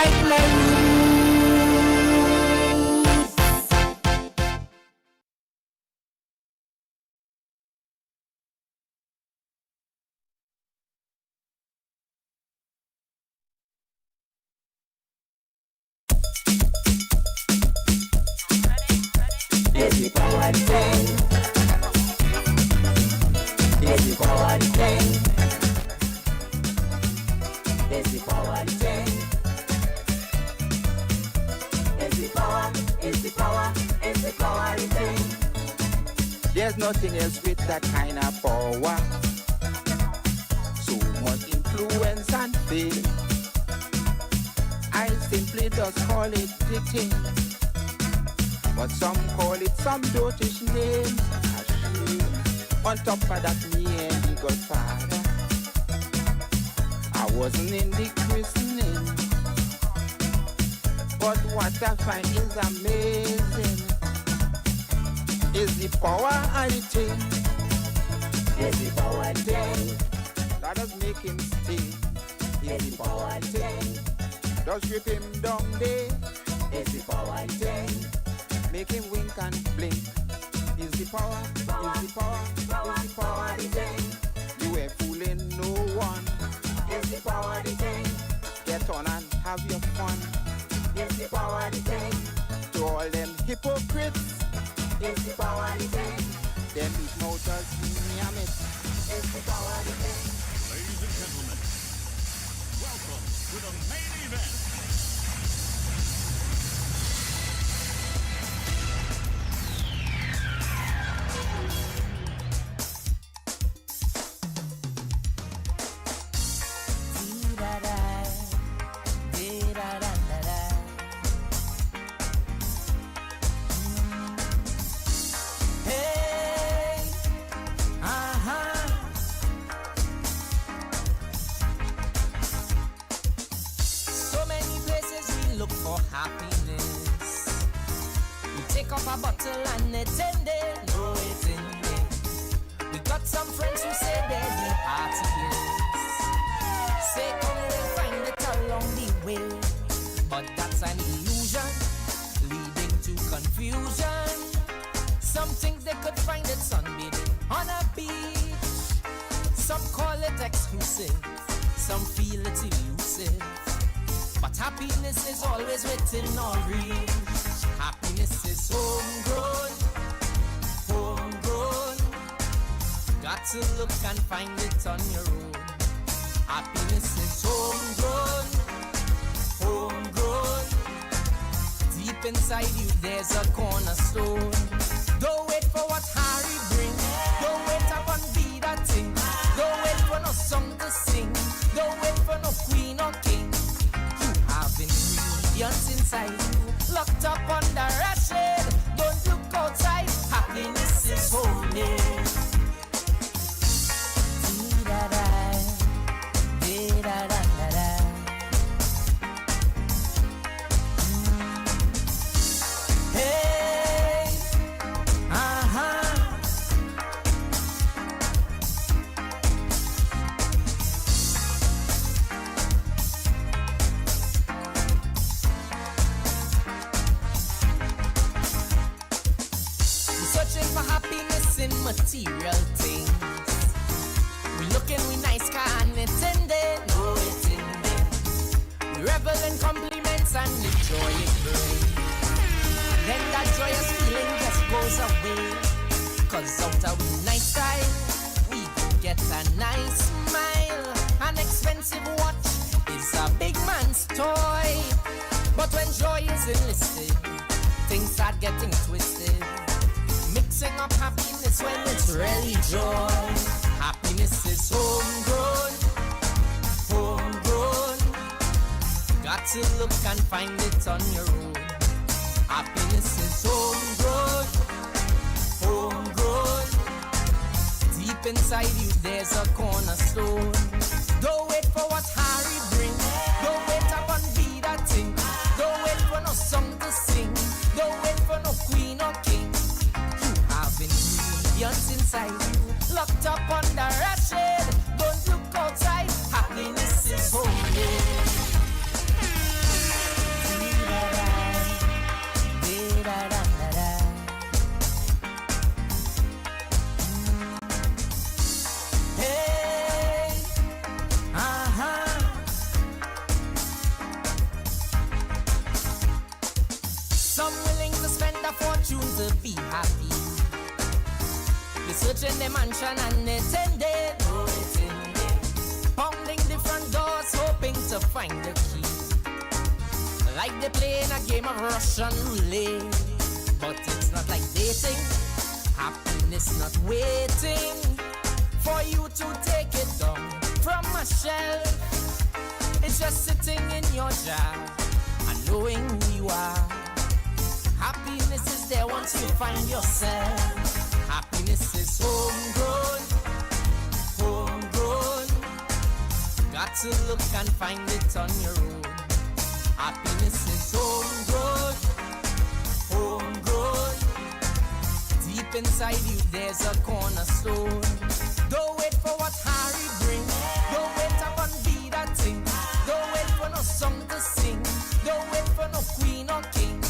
find my Is the power thing? Is the power thing? Is the power thing? Is the power? Is the power? Is the power thing? There's nothing else with that kind of power. So much influence and fame. I simply just call it the thing. But some call it some dotish name. On top of that, me and the Godfather, I wasn't in the christening. But what I find is amazing is the power of the thing. Is the power thing? That does make him stay. Is the power thing? Does rip him down there. Is the power thing? Make him wink and blink. Is the power, is the power, is the power the thing. You ain't fooling no one. Is the power the thing? Get on and have your fun. Is the power the thing? To all them hypocrites, Is the power the thing? them eat motors, yam it. Is the power the thing? Ladies and gentlemen, welcome to the main event. Some willing to spend a fortune to be happy. They searching the mansion and it's ended. Oh, it's ended. Pounding different doors, hoping to find the key. Like they playing a game of Russian roulette. But it's not like dating. Happiness not waiting for you to take it down from a shelf. It's just sitting in your jar and knowing who you are. Happiness is there once you find yourself. Happiness is homegrown, homegrown. Got to look and find it on your own. Happiness is homegrown, homegrown. Deep inside you there's a cornerstone. Don't wait for what Harry brings. Don't wait upon be that thing. Don't wait for no song to sing. Don't wait for no queen or king.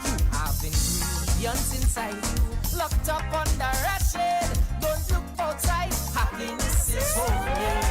You have ingredients inside you, locked up under a shade. Don't look outside. Happiness is homemade.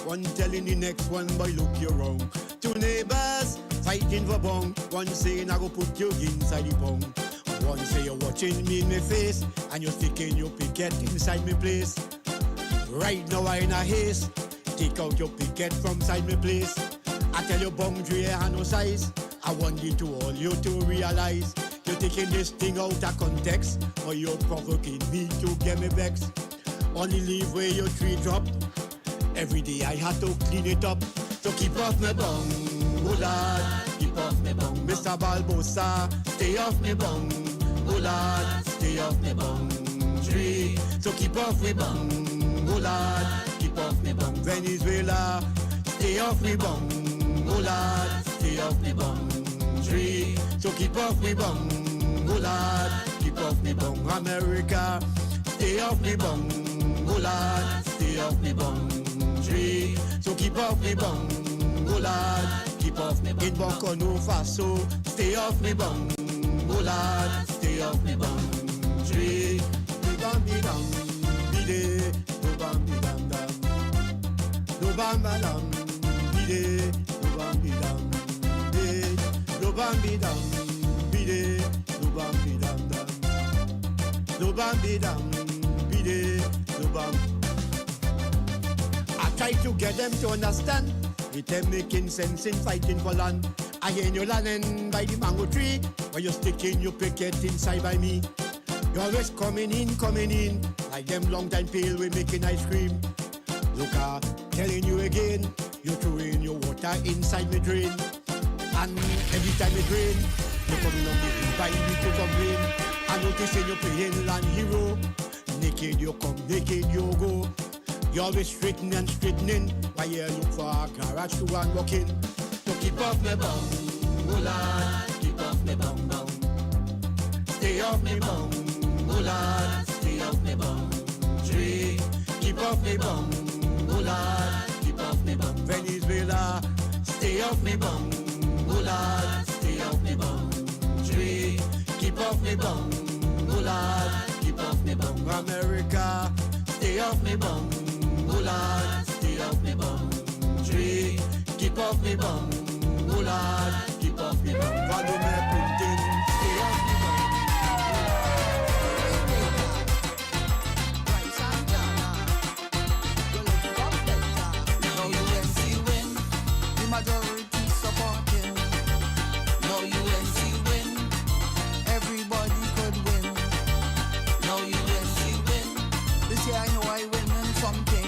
One telling the next one, boy, look, you're wrong. Two neighbors fighting for bong. One saying I go put you inside the bong. One say you're watching me in the face and you're sticking your picket inside me place. Right now I in a haste. Take out your picket from inside me place. I tell you bong Dre and no size. I want you to all you to realize you're taking this thing out of context, or you're provoking me to get me vexed. Only leave where your tree drop. Every day I had to clean it up. So keep off me bong, oh lad, keep off me bong. Mr. Balbosa, stay off me bong, oh lad, stay off me bong. Tree, so keep off me bong, oh lad, keep off me bong. Venezuela, stay off me bong, oh lad, stay off me bong. Tree, so keep off me bong, oh lad, keep off me bong. America, stay off me bong, oh lad, stay off me bong. So keep off me bum, oh lad, keep off me bum. In Burkina Faso, stay off me bum, oh lad, stay off me bum. Tree, do bam be dam, be de, do bam be dam dam, do bam badam, bide, do bam bidam, bide, do bam bidam, bide, do bam bidam dam, do bam bidam, bide, do bam. I try to get them to understand. With them making sense in fighting for land. I hear you landing by the mango tree, where you sticking your picket inside by me. You always coming in, like them long time pale we making ice cream. Look, telling you again, you throwing your water inside me drain. And every time it rain, you coming on the invite me to complain. I noticing you playing land hero. Naked you come, naked you go. You always straightening, while you look for a garage to run walking. To keep off me bum, oh Lord, keep off me bum bum. Stay off me bum, oh Lord, stay off me bum. Tree, keep off me bum, oh Lord, keep off me bum. Venezuela, stay off me bum, oh Lord, stay off me bum. Tree, keep off me bum, oh Lord, keep off me bum. America, stay off me bum. Oh Lord, stay off me bum. Tree, keep off me bum. Oh Lord, keep off me bum. Follow me, Putin, stay off me bum. No UNC win, the majority supporting. No UNC win, everybody could win. No UNC win, this year I know I win in something.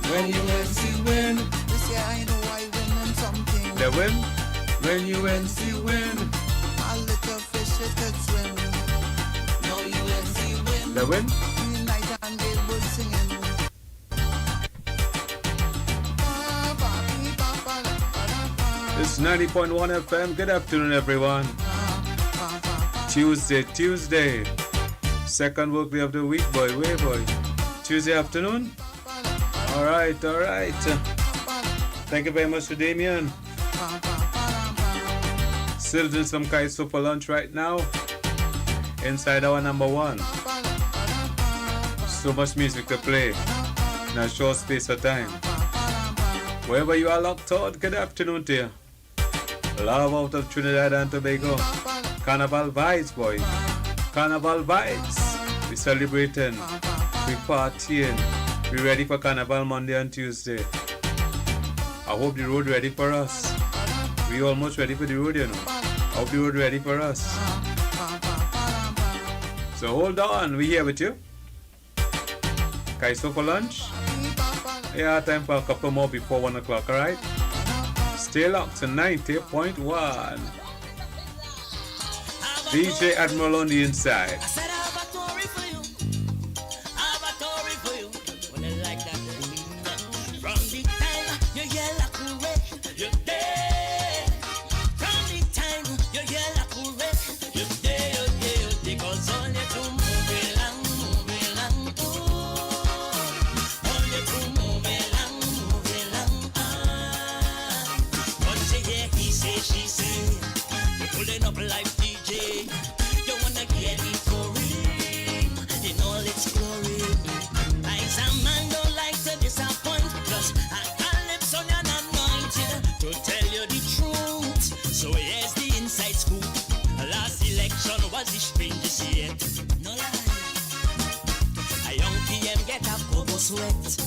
When you win, This year I know I win in something. win. When UNC win. A little fish it could swim. No UNC win. The win. Green night and they were singing. It's 90.1 FM. Good afternoon, everyone. Tuesday. Second work day of the week, boy. Way, boy. Tuesday afternoon. All right. Thank you very much to Damien. Still doing some kite soup for lunch right now. Inside our number one. So much music to play in a short space of time. Wherever you are locked out, good afternoon to you. Love out of Trinidad and Tobago. Carnival vibes, boy. Carnival vibes. We celebrating. We partying. We ready for Carnival Monday and Tuesday. I hope the road ready for us. We almost ready for the road, you know. I hope the road ready for us. So hold on, we here with you. Kaiso for lunch? Yeah, time for a couple more before 1 o'clock, alright? Stay locked to 90.1. DJ Admiral on the inside. I said I have a story for you. I have a story for you. When I like that, from the time you hear la courette, you're dead. From the time you hear la courette, you're dead. Cause all you do move along, ooh. All you do move along, Once you hear he say, she say, you're pulling up like DJ. You wanna get it for real in all its glory. I some man don't like to disappoint, plus I calypso and anointed to tell you the truth. So here's the inside scoop. Last election was the strangest yet. No lie. A young PM get a cocoa sweat.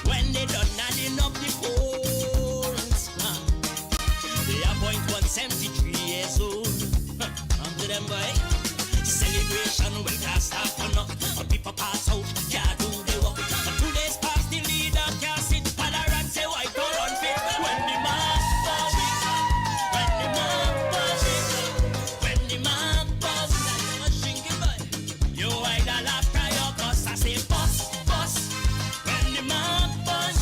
When they done adding up the polls, they appoint 173 years old. Under them boy, celebration will cast off on up. People pass out, can't do the work. 2 days past the leader can't sit for the rat, say why go run fit. When the man buzz, when the man buzz, when the man buzz, I'm a shrinking boy. You either laugh or you bust, I say bust. When the man buzz,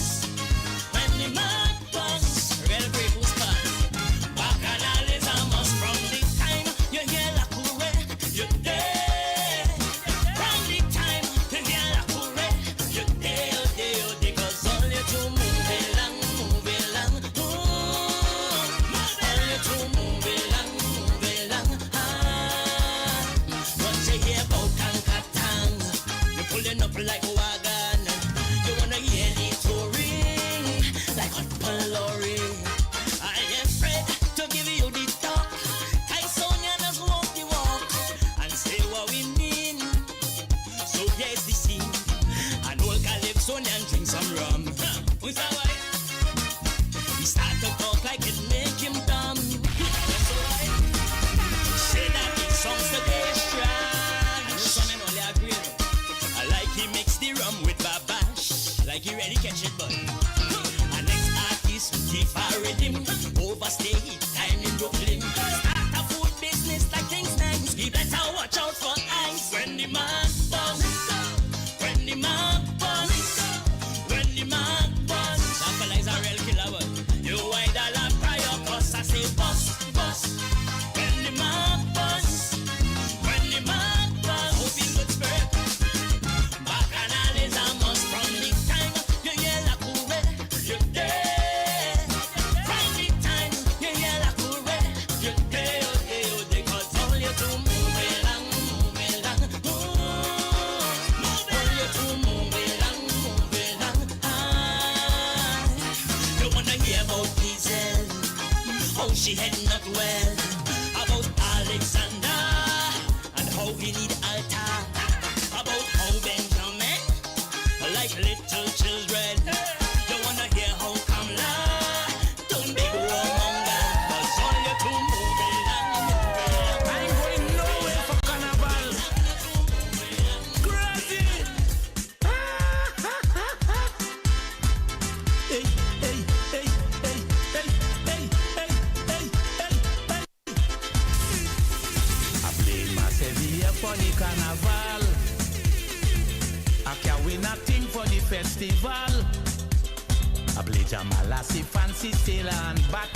when the man buzz, real brave who's bad. Back and all is a must from the time you hear la courette, you're dead. From the time you hear la courette, you're dead. Cause all you do move along, ooh. All you do move along, Once you hear about Kankatang, you're pulling up like a wagon. You wanna hear the touring like hot palori. I am afraid to give you the talk. Tysonia does walk the walk and say what we mean. So here's the scene. An old Calypsonian drink some rum. Who's that way? He start to talk like it make him dumb. That's alright. Say that his songs today is strong. Some men only agree. I like he mix the rum with babash. Like he ready catch it, boy. Our next artist will keep our rhythm. Overstay his time in Brooklyn. Start a food business like things nice. He better watch out for ice. When the man buzz, when the man buzz, when the man buzz. That fella is a real killer, boy. You either laugh or you bust. I say bust. When the man buzz, when the man buzz. Hope in good spirit. Back and all is a must from the time you hear la courette, you're dead. From the time you hear la courette, you're dead. Cause all you do move along, ooh. All you do move along, You wanna hear about Diesel, how she heading not well, about Alexander and how he need altar, about how Benjamin like little children. You wanna hear how Kamla don't be warmonger. Cause all you do move along. I'm going nowhere for Carnival. Crazy. Hey, festival. I play Jamalassi, fancy sailor and bat.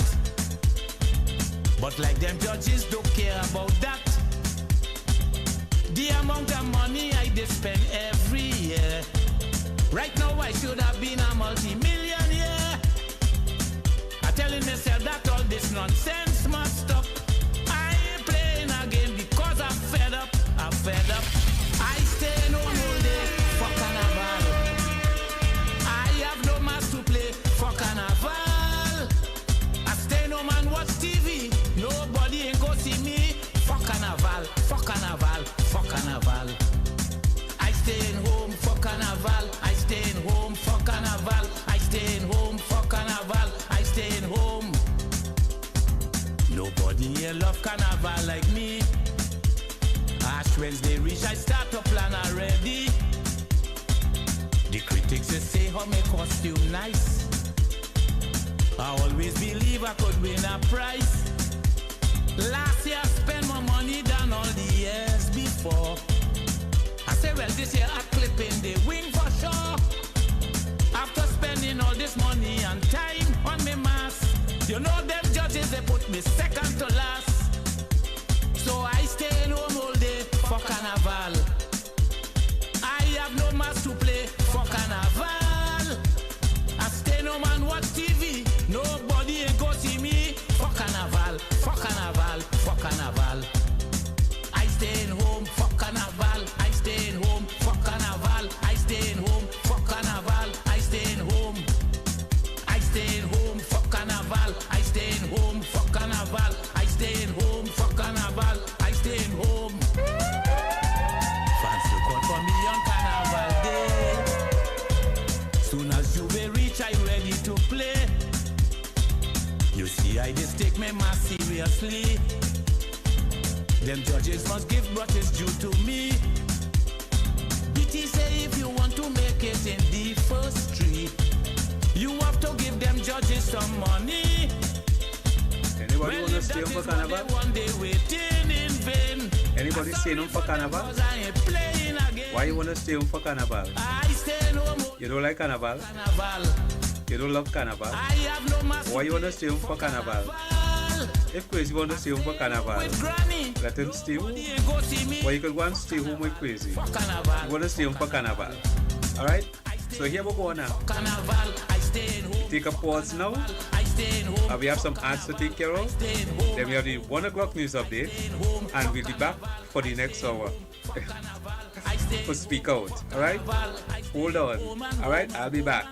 But like them judges don't care about that. The amount of money I did spend every year. Right now I should have been a multi-millionaire. I'm telling myself that all this nonsense must stop. I ain't playing again because I'm fed up. I'm fed up. I stay no all day for carnival. I have no mass to play for carnival. I stay no man watch TV. Nobody ain't go see me for carnival, for carnival, for carnival. I stay home for carnival. I stay home for carnival. I stay home for carnival. I stay home. Nobody here love carnival like me. Ash Wednesday reach, I start to plan already. The critics they say how my costume nice. I always believe I could win a prize. Last year I spent more money than all the years before. I say well this year I clip in the wing for sure. After spending all this money and time on me mask, you know them judges they put me second to last. So I stay home all day for carnival. I have no mass to play for carnival. I stay no man watch TV. Nobody ain't go see me for carnival, for carnival, for carnival. I stay home for carnival. I stay home for carnival. I stay home for carnival. I stay home. I stay home for carnival. I stay home for carnival. I stay home for carnival. I stay home. Fans look out for me on carnival day. Soon as you will reach, I ready to play. You see, I just take my mass seriously. Them judges must give what is due to me. BT say if you want to make it in the first street, you have to give them judges some money. Anybody want to stay home for carnival? One day waiting in vain. Anybody stay home for carnival? Why you want to stay home for carnival? You don't like carnival? You don't love carnival? Why you want to stay home for carnival? If Crazy want to stay home for carnival, let him stay home. Or you could go and stay home with Crazy. You want to stay home for carnival. Alright? So here we go now. Take a pause now. We have some ads to take care of. Then we have the 1 o'clock news update. And we'll be back for the next hour. For Speak Out. Alright? Hold on. Alright? I'll be back.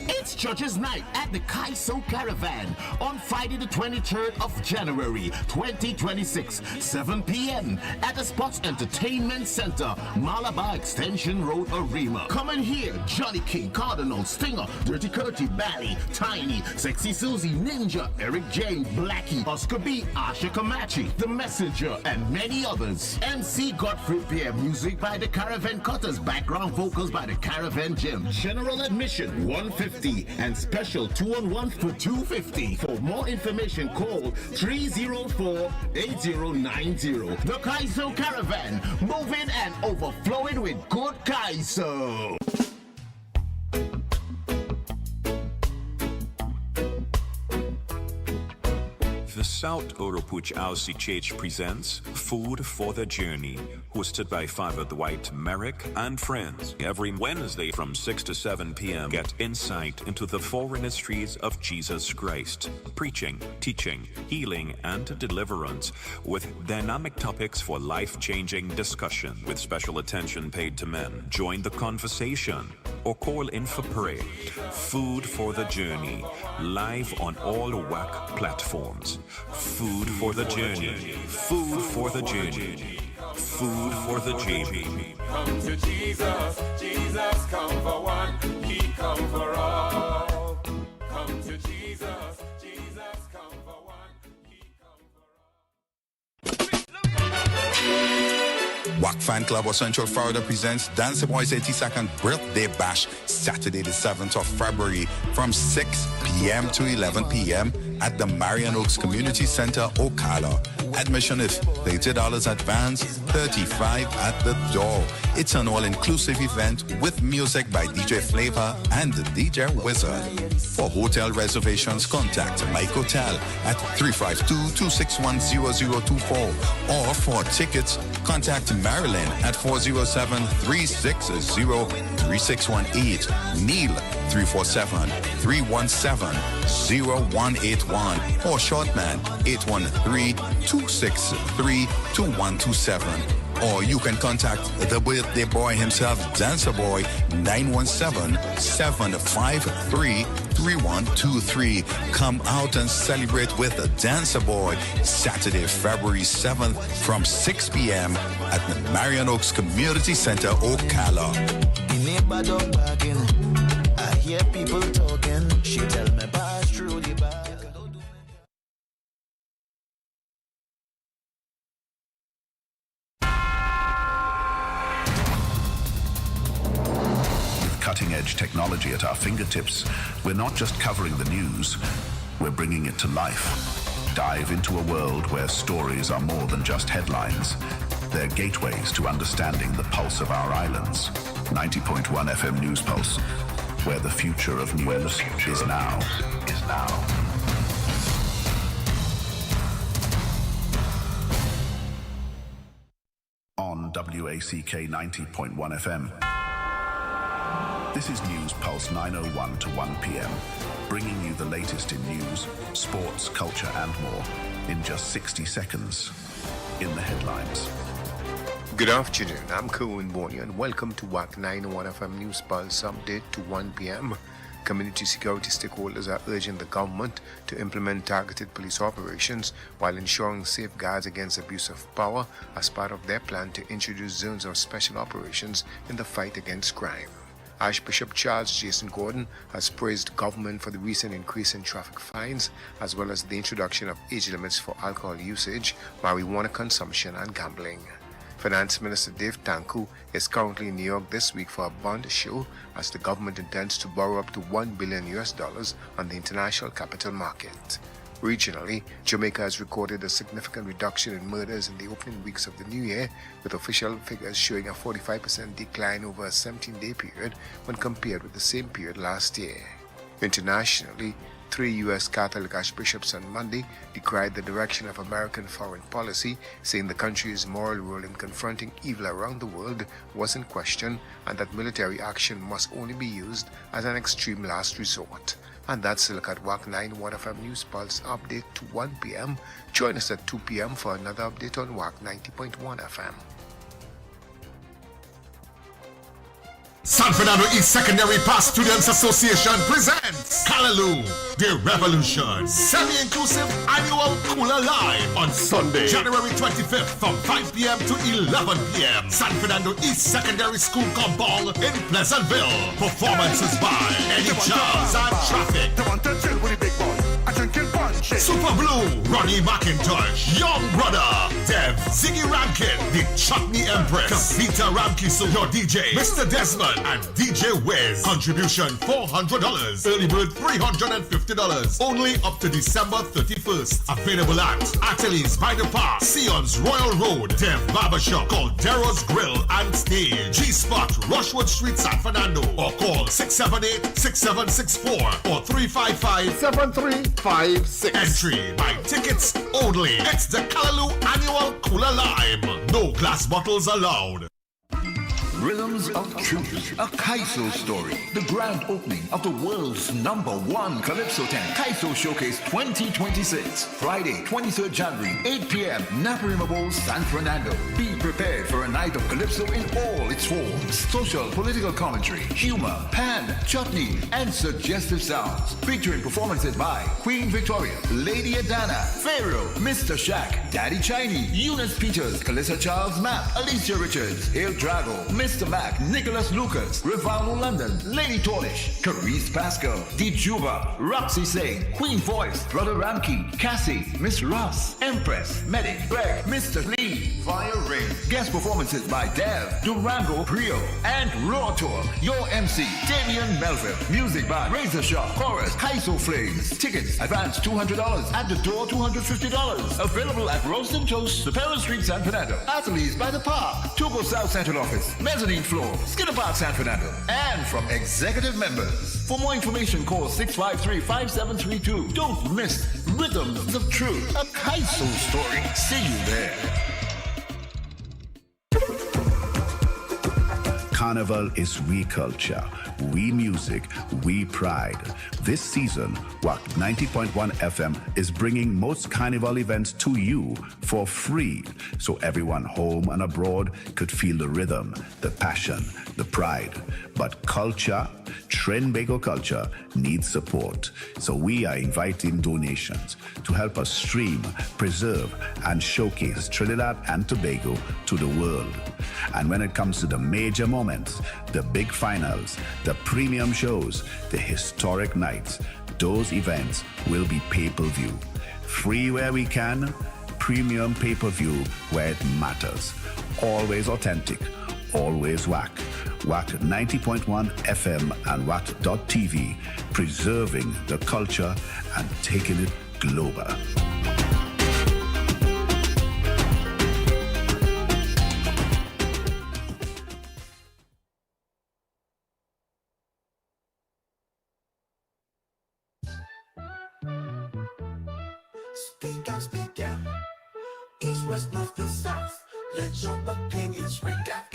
It's Church's Night at the Kaiso Caravan on Friday the 23rd of January 2026, 7 p.m. at the Sports Entertainment Center, Malabar Extension Road, Arima. Come and hear Johnny King, Cardinal, Stinger, Dirty Curty, Bally, Tiny, Sexy Susie, Ninja, Eric James, Blackie, Oscar B, Asha Kamachi, The Messenger, and many others. MC Godfrey Pierre, music by the Caravan Cutters, background vocals by the Caravan Gym. General admission $150 and special 2-on-1 for $250. For more information, call 304-8090. The Kaiso Caravan, moving and overflowing with good Kaiso. The South Oropuch LCH presents Food for the Journey, hosted by Father Dwight Merrick and friends. Every Wednesday from 6 to 7 p.m. Get insight into the four ministries of Jesus Christ, preaching, teaching, healing, and deliverance, with dynamic topics for life-changing discussion, with special attention paid to men. Join the conversation or call in for prayer. Food for the Journey, live on all Wack platforms. Food for the journey. Food for the journey. Food for the journey. Come to Jesus, Jesus come for one, He come for all. Come to Jesus, Jesus come for one, He come for all. Wack Fan Club of Central Florida presents Dance Boy's 82nd Birthday Bash, Saturday the 7th of February from 6 p.m. to 11 p.m. at the Marion Oaks Community Center, Ocala. Admission is $30 advance, $35 at the door. It's an all-inclusive event with music by DJ Flavor and DJ Wizard. For hotel reservations, contact Mike Hotel at 352-261-0024. Or for tickets, contact Marilyn at 407-360-3618. Neil 347-317-0181. Or Shortman 813-263-2127. Or you can contact the birthday boy himself, Dancer Boy, 917-753-3123. Come out and celebrate with the Dancer Boy Saturday, February 7th from 6 p.m. at the Marion Oaks Community Center, Ocala. I hear people talking. She tell me pass through the back. Cutting-edge technology at our fingertips, we're not just covering the news, we're bringing it to life. Dive into a world where stories are more than just headlines. They're gateways to understanding the pulse of our islands. 90.1 FM News Pulse, where the future of news is now. On WACK 90.1 FM. This is News Pulse 9:01 to 1 p.m., bringing you the latest in news, sports, culture, and more in just 60 seconds. In the headlines. Good afternoon, I'm Kerwin Borney, and welcome to Wack 901 FM News Pulse update to 1 p.m. Community security stakeholders are urging the government to implement targeted police operations while ensuring safeguards against abuse of power as part of their plan to introduce zones of special operations in the fight against crime. Archbishop Charles Jason Gordon has praised government for the recent increase in traffic fines, as well as the introduction of age limits for alcohol usage, marijuana consumption, and gambling. Finance Minister Dave Tanku is currently in New York this week for a bond show, as the government intends to borrow up to $1 billion on the international capital market. Regionally, Jamaica has recorded a significant reduction in murders in the opening weeks of the new year, with official figures showing a 45% decline over a 17-day period when compared with the same period last year. Internationally, 3 U.S. Catholic archbishops on Monday decried the direction of American foreign policy, saying the country's moral role in confronting evil around the world was in question and that military action must only be used as an extreme last resort. And that's a look at Wack 901 FM News Pulse update to 1 p.m. Join us at 2 p.m. for another update on Wack 90.1 FM. San Fernando East Secondary Pass Students Association presents Callaloo, The Revolution, semi-inclusive annual Cooler Live on Sunday, January 25th from 5 p.m. to 11 p.m. San Fernando East Secondary School compound in Pleasantville. Performances by Eddie Charles and Traffic. They want to chill with the big boy. I drinking punch. Super Blue, Ronnie McIntosh, Young Brother, Dev, Ziggy Rankin, The Chutney Empress, Kavita Ramkisu, your DJ, Mr. Desmond, and DJ Wiz. Contribution $400. Early bird $350. Only up to December 31st. Available at Ateliers by the Park, Sion's Royal Road, Dev Barbershop, Caldero's Grill and Stage, G-Spot, Rushwood Street, San Fernando, or call 678-6764 or 355-7356. Entry by tickets only. It's the Callaloo Annual Cooler Lime. No glass bottles allowed. Rhythms of Truth, a Kaiso story. The grand opening of the world's #1 Calypso tent, Kaiso Showcase 2026. Friday, 23rd January, 8 p.m. Naparima, San Fernando. Be prepared for a night of Calypso in all its forms. Social, political commentary, humor, pan, chutney, and suggestive sounds. Featuring performances by Queen Victoria, Lady Adana, Pharaoh, Mr. Shaq, Daddy Chinese, Eunice Peters, Calissa Charles Mapp, Alicia Richards, Il Drago, Miss Mr. Mac, Nicholas Lucas, Rivaldo London, Lady Tornish, Carice Pascal, D. Juba, Roxy Singh, Queen Voice, Brother Ramkey, Cassie, Miss Ross, Empress, Medic, Greg, Mr. Lee, Fire Ring. Guest performances by Dev, Durango, Prio, and Raw Tour. Your MC, Damian Melville. Music by Razor Sharp, Chorus, Kaiso Flames. Tickets, advance $200. At the door, $250. Available at Roast and Toast, Superior Street, San Fernando. Athletes by the Park, Togo South Central Office, Mezzanine Floor, Skinner Park, San Fernando. And from executive members. For more information, call 653-5732. Don't miss Rhythms of Truth, a Kaiso story. See you there. Carnival is we culture, we music, we pride. This season, Wack 90.1 FM is bringing most carnival events to you for free, so everyone home and abroad could feel the rhythm, the passion, the pride. But culture, Trinbago culture, needs support. So we are inviting donations to help us stream, preserve, and showcase Trinidad and Tobago to the world. And when it comes to the major moments, the big finals, the premium shows, the historic nights, those events will be pay-per-view. Free where we can, premium pay-per-view where it matters. Always authentic, always Wack. Wack 90.1 FM and Wack.tv, preserving the culture and taking it global. Speak out. East, west, north, and south. Let your opinions ring out.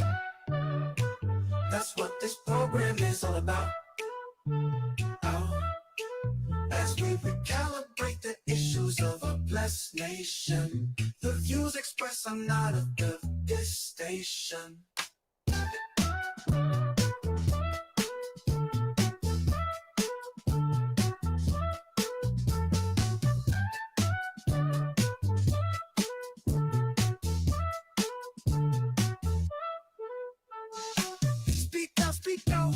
That's what this program is all about. Oh, as we recalibrate the issues of a blessed nation, the views expressed are not of this station. Speak out,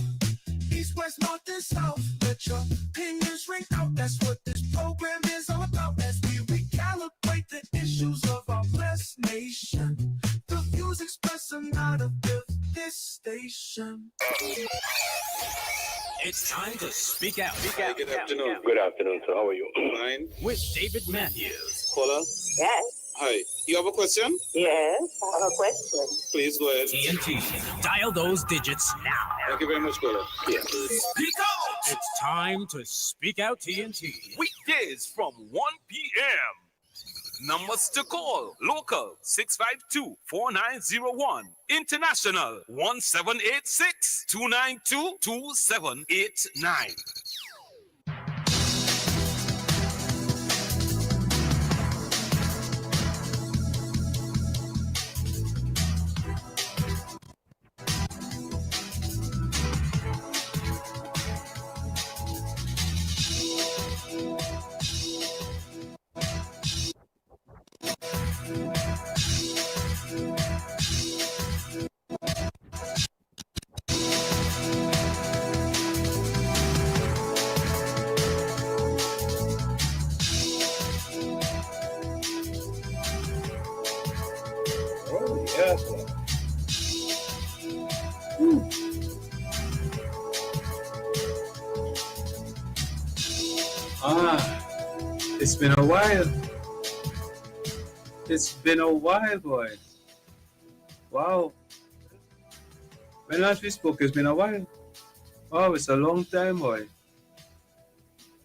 east, west, north, and south. Let your opinions ring out. That's what this program is all about. As we recalibrate the issues of our blessed nation, the views expressed are not of this station. It's time to speak out. Hi, good afternoon. Good afternoon, sir. How are you? Fine. With David Matthews. Caller? Yes. Hi. You have a question? Yes, I have a question. Please go ahead. TNT. Dial those digits now. Thank you very much, caller. Yeah. Speak out! It's time to speak out TNT. Weekdays from 1 p.m. Numbers to call. Local 652-4901. International 1786-292-2789. It's been a while. It's been a while, boy. Wow. When last we spoke, it's been a while. Oh, it's a long time, boy.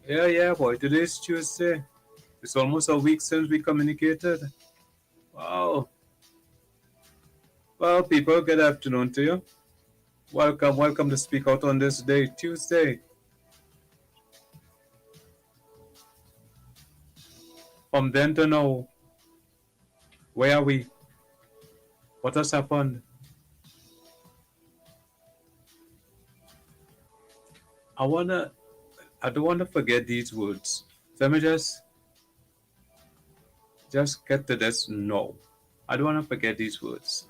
Yeah, boy. Today's Tuesday. It's almost a week since we communicated. Wow. Well, people, good afternoon to you. Welcome to Speak Out on this day, Tuesday. From then to now, where are we? What has happened? I don't want to forget these words. Let me just get to this. No, I don't want to forget these words.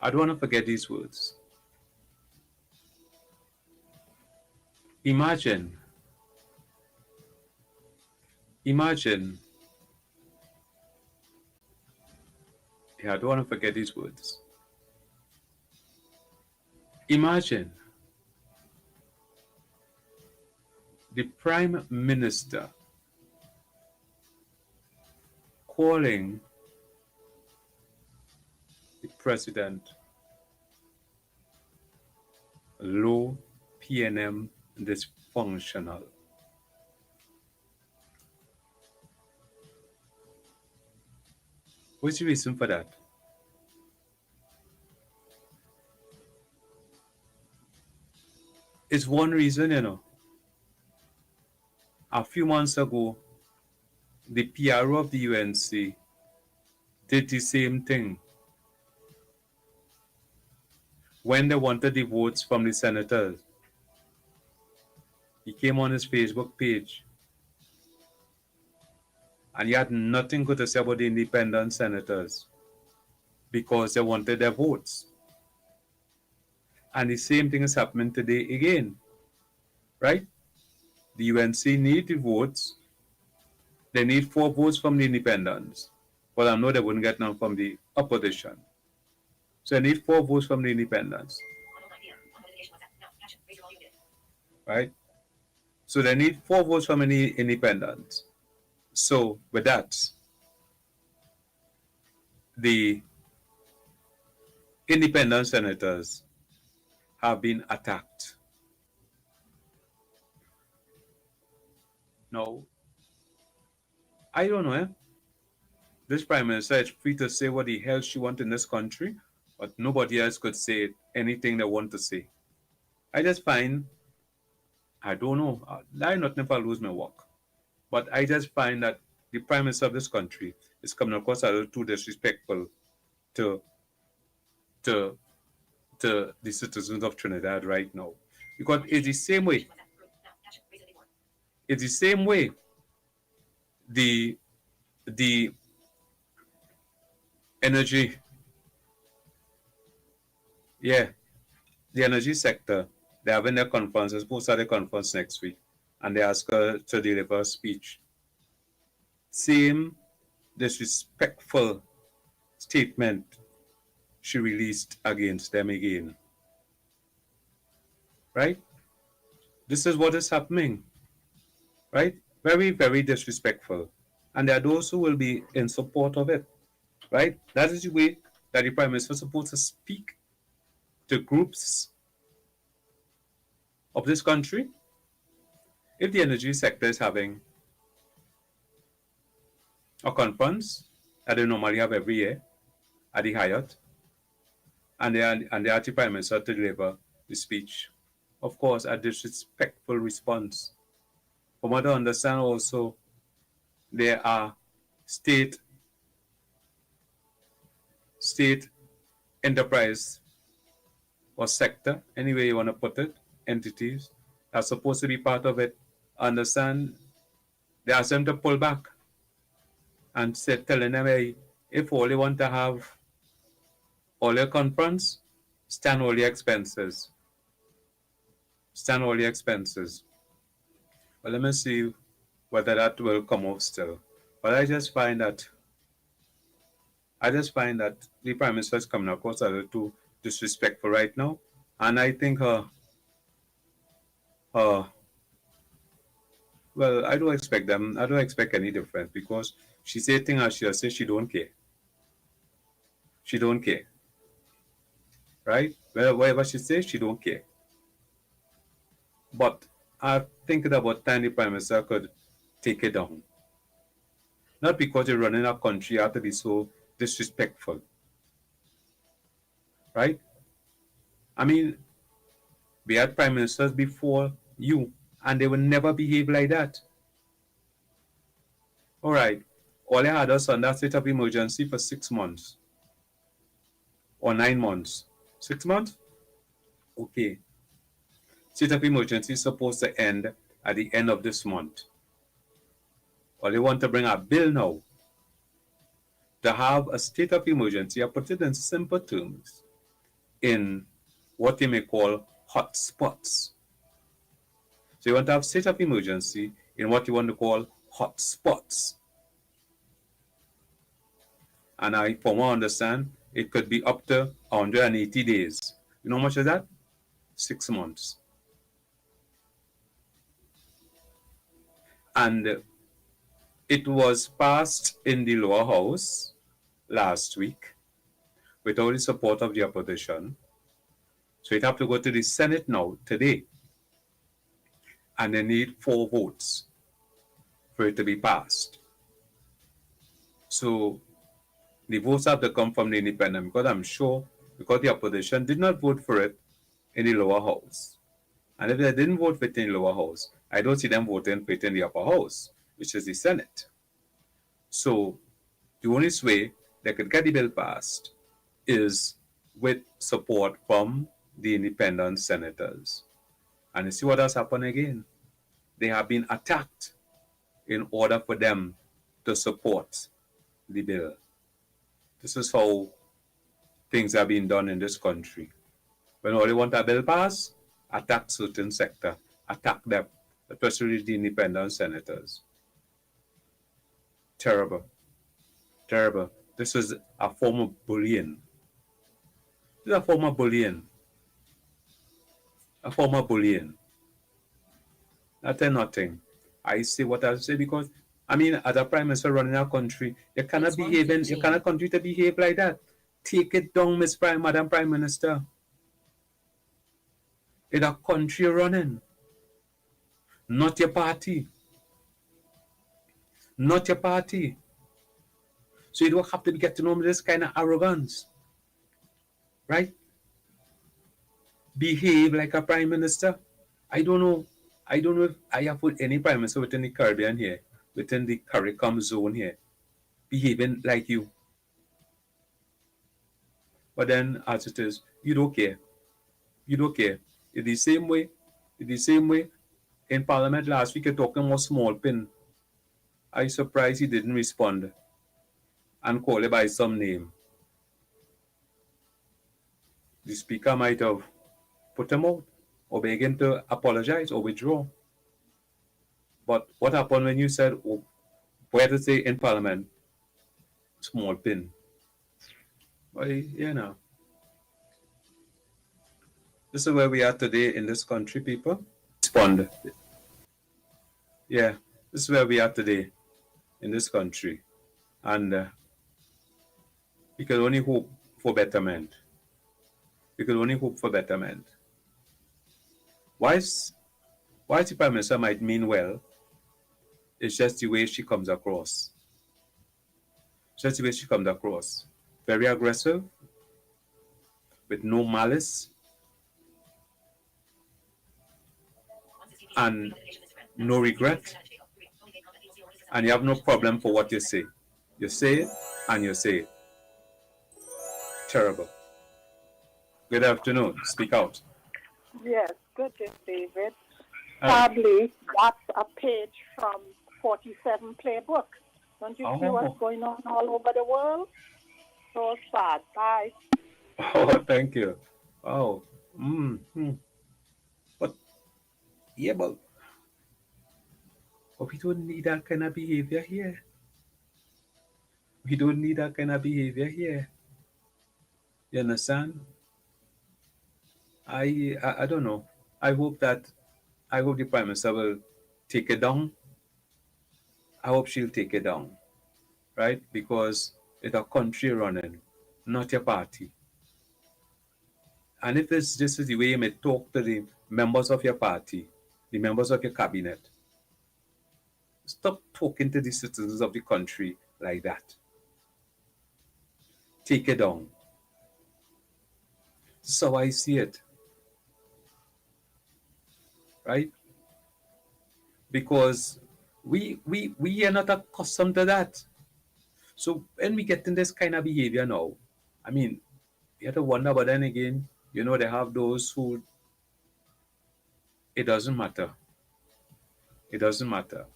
I don't want to forget these words. Imagine, yeah, I don't want to forget these words. Imagine the Prime Minister calling the President low PNM dysfunctional. What's the reason for that? It's one reason, you know. A few months ago, the PRO of the UNC did the same thing. When they wanted the votes from the senators, he came on his Facebook page and he had nothing good to say about the independent senators because they wanted their votes. And the same thing is happening today again, right? The UNC need the votes. They need 4 votes from the independents. But I know they wouldn't get none from the opposition. So they need 4 votes from the independents. Right? So they need 4 votes from any independents. So with that, the independent senators have been attacked. Now, I don't know, This Prime Minister is free to say what the hell she wants in this country, but nobody else could say anything they want to say. I just find, I don't know, I not never lose my work, but I just find that the Prime Minister of this country is coming across a little too disrespectful to the citizens of Trinidad right now. Because it's the same way. It's the same way the energy, the energy sector, they're having their conference, they're supposed to have their conference next week, and they ask her to deliver a speech. Same disrespectful statement she released against them again. Right? This is what is happening. Right? Very, very disrespectful. And there are those who will be in support of it. Right? That is the way that the Prime Minister is supposed to speak to groups of this country. If the energy sector is having a conference that they normally have every year at the Hyatt, and they are the Prime Minister to deliver the speech, of course, a disrespectful response. From what I understand also, there are state enterprise or sector, any way you want to put it, entities are supposed to be part of it. Understand, they ask them to pull back and telling them, hey, if all you want to have all your conference, stand all your expenses. Stand all your expenses. But let me see whether that will come off still. But I just find that the Prime Minister is coming across a little too disrespectful right now. And I think well, I don't expect any difference because she say things as she say she don't care. She don't care. Right? Whatever she says, she don't care. But I think that about time the Prime Minister could take it down. Not because you're running a country, you have to be so disrespectful. Right? I mean, we had Prime Ministers before you, and they will never behave like that. All right. All they had us on that state of emergency for 6 months. Or 9 months. 6 months? Okay. State of emergency is supposed to end at the end of this month. Or they want to bring a bill now to have a state of emergency. I put it in simple terms. in what you may call hot spots. So you want to have state of emergency in what you want to call hot spots. And I, from what I understand, it could be up to 180 days. You know how much is that? 6 months. And it was passed in the lower house last week without the support of the opposition. So it have to go to the Senate now, today. And they need 4 votes for it to be passed. So the votes have to come from the independent, because I'm sure, because the opposition did not vote for it in the lower house. And if they didn't vote for it in the lower house, I don't see them voting for it in the upper house, which is the Senate. So the only way they could get the bill passed is with support from the independent senators. And you see what has happened again? They have been attacked in order for them to support the bill. This is how things are being done in this country. When all they want a bill passed, attack certain sector, attack them, especially the independent senators. Terrible. Terrible. This is a form of bullying. This is a form of bullying. A form of bullying. Nothing. I say what I say because, I mean, as a prime minister running a country, you cannot you cannot continue to behave like that. Take it down, Madam Prime Minister. It's a country running, not your party. Not your party. So you don't have to be getting on with this kind of arrogance. Right? Behave like a prime minister. I don't know if I have put any prime minister within the Caribbean here, within the CARICOM zone here, behaving like you. But then, as it is, you don't care. You don't care. In the same way, in Parliament last week, you're talking about small pin. I'm surprised he didn't respond and call it by some name. The speaker might have put him out or beg him to apologize or withdraw. But what happened when you said, where to say in Parliament, small pin? Well, you know. This is where we are today in this country, people. Respond. Yeah, this is where we are today in this country. And we can only hope for betterment. We can only hope for betterment. Why the Prime Minister might mean well, it's just the way she comes across. Just the way she comes across. Very aggressive, with no malice, and no regret. And you have no problem for what you say. You say it, and you say it. Terrible. Good afternoon. Speak out. Yes, good day, David. Sadly, that's a page from 47 Playbook. Don't you see what's going on all over the world? So sad. Bye. Oh, thank you. Oh. But we don't need that kind of behavior here. We don't need that kind of behavior here. You understand? I don't know. I hope the Prime Minister will take it down. I hope she'll take it down. Right? Because it's a country running, not your party. And if this is the way you may talk to the members of your party, the members of your cabinet, stop talking to the citizens of the country like that. Take it down. So I see it. Right? Because we are not accustomed to that. So when we get in this kind of behavior now, I mean, you have to wonder, but then again, you know, they have those who, it doesn't matter. It doesn't matter.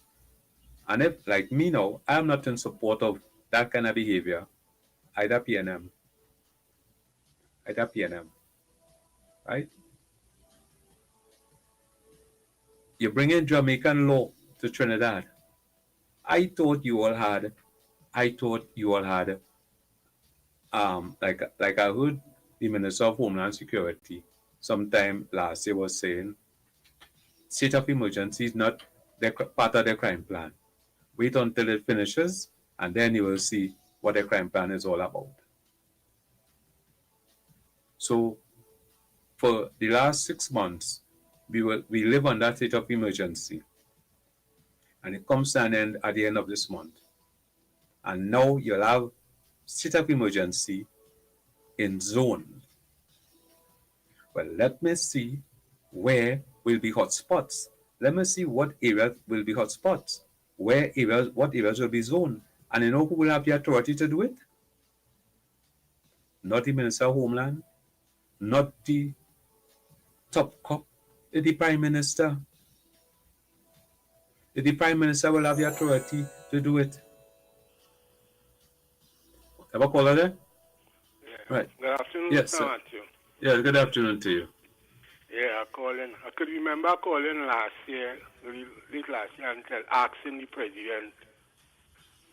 And if, like me now, I'm not in support of that kind of behavior, either PNM. right? You bring in Jamaican law to Trinidad. I thought you all had, like I heard the Minister of Homeland Security sometime last year was saying, state of emergency is not part of the crime plan. Wait until it finishes, and then you will see what the crime plan is all about. So, for the last 6 months, we live on that state of emergency, and it comes to an end at the end of this month. And now you'll have state of emergency in zones. Well, let me see where will be hotspots. Let me see what areas will be hotspots. What areas will be zoned. And you know who will have the authority to do it? Not the Minister of Homeland, not the top cop, the Prime Minister. The Prime Minister will have the authority to do it. Have a caller there? Yeah. Right. Good afternoon, Yes, Mr. sir. Matthew. Yeah, good afternoon to you. Yeah, I could remember calling last year, and asking the president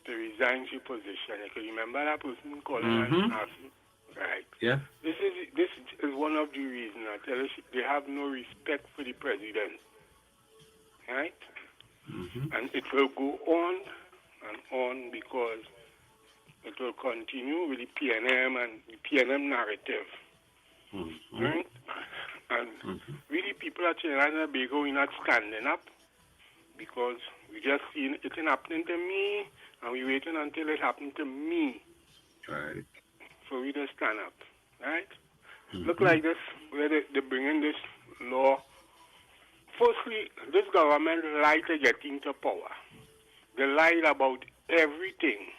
to resign his position. I could remember that person calling and asking. Right. Yeah. This is one of the reasons. I tell you, they have no respect for the president. Right? And it will go on and on because it will continue with the PNM and the PNM narrative. Right? And really people at Trinidad and Tobago are not standing up because we just seen it happening to me and we waiting until it happened to me. Right. So we just stand up. Right? Look like this, where they bring in this law. Firstly, this government lied to get into power. They lied about everything.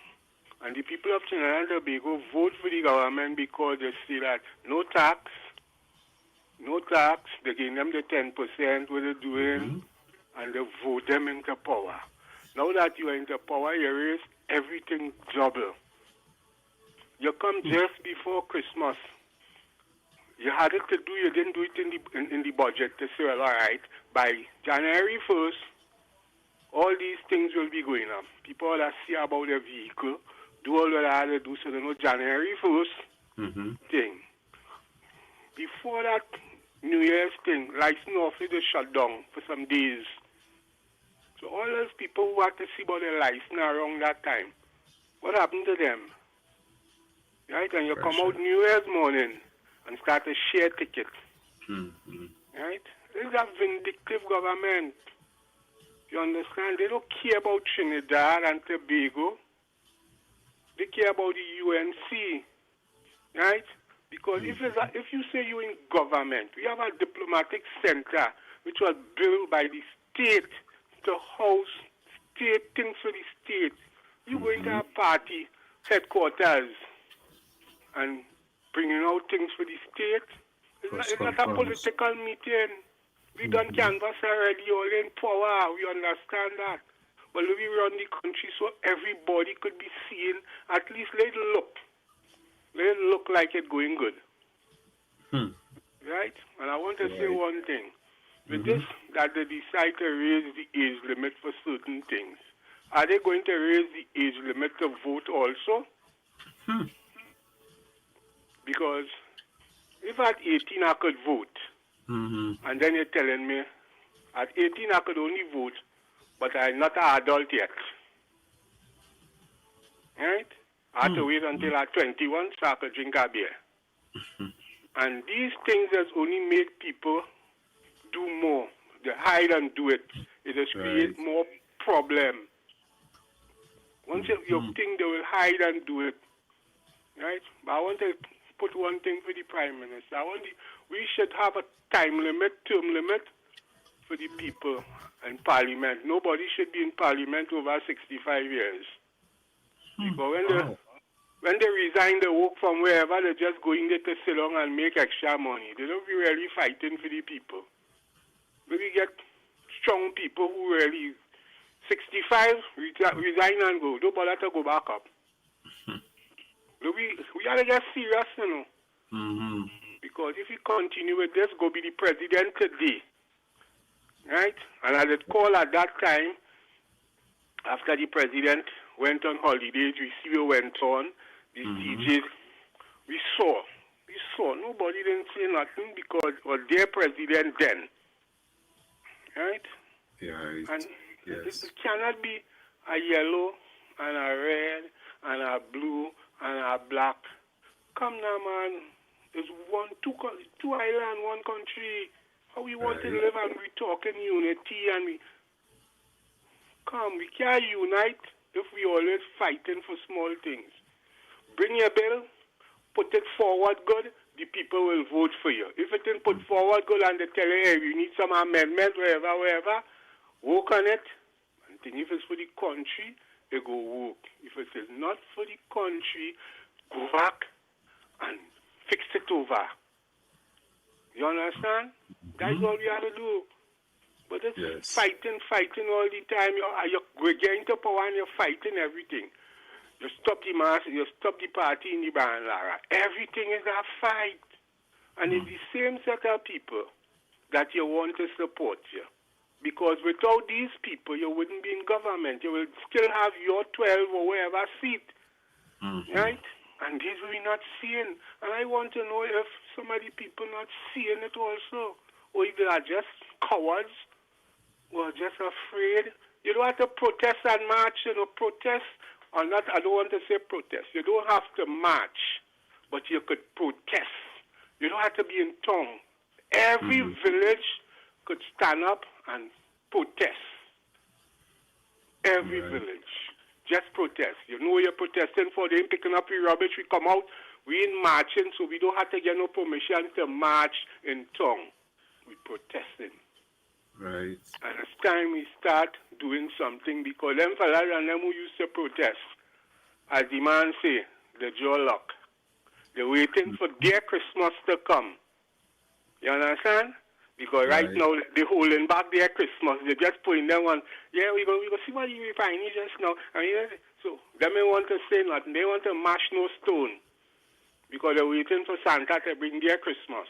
And the people of Trinidad and Tobago vote for the government because they say that no tax, they give them the 10% what they're doing, and they vote them into power. Now that you are into power, you raise everything double. You come just before Christmas. You had it to do, you didn't do it in the budget to say, well, all right, by January 1st, all these things will be going up. People that see about their vehicle, do all that I had to do, so they know January 1st thing. Before that New Year's thing, lights and off, they shut down for some days. So all those people who had to see about their license around that time, what happened to them? Right? And you come out New Year's morning and start to share tickets. Right? This is a vindictive government. You understand? They don't care about Trinidad and Tobago. They care about the UNC. Right? Because if you say you're in government, we have a diplomatic center which was built by the state to house state things for the state. You go into a party headquarters and bringing out things for the state. It's not a political meeting. We done canvas already, all in power. We understand that. But we run the country so everybody could be seeing, at least let it look like it's going good. Right? And I want to say one thing. With this, that they decide to raise the age limit for certain things, are they going to raise the age limit to vote also? Because if at 18 I could vote, and then you're telling me at 18 I could only vote, but I'm not an adult yet. Right? I have to wait until I'm 21 so I could drink a beer. And these things has only made people do more. They hide and do it. It has created more problem. Once you think they will hide and do it. Right? But I want to put one thing for the Prime Minister. We should have a term limit for the people in Parliament. Nobody should be in Parliament over 65 years. Because when they resign, they work from wherever, they're just going there to sit down and make extra money. They don't be really fighting for the people. But we get strong people who really 65, resign and go. Don't bother to go back up. We gotta get serious, you know. because if he continue with this, go be the president today. Right? And I did call at that time, after the president went on holidays, we see what went on, the DJs, we saw. Nobody didn't say nothing because it was their president then. Right? Yeah, and yes. it cannot be a yellow and a red and a blue and a black. Come now, man. There's two islands, one country. How we want to live and we talk in unity and we can't unite if we always fighting for small things. Bring your bill, put it forward good, the people will vote for you. If it didn't put forward good and they tell you, hey, you need some amendment, wherever, work on it. And then if it's for the country, they go work. If it is not for the country, go back and fix it over. You understand? That's all we have to do. But it's fighting all the time. You're getting to power and you're fighting everything. You stop the mass, you stop the party in the Banlara. Everything is a fight. And it's the same set of people that you want to support you. Because without these people, you wouldn't be in government. You will still have your 12 or whatever seat. Right? And this we're not seeing. And I want to know if some of the people not seeing it also. Or if they are just cowards or just afraid. You don't have to protest and march, protest. Or not, I don't want to say protest. You don't have to march, but you could protest. You don't have to be in town. Every village could stand up and protest. Every village. Just protest. You know you're protesting for. They ain't picking up your rubbish. We come out, we ain't marching, so we don't have to get no permission to march in town. We protesting. Right. And it's time we start doing something because them fellas and them who used to protest, as the man say, the jaw lock. They're waiting for their Christmas to come. You understand? Because right now they're holding back their Christmas. They're just putting them on, we go see what you find just now. So they may want to say nothing. They want to mash no stone because they're waiting for Santa to bring their Christmas.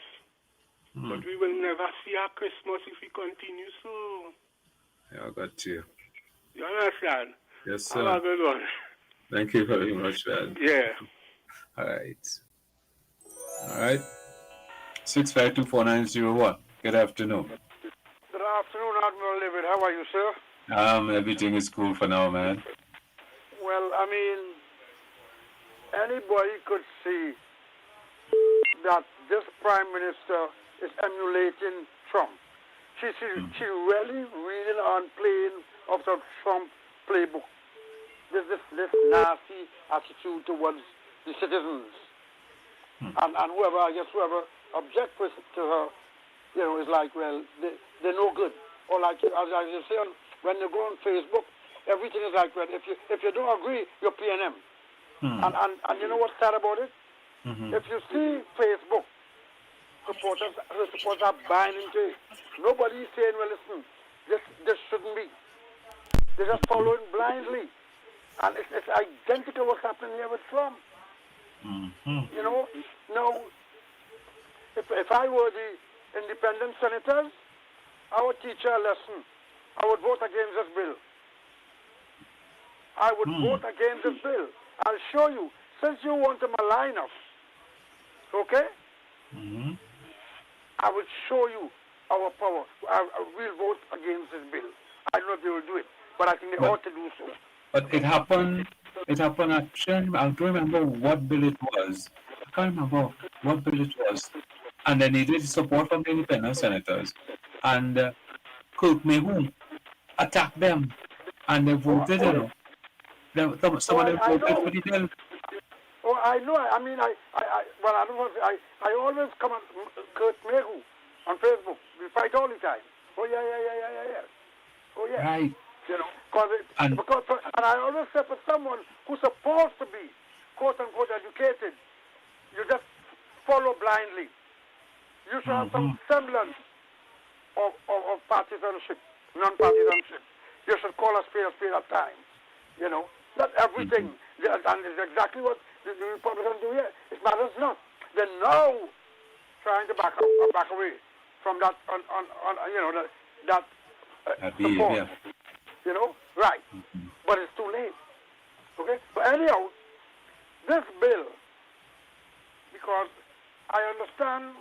But we will never see our Christmas if we continue so. Yeah, I got you. You understand? Yes, sir. Have a good one. Thank you very much, man. Yeah. All right. 6524901. Good afternoon. Good afternoon, Admiral David. How are you, sir? Everything is cool for now, man. Well, I mean, anybody could see that this Prime Minister is emulating Trump. She's really reading and playing of the Trump playbook. This nasty attitude towards the citizens. And whoever objects to her, is like, well, they're no good. Or like, as you say, when you go on Facebook, everything is like, well, if you don't agree, you're PNM. And you know what's sad about it? If you see Facebook, supporters are buying into it. Nobody's saying, well, listen, this shouldn't be. They're just following blindly. And it's identical what's happening here with Trump. Now, if I were the independent senators, I would teach her a lesson. I would vote against this bill. I would vote against this bill. I'll show you. Since you want to malign us, okay? I will show you our power. I will vote against this bill. I don't know if they will do it, but I think they ought to do so. But it happened I don't remember what bill it was. I can't remember what bill it was. And they needed support from the independent senators. And Kirk Mehu attacked them. And they voted, Some of them voted for the bill. Oh, I know. I mean, I don't know. I always come on Kurt Mehu on Facebook. We fight all the time. Oh, yeah. Oh, yeah. Right. Because I always say for someone who's supposed to be, quote-unquote, educated, you just follow blindly. You should have some semblance of partisanship, non-partisanship. You should call a spade at times. Not everything. And it's exactly what the Republicans do here. It matters not. They know trying to back away from that that behavior. support. You know, right? But it's too late. Okay. But anyhow, this bill, because I understand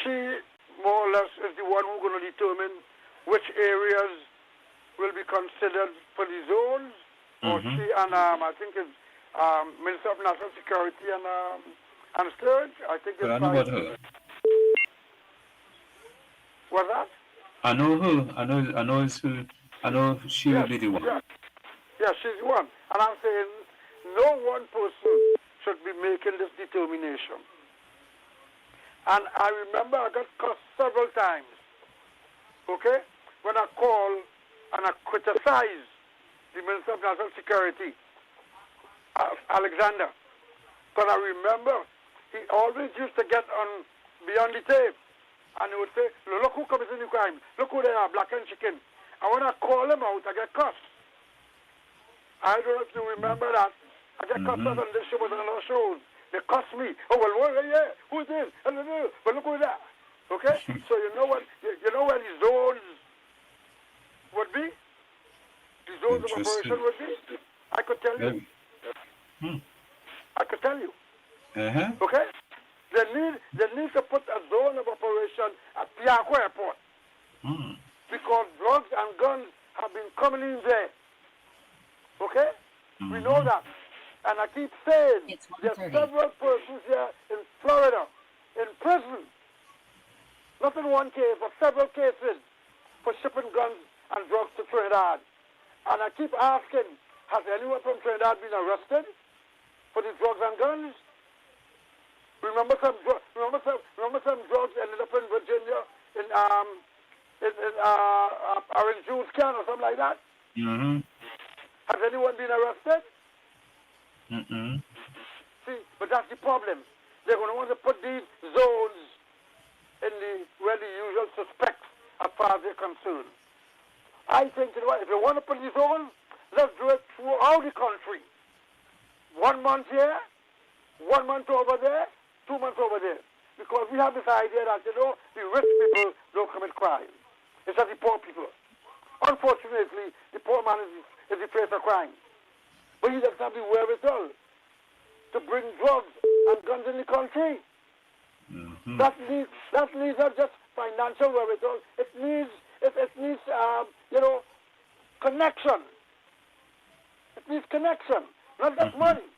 she more or less is the one who's going to determine which areas will be considered for the zones, or she and I think it's Minister of National Security and Sturge. I think it's But I know about her. What's that? I know her. I know she will be the one. Yeah, she's the one. And I'm saying no one person should be making this determination. And I remember I got cussed several times, okay, when I called and I criticized the Minister of National Security, Alexander. Because I remember he always used to get on beyond the tape and he would say, look who commits the crime, look who they are, black and chicken. And when I call him out, I get cussed. I don't know if you remember that. I get cussed out on this show, but on other shows. They cuss me. Oh, well, yeah, who's this? But look who's that. Okay? So you know what? You know where the zones would be? The zones of operation would be? I could tell you. I could tell you. Okay? They need to put a zone of operation at Piaco Airport. Because drugs and guns have been coming in there. Okay? We know that. And I keep saying there's several persons here in Florida, in prison, not in one case, but several cases for shipping guns and drugs to Trinidad. And I keep asking, has anyone from Trinidad been arrested for these drugs and guns? Remember some drugs ended up in Virginia in orange juice can or something like that? Has anyone been arrested? See, but that's the problem. They're going to want to put these zones in where the usual suspects as far as they're concerned. I think, you know what, if you want to put these zones, let's do it throughout the country. 1 month here, 1 month over there, 2 months over there. Because we have this idea that, the rich people don't commit crime. It's just the poor people. Unfortunately, the poor man is the place of crime. But he doesn't have the wherewithal to bring drugs and guns in the country. That needs not just financial wherewithal. It needs connection. It needs connection, not just money.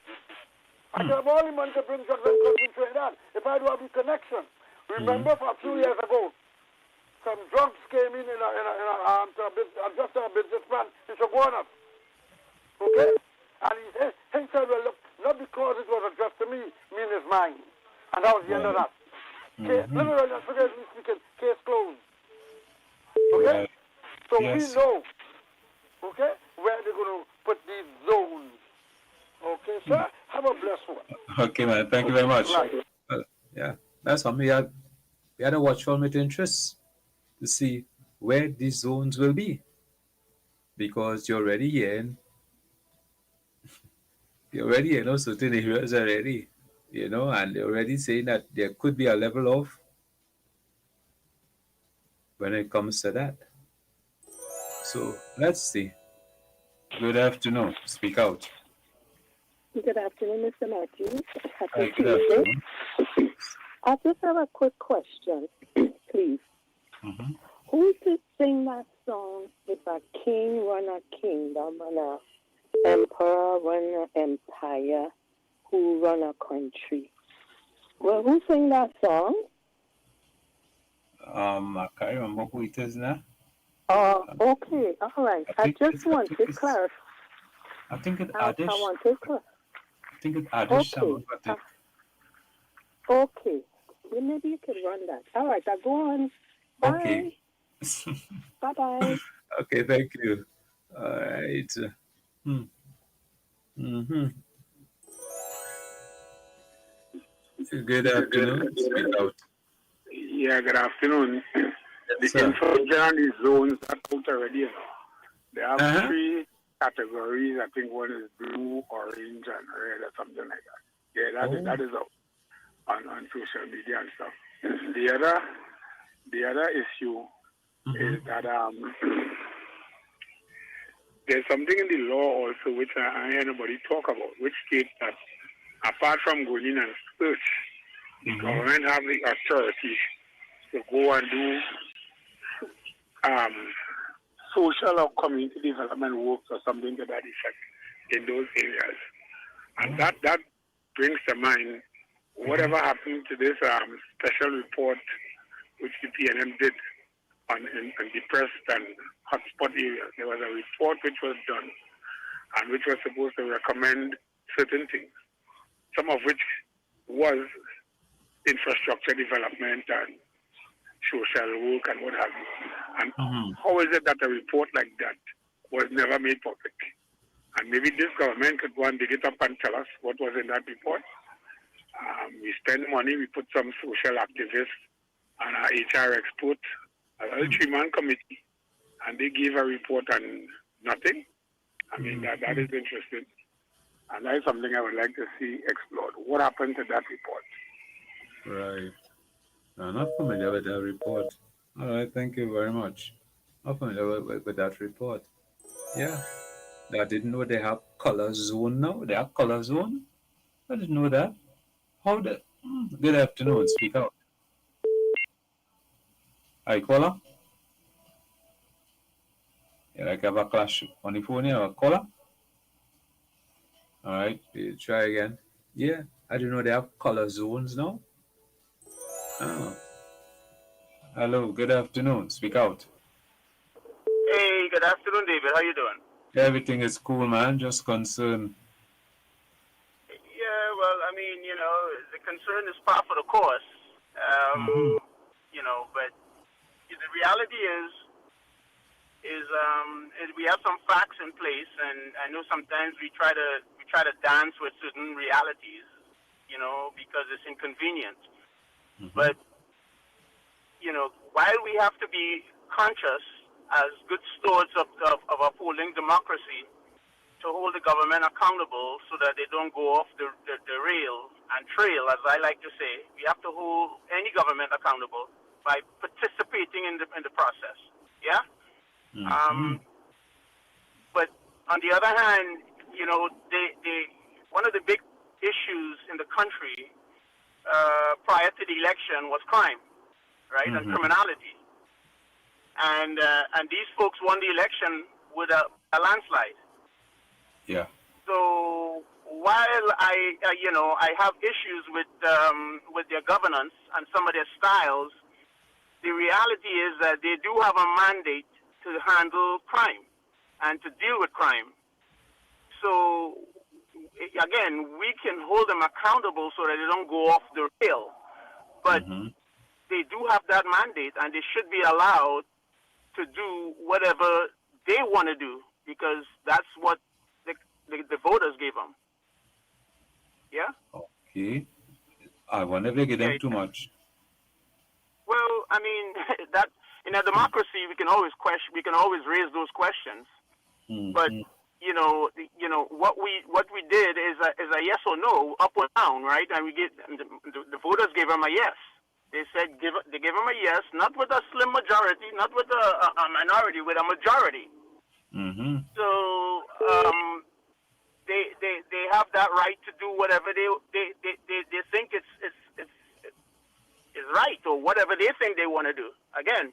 I can have all the money to bring drugs and guns in Trinidad if I don't have the connection. Remember, for a few years ago, some drugs came in just a businessman in Chaguanas. Okay? And he said, well, look, not because it was addressed to me and his mind. And that was the end of that. Literally, figuratively speaking, case closed. Okay? So we know, okay, where they're going to put these zones. Okay, sir? Have a blessed one. Okay, man. Thank you very much. Yeah, that's something we had to watch for with interest to see where these zones will be. Because you're already here. You're already in certain areas already, and they're already saying that there could be a level off when it comes to that. So let's see. Good afternoon. Speak out. Good afternoon, Mr. Matthews. Hi, good afternoon. I just have a quick question, please. Who should sing that song, If a King Run a Kingdom and a Emperor run an empire, who run a country? Well, who sang that song? I can't remember who it is now. Okay, all right. I just want to clarify. I think it's I Adish. want to clarify. I think it's Adish. Okay. Well, maybe you could run that. All right, I'll go on. Bye. Okay. Bye-bye. Okay, thank you. All right. Good afternoon. Speak out. Yeah, good afternoon. The sir. information on the zones are out already. They have 3 categories. I think one is blue, orange, and red, or something like that. Yeah, that is out on social media and stuff. The other issue is that there's something in the law also which I hear nobody talk about, which states that apart from going in and search, the government have the authority to go and do social or community development work or something to that effect in those areas. And that brings to mind whatever happened to this special report which the PNM did on depressed and hotspot areas. There was a report which was done and which was supposed to recommend certain things, some of which was infrastructure development and social work and what have you. And how is it that a report like that was never made public? And maybe this government could go and dig it up and tell us what was in that report. We spend money, we put some social activists and our HR expert, a 3-man committee, and they gave a report and nothing. I mean, that is interesting. And that is something I would like to see explored. What happened to that report? Right. I'm not familiar with that report. All right, thank you very much. Not familiar with that report. Yeah. I didn't know they have color zone now. They have color zone? I didn't know that. How the... Good afternoon. Speak out. Hi, caller. Yeah, like have a clash on the phone here. Caller? All right, try again. Yeah, I didn't know they have color zones now. Oh. Hello, good afternoon. Speak out. Hey, good afternoon, David. How you doing? Everything is cool, man. Just concerned. Yeah, well, I mean, you know, the concern is par for the course. You know, but the reality is we have some facts in place, and I know sometimes we try to dance with certain realities, you know, because it's inconvenient. But you know, while we have to be conscious as good stewards of upholding democracy, to hold the government accountable so that they don't go off the rail and trail, as I like to say, we have to hold any government accountable by participating in the process. Yeah. But on the other hand, you know, one of the big issues in the country prior to the election was crime, right, and criminality, and these folks won the election with a landslide. Yeah. So while I have issues with their governance and some of their styles, the reality is that they do have a mandate to handle crime and to deal with crime. So again, we can hold them accountable so that they don't go off the rail, but they do have that mandate, and they should be allowed to do whatever they want to do, because that's what the voters gave them. Yeah? Okay. I wonder if they get them too much. Well, I mean, that in a democracy we can always raise those questions. But you know what we did is a yes or no, up or down, right? And the voters gave them a yes. They said they gave them a yes, not with a slim majority, not with a minority, with a majority. So they have that right to do whatever they think it's right, or whatever they think they want to do. Again,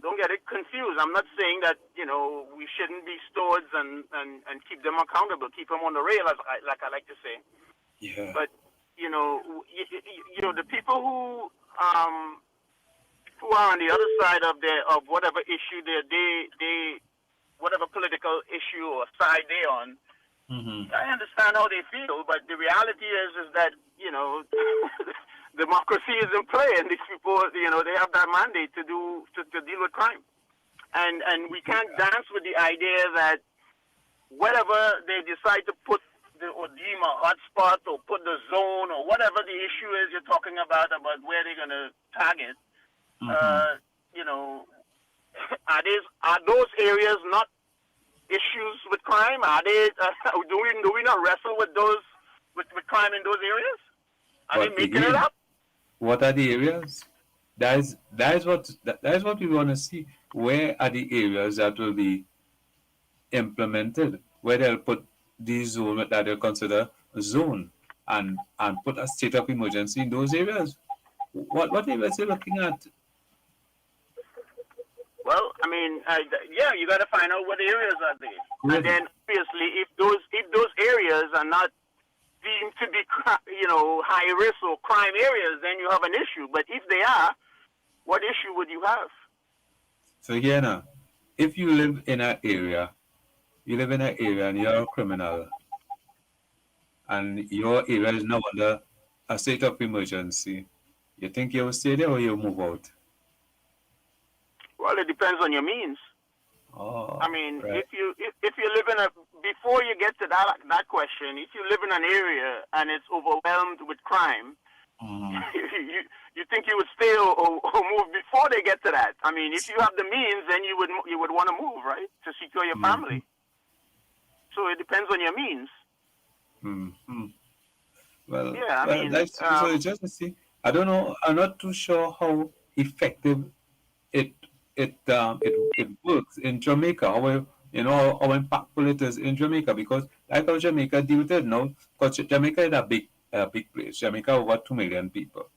don't get it confused. I'm not saying that, you know, we shouldn't be stewards and keep them accountable, keep them on the rail, like I like to say. Yeah. But you know, the people who are on the other side of whatever issue they whatever political issue or side they're on, I understand how they feel, but the reality is that, you know, democracy is in play, and these people, you know, they have that mandate to deal with crime, and we can't dance with the idea that whatever they decide to put or deem a hotspot or put the zone or whatever the issue is you're talking about where they're going to target, you know, are those areas not issues with crime? Are they? Do we not wrestle with those with crime in those areas? Are they making it up? what are the areas? That is what we want to see. Where are the areas that will be implemented? Where they'll put the zone that they consider a zone and put a state of emergency in those areas. What areas are you looking at? Well, I mean, yeah, you got to find out what areas are there, Really? and then obviously, if those areas are not deemed to be, high risk or crime areas, then you have an issue. But if they are, what issue would you have? So here now, if you live in an area, and you're a criminal, and your area is now under a state of emergency, you think you'll stay there or you'll move out? Well, it depends on your means. Oh, I mean, right. if you live in a, before you get to that question, if you live in an area and it's overwhelmed with crime, you think you would stay or move before they get to that? I mean, if you have the means, then you would want to move, right, to secure your family. So it depends on your means. Well, Yeah, I mean, so it's just to see. I don't know. I'm not too sure how effective it works in Jamaica. How impactful it is in Jamaica, because like how Jamaica deal with it now, because Jamaica is a big place. Jamaica over 2 million people,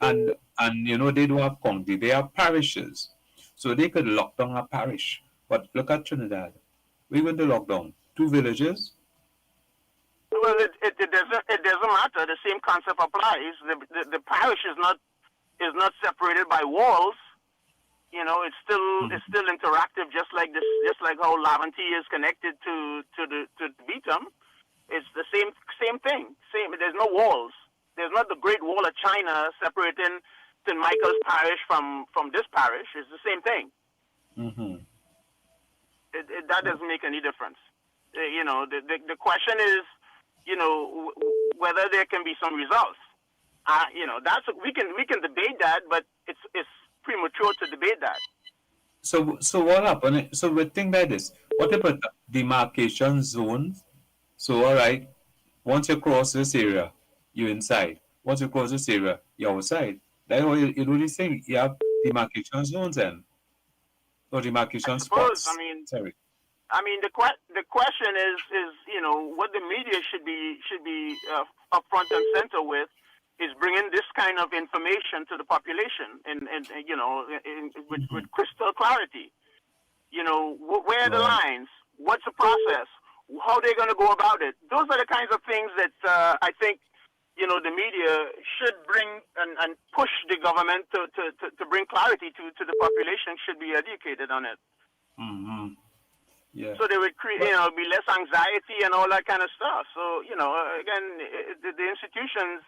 and they don't have county. They have parishes, so they could lock down a parish. But look at Trinidad. We went to lock down 2 villages. Well, it doesn't matter. The same concept applies. The parish is not separated by walls. It's still interactive, just like how Laventie is connected to the Beatum. It's the same thing. There's no walls. There's not the Great Wall of China separating St. Michael's Parish from this parish. It's the same thing. That doesn't make any difference. The question is, whether there can be some results. We can debate that, but it's premature to debate that. So what happened? So we think like this. What about demarcation zones? So all right, once you cross this area, you're inside. Once you cross this area, you're outside. That's what you do this thing. You have demarcation zones and or demarcation spots. I mean, the question is what the media should be up front and center with is bringing this kind of information to the population and with crystal clarity. Where are the lines? What's the process? How they're going to go about it? Those are the kinds of things that I think the media should bring and push the government to bring clarity to the population. Should be educated on it. Yeah. So they would create, be less anxiety and all that kind of stuff. So, again, the institutions,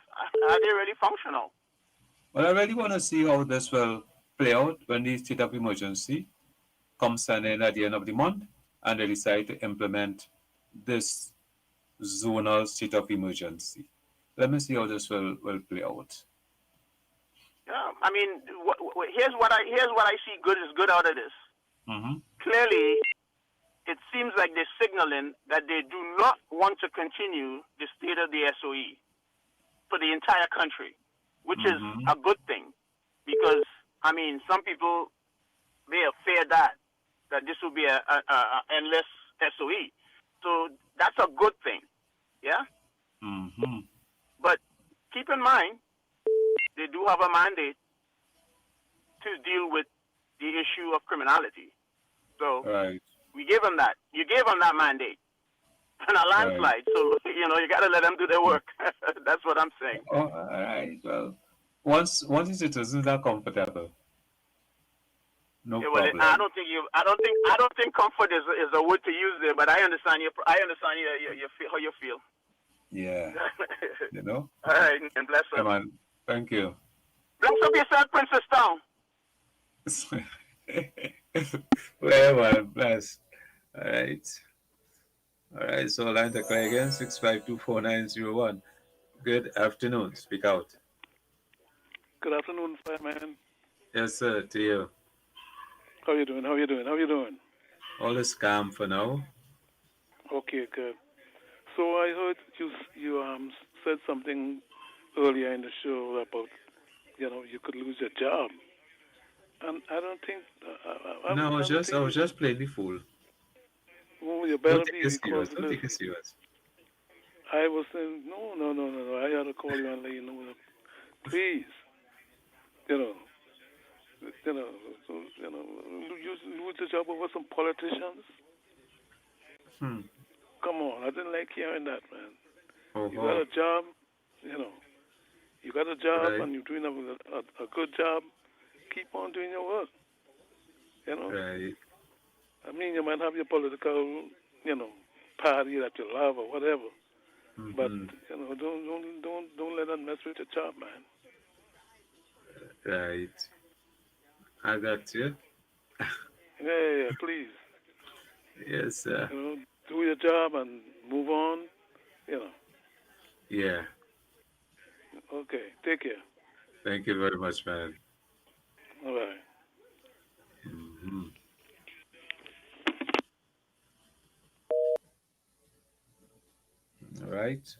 are they really functional? Well, I really want to see how this will play out when the state of emergency comes in at the end of the month and they decide to implement this zonal state of emergency. Let me see how this will play out. Yeah, I mean, here's what I see good out of this. Clearly, it seems like they're signaling that they do not want to continue the state of the SOE for the entire country, which is a good thing, because I mean, some people may have feared that this will be a endless SOE. So that's a good thing, yeah. But keep in mind, they do have a mandate to deal with the issue of criminality. So we gave them that. You gave them that mandate and a landslide. So you got to let them do their work. That's what I'm saying. Oh, all right. Well, once the citizens are comfortable, no problem. I don't think comfort is a word to use there. But I understand how you feel. Yeah. All right, and bless Come up. on. Thank you. Bless up yourself, Princess Town. Well, man, bless. All right. So line to call again, 6524901. Good afternoon. Speak out. Good afternoon, fireman. Yes, sir. To you. How you doing? All is calm for now. Okay, good. So I heard you said something earlier in the show about you could lose your job. And I don't think. No, I was just playing the fool. Oh, you better Don't take be it serious. because Don't take it serious. I was saying no. I had to call you and let you know that. Please, you lose your job over some politicians. Come on, I didn't like hearing that, man. Oh, you got a job, you got a job Right. and you're doing a good job. Keep on doing your work. Right. I mean, you might have your political, party that you love or whatever, but don't let that mess with your job, man. Right. I got you. Yeah, please. Yes, sir. Do your job and move on. Yeah. Okay, take care. Thank you very much, man. All right. All right.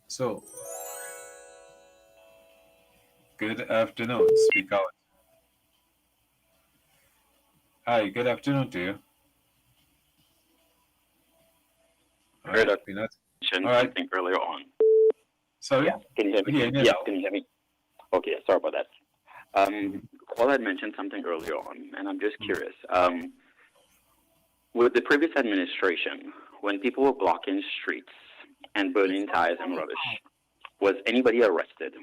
So, good afternoon. Speak out. Hi, good afternoon to you. All Heard right, Peanut. mentioned All right. something earlier on. Sorry? Yeah, can you hear me? Yeah. Can you hear me? Okay, sorry about that. Paul had mentioned something earlier on, and I'm just curious. With the previous administration, when people were blocking streets and burning tires and rubbish, was anybody arrested?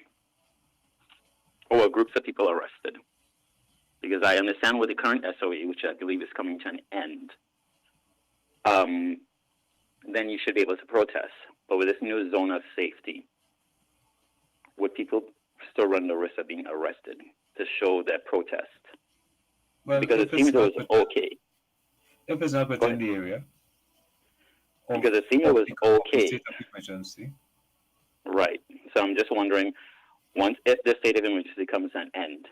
Or were groups of people arrested? Because I understand with the current SOE, which I believe is coming to an end, then you should be able to protest. But with this new zone of safety, would people still run the risk of being arrested to show their protest? Well, because it seems it was okay. If it's not within the area. Because it seemed it was okay. State of emergency. Right. So I'm just wondering, if the state of emergency comes to an end,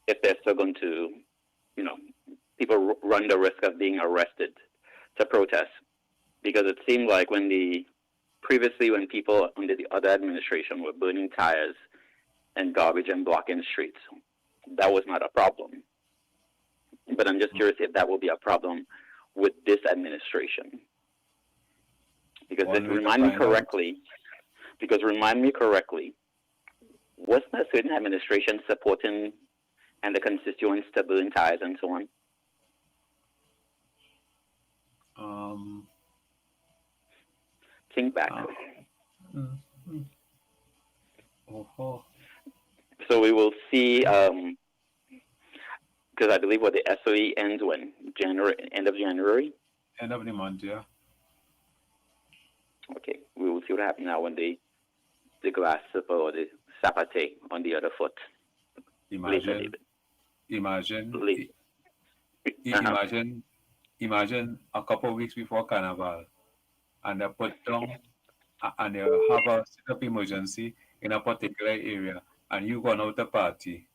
if they're still going to, people run the risk of being arrested to protest. Because it seemed like previously when people under the other administration were burning tires and garbage and blocking streets, that was not a problem. But I'm just curious if that will be a problem with this administration. Because remind me correctly, wasn't a certain administration supporting and the constituents to burn tires and so on? Think back. So we will see, because I believe the SOE ends when? End of January? End of the month, yeah. Okay, we will see what happens now when the glass slipper or the sapate on the other foot. Imagine a couple of weeks before Carnival, and they put down and they have a state of emergency in a particular area, and you gone out the party.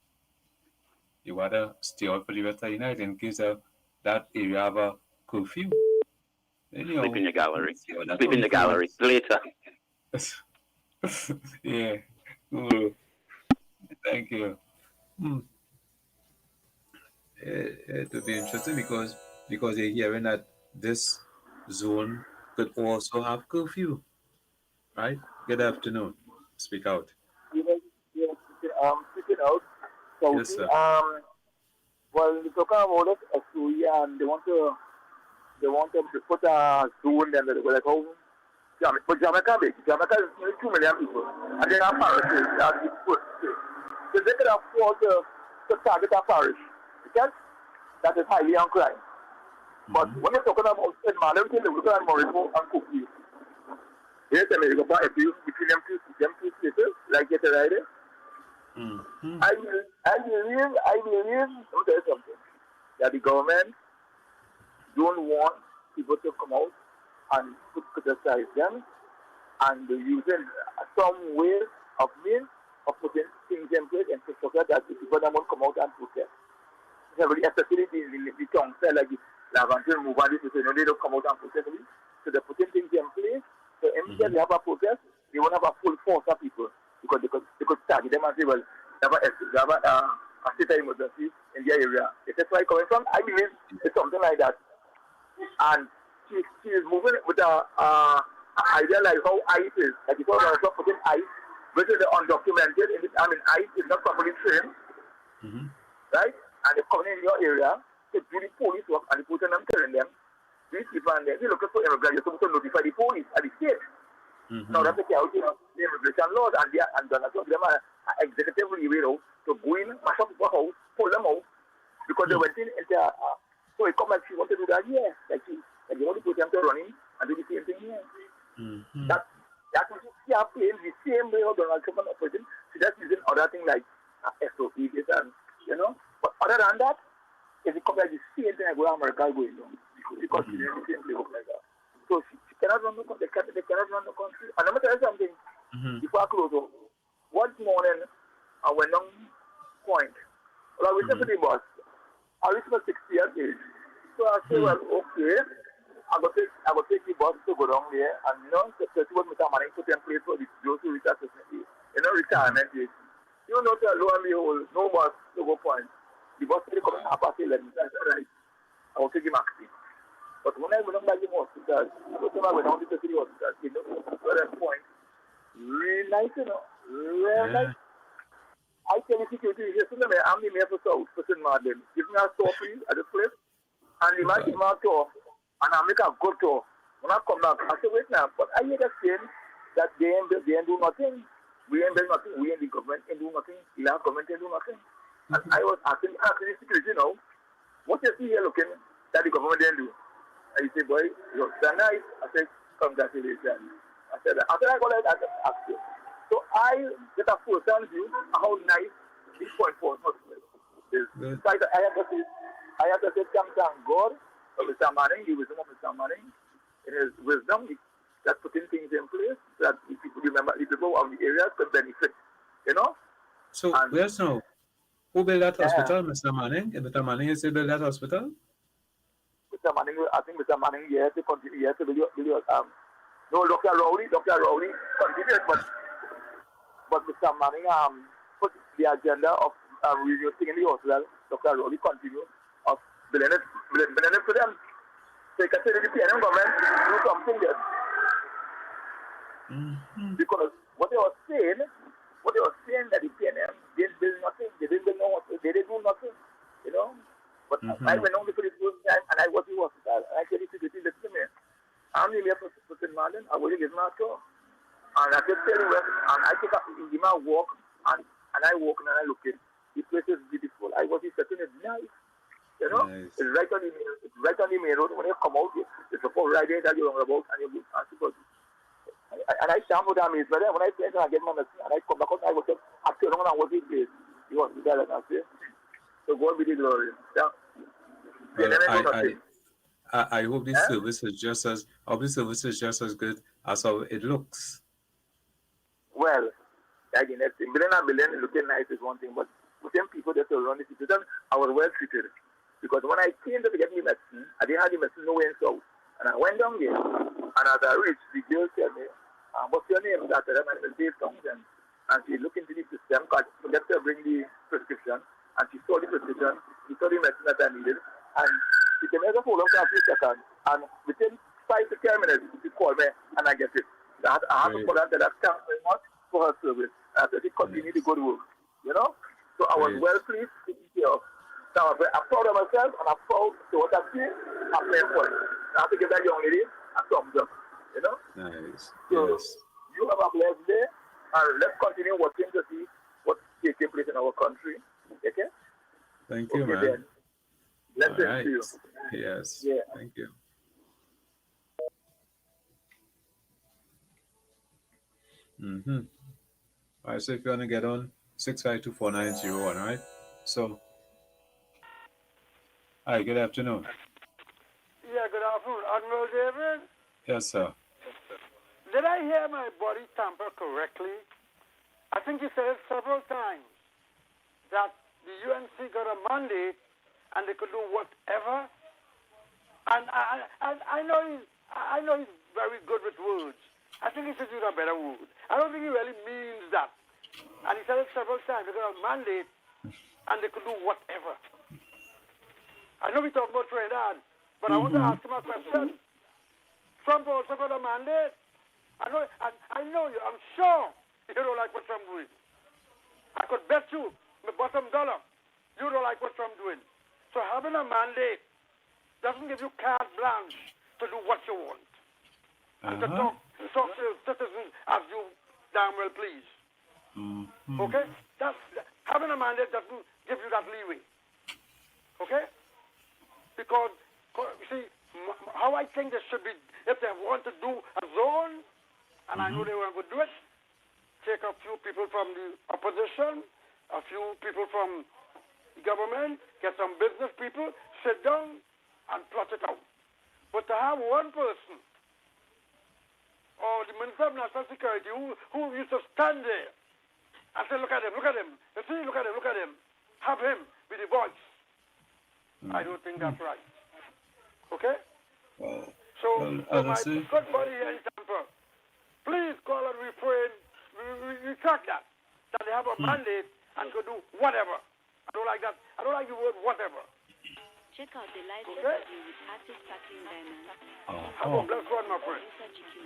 You gotta stay out for the rest of the night in case that area have a curfew. Sleep in your gallery. Sleep in the gallery later. Yeah. Cool. Thank you. It would be interesting because you're hearing that this zone could also have curfew. Right? Good afternoon. Speak out. Speaking out. So Yes, sir. well, we're talking about it, and they want to put a zone there, like how but Jamaica is 2 million people, and they have parishes that is put. So they can afford to target a parish, because that is highly on crime. But when you're talking about St. Marlon, we're talking about Morocco and Cookie. Yes, America, but if you between them two places, like get it right there. I believe, let me tell you something, that the government don't want people to come out and criticize them, and they're using some way of means of putting things in place and to forget that the people that won't come out and protest. Especially the council, like the Laventille movement, they don't come out and protest. So they're putting things in place. So immediately they have a protest, they won't have a full force of people. because they could target them and say, well, they have a state of emergency in their area. If that's where it's coming from, I believe it's something like that. And she is moving with a idea like how ICE is. Like it's all about putting ICE, which is undocumented. ICE is not properly trained, right? And they're coming in your area to do the police work and the police them telling them, these people and they're looking for immigrants, you're supposed to notify the police at the state. Now that's the chaos, the immigration laws and Donald Trump, them are executive leeway to go in, mash up people's house, pull them out, because they went in into so it come like she want to do that here. Like they want to put them to running and do the same thing here. That's what you see her playing the same way how Donald Trump is operating. She just using other things like SOP and but other than that, if it comes like the same thing like where America is going on. Because she's in the same playbook like that. So she cannot run the country. They cannot run the country. And let me tell you something. Before I close up, one morning I went on point. Well, I was to the bus. I reached my 60 years age. So I said, well, okay. I go take the bus to go down there and to see what Mr. Manning put in place for those who retire retirement age. Lo and behold, no bus to go point. The bus will come half past 11. I said, right, I will take the maxi. But when I went down to the hospital, I went down to the hospital, at that point, real nice, real nice. I tell the security, listen to me, I'm the mayor for South, for St. Martin. Give me a store please at the place, and the man give me a tour, and I make a good tour. When I come back, I say, wait now, but I hear that saying that they ain't do nothing. We ain't doing nothing. We ain't the government ain't do nothing. The last government ain't do nothing. And I was asking the security, what you see here looking that the government didn't do? And he said, boy, you're so nice. I said, congratulations. I said, after I got that, I just asked you. So I get a first-hand view of how nice this point for hospital is. So I have to say, thank God for Mr. Manning, the wisdom of Mr. Manning. In his wisdom, that's putting things in place so that the people remember, the people of the area could benefit, So, yes, no. Who built that hospital, Mr. Manning? Mr. Manning is to build that hospital? Mr. Manning, I think Mr. Manning, yes, to continue, yes, to build no, Dr. Rowley continued, but Mr. Manning put the agenda of reducing the hospital. Dr. Rowley continued of building it for them. So you can say the PNM government do something there. Because what they were saying that the PNM didn't build nothing, they didn't build no hospital, they didn't do nothing, But I went on for the first time and I was in the hospital and I said, listen to me. I'm the mayor for St. Martin. I will give my tour. And I just tell you, and I take a walk, and I walk and I look in. The place is beautiful. I was sitting in nice. Nice. It's right on the main road. When you come out, it's a full right there that you're about, and you go and I stand with them. But then when I finish and I get my medicine, and I come back out, I was after long and I was in place. You want to tell it, I say. So God be the glory. Yeah. Well, I hope this service is just as good as how it looks. Well, like the next thing, billion looking nice is one thing, but with them people that are running the situation, I was well treated. Because when I came to get me medicine, I didn't have the medicine nowhere in South. And I went down there, and as I reached, the girl said me, what's your name? I said, my name is Dave Townsend. And she looked into the system, forgot to bring the prescription, and she saw the prescription, she saw the medicine that I needed, and she came as a follow-up for a few seconds, and within 5 to 10 minutes, she called me, and I get it. So I had to call her and tell her, thanks very much for her service. And I said, she continued to go to work, So I was well pleased to take care of. Now, I'm proud of myself, and I'm proud to what I see. I'm playing for it. I have to give that young lady a thumbs up, Nice. So, you have a blessed day, and let's continue watching to see what's taking place in our country. Okay? Thank you, man. Then. Let's All right. see you. Yes. Yeah. Thank you. All right, so if you want to get on, 6524901, all right? So, hi, good afternoon. Yeah, good afternoon. Admiral David? Yes, sir. Did I hear my body tamper correctly? I think you said it several times that the UNC got a mandate and they could do whatever. And I know he's very good with words. I think he should use a better word. I don't think he really means that. And he said it several times. They got a mandate, and they could do whatever. I know we talk about Trinidad, but I want to ask him a question. Trump also got a mandate. I know you. I'm sure you don't like what Trump doing. I could bet you, my bottom dollar, you don't like what Trump doing. So having a mandate doesn't give you carte blanche to do what you want. And to talk to your citizens as you damn well please. Okay? Having a mandate doesn't give you that leeway. Okay? Because, you see, how I think they should be, if they want to do a zone, and I know they were going to do it, take a few people from the opposition, a few people from the government, get some business people, sit down and plot it out. But to have one person, or the Minister of National Security, who used to stand there and say, look at him, you see, look at him, have him with the voice. I don't think that's right. Okay? So my good buddy here in Tampa, please call and refrain, retract that they have a mandate and could do whatever. I don't like that. I don't like the word whatever. Check out the live interview with artist Kathleen Diamond. Have a blessed one, my friend.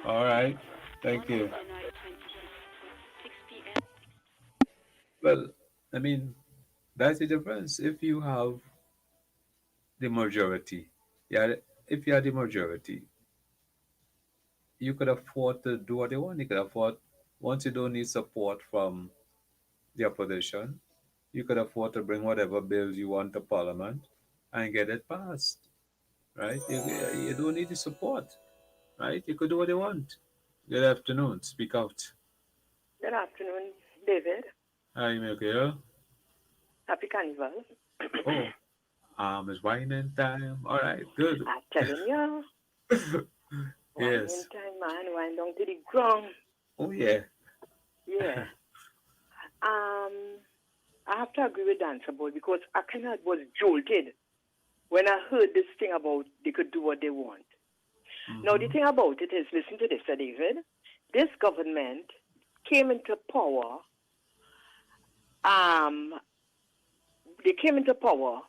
All right. Thank you. January 26th, 6 p.m. Well, I mean, that's the difference. If you have the majority, if you are the majority, you could afford to do what you want. You could afford, once you don't need support from the opposition, you could afford to bring whatever bills you want to Parliament and get it passed, right? You don't need the support, right? You could do what you want. Good afternoon. Speak out. Good afternoon, David. Hi, Miguel. Happy Carnival. It's whining time. All right, good. I'm telling you. Yes. Whining time, man. Wine down to the ground. Oh, yeah. Yeah. I have to agree with Dan about because I kind of was jolted when I heard this thing about they could do what they want. Now, the thing about it is, listen to this, David. This government came into power. They came into power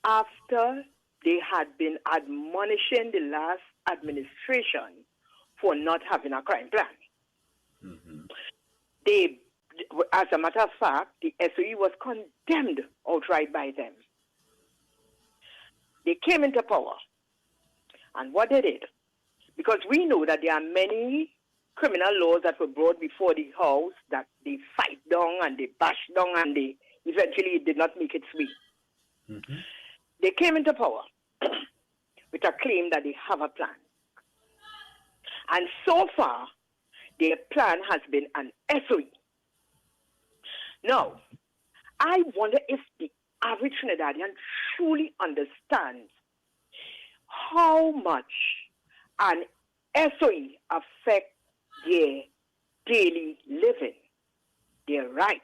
after they had been admonishing the last administration for not having a crime plan. They, as a matter of fact, the SOE was condemned outright by them. They came into power. And what they did, because we know that there are many criminal laws that were brought before the House that they fight down and they bash down and they eventually did not make its way. They came into power with a claim that they have a plan. And so far, their plan has been an SOE. Now, I wonder if the average Trinidadian truly understands how much an SOE affects their daily living, their rights.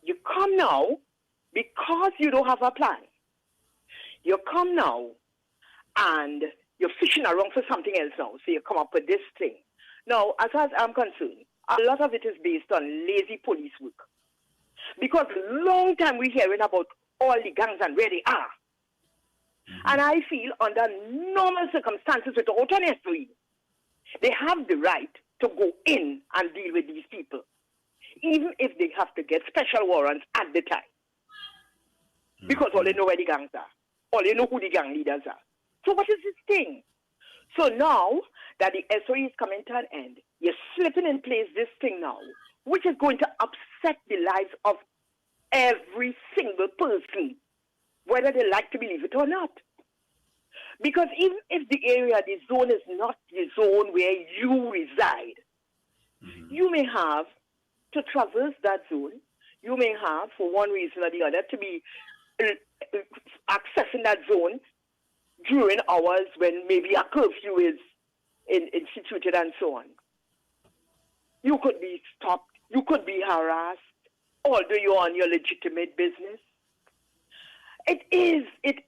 You come now because you don't have a plan. You come now and you're fishing around for something else now, so you come up with this thing. Now, as far as I'm concerned, a lot of it is based on lazy police work. Because a long time we're hearing about all the gangs and where they are. And I feel under normal circumstances without an SOE, they have the right to go in and deal with these people, even if they have to get special warrants at the time. Because all they know where the gangs are. All they know who the gang leaders are. So what is this thing? So now that the SOE is coming to an end, you're slipping in place this thing now, which is going to upset the lives of every single person, whether they like to believe it or not. Because even if the area, the zone is not the zone where you reside, you may have to traverse that zone. You may have, for one reason or the other, to be accessing that zone during hours when maybe a curfew is instituted and so on. You could be stopped. You could be harassed, although you're on your legitimate business. It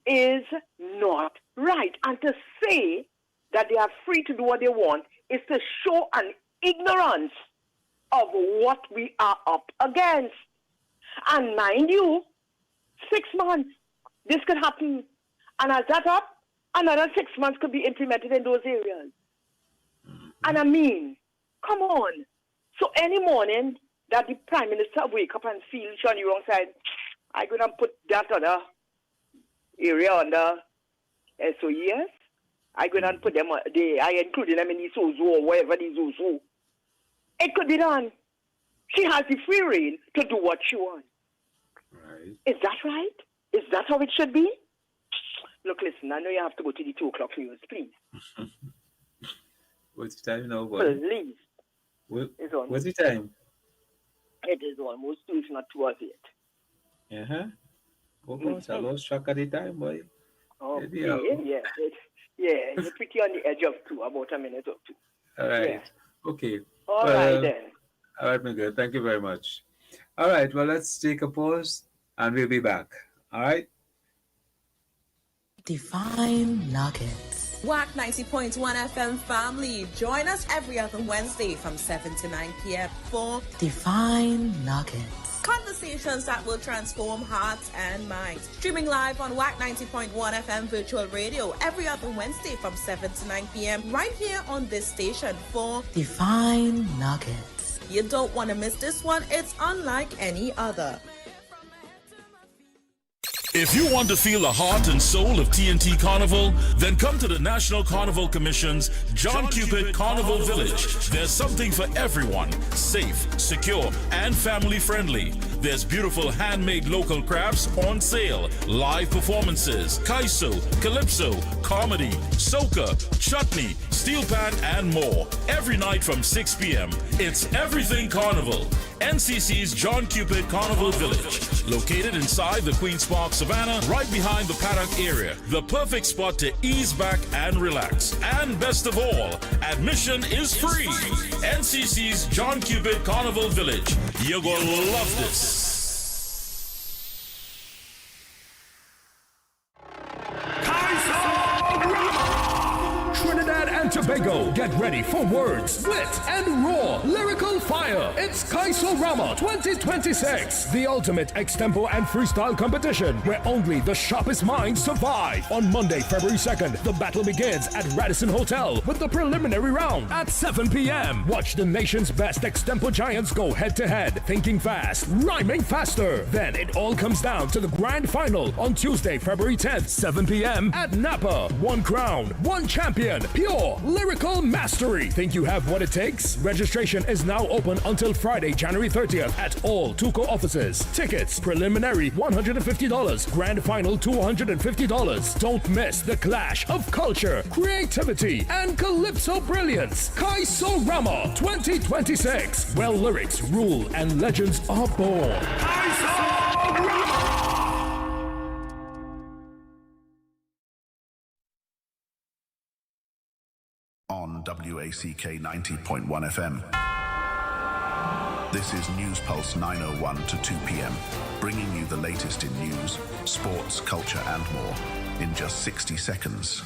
is not right. And to say that they are free to do what they want is to show an ignorance of what we are up against. And mind you, 6 months, this could happen. And as that up, another 6 months could be implemented in those areas. And I mean, come on. So any morning that the Prime Minister wake up and feel she's on the wrong side, I'm going to put that other area under SOES. I'm going to put them, I included them in the SOZO or wherever the ZOZO. It could be done. She has the free reign to do what she wants. Right. Is that right? Is that how it should be? Look, listen, I know you have to go to the 2 o'clock news, please. What's the time now, boy? Please. What's the time? It is almost 2, if not 2 hours yet. Uh-huh. Oh, gosh, I lost track of the time, boy. Okay, yeah. You're pretty on the edge of 2, about a minute or 2. All right. Yeah. Okay. All right, then. All right, my girl. Thank you very much. All right. Well, let's take a pause and we'll be back. All right? Divine Nuggets. Wack 90.1 FM family. Join us every other Wednesday from 7 to 9 p.m. for Divine Nuggets. Conversations that will transform hearts and minds. Streaming live on Wack 90.1 FM virtual radio every other Wednesday from 7 to 9 p.m. right here on this station for Divine Nuggets. You don't want to miss this one. It's unlike any other. If you want to feel the heart and soul of TNT Carnival, then come to the National Carnival Commission's John Cupid Carnival Village. There's something for everyone. Safe, secure, and family friendly. There's beautiful handmade local crafts on sale, live performances, kaiso, calypso, comedy, soca, chutney, steel pan, and more. Every night from 6 p.m. It's Everything Carnival. NCC's John Cupid Carnival Village, located inside the Queen's Park Savannah, right behind the paddock area. The perfect spot to ease back and relax. And best of all, admission is free. NCC's John Cupid Carnival Village. You're gonna love this. Trinidad and Tobago, get ready for words, blitz, and raw lyrical fire. It's Kaiso-Rama 2026, the ultimate extempo and freestyle competition where only the sharpest minds survive. On Monday, February 2nd, the battle begins at Radisson Hotel with the preliminary round at 7 p.m. Watch the nation's best extempo giants go head-to-head, thinking fast, rhyming faster. Then it all comes down to the grand final on Tuesday, February 10th, 7 p.m. at Napa. One crown, one champion, pure lyrical mastery. Think you have what it takes? Registration is now open until Friday, January 30th at all Tuco offices. Tickets, preliminary $150, grand final $250. Don't miss the clash of culture, creativity, and calypso brilliance. Kaiso-Rama 2026, where lyrics rule and legends are born. Kaiso-Rama! On WACK 90.1 FM. This is News Pulse 901 to 2 p.m., bringing you the latest in news, sports, culture, and more in just 60 seconds.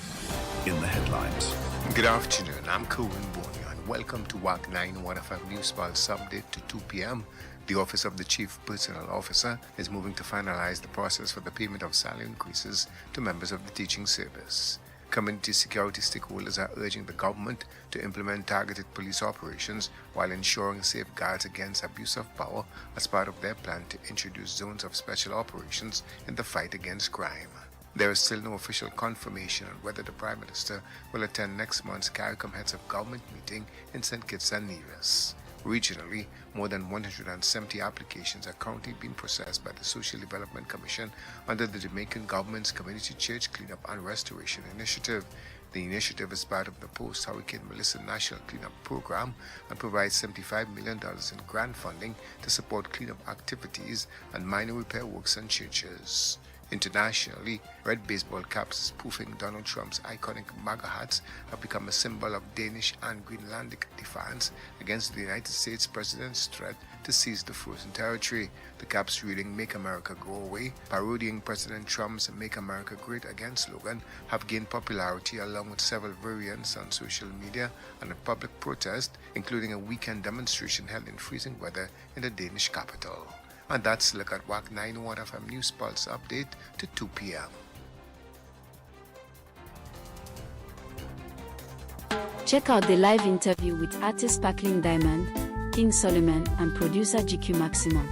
In the headlines. Good afternoon, I'm Cohen Bonio, and welcome to Wack 901 FM News Pulse update to 2 p.m. The Office of the Chief Personnel Officer is moving to finalize the process for the payment of salary increases to members of the teaching service. Community security stakeholders are urging the government to implement targeted police operations while ensuring safeguards against abuse of power as part of their plan to introduce zones of special operations in the fight against crime. There is still no official confirmation on whether the Prime Minister will attend next month's CARICOM Heads of Government meeting in St. Kitts and Nevis. Regionally, more than 170 applications are currently being processed by the Social Development Commission under the Jamaican government's Community Church Cleanup and Restoration Initiative. The initiative is part of the Post-Hurricane Melissa National Cleanup Program and provides $75 million in grant funding to support cleanup activities and minor repair works on churches. Internationally, red baseball caps spoofing Donald Trump's iconic MAGA hats have become a symbol of Danish and Greenlandic defiance against the United States president's threat to seize the frozen territory. The caps reading "Make America Go Away," parodying President Trump's "Make America Great Again" slogan, have gained popularity along with several variants on social media and a public protest, including a weekend demonstration held in freezing weather in the Danish capital. And that's look at Wack 91 FM News Pulse update to 2 p.m. Check out the live interview with artist Sparkling Diamond, King Solomon, and producer GQ Maximum.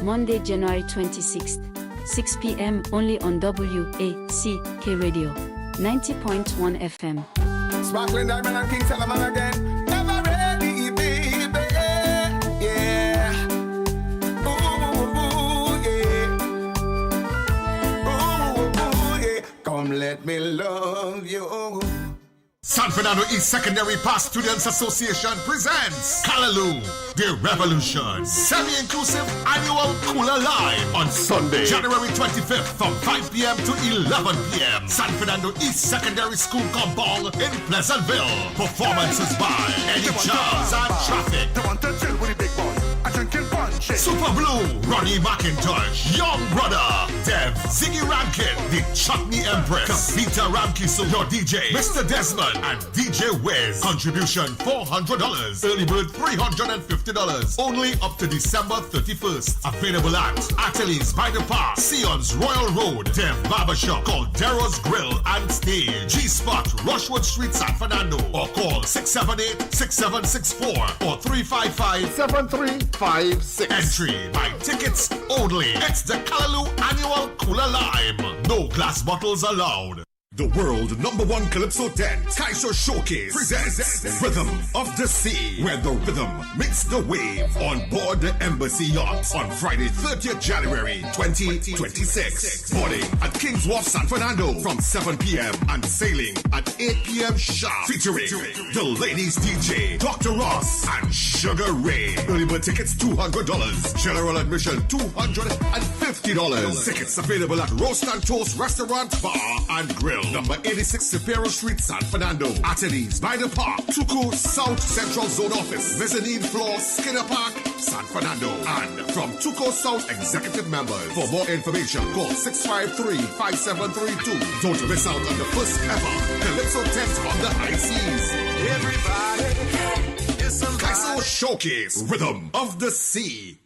Monday, January 26th, 6 p.m. only on WACK Radio, 90.1 FM. Sparkling Diamond and King Solomon again. Never ready, baby. Yeah. Ooh, yeah. Yeah. Come let me love you. San Fernando East Secondary Pass Students Association presents Callaloo, The Revolution, semi-inclusive annual Cooler Live on Sunday, January 25th from 5 p.m. to 11 p.m. San Fernando East Secondary School compound in Pleasantville. Performances by Eddie Charles and Traffic. They want to chill with the big boy. I drinking punch. Super Blue, Ronnie McIntosh, Young Brother, Dev, Ziggy Rankin, The Chutney Empress, Kavita Ramkiso, your DJ, Mr. Desmond, and DJ Wes. Contribution $400, early bird $350, only up to December 31st. Available at Ateliers by the Park, Sion's Royal Road, Dev Barbershop, Caldero's Grill and Stage, G-Spot, Rushwood Street, San Fernando, or call 678-6764 or 355-7356. Entry by tickets only. It's the Callaloo Annual Cooler Lime. No glass bottles allowed. The world #1 Calypso dance Kaiser Showcase presents Rhythm of the Sea, where the rhythm meets the wave on board the Embassy Yacht on Friday, 30th January 2026. Boarding at King's Wharf, San Fernando from 7 p.m. and sailing at 8 p.m. sharp. Featuring the ladies DJ, Dr. Ross and Sugar Ray. Early bird tickets $200. General admission $250. Tickets available at Roast and Toast Restaurant, Bar and Grill. Number 86 Superior Street, San Fernando. Ateliers by the Park, Tuco South Central Zone Office, mezzanine floor, Skinner Park, San Fernando. And from Tuco South executive members. For more information, call 653-5732. Don't miss out on the first ever Calypso tent on the high seas. Everybody is somebody. Kaiso Showcase, Rhythm of the Sea.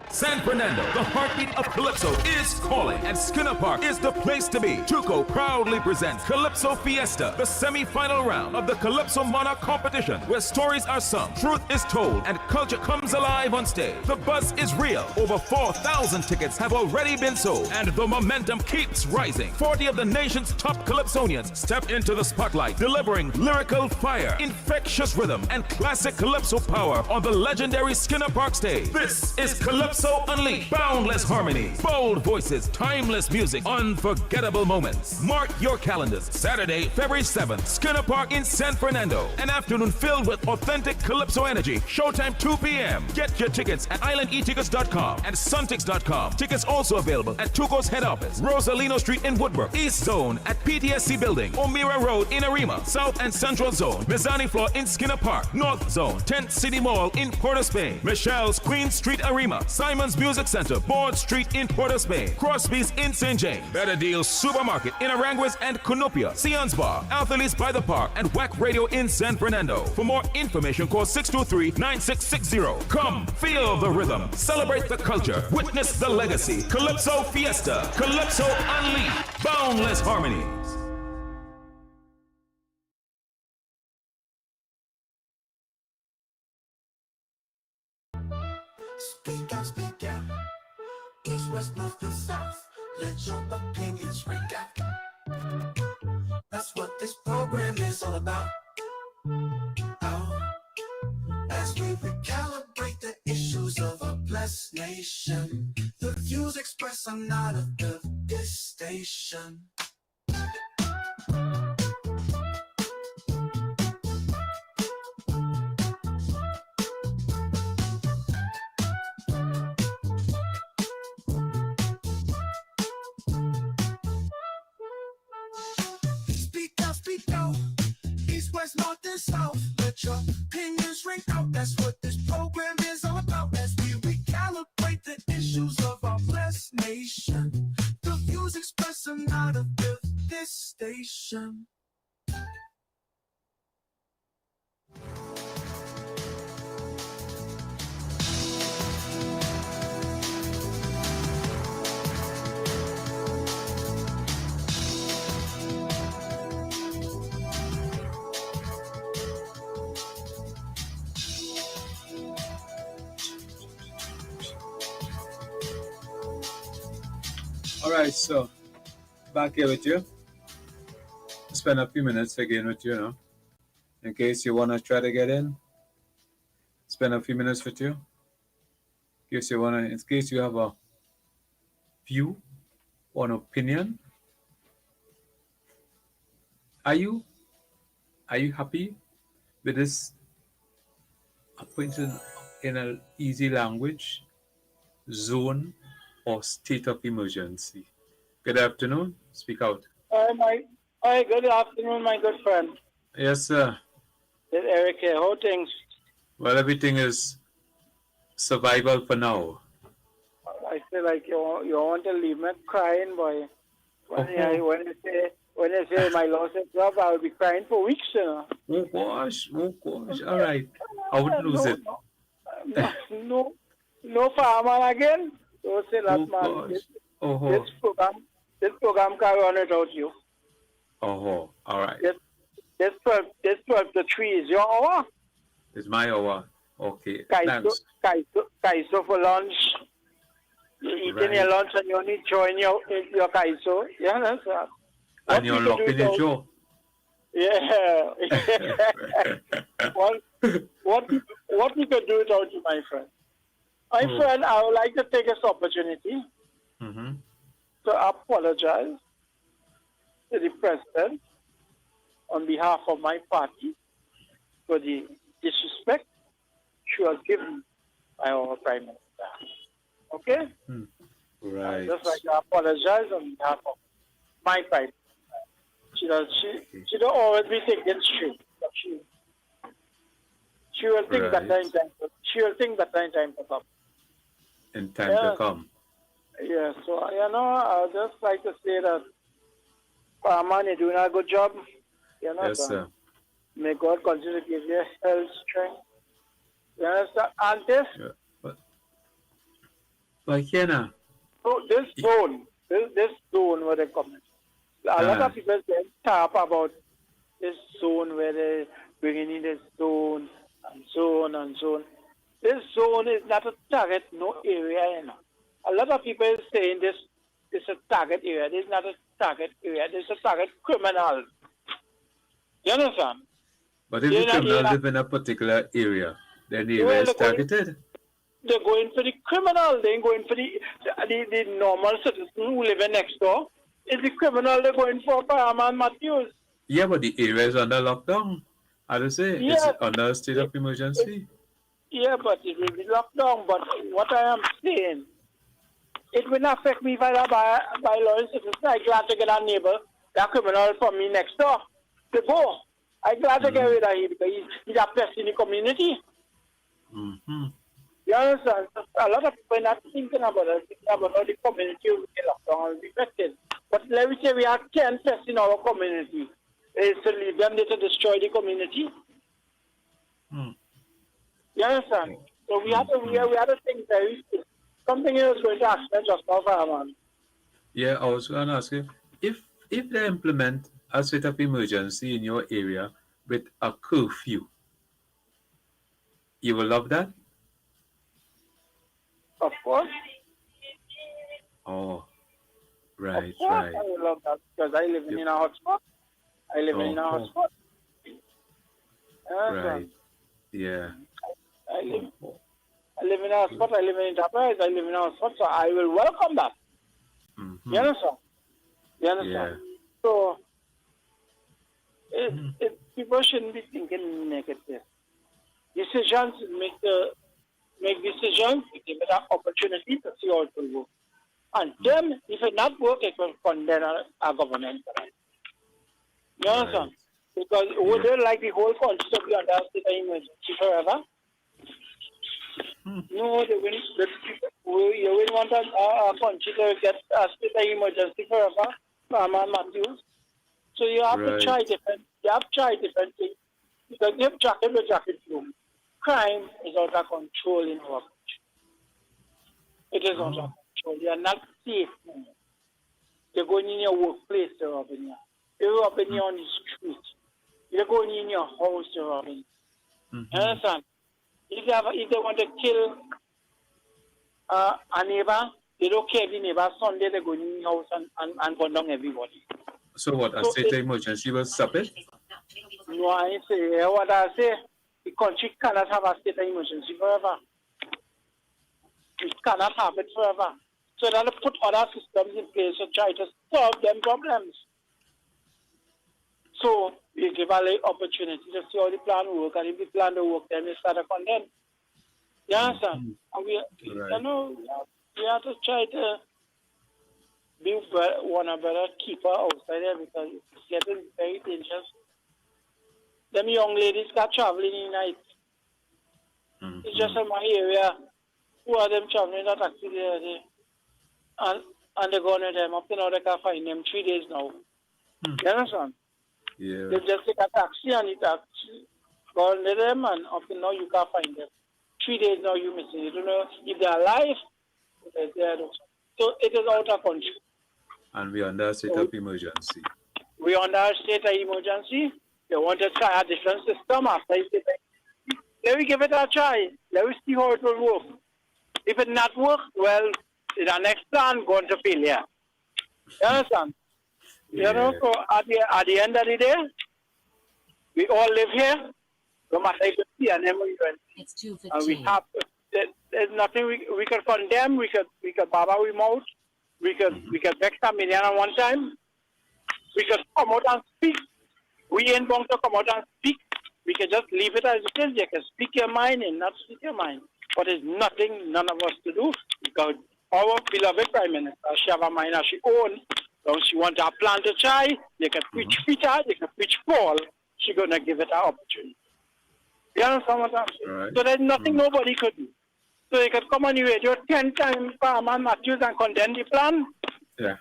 San Fernando, the heartbeat of Calypso, is calling, and Skinner Park is the place to be. Tuco proudly presents Calypso Fiesta, the semi-final round of the Calypso Monarch competition, where stories are sung, truth is told, and culture comes alive on stage. The buzz is real. Over 4,000 tickets have already been sold, and the momentum keeps rising. 40 of the nation's top Calypsonians step into the spotlight, delivering lyrical fire, infectious rhythm, and classic Calypso power on the legendary Skinner Park stage. This is Calypso Unleashed. Boundless harmony, bold voices, timeless music, unforgettable moments. Mark your calendars. Saturday, February 7th, Skinner Park in San Fernando. An afternoon filled with authentic Calypso energy. Showtime 2 p.m. Get your tickets at islandetickets.com and suntix.com. Tickets also available at Tuco's head office, Rosalino Street in Woodbrook, East Zone at PTSC Building, O'Meara Road in Arima, South and Central Zone, Mizani Floor in Skinner Park, North Zone, 10th City Mall in Port of Spain, Michelle's Queen Street Arima, Simon's Music Center, Board Street in Port of Spain, Crosby's in St. James, Better Deals Supermarket in Aranguez and Cunupia, Sion's Bar, Althali's by the Park, and Wack Radio in San Fernando. For more information, call 623-9660. Come, feel the rhythm, celebrate the culture, witness the legacy. Calypso Fiesta, Calypso Unleashed, boundless harmonies. Speak out. East, west, north, and south. Let your opinions ring out. That's what this program is all about. Oh. As we recalibrate the issues of a blessed nation, the views expressed are not of this station. south. Let your opinions ring out. That's what this program is all about. As we recalibrate the issues of our blessed nation. The views expressed are not of this station. All right, so back here with you. Spend a few minutes again with you, you know, in case you want to try to get in. Spend a few minutes with you. In case you have a view or an opinion. Are you happy with this appointed in an easy language, zone or state of emergency? Good afternoon. Speak out. Hi, good afternoon, my good friend. Yes, sir. It's Eric here. How things? Well, everything is survival for now. I feel like you want to leave me crying, boy. When you say my loss of job, I'll be crying for weeks, you know. Oh gosh. All right. I would lose it. No farmer again. Don't say that, man. This program can run without you. Oh, all right. This 12 to 3 is your hour. It's my hour. Okay. Thanks. Kaiso for lunch. You're eating your lunch and you only join your kaiso. Yeah, that's right. And you're locking your jaw. Yeah. what we could do without you, my friend? My friend, I would like to take this opportunity to apologize to the president on behalf of my party for the disrespect she was given by our Prime Minister. Okay? Right. I just like to apologize on behalf of my party. She don't always be thinking straight. But she will think better in time. She will think better in time to come. In time to come. Yeah. So I would just like to say that Farman, you're doing a good job. Yes, sir. May God continue to give you health, strength. You understand? And this. Yeah. But Kenna. So this zone where they come. A lot of people talk about this zone where they're bringing in this zone and so on and so on. This zone is not a target, no area, you know. A lot of people saying this is a target area. This is not a target area. This is a target criminal. You understand? But if the criminal live in a particular area, then the area is targeted. They're going for the criminal. They ain't going for the normal citizen who live next door. It's the criminal they're going for, Fireman Matthews. Yeah, but the area is under lockdown. As I say, it's under a state of emergency. Yeah, but it will be locked down. But what I am saying, it will not affect me if I buy law citizen. I'm glad to get a neighbor, that criminal from me next door, to go. I'm glad to get rid of him because he's a pest in the community. You understand? A lot of people are not thinking about it, thinking about how the community will be locked down and be affected. But let me say we have 10 pests in our community. It's to leave them there to destroy the community. You understand? So we have to think very soon. Something else going to ask me just now, Fireman. Yeah, I was going to ask you, if they implement a state of emergency in your area with a curfew, you will love that? Of course. Oh, right, of course right. I will love that because I live in a hotspot. I live in a hotspot. Right. Yeah. I live in a hotspot. I live in enterprise. I live in a hotspot. So I will welcome that. You understand? You understand? Yeah. So people shouldn't be thinking negative. Decisions make decisions, give it an opportunity to see how it will work. And then, if it not work, it will condemn our government. You understand? Because would they like the whole country to be under a state of emergency forever? No, they wouldn't want a country to get a state of emergency forever, Farmer Matthews. So you have to try different. You have to try different things. Because if jacket with jacket room, crime is out of control in our country. It is out of control. You are not safe. You're going in your workplace to rob in you. You're robbing you on the street. You're going in your house to rob in. You understand? If they want to kill a neighbor, they don't care if the neighbor Sunday they go in your house and gun down everybody. So what, a state of emergency will stop it? No, I say, what I say, the country cannot have a state of emergency forever. It cannot have it forever. So they have to put other systems in place to try to solve them problems. So we give a opportunity to see how the plan work, and if the plan don't work, then we start to condemn. You understand? And we have to try to be one of better keeper outside there because it's getting very dangerous. Them young ladies got traveling in night. It's just in my area. Who are them traveling that taxi there? And they're going to them. Up to now they can't find them 3 days now. You understand? Yeah. They just take a taxi and the taxi go under them and up to now you can't find them. 3 days now you missing. You don't know if they're alive. So it is out of control. And we are under a state of emergency. We are under a state of emergency. They want to try a different system after a state of emergency. Let me give it a try. Let me see how it will work. If it not work, well, the next plan going to failure. You understand? You know, so at the end of the day, we all live here. No matter if it's here and it's 2:15. And we have there's nothing we can condemn. We could baba we mouth. We could vex a million at one time. We could come out and speak. We ain't going to come out and speak. We can just leave it as it is. You can speak your mind and not speak your mind. But there's nothing none of us to do because our beloved Prime Minister, she have a mind of she own. So she wants a plan to try. You can preach Peter, you can preach Paul. She's going to give it an opportunity. You understand what I'm saying? Right. So there's nothing nobody could do. So you could come on your radio 10 times Farmer Matthews and condemn the plan. Yeah.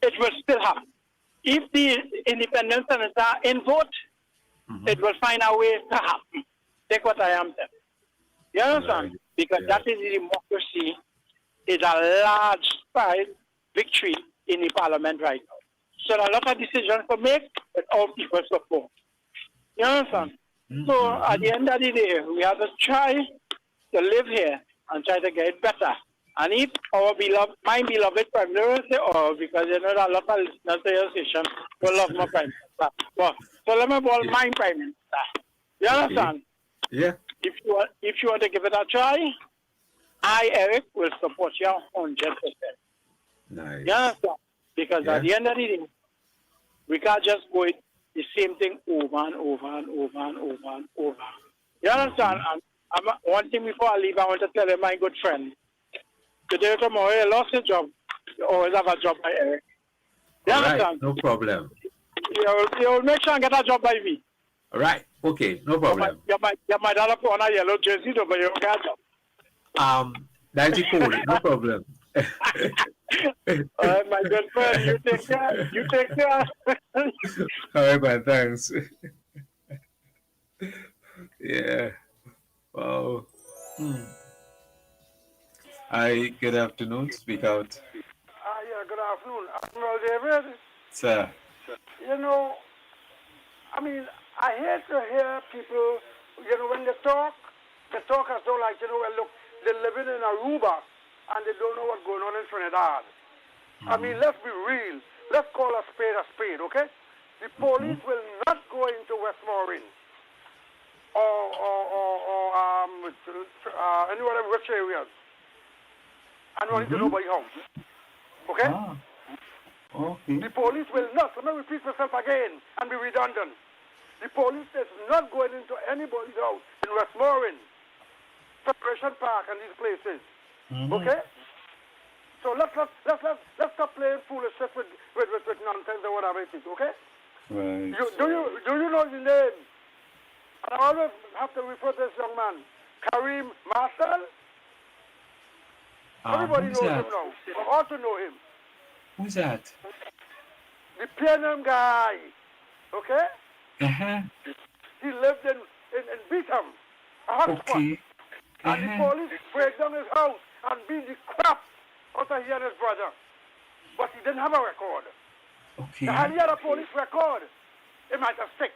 It will still happen. If the independent senators are in vote, it will find a way to happen. Take what I am saying. You understand? Right. Because that is the democracy. It's a large side victory in the parliament right now. So a lot of decisions to make, but all people support. You understand? So at the end of the day, we have to try to live here and try to get it better. And if my beloved Prime Minister, because you know a lot of listeners to your station will love my Prime Minister. But, so let me call my Prime Minister. You understand? Yeah. If you want to give it a try, I, Eric, will support you 100%. Nice. You understand? Because at the end of the day, we can't just go the same thing over and over and over and over and over. You understand? And one thing before I leave, I want to tell you, my good friend, today or tomorrow, you lost your job. You always have a job by Eric. You understand? No problem. You'll make sure and get a job by me. All right. Okay. No problem. You might have to put on a yellow jersey, though, but you don't get a job. That's cool. No problem. All right, my good friend, you take care. You take care. All right, man. Thanks. Yeah. Wow. Hi, good afternoon. Speak out. Yeah, good afternoon. Admiral David. Sir. You know, I mean, I hate to hear people, you know, when they talk as though like, you know, well, look, they're living in Aruba and they don't know what's going on in Trinidad. I mean, let's be real. Let's call a spade, okay? The police will not go into Westmoreland or anywhere in rich areas and run into nobody's house. Okay? Okay. The police will not, let me repeat myself again and be redundant. The police is not going into anybody's house in Westmoreland, Preparation Park and these places. Okay? So let's stop playing foolishness with nonsense or whatever it is, okay? Right. Do you know the name? And I always have to refer to this young man, Kareem Marshall. Everybody Who's knows that? him now. I also know him. Who's that? The Pianam guy. Okay? Uh-huh. He lived in Beetham, a hotspot. Okay. And the police break down his house and beat the crap out of he and his brother. But he didn't have a record. Okay. Had he had a police record, it might have stick.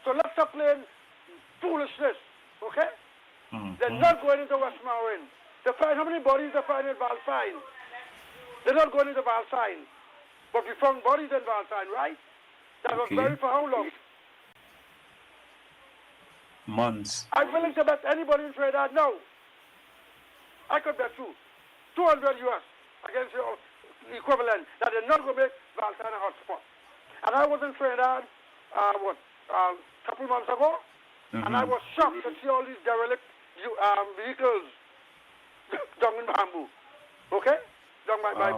So let's stop playing foolishness, okay? They're not going into Westmoreland. They find how many bodies they find in Valsine. They're not going into Valsine. But we found bodies in Valsine, right? That was buried for how long? Months. I'm willing to bet anybody in Trinidad now. I could bet you 200 US against your equivalent that they're not going to make Valsine a hotspot. And I was in Trinidad, a couple months ago, and I was shocked to see all these derelict vehicles down in Bamboo. Okay? Down by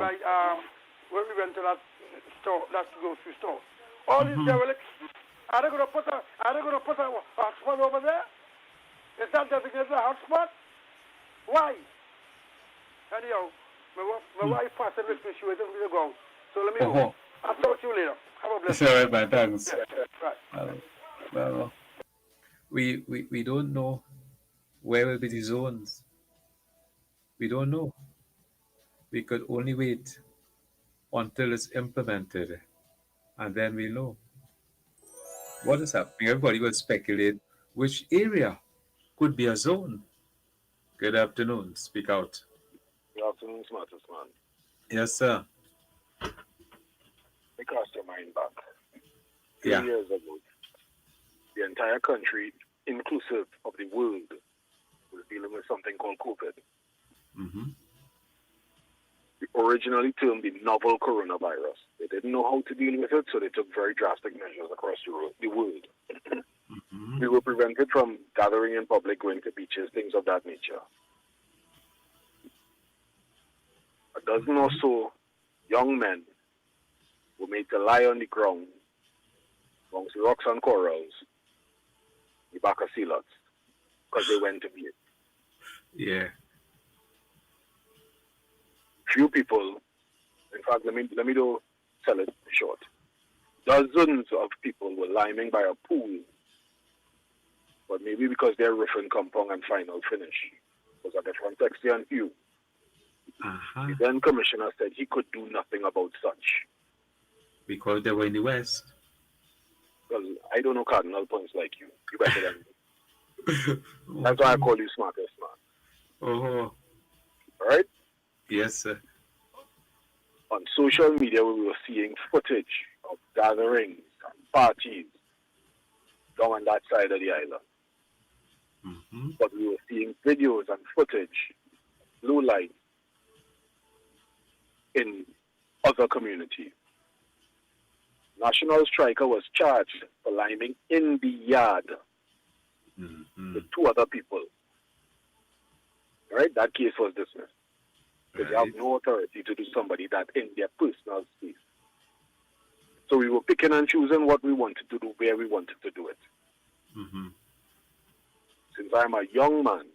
when we went to that store, that grocery store. All these derelicts, are they going to put a hotspot over there? Is that designated a hotspot? Why? Anyhow, my wife passed and she waiting for me to go. So let me go. I'll talk to you later. Have a blessed It's all right, man. Thanks. Right. Well, we don't know where will be the zones. We don't know. We could only wait until it's implemented, and then we know what is happening. Everybody will speculate which area could be a zone. Good afternoon. Speak out. Good afternoon, smartest man. Yes, sir. Me cast your mind back. Yeah. 2 years ago, the entire country, inclusive of the world, was dealing with something called COVID. Originally termed the novel coronavirus. They didn't know how to deal with it, so they took very drastic measures across the world. We were prevented from gathering in public, going to beaches, things of that nature. A dozen or so young men were made to lie on the ground amongst the rocks and corals, the back of sea lots, because they went to bed. Yeah. Few people, in fact, let me do tell it short. Dozens of people were liming by a pool, but maybe because they're roofing compound and final finish was a different section view. The then commissioner said he could do nothing about such. Because they were in the West. Well, I don't know cardinal points like you. You better than me. That's why I call you smartest man. Oh. Alright? Yes, sir. On social media, we were seeing footage of gatherings and parties down on that side of the island. But we were seeing videos and footage, blue light, in other communities. National Striker was charged for liming in the yard with two other people. Right? That case was dismissed. Because you have no authority to do somebody that in their personal space. So we were picking and choosing what we wanted to do, where we wanted to do it. Since I'm a young man,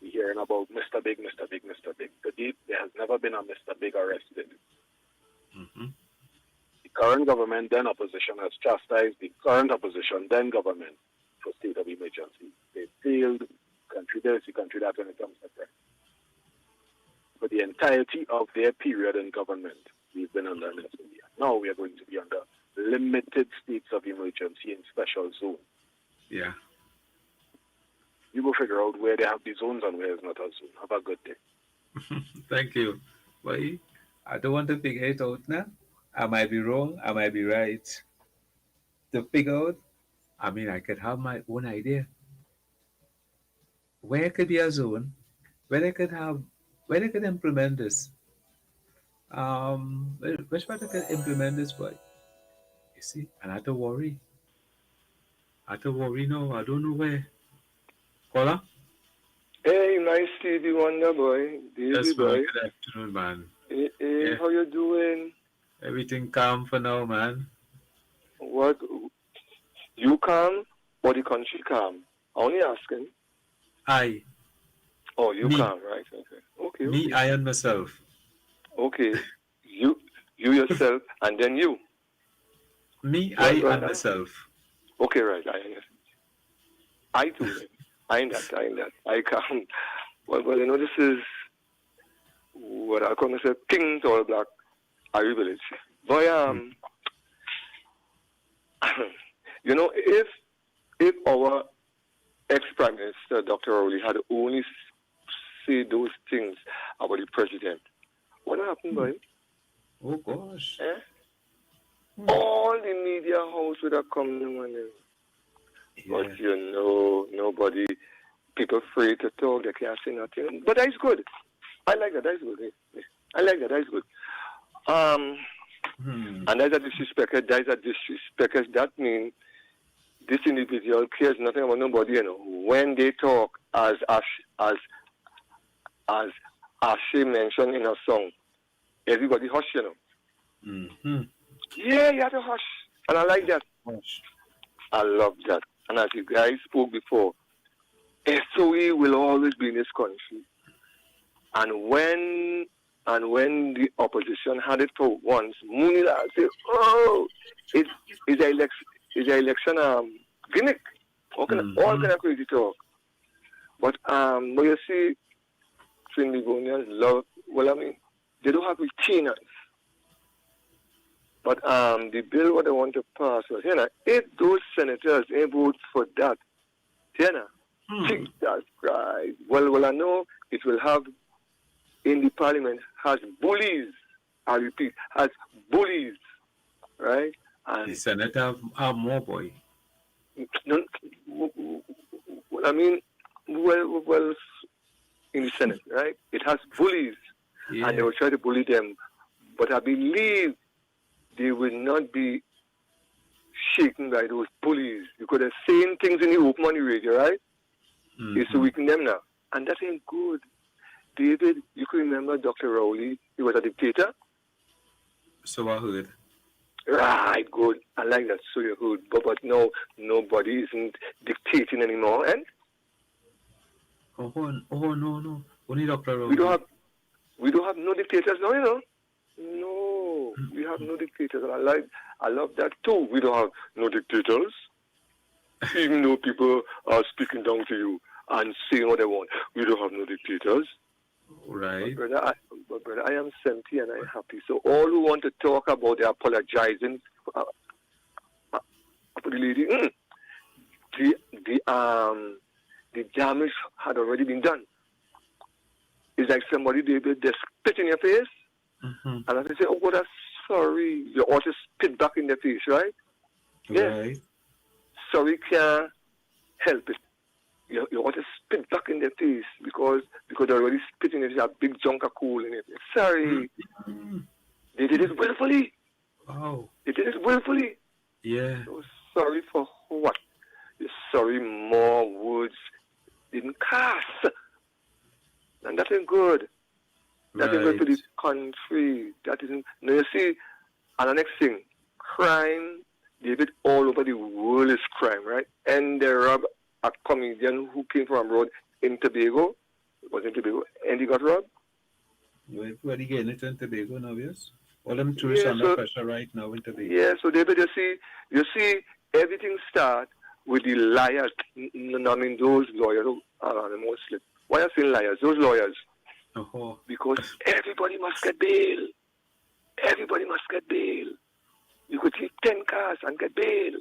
we're hearing about Mr. Big, Mr. Big, Mr. Big. To date, there has never been a Mr. Big arrested. The current government, then opposition, has chastised the current opposition, then government, for state of emergency. They failed country this, the country that when it comes to crime. For the entirety of their period in government, we've been under anesthesia. Now we are going to be under limited states of emergency in special zones. Yeah. You will figure out where they have the zones and where it's not a zone. Have a good day. Thank you. Boy, I don't want to figure it out now. I might be wrong, I might be right. To figure out, I mean, I could have my own idea. Where could be a zone, where they could implement this. Which part they could implement this, boy? You see, and I have to worry. I have to worry now. I don't know where. Caller? Hey, nice Stevie Wonder boy. Davey Yes, boy. man. Good afternoon, man. Hey, how you doing? Everything calm for now, man. What? You calm or the country calm? Only asking. I. Oh, you Me. calm, right? Okay. Me, Okay. I and myself. Okay. You yourself, and then you. Me, Right, I right, and right. myself. Okay, right. I too. I ain't that. I calm. Well, you know, this is what I call myself King Tall Black Ivy Village. But you know, if our ex-Prime Minister, Dr. Rowley, had only say those things about the president, what happened, boy? Oh, gosh. All the media house would have come in. But, you know, nobody, people afraid to talk, they can't say nothing. But that's good. I like that. That's good. I like that. That's good. And that's a disrespect. That means this individual cares nothing about nobody, you know. When they talk, as she mentioned in her song, everybody hush, you know. Yeah, you have to hush. And I like that. I love that. And as you guys spoke before, SOE will always be in this country. And when the opposition had it for once, Munila said, "Oh, it's an election gimmick." All kind of crazy talk. But you see, Trinidadians love. Well, I mean, they don't have retainers. But the bill what they want to pass was, you know, if those senators ain't vote for that, you know, Jesus Christ. Well, I know it will have in the parliament has bullies. I repeat, has bullies, right? And the Senate have more, boy. No, well, I mean, well, in the Senate, right? It has bullies, and they will try to bully them. But I believe they will not be shaken by those bullies because they're saying things in the open on the radio, right? It's to weaken them now, and that ain't good. David, you can remember Dr. Rowley, he was a dictator. So I heard. Right, good. I like that. So you heard. But no, nobody isn't dictating anymore, and Oh no. Only Dr. Rowley. We don't have no dictators now, you know. No, we have no dictators. And I love that too. We don't have no dictators. Even though people are speaking down to you and saying what they want, we don't have no dictators. Right. But brother, I am 70 and I'm happy. So all who want to talk about they apologizing for the lady, the damage had already been done. It's like somebody they spit in your face, and I say, "Oh God, I'm sorry." You ought to spit back in their face, right? Right. Sorry can't help it. You ought to spit back in their face because they're already spitting it. There's a big chunk of coal in it. Sorry. They did it willfully. Wow. They did it willfully. Yeah. So sorry for what? You're sorry more words didn't cast. And that ain't good. That ain't good for the country. That isn't. Now you see, and the next thing, crime, David, all over the world is crime, right? And they rob a comedian who came from abroad in Tobago. It was in Tobago, and he got robbed. Everybody getting it in Tobago now, yes? All them tourists under pressure right now in Tobago. Yeah, so David, you see, everything starts with the liars. I mean, those lawyers are the most slip. Why are you saying liars? Those lawyers. Because everybody must get bail. Everybody must get bail. You could take 10 cars and get bail.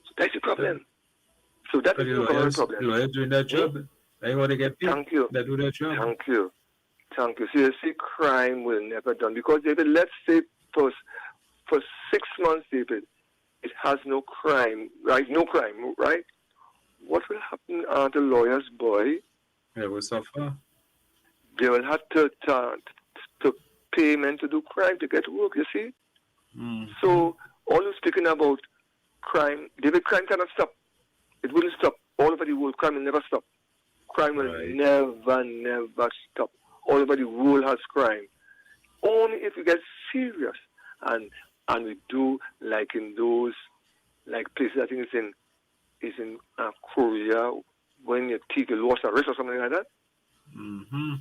So that's the problem. So that is the government problem. Lawyers doing their job. They want to get paid. Thank you. They do their job. Thank you. So you see, crime will never done. Because, David, let's say for 6 months, David, it has no crime, right? No crime, right? What will happen to lawyers, boy? They will suffer. They will have to pay men to do crime to get work, you see? So, all you speaking about crime, David, crime cannot stop. It wouldn't stop. All over the world, crime will never stop. Crime will never stop. All over the world has crime. Only if you get serious and we do like in those like places. I think it's in Korea when your teeth lost a wrist or something like that. Mm-hmm.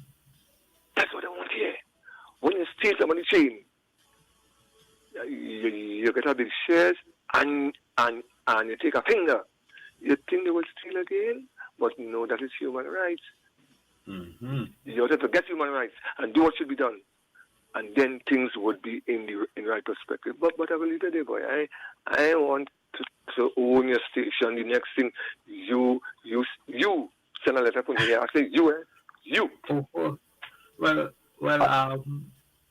That's what I want here. When you steal somebody's chain, you get out the shares and you take a finger. You think they will steal again, but no, that is human rights. Mm-hmm. You have to get human rights and do what should be done, and then things would be in the right perspective. But I will leave it there, boy. I want to own your station. The next thing, you send a letter from here. I say you. Oh. Well.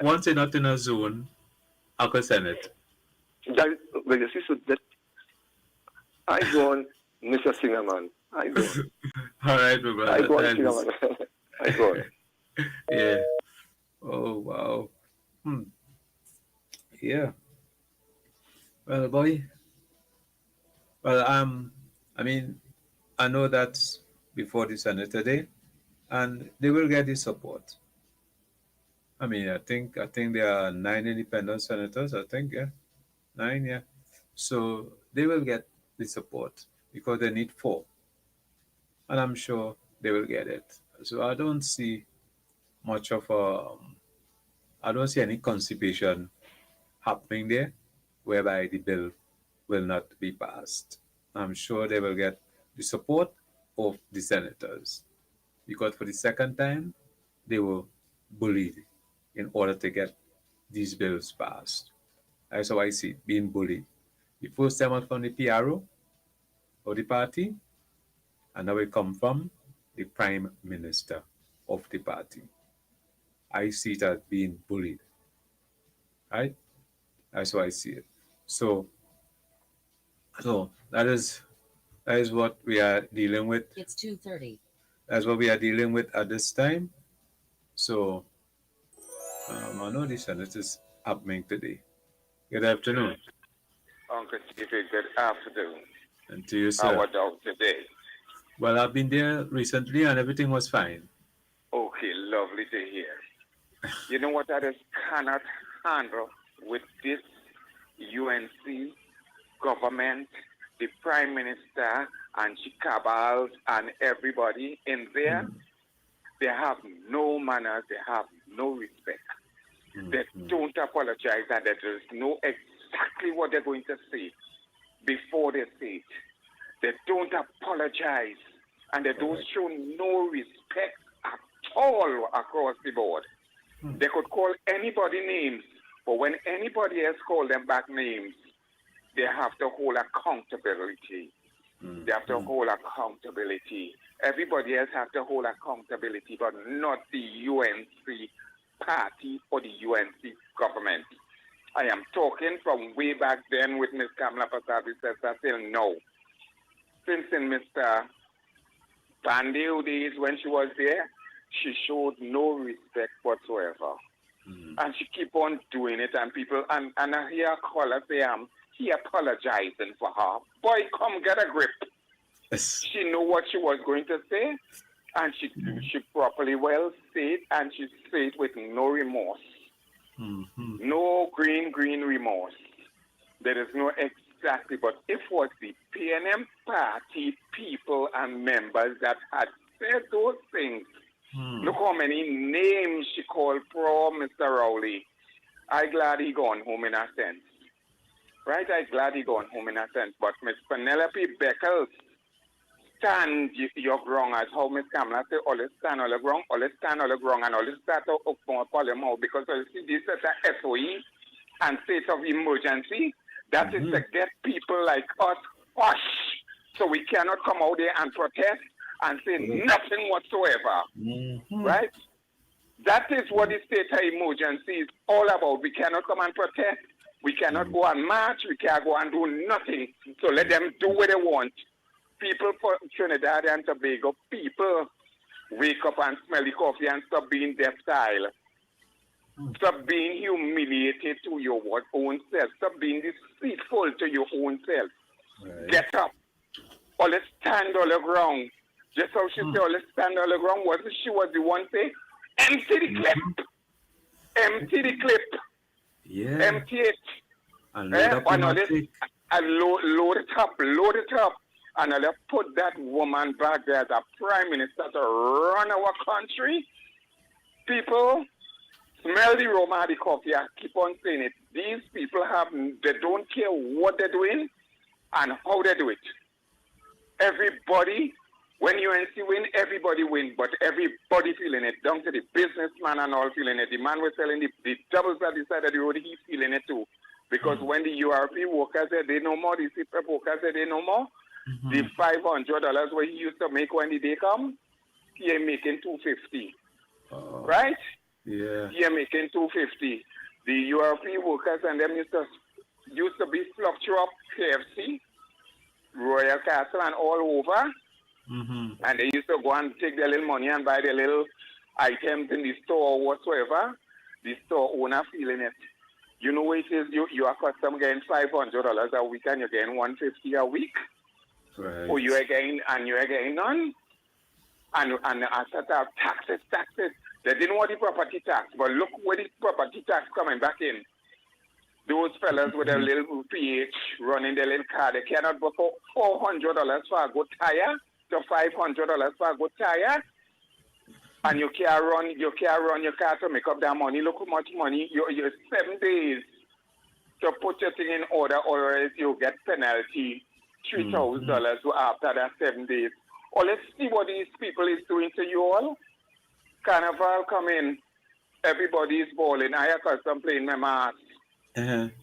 Once you're not in a zone, I could send it. Well, you see, so that I go on, Mr. Singer, man. I go on. All right, my brother. I go on, Singer, man. I go on. Yeah. Oh, wow. Yeah. Well, boy. Well, I mean, I know that's before the Senate today, and they will get the support. I mean, I think there are 9 independent senators. I think, yeah, 9, yeah. So they will get the support because they need 4, and I'm sure they will get it. So I don't see much of I don't see any constipation happening there, whereby the bill will not be passed. I'm sure they will get the support of the senators because for the second time they were bullied in order to get these bills passed. That's how I see it, being bullied. The first time was from the PRO of the party, and now it come from the Prime Minister of the party. I see it as being bullied. Right? That's how I see it. So that is what we are dealing with. It's 2:30. That's what we are dealing with at this time. So I know the Senate is happening today. Good afternoon. Uncle Stevie, good afternoon. And to you, sir. How about today? Well, I've been there recently and everything was fine. Okay, lovely to hear. You know what I just cannot handle with this UNC government, the Prime Minister and Chicabals and everybody in there? They have no manners, they have no respect. They don't apologize, and they just know exactly what they're going to say before they say it. They don't apologize, and they don't show no respect at all across the board. They could call anybody names, but when anybody else calls them back names, they have to hold accountability. They have to hold accountability. Everybody else have to hold accountability, but not the UNC party or the UNC government. I am talking from way back then with Ms. Kamala Pasabi till now. Since in Mr. Pandeo days when she was there, she showed no respect whatsoever. And she keep on doing it, and people, and I hear a caller say, he apologizing for her. Boy, come get a grip. She knew what she was going to say, and she properly well said, and she said with no remorse. No green remorse. There is no exactly, but if was the PNM party people and members that had said those things, look how many names she called pro Mr. Rowley. I glad he gone home in a sense. Right? I glad he gone home in a sense. But Miss Penelope Beckles, stand your ground, as how Miss Kamala say, always stand all the ground, always stand all the ground, and always start to up on Parliament, because you see this is a SOE and state of emergency. That is to get people like us hush, so we cannot come out there and protest and say nothing whatsoever. Right? That is what the state of emergency is all about. We cannot come and protest. We cannot go and march. We can't go and do nothing. So let them do what they want. People for Trinidad and Tobago, people wake up and smell the coffee and stop being deaf-style. Stop being humiliated to your own self. Stop being deceitful to your own self. Get up. Or let's stand on the ground. Just how she said, let's stand on the ground. Wasn't she was the one say, empty the clip. Empty the clip. Yeah. Empty it. And load up in a tick. And load it up. And I'll put that woman back there as a prime minister to run our country. People, smell the aroma of the coffee. I keep on saying it. These people they don't care what they're doing and how they do it. Everybody, when UNC win, everybody win, but everybody feeling it. Down to the businessman and all feeling it. The man was selling the doubles at the side of the road, he's feeling it too. Because when the URP workers said they no more, the CPEP workers said they no more, the $500 what he used to make when the day come, he ain't making $250. Right? Yeah. He ain't making $250. The URP workers and them used to be Fluctuate, KFC, Royal Castle and all over. And they used to go and take their little money and buy their little items in the store or whatsoever. The store owner feeling it. You know what it is? You are accustomed getting $500 a week and you're getting $150 a week. Right. Or you're getting none. And after that, taxes. They didn't want the property tax, but look where the property tax coming back in. Those fellas with a little PH running their little car, they cannot go for $400 for a good tire to $500 for a good tire. And you can't run your car to make up that money. Look how much money. You're 7 days to put your thing in order, or else you get penalty $3,000 after that 7 days. Or let's see what these people is doing to you all. Carnival come in, everybody is balling. I accustomed playing my mask.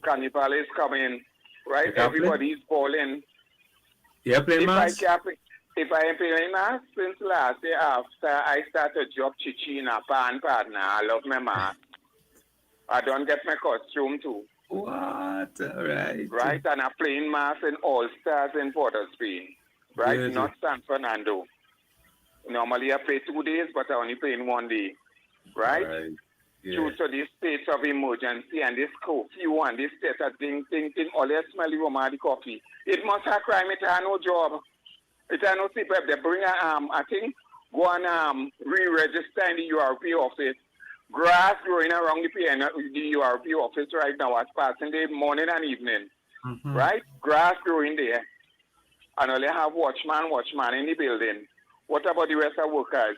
Carnival is coming, right? Everybody is balling. Yeah, play mask? If I ain't playing mask since last year after I started job chichi in a pan partner, I love my mask. I don't get my costume too. What? Right. Right, and I'm playing mask in All Stars in Port of Spain. Right, Good. not San Fernando. Normally I play 2 days, but I only play in 1 day. Right? Yeah. Due to this state of emergency and this curfew and this state of thing, all that smelly aroma of the coffee. It must have crime, it has no job. It has no CPEP. They bring I think, go and re-register in the URP office. Grass growing around the URP office right now as passing the morning and evening. Right? Grass growing there. And only have watchman in the building. What about the rest of workers?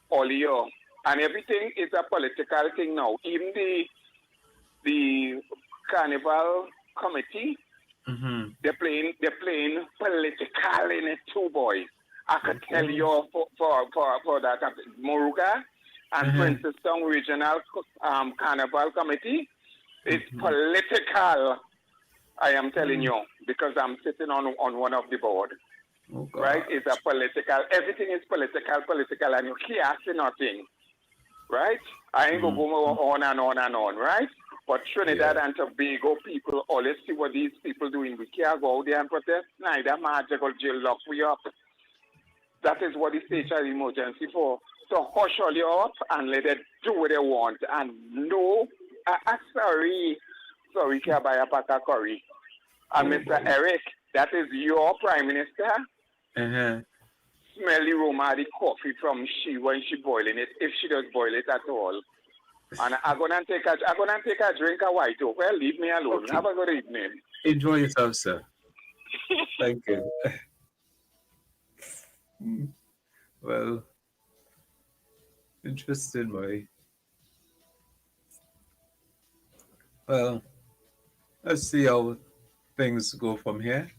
All year. And everything is a political thing now. Even the carnival committee, they're playing political in it too, boys. I can tell you for that. Moruga and Princess Town Regional Carnival Committee, it's political. I am telling you, because I'm sitting on one of the board. Right? It's a political, everything is political, and you can't say nothing. Right? I ain't going to go on and on, right? But Trinidad and Tobago people, let's see what these people doing. We can't go out there and protest. Neither magic or jail lock we up. That is what the state of emergency for. So hush all you up and let them do what they want. And no, sorry, can't buy a pack of curry. And Mr. Eric, that is your prime minister. Smell the aroma of the coffee from she when she boiling it, if she does boil it at all. And I'm gonna take a drink of white oak. Well, leave me alone. Have a good evening. Enjoy yourself, sir. Thank you. Well, interesting, boy. Well, let's see how things go from here.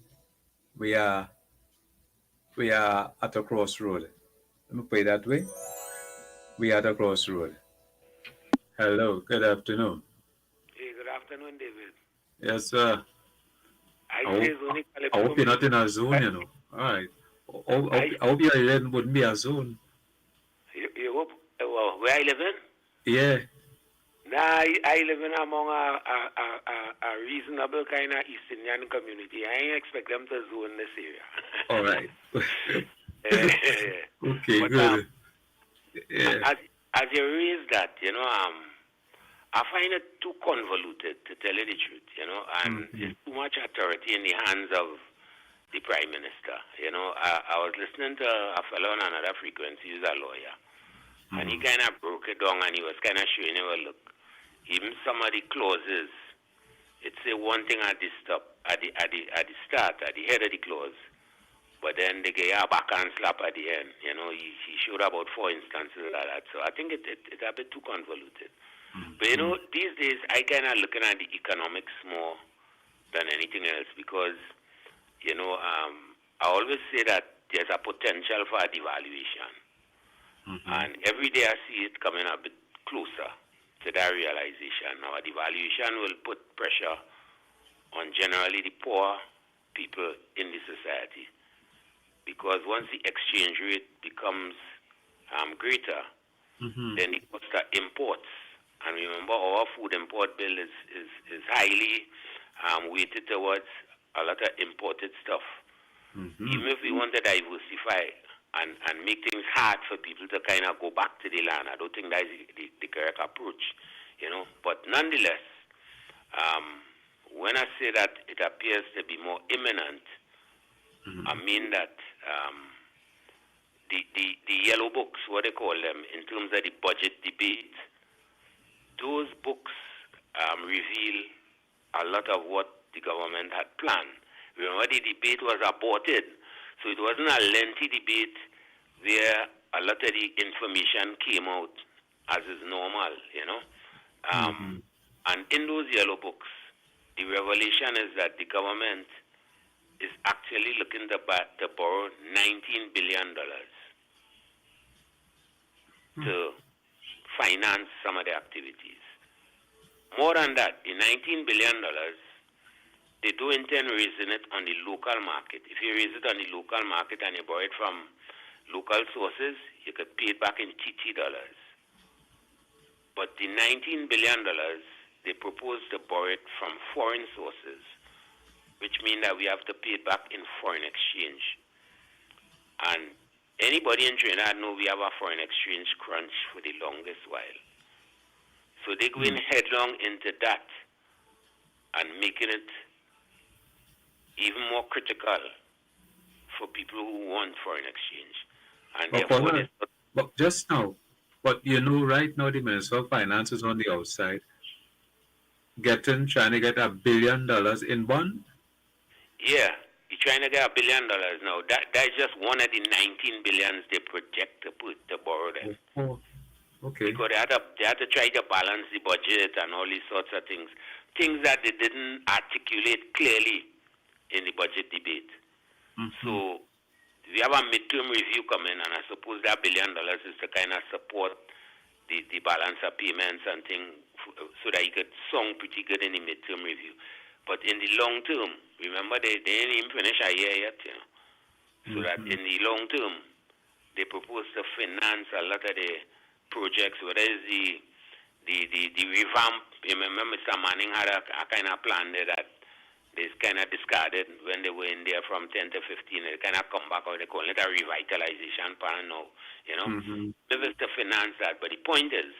We are at a crossroad. Let me put it that way. We are at a crossroad. Hello, good afternoon. Hey, good afternoon, David. Yes, sir. I hope you're not in a zone, you know. All right. I hope your island wouldn't be a zone. You hope? Well, where I live in? Yeah. Nah, I live in among a reasonable kind of East Indian community. I ain't expect them to zone this area. All right. Okay, but, good. Yeah. As you raise that, I find it too convoluted, to tell you the truth, and there's too much authority in the hands of the Prime Minister. I was listening to a fellow on another frequency who's a lawyer, and he kind of broke it down, and he was kind of showing you, look, even some of the clauses, it's a one thing at the start, at the head of the clause, but then they get a backhand slap at the end. You know, he showed about 4 instances like that. So I think it's a bit too convoluted. But you know, these days I kind of looking at the economics more than anything else because, you know, I always say that there's a potential for a devaluation. And every day I see it coming a bit closer to that realization. Now, a devaluation will put pressure on generally the poor people in the society. Because once the exchange rate becomes greater, then the cost of imports. And remember, our food import bill is highly weighted towards a lot of imported stuff. Even if we want to diversify and make things hard for people to kind of go back to the land, I don't think that is the correct approach, you know. But nonetheless, when I say that it appears to be more imminent, I mean that the yellow books, what they call them, in terms of the budget debate, those books reveal a lot of what the government had planned. Remember, the debate was aborted, so it wasn't a lengthy debate where a lot of the information came out as is normal, you know. And in those yellow books, the revelation is that the government is actually looking to borrow $19 billion to finance some of the activities. More than that, the $19 billion, they do intend raising it on the local market. If you raise it on the local market and you borrow it from local sources, you could pay it back in TT dollars. But the $19 billion, they propose to borrow it from foreign sources, which means that we have to pay it back in foreign exchange. And anybody in Trinidad know we have a foreign exchange crunch for the longest while. So they go in headlong into that and making it even more critical for people who want foreign exchange. And but just now, but you know, right now the Minister of Finance is on the outside, trying to get $1 billion in bond. Yeah, he's trying to get $1 billion now. That's just one of the 19 billions they project to borrow them. Oh, okay. Because they had to try to balance the budget and all these sorts of things that they didn't articulate clearly in the budget debate. So we have a midterm review coming, and I suppose that $1 billion is to kind of support the balance of payments and things so that you could sound pretty good in the midterm review. But in the long term, remember they didn't even finish a year yet, you know. So that in the long term, they propose to finance a lot of the projects, whether it's the revamp. You remember Mr. Manning had a kind of plan there that they kind of discarded when they were in there from 10 to 15. They kind of come back, or they call it a revitalization plan now, you know. Maybe it's to finance that. But the point is,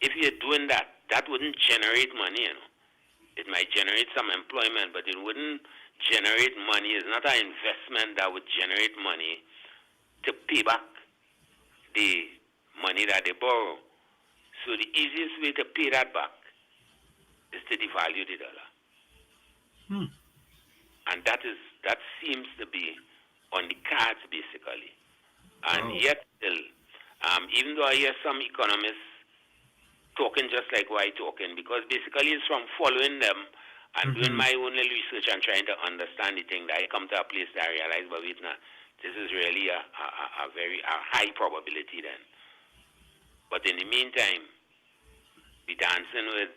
if you're doing that, that wouldn't generate money, you know. It might generate some employment, but it wouldn't generate money. It's not an investment that would generate money to pay back the money that they borrow. So the easiest way to pay that back is to devalue the dollar. And that seems to be on the cards, basically. And yet still, even though I hear some economists talking just like what I'm talking, because basically it's from following them and doing my own little research and trying to understand the thing that I come to a place that I realize, but wait now, this is really a very high probability then. But in the meantime, be dancing with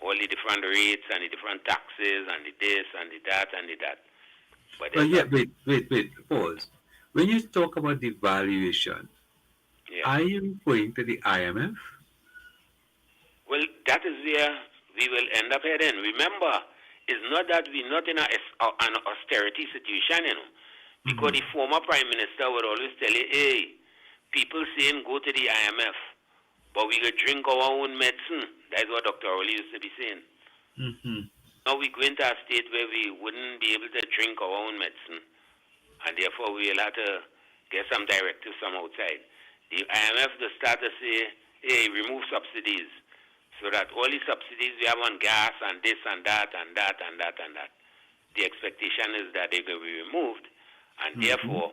all the different rates and the different taxes and the this and the that and the that. But wait, pause. When you talk about the valuation, are you referring to the IMF? Well, that is where we will end up heading. Remember, it's not that we're not in an austerity situation, you know, because the former Prime Minister would always tell you, hey, people saying go to the IMF, but we could drink our own medicine. That's what Dr. Rowley used to be saying. Now we go into a state where we wouldn't be able to drink our own medicine, and therefore we'll have to get some directives from outside. The IMF will start to say, hey, remove subsidies, so that all the subsidies we have on gas and this and that and that and that and that, the expectation is that they will be removed, and therefore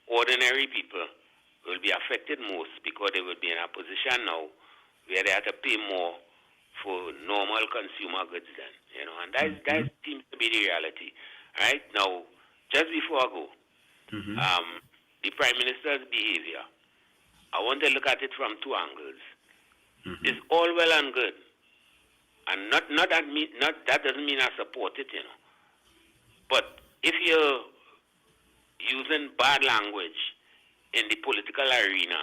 ordinary people will be affected most because they will be in a position now where they have to pay more for normal consumer goods then, and that seems to be the reality. Right? Now, just before I go, the Prime Minister's behavior, I want to look at it from two angles. It's all well and good, and not that doesn't mean I support it, but if you're using bad language in the political arena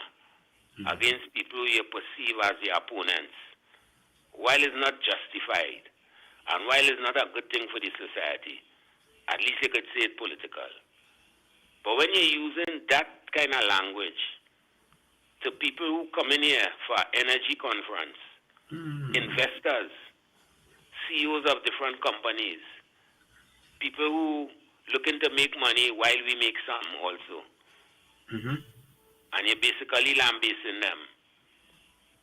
against people you perceive as your opponents, while it's not justified, and while it's not a good thing for the society, at least you could say it political. But when you're using that kind of language to people who come in here for energy conference, investors, CEOs of different companies, people who looking to make money while we make some also, and you're basically lambasting them.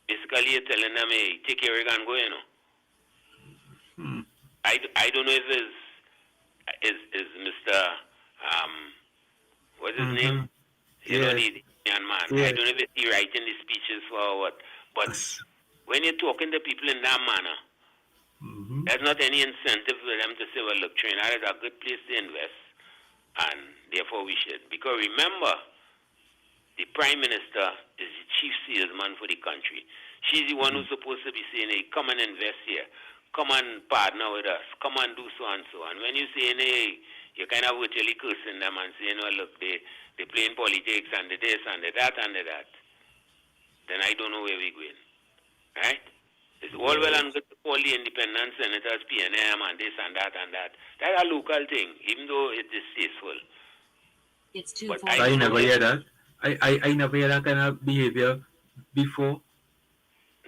Basically, you're telling them, hey, take your rig and go, I don't know if is Mr. What's his name? You know, the young man. I don't know if he's writing the speeches for what. But when you're talking to people in that manner, there's not any incentive for them to say, well, look, Trinidad is a good place to invest, and therefore we should. Because remember, the Prime Minister is the chief salesman for the country. She's the one who's supposed to be saying, hey, come and invest here. Come and partner with us. Come and do so and so. And when you're saying, hey, you're kind of virtually cursing them and saying, oh, look, they're playing politics and the this and the that and the that, then I don't know where we're going. Right? It's all well and good to call the independent senators PNM and this and that and that. That's a local thing, even though it is distasteful. It's too I never hear that. I never hear that kind of behavior before.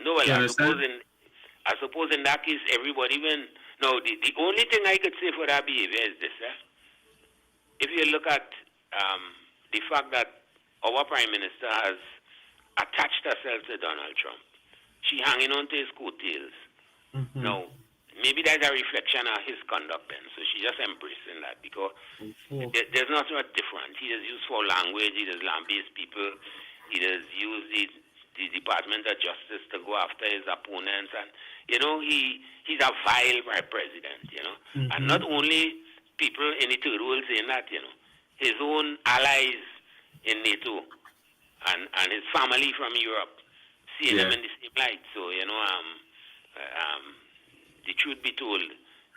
No, well, I suppose in that case, everybody win. No, the only thing I could say for that behavior is this. If you look at the fact that our Prime Minister has attached herself to Donald Trump, she hanging on to his coattails. Now, maybe that's a reflection of his conduct then. So she just embracing that because there's not much different. He has used foul language, he has lambasted people, he has used the Department of Justice to go after his opponents, and he's a vile president, and not only people in the third world saying that, his own allies in NATO and his family from Europe seeing him in the same light. So the truth be told,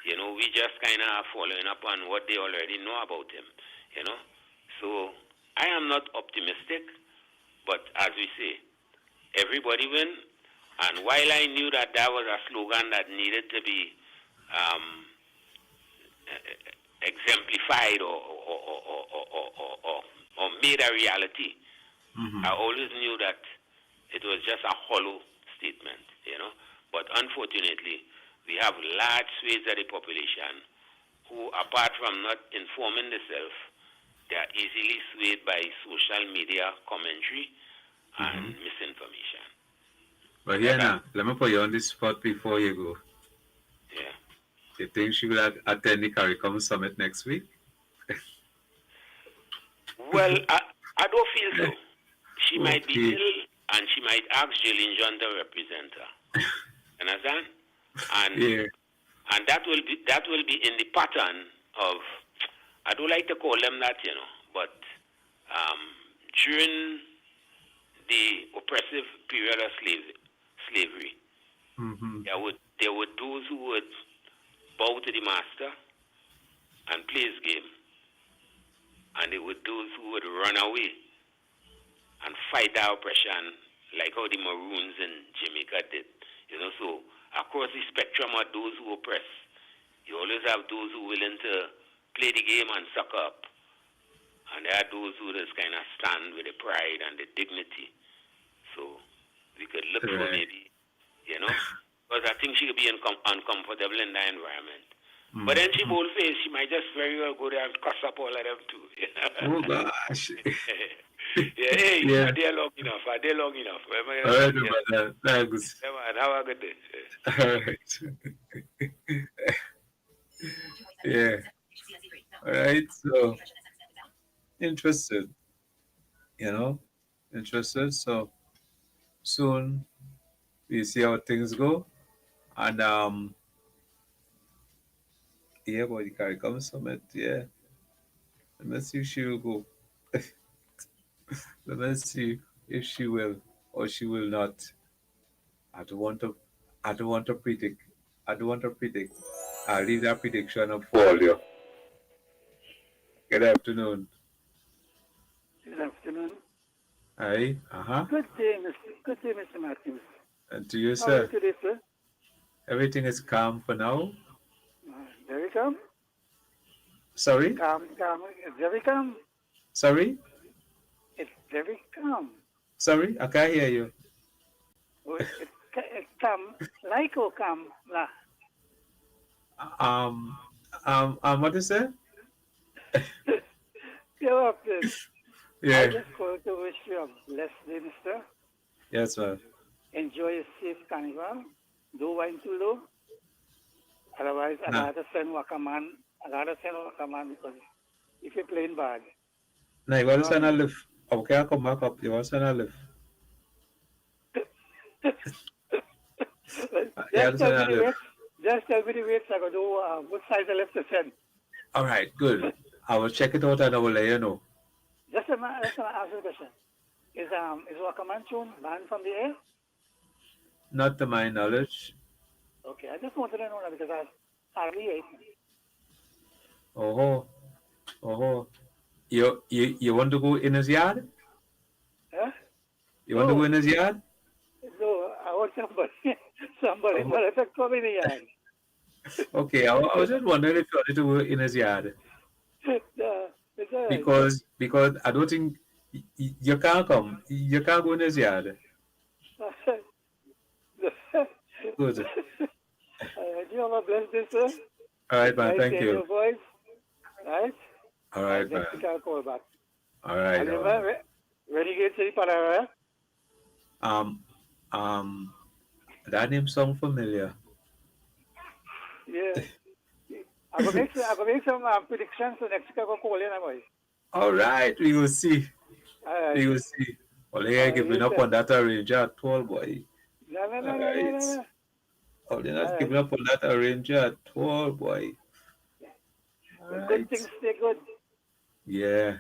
we just kind of following up on what they already know about him, So I am not optimistic, but as we say, everybody win. And while I knew that was a slogan that needed to be exemplified or made a reality, I always knew that it was just a hollow statement, But unfortunately, we have large swathes of the population who, apart from not informing themselves, they are easily swayed by social media commentary and misinformation. But here now, let me put you on the spot before you go. Yeah. You think she will attend the CARICOM Summit next week? Well, I don't feel so. She might be ill, and she might ask Jillian John to represent her. Understand? And that will be in the pattern of, I don't like to call them that, but during the oppressive period of slavery, there were those who would bow to the master and play his game, and there were those who would run away and fight the oppression, like how the Maroons in Jamaica did. So across the spectrum of those who oppress, you always have those who are willing to play the game and suck up, and there are those who just kind of stand with the pride and the dignity. So we could look for maybe, because I think she could be uncomfortable in that environment. But then she bold-faced, she might just very well go there and cuss up all of them too. Oh gosh. Hey, Yeah. are they long enough? Are they long enough? All right, brother. Thanks. Yeah, man, have a good day. All right. Yeah. All right. So interested, interested. So soon we see how things go. And yeah, boy, the CARICOM summit. Yeah. Let me see if she will go. Let me see if she will or she will not. I don't want to. I don't want to predict. I don't want to predict. I'll leave that prediction up for all you. Good afternoon. Good afternoon. Aye. Good day, Mr. Matthews. And to you, How are you sir. today, sir? Everything is calm for now. Very calm. Sorry? Calm. It's very calm. Sorry? It's very calm. Sorry? I can't hear you. It's calm. Like or calm? Nah. What is it? You're up there. Yeah. I just want to wish you a blessed day, mister. Yes, sir. Enjoy a safe carnival. Don't wine too low. Otherwise, I gotta send Wakaman. Because if you're playing bad. No, you want to send a lift. Okay, I'll come back up. You want to send a lift. Just tell me the weights. I go do what size I left to send. All right, good. I will check it out and I will let you know. Just a ask you a question. Is Wakaman tune banned from the air? Not to my knowledge. Okay, I just wanted to know that because I hardly ate. Oh. You want to go in his yard? Huh? You want to go in his yard? No, I want somebody, but if I come in the yard. Okay, I was just wondering if you wanted to go in his yard. It's all right. Because I don't think you can't come. You can't go in his yard. Good. You have a blessed day, sir. All right, man. Nice Thank hearing you. your voice. Right? All right, man. Next week I'll call back. All right. And when you get to the Panara, that name sounds familiar. yeah. I'm going to make some predictions so next week I'll call in. All right, we will see. All right. We will see. Well, they ain't giving up on that arranger at all, boy. No. Oh, they're not giving up on that arranger at all, boy. Good things stay good. Yeah.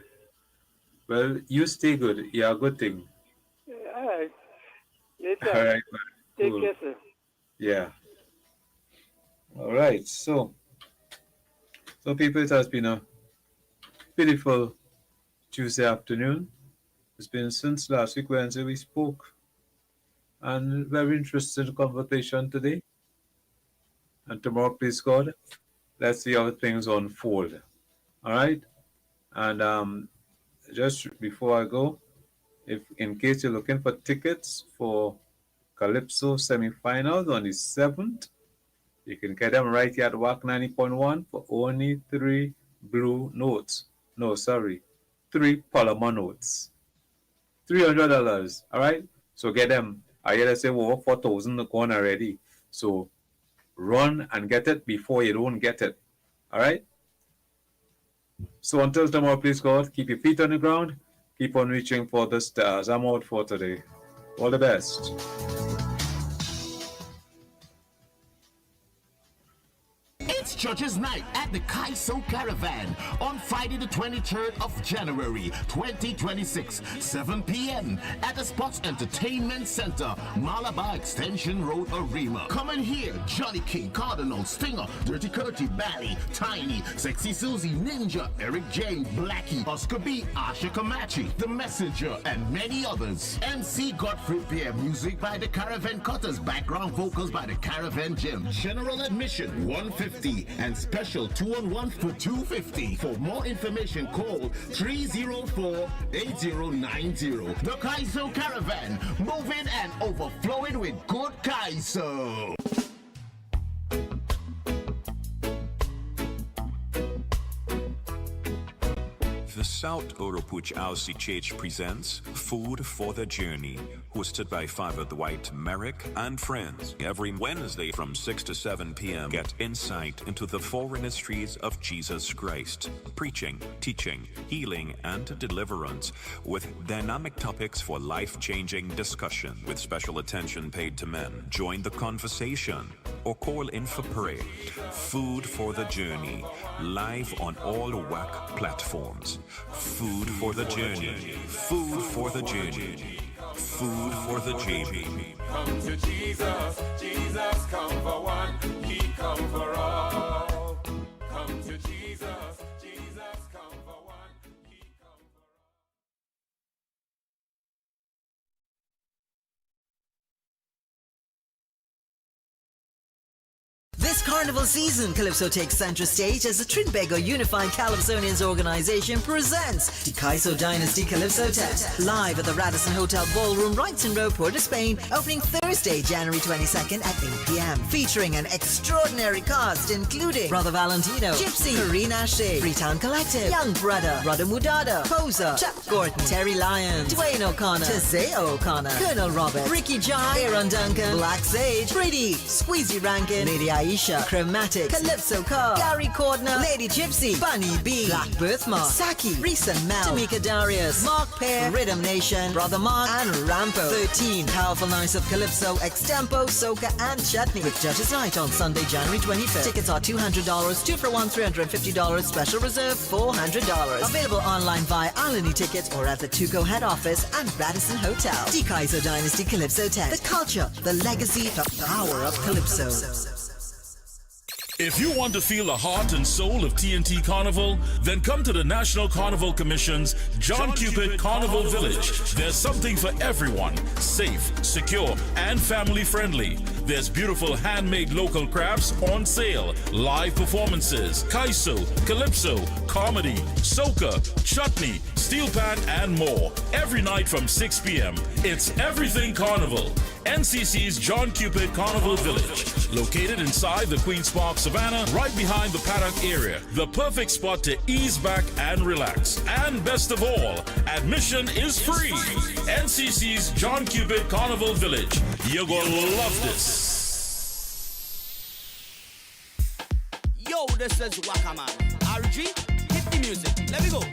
Well, you stay good. Yeah, good thing. All right. Later. All right, man. Take Cool. care, sir. Yeah. All right. So people, it has been a beautiful Tuesday afternoon. It's been since last week Wednesday we spoke. And very interesting conversation today. And tomorrow, please God, let's see how things unfold. All right? And just before I go, if in case you're looking for tickets for Calypso semifinals on the 7th, you can get them right here at Wack 90.1 for only 3 blue notes. No, sorry, 3 Polymer notes. $300. All right? So get them. I hear they say over 4,000 gone already. So run and get it before you don't get it. All right? So until tomorrow, please God, keep your feet on the ground. Keep on reaching for the stars. I'm out for today. All the best. It's Church's Night at the Kaiso Caravan on Friday the 23rd of January 2026, 7 p.m. at the Sports Entertainment Center, Malabar Extension Road, Arima. Come and hear Johnny King, Cardinal, Stinger, Dirty Curty, Bally, Tiny, Sexy Susie, Ninja, Eric James, Blackie, Oscar B, Asha Kamachi, The Messenger, and many others. MC Godfrey Pierre, music by the Caravan Cutters, background vocals by the Caravan Gym. General admission $150 and special 2-on-1 for $250. For more information, call 304-8090. The Kaiso Caravan, moving and overflowing with good Kaiso. The South Oropuch LCCH presents Food for the Journey, hosted by Father Dwight Merrick and friends. Every Wednesday from 6 to 7 p.m. Get insight into the four ministries of Jesus Christ: preaching, teaching, healing, and deliverance, with dynamic topics for life-changing discussion, with special attention paid to men. Join the conversation or call in for prayer. Food for the Journey, live on all Wack platforms. Food for the Journey. Food for the Journey. Food for the Journey. Come to Jesus, Jesus come for one, He come for all. Come to Jesus, Jesus come for one, He come for all. This carnival season, Calypso takes center stage as the Trinbago Unified Calypsonians organization presents the Kaiso Dynasty Calypso Test, live at the Radisson Hotel Ballroom, Wrightson Road, Port of Spain, opening Thursday, January 22nd at 8 p.m. Featuring an extraordinary cast including Brother Valentino, Gypsy, Karina Ashe, Freetown Collective, Young Brother Mudada, Poser, Chuck Gordon, Terry Lyon, Dwayne O'Connor, Tazeo O'Connor, Colonel Robert, Ricky John, Aaron Duncan, Black Sage, Brady, Squeezy Rankin, Lady Aisha, Chromatic, Calypso Car, Gary Cordner, Lady Gypsy, Bunny B, Black Birthmark, Saki, Risa Mel, Tamika Darius, Mark Pear, Rhythm Nation, Brother Mark, and Rampo. 13 powerful nights of Calypso, Extempo, Soca, and Chutney, with Judges Night on Sunday, January 25th. Tickets are $200, 2 for $1, $350, special reserve $400. Available online via Alani Tickets or at the Tuco head office and Radisson Hotel. The Kaiso Dynasty Calypso Test. The culture, the legacy, the power of Calypso. If you want to feel the heart and soul of TNT Carnival, then come to the National Carnival Commission's John Cupid Carnival Village. There's something for everyone. Safe, secure, and family friendly. There's beautiful handmade local crafts on sale, live performances, kaiso, calypso, comedy, soca, chutney, steel pan, and more. Every night from 6 p.m. It's Everything Carnival. NCC's John Cupid Carnival Village, located inside the Queen's Park Savannah, right behind the paddock area. The perfect spot to ease back and relax. And best of all, admission is free. NCC's John Cupid Carnival Village. You're gonna love this. Yo, this is Wakaman. RG, hit the music. Let me go.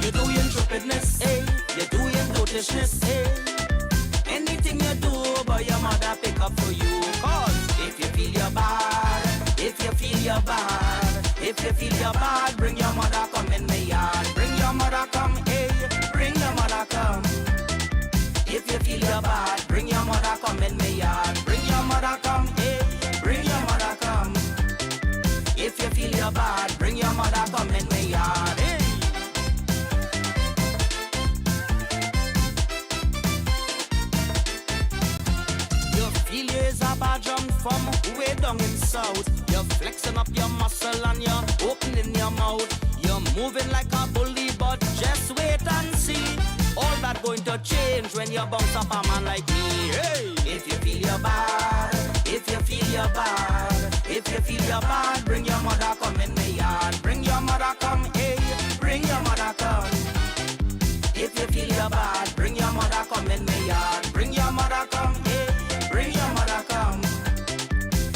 You're doing stupidness, eh? You're doing dotishness, eh? Anything you do, boy, your mother pick up for you. Cause if you feel you're bad, if you feel you're bad, if you feel you're bad, bring your mother come in my yard. Bring your mother come, eh? Bring your mother come. If you feel you're bad, bring your mother come in my yard. Bring your mother come, eh? Bring your mother come. If you feel you're bad, bring your mother come in my yard, eh? Is a bad jump from way down in south. You're flexing up your muscle and you're opening your mouth. You're moving like a bully, but just wait and see. All that going to change when you bounce up a man like me. Hey! If you feel you're bad, if you feel you're bad, if you feel you're bad, bring your mother come in the yard. Bring your mother come, hey, bring your mother come. If you feel you're bad, bring your mother come in the yard. Bring your mother come, hey. Bring your mother come.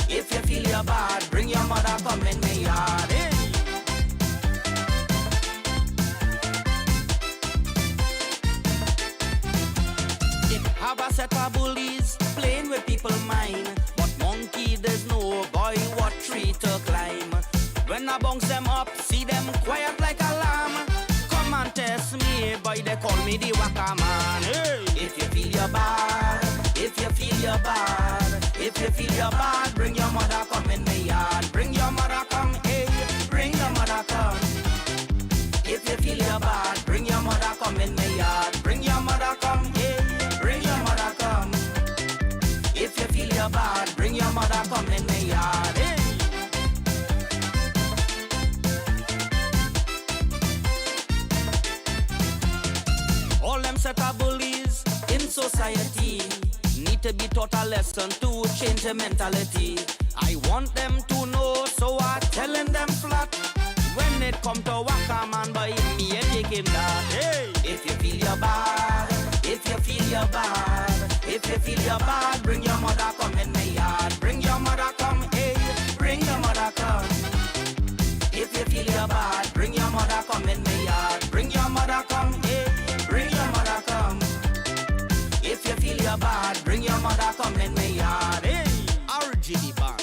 If you feel you're bad, bring your mother come in the yard. Hey. If have a set of bullies playing with people's mind, but monkey there's no boy what tree to climb. When I bounce them up, see them quiet like a lamb. Come and test me, boy they call me the Waka man. Hey. If you feel you're bad, if you feel you're bad, if you feel you're bad, bring your mother come in the yard. Bring your mother come, hey, bring your mother come. If you feel you're bad, bring your mother come in the yard. Bring your mother come, hey, bring your mother come. If you feel you're bad, bring your mother come in the yard, hey. All them set of bullies in society need to be taught a lesson to change their mentality. I want them to know, so I'm telling them flat. When it come to Wack, man, by me, I take him that. Hey, if you feel you're bad, if you feel you're bad, if you feel you're bad, bring your mother come in my yard. Bring your mother come, hey, bring your mother come. If you feel you're bad, bring your mother come in my yard. Bring your mother come, hey, bring your mother come. If you feel you're bad, bring your mother come in my yard. Hey, RGD band.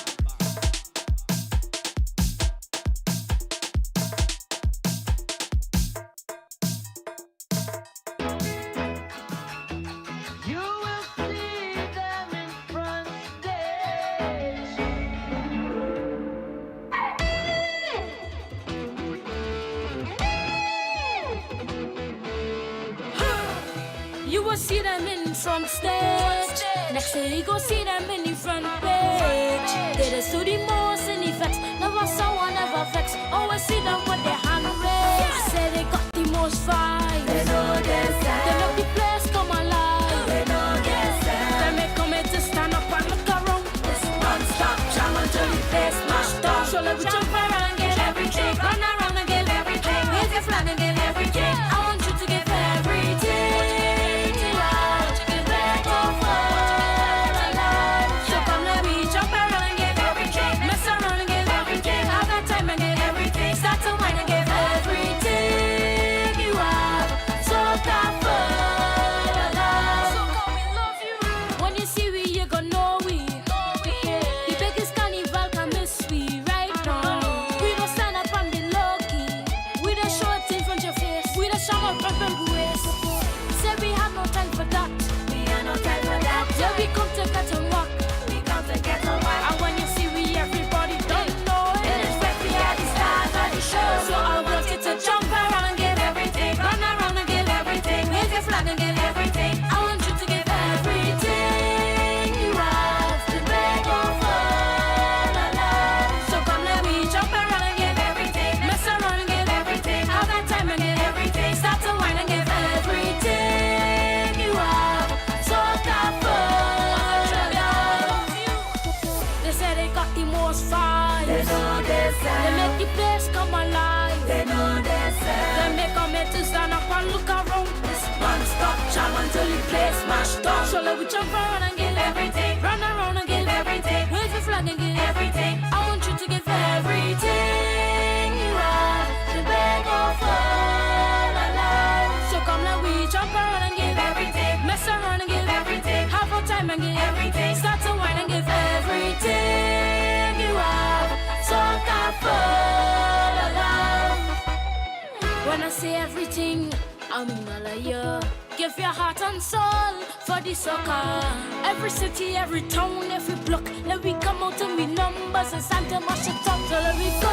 You will see them in front stage. Next day you go see them in the front page. They just do the most in effects. Never saw one ever vex. Always see them with their hand raised. Say they got the most vibes. They know their style. They make the place come alive. They know their style. They make come in to stand up and look around. It's non-stop jam until the place smashed up. So let me jump around and get everything. Run around and get everything. Wave your flag and get everything. I want you to give everything. Yeah, we come to get on walk. We come to get on walk. And when you see we, everybody don't know it. It is where we are the stars of the show. So I want you to jump around and give everything. Run around and give everything. Wave your flag and give everything. I want you to give everything you have to beg over the life. So come let me jump around and give everything. Mess around and give everything. Have that time and give everything. Start to whine and give everything you have. So that they know their style. They make the place come alive. They know their style. They make a man to stand up and look around. This non-stop jam until the place smashed up. So let we jump around and give everything. Run around and give everything. Wave your flag and give everything. I want you to give everything you have to beg over the life. So come let we jump around and give everything. Mess around and give everything. Have a time and give everything. Start to whine and give everything you have. So for the love. When I say everything, I mean all of you. Give your heart and soul for the soccer. Every city, every town, every block. Let we come out and we numbers and stand to mash it up. So let we go.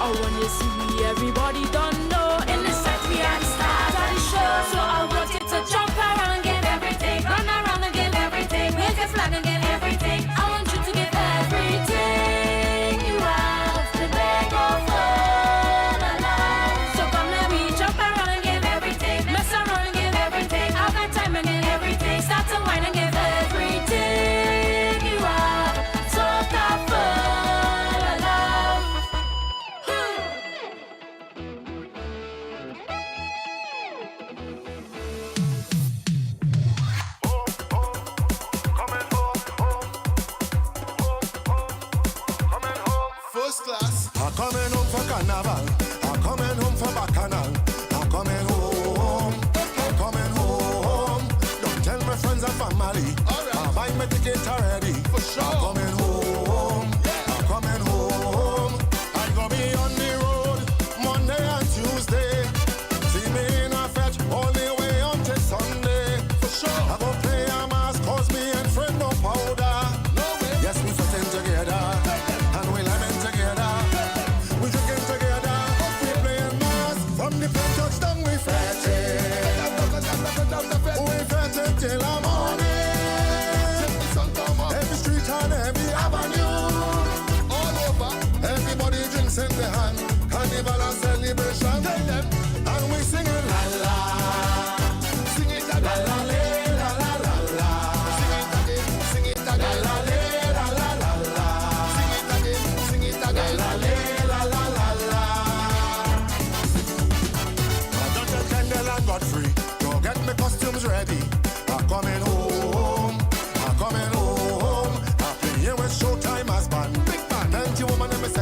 I want you to see me, everybody don't know. In the set we are the stars of the show. So I want you to jump around and give everything. Run around and give everything. Wave your flag and give everything. I want you to give everything you have to beg over the life. So come let me jump around and give everything. Mess around and give everything. Have that time and give everything. Start to whine and give everything you have. So that for the love. First class. I'm coming home for carnival. I'm coming home for bacchanal. I'm coming home. I'm coming home. Don't tell my friends and family. I buy my ticket already. For sure. I'm coming home. I'm coming home. I go be on the road Monday and Tuesday. See me in a fetch all the way until Sunday. For sure. I go play a mask cause me and friend no powder. No way. Yes, we fitting together. And we living together. We drinking together. We playing mask. From the plane touchdown we fetching. We fetching till the morning. Every street and every avenue.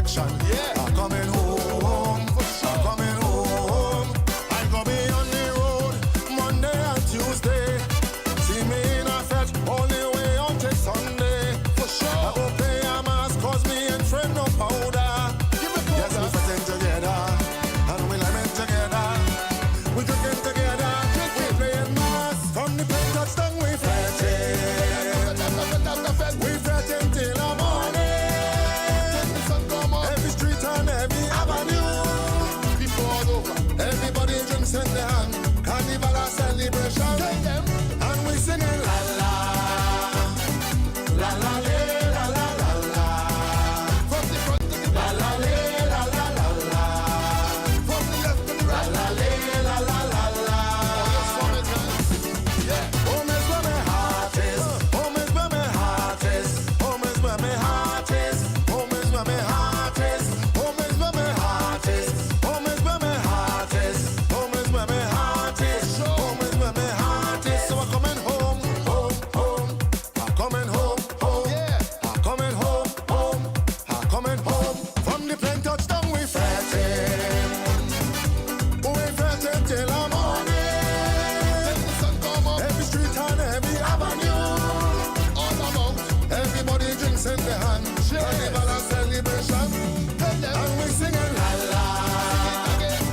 protection. I'm coming home. I'm coming home. I go be on the road Monday and Tuesday. See me in a fetch only way on till Sunday. For sure. I go play a mask cause me and friend no powder. Yes, we fighting together and we lament together. We cooking together. We playing mask from the plane touchdown. We fretting. We fretting till the morning. Every street and every avenue. Before over, everybody drinks in their hand. Carnival a celebration. And we singing la la la la la la la la. From the front to the back. La la la la la la. From the left to the right. La la la la la. Home is where my heart is. Home is where my heart is. Home is where my heart is. Home is where my heart is. Home is where my heart is. Home is where my heart is. Home is where my heart is. Home is where my heart is. So I'm coming home, home, home. I'm coming home, home. I'm coming home, home. I'm coming home. From the plane touchdown we fretting. We fretting till the morning. The sun come up. Every street and every avenue. All about. Everybody drinks in the hand. Carnival a celebration. And we singing la la.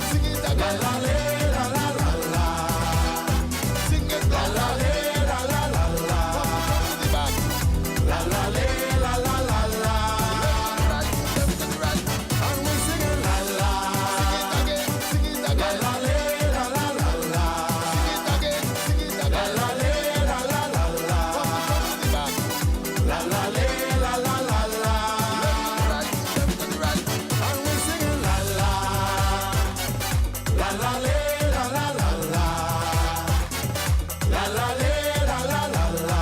Sing it again. La la la la la la. Sing it la la la la la la. From the back. La la la la la la. Left to the right. And we singing la la. Sing it again. La la la la la la. Sing it again. La la la la la la. From the back. La la la la la la. Left to the right. And we singing la la. La la la la la la. La la la la la la.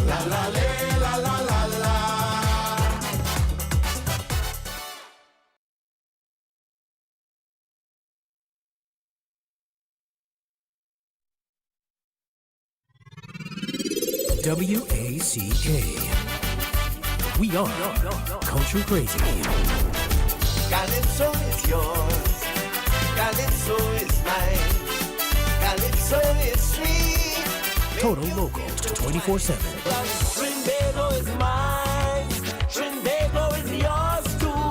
La la la la la la. WACK. We are Culture Crazy. Calypso is yours. Calypso is mine. Calypso is sweet. Total Local 24/7. Trinbago is mine. Trinbago is yours too.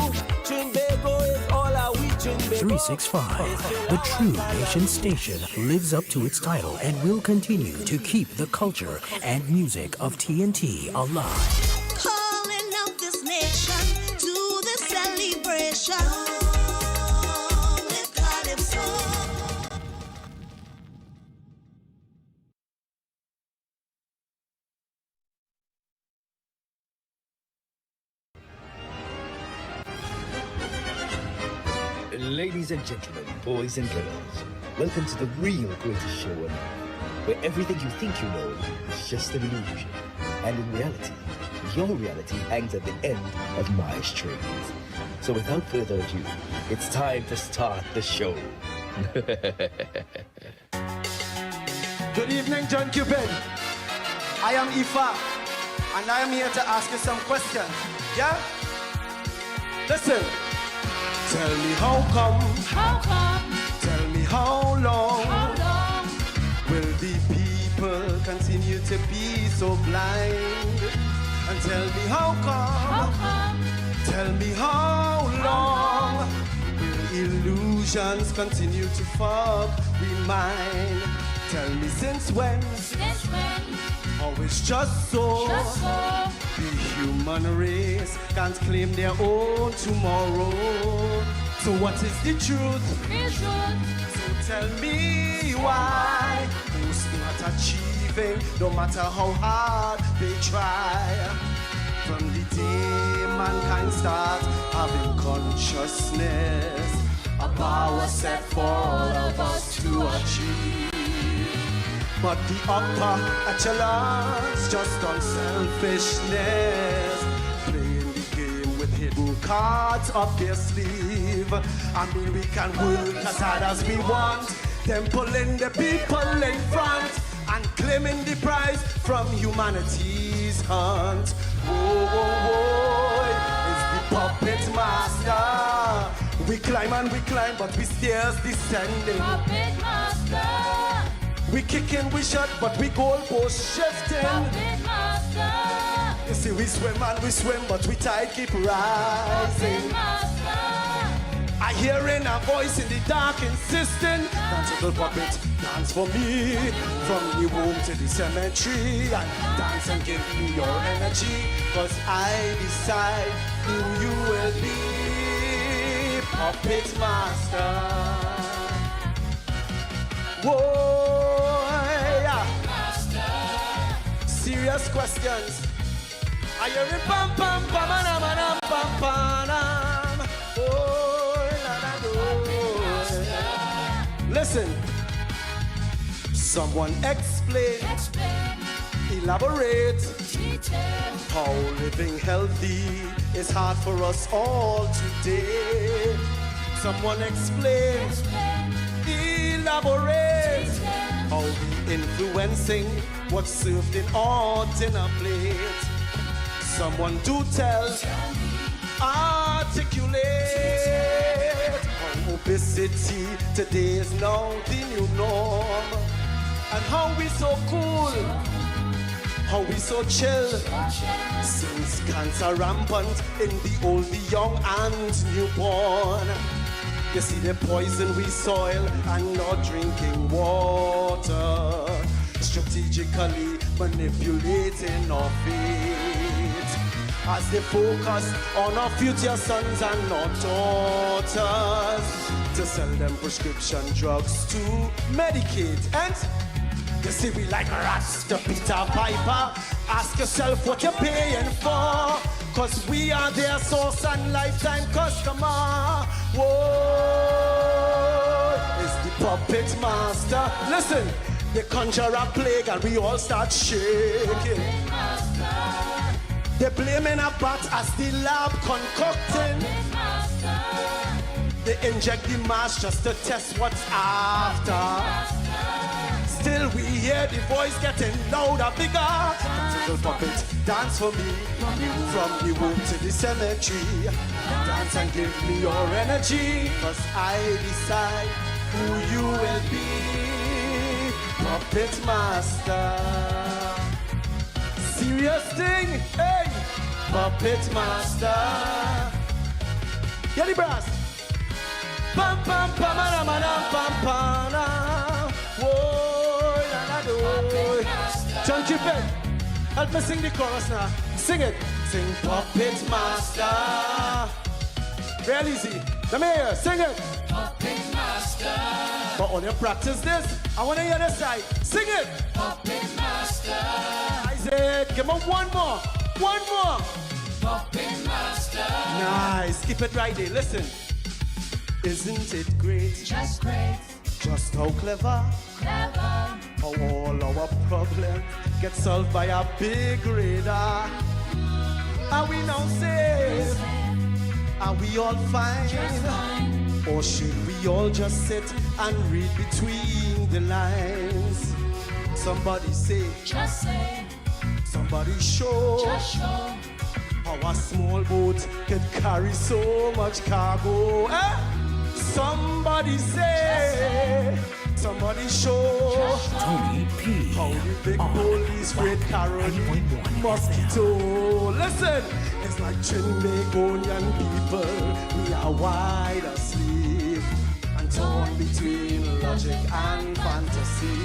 Trinbago is all our we Trinbago. 365. The True Nation Station lives up to its title and will continue to keep the culture and music of TNT alive. Calling out this nation to the celebration with Calypso. Ladies and gentlemen, boys and girls, welcome to the real greatest show on earth, where everything you think you know is just an illusion. And in reality, your reality hangs at the end of my strings. So without further ado, it's time to start the show. Good evening, John Cupid. I am Ifa, and I am here to ask you some questions. Yeah? Listen. Tell me how come? How come? Tell me how long? How long? Will the people continue to be so blind? And tell me how come? How come? Tell me how long? Will illusions continue to fog we mind? Tell me since when? Since when? Oh, it's just so. Just so. The human race can't claim their own tomorrow. So what is the truth? The truth. So tell me why who's not achieving, no matter how hard they try. From the day mankind start having consciousness, a power set for all of us to achieve. But the upper echelons just on selfishness, playing the game with hidden cards up their sleeve. I mean, we can work as hard as we want, them pulling the people in front and claiming the prize from humanity's hunt. Whoa, whoa, whoa, it's the puppet master. We climb and we climb, but we stairs descending. Puppet master. We kicking, we shot, but we goalpost shifting. Puppet master. You see, we swim and we swim, but we tide keep rising. Puppet master. I hearing a voice in the dark insisting, dance little puppet, dance for me. From the womb to the cemetery, and dance and give me your energy. Cause I decide who you will be, puppet master. Whoa, yeah. Serious questions. Are you in pam pam pam pam pam pam? Oh, listen. Someone explain. Elaborate. How living healthy is hard for us all today. Someone explain. Elaborate. How we influencing what's served in our dinner plate. Someone do tell. Articulate. How obesity today is now the new norm. And how we so cool. How we so chill. Since cancer rampant in the old, the young and newborn. You see the poison we soil and not drinking water. Strategically manipulating our fate. As they focus on our future sons and our daughters. To sell them prescription drugs to medicate. And you see we like rats to Peter Piper. Ask yourself what you're paying for. Cause we are their source and lifetime customer. Whoa, it's the puppet master. Listen, they conjure a plague and we all start shaking. They blaming a bat as the lab concocting. They inject the mass just to test what's after. Still we hear the voice getting louder, bigger. Dance little puppet, dance for me. From the womb to the cemetery. Dance and give me your energy. Cause I decide who you will be. Puppet master. Serious thing, hey. Puppet master. Get the brass. Pam pam pam pam pam pam pam. Whoa, la la do. John Cupid, help me sing the chorus now. Sing it. Sing puppet master. Real easy. Come here, sing it. Puppet master. But when you practice this, I want to hear the side. Sing it. Puppet master. Isaac, give me one more. One more. Puppet master. Nice. Keep it right there. Listen. Isn't it great? Just great. Just how clever. Clever. How all our problems get solved by a big radar. Are we now safe? Are we all fine? Just fine. Or should we all just sit and read between the lines? Somebody say. Just say. Somebody show. Just show. How a small boat can carry so much cargo. Somebody say, somebody show. Tony P. How the big police red carrot mosquito. Listen, it's like Trinbagonian people. We are wide asleep and torn between logic and fantasy.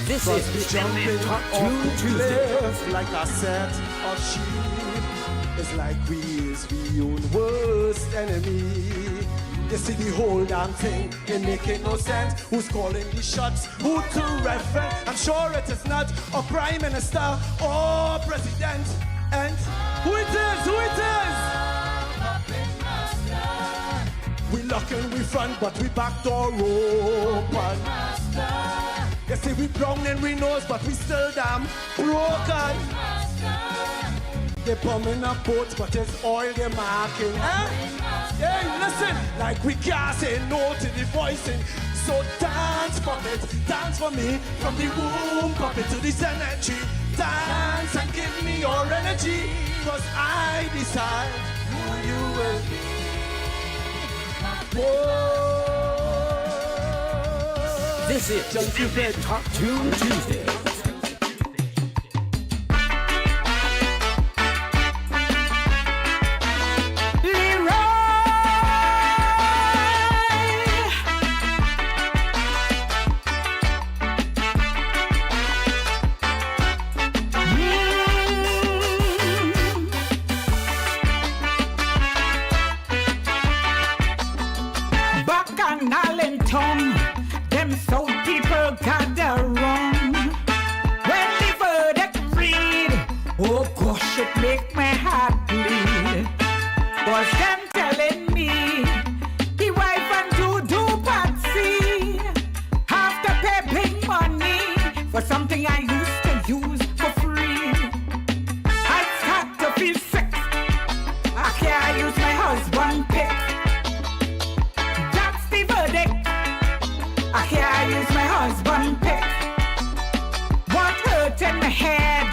This is jumping Top off 2 the Tuesday. cliff like a set of sheep. It's like we is we own worst enemy. You see the whole damn thing, it making no sense. Who's calling the shots? Who to reference? I'm sure it is not a prime minister or president. And who it is? Who it is? We lock and we front, but we back door open. You see we brown and we nose, but we still damn broken. They bombing up boats, but it's oil they're marking. Hey, listen, like we can't say no to the voicing. So dance, puppet, dance for me. From the womb, puppet, to the cemetery. Dance and give me your energy. Cause I decide This is John Cupid Top Tune Tuesday. Them South people gather wrong. When the verdict read, oh gosh, it make my heart bleed. Was them telling me the wife and do Patsy have to pay big money for something I used to use for free. I start to feel sick. I can't use my husband pick. That's the verdict. I can't use my husband pick. What hurt in my head?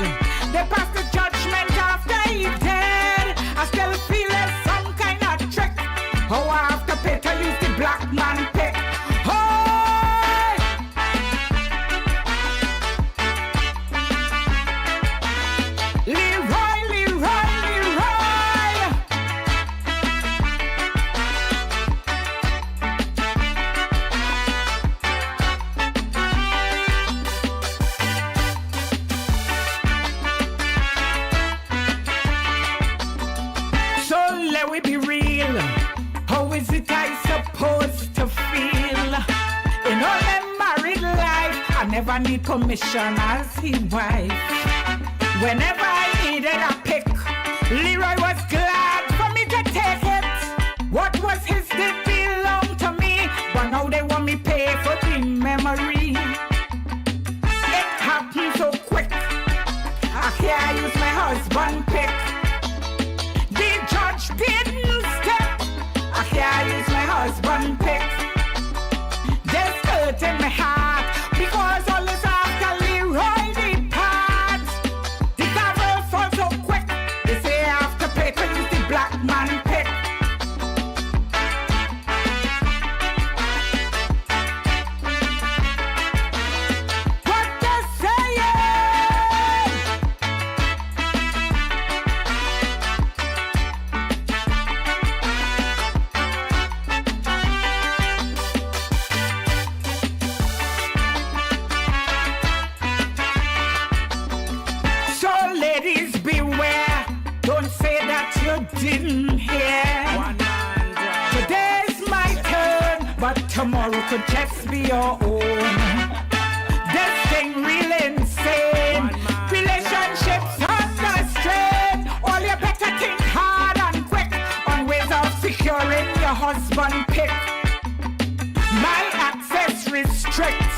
They passed the judgment after he dead. I still feel there's some kind of trick. Oh, I have to pay to use the black man pick. Leroy, Leroy, Leroy. So let we be real. How is it I supposed to feel? In all my married life, I never need permission as his wife. Whenever I needed a pick, Leroy was glad for me to take it. What was his did belong to me, but now they want me pay for the memory. It happened so quick, I can't use my husband pick. The judge didn't step, I can't use my husband pick. There's hurt in my heart, because all this after Leroy departs. The gavel falls so quick, they say I have to pay to use the black man pick. What they saying? So ladies beware, don't say that you didn't hear. Today's my turn, but tomorrow could just be your own. This thing really insane. Relationships under strain. All you better think hard and quick on ways of securing your husband pick. My access restrict.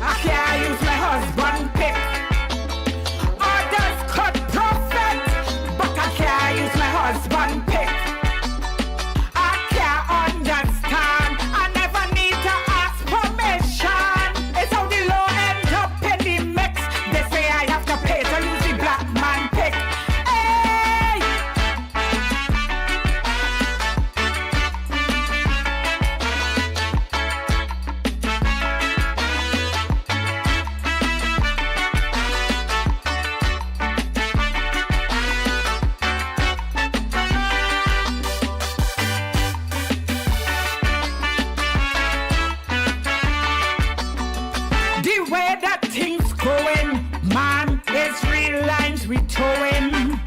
I can't use my husband pick. Others could profit, but I can't use my husband pick. I can't understand. I never need to ask permission. It's how the law end up in the mix. They say I have to pay to use the black man pick. Hey! The way that things going, man, it's real lines we towing.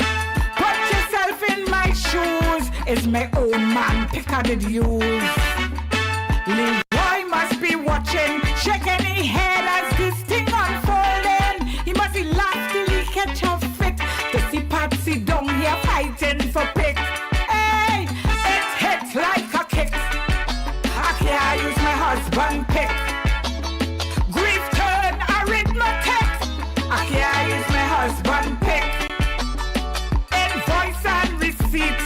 Put yourself in my shoes, it's my own man pick I did use. Leroy must be watching, shaking his head as this thing unfolding. He must be laugh till he catch a fit. To see Patsy down here fighting for pick. Hey, it hits like a kick. I can't use my husband pick. Grief turn arithmetic. I can't use my husband pick. Invoice and receipt,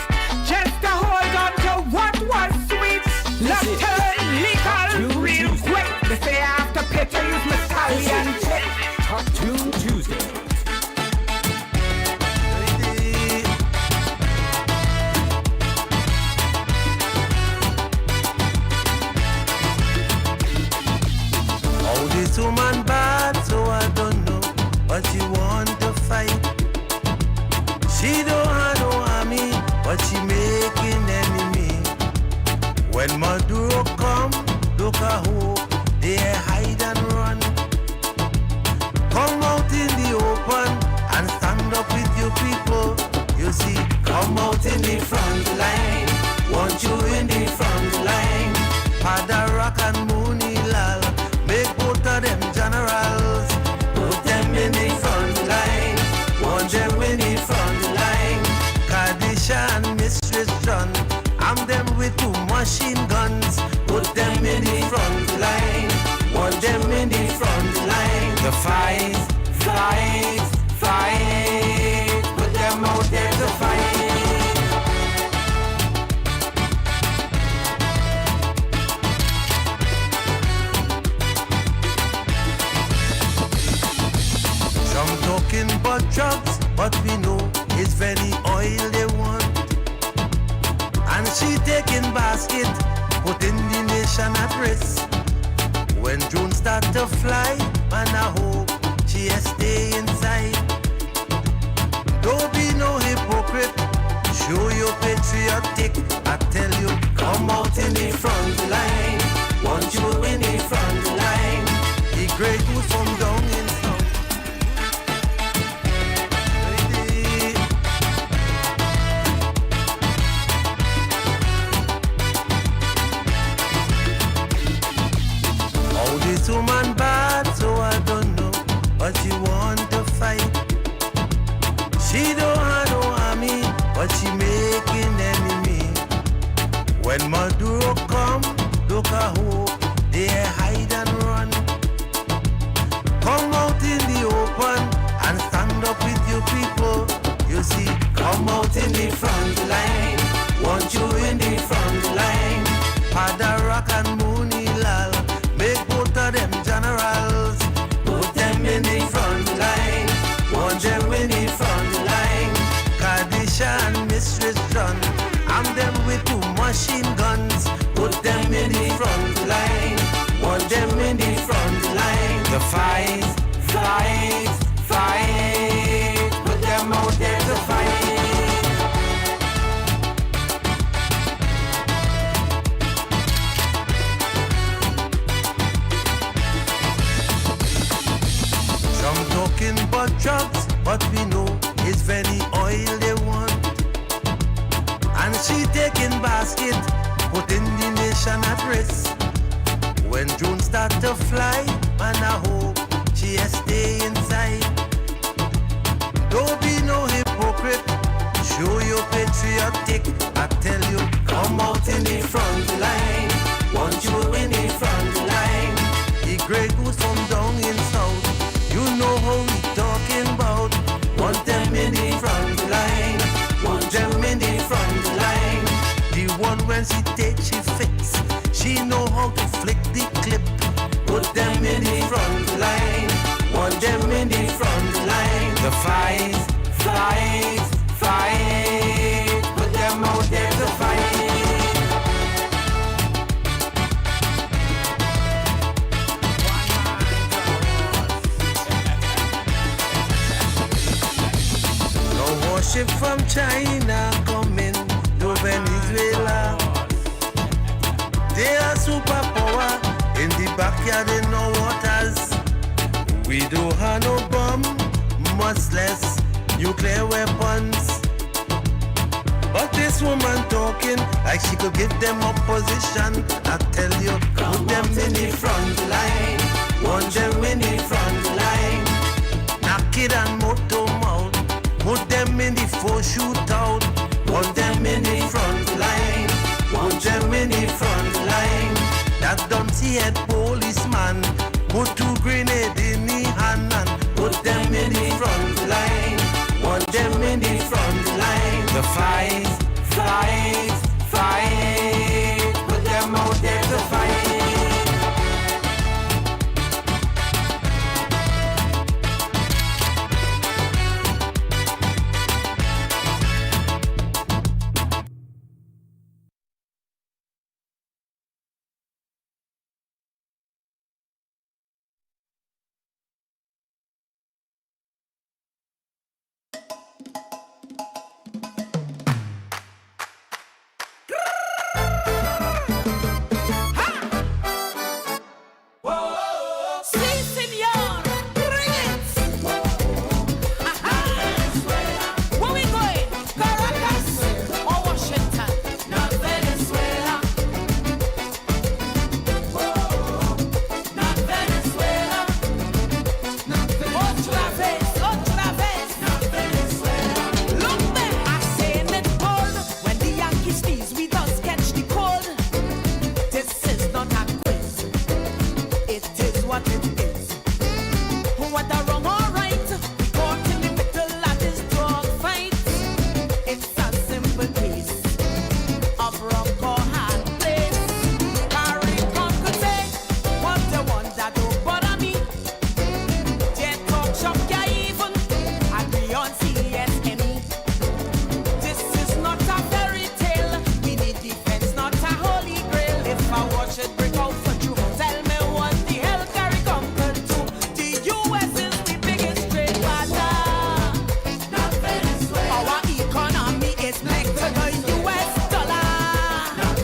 just to hold on to what was sweet. Love turn legal real quick. They say I have to pay to use my stallion pick. Top Tune Tuesday. When Maduro come, look a hope, they hide and run. Come out in the open and stand up with your people. You see, come out in the front line. Want you in the front line. Padarak and Munilal, make both of them generals. Put them in the front line. Want them in the front line. Kadisha and Mistress John, arm them with 2 machine guns. Put them in the front line. Want them in the front line. The fight, fight, fight. Put them out there to fight. Some talking about drugs, but we know it's very oil they want. And she taking basket, putting the nation at risk. When June start to fly, man I hope she stay inside. Don't be no hypocrite, show you patriotic. I tell you, come out in the front line. Want you in the front line. The great goose from down in south. Oh, this woman bad, so I don't know, but she want to fight. She don't have no army, but she making enemy. When Maduro come, look a hope, they hide and run. Come out in the open and stand up with your people. You see, come out in the front line. Want you in the front line. Padarak and Munilal, make both of them generals. Put them in the front line. Want them in the front line. Kadisha and Mistress John, arm them with 2 machine guns. Put them in the front line. Want them in the front line. The fight, fight, fight. Put them out there to fight. Some talking about drugs, but we know it's very oil they want. And she taking basket, putting the nation at risk. When June start to fly, man I hope she stay inside. Don't be no hypocrite, show you patriotic. I tell you, come out in the front line. Want you in the front line. The great goose from down in south, you know how we talking about. Want them in the front line. Want them in the front line. The one when she take, she fix. She know how to flick the clip. Put them in the front line. Want them in the front line. The fight, fight, fight. Put them out there to fight. No warship from China coming to Venezuela. They are superpower in the backyard in no waters. We don't have no bomb, much less nuclear weapons. But this woman talking like she could give them opposition. I tell you, put them in the front line. Want them in the front line. Knock it and motor mouth. Put them in the 4 shootout. Want them in the front line. Want them in the front line. That dumpty head policeman put 2 grenades in the hand and put them in the front line. Want them in the front line. The fight, fight, fight. Put them out there to fight. of rock or hard place. Carry on could say, what the ones that don't bother me. Jet talk shop ya even, agree on CSME. This is not a fairy tale, we need defense, not a holy grail. If I watch it break out for you, tell me what the hell carry compared to. The US is the biggest trade partner. Not Venezuela. Our economy is linked to the US dollar. Not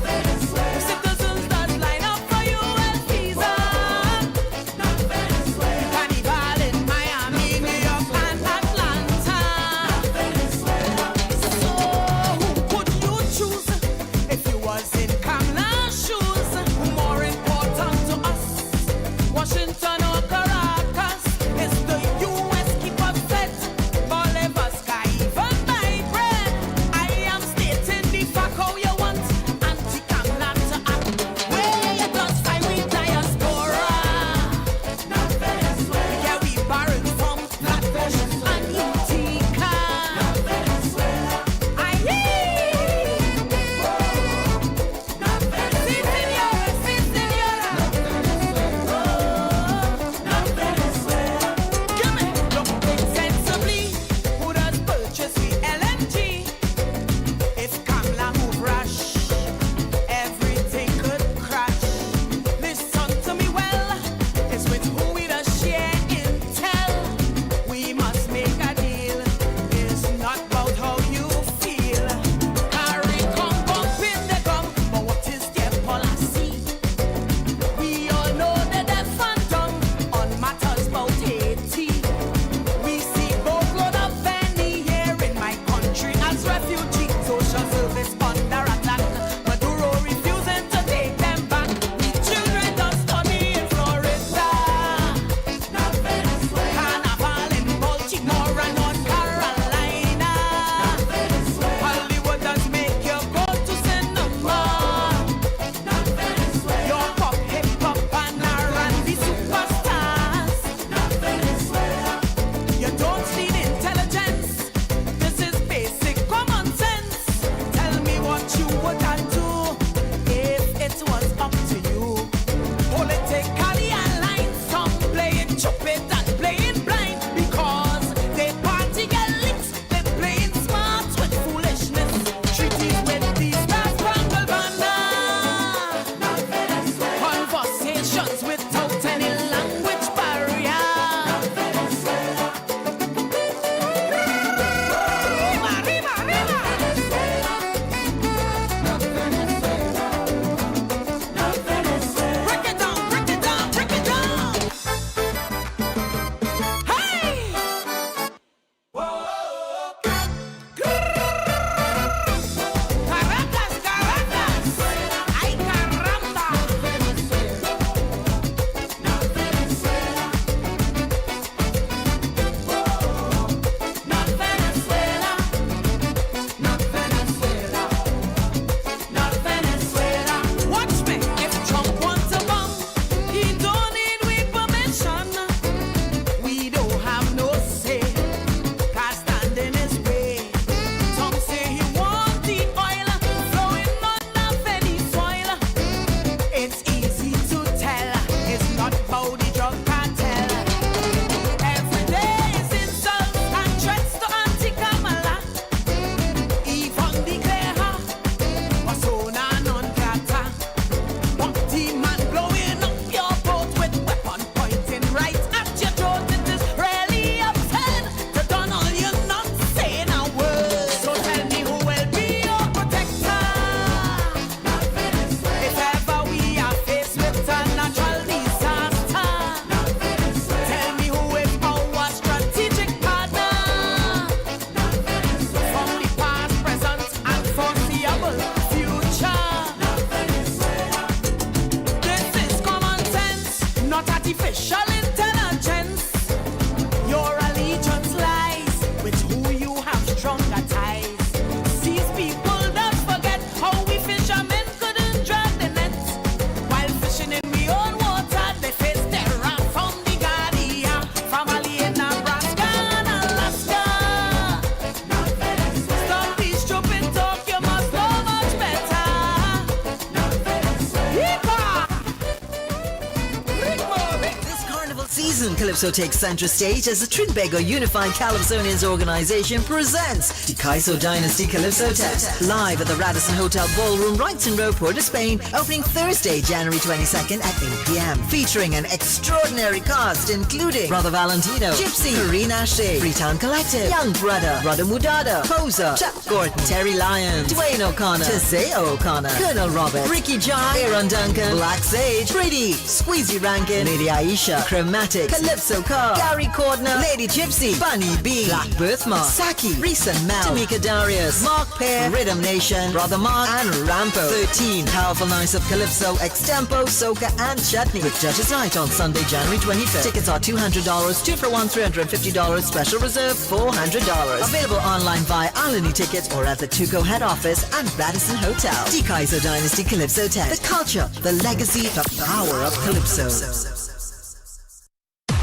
Calypso takes center stage as the Trinbago Unified Calypsonians organization presents the Kaiso Dynasty Calypso Test, live at the Radisson Hotel Ballroom, Wrightson Road, Port of Spain, opening Thursday, January 22nd at 8 p.m. Featuring an extraordinary cast including Brother Valentino, Gypsy, Karina Ashe, Freetown Collective, Young Brother Mudada, Poser, Chuck Gordon, Terry Lyon, Dwayne O'Connor, Tazeo O'Connor, Colonel Robert, Ricky John, Aaron Duncan, Black Sage, Pretty, Squeezy Rankin, Lady Aisha, Chromatic, Calypso Car, Gary Cordner, Lady Gypsy, Bunny B, Black Birthmark, Saki, Risa Mel, Tamika Darius, Mark Pear, Rhythm Nation, Brother Mark, and Rampo. 13 powerful nights of Calypso, Extempo, Soca, and Chutney with Judges Night on Sunday, January 25th. Tickets are $200, 2 for $1, $350, special reserve $400. Available online via Alani Tickets or at the Tuco head office and Radisson Hotel. The Kaiso Dynasty Calypso Test. The culture, the legacy, the power of Calypso.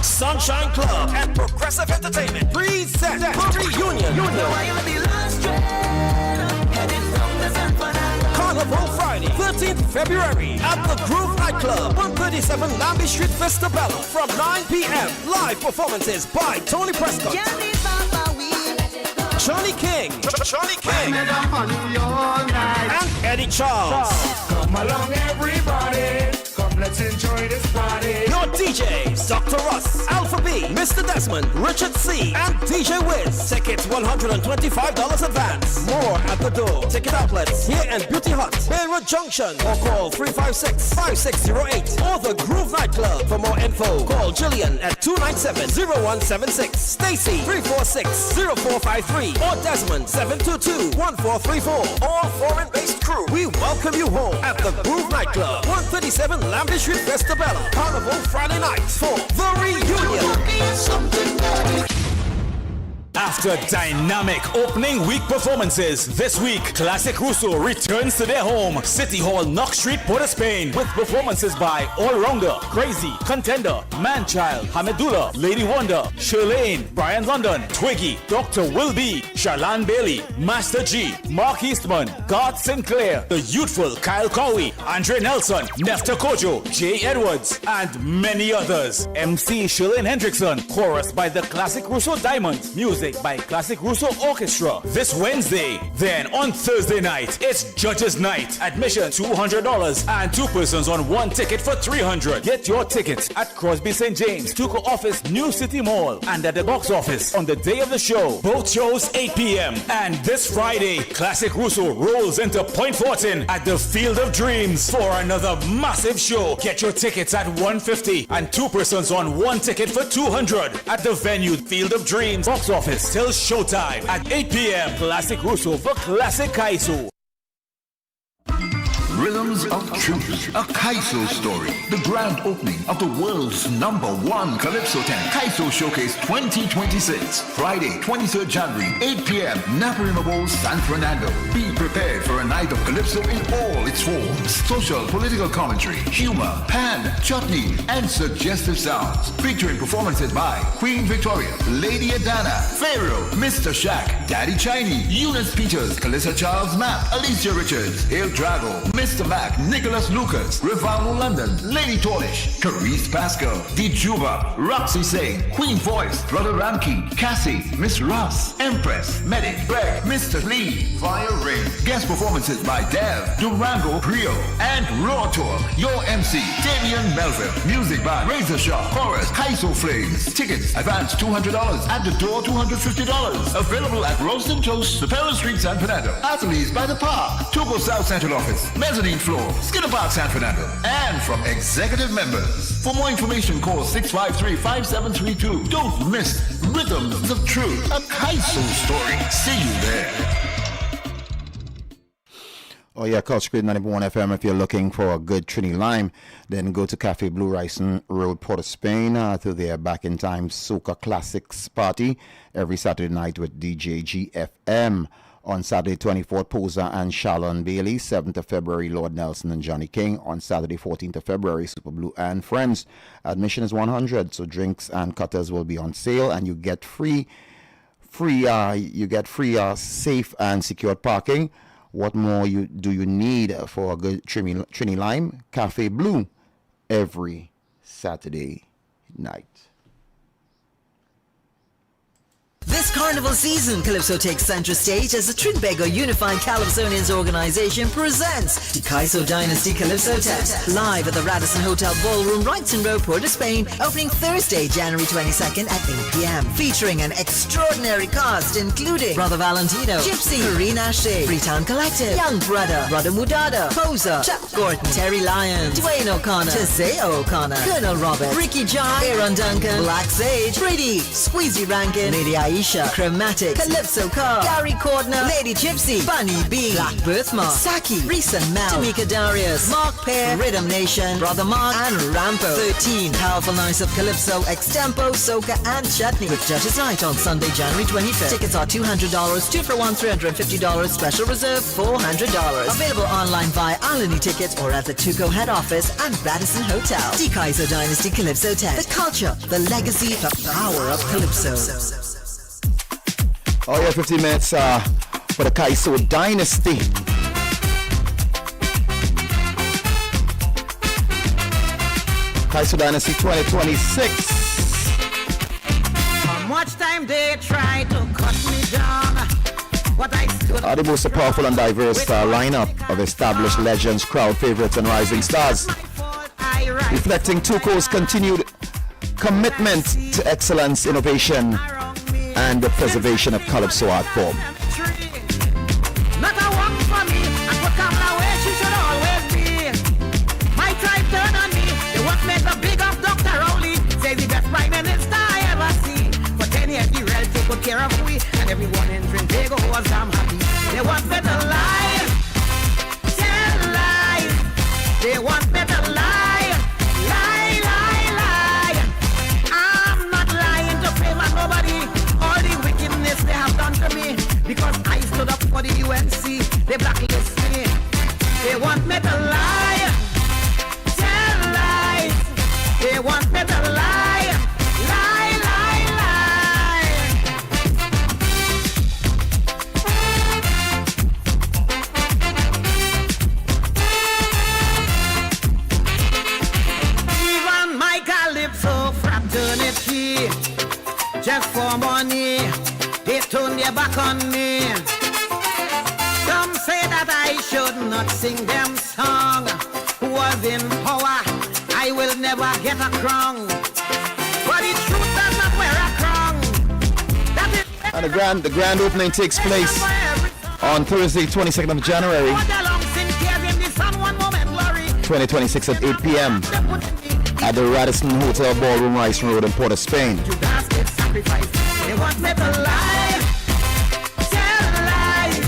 Sunshine Club and Progressive Entertainment present Reunion. Carnival Friday, 13th February at the Groove Nightclub, 137 Lambie Street, Vista Bella, from 9 p.m. Live performances by Tony Prescott, Johnny King, and Eddie Charles. Come along, everybody. Come, let's enjoy this party. Your DJs, Dr. Russ, Alpha B, Mr. Desmond, Richard C, and DJ Wiz. Tickets $125 advance. More at the door. Ticket outlets here and Beauty Hut, Beirut Junction, or call 356-5608 or the Groove Nightclub. For more info, call Jillian at 297-0176, Stacy 346-0453, or Desmond 722-1434. All foreign-based crew, we welcome you home at the Groove Nightclub, 137 Lambie Street, Vesta Bella. Carnival Friday night for the reunion. After dynamic opening week performances, this week, Classic Russo returns to their home, City Hall, Knox Street, Port of Spain, with performances by All Rounder, Crazy, Contender, Manchild, Hamidullah, Lady Wonder, Shirlane, Brian London, Twiggy, Dr. Will B, Charlene Bailey, Master G, Mark Eastman, Garth Sinclair, the youthful Kyle Cowie, Andre Nelson, Nefta Kojo, Jay Edwards, and many others. MC Shirlane Hendrickson, chorus by the Classic Russo Diamonds, music by Classic Russo Orchestra. This Wednesday. Then on Thursday night, it's Judges Night. Admission $200 and 2 persons on 1 ticket for $300. Get your tickets at Crosby St. James, Tuco Office, New City Mall, and at the box office on the day of the show. Both shows 8 p.m. And this Friday, Classic Russo rolls into Point Fortin at the Field of Dreams for another massive show. Get your tickets at $150 and 2 persons on 1 ticket for $200 at the venue Field of Dreams. Box office till showtime at 8 p.m. Classic Russo for Classic Kaiso. Rhythms of Truth, a Kaiso story. The grand opening of the world's #1 Calypso tent, Kaiso Showcase 2026. Friday, 23rd January, 8 p.m. Naparima Bowl, San Fernando. Be prepared for a night of Calypso in all its forms. Social, political commentary, humor, pan, chutney, and suggestive sounds. Featuring performances by Queen Victoria, Lady Adana, Pharaoh, Mr. Shaq, Daddy Chinese, Eunice Peters, Calissa Charles Mapp, Alicia Richards, Il Drago, Mr. Mac, Nicholas Lucas, Rivaldo London, Lady Tornish, Carice Pascal, D. Juba, Roxy Singh, Queen Voice, Brother Ramkey, Cassie, Miss Ross, Empress, Medic, Greg, Mr. Lee, Fire Ring. Guest performances by Dev, Durango, Brio, and Raw Tour. Your MC, Damian Melville. Music by Razor Sharp, Chorus, Kaiso Flames. Tickets, advance $200, at the door $250. Available at Roast and Toast, Superior Street, San Fernando. Athletes by the Park, Tuco South Central Office, Mezzanine floor, Skinner Park, San Fernando. And from executive members. For more information, call 653-5732. Don't miss Rhythms of Truth, a Kaiso story. See you there. Oh yeah, Culture Grid 91 FM. If you're looking for a good Trini Lime, then go to Cafe Blue Ricin Road, Port of Spain, to their Back in Time Soca Classics party every Saturday night with DJ GFM. On Saturday 24th, Posa and Shalon Bailey. 7th of February, Lord Nelson and Johnny King. On Saturday 14th of February, Super Blue and Friends. Admission is $100, so drinks and cutters will be on sale, and you get free safe and secure parking. What more do you need for a good Trini Lime? Cafe Blue every Saturday night. This carnival season, Calypso takes center stage as the Trinbago Unified Calypsonians Organization presents the Kaiso Dynasty Calypso Test, live at the Radisson Hotel Ballroom, Wrightson Road, Port of Spain, opening Thursday, January 22nd at 8 p.m. Featuring an extraordinary cast including Brother Valentino, Gypsy, Karina Ashe, Freetown Collective, Young Brother Mudada, Poser, Chuck Gordon, Terry Lyon, Dwayne O'Connor, Tazeo O'Connor, Colonel Robert, Ricky John, Aaron Duncan, Black Sage, Brady, Squeezy Rankin, Lady Aisha, Chromatic, Calypso Car, Gary Cordner, Lady Gypsy, Bunny B, Black Birthmark, Saki, Risa Mel, Tamika Darius, Mark Pear, Rhythm Nation, Brother Mark, and Rampo. 13 powerful nights of Calypso, Extempo, Soca, and Chutney with Judges Night on Sunday, January 25th. Tickets are $200, 2 for $1, $350, special reserve $400. Available online via Alani Tickets or at the Tuco head office and Radisson Hotel. The Kaiso Dynasty Calypso Test. The culture, the legacy, the power of Calypso. Oh yeah, 15 minutes for the Kaiso Dynasty. Kaiso Dynasty 2026. How much time they try to cut me down? What I stood The most powerful and diverse lineup of established legends, crowd favorites, and rising stars. Reflecting Tuco's continued commitment to excellence, innovation, and the preservation of Calypso art form. not a walk for me, and for Kamala where she should always be. My tribe turn on me, they want me the big of Dr. Rowley. Say the best prime minister I ever see. For 10 years the reality took care of we, and everyone in Trinbago was damn happy. They want me to lie, tell lies. They want me to lie, lie, lie, lie. I'm not lying to fame and nobody. All the wickedness they have done to me, because I stood up for the UNC, they blacklist me. They want me to lie, tell lies. They want me to lie, lie, lie, lie. Even my Calypso fraternity, just for money, they turn their back on me. Some say that I should not sing them song. Who was in power, I will never get a crown. But the truth does not wear a crown. That is And the grand opening takes place on Thursday, 22nd of January, 2026 at 8 p.m. at the Radisson Hotel Ballroom, Wrightson Road in Port of Spain. They want me to lie, tell lies.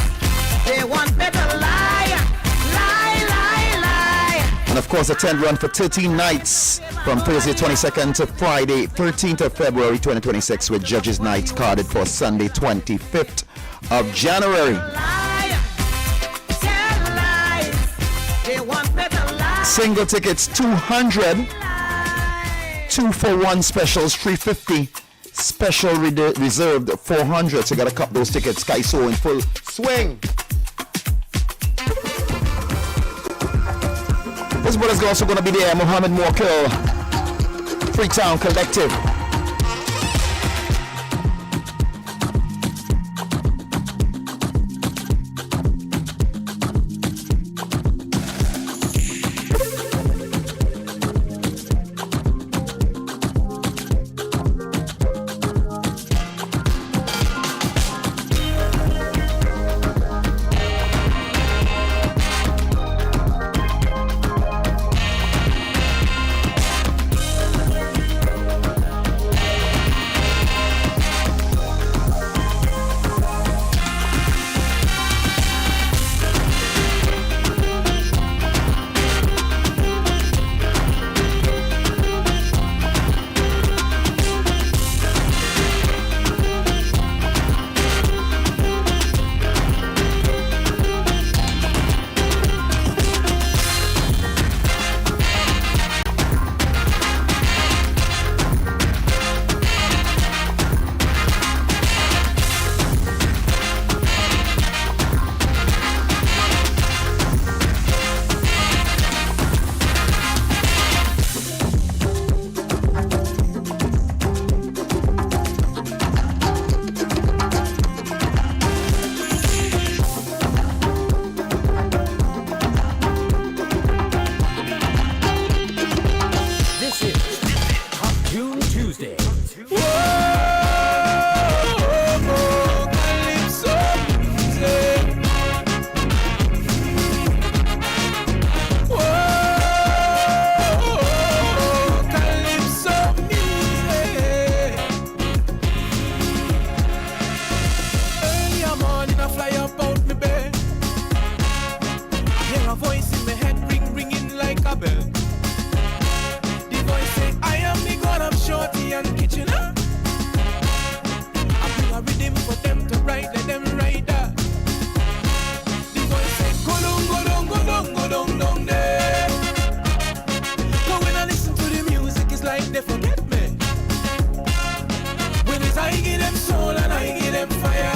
They want me to lie, lie, lie, lie. And of course, attend run for 13 nights from Thursday 22nd to Friday 13th of February 2026 with Judges Night carded for Sunday 25th of January. Single tickets 200, 2 for 1 specials 350, special reserved 400. So you gotta cop those tickets. Kaiso in full swing. This brother's also gonna be there. Muhammad Morkill, Freetown Collective. voice in my head ringing like a bell. The voice say, I am the God of Shorty and Kitchener. I bring a rhythm for them to write, let them write that. The voice say, go down there. So when I listen to the music, it's like they forget me. When it's I give them soul and I give them fire.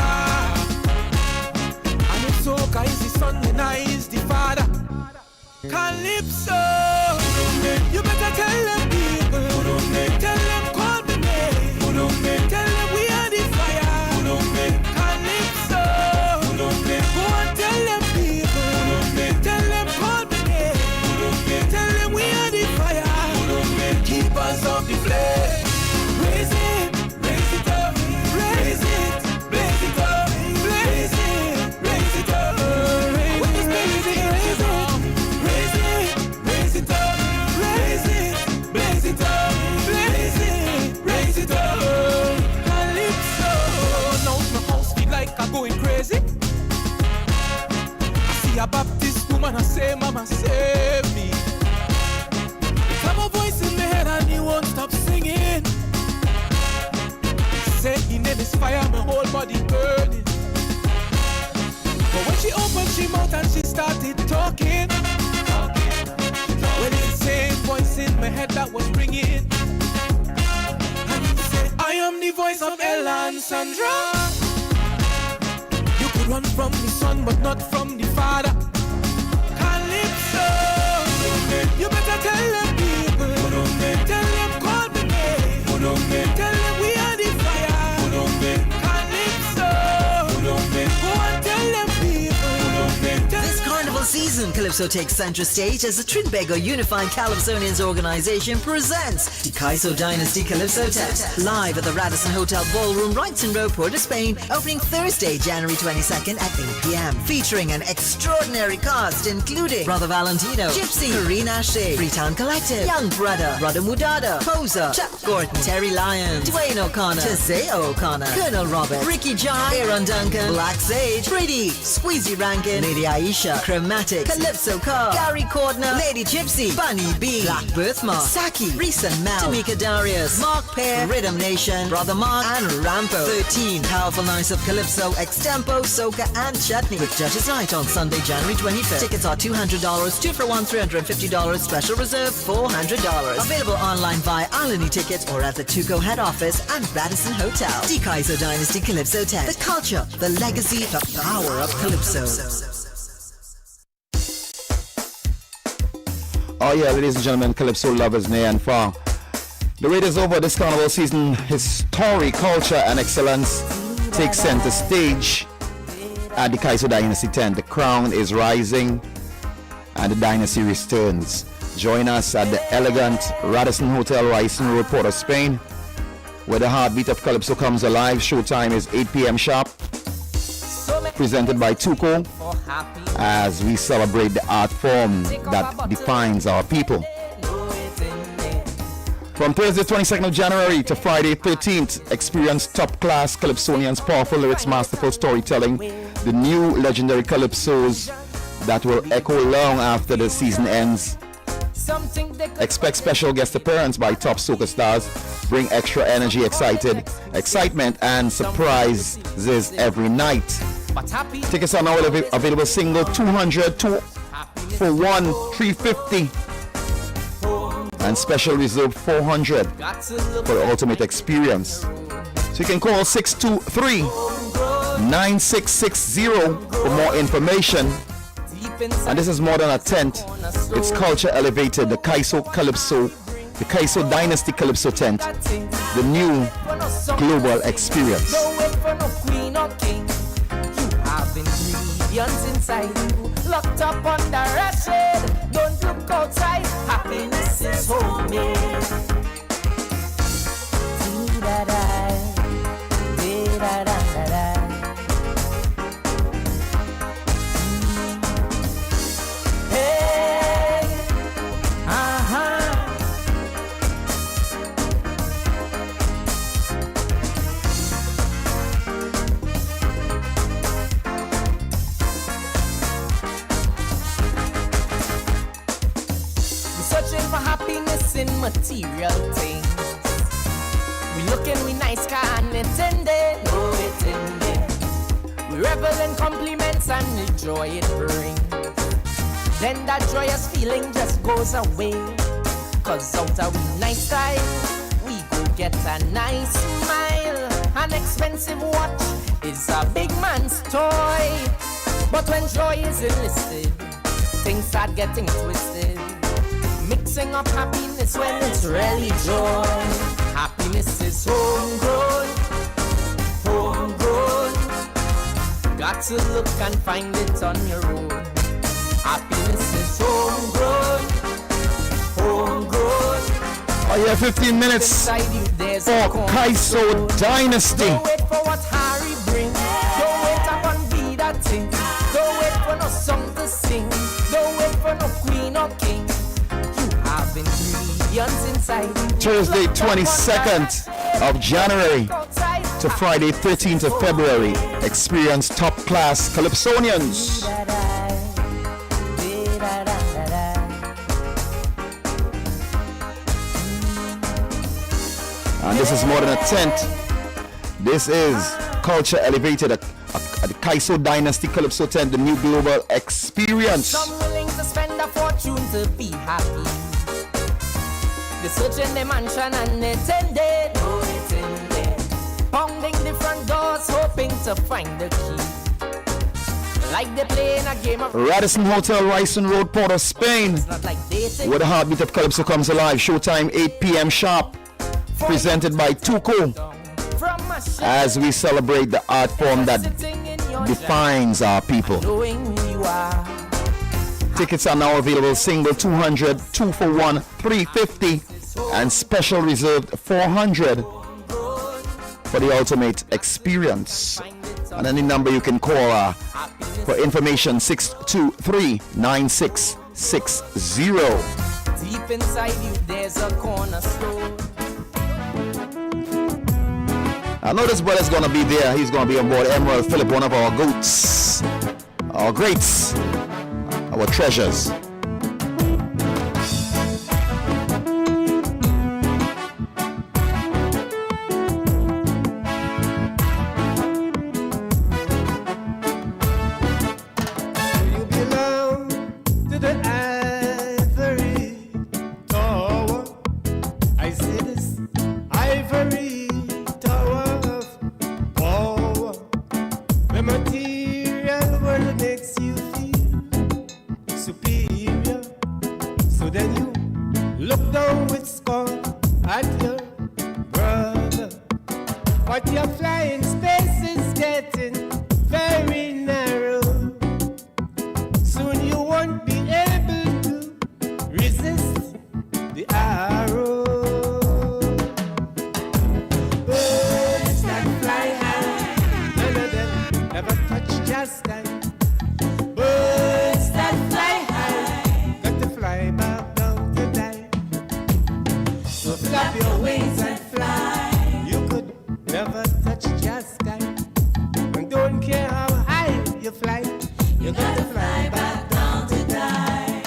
And if soca is the son and I is the father. Calypso, you better tell them people. Tell them call me name. Tell them we are the fire. Calypso, go and tell them people. Tell them call me name. Tell them we are the fire. Keep us off the flame. Raise it up, raise it, blaze it up, blaze it, raise it up, raise it, raise it, raise it up, raise it, blaze it up, blaze it, raise it up. Calypso, now my house feel like I'm going crazy. I see a Baptist woman, I say, Mama, save me. Have a voice in my head and he won't stop singing. Say he name is fire, my whole body burning. But when she opened she mouth and she started talking, well, it's the same voice in my head that was ringing. And he said, I am the voice of Ella and Sandra. You could run from the son but not from the father. Calypso, you better tell them people. Tell them call me name. Tell them we are the fire. Calypso, go and tell them people. This carnival season, Calypso takes center stage as the Trinbago Unified Calypsonians organization presents the Kaiso Dynasty Calypso Tet, live at the Radisson Hotel Ballroom, Wrightson Road, Port of Spain, opening Thursday, January 22nd at 8 p.m. Featuring an extraordinary cast including Brother Valentino, Gypsy, Karina Ashe, Freetown Collective, Young Brother Mudada, Poser, Chuck Gordon, Terry Lyons, Dwayne O'Connor, Tazeo O'Connor, Colonel Robert, Ricky John, Aaron Duncan, Black Sage, Pretty, Squeezy Rankin, Lady Aisha, Chromatic, Calypso Car, Gary Cordner, Lady Gypsy, Bunny B, Black Birthmark, Saki, Reese and Mel, Tamika Darius, Mark Pear, Rhythm Nation, Brother Mark, and Rampo. 13 powerful nights of Calypso, Extempo, Soca, and Chutney with Judges Night on Sunday, January 25th. Tickets are $200, 2 for $1, $350, special reserve $400. Available online via Alani Tickets or at the Tuco head office and Radisson Hotel. The Kaiso Dynasty Calypso Tet. The culture, the legacy, the power of Calypso. Oh yeah, ladies and gentlemen, Calypso lovers near and far. The wait is over. This carnival season, history, culture, and excellence takes center stage at the Kaiso Dynasty tent. The crown is rising and the dynasty returns. Join us at the elegant Radisson Hotel, Wrightson Road, Port of Spain, where the heartbeat of Calypso comes alive. Showtime is 8 p.m. sharp. Presented by Tuco, as we celebrate the art form that defines our people. From Thursday 22nd of January to Friday 13th, experience top-class Calypsonians' powerful lyrics, masterful storytelling, the new legendary Calypsos that will echo long after the season ends. Expect special guest appearance by top soca stars. Bring extra energy, excitement, and surprises every night. Tickets are now available single $200, 2 for $1, $350, and special reserve $400 for the ultimate experience. So you can call 623-9660 for more information. And this is more than a tent. It's culture elevated. The Kaiso Calypso, the Kaiso Dynasty Calypso tent, the new global experience. Ingredients inside you, locked up under a shade. Don't look outside, happiness is homemade. Dee-da-da, dee-da-da-da-da. Hey, for happiness in material things. We looking we nice car and it ended, no it ended. We revel in compliments and the joy it brings. Then that joyous feeling just goes away. Cause out of we nice style, we go get a nice smile. An expensive watch is a big man's toy. But when joy is enlisted, things start getting twisted. Mixing up happiness when it's really joy. Happiness is homegrown, homegrown. Got to look and find it on your own. Happiness is homegrown, homegrown. Oh yeah, 15 minutes for Kaiso Dynasty. Don't wait for what Harry brings. Don't wait upon Vida thing. Don't wait for no song to sing. Don't wait for no queen or king. You have ingredients inside. Thursday 22nd of January to Friday 13th of February. Experience top class Calypsonians. And this is more than a tent. This is culture elevated at the Kaiso Dynasty Calypso tent, the new global experience. Some willing to spend a fortune to be happy. They search in the mansion and it's ended, oh it's ended. Pounding different doors hoping to find the key. Like they playing a game of Radisson Hotel, Ryson Road, Port of Spain. like Where the heartbeat of Calypso comes alive. Showtime 8 p.m. sharp. Presented by Tuco. As we celebrate the art form that defines our people. Tickets are now available. Single 200, 2 for 1, 350, and special reserved 400 for the ultimate experience. And any number you can call for information 623-9660. Deep inside you there's a cornerstone. I know this brother's gonna be there. He's gonna be on board Emerald Phillip, one of our goats, our greats, our treasures. You belong to the ivory tower. I say this ivory tower of power. The material world makes you feel superior. So then you look down with scorn at your brother. But your flying space is getting very narrow. Soon you won't be able to resist the arrow. Birds that fly high, none of them ever touch just sky. Birds that fly high, got to fly back down to die. So flap your wings and fly. You could never touch just sky. And don't care how high you fly, you got to fly back down to die.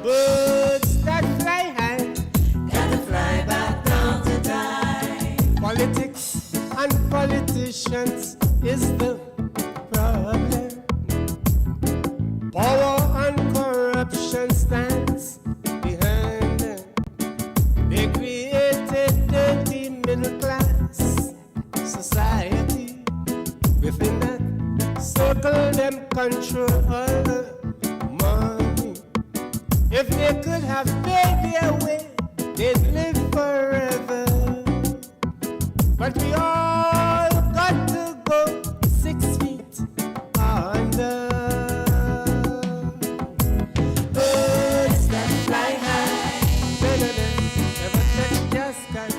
Birds that fly high, got to fly back down to die. Politics and politicians is the problem. Power and corruption stands behind them. They created dirty middle class society. Within that circle, them control all the money. If they could have paid their way, they'd live forever. But we all got to go 6 feet under. Birds that fly high, none of them ever touch the sky.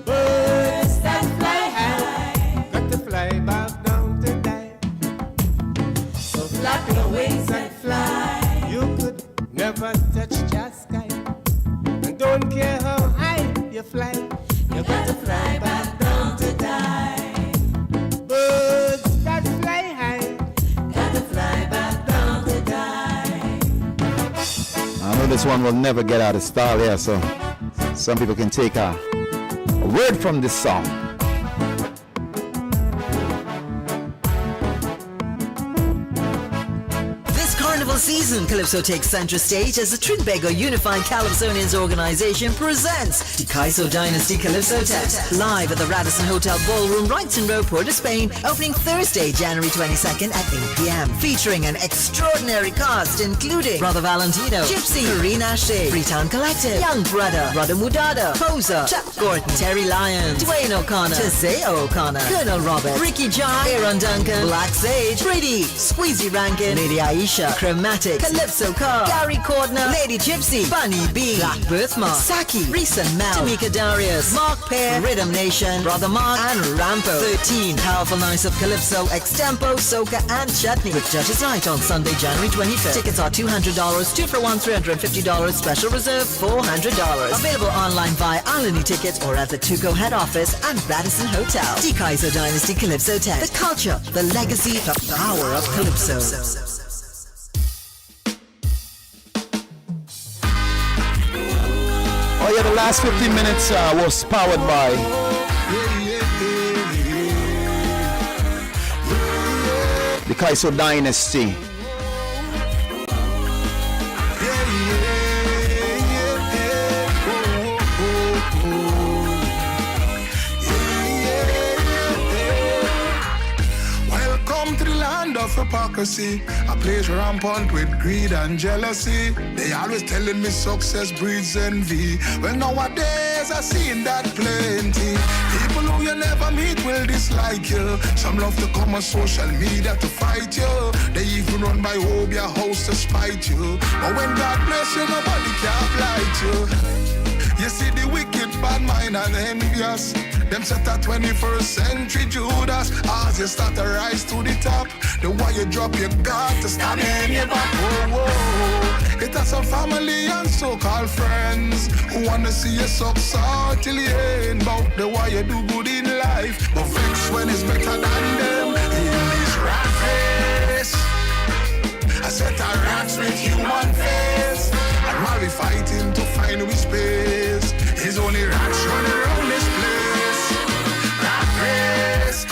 Birds that fly high, got to fly back down to die. So flap your wings and fly. You could never touch the sky. And don't care how high you fly, you got to fly back down to die. Birds that fly high, got to fly back down to die. I know this one will never get out of style here, so some people can take a word from this song. Carnival season, Calypso takes center stage as the Trinbago Unified Calypsonians organization presents the Kaiso Dynasty Calypso Test live at the Radisson Hotel Ballroom, Wrightson Road, Port of Spain, opening Thursday, January 22nd at 8 p.m. Featuring an extraordinary cast including Brother Valentino, Gypsy, Karine Ashe, Freetown Collective, Young Brother, Brother Mudada, Poser, Chuck Gordon, Terry Lyons, Dwayne O'Connor, Tazeo O'Connor, Colonel Robert, Ricky John, Aaron Duncan, Black Sage, Brady, Squeezy Rankin, Lady Aisha, Chromatic, Calypso Car, Gary Cordner, Lady Gypsy, Bunny B, Black Birthmark, Saki, Risa Mel, Tamika Darius, Mark Pear, Rhythm Nation, Brother Mark, and Rampo. 13 powerful nights of Calypso, Extempo, Soca, and Chutney with Judges Night on Sunday, January 25th. Tickets are $200, 2 for $1, $350, special reserve $400. Available online via Alani Tickets or at the Tuco head office and Radisson Hotel. The Kaiso Dynasty Calypso Test. The culture, the legacy, the power of Calypso. Oh yeah, the last 15 minutes was powered by the Kaiso Dynasty. Welcome to the land of hypocrisy, a place rampant with greed and jealousy. They always telling me success breeds envy. Well, nowadays I seen that plenty. People who you never meet will dislike you. Some love to come on social media to fight you. They even run by home your house to spite you. But when God bless you, nobody can blight you. You see the wicked, bad mind and envious. Them set a 21st century Judas. As you start to rise to the top, the one you drop, you got to stand in your back. Whoa, whoa. It has some family and so-called friends who wanna see you succeed till the end. About the why you do good in life, but vex when it's better than them. In this rat race, I set a rats with human face. And while we fighting to find we space, it's only rats running around this place. Rat race,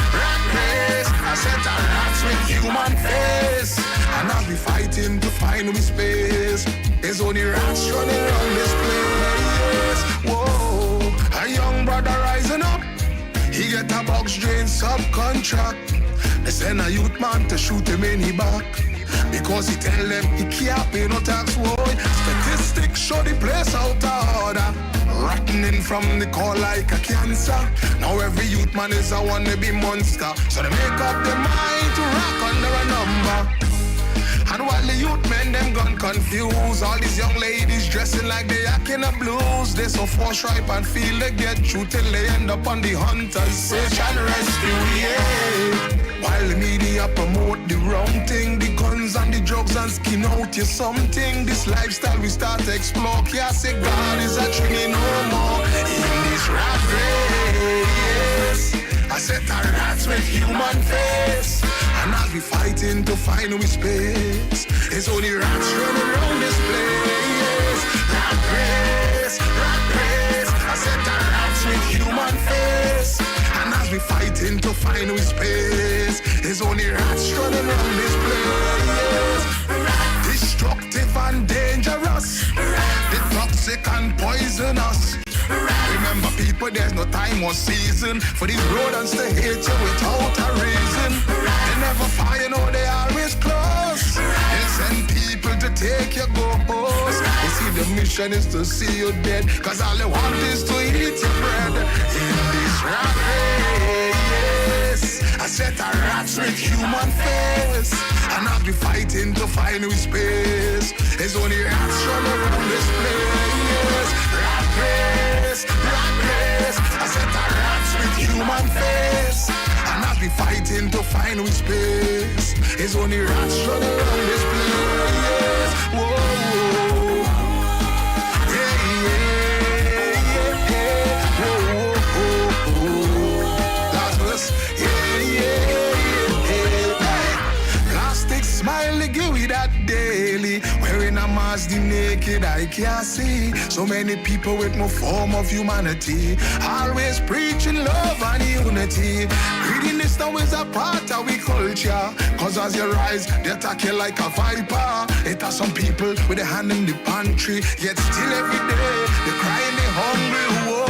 I set a rats with human face. And as we fighting to find we space, there's only rats running around this place. Whoa, a young brother rising up, he get a box drain subcontract. They send a youth man to shoot him in the back, because he tell them he can't pay no tax. Boy, statistics show the place out of order, rotting from the core like a cancer. Now every youth man is a wannabe monster, so they make up their mind to rock under a number. And while the youth men them gone confused, all these young ladies dressing like they acting a blues. They so forthright and feel they get through till they end up on the hunter's search and rescue, yeah. While the media promote the wrong thing, the guns and the drugs and skin out you something. This lifestyle we start to explore, can't say God is a trinity no more. In this rat race, I set a rats with human face. And as we fighting to find we space, it's only rats running around this place. Rat race, I set a rats with human face. And as we fighting to find we space, there's only rats running around this place. Destructive and dangerous, the toxic and poisonous. Remember people, there's no time or season for these rodents to hate you without a reason. They never fire, no, they always close. They send people to take your goals. You see the mission is to see you dead, cause all they want is to eat your bread. In this rat race, I set a rats with human face. And I'll be fighting to find new space. There's only rats running around this place. Rat race, I set a rats with human face. And I'll be fighting to find new space. There's only rats running around this place. Whoa, smile, they give we that daily. Wearing a as the naked eye can't see. So many people with no form of humanity, always preaching love and unity. Greediness now is a part of we culture, cause as you rise, they attack you like a viper. It are some people with a hand in the pantry, yet still every day they crying, they hungry, whoa.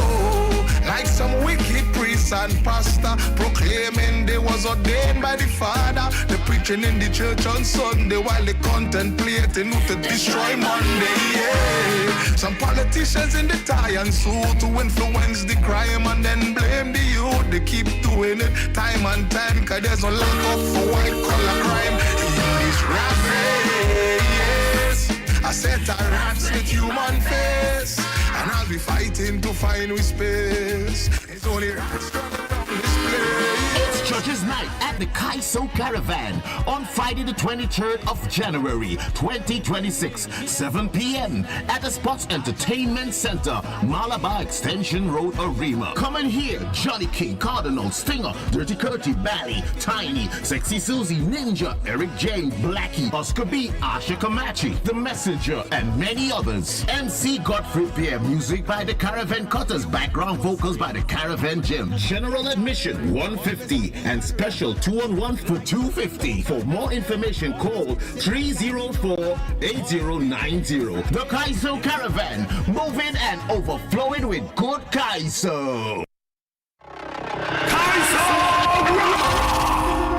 Like some wicked priests and pastor proclaiming they was ordained by the Father. They preaching in the church on Sunday while they contemplating who to destroy Monday, yeah. Some politicians in the tie and suit to influence the crime and then blame the youth. They keep doing it time and time, cause there's no lack of white collar crime in this rap race. I set a raps with human face, and I'll be fighting to find we space. It's only right struggle on this place. It's Church's Night at the Kaiso Caravan on Friday the 23rd of January 2026, 7 p.m. at the Sports Entertainment Center, Malabar Extension Road, Arima. Come and hear Johnny King, Cardinal, Stinger, Dirty Curty, Bally, Tiny, Sexy Susie, Ninja, Eric James, Blackie, Oscar B, Asha Kamachi, The Messenger, and many others. MC Godfrey Pierre, music by the Caravan Cutters, background vocals by the Caravan Gym. General admission $150 and special 2-on-1 for $250. For more information, call 304-8090. The Kaiso Caravan, moving and overflowing with good Kaiso.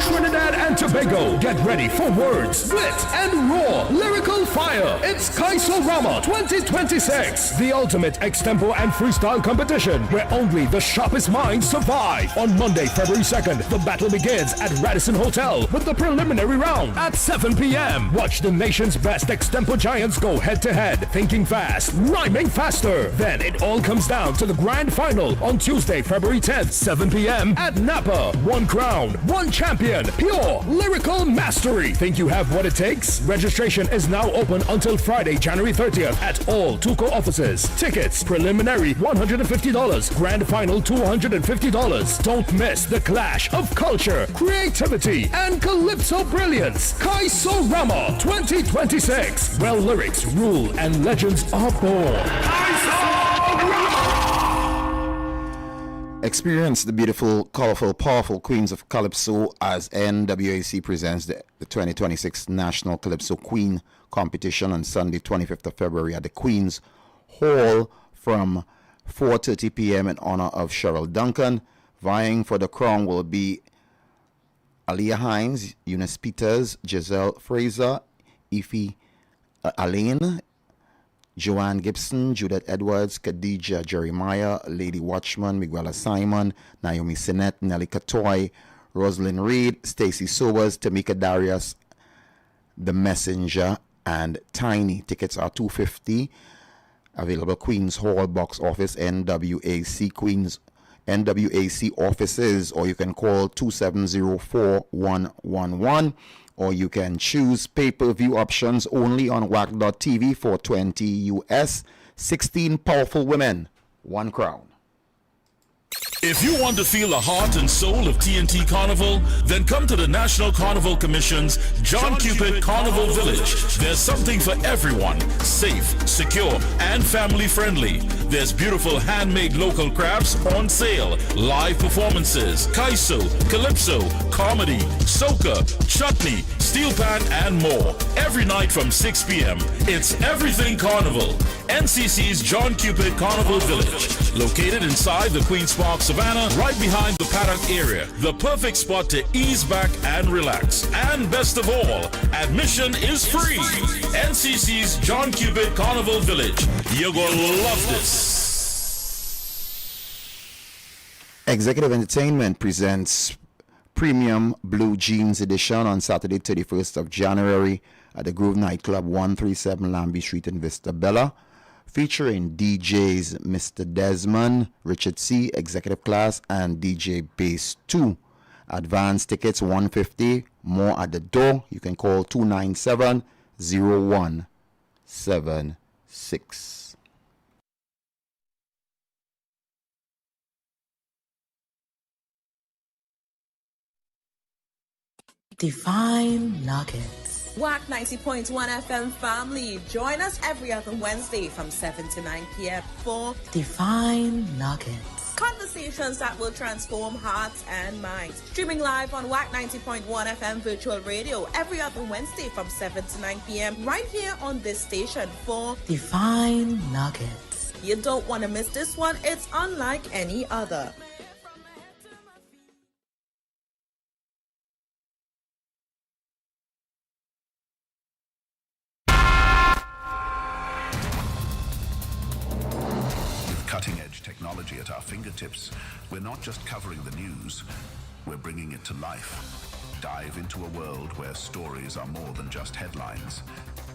Trinidad and Tobago, get ready for words, wit, and raw lyrical fire. It's Kaiso Rama 2026, the ultimate extempo and freestyle competition where only the sharpest minds survive. On Monday, February 2nd, the battle begins at Radisson Hotel with the preliminary round at 7 p.m. Watch the nation's best extempo giants go head-to-head, thinking fast, rhyming faster. Then it all comes down to the grand final on Tuesday, February 10th, 7 p.m. at Napa. One crown, one champion, pure lyrical mastery. Think you have what it takes? Registration is now open until Friday, January 30th at all Tuco offices. Tickets, preliminary $150, grand final $250. Don't miss the clash of culture, creativity, and calypso brilliance. Kaiso Rama 2026, where lyrics rule and legends are born. Experience the beautiful, colorful, powerful Queens of Calypso as NWAC presents the 2026 National Calypso Queen Competition on Sunday, 25th of February at the Queen's Hall from 4:30 p.m. in honor of Cheryl Duncan. Vying for the crown will be Aaliyah Hines, Eunice Peters, Giselle Fraser, Ify Alain, Joanne Gibson, Judith Edwards, Khadija Jeremiah, Lady Watchman, Miguela Simon, Naomi Sinet, Nelly Katoy, Rosalind Reed, Stacy Sobers, Tamika Darius, The Messenger, and Tiny. Tickets are $250. Available Queens Hall box office, NWAC Queens, NWAC offices, or you can call 2704111. Or you can choose pay-per-view options only on Wack.tv for $20 US. 16 powerful women, one crown. If you want to feel the heart and soul of TNT Carnival, then come to the National Carnival Commission's John Cupid Carnival Village. There's something for everyone. Safe, secure, and family friendly. There's beautiful handmade local crafts on sale, live performances, kaiso, calypso, comedy, soca, chutney, steel pan, and more. Every night from 6 p.m. It's Everything Carnival. NCC's John Cupid Carnival Village, located inside the Queen's Park Savannah, right behind the paddock area. The perfect spot to ease back and relax. And best of all, admission is free. NCC's John Cupid Carnival Village. You're gonna love this. Executive Entertainment presents Premium Blue Jeans Edition on Saturday, 31st of January at the Grove Nightclub, 137 Lambie Street in Vista Bella, featuring DJs Mr. Desmond, Richard C., Executive Class, and DJ Bass 2. Advance tickets $150, more at the door. You can call 297-0176. Divine Nuggets. Wack 90.1 FM family, join us every other Wednesday from 7 to 9 p.m. for Divine Nuggets. Conversations that will transform hearts and minds. Streaming live on Wack 90.1 FM virtual radio every other Wednesday from 7 to 9 p.m. right here on this station for Divine Nuggets. You don't want to miss this one. It's unlike any other. Cutting-edge technology at our fingertips, we're not just covering the news, we're bringing it to life. Dive into a world where stories are more than just headlines.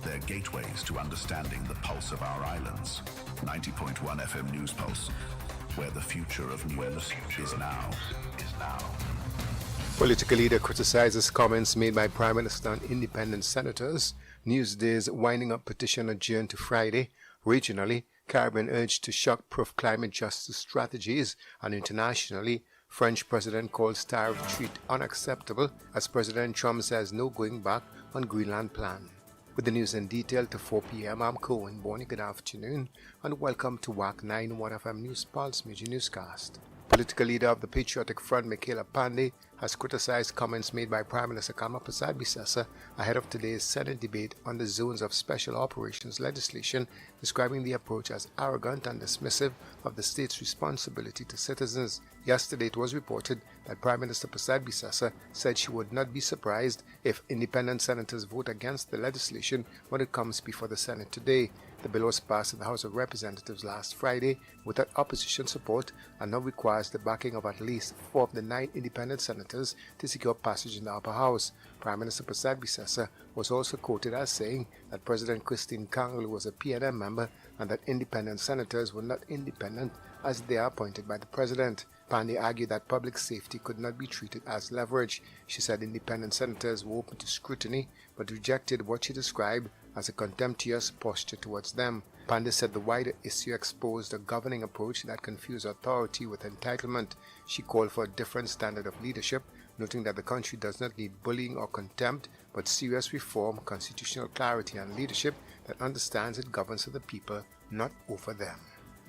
They're gateways to understanding the pulse of our islands. 90.1 FM News Pulse, where the future of news is now. Political leader criticizes comments made by Prime Minister on independent senators. Newsday's winding up petition adjourned to Friday. Regionally, Caribbean urged to shock-proof climate justice strategies, and internationally, French President calls tariff treat unacceptable as President Trump says no going back on Greenland plan. With the news in detail to 4 p.m., I'm Cohen Bonnie. Good afternoon and welcome to Wack 91 FM News Pulse Major Newscast. Political leader of the Patriotic Front, Michaela Pandey, has criticized comments made by Prime Minister Kalma Prasad Bisasa ahead of today's Senate debate on the Zones of Special Operations legislation, describing the approach as arrogant and dismissive of the state's responsibility to citizens. Yesterday, it was reported that Prime Minister Prasad Bisasa said she would not be surprised if independent senators vote against the legislation when it comes before the Senate today. The bill was passed in the House of Representatives last Friday without opposition support and now requires the backing of at least 4 of the 9 independent senators to secure passage in the upper house. Prime Minister Prasad Bisasa was also quoted as saying that President Christine Kanglu was a PNM member and that independent senators were not independent as they are appointed by the president. Pandey argued that public safety could not be treated as leverage. She said independent senators were open to scrutiny but rejected what she described as a contemptuous posture towards them. Pandey said the wider issue exposed a governing approach that confused authority with entitlement. She called for a different standard of leadership, noting that the country does not need bullying or contempt, but serious reform, constitutional clarity, and leadership that understands it governs for the people, not over them.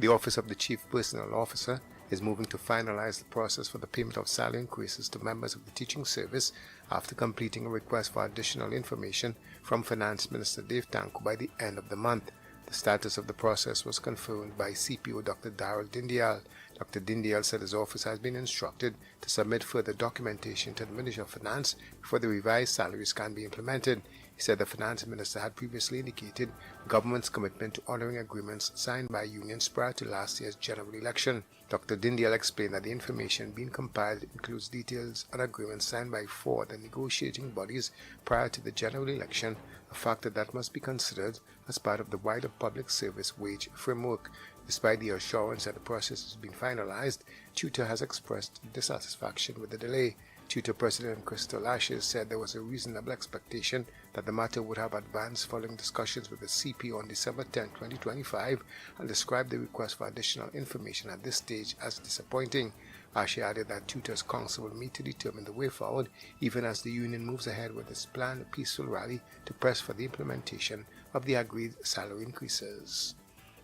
The Office of the Chief Personnel Officer is moving to finalize the process for the payment of salary increases to members of the teaching service after completing a request for additional information from Finance Minister Dave Tanko by the end of the month. The status of the process was confirmed by CPO Dr. Darrell Dindial. Dr. Dindial said his office has been instructed to submit further documentation to the Ministry of Finance before the revised salaries can be implemented. He said the Finance Minister had previously indicated government's commitment to honoring agreements signed by unions prior to last year's general election. Dr. Dindial explained that the information being compiled includes details on agreements signed by 4 of the negotiating bodies prior to the general election, a factor that must be considered as part of the wider public service wage framework. Despite the assurance that the process has been finalized, Tutor has expressed dissatisfaction with the delay. Tutor President Crystal Ashes said there was a reasonable expectation that the matter would have advanced following discussions with the CP on December 10, 2025, and described the request for additional information at this stage as disappointing. Ashe added that Tutor's council will meet to determine the way forward, even as the union moves ahead with its planned peaceful rally to press for the implementation of the agreed salary increases.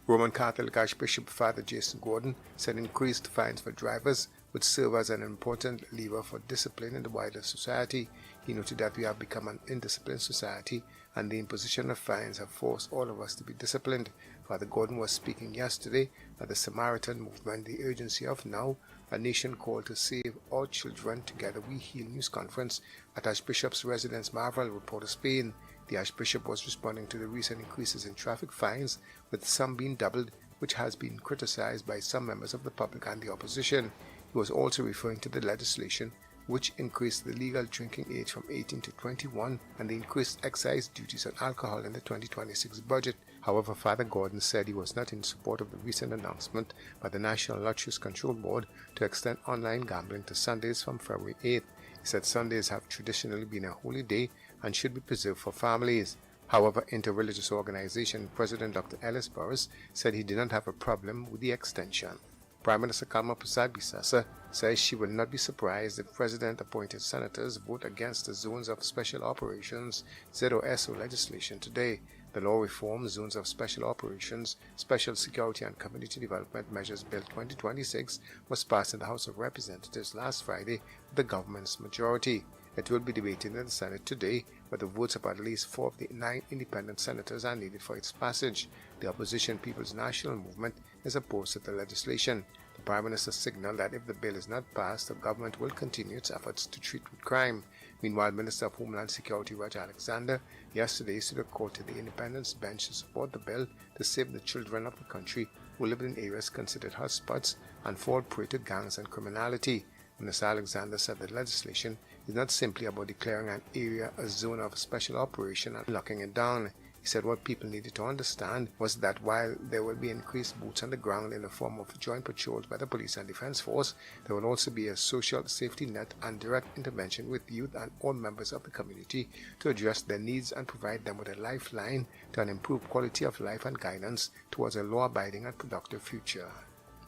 Roman Catholic Archbishop Father Jason Gordon said increased fines for drivers would serve as an important lever for discipline in the wider society. He noted that we have become an indisciplined society and the imposition of fines have forced all of us to be disciplined. Father Gordon was speaking yesterday at the Samaritan Movement, the Urgency of Now, a nation called to save all children, Together We Heal news conference at Archbishop's residence Marvel, Port of Spain. The Archbishop was responding to the recent increases in traffic fines, with some being doubled, which has been criticized by some members of the public and the opposition. He was also referring to the legislation which increased the legal drinking age from 18 to 21 and the increased excise duties on alcohol in the 2026 budget. However, Father Gordon said he was not in support of the recent announcement by the National Lotteries Control Board to extend online gambling to Sundays from February 8th. He said Sundays have traditionally been a holy day and should be preserved for families. However, Interreligious Organization President Dr. Ellis Burris said he did not have a problem with the extension. Prime Minister Kalma Prasad Bisasa says she will not be surprised if President-appointed senators vote against the Zones of Special Operations ZOSO legislation today. The law reforms Zones of Special Operations, Special Security and Community Development Measures Bill 2026 was passed in the House of Representatives last Friday with the government's majority. It will be debated in the Senate today, but the votes of at least 4 of the 9 independent senators are needed for its passage. The opposition People's National Movement is opposed to the legislation. The Prime Minister signaled that if the bill is not passed, the government will continue its efforts to treat with crime. Meanwhile, Minister of Homeland Security Roger Alexander yesterday stood a court to the Independence bench to support the bill to save the children of the country who live in areas considered hotspots and fall prey to gangs and criminality. Minister Alexander said the legislation is not simply about declaring an area a zone of special operation and locking it down. He said what people needed to understand was that while there will be increased boots on the ground in the form of joint patrols by the police and defense force, there will also be a social safety net and direct intervention with youth and all members of the community to address their needs and provide them with a lifeline to an improved quality of life and guidance towards a law-abiding and productive future.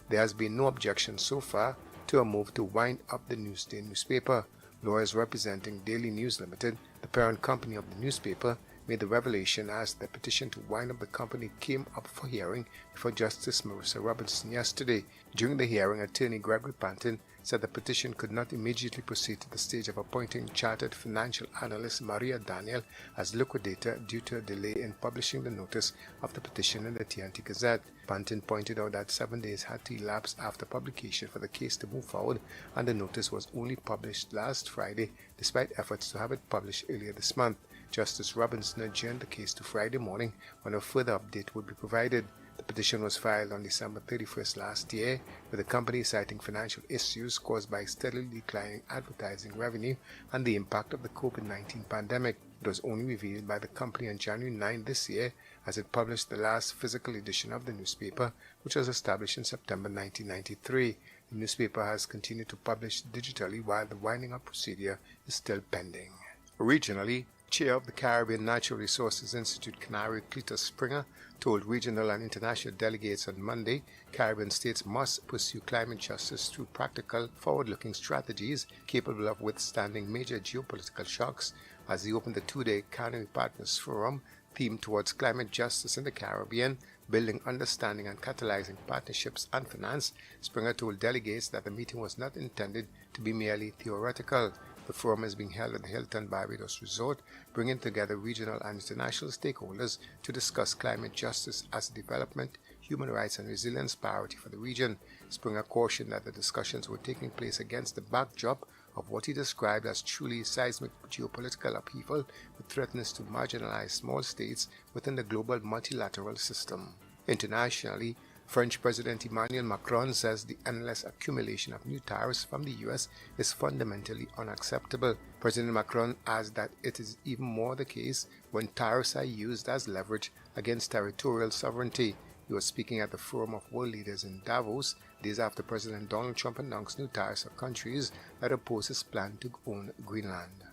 There has been no objection so far to a move to wind up the Newsday newspaper. Lawyers representing Daily News Limited, the parent company of the newspaper, made the revelation as the petition to wind up the company came up for hearing before Justice Marissa Robinson yesterday. During the hearing, attorney Gregory Panton said the petition could not immediately proceed to the stage of appointing chartered financial analyst Maria Daniel as liquidator due to a delay in publishing the notice of the petition in the TNT Gazette. Panton pointed out that 7 days had to elapse after publication for the case to move forward, and the notice was only published last Friday despite efforts to have it published earlier this month. Justice Robinson adjourned the case to Friday morning when a further update would be provided. The petition was filed on December 31st last year, with the company citing financial issues caused by steadily declining advertising revenue and the impact of the COVID-19 pandemic. It was only revealed by the company on January 9 this year as it published the last physical edition of the newspaper, which was established in September 1993. The newspaper has continued to publish digitally while the winding up procedure is still pending. Regionally, Chair of the Caribbean Natural Resources Institute, Canary Cletus Springer, told regional and international delegates on Monday Caribbean states must pursue climate justice through practical, forward-looking strategies capable of withstanding major geopolitical shocks. As he opened the 2-day Canary Partners Forum themed towards climate justice in the Caribbean, building understanding and catalyzing partnerships and finance, Springer told delegates that the meeting was not intended to be merely theoretical. The forum is being held at the Hilton Barbados Resort, bringing together regional and international stakeholders to discuss climate justice as a development, human rights and resilience priority for the region. Springer cautioned that the discussions were taking place against the backdrop of what he described as truly seismic geopolitical upheaval that threatens to marginalize small states within the global multilateral system. Internationally, French President Emmanuel Macron says the endless accumulation of new tariffs from the U.S. is fundamentally unacceptable. President Macron adds that it is even more the case when tariffs are used as leverage against territorial sovereignty. He was speaking at the Forum of World Leaders in Davos, days after President Donald Trump announced new tariffs for countries that oppose his plan to own Greenland.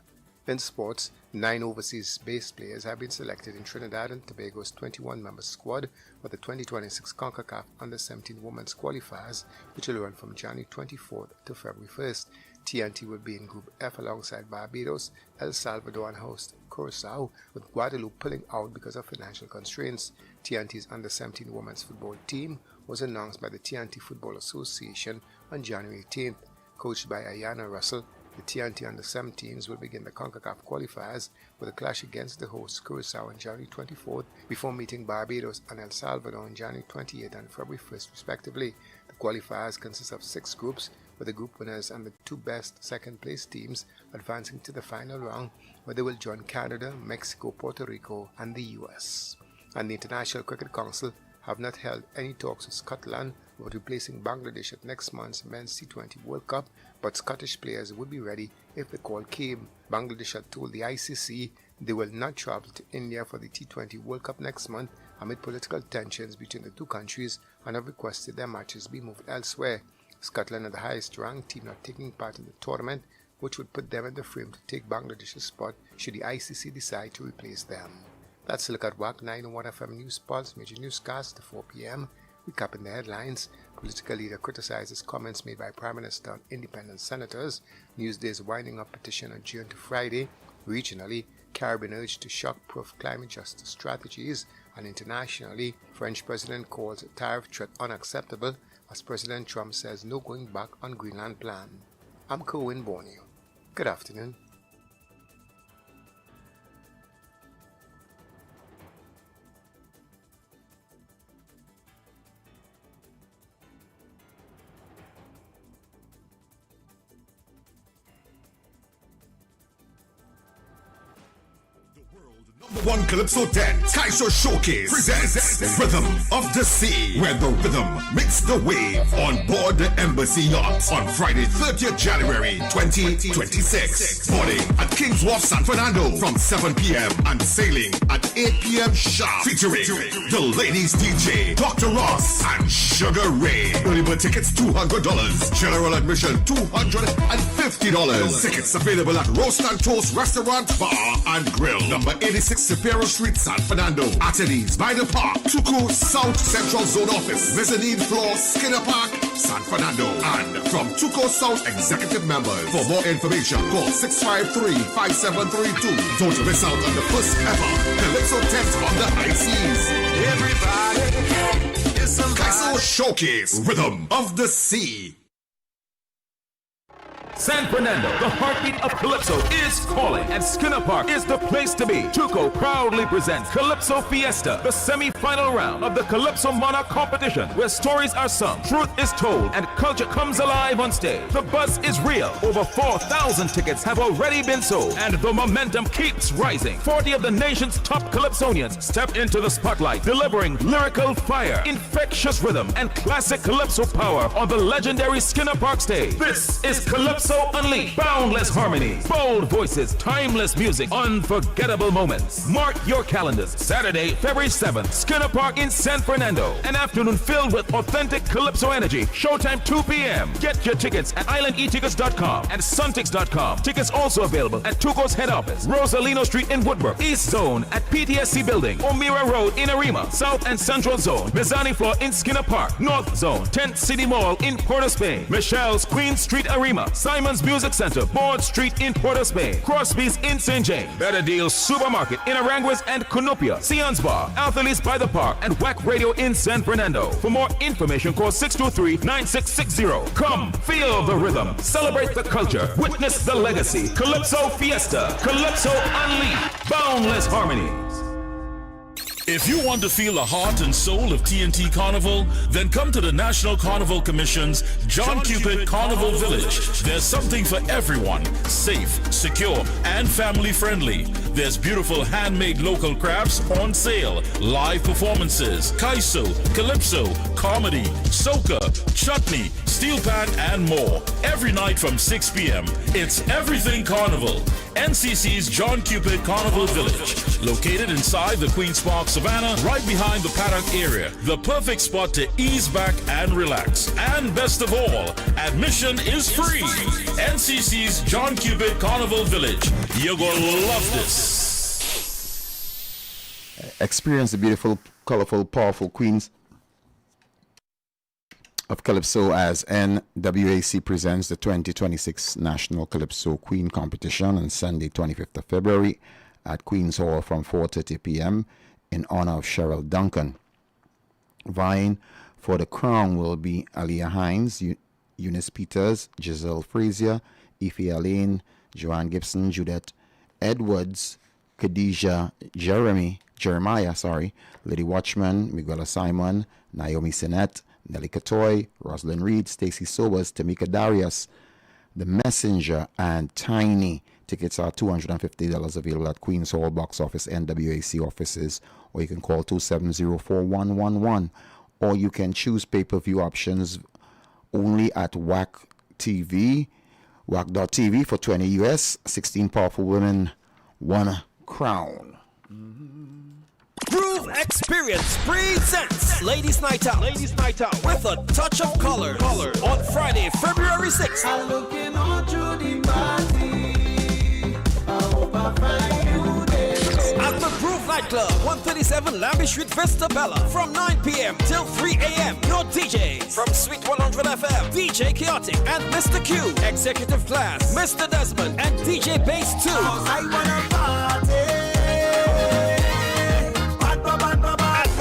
In sports, 9 overseas-based players have been selected in Trinidad and Tobago's 21-member squad for the 2026 CONCACAF Under-17 Women's Qualifiers, which will run from January 24th to February 1st. TNT will be in Group F alongside Barbados, El Salvador and host Curaçao, with Guadeloupe pulling out because of financial constraints. TNT's Under-17 Women's Football team was announced by the TNT Football Association on January 18th. Coached by Ayana Russell, the TNT Under-17s will begin the CONCACAF qualifiers with a clash against the host Curaçao on January 24th before meeting Barbados and El Salvador on January 28th and February 1st respectively. The qualifiers consist of 6 groups, with the group winners and the 2 best second-place teams advancing to the final round, where they will join Canada, Mexico, Puerto Rico, and the US. And the International Cricket Council have not held any talks with Scotland about replacing Bangladesh at next month's Men's T20 World Cup, but Scottish players would be ready if the call came. Bangladesh had told the ICC they will not travel to India for the T20 World Cup next month amid political tensions between the 2 countries and have requested their matches be moved elsewhere. Scotland are the highest-ranked team not taking part in the tournament, which would put them in the frame to take Bangladesh's spot should the ICC decide to replace them. That's a look at Wack 901 FM News Pulse, major newscast to 4 p.m. Recapping the headlines, political leader criticizes comments made by Prime Minister on independent senators. Newsday's winding up petition adjourned to Friday. Regionally, Caribbean urged to shock-proof climate justice strategies. And internationally, French President calls tariff threat unacceptable as President Trump says no going back on Greenland plan. I'm Cohen Borneo. Good afternoon. One Calypso Dance Kaiser Showcase presents Rhythm of the Sea, where the rhythm meets the wave on board the Embassy Yacht on Friday, 30th January 2026. Boarding at King's Wharf, San Fernando from 7 p.m. and sailing at 8 p.m. sharp. Featuring the ladies DJ, Dr. Ross and Sugar Ray. Early bird tickets $200. General admission $250. Tickets available at Roast and Toast Restaurant, Bar and Grill. Number 86 Superior Street, San Fernando. Attorneys by the Park, Tuco South Central Zone Office, Mezzanine Floor, Skinner Park, San Fernando. And from Tuco South Executive Members. For more information, call 653-5732. Don't miss out on the first ever Calypso tent on the high seas. Everybody is some Kaiso Showcase, Rhythm of the Sea. San Fernando, the heartbeat of Calypso, is calling, and Skinner Park is the place to be. Tuco proudly presents Calypso Fiesta, the semi-final round of the Calypso Monarch competition, where stories are sung, truth is told, and culture comes alive on stage. The buzz is real. Over 4,000 tickets have already been sold, and the momentum keeps rising. 40 of the nation's top Calypsonians step into the spotlight, delivering lyrical fire, infectious rhythm, and classic Calypso power on the legendary Skinner Park stage. This is Calypso Unleashed. Boundless harmony, bold voices, timeless music, unforgettable moments. Mark your calendars. Saturday, February 7th, Skinner Park in San Fernando. An afternoon filled with authentic Calypso energy. Showtime 2 p.m. Get your tickets at islandetickets.com and suntix.com. Tickets also available at Tuco's head office, Rosalino Street in Woodbrook. East Zone at PTSC Building, O'Meara Road in Arima. South and Central Zone, Mezzani Floor in Skinner Park. North Zone, Tent City Mall in Port of Spain. Michelle's Queen Street Arima. Simon's Music Center, Board Street in Port of Spain. Crosby's in St. James. Better Deals Supermarket in Aranguez and Cunupia. Sion's Bar, Althali's by the Park, and Wack Radio in San Fernando. For more information, call 623-9660. Come, feel the rhythm, celebrate the culture, witness the legacy. Calypso Fiesta, Calypso Unleashed, boundless harmonies. If you want to feel the heart and soul of TNT Carnival, then come to the National Carnival Commission's John Cupid Carnival Village. There's something for everyone. Safe, secure, and family friendly. There's beautiful handmade local crafts on sale, live performances, kaiso, calypso, comedy, soca, chutney, steel pan, and more. Every night from 6 p.m. It's Everything Carnival. NCC's John Cupid Carnival Village, located inside the Queen's Park Savannah, right behind the paddock area. The perfect spot to ease back and relax. And best of all, admission is free. NCC's John Cupid Carnival Village. You're gonna love this. Experience the beautiful, colorful, powerful queens of Calypso as NWAC presents the 2026 National Calypso Queen Competition on Sunday, 25th of February at Queen's Hall from 4:30 p.m. in honor of Cheryl Duncan. Vying for the crown will be Aliyah Hines, Eunice Peters, Giselle Frazier, Ife Alain, Joanne Gibson, Judith Edwards, Khadijah Jeremiah, Lady Watchman, Miguel Simon, Naomi Sinet, Nelly Katoy, Rosalind Reed, Stacy Sobers, Tamika Darius, The Messenger, and Tiny. Tickets are $250 available at Queen's Hall Box Office NWAC offices, or you can call 270-4111, or you can choose pay-per-view options only at Wack TV, Wack.tv for $20 US. 16 powerful women, one crown. Groove Experience presents Ladies Night Out. With a touch of color. On Friday, February 6th. I'm looking all through the party. I hope I find you there. at the Groove Nightclub, 137 Lambie Street, Vista Bella, from 9 p.m. till 3 a.m. Your DJs from Sweet 100 FM, DJ Chaotic and Mr. Q, Executive Class, Mr. Desmond and DJ Bass 2. I wanna party.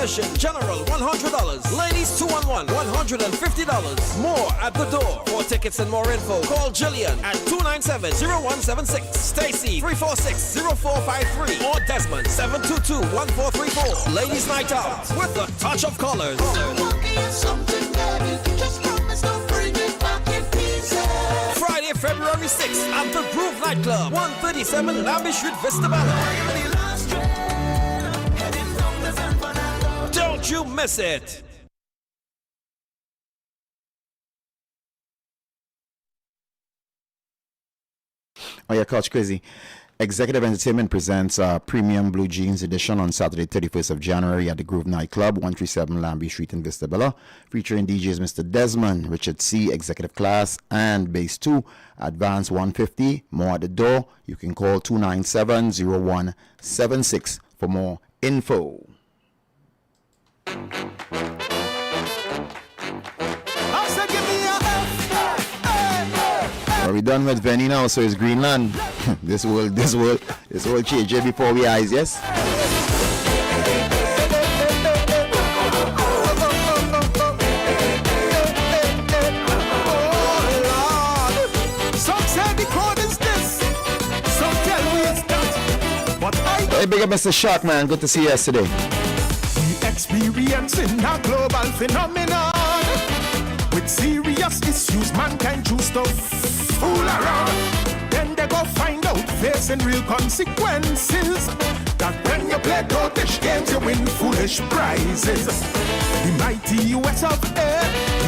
Admission general $100, ladies 2-on-1 $150. More at the door. For tickets and more info, call Jillian at 297-0176, Stacy 346-0453, or Desmond 722-1434. Ladies Night Out with a touch of colors. Friday, February 6th at the Groove Nightclub, 137 Lambie Street, Vista Valley. Don't you miss it! Oh yeah, Coach Crazy. Executive Entertainment presents Premium Blue Jeans edition on Saturday, 31st of January at the Groove Nightclub, 137 Lambie Street in Vista Bella, featuring DJs Mr. Desmond, Richard C, Executive Class, and Bass 2, Advance 150. More at the door. You can call 297-0176 for more info. Are we done with Benny now? So it's Greenland. This will change before we eyes, yes? Some say the code is this, some tell me it's that. But Hey, big up Mr. Shark, man. Good to see you yesterday. We experiencing a global phenomenon. With serious issues, mankind choose to fool around. Then they go find out, facing real consequences. That when you play dottish games, you win foolish prizes. The mighty US of A,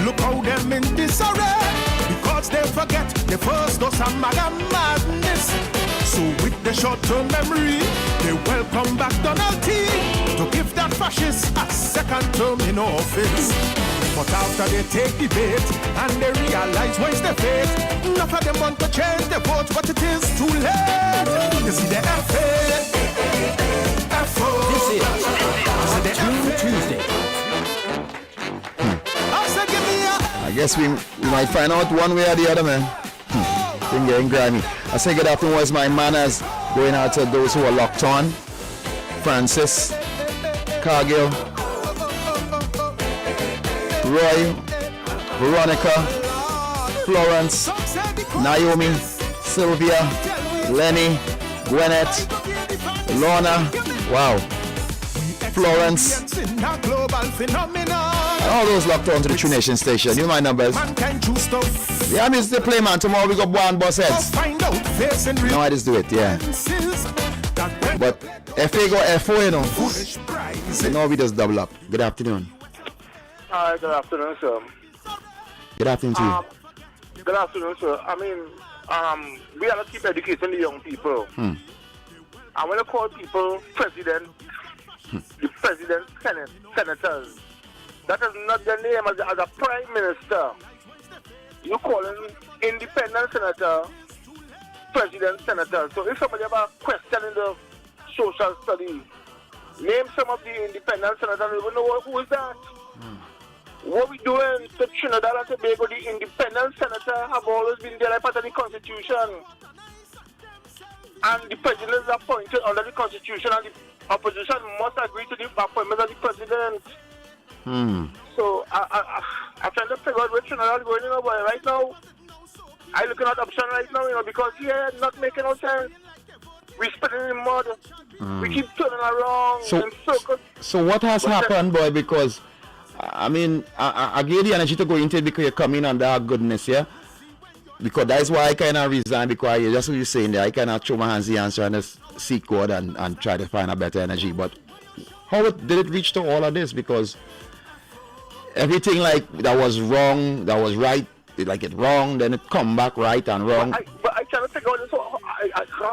look how them in disarray. Because they forget the first dose of madness. So with the short-term memory, they welcome back Donald T. to give that fascist a second term in office. But after they take the bait and they realize where's the fate, enough of them want to change the vote, but it is too late. You see the F-O. This is Tune Tuesday. I guess we might find out one way or the other, man. Thing getting grimy. I say good afternoon was my manners going out to those who are locked on. Francis, Cargill, Roy, Veronica, Florence, Naomi, Sylvia, Lenny, Gwyneth, Lorna, wow, Florence, and all those locked on to the True Nation station. You know my numbers. Yeah, I mean, it's the play, man. Tomorrow we got one boss heads. No, I just do it, yeah. But FA go FO, you know. You know, we just double up. Good afternoon. Hi, good afternoon, sir. Good afternoon to you. Good afternoon, sir. I mean, we have to keep educating the young people. And when you call people president, the president, senators, that is not their name as a prime minister. You call him independent senator, president, senator. So if somebody ever questioning the social studies, name some of the independent senators, you will know who is that. What we doing to Trinidad and Tobago, the independent senator have always been there like part of the constitution. And the president is appointed under the constitution, and the opposition must agree to the appointment of the president. So I'm trying to figure out where Trinidad is going, you know, but right now, I'm looking at option right now, you know, because here, not making no sense. We're spinning in mud. We keep turning around in circles. So what has happened, boy, because I mean, I gave the energy to go into it because you're coming under our goodness, yeah? Because that's why I kind of resign, because just what you're saying there, I kind of throw my hands in the answer and just seek God and try to find a better energy. But how did it reach to all of this? Because everything like that was wrong, that was right, like it wrong, then it come back right and wrong. But I try to figure out this, how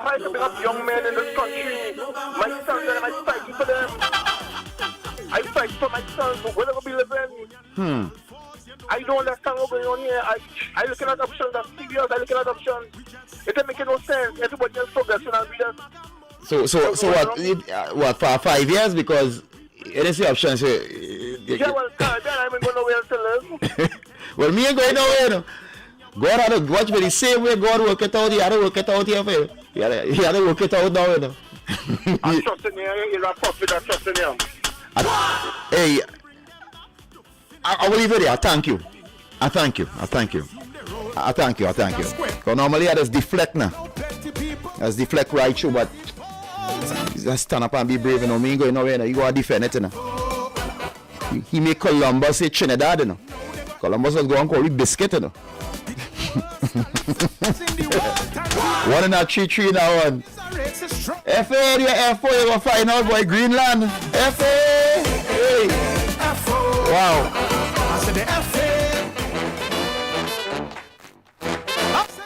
I can pick up young men in this country. My sons, and I'm fighting for them. I fight for my sons, where they're going to be living. I don't understand what's going on here. I looking at options, I'm serious, I looking at options. It ain't making no sense. Everybody else progressing and we just So what for 5 years? Because it is the option. So, yeah, well, then I ain't going nowhere to live. Well, me ain't going nowhere. No. God had to watch me the same way God work it out. He had to work it out here for you. He had to work it out now. You know. I'm trusting you. You're a prophet. I'm trusting you. Hey, I will leave it there. I thank you. Because normally I just deflect now. I just deflect right through, but just stand up and be brave. You know, me ain't going nowhere. You go to defend it. You know. He made Columbus say Trinidad. You know. Columbus was going to call it biscuit. You know. 1 and a 3-3 now on. FA, the F4, you will find out boy Greenland. FA! Hey! Wow.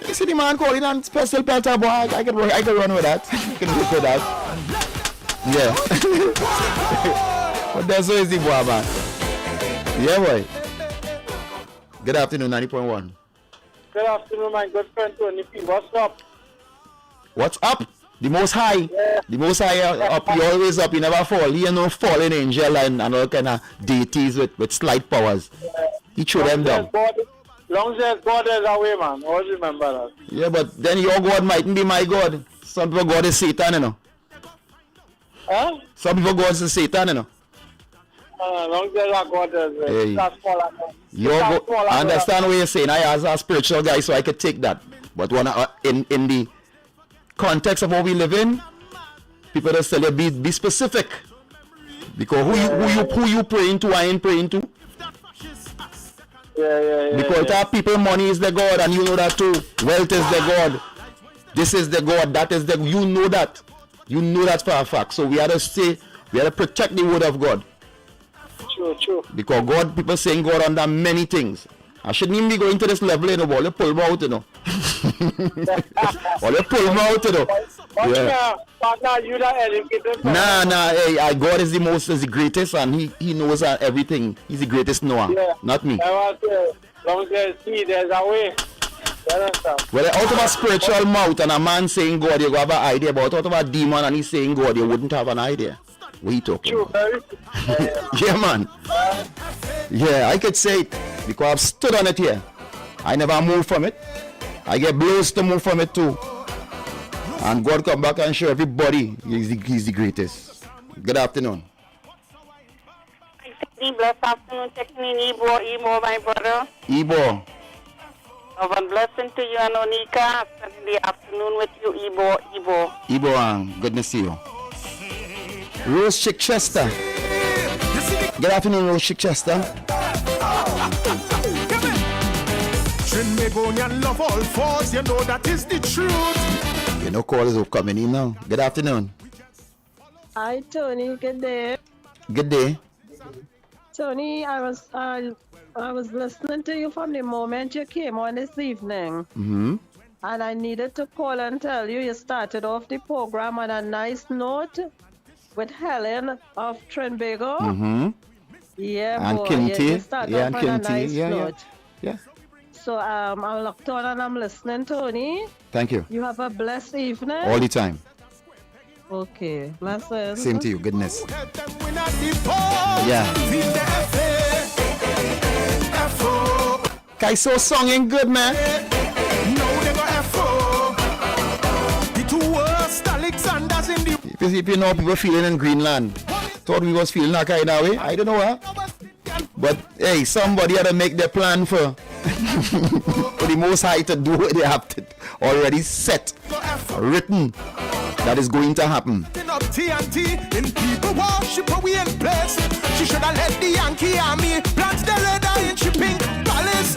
You see the man calling on special pelter boy. I can run with that. I can work with that. Yeah. But that's so easy boy, man. Yeah boy. Good afternoon, 90.1. Good afternoon, my good friend Tony P. What's up? What's up? The Most High. Yeah. The Most High up. He always up. He never fall. He ain't no fallen angel and all kind of deities with slight powers. Yeah. He threw them down. Long as God is away, man. Always remember that. Yeah, but then your God mightn't be my God. Some people God is Satan, you know. Huh? Some people God is Satan, you know. Long as our God is I understand what you're saying. I as a spiritual guy, so I could take that. But when in the context of what we live in, people just tell you be specific. Because who you praying to, I ain't praying to. Because people, money is the God, and you know that too. Wealth is the God. This is the God. That is the. You know that. You know that for a fact. So we have to protect the word of God. True. Because God, people saying God under many things. I shouldn't even be going to this level, you know, but you pull me out, you know. Or you pull me out, you know. Yeah. Nah, hey, God is the greatest, and he knows everything. He's the greatest knower, not me. Long as there's a way. Well, out of a spiritual mouth and a man saying God, you have an idea, but out of a demon and he's saying God, you wouldn't have an idea. What are you talking about? Yeah, man. Yeah, I could say it because I've stood on it here. I never move from it. I get blows to move from it too. And God come back and show everybody he's the greatest. Good afternoon. Blessed afternoon, checking in Ebo, my brother. Ebo. One blessing to you and Onika. Spending the afternoon with you, Ebo. Ebo, good to see you. Rose Chichester. Good afternoon, Rose Chichester. Trinbagonian love all fours, you know that is the truth. You know, callers are coming in now. Good afternoon. Hi, Tony. Good day. Good day. Tony, I was listening to you from the moment you came on this evening. Mm-hmm. And I needed to call and tell you started off the program on a nice note with Helen of Trinbago. Mm-hmm. Yeah, and boy. Kinty. You started off on a nice note. Yeah. So I'm locked on and I'm listening, Tony. Thank you. You have a blessed evening. All the time. Okay. Blessings. Same to you. Goodness. Yeah. Kaiso song ain't good, man. If you know people feeling in Greenland, thought we was feeling that kind of way. I don't know what. But hey, somebody had to make their plan for the Most High to do what they have to already set, written, that is going to happen. TNT in people worship we in place. She should have let the Yankee army plant the leather in shipping palace.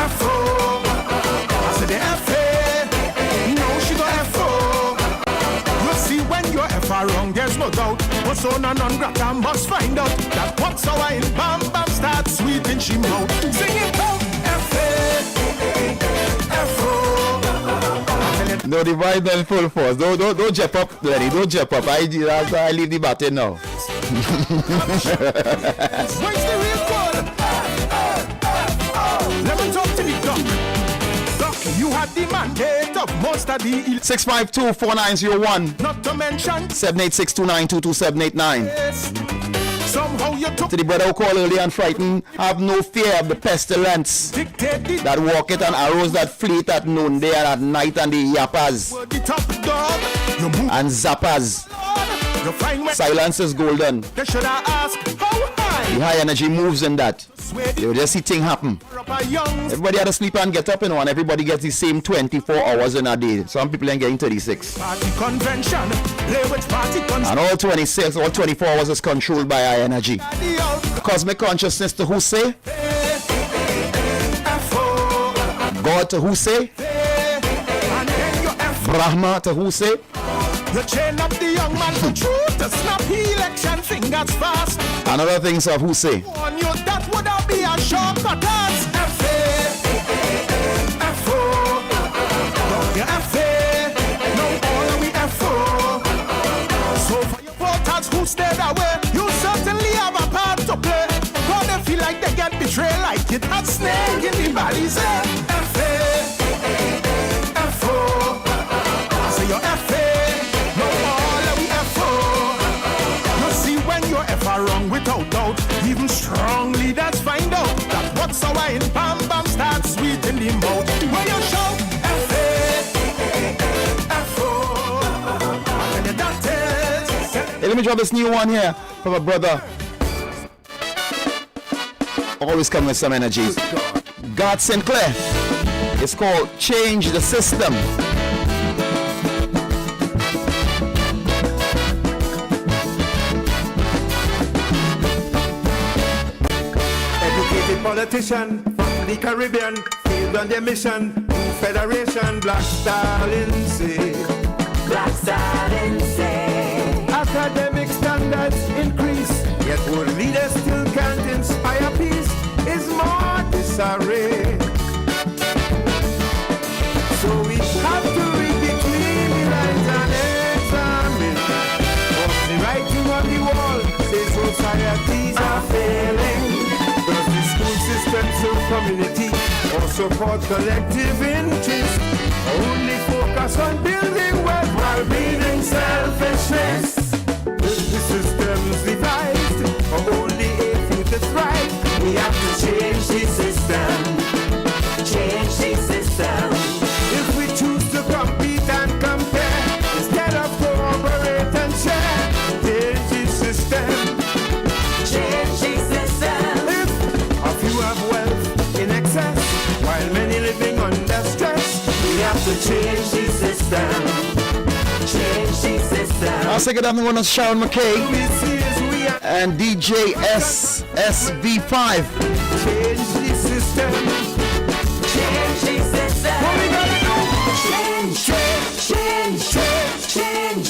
F.O. I said the F.A. No, she got F.O. You see when you're F.A. wrong, there's no doubt. Persona non grata must find out that what's our in Bam Bam starts sweet in she mouth. Sing it out. F.A. F.O. No, the vibe in full force. Don't jump up, Lenny. Don't jump up. I leave the batting now. Where's the real one? Let me talk to the doc. Doc, you had the mandate of most yesterday. 652-4901. Not to mention 786-292-2789. yes. Somehow you took To the brother who called early and frightened, have no fear of the pestilence that walketh and arrows that fleet at noonday and at night, and the yappers the top dog. You move and zappers. you find when Silence is golden. they should have asked how high. The high energy moves in that. You just see things happen. Up a young Everybody had to sleep and get up, and everybody gets the same 24 hours in a day. Some people ain't getting 36. party convention. Play with party convention. And all 26, all 24 hours is controlled by high energy. Cosmic consciousness to who say? God to who say? Brahma to who say? You chain up the young man for truth to snap election fingers fast. And other things of who say? On you, that would have be a shortcut. That's F-A-F-O. You F-A, no all of we F-O. So for your voters who stayed away, you certainly have a part to play. But they feel like they get betrayed, like it had snake in the body. Say F-A-F-O. I say you're F-A. Ever wrong without doubt, even strong leaders find out that what's our in bam bam starts sweet in the mouth. When you shout F-A-F-O, and the doctors. Hey, let me drop this new one here from a brother. Always come with some energies. God Sinclair. It's called Change the System. Politician from the Caribbean, field on their mission to Federation. Black Stalin say, Black Stalin say, academic standards increase, yet world leaders still can't inspire peace. Is more disarray. So we have to read between the lines and examine what's the writing on the wall. Say societies are failing. Systems of community or support collective interest, only focus on building wealth while breeding selfishness. The systems devised for only a few to thrive. We have to change the system. Change the system. If we choose to compete and compare instead of cooperate and share, change the system. Change the system. You have wealth in excess, while many living under stress. We have to change the system. Change the system. I'll say good afternoon to Sharon McKay and DJ SSV5. Change the system. Change the system. What we gotta do? Change, change, change, change, change,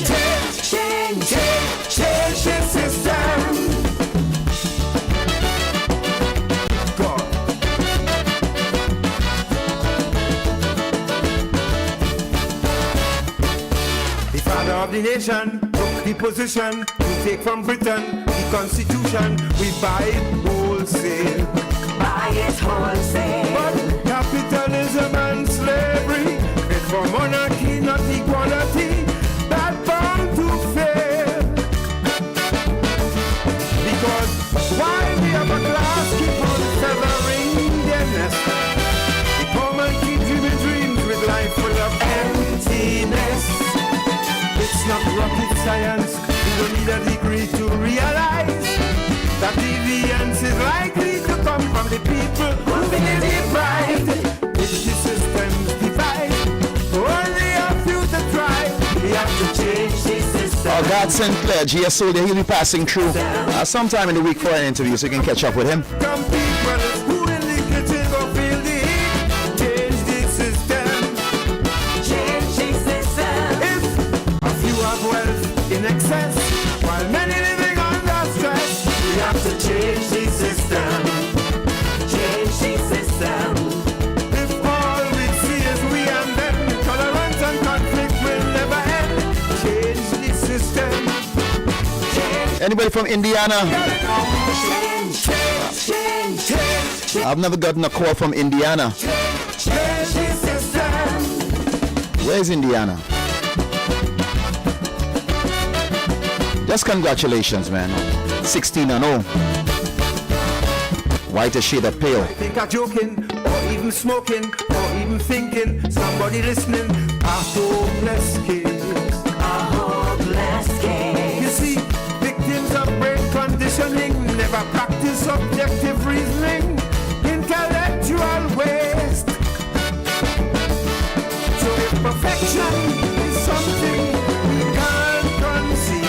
change, change, change the system. Of the nation, took the position to take from Britain the constitution. We buy it wholesale. Buy it wholesale. But capitalism and slavery, it's for monarchy, not equality, that bound to fail. Because while the upper class keep on feathering their nest, the poor man keep dreaming dreams with life full of emptiness. It's not rocket science, you don't need a degree to realize that deviance is likely to come from the people who've been deprived. If the system's divided, only a few to try. We have to change the system. God Sinclair, GSO, he'll be passing through sometime in the week for an interview, so you can catch up with him. Some people who in the kitchen go feel the heat. Change the system. Change the system. If you have wealth in excess, while many living under stress, we have to change the system. Change the system. If all we see is we and them, tolerance and conflict will never end. Change the system. Anybody from Indiana? Change, change, change, change. I've never gotten a call from Indiana. Change the system. Where's Indiana? Just congratulations, man. 16-0. White a shade of pale. I think I'm joking, or even smoking, or even thinking. Somebody listening. A hopeless case. A hopeless case. You see, victims of brain conditioning never practice objective reasoning. Intellectual waste. So if perfection is something we can't conceive,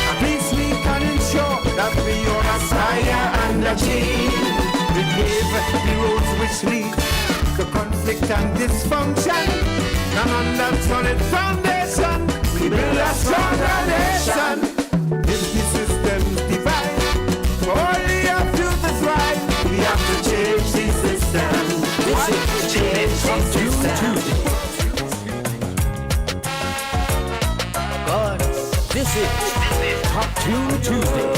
at least we can ensure that we all aspire and achieve. We pave the roads which lead to conflict and dysfunction, and on that solid foundation we build a stronger nation. If the system's divine, for all the youth to thrive, we have to change the system. Change the system. God, this is Top 2 Tuesdays.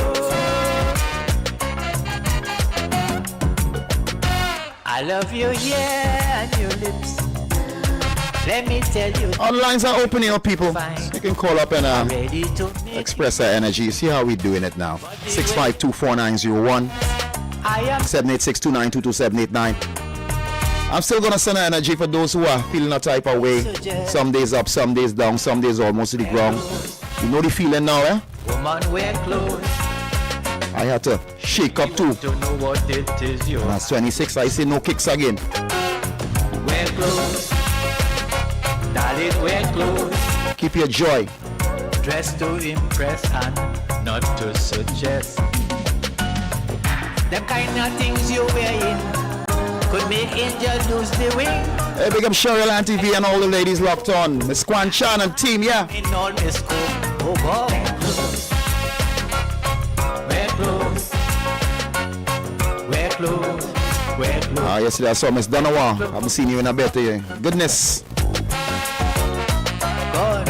I love you, yeah, and your lips. Let me tell you. All the lines are open here, people. You can call up and express their energy. See how we're doing it now. 6524901. 78629227989. I'm still gonna send energy for those who are feeling a type of way. Some days up, some days down, some days almost to the ground. You know the feeling now, eh? Woman, wear clothes. I had to shake up too. Don't know what it is, you. That's 26. I say no kicks again. Wear clothes. Darling, wear clothes. Keep your joy. Dress to impress and not to suggest. Them kind of things you're wearing could make angels lose the wing. Hey, big up Cheryl and TV and all the ladies locked on. Miss Kwan Chan and team, yeah. In all Miss Cook, oh boy. Wear clothes. Wear clothes. Wear clothes. Yesterday I saw Miss Donovan. I haven't seen you in a bit. Goodness. God.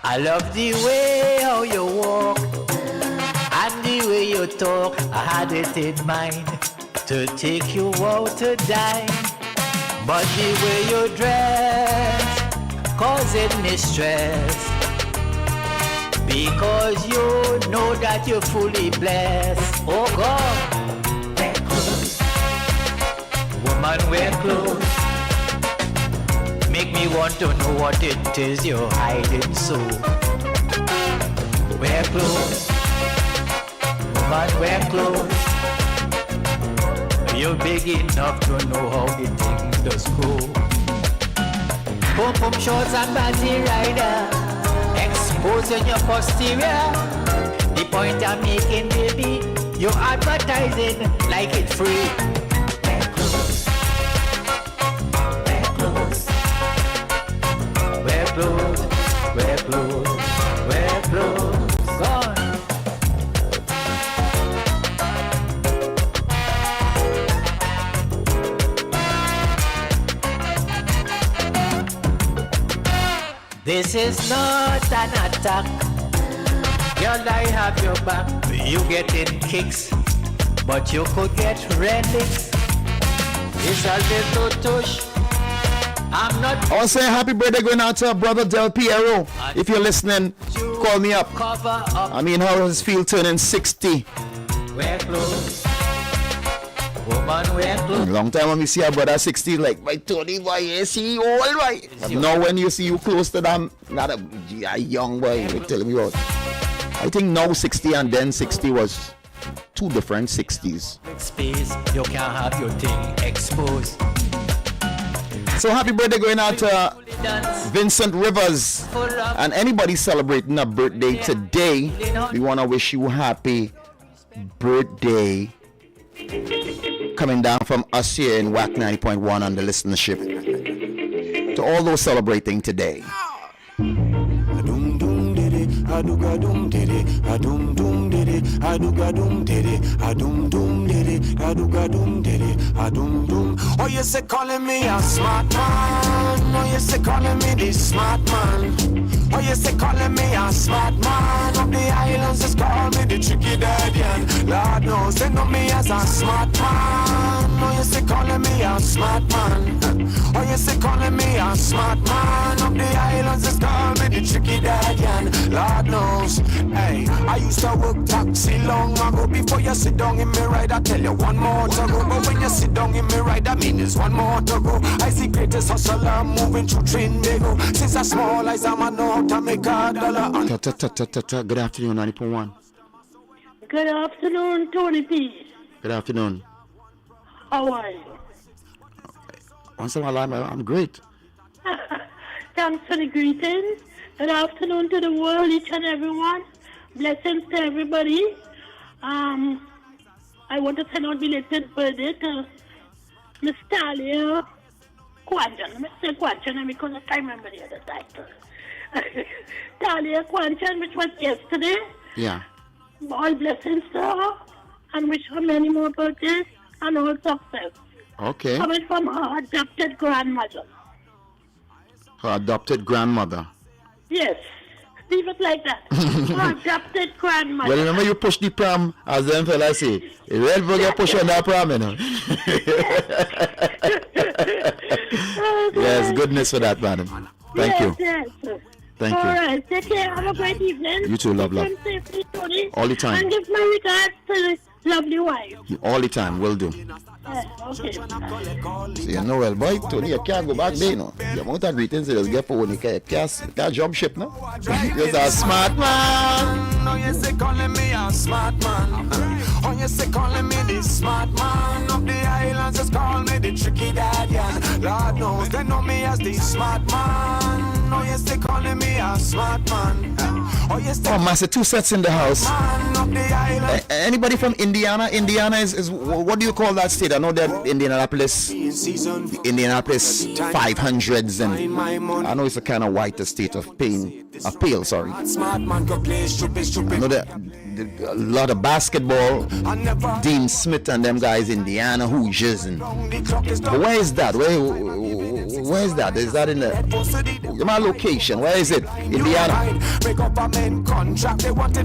I love the way how you walk and the way you talk. I had it in mind to take you out to dine, but the way you dress causing me stress, because you know that you're fully blessed. Oh God, wear clothes. Woman, wear clothes. Make me want to know what it is you're hiding so. Wear clothes. Woman, wear clothes. You're big enough to know how the thing does go. Pum pum shorts and body rider, exposing your posterior. The point I'm making, baby, you're advertising like it's free. Wear clothes. Wear clothes. Wear clothes. Wear clothes. Wear clothes. Gone. This is not an attack. Girl, I have your back. You getting kicks, but you could get relics. It's a little tush. I'm not. I want to say happy birthday going out to our brother Del Piero. If you're listening, call me up. I mean, how does it feel turning 60? Wear clothes. Woman, wear clothes. Long time when we see our brother 60, like, by Tony, boy, you see you all right. But now when you see you close to them, not a young boy, you're telling me about. I think now 60 and then 60 was two different 60s. Space, you can't have your thing exposed. So happy birthday going out to Vincent Rivers and anybody celebrating a birthday today. We want to wish you happy birthday. Coming down from us here in Wack 90.1 on the listenership. To all those celebrating today. aduga dum diddy, adum dum diddy, aduga dum diddy, adum dum diddy, aduga dum diddy, adum dum. Oh, you say calling me a smart man. Oh, you say calling me the smart man. Oh, you say calling me a smart man. Up the islands just call me the tricky daddy. And Lord knows they know me as a smart man. Oh, you say calling me a smart man. Oh, you say calling me a smart man. Up the islands just call me the tricky daddy. And Lord knows, hey, I used to work taxi long ago. Before you sit down in me ride, I tell you one more to go. But when you sit down in me ride, I mean there's one more to go. I see greatest hustler moving through Trinbago. Since I small eyes, I'm a know to make a dollar. Good afternoon, 90.1. Good afternoon, Tony P. Good afternoon. How are you? Once in a while, I'm great. Thanks for the greetings. Good afternoon to the world, each and everyone. Blessings to everybody. I want to send out belated birthday to Miss Talia Quanchan. Let me say Quanchan because I can't remember the other title. Talia Quanchan, which was yesterday. Yeah. All blessings to her and wish her many more birthdays and all success. Okay. Coming from her adopted grandmother. Her adopted grandmother. Yes. Leave it like that. Her adopted grandmother. Well, remember you push the pram, as them fellas say. You really forget push on that pram, you know. Yes, goodness for that, madam. Thank you. Yes. Thank All you. right. Take care. Have a great evening. You too, love. Safely, Tony. All the time. And give my regards to the lovely wife. All the time, will do. Okay. See, you know, well, boy, Tony, you can't go back there, you know. The amount of greetings you just get for when you can't jump ship, no? You're a smart man. Oh, you say calling me a smart man. Oh, you say calling me the smart man. Up the islands just call me the tricky daddy. And Lord knows they know me as the smart man. Oh, you say calling me a smart man. Oh, you say Massachusetts in the house. up the island. Anybody from Indiana? Indiana is what do you call that state? I know that Indianapolis 500s, and I know it's a kind of white state of appeal, sorry. I know that a lot of basketball, Dean Smith and them guys, Indiana Hoosiers, and but where is that? Where is that? Is that in my location? Where is it? Indiana.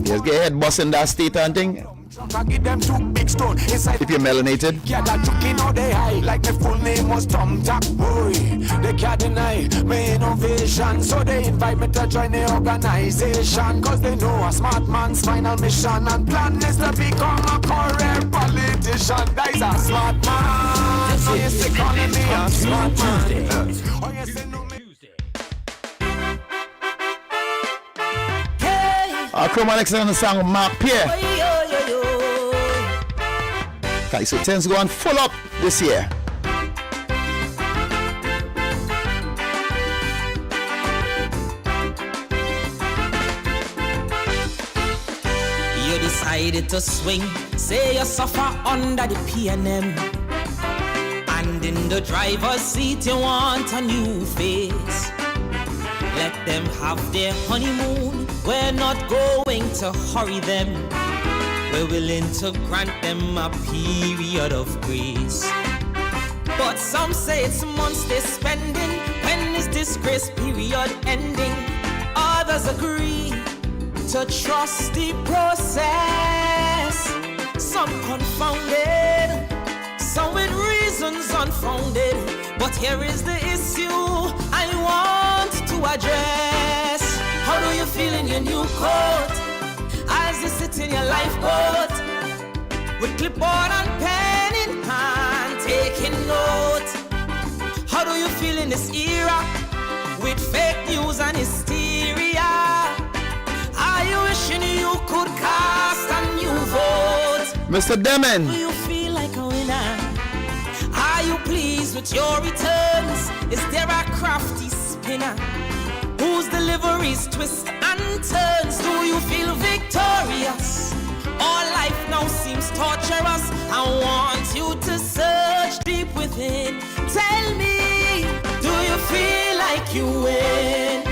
Just get head boss in that state and thing. If you're melanated. Yeah, that took in all they high, like my full name was Tom Jack Boy. They can't deny my innovation, so they invite me to join the organization. Cause they know a smart man's final mission and plan is to become a career politician. That is a smart man. So you say calling me a smart man. Oh, you say no me. Come on, next on the song of Mark Pierre. Okay, so 10's going full up this year. You decided to swing, say you suffer under the PNM. And in the driver's seat you want a new face. Let them have their honeymoon, we're not going to hurry them. We're willing to grant them a period of grace. But some say it's months they're spending. When is this grace period ending? Others agree to trust the process. Some confounded, some with reasons unfounded. But here is the issue I want to address. How do you feel in your new coat? As you sit in your lifeboat with clipboard and pen in hand, taking note. How do you feel in this era with fake news and hysteria? Are you wishing you could cast a new vote? Mr. Demon. Do you feel like a winner? Are you pleased with your returns? Is there a crafty spinner whose deliveries twist and turns? Do you feel victorious? All life now seems torturous. I want you to search deep within. Tell me, do you feel like you win?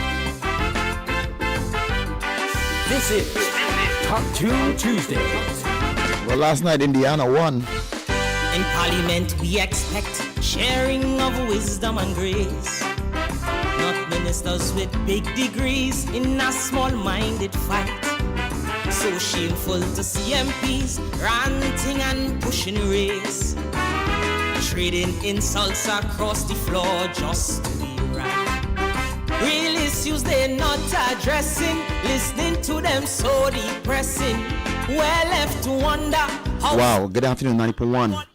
This is Top 2 Tuesdays. Well, last night Indiana won. In Parliament we expect sharing of wisdom and grace. Not ministers with big degrees in a small-minded fight. So shameful to see MPs ranting and pushing race. Trading insults across the floor just to be right. Real issues they're not addressing. Listening to them so depressing. We're left to wonder how... Wow, good afternoon, 90.1.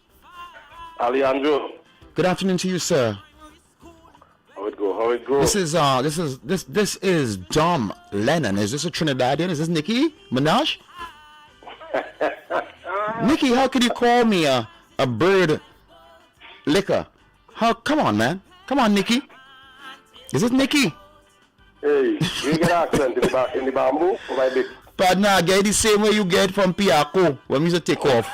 Alejandro. Good afternoon to you, sir. How it go? This is Dom Lennon. Is this a Trinidadian? Is this Nicki Minaj? Nicki, how could you call me a bird liquor? Come on, man. Come on, Nicki. Is it Nicki? Hey, you get accent in the bamboo for my big. Partner, I get the same way you get from Piaco when we take off.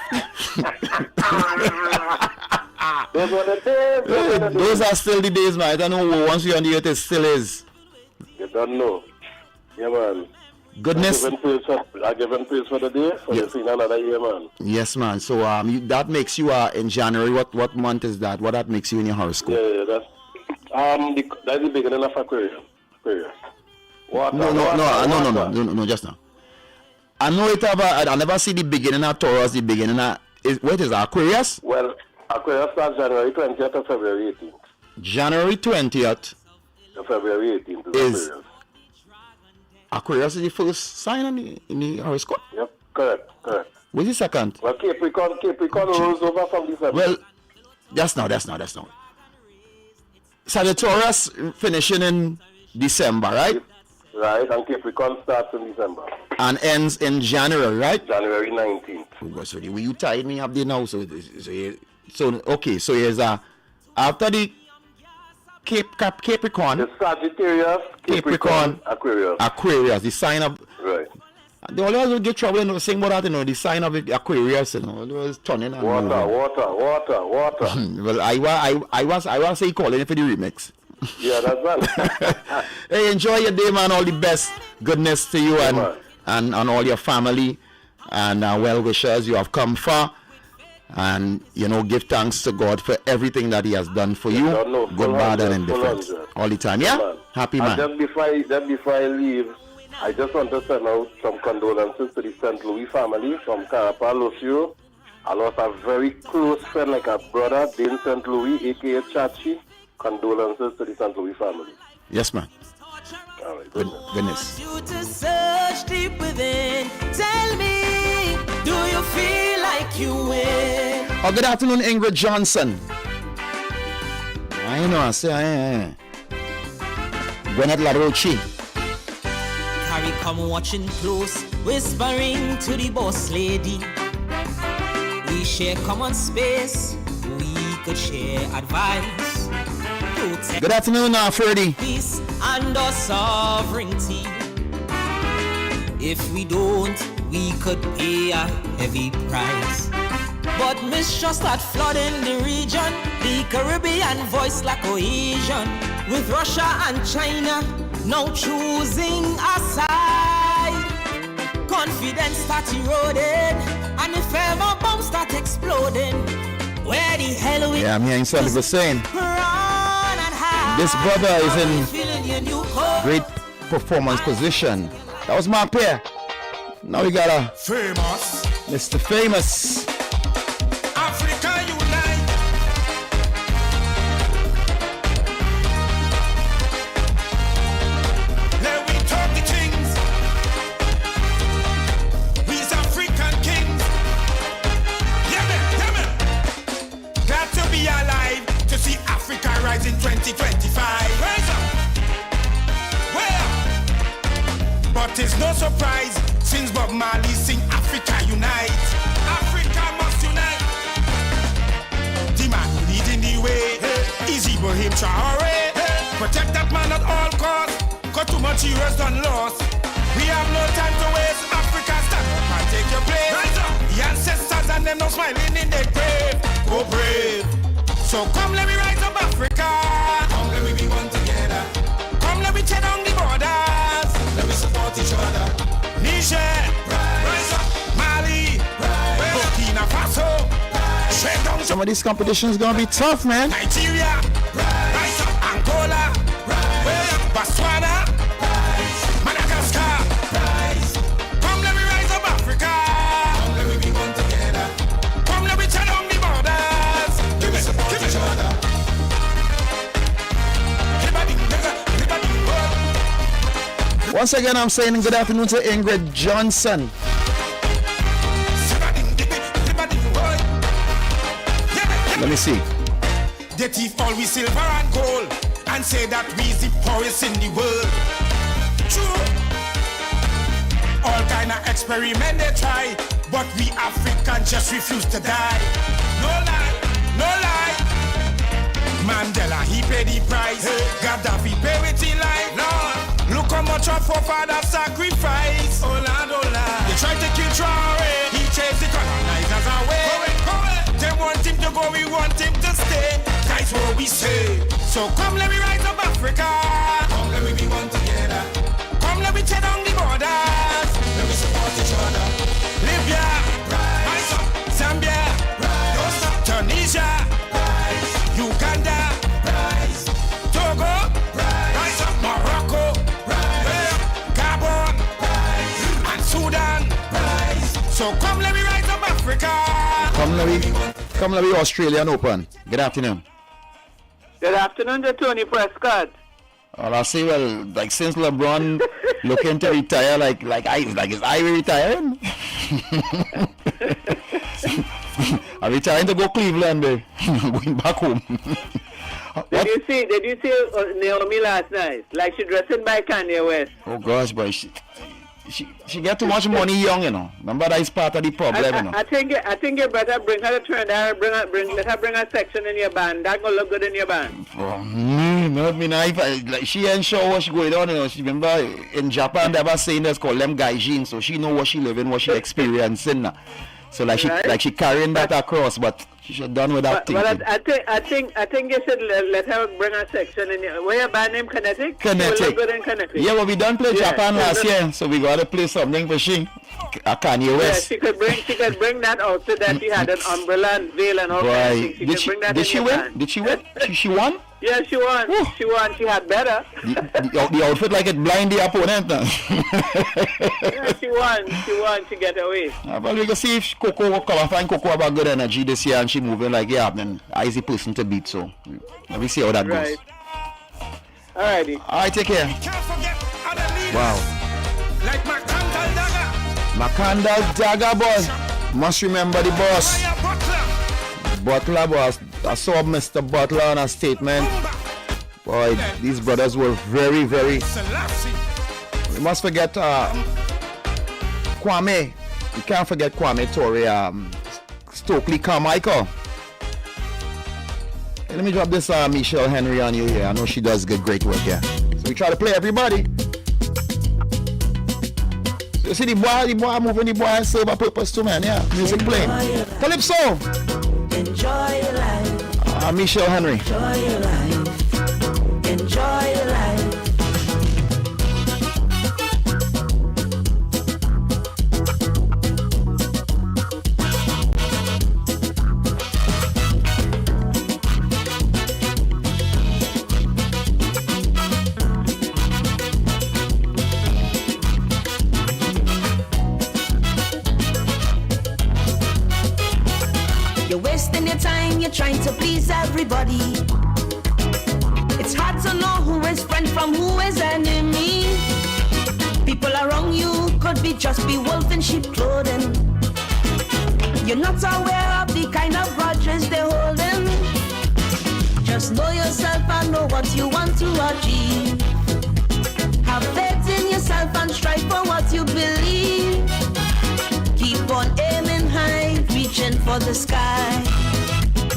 Those were the days. Those are still the days, man. I don't know once you're on the earth, it still is. You don't know. Yeah, man. Goodness. I give him praise for the day, for the scene another year, man. Yes, man. So that makes you in January. What month is that? What that makes you in your horoscope? Yeah, that's the beginning of Aquarius. No, just now. I know it I never see the beginning of Taurus, the beginning of what is Aquarius? Well, Aquarius starts January 20th to February 18th. January 20th to February 18th is Aquarius is the first sign in the horoscope? Yep, correct. What's the second? Well, Capricorn rolls over from December. Well, that's now. Sagittarius finishing in December, right? Right, and Capricorn starts in December. And ends in January, right? January 19th. Oh, God, so you tied me up there now. So here's after the Capricorn. The Sagittarius, Capricorn, Aquarius, the sign of. Right. They always get trouble, saying about that, the sign of Aquarius, it was turning on. Water. Well, I was say calling it for the remix. Yeah, that's right. Hey, enjoy your day, man. All the best goodness to you and all your family and well wishers. You have come far, and give thanks to God for everything that He has done for you, good, bad, and indifferent, all the time. Yeah, happy man. And just before I leave, I just want to send out some condolences to the St. Louis family from Carapa, Lucio. I lost a very close friend, like a brother, Dane St. Louis, aka Chachi. Condolences to the St. Louis family. Yes, man. All right, goodness. You to search deep within. Tell me, do you feel like you win? Oh, good afternoon, Ingrid Johnson. I know, I say, Gwyneth LaRoche. Carrie come watching close, whispering to the boss lady. We share common space, we could share advice. Good afternoon, Freddie. Peace and our sovereignty. If we don't, we could pay a heavy price. But mistrust start flooding the region. The Caribbean voice like cohesion. With Russia and China now choosing a side. Confidence start eroding, and if ever bombs start exploding, where the hell we? Yeah, me and Sally was saying. This brother is in great performance position. That was Mark Pierre. Now we got a famous Mr. Famous. Africa unite. Let we talk the things. We's African kings. Yeah, man. Glad to be alive to see Africa rise in 2025. Rise up. Where? But it's no surprise since Bob Marley sing Africa unite. Africa must unite. The man who leading the way is Ibrahim Traore. Protect that man at all costs, cause too much heroes done lost. We have no time to waste. Africa, stand up and take your place. Rise up. The ancestors and them now smiling in their grave. Go brave. So come let me rise up Africa. Come let me be one together. Come let me tear down the borders. Let me support each other. some of these competitions gonna be tough, man. Nigeria, rise up. Angola, rise up. Botswana, rise. Madagascar, rise. Come let me rise up Africa. Come let me be one together. Come let me turn on the borders. Give it, give each other. Once again, I'm saying good afternoon to Ingrid Johnson. Let me see. The thief always silver and gold and say that we the poorest in the world. True. All kind of experiment they try, but we Africans just refuse to die. No lie, no lie. Mandela, he paid the price. Gaddafi paid with his life. Lord, look how much our forefathers sacrifice. Oh Lord, oh Lord. They tried to kill Traore. He chased the colonizers away. They want him to go, we want him to stay. That's what we say. So come let me rise up Africa. Come let me be one together. Come let me tear down the borders. Let me support each other. Libya, rise up. Zambia, rise up. Tunisia, rise. Uganda, rise. Togo, rise up. Morocco, rise. Gabon, rise. And Sudan, rise. So come let me rise up Africa. Come let me Australian Open. Good afternoon. Good afternoon to Tony Prescott. Well, I say, well, like since LeBron looking to retire, like is Ivy retiring? I'm retiring to go Cleveland, babe. Going back home. Did you see Naomi last night? Like she dressing by Kanye West. Oh gosh, but she get too much money young, you know. Remember that is part of the problem, you know. I think you better bring her to Trinidad. Let her bring a section in your band. That gonna look good in your band. She ain't sure what she going on, you know. She remember in Japan they ever saying that's called them gaijin, so she know what she living, what she experiencing. So like she carrying that across, but she should done with that thing. But I think you should let her bring a section in your, where your band name Kinetic? Kinetic. Good in Kinetic. Yeah, well we done play Japan last year, so we gotta play something for she. Kanye West. Yeah, she could bring that outfit that she had, an umbrella and veil and all that. Did she win? Did she win? She won? Yeah, she won. Woo. She won. She had better. The outfit like it blind the opponent. Yeah, she won. She get away. Well, we can see if Coco will come and find Coco about good energy this year and she moving like, yeah, then easy person to beat. So let me see how that goes. Alrighty. Alright, take care. Wow. Like Makanda Dagger, boy. Must remember the boss. Butler, boss. I saw Mr. Butler on a statement. Boy, these brothers were very, very. We must forget Kwame. You can't forget Kwame Torre, Stokely Carmichael. Hey, let me drop this Michelle Henry on you here. I know she does great work here. So we try to play everybody. You see the boy moving, the boy serve a purpose too, man. Yeah, music playing. Calypso. Enjoy your life. Michelle Henry. Enjoy your life. Enjoy your life. You're wasting your time, you're trying to please everybody. It's hard to know who is friend from who is enemy. People around you could just be wolf in sheep clothing. You're not aware of the kind of grudges they're holding. Just know yourself and know what you want to achieve. Have faith in yourself and strive for what you believe. Keep on aiming high, reaching for the sky.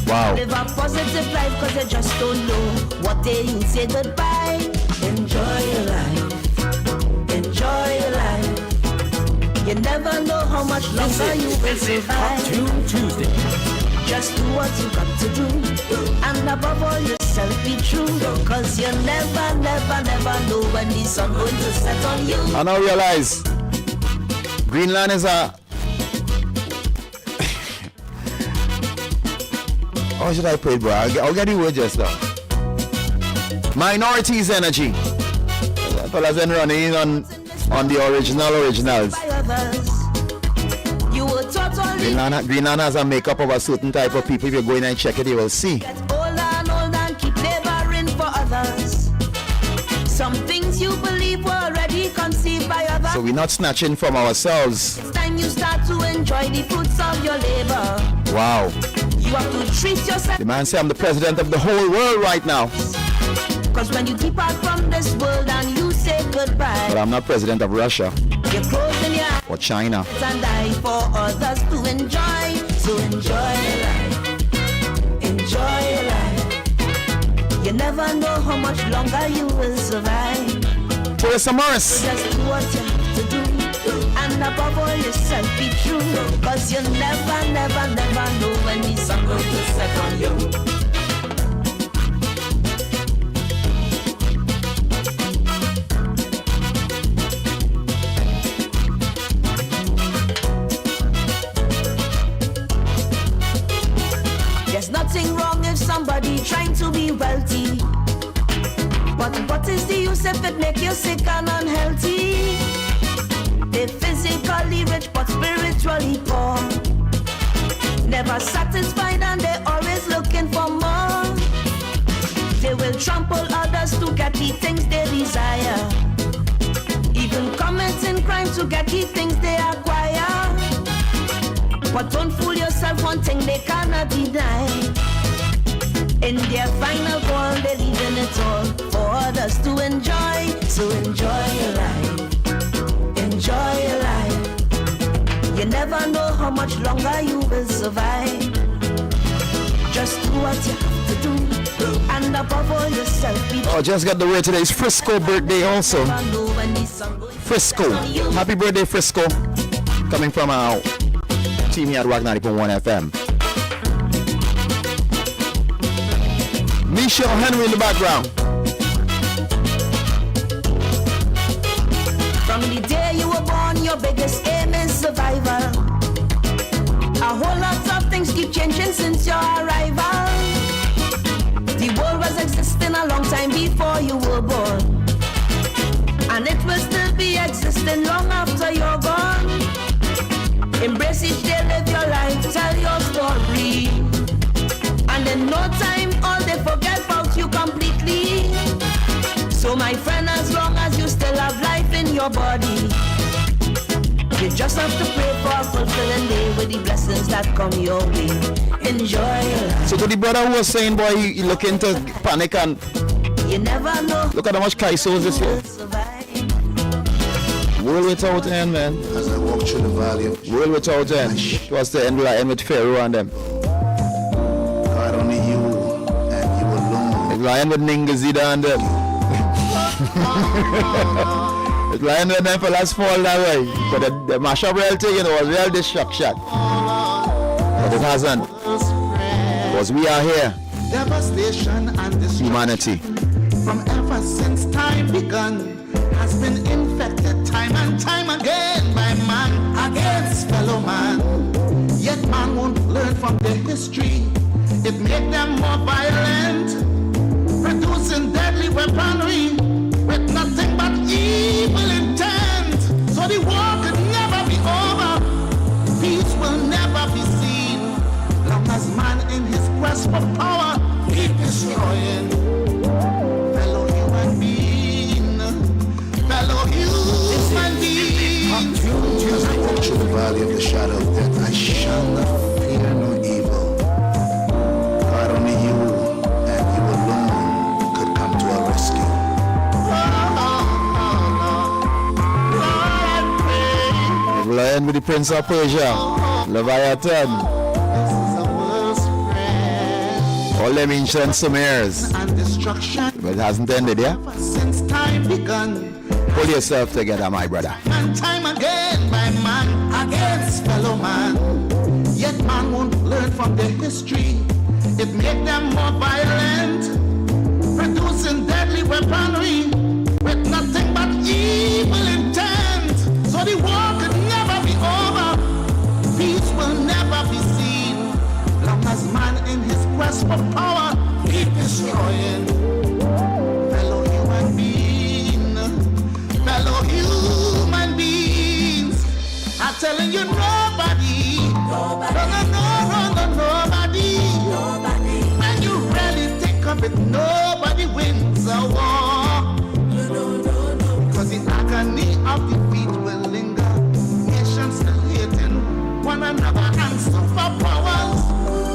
Wow. Live a positive life cause you just don't know what day you say goodbye. Enjoy your life. Enjoy your life. You never know how much longer you will survive. Tuesday. Just do what you got to do. And above all yourself be true. Cause you never know when the sun going to set on you. I now realize Greenland is a How should I put it, bro? I'll get the word just now. Minorities energy. Fellas then running in on the originals. You will totally Greenland has a makeup of a certain type of people. If you go in and check it, you will see. get old and keep laboring for others. Some things you believe were already conceived by others. So we're not snatching from ourselves. It's time you start to enjoy the fruits of your labor. Wow. You have to treat yourself. The man say I'm the president of the whole world right now. Cause when you depart from this world and you say goodbye, But I'm not president of Russia you're closing your eyes or China. and die for others to enjoy. So enjoy your life. Enjoy your life. You never know how much longer you will survive. Professor Morris. Just do what you have to do. And above all yourself be true. Cause you never know when the sun goes to set on you. There's nothing wrong if somebody trying to be wealthy. But what is the use if it make you sick and unhealthy? They're physically rich but spiritually poor. Never satisfied and they're always looking for more. They will trample others to get the things they desire. Even committing crime to get the things they acquire. But don't fool yourself, one thing they cannot deny. In their final goal, they're leaving it all for others to enjoy. So enjoy your life. Enjoy your life. You never know how much longer you will survive. Just do what you have to do. And above all yourself be Oh, just got the word today. It's Frisco birthday also. Frisco. Happy birthday, Frisco. Coming from our team here at Wack 90.1 FM. Michelle Henry in the background. From the day you were born, your biggest aim is survival. A whole lot of things keep changing since your arrival. The world was existing a long time before you were born. And it will still be existing long after you're gone. Embrace each day, live your life, tell your story. And in no time, all they forget about you completely. So my friend, as long as you still have life in your body, you just have to pray for a fulfilling day with the blessings that come your way. Enjoy your life. So to the brother who was saying, boy, he looking to panic and you never know. Look at how much Kaisos this year. World without end, man. As I walk through the valley of World without end. It was the end with Pharaoh and them. God, only you and you alone. It's lying with Ningazida and them. It's lying with them for last fall that way. But the mashup real thing, you know, was real destruction. But it hasn't. Because we are here. Devastation and destruction Humanity. from ever since time begun has been infected time and time again by man against fellow man. Yet man won't learn from their history. It made them more violent, producing deadly weaponry with nothing but evil intent. So the war could never be over. Peace will never be seen. Long as man in his quest for power keep destroying fellow human being. Fellow human being. As I walk through the valley of the shadow of death, I shall not fear no evil. God, only you and you alone could come to our rescue. Lion with the Prince of Persia, Leviathan. All them ancient Sumerians. But it hasn't ended, yeah? Since time begun, Pull yourself together, my brother. and time again by man against fellow man. Yet man won't learn from their history. It made them more violent, producing deadly weaponry with nothing but evil intent. So the war could never be over. Peace will never be seen. Long as man in his quest nobody wins a war. Because the agony of defeat will linger. Nations still hating one another and superpowers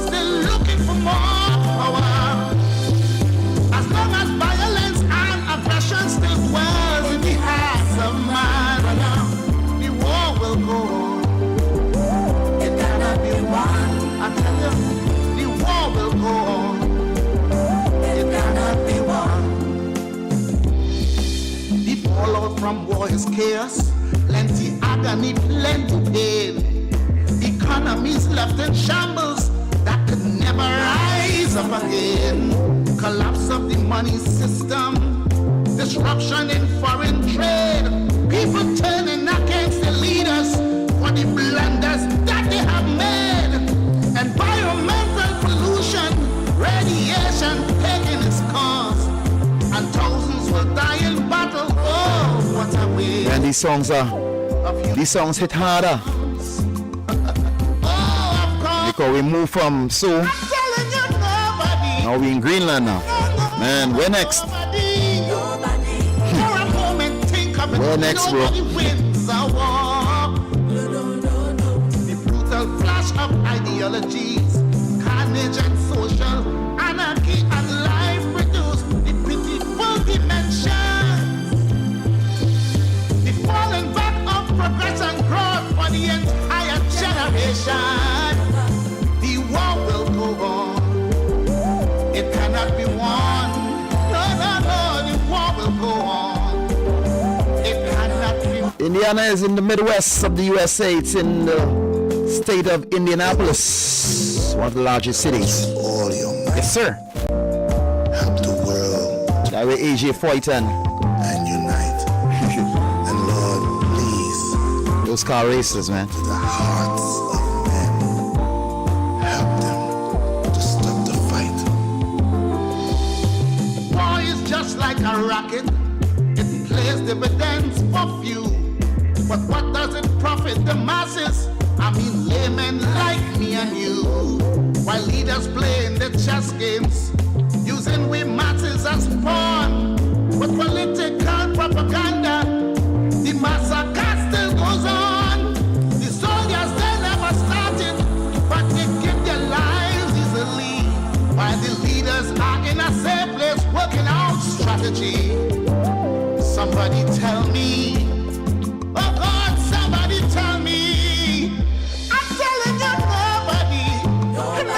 still looking for more power. As long as violence and aggression still dwells in the hearts of man, the war will go on. It cannot be won. I tell you, the war will go on. It cannot be won. The fallout from war is chaos, plenty agony, plenty pain. Economies left in shambles that could never rise up again. Collapse of the money system, disruption in foreign trade. People turning against the leaders for the blunders that they have made. Environmental pollution, radiation taking its course, and thousands will die in battle. Oh, what a way! And these songs hit harder. Because we move from so. Now we in Greenland now. Man, where next? Where next, bro? The brutal flash of ideologies, carnage and social anarchy and life reduce the pitiful dimensions. The falling back of progress and growth for the entire generation. The war will go on. It cannot be won. No, the war will go on. It cannot be won. Indiana is in the Midwest of the USA. It's in the state of Indianapolis, one of the largest cities. Yes, sir. Help the world. That way, AJ Foyton. And unite. And Lord, please. Those car races, man. To the hearts of men. Help them to stop the fight. War is just like a rocket. It plays dividends for few. But what does it profit the masses? I mean laymen like me and you. While leaders playing the chess games, using we masses as pawn. With political propaganda, the massacre still goes on. The soldiers, they never started, but they give their lives easily. While the leaders are in a safe place working out strategy. Somebody tell me, oh God, somebody tell me. I'm telling you, nobody. Nobody.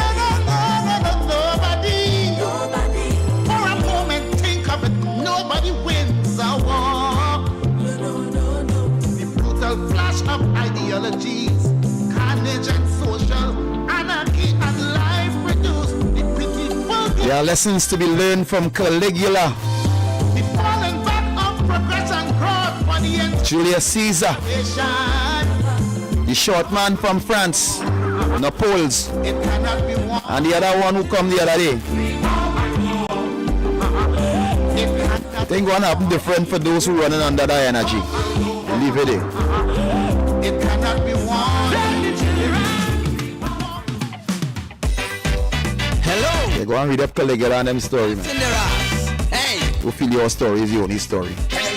For a moment, think of it. Nobody wins a war. The brutal flash of ideologies, carnage and social anarchy and life reduced. The pitiful. There are lessons to be learned from Caligula. The falling back of progress and growth for the Julius Caesar. The short man from France. Napoleon. It cannot be won. And the other one who come the other day. I think one happen different for those who running under that energy. Leave it there. It cannot be won. Hello. Yeah, go and read up Caligula and them story, man. Hey. Go feel your story is the only story. Hey,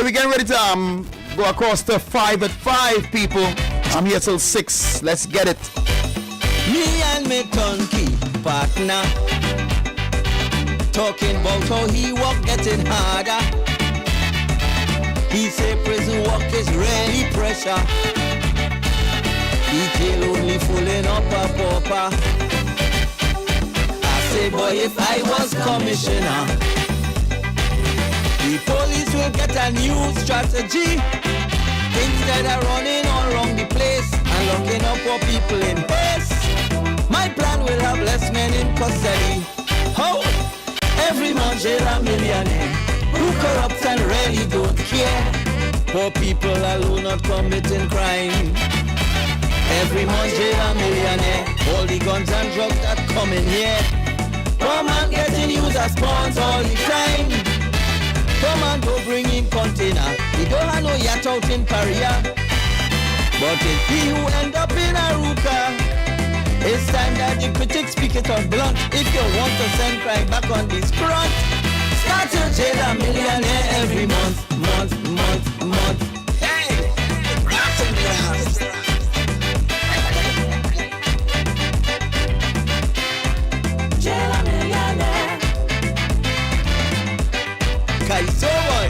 we getting ready to go across to 5 at 5, people. I'm here till 6. Let's get it. Me and me turnkey partner talking about how he work getting harder. He say prison work is really pressure. He jail only fooling up a pauper. I say boy, if I was commissioner, the police will get a new strategy. Instead of running all around the place and locking up our people in haste, my plan will have less men in custody. How? Every man jail a millionaire who corrupt and really don't care. Poor people alone not committing crime. Every man jail a millionaire. All the guns and drugs that come in here. Poor man getting used as pawns all the time. Come and go bring in container. He don't have no yacht out in Korea. But it's he who end up in Aruka. It's time that the critics speak it out blunt. If you want to send crime back on this front, start to jail a millionaire every month. Hey! Jail a millionaire. Kaiso boy.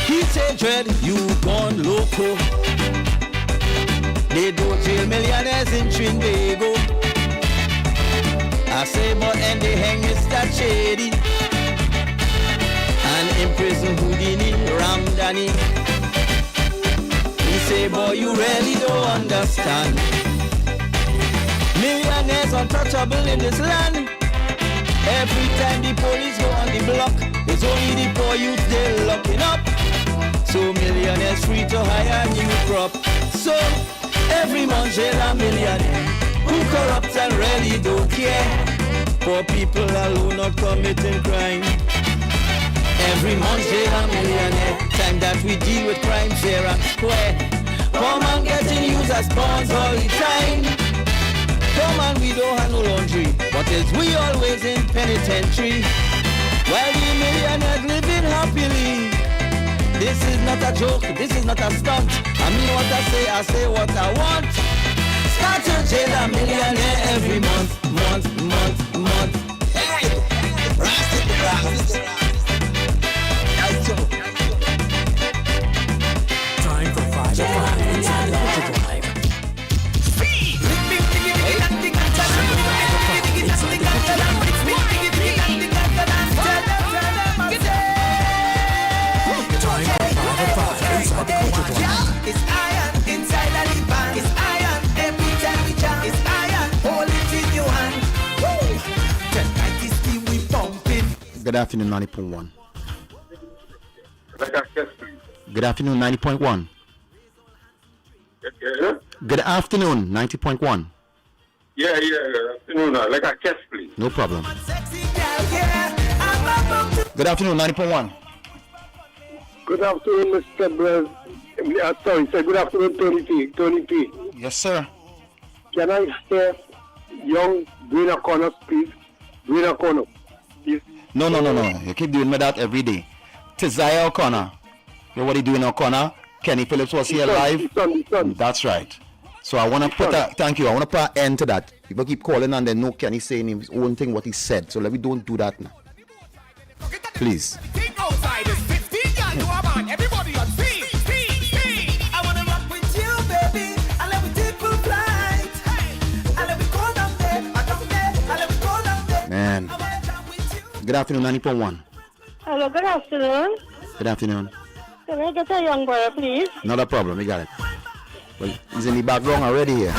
He said, Dread, you gone loco. They don't jail millionaires in Trinbago. I say, but and they hang Mr. Shady and imprison Houdini, Ramdani. He say, boy, you really don't understand. Millionaires untouchable in this land. Every time the police go on the block, it's only the poor youth they're locking up. So millionaires free to hire new crop. So every month jail a millionaire who corrupt and really don't care. Poor people alone not committing crime. Every month jail a millionaire. Time that we deal with crime fair and square. Come on getting used as pawns all the time. Come on, we don't have no laundry, but is we always in penitentiary? While the millionaires living happily. This is not a joke, this is not a stunt. I mean what I say what I want. Start to jail a millionaire every month. Hey! Time for 5 to 5 inside the Culture Drive. It's iron inside the band. It's iron every time we jam. It's iron, hold it in your hand. Woo! Tonight is the we pumping. Good afternoon, 90.1. Good afternoon, 90.1. Good afternoon, 90.1. Yeah, good afternoon. Like a guest, please. No problem. Good afternoon, 90.1. Good afternoon, Mr. Blair. Sorry, sir. Good afternoon, Tony P. Yes, sir. Can I hear young Green O'Connor, please? Green O'Connor, please. No. You keep doing me that every day. Tizaya O'Connor. You know what he doing, O'Connor? Kenny Phillips was here live. That's right. So I want to put a, thank you. I want to put an end to that. People keep calling and they know Kenny saying his own thing, what he said. So we don't do that now. Please. Everybody on speed. I wanna rock with you, baby. I let me take full flight. I let me go down there. I let me go down there. Man. Good afternoon, 90.1. Hello, good afternoon. Good afternoon. Can I get a young boy, please? Not a problem, we got it. Well, he's in the background already here.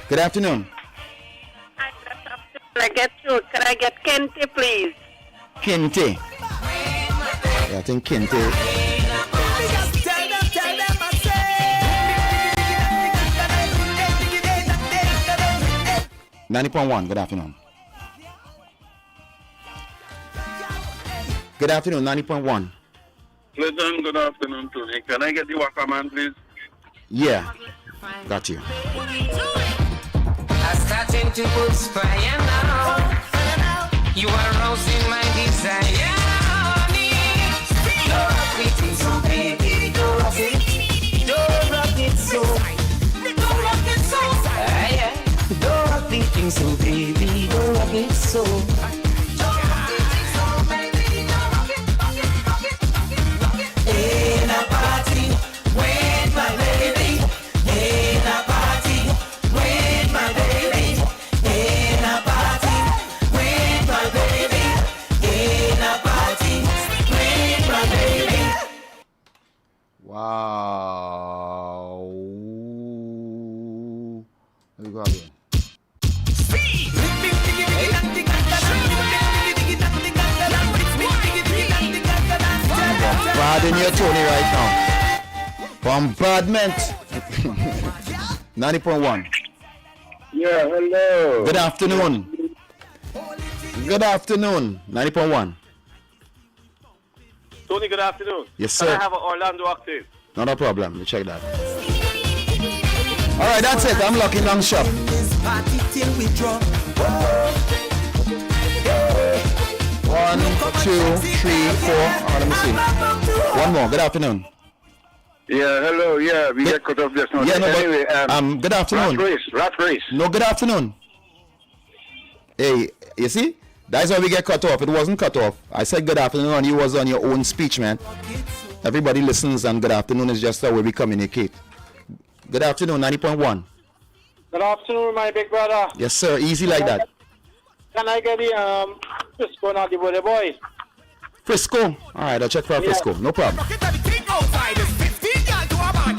Good afternoon. Can I get Kente, please? Kente. Yeah, I think Kente. 90.1, good afternoon. Good afternoon, 90.1. Pleasant, good afternoon, Tony. Can I get the Wack man, please? Yeah, got you. I'm starting to perspire now. You are rousing my desire. Don't rock it so, baby. Don't rock it. Don't rock it so. Don't rock it so. Yeah. Don't rock it so, baby. Don't rock it so. In a party with my baby. In a party with my baby. In a party with my baby. In a party with my baby. Wow. There we go again. Bombarding your Tony right now. Bombardment. 90.1. Yeah, hello. Good afternoon. Good afternoon. 90.1. Tony, good afternoon. Yes, sir. Can I have an Orlando octave? Not a problem. We check that. All right, that's it. I'm locking down shop. Party till we drop. 1, 2, 3, 4. Let me see. One more. Good afternoon. Yeah, hello. Yeah, we get cut off just now. Yeah, no, anyway, good afternoon. Rat race. No, good afternoon. Hey, you see? That's why we get cut off. It wasn't cut off. I said good afternoon and you was on your own speech, man. Everybody listens and good afternoon is just the way we communicate. Good afternoon, 90.1. Good afternoon, my big brother. Yes, sir. Easy like that. Can I get the Frisco now, the boy? Frisco. All right, I'll check for Frisco. No problem.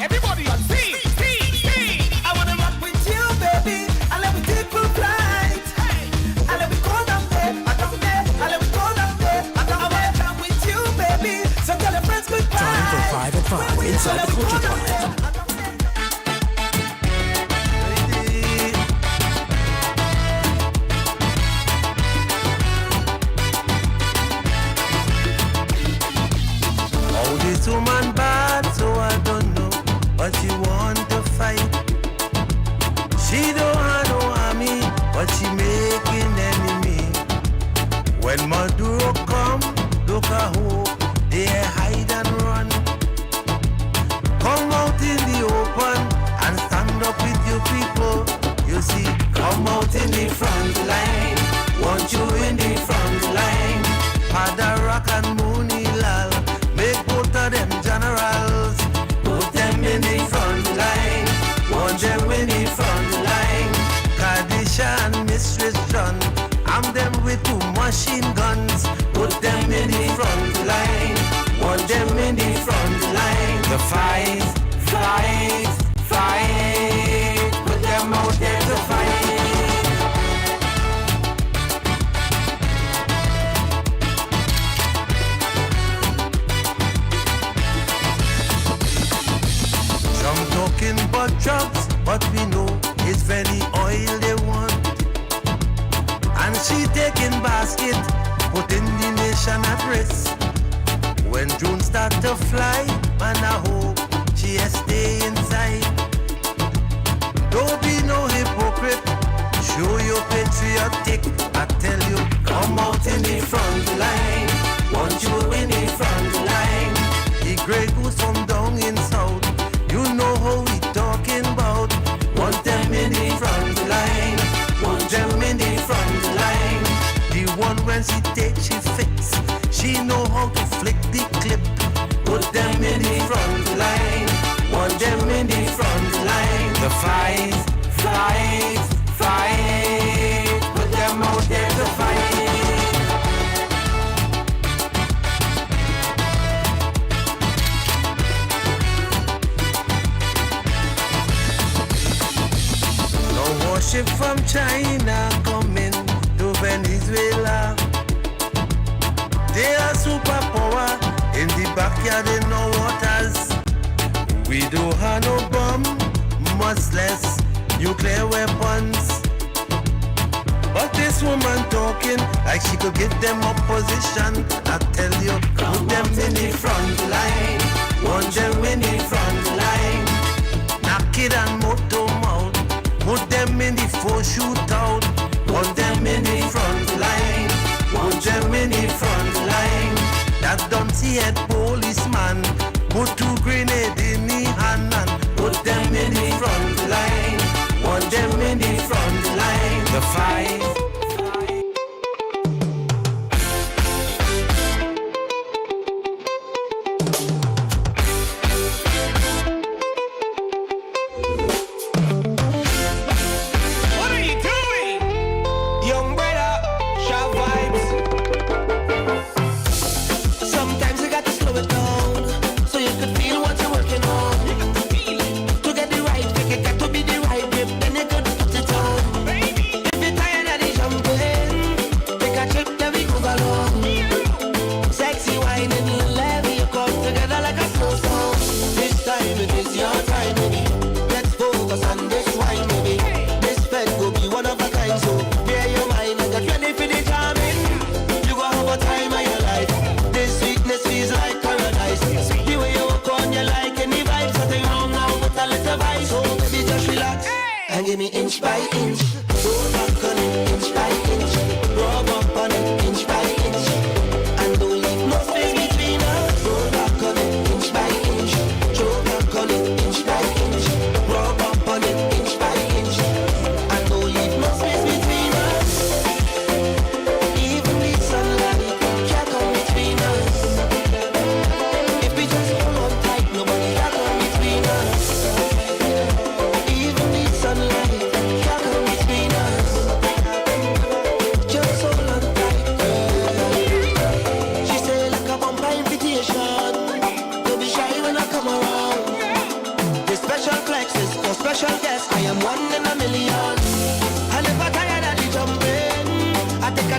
Everybody on speed. I wanna rock with you, baby. I let me take full flight. I let me go down there. I let me go down there. I wanna come with you, baby. So tell your friends goodbye. Time for 5 at 5 inside the Culture Club. Oh, this woman bad, so I don't know. But she want to fight. She don't have no army, but she making enemy. When Maduro come, look at who they hide and run. Come out in the open and stand up with your people. You see, come out in the front line. Want you in the front line. Padarak and Munilal, make both of them generals. Put them in the front line. Want them in the front line. Kadisha and Mistress John, I'm them with 2 machine guns. Put them in the front line. Want them in the front line. The fight. Put them out there to fight. Some talking about drugs, but we know it's very oil they want. And she taking basket, putting the nation at risk. When drones start to fly, man I hope she stay inside. Don't be no hypocrite, show your patriotic. I tell you, come out in the front line. Want you in the front line. The Grey Goose from down in south, you know how we talking about. Want them in the front line. Want them in the front line. The one when she take, she fix. She know how to flick the clip. Put them in the front line. Want them in the front line. The fight. Put them out there to fight. No warship from China coming to Venezuela. They are superpower in the backyard in no waters. We don't have no bomb, much less nuclear weapons. But this woman talking like she could give them opposition. I tell you, put them in the front line. Want them in the front line. Knock it and motor mouth. Put them in the 4 shootout. Want them in the front line. Want them in the front line. That dumpty head policeman put 2 grenades in the hand and put them in the front line. Want them in the front line. The fight. What are you doing? Young brother, sharp vibes. Sometimes you got to slow it down so you can feel what you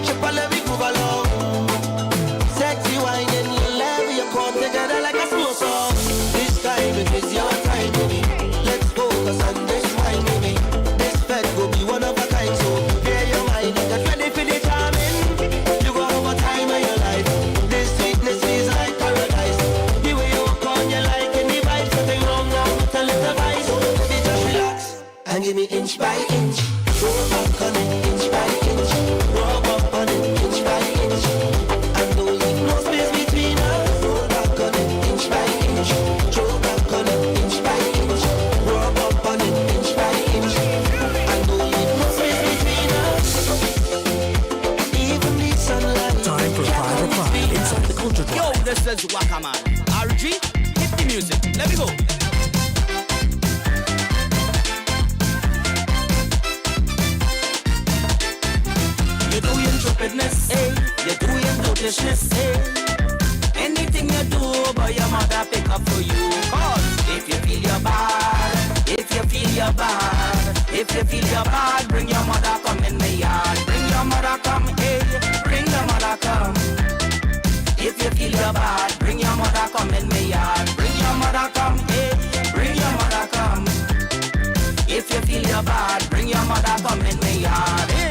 catch up and let me move along. Sexy wine and your love, you come together like a slow song. This time it is your time, baby. Let's focus on this wine, baby. This fed will be one of a kind, so prepare your mind and get ready for the charming. You go have a time of your life. This sweetness is like paradise. The way you walk on, you like any vibe. Something wrong now, tell it the vice. So baby, just relax and give me inch by inch. Roll back on it, inch by inch. Rub up on it, inch by inch. And don't leave no space between us. Roll back on it, inch by inch. Roll back on it, inch by inch. Rub up on it, inch by inch. And don't leave no space between us. Even the sunlight. Time for 5 o'clock inside the culture drive. Yo, this is Wack, man. RG, hit the music. Let me go. You do your stupidness, eh? You do your notishness, eh? Anything you do, boy, your mother pick up for you. Cause if you feel you're bad, if you feel you're bad, if you feel you're bad, bring your mother come in the yard. Bring your mother come, eh? Bring your mother come. If you feel you're bad, bring your mother come in the yard. Bring your mother come, eh? Bring your mother come. If you feel you're bad, bring your mother come in the yard, eh?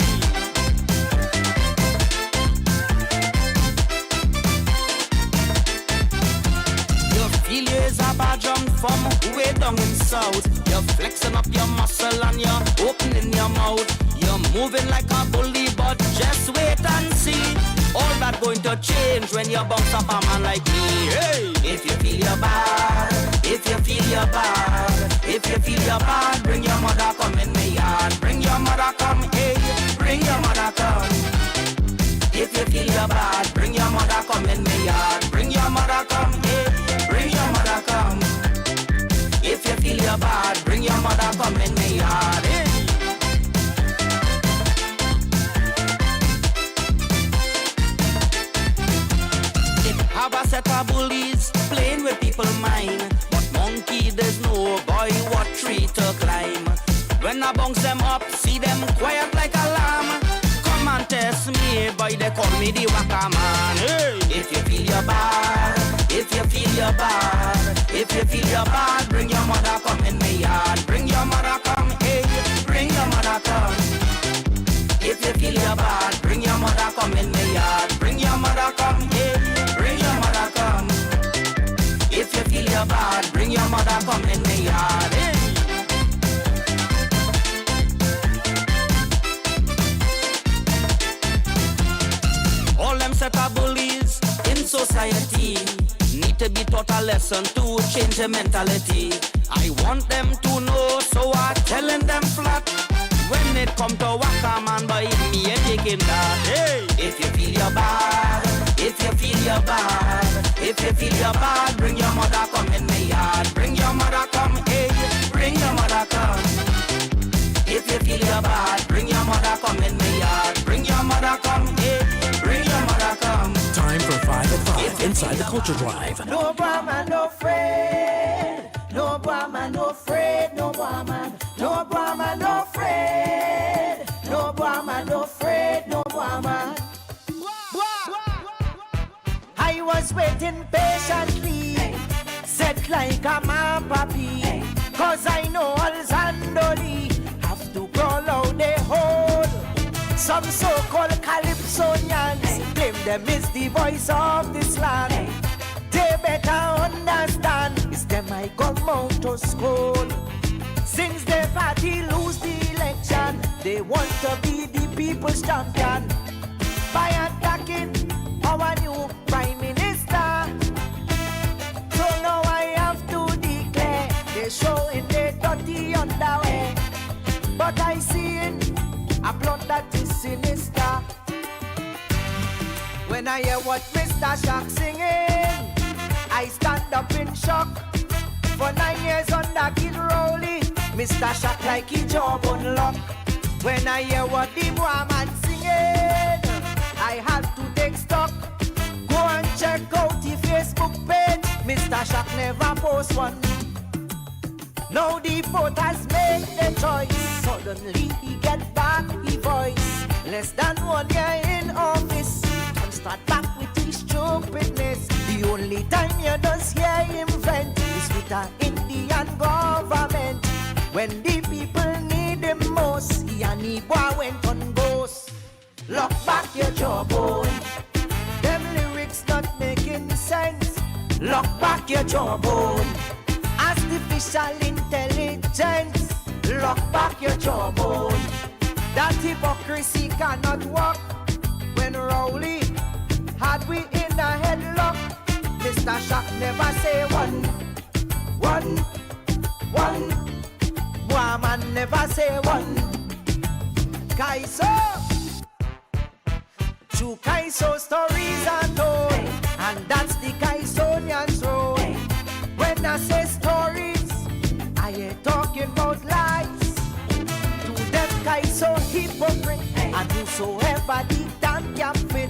Feel you is a bad jump from way down in south. You're flexing up your muscle and you're opening your mouth. You're moving like a bully, but just wait and see. All that going to change when you bounce up a man like me. Hey! If you feel you're bad, if you feel you're bad, if you feel you're bad, bring your mother come in the yard. Bring your mother come, hey, bring your mother come. If you feel you're bad, bring your mother come in the yard. Bring your mother come, hey, bring your mother come. If you feel you're bad, bring your mother come in the yard, hey. Have a set of bullies playing with people's mind, but monkey there's no boy what tree to climb. When I bounce them up, see them quiet like a lamb. Come and test me, boy, they call me the Wacka man. Hey. If you feel you're bad, if you feel you're bad, if you feel you're bad, bring your mother come in the yard. Bring your mother come, hey, bring your mother come. If you feel you're bad, bring your mother come in the yard. Bring your mother come, hey, bring your mother come. If you feel you're bad, bring your mother come in the yard, hey. All them set of bullies in society need to be taught a lesson to change their mentality. I want them to know, so I'm telling them flat. When it come to Wacka man, boy, me ain't taking that. Hey, if you feel you're bad, if you feel you're bad, if you feel you're bad, bring your mother come in the yard. Bring your mother come, hey, bring your mother come. If you feel you're bad, bring your mother come in the yard. Bring your mother come, hey, bring your mother come. Time for 5 o'clock inside the culture drive. No Brahma, no afraid. No Brahma, no afraid. No Brahma, no Brahma, no afraid. No Brahma, no afraid. No Brahma. I was waiting patiently, set like a man puppy. Cause I know all's handily have to crawl out the hole. Some so-called Calypsonians claim them is the voice of this land. They better understand, it's them I come out to school. Since the party lose the election, they want to be the people's champion by attacking our new Prime Minister. So now I have to declare, they show in their dirty underwear. But I see a plot that is sinister. When I hear what Mr. Shock singing, I stand up in shock. For 9 years under Kid Rowley, Mr. Shock like he job unlock. When I hear what the woman singing, I have to take stock. Go and check out the Facebook page, Mr. Shock never post one. Now the vote has made the choice. Suddenly he get back the voice. Less than 1 year in lock back your jawbone. Them lyrics not making sense. Lock back your jawbone. Artificial intelligence. Lock back your jawbone. That hypocrisy cannot work. When Rowley had we in a headlock, Mr. Shock never say one. Woman never say one. Kaiso, true Kaiso stories are told, and that's the Kaisonians road. When I say stories, I ain't talking about lies. To them Kaiso hypocrite, and whosoever the damn can fit.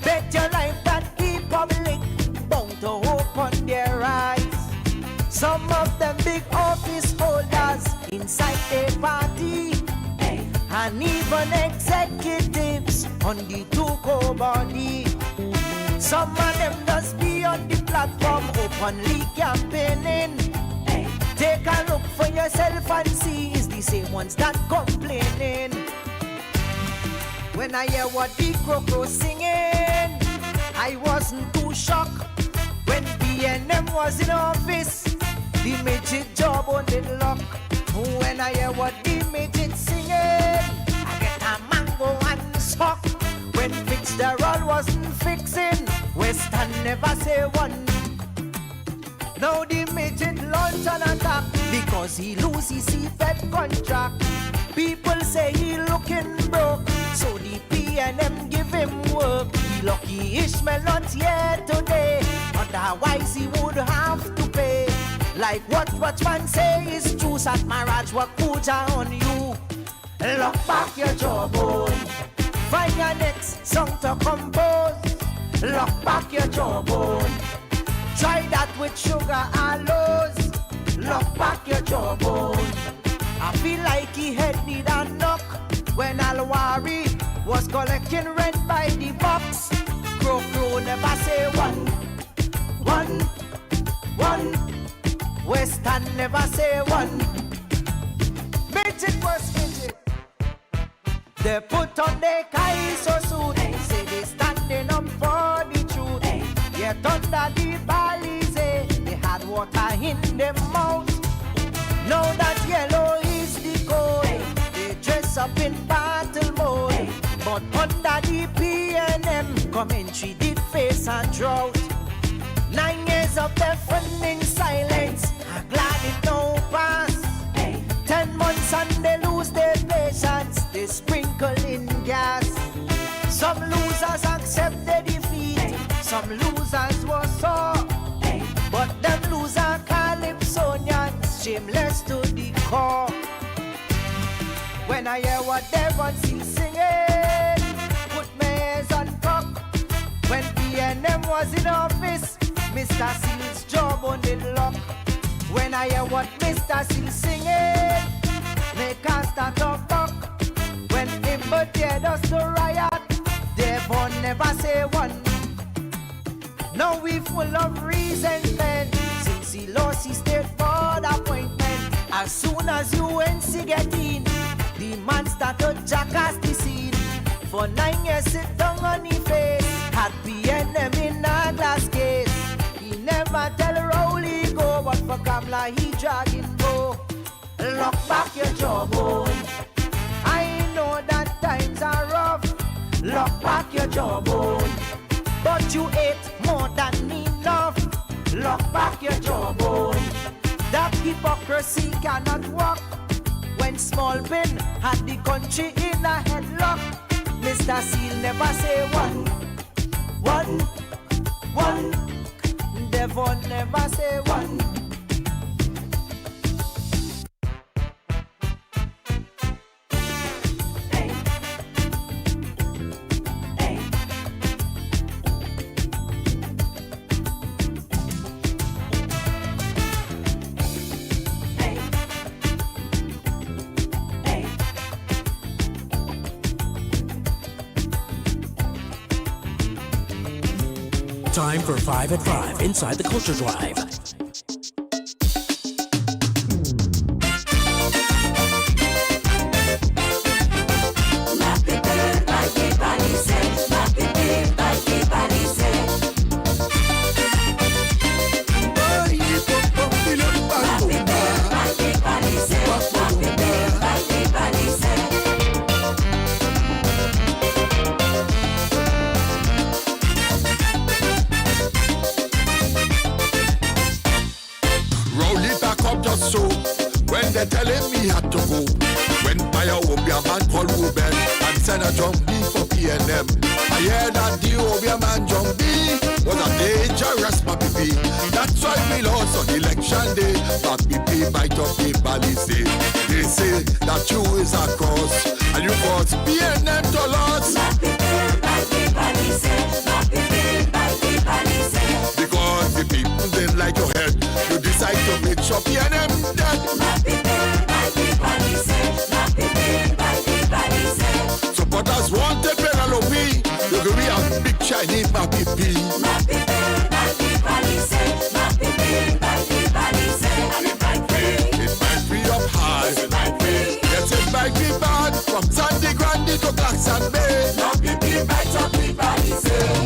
Bet your life that the public bound to open their eyes. Some of them big office holders inside their party, and even executives on the Tuco body. Some of them just be on the platform openly campaigning. Take a look for yourself and see it's the same ones that complaining. When I hear what the Croco singing, I wasn't too shocked. When BNM was in office, the midget job on the lock. When I hear what the midget singing, I get a mango and sock. When Fitzgerald wasn't fixing, Western never say one. Now the midget launch an attack because he lose his CFED contract. People say he looking broke, so the PNM give him work. He lucky Ishmael not here today, otherwise he would have to pay. Like what watchman say is true, Sat Maraj Wakuja on you. Lock back your jawbone. Find your next song to compose. Lock back your jawbone. Try that with sugar aloes. Lock back your jawbone. I feel like he head need a knock when Alwari was collecting rent by the box. Crow never say one. Western never say one. Midget was midget. They put on their Kaiso suit, say they standing up for the truth. Yet under the Balize, they had water in their mouth. Now that yellow is the code, they dress up in battle mode. But under the PNM commentary did face a drought. 9 years of deafening silence, I'm glad it don't pass. 10 months and they lose their patience, they sprinkle in gas. Some losers accept their defeat, some losers were sore. But them loser Calypsonians, shameless to the core. When I hear what Devon still singing, put my ears on cock. When PNM was in office, Mr. Seal's job on the lock. When I hear what Mr. Seal singing, make us start a buck. When him but there does the riot, Devon never say one. Now we full of resentment since he lost his state board appointment. As soon as UNC get in, the man started jackass the scene. For 9 years sit down on his face, had PNM in a glass case. He never tell Rowley go, but for Kamla he dragging go. Lock back your jawbone. I know that times are rough. Lock back your jawbone. But you ate more than enough. Lock back your jawbone. That hypocrisy cannot work. When Small Ben had the country in a headlock, Mr. Seal never say one. Devon never say one. Time for 5 at 5 inside the Culture Drive. Happy birthday, they telling me had to go. Went by a Obia man called Ruben and sent a John B for PNM. I heard that the Obia man John B was a dangerous Papi. That's why we lost on election day. Papi bite up the balise. They say that you is a cross and you cause PNM to loss. Because the people didn't like your head, you decide to make sure PNM dead. Supporters wanted Penelope, you can be a big shiny Papi P. It might be up high, yes it might be bad, from Sandy Grande to Claxon Bay. Papi might up the Palisade.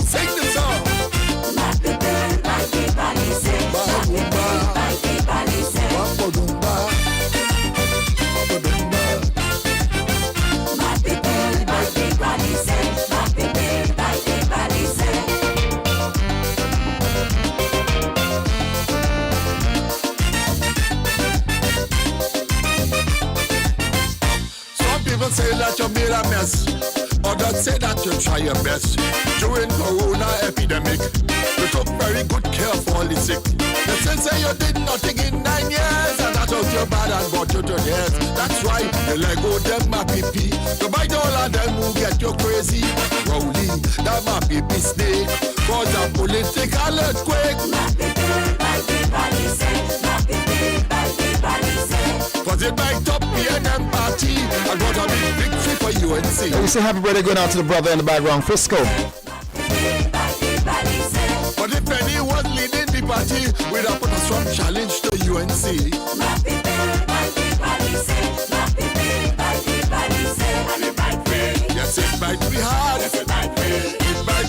Sing the song. People say that you made a mess, others say that you try your best. During Corona epidemic, you took very good care of all the sick. The say you did nothing in 9 years, and that's out your bad and brought you to theirs. That's why you let go them my PP. You bite all of them who get you crazy. Rowley, that my PP snake, cause a political earthquake. Cause it might up PNM party and what a big victory for UNC. We say happy birthday going out to the brother in the background, Frisco. But if any was leading the party, we'd have put a strong challenge to UNC. Yes, it might be hard. It might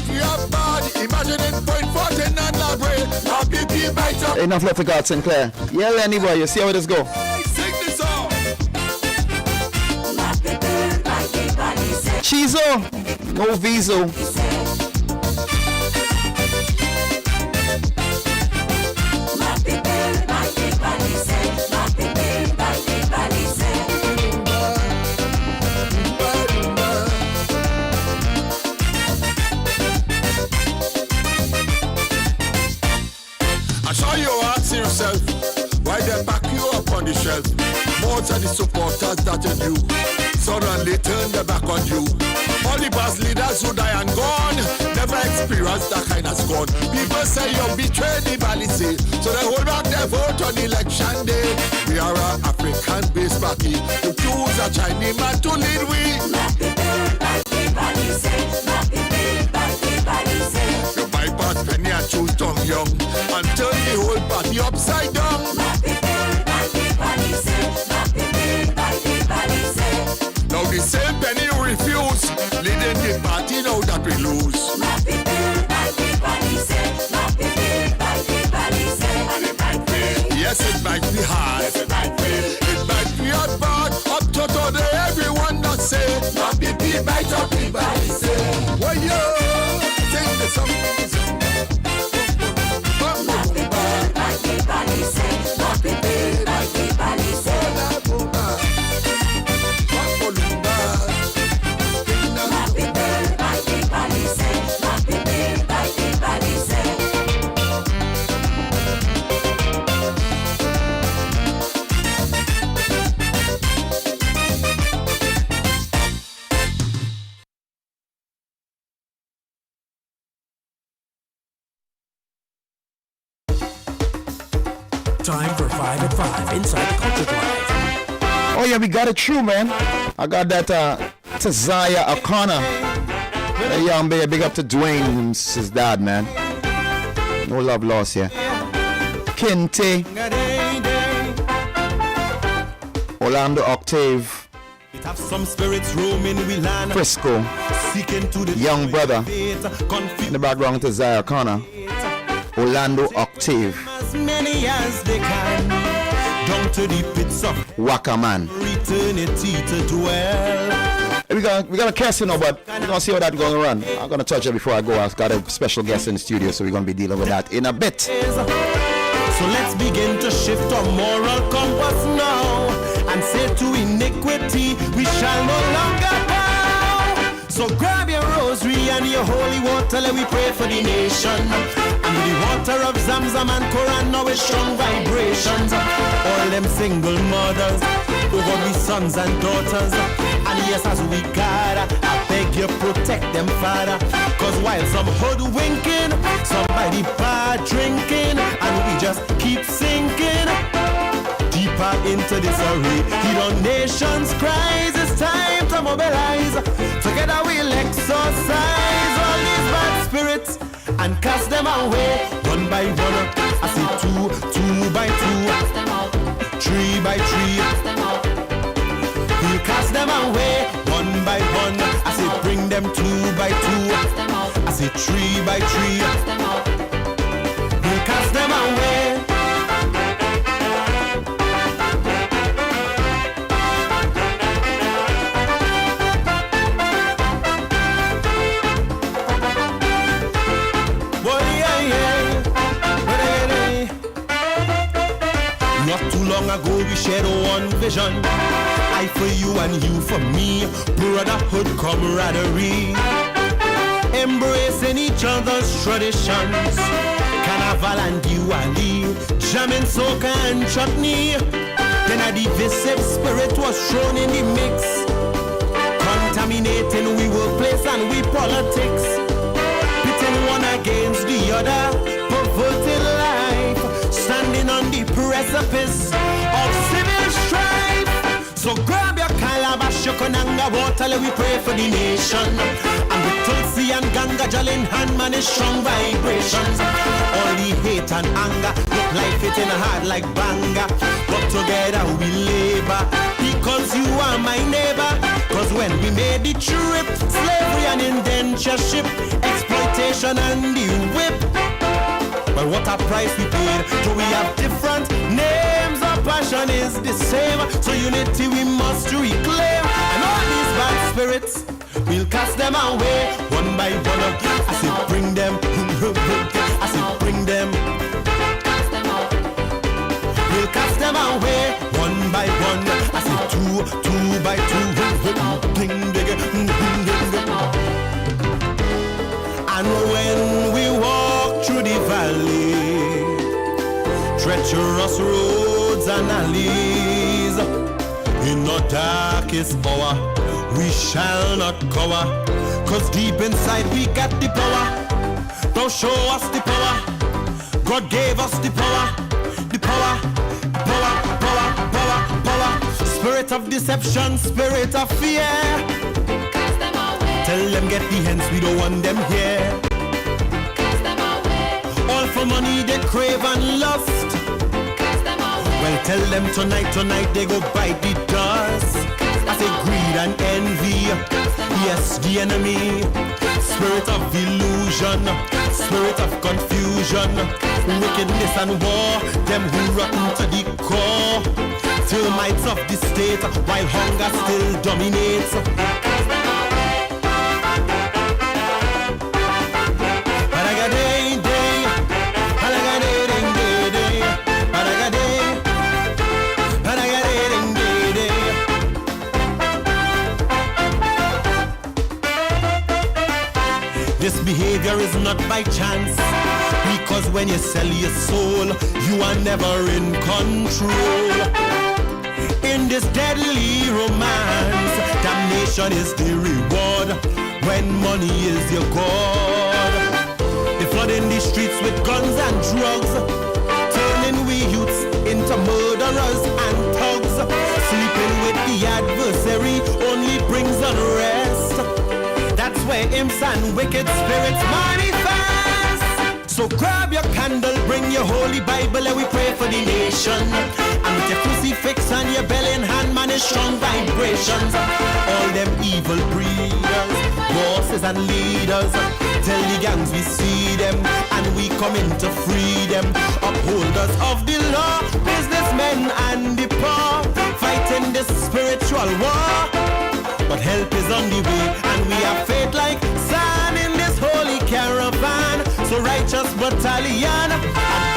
be a bad. Imagine it point 14 and Labre. Now BP might up. Enough left to God, Sinclair. Yell anybody, you see how this go. Sing this song. Chizo, no Viso. I'm sure you're asking yourself why they back you up on the shelf. Most of the supporters that you knew suddenly turn their back on you. All the past leaders who die and gone never experienced that kind of scorn. People say you betrayed the Balisay, so they hold back their vote on election day. We are an African-based party who choose a Chinese man to lead we. You bypass Penny and choose Tom Young and turn the whole party upside down. Now the same Penny who refuse, leading the party now that we lose. Yes, it might be hard. It might be a bad. Up to today, everyone that say, not BP might up the body say. Well, yo, take the song. Time for 5 at 5 inside the Culture Drive. Oh yeah, we got it true, man. I got that Tazaya O'Connor. That young baby, big up to Dwayne, his dad, man. No love lost here. Kente. Orlando Octave. It have some spirits roaming we land. Frisco. Seeking to the young brother. In the background to Zaya O'Connor. Orlando Octave. As many as they can. Down to the pits of Wacka man. eternity to dwell. We got a cast, you know, but we're gonna see how that's gonna run. I'm gonna touch it before I go. I've got a special guest in the studio, so we're gonna be dealing with that in a bit. So let's begin to shift our moral compass now and say to iniquity, we shall no longer bow. So grab your rosary and your holy water, let we pray for the nation. And with the water of Zamzam and Quran, now with strong vibrations. All them single mothers, over we sons and daughters. And yes, as we gather, I beg you protect them, Father. Cause while some hoodwinking, somebody bad drinking, and we just keep sinking deeper into this array. Heed our nation's cries, it's time to mobilize. Together we'll exorcise all these bad spirits and cast them away. One by one, I say two by two, three by three. We'll cast them away, one by one. I say bring them two by two. I say three by three. We'll cast them away. Not too long ago we shared one vision. I for you and you for me, brotherhood, camaraderie, embracing each other's traditions. Carnival and Diwali, jamming soca and chutney. Then a divisive spirit was thrown in the mix, contaminating we workplace and we politics, pitting one against the other, perverting life, standing on the precipice of civil strife. So grab your calabash, your konanga water, let we pray for the nation. And with Tulsi and Ganga Jal in hand, man, is strong vibrations. All the hate and anger, look like hitting hard like banga. But together we labor, because you are my neighbor. Cause when we made the trip, slavery and indentureship, exploitation and the whip, well, what a price we paid. So we have different names, our passion is the same. So unity we must reclaim. And all these bad spirits, we'll cast them away one by one. I say bring them, I say bring them. We'll cast them away one by one. I say two by two. And when we walk through the valley, treacherous roads and alleys, in the darkest hour we shall not cover, cause deep inside we got the power. Don't show us the power, God gave us the power. The power, power, power, power, power. Spirit of deception, spirit of fear, tell them get the hands, we don't want them here. All for money they crave and lust. Well, tell them tonight they go bite the dust. I say greed and envy, yes, the enemy. Spirit of illusion, spirit of confusion, wickedness and war, them who rotten to the core. Termites of the state, while hunger still dominates. This behavior is not by chance, because when you sell your soul, you are never in control. In this deadly romance, damnation is the reward when money is your god. They flood in the streets with guns and drugs, turning we youths into murderers and thugs. Sleeping with the adversary only brings unrest. That's where imps and wicked spirits manifest. So grab your candle, bring your holy Bible, and we pray for the nation. And with your crucifix and your bell in hand, man, is strong vibrations. All them evil breeders, bosses and leaders, tell the gangs we see them, and we come in to free them. Upholders of the law, businessmen and the poor, fighting this spiritual war. But help is on the way, and we have faith like sand in this holy caravan. So righteous battalion, and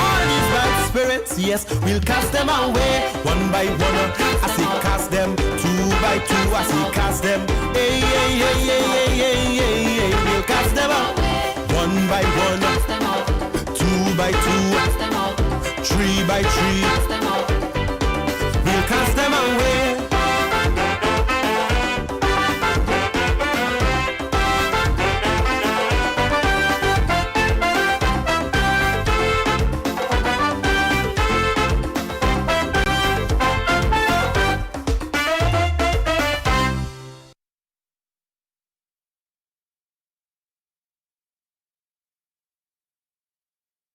all these bad spirits yes, we'll cast them away. One by one, I say cast them. Two by two, I say cast them. Hey, hey, hey, hey, hey, hey, hey, hey. We'll cast them away. One by one, two by two, three by three, we'll cast them away.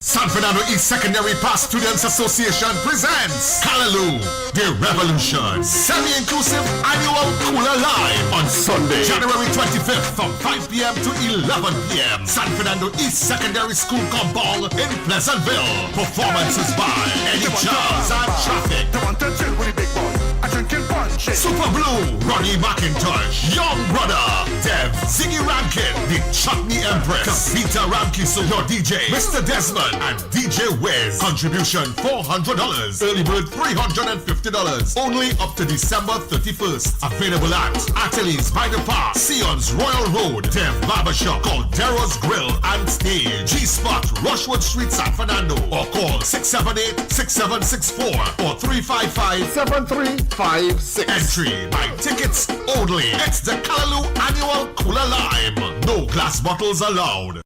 San Fernando East Secondary Past Students Association presents Hallelujah, The Revolution, semi-inclusive annual Cooler Live on Sunday, January 25th from 5 p.m. to 11 p.m. San Fernando East Secondary School Compound in Pleasantville. Performances by Eddie Charles and Traffic. They want to chill with the big boys. I drinking punch. Super Blue, Ronnie McIntosh, Young Brother, Dev, Ziggy Rankin, The Chutney Empress, Peter Ramkiso, your DJ, Mr. Desmond, and DJ Wiz. Contribution $400. Early bird $350. Only up to December 31st. Available at Ateliers by the Park, Sion's Royal Road, Dev Barbershop, Caldero's Grill and Stage, G-Spot, Rushwood Street, San Fernando, or call 678-6764 or 355-7356. Entry by tickets only. It's the Callaloo Annual Cooler Lime. No glass bottles allowed.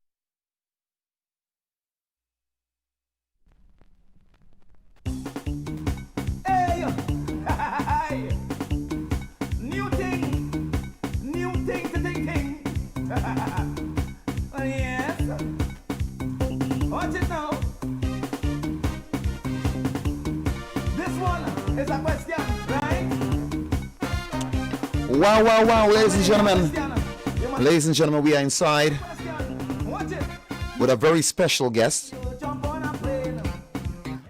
New thing to think. Oh yes. Watch it now. This one is a question, right? Wow, ladies and gentlemen. Ladies and gentlemen, we are inside with a very special guest.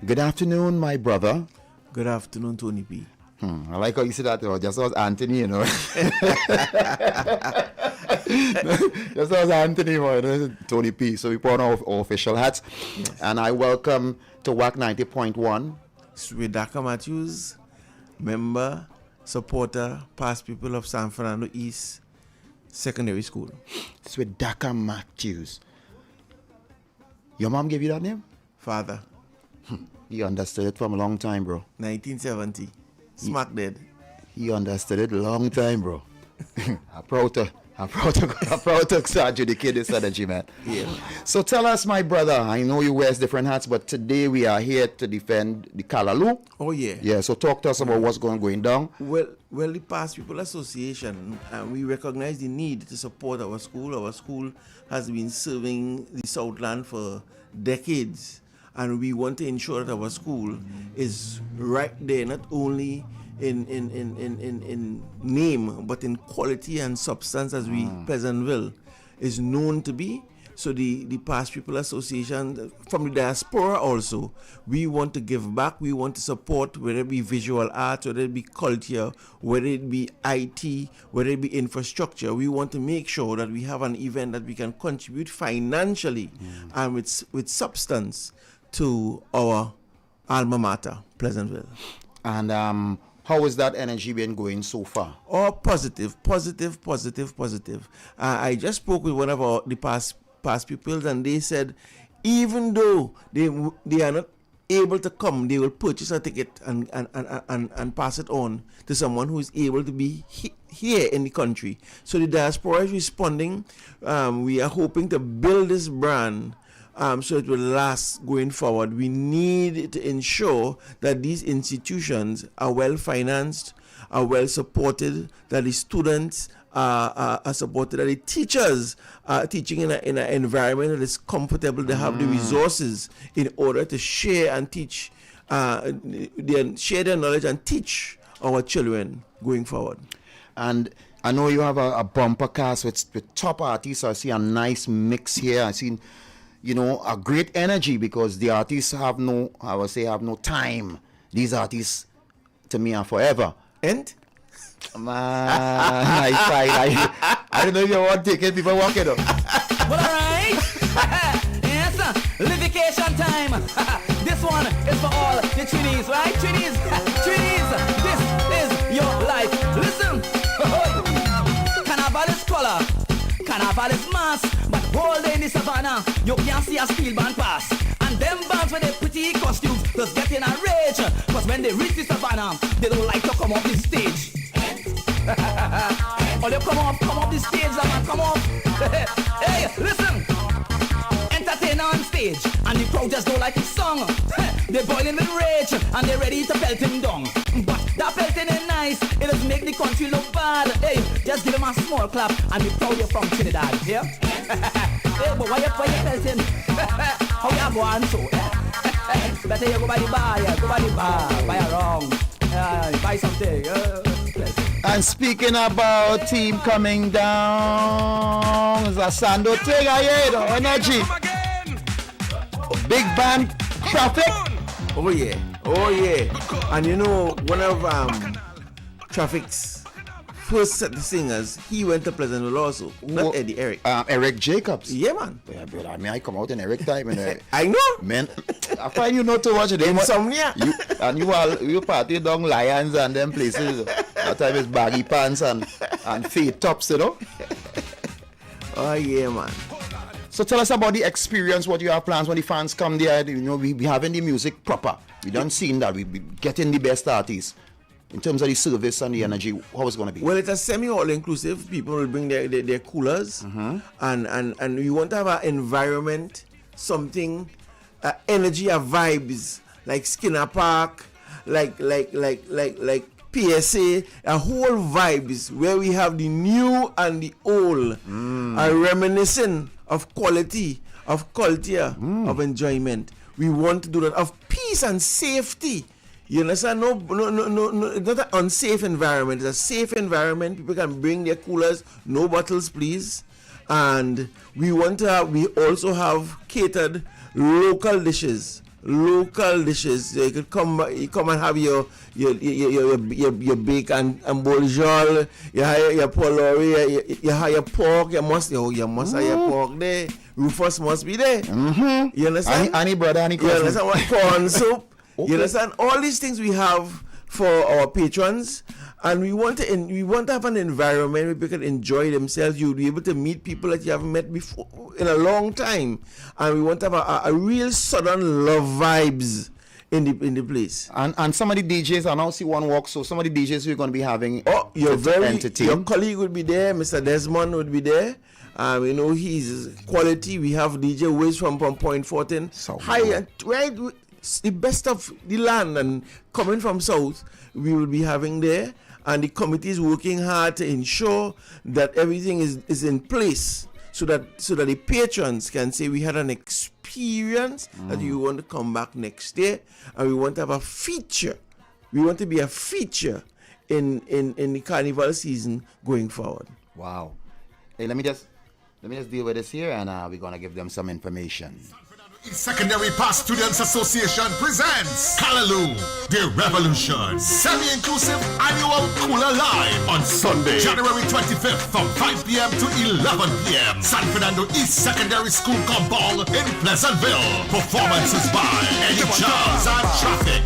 Good afternoon, my brother. Good afternoon, Tony P. I like how you said that, just as Anthony, you know. Just as Anthony, you know, Tony P. So we put on our official hats. Yes. And I welcome to Wack 90.1. Swedaka Matthews, member, supporter, past people of San Fernando East Secondary School. Swedaka Matthews. Your mom gave you that name? Father. He understood it from a long time, bro. 1970. Smack dead. He understood it a long time, bro. I'm proud to start you the kid this energy, man. Yeah. So tell us, my brother, I know you wear different hats, but today we are here to defend the Callaloo. Oh, yeah. Yeah, so talk to us about what's going down. Well, the Past People Association, we recognize the need to support our school. Our school has been serving the Southland for decades, and we want to ensure that our school is right there, not only in name, but in quality and substance, as we Pleasantville is known to be. So the Past People Association, from the diaspora also, we want to give back, we want to support, whether it be visual arts, whether it be culture, whether it be IT, whether it be infrastructure. We want to make sure that we have an event that we can contribute financially and with substance to our alma mater, Pleasantville. And how has that energy been going so far? Oh, positive. I just spoke with one of the past people, and they said even though they are not able to come, they will purchase a ticket and pass it on to someone who is able to be here in the country. So the diaspora is responding. We are hoping to build this brand so it will last going forward. We need to ensure that these institutions are well financed, are well supported, that the students are supported, that the teachers are teaching in an environment that is comfortable. They have the resources in order to share and teach, share their knowledge and teach our children going forward. And I know you have a bumper cast with top artists. I see a nice mix here. I see, a great energy, because the artists have no time. These artists, to me, are forever. And? Man, I don't know if you want to take it, people walk it up. Well, alright. Yes, livication time. This one is for all the Trinities, right? Trinities, Trinities, this is your life. Listen, Carnival is color, Carnival is mass, but all day in the savannah, you can't see a steel band pass. And them bands with their pretty costumes just get in a rage, cause when they reach the savannah, they don't like to come off the stage. Oh, they come off the stage, man, come off. Hey, listen. Entertainer on stage, and the crowd just don't like his song. They're boiling with rage, and they're ready to pelt him down. But that pelting is nice, it doesn't make the country look bad. Hey, just give him a small clap, and be proud you're from Trinidad, yeah? Hey, but why you pelting? How you go on so? Better you go by the bar, yeah, go by the bar, buy a rum, buy something. And speaking about team coming down, it's a Sando thing, energy. Big band traffic. Oh yeah. And you know, one of Traffic's first set of singers, he went to Pleasantville also. Not Eddie, Eric. Eric Jacobs. Yeah, man. Yeah, but I mean, I come out in Eric time. And, I know. Man, I find you not too much of them. Insomnia. You party down Lions and them places. That time is baggy pants and fade tops, you know. Oh yeah, man. So tell us about the experience, what you have plans when the fans come there. You know, we having the music proper. We done seen that. We be getting the best artists. In terms of the service and the energy, how is it going to be? Well, it's a semi-all-inclusive. People will bring their coolers. And we want to have an environment, something, energy of vibes, like Skinner Park, like PSA, a whole vibes where we have the new and the old, are reminiscent of quality, of culture, of enjoyment. We want to do that, of peace and safety. You understand? No, it's not an unsafe environment. It's a safe environment. People can bring their coolers, no bottles, please. And we also have catered local dishes. So you could come and have your bacon and bourgeois, your polori, you have your pork, you must have your pork there. Rufus must be there. You understand? Any brother, any cousin. You understand what corn soup? Okay. You understand? All these things we have for our patrons, and we want to have an environment where people can enjoy themselves. You'll be able to meet people that you haven't met before in a long time, and we want to have a real southern love vibes in the place. And some of the DJs, I now see one walk, so some of the DJs we're going to be having. Oh, your colleague would be there. Mr. Desmond would be there. You know, he's quality. We have DJ Wiz from Point 14. So high and right. The best of the land, and coming from south, we will be having there, and the committee is working hard to ensure that everything is in place, so that the patrons can say we had an experience that you want to come back next year, and we want to have a feature. We want to be a feature in the carnival season going forward. Wow. Hey, let me just deal with this here, and we're gonna give them some information. Secondary Pass Students Association presents Callaloo, The Revolution, semi-inclusive annual Cooler Live on Sunday, January 25th from 5 p.m. to 11 p.m. San Fernando East Secondary School Compound in Pleasantville. Performances by Eddie Charles and Traffic.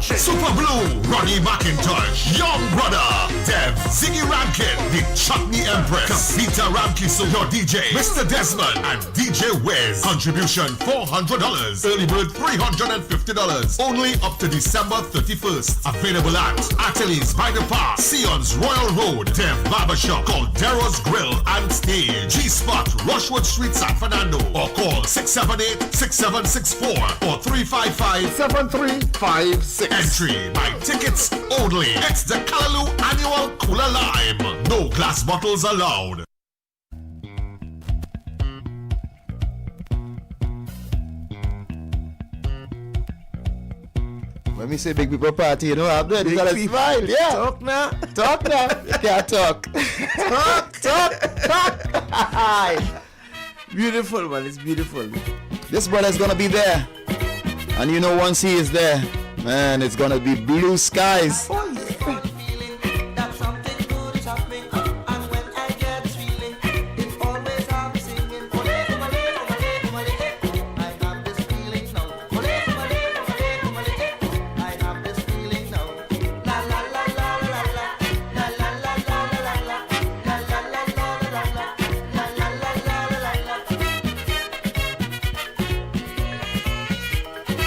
Super Blue, Ronnie McIntosh, Young Brother, Dev, Ziggy Rankin, The Chutney Empress, Kapita Ramkiso, your DJ, Mr. Desmond, and DJ Wiz. Contribution $400, early bird $350, only up to December 31st. Available at Ateliers by the Park, Sion's Royal Road, Dev Barbershop, Caldero's Grill and Stage, G-Spot, Rushwood Street, San Fernando, or call 678-6764 or 355-7356. Entry by tickets only. It's the Callaloo Annual Cooler Lime. No glass bottles allowed. When we say big people party, you know, I'm doing this a smile, yeah. Talk now. You can't talk. talk. Beautiful, man. It's beautiful. This brother's gonna be there, and you know, once he is there, man, it's gonna be blue skies. Oh, yeah.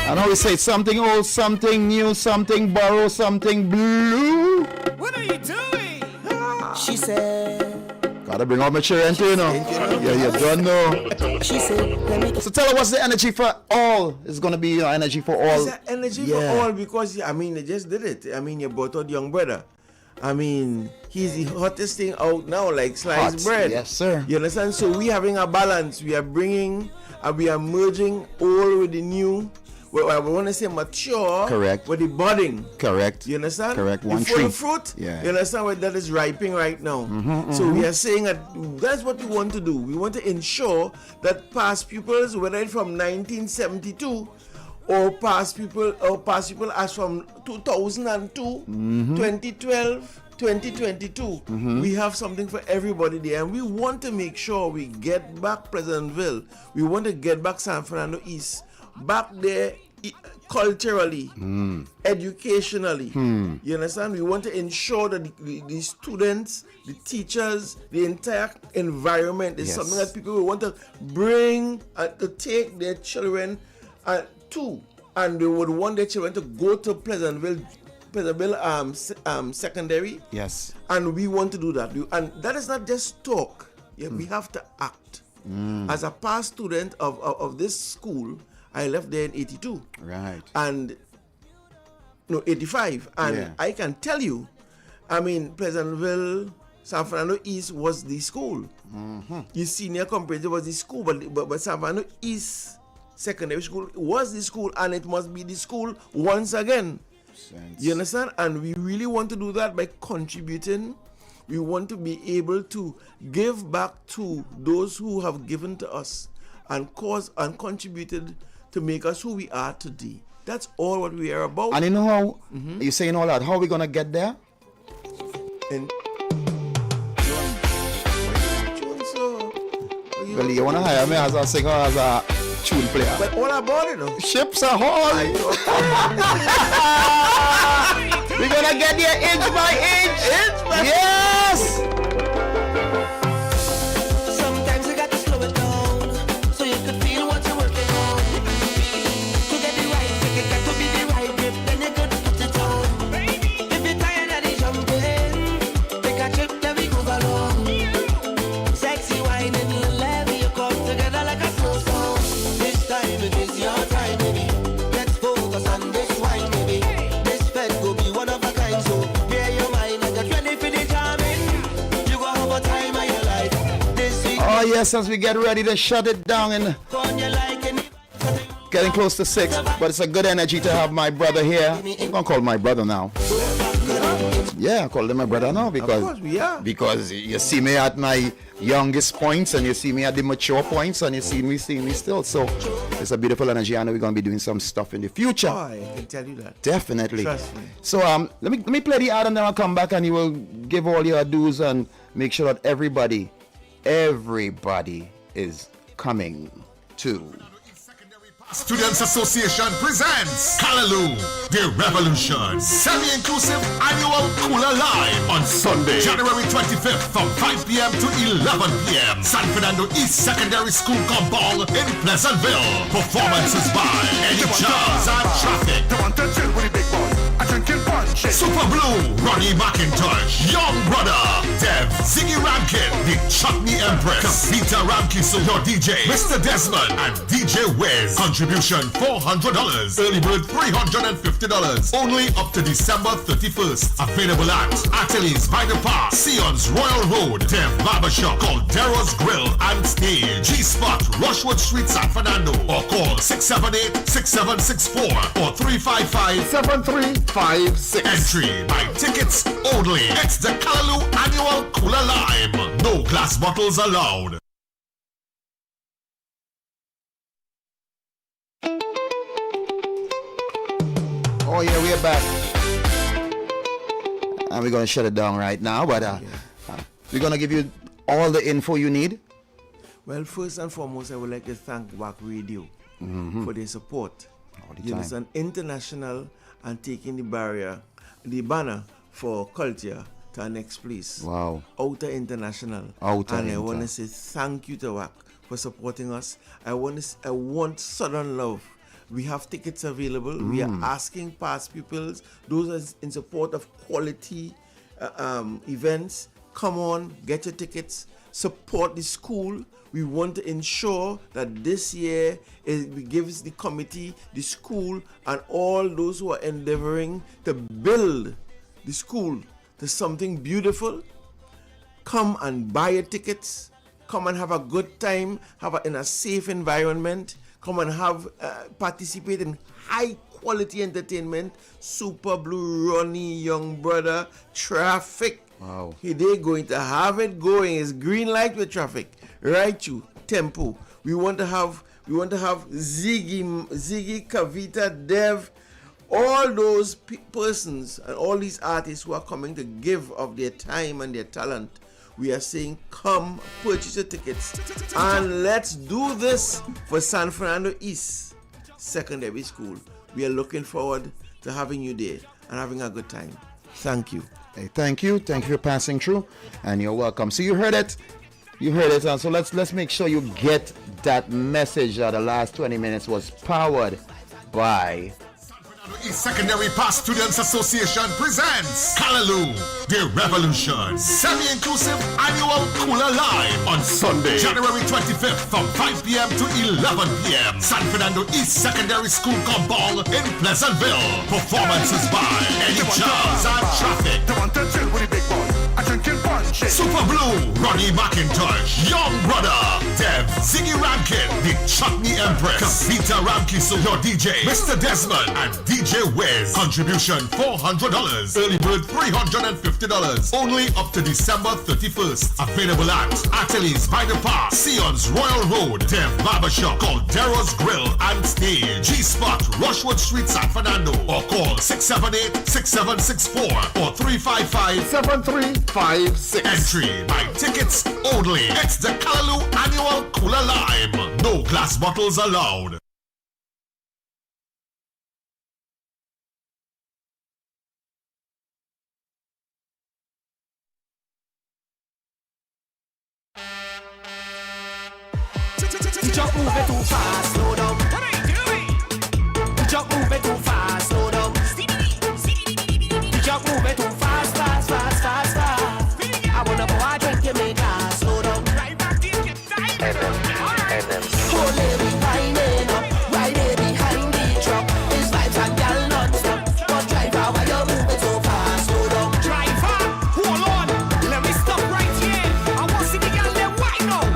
I know we say something old, something new, something borrow, something blue. What are you doing? She said. Gotta bring out my children too, you know. Yeah, you don't know. She said, let me. So tell her what's the energy for all? It's gonna be energy for all. It's energy for all because I mean they just did it. I mean you brought out young brother. I mean he's the hottest thing out now, like sliced bread. Yes, sir. You understand? So we having a balance. We are bringing, we are merging old with the new. Well, I want to say mature. Correct. With the budding. Correct. You understand? Correct. One the tree. fruit. Yeah. You understand what that is ripening right now. So we are saying that that's what we want to do. We want to ensure that past pupils, whether it's from 1972 or past people as from 2002, 2012, 2022, we have something for everybody there, and we want to make sure we get back Pleasantville. We want to get back San Fernando East back there culturally, educationally. You understand? We want to ensure that the students, the teachers, the entire environment is something that people will want to bring to take their children to, and they would want their children to go to Pleasantville secondary. Yes. And we want to do that. And that is not just talk. Yeah, we have to act. As a past student of this school, I left there in 82. Right. And, 85. And I can tell you, I mean, Pleasantville, San Fernando East was the school. The senior comprehensive was the school, but San Fernando East Secondary School was the school, and it must be the school once again. You understand? And we really want to do that by contributing. We want to be able to give back to those who have given to us and caused and contributed to make us who we are today. That's all what we are about. And you know how you're saying all that? How are we gonna get there? And well, you wanna hire me as a singer, as a tune player? But all about it, though. Ships are whole. We're gonna get there inch by inch. Yes. Sometimes you got to slow it down so you can feel what you're working on. To get the right grip, it got to be the right grip, then you could put it on. If you're tired of the jumping, take a trip, then we move along. Sexy wine and little levy, you come together like a slow song. This time it is your time, baby. Let's focus on this wine, baby. This fed will be one of a kind, so bear your mind and get ready for the jamming. You go have a time of your life. This week. Oh yes, as we get ready to shut it down and getting close to 6, but it's a good energy to have my brother here. I'm gonna call my brother now. Yeah, I call him my brother now because you see me at my youngest points and you see me at the mature points and you see me still. So it's a beautiful energy. I know we're gonna be doing some stuff in the future. Oh, I can tell you that. Definitely. Trust me. So let me play the ad and then I'll come back and you will give all your dues and make sure that everybody is coming to. Students Association presents Callaloo, The Revolution, semi-inclusive annual Cooler Live on Sunday, January 25th from 5 p.m. to 11 p.m. San Fernando East Secondary School compound in Pleasantville. Performances by Eddie Charles and Traffic. Super Blue, Ronnie McIntosh, Young Brother, Dev, Ziggy Rankin, The Chutney Empress, Kapita Ramkisu, your DJ, Mr. Desmond, and DJ Wiz. Contribution $400, early bird $350, only up to December 31st. Available at Ateliers by the Park, Sion's Royal Road, Dev Barbershop, Caldero's Grill and Stage, G-Spot, Rushwood Street, San Fernando, or call 678-6764 or 355-7356. Entry by tickets only. It's the Callaloo Annual Cooler Lime. No glass bottles allowed. Oh yeah, we're back. And we're gonna shut it down right now, but we're gonna give you all the info you need. Well, first and foremost, I would like to thank Wack Radio for their support. time. Understand? International and taking the banner for culture to our next place. Wow. Outer International. Outer I want to say thank you to Wack for supporting us. I want Southern Love We have tickets available. We are asking past pupils, those in support of quality events, come on, get your tickets, support the school. We want to ensure that this year it gives the committee, the school, and all those who are endeavoring to build the school to something beautiful. Come and buy your tickets. Come and have a good time. In a safe environment. Come and participate in high quality entertainment. Super Blue, Ronnie, Young Brother, Traffic. Wow. They're going to have it going. It's green light with Traffic. Right, you tempo. We want to have Ziggy, Kavita, Dev, all those persons and all these artists who are coming to give of their time and their talent. We are saying, come purchase your tickets and let's do this for San Fernando East Secondary School. We are looking forward to having you there and having a good time. Thank you. Hey, thank you for passing through, and you're welcome. So you heard it. And so let's make sure you get that message that the last 20 minutes was powered by East Secondary Past Students Association presents Callaloo, The Revolution, semi-inclusive annual Cooler Live on Sunday, January 25th from 5 p.m. to 11 p.m. San Fernando East Secondary School Compound in Pleasantville. Performances by Eddie Charles and Traffic. They want to chill with the big boys. Super Blue, Ronnie McIntosh, Young Brother, Dev, Ziggy Rankin, The Chutney Empress, Kavita Ramkiso, your DJ, Mr. Desmond, and DJ Wiz. Contribution $400, early bird $350, only up to December 31st. Available at Ateliers by the Park, Sion's Royal Road, Dev Barbershop, Caldero's Grill and Stage, G-Spot, Rushwood Street, San Fernando, or call 678-6764 or 355-7356. Entry by tickets only. It's the Callaloo Annual Cooler Lime. No glass bottles allowed. Just move it too fast, slow down. What are you doing? Just move it too fast, slow down. Just move it too fast, fast, fast, fast, fast. I wanna go and drink your make us slow down. Whole lady winding up, right there behind the truck. It's vibes and gal non-stop. But driver, why you move it so fast, slow down? Driver, hold on, let me stop right here. I want to see the gal them wind up.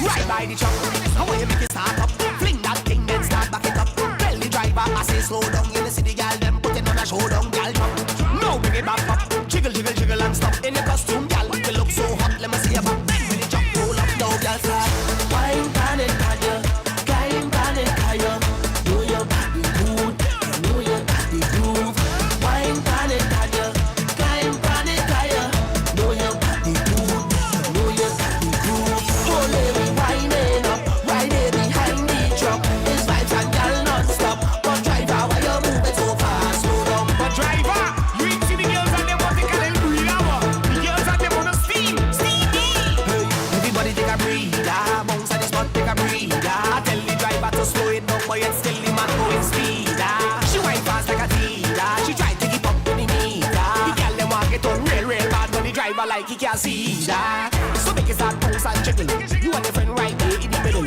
Right by the truck. How will you make it start up? Fling that thing, then start back it up. Tell the driver, I say slow down. You see the gal them putting on a showdown, gal jump. Now bring it back up. Jiggle, jiggle, jiggle and stop. In the costume, gal, you look so hot. Let me see you back. When you jump, roll up, now gal start. Wine pan it, higher. Climb pan it, higher. Know your body good. Know your body groove. Wine pan it, higher. Climb pan it, higher. Know your body good. Know your body groove. Whole lady winding up. Right there behind the truck. It's vibes and gal non-stop. But driver, why you move it so fast? Slow down. But driver, you ain't see the girls and them want to call it breather. The girls and them want to steam. Hey, everybody take a breather. Bounce at the spot, take a breather. Tell the driver to slow it down, but yet still the man going speeder. She whine fast like a teeter. She try to keep up with the meter. The girl them want get on real, real bad, but the driver like he can't see that. So make it start bounce and jiggle. You and your friend right there in the middle.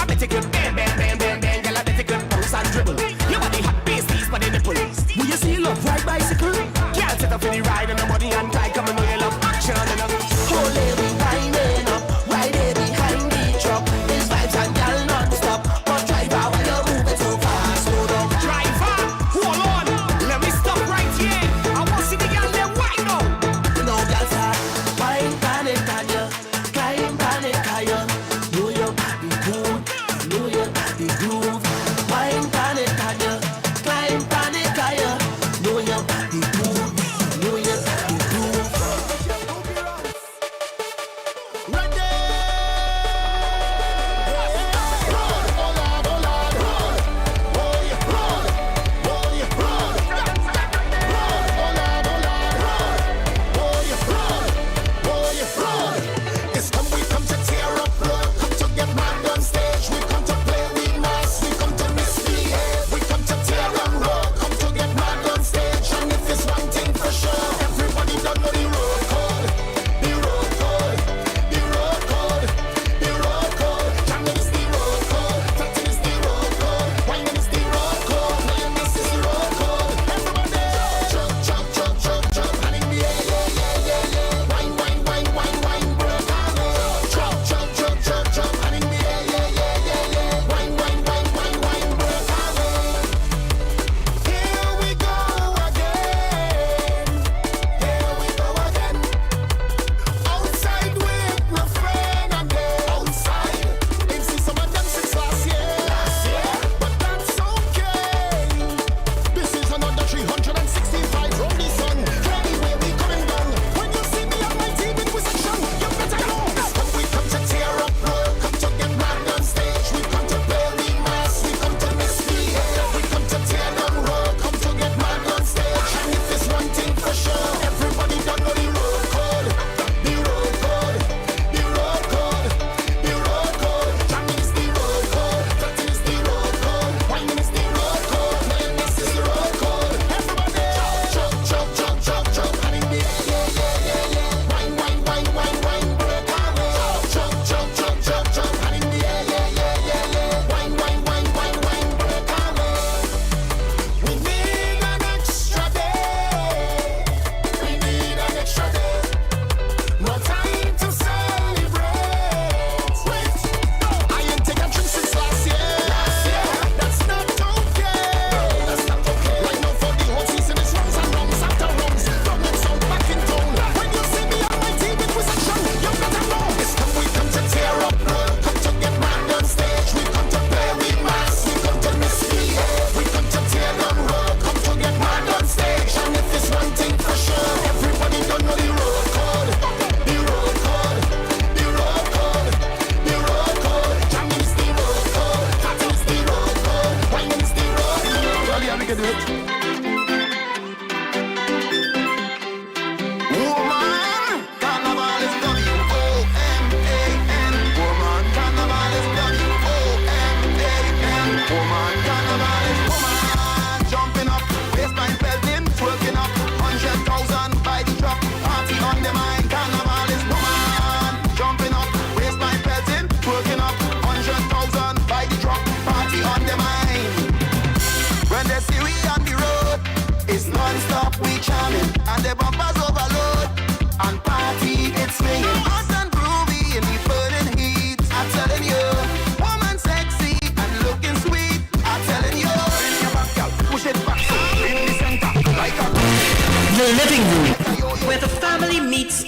I bet take you bang, bang, bang, bang, bang. Girl, I bet take you bounce and dribble. Your body hot, bass, tease, but the nipple. Will you see love ride bicycle? Girl, set up for the ride and the money and tie. Come and know you love action and love. Whole lady winding up, right there behind the truck. It's vibes and gal non-stop. But driver, why you move it so fast? Slow down. Driver, hold on, let me stop right here. I want to see the gal them wind up. No gal start. Wine pan it, higher. Climb pan it, higher. Know your body good. Know your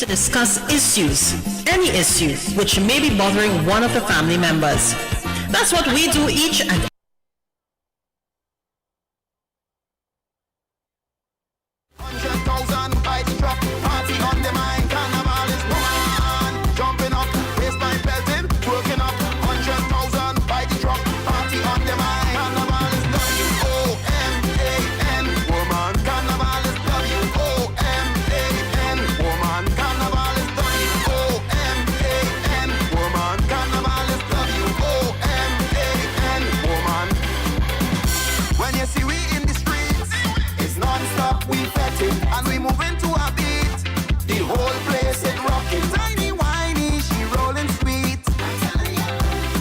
to discuss issues, any issue, which may be bothering one of the family members. That's what we do each and and we move into a beat. The whole place is rocking. Tiny whiny, she rolling sweet.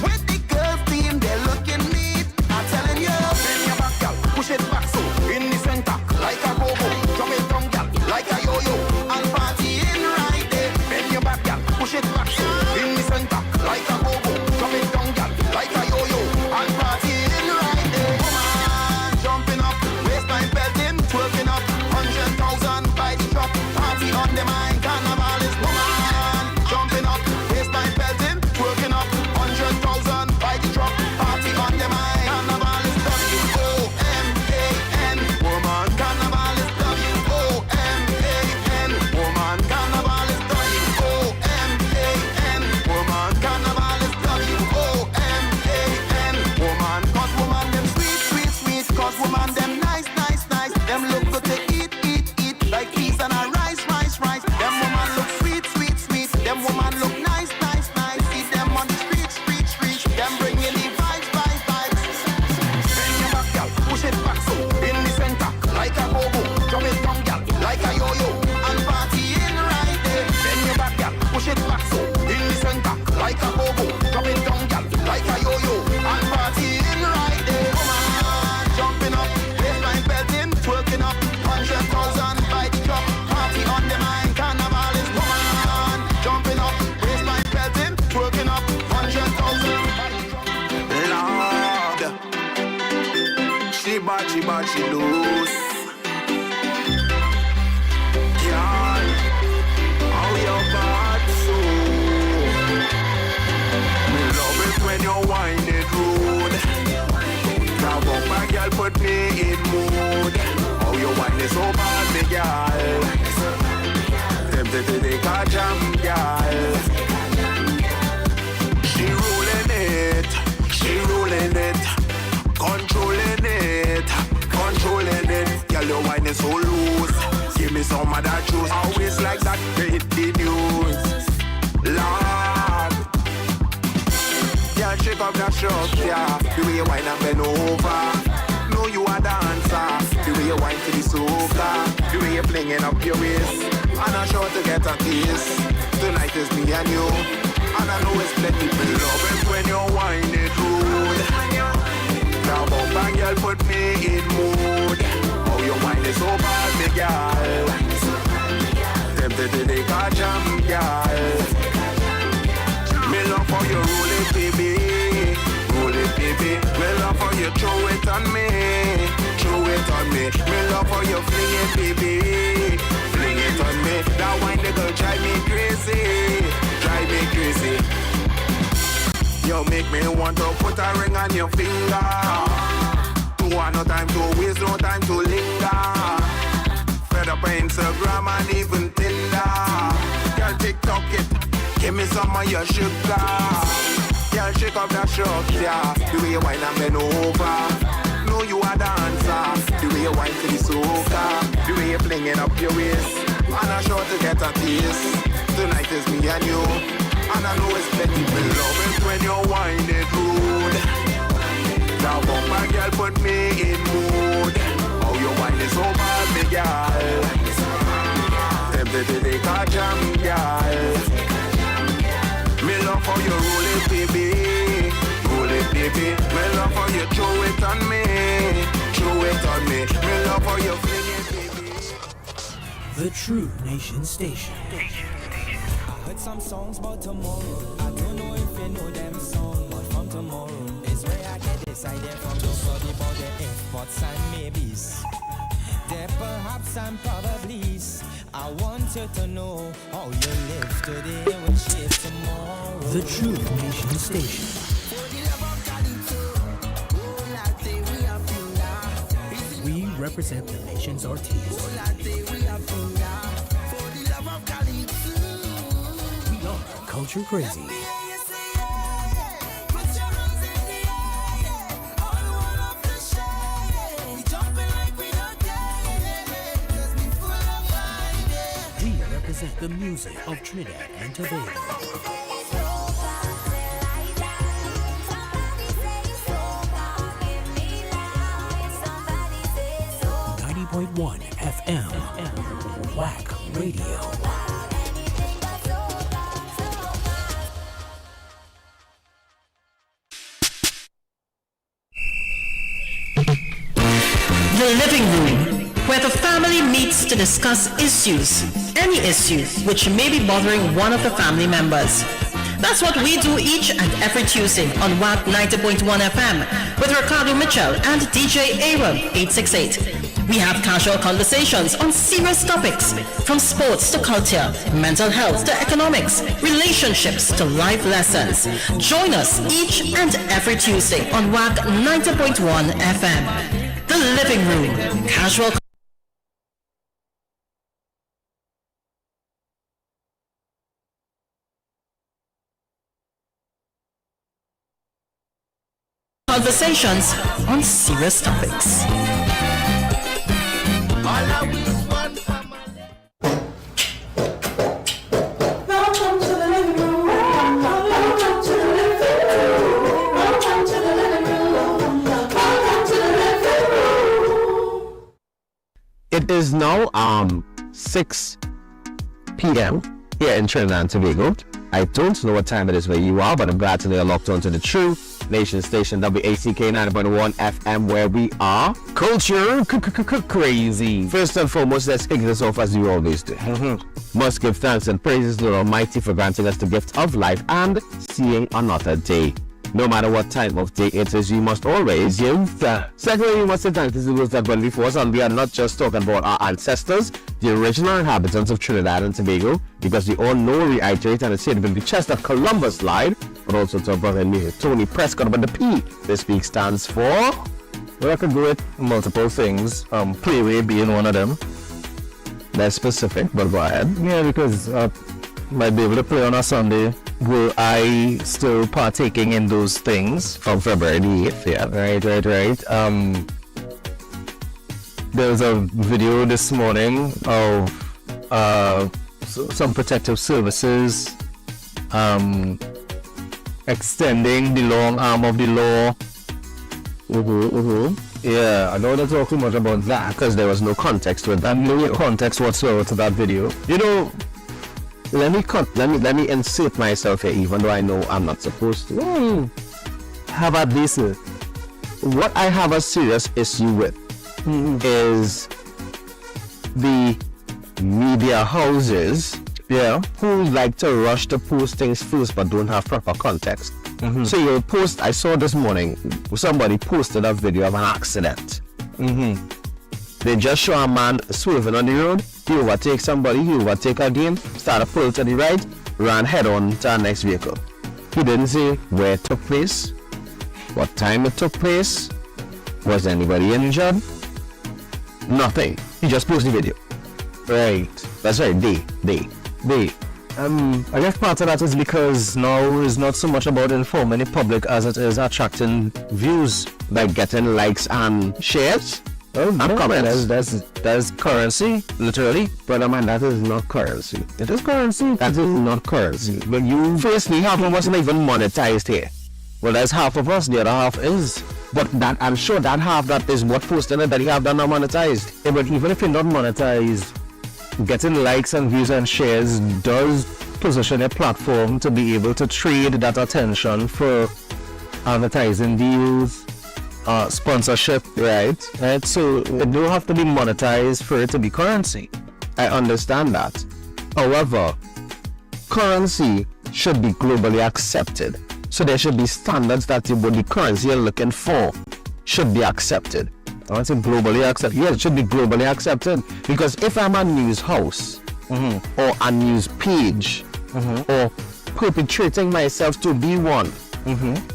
With the girls team, they're looking neat. I'm telling you, bend your back, girl, push it back so in the center, like a go-go. Drop it down, girl, like a yo-yo. And partying right there. Bend your back, girl, push it back so in the center, like a go-go. Drop it down, girl, like a yo-yo. And partying right there. Woman, jumping up, waistline belting, twerking up. 100,000 by the truck, party on the mind, carnival is woman. Jumping up, waistline belting, twerking up. 100,000 by the truck, party on the mind, carnival is W-O-M-A-N, woman. Carnival is W-O-M-A-N, woman. Carnival is W-O-M-A-N, woman. Carnival is W-O-M-A-N, woman. Cause woman them sweet, sweet, sweet. Cause woman them nice, nice, nice. Them look good to eat. Like peas and a rice. Them woman look sweet, sweet, sweet. Them woman look nice, nice, nice. See them on the street. Them bringing the vibes. Bend your back, girl, push it back so in the center, like a go-go. Drop it down, girl, like a yo-yo. And partying right there. Bend your back, girl, push it back so in the center, like a go-go. Drop it down, girl, like a yo-yo. And partying right there. Woman, jumping up, waistline belting, twerking up. 100,000 by the truck, party on the mind, carnival is woman. Jumping up, waistline belting, twerking up. 100,000 by the truck. Lord, she bad, she loose. Girl, how you bad so? Me love it when you wind it rude. Grab up my girl, put me in mood. How you wine is so bad, me girl. Tempted to take a jam, girl. She rolling it, controlling it. Girl, your wine is so loose. Give me some of that juice. Always like that, they hit the news. Lord, girl, shake up that shot, yeah. The way you wine and bend over. Know you a dancer. The way you wine to the soca. The way you flinging up your waist. And I'm sure to get a kiss. Tonight is me and you. And I know it's plenty people love it when you wine it rude. Now bumper girl put me in mood. Oh, your wine is so bad, me girl. Tempted to take a jam, girl. Me love how you roll it, baby. Me love how you throw it on me. Me love how you fling it, baby. Fling it on me. That wine the girl drive me crazy. You make me want to put a ring on your finger. Don't want no time to waste, no time to linger. Fed up on Instagram and even Tinder. Girl, TikTok it, give me some of your sugar. Girl, shake up that shot, yeah. The way you wine and bend over. Know you a dancer. The way you wine to the soca. The way you flinging up your waist. And I'm sure to get a taste. Tonight is me and you. And I know it's plenty people love it when you wine it rude. Now bumper girl put me in mood. Oh, your wine is so bad, me girl. Tempted to take a jam, girl. Me love how you roll it, baby. Me love how you throw it on me. Me love how you fling it, baby. The True Nation Station. I heard some songs about tomorrow. I don't know if you know them songs, but from tomorrow is where I get this idea from to study about the if, buts and maybes. Today perhaps I'm probably. I want you to know how you live today will shape tomorrow. The Truth Nation Station. We represent the nation's artists. We are Culture Crazy. We represent the music of Trinidad and Tobago. 90.1 FM, Wack Radio. The living room, where the family meets to discuss issues, any issue which may be bothering one of the family members. That's what we do each and every Tuesday on Wack 90.1 FM with Ricardo Mitchell and DJ Aaron 868. We have casual conversations on serious topics, from sports to culture, mental health to economics, relationships to life lessons. Join us each and every Tuesday on Wack 90.1 FM. The living room, casual conversations on serious topics. It is now 6 p.m. here in Trinidad and Tobago. I don't know what time it is where you are, but I'm glad to know you're locked onto the True Nation Station, WACK 90.1 FM, where we are culture crazy. First and foremost, let's kick this off as we always do. Must give thanks and praises to the Almighty for granting us the gift of life and seeing another day. No matter what time of day it is, you must always give thanks. Secondly, you must say thanks to those that went before us, and we are not just talking about our ancestors, the original inhabitants of Trinidad and Tobago, because we all know, reiterate, and say it will be chest of Columbus lied, but also to our brother and me, Tony Prescott, but the P this week stands for. Well, I could go with multiple things, playway being one of them. That's specific, but go ahead. Yeah, because might be able to play on a Sunday. Will I still partaking in those things? From February the 8th, yeah. Right. There was a video this morning of some protective services extending the long arm of the law. Yeah, I don't want to talk too much about that because there was no context with that. No context whatsoever to that video. You know, let me insert myself here, even though I know I'm not supposed to. How about this? What I have a serious issue with is the media houses, who like to rush to post things first but don't have proper context. So you'll post. I saw this morning somebody posted a video of an accident. They just show a man swerving on the road. He overtakes somebody, he overtakes again, start to pull to the right, ran head on to our next vehicle. He didn't say where it took place, what time it took place, was anybody injured, nothing. He just posted the video. Right. That's right, they. I guess part of that is because now it's not so much about informing the public as it is attracting views. Like getting likes and shares. That's currency, literally. But man, that is not currency. It is currency. That is not currency. But you firstly, half of us not even monetized here. Well, that's half of us. The other half is. But that I'm sure that half that is what posted it that you have that not monetized. Yeah, but even if you're not monetized, getting likes and views and shares does position a platform to be able to trade that attention for advertising deals. Sponsorship, right? So it don't have to be monetized for it to be currency. I understand that. However, currency should be globally accepted. So there should be standards that the currency you're looking for should be accepted. I want to say globally accepted. Yeah, it should be globally accepted. Because if I'm a news house or a news page or perpetrating myself to be one,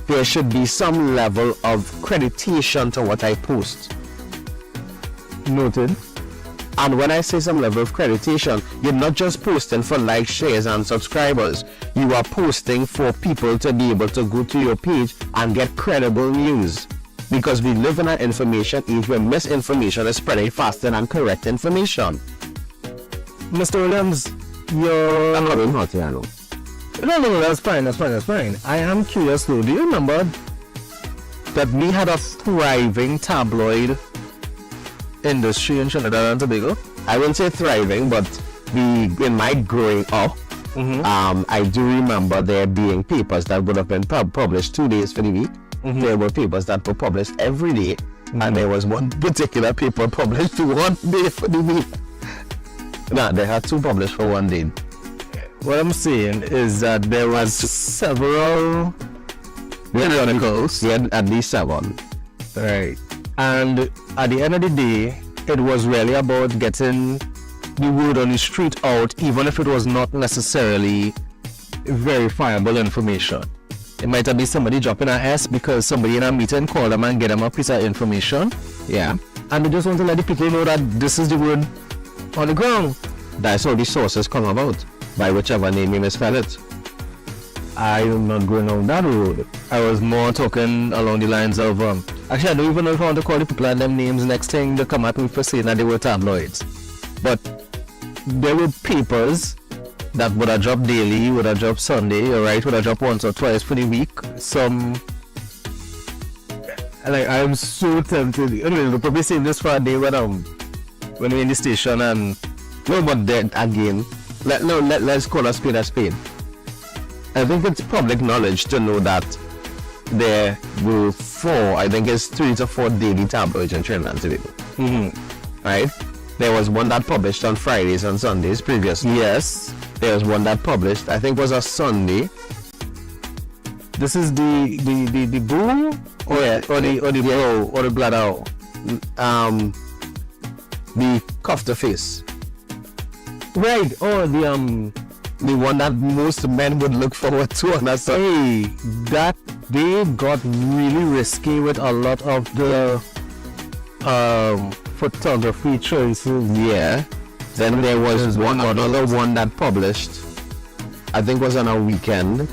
there should be some level of accreditation to what I post. Noted. And when I say some level of accreditation, you're not just posting for likes, shares, and subscribers. You are posting for people to be able to go to your page and get credible news. Because we live in an information age where misinformation is spreading faster than correct information. Mr. Williams, you're... I'm not being hot here, no. No, that's fine. I am curious though, do you remember that we had a thriving tabloid industry in Trinidad and Tobago? I wouldn't say thriving, but in my growing up, I do remember there being papers that would have been published 2 days for the week. There were papers that were published every day, and there was one particular paper published 1 day for the week. No, they had 2 published for 1 day. What I'm saying is that there was several periodicals. We had at least 7. Right. And at the end of the day, it was really about getting the word on the street out, even if it was not necessarily verifiable information. It might have been somebody dropping an S because somebody in a meeting called them and get them a piece of information. Yeah. And they just want to let the people know that this is the word on the ground. That's how the sources come about, by whichever name you misspell it. I am not going on that road. I was more talking along the lines of, actually I don't even know if I want to call the people and them names. Next thing they come at me for saying that they were tabloids. But there were papers that would have dropped daily, would have dropped Sunday, would have dropped once or twice for the week. I am so tempted. Anyway, we'll probably say this for a day when we're in the station and no, but then again, let's call a spade a spade. I think it's public knowledge to know that there were 3 to 4 daily tabloids in Trinidad and Tobago. Right? There was one that published on Fridays and Sundays previously. Yes. There was one that published, I think was a Sunday. This is the Bull or the Blow or the Blood Owl. The Cuff the Face. Right, or the one that most men would look forward to on a Sunday. Hey, that they got really risky with a lot of the photography choices. Yeah. Then there was another one that published, I think was on a weekend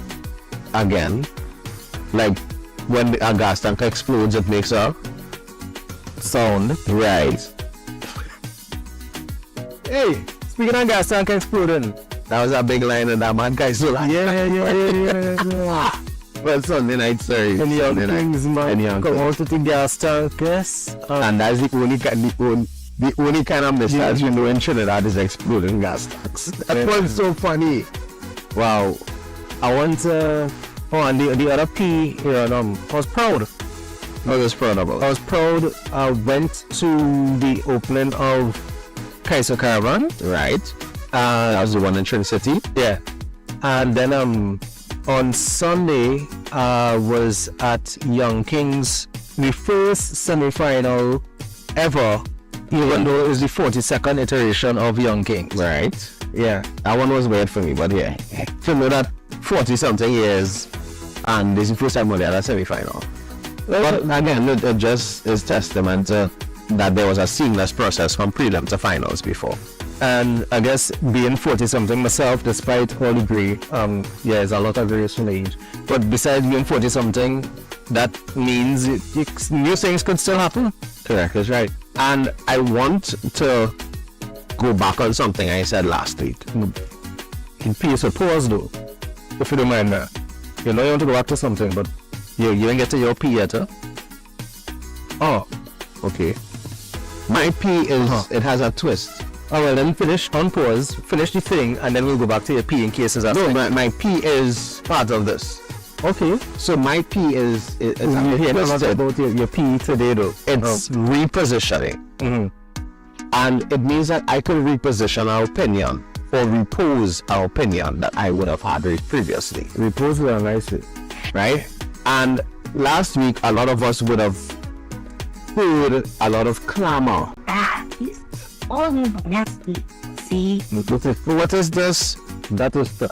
again. Like when a gas tank explodes, it makes a sound. Right. Hey, speaking of gas tank exploding, that was a big line and that man guy so like, yeah. Well, Sunday night, sorry. Any young things, man. Come on to the gas tank, yes. And that's the only kind of missiles you know in Trinidad is exploding gas tanks. That was so funny. Wow. I want to... and the other P here, I was proud. I was proud about. I was proud. I went to the opening of Kaiser Caravan. Right. That was the one in Trin City. Yeah. And then on Sunday, was at Young Kings, the first semi-final ever, even though it was the 42nd iteration of Young Kings. Right. Yeah. That one was weird for me, but yeah. To know that 40-something years, and this is the first time we had a semi-final. But again, it just is testament to that there was a seamless process from prelim to finals before. And I guess being 40-something myself, despite all the grey, there's a lot of variation in age. But besides being 40-something, that means new things could still happen. Correct, that's right. And I want to go back on something I said last week. In peace with pause though, if you don't mind that. You know you want to go back to something, but you didn't get to your P yet, huh? Oh, okay. My P is, it has a twist. Oh well, then finish on pause, finish the thing, and then we'll go back to your P in case it's a No, my P is part of this. Okay. So my P is we're hearing a lot about your P today though. It's repositioning. And it means that I could reposition our opinion or repose our opinion that I would have had previously. Repose is nice, right? And last week, a lot of us would have heard a lot of clamor. It's all nasty. See? What is this? That is the.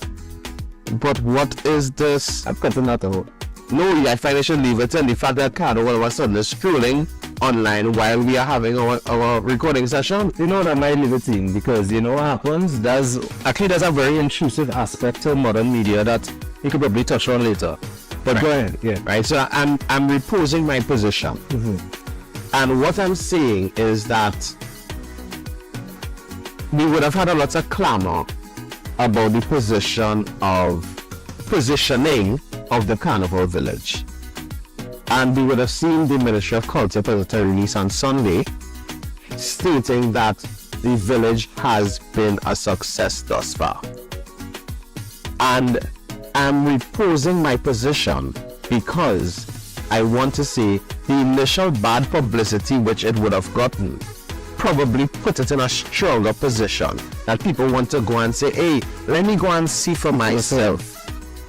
But what is this? I'm cutting that out. No, I find I should leave it in. The fact that Cardo all of a sudden is scrolling online while we are having our recording session. You know that might leave it in because you know what happens? There's a very intrusive aspect to modern media that you could probably touch on later. But right. Go ahead. Yeah. Right. So I'm reposing my position. Mm-hmm. And what I'm saying is that we would have had a lot of clamor about the positioning of the Carnival Village. And we would have seen the Ministry of Culture put a release on Sunday stating that the village has been a success thus far. And I'm reposing my position because I want to say the initial bad publicity which it would have gotten probably put it in a stronger position that people want to go and say, hey, let me go and see for myself.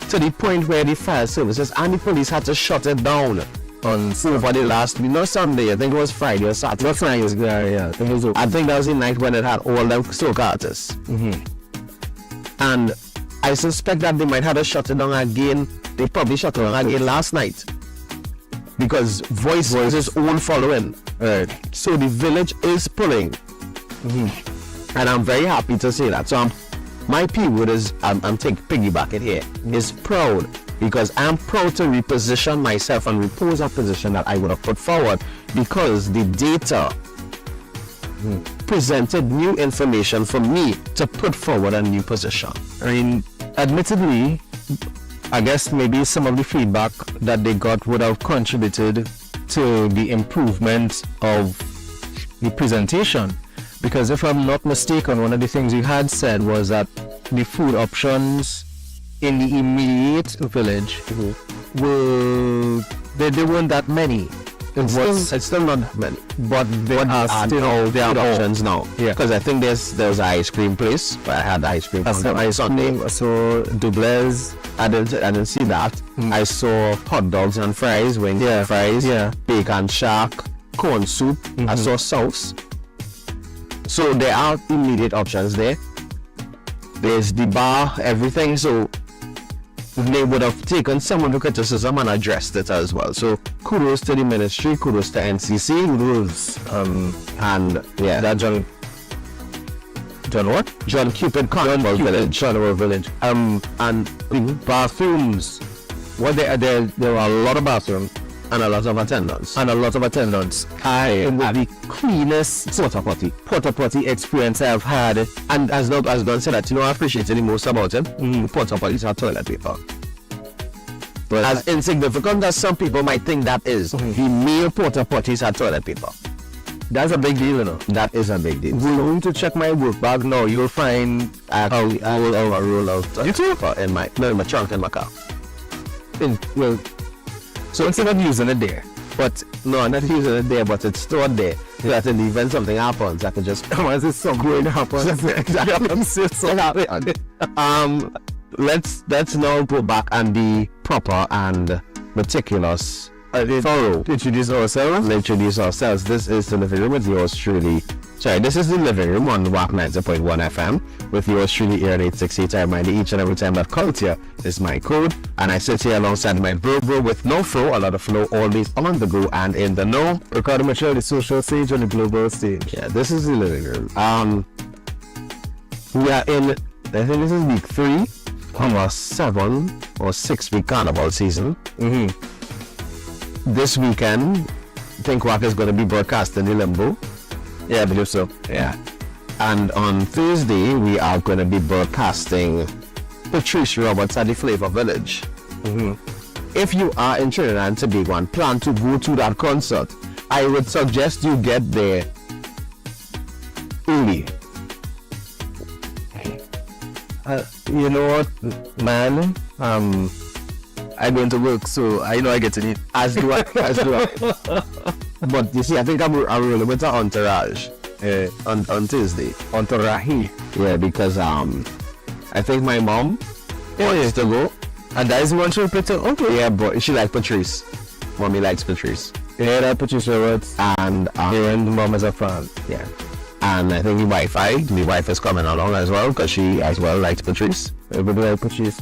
To the point where the fire services and the police had to shut it down over the last week, not Sunday, I think it was Friday or Saturday. That's night, yeah. I think that was the night when it had all the soca artists. Mm-hmm. And I suspect that they might have to shut it down again. They probably shut it down again last night. Because Voice was his own following. Right. So the village is pulling. Mm-hmm. And I'm very happy to say that. So my P word is, I'm taking piggyback it here, is proud. Because I'm proud to reposition myself and repose a position that I would have put forward. Because the data presented new information for me to put forward a new position. I mean, admittedly, I guess maybe some of the feedback that they got would have contributed to the improvement of the presentation. Because if I'm not mistaken, one of the things you had said was that the food options in the immediate village there weren't that many. It's still not that many. But there are options now. Yeah. Because I think there's an ice cream place where I had ice cream on Sunday. So Dublez, I didn't see that. I saw hot dogs and fries, wings and fries, bacon shack, corn soup. I saw sauce. So there are immediate options there. There's the bar, everything. So they would have taken some of the criticism and addressed it as well. So kudos to the ministry, kudos to NCC, kudos and that John what? John Cupid Carnival Village. Carnival Village. And the bathrooms. Well, there were a lot of bathrooms and a lot of attendants. I had the cleanest porta potty experience I've had. And as Don said that, I appreciated the most about it. Porta potties are toilet paper. But as insignificant as some people might think that is, the male porta potties are toilet paper. That's a big deal, That is a big deal. We're going to check my work bag now. You'll find I will roll out you too? In my trunk in my car. So instead of using it there, but no, not using it there, but it's stored there. So that in the event something happens, I can just once it's something happens. Let's now go back and be proper and meticulous. Thorough. Introduce ourselves. This is the living room with yours truly. This is the living room on Wack 90.1 FM with yours truly here at 868. I remind you each and every time that culture is my code, and I sit here alongside my bro with no fro, a lot of flow, always on the go and in the know. Ricardo Mitchell, the social stage on the global stage. Yeah, this is the living room. We are in, I think this is week 3 of our 7 or 6 week carnival season. This weekend, I think Wack is going to be broadcasting the Limbo. Yeah, I believe so. Yeah. And on Thursday, we are going to be broadcasting Patrice Roberts at the Flavor Village. If you are in Trinidad and Tobago and plan to go to that concert, I would suggest you get there early. You know what, man? I'm going to work, so I know I get to eat. As do I. But you see, I think I'm rolling with an entourage on Tuesday. Entourage. Yeah, because I think my mom wants to go. And that is one she picked up. Okay. Yeah, but she likes Patrice. Mommy likes Patrice. Yeah, that producer Roberts. And Aaron's mom is a fan. Yeah. And I think the wife is coming along as well because she as well likes Patrice. Everybody likes Patrice.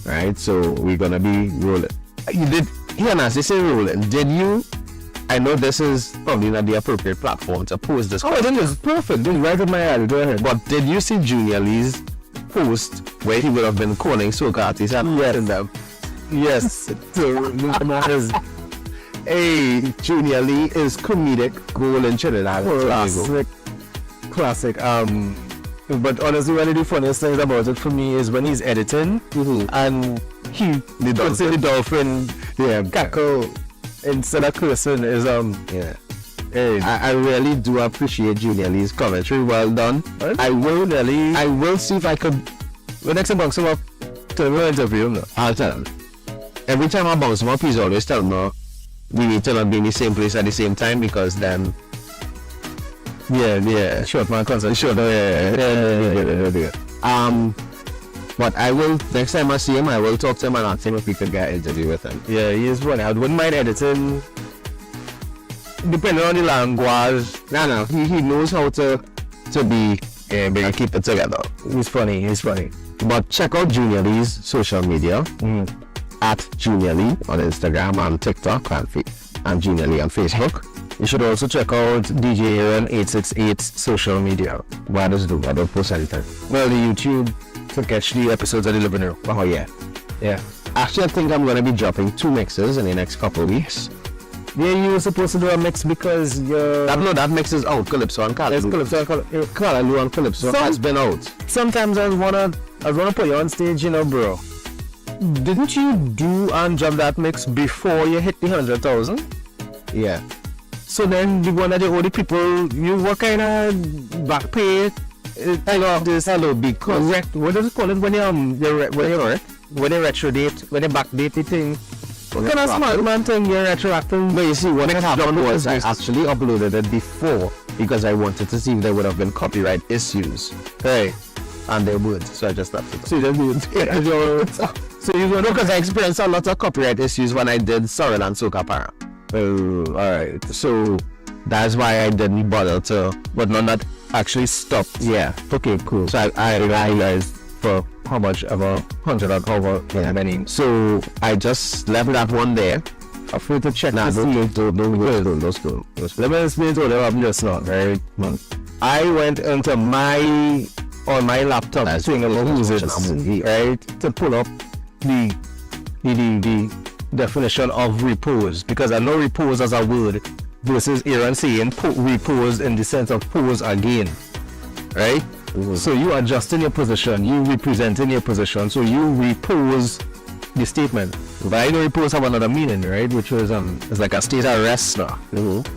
Right, so we're gonna be rolling. You did, as they say rolling, did you? I know this is probably not the appropriate platform to post this. Oh, I think it's perfect. This is right in my alley. Go ahead. But did you see Junior Lee's post where he would have been calling soca artists and yes. them? Yes. Hey, Junior Lee is comedic gold in Trinidad. Classic. But honestly, one of the funniest things about it for me is when he's editing and he puts in the dolphin, cackle instead of cursing. Is Hey, I really do appreciate Junior Lee's commentary. Well done. I will see if I could. When next time bounce him up, tell him to interview him. I'll tell him. Every time I bounce him up, he's always telling me we need to not be in the same place at the same time because then. Yeah. Short man concert. Short. Yeah. But I will, next time I see him, I will talk to him and ask him if we could get an interview with him. Yeah, he is funny. I wouldn't mind editing. Depending on the language. No. He knows how to be and keep it together. He's funny. But check out Junior Lee's social media. At Junior Lee on Instagram and TikTok and Junior Lee on Facebook. You should also check out DJ Aaron 868's social media. What does it do? I don't post anything. Well, the YouTube to catch the episodes of the living room. Oh yeah. Actually, I think I'm gonna be dropping 2 mixes in the next couple of weeks. Yeah, you were supposed to do a mix because that mix is out. Calypso and Callaloo. Callaloo and Calypso has been out. Sometimes I wanna put you on stage, bro. Didn't you do and drop that mix before you hit the 100,000? Yeah. So then the one that you owe the people, you what kind of back pay? Hello, because what does it call it when you retrodate, when you backdate the thing? What kind of smart man thing you're retroacting? But you see, what happened was I actually uploaded it before because I wanted to see if there would have been copyright issues. Hey. And they would, so I just left it. So you just would. So you know, because I experienced a lot of copyright issues when I did Sorrel and Soca Para. Oh, alright. So that's why I didn't bother to, but none that actually stopped. Yeah. Okay, cool. So I realized for how much of 100 or however many. So I just left that one there. Afraid to check. Don't go. Let me explain to what happened just now, right? I went into on my laptop doing a music, right, to pull up the definition of repose, because I know repose as a word versus Aaron saying repose in the sense of pose again, right? So you adjusting your position, you representing your position, so you repose the statement. But I know repose have another meaning, right, which was it's like a state of rest now,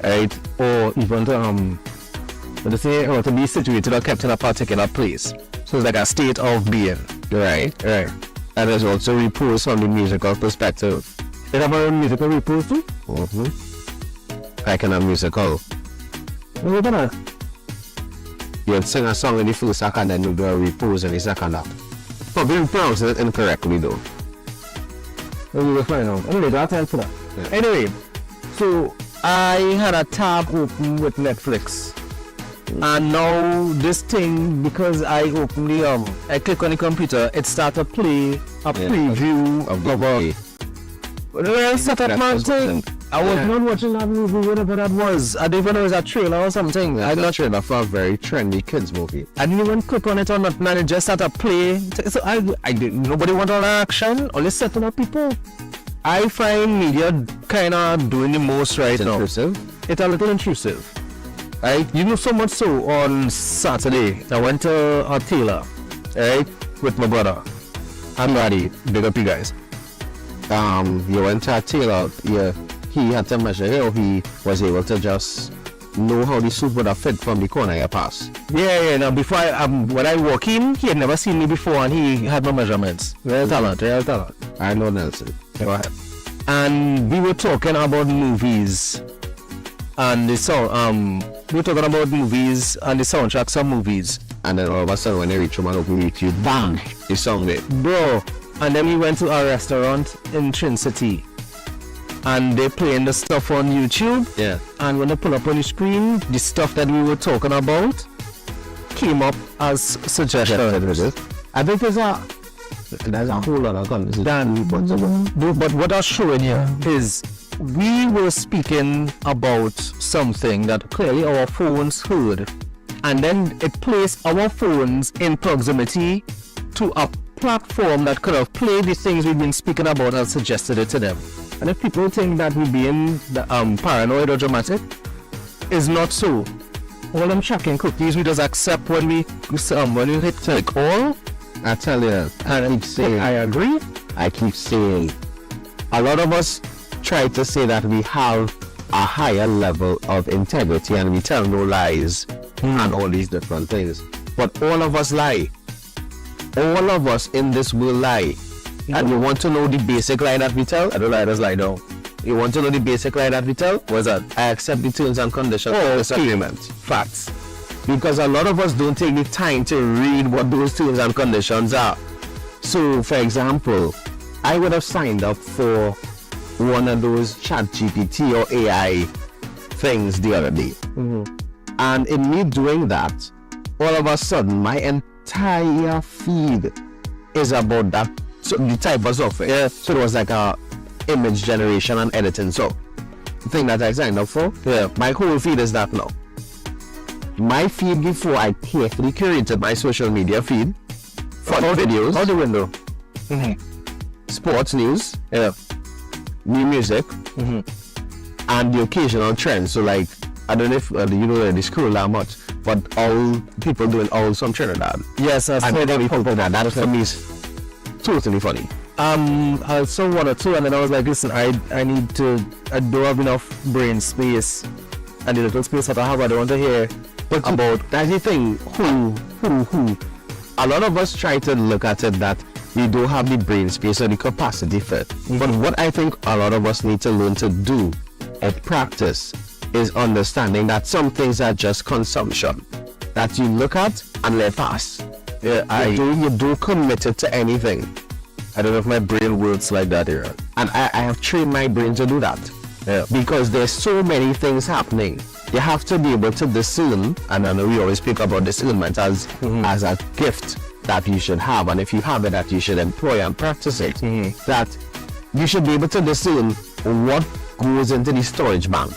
right, or even to say, or to be situated or kept in a particular place. So it's like a state of being. Right. And there's also repose from the musical perspective. They have a musical repose too? Like in a musical. What about that? You'd sing a song in the first act and then you do a repose in the second act. Probably pronounce it incorrectly though. We will find out. Anyway, that's time for that. Yeah. Anyway, so I had a tab open with Netflix. And now this thing, because I open I click on the computer, it starts to play a preview of a setup man thing. I was not watching that movie, whatever that was. I didn't even know it was a trailer or something. I got a trailer for a very trendy kids movie. I didn't even click on it or not, man. It just started to play. So I didn't. Nobody want all that action. Only setting up people. I find media kind of doing the most right now. Intrusive? It's a little intrusive. Right? You know, so much so on Saturday, I went to a tailor, right, with my brother. I'm ready. Big up you guys. You went to a tailor, he had to measure it, or he was able to just know how the suit would have fit from the corner you pass. Yeah. Now before when I walk in, he had never seen me before and he had my measurements. Real talent. I know Nelson. Go ahead. And we were talking about movies. And the sound, we're talking about movies and the soundtracks of movies. And then all of a sudden when they reach home and open YouTube, bang, the song there. Bro, and then we went to a restaurant in Trin City. and they're playing the stuff on YouTube. Yeah. And when they pull up on the screen, the stuff that we were talking about came up as suggestions. I think there's a whole lot of conversation. But what I'm showing you is we were speaking about something that clearly our phones heard, and then it placed our phones in proximity to a platform that could have played the things we've been speaking about and suggested it to them. And if people think that we're being paranoid or dramatic, it's not so. All them tracking cookies, we just accept when we hit click all. I tell you, I keep saying, a lot of us try to say that we have a higher level of integrity and we tell no lies and all these different things. But all of us lie. All of us in this will lie. And you want to know the basic lie that we tell? I don't lie, just lie down. You want to know the basic lie that we tell? What's that? I accept the terms and conditions of this agreement. Facts. Because a lot of us don't take the time to read what those terms and conditions are. So, for example, I would have signed up for one of those ChatGPT or AI things the other day. And in me doing that, all of a sudden, my entire feed is about that, so the type of software. So it was like a image generation and editing. So, the thing that I signed up for, my whole feed is that now. My feed before I carefully curated my social media feed for videos, out the window, sports news, new music, and the occasional trends. So like, I don't know if you know they scroll that much, but all people doing all from Trinidad. Yes, I saw that before. That for me is totally funny. I saw one or two, and then I was like, listen, I don't have enough brain space, and the little space that I have, I don't want to hear. But about that's the thing, who. A lot of us try to look at it that we don't have the brain space or the capacity for it. But what I think a lot of us need to learn to do or practice is understanding that some things are just consumption that you look at and let pass. You do commit it to anything. I don't know if my brain works like that here. And I have trained my brain to do that. Because there's so many things happening. You have to be able to discern, and I know we always speak about discernment as a gift that you should have, and if you have it, that you should employ and practice it. That you should be able to discern what goes into the storage bank,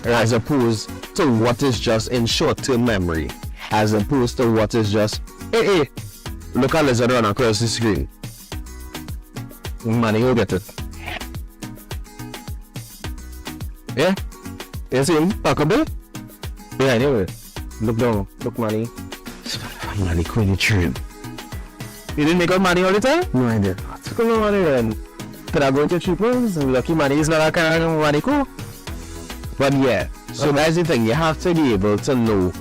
as opposed to what is just in short-term memory, as opposed to what is just, hey, look at lizard run across the screen. Money, you'll get it. Yeah? You see him? Talk a bit? Yeah, anyway. Look down. Look, money. Money queen true. You didn't make out money all the time? No idea. What's going on money then? Could I go to triples? Lucky money is not a kind of money cool. But yeah, so that's the thing. You have to be able to know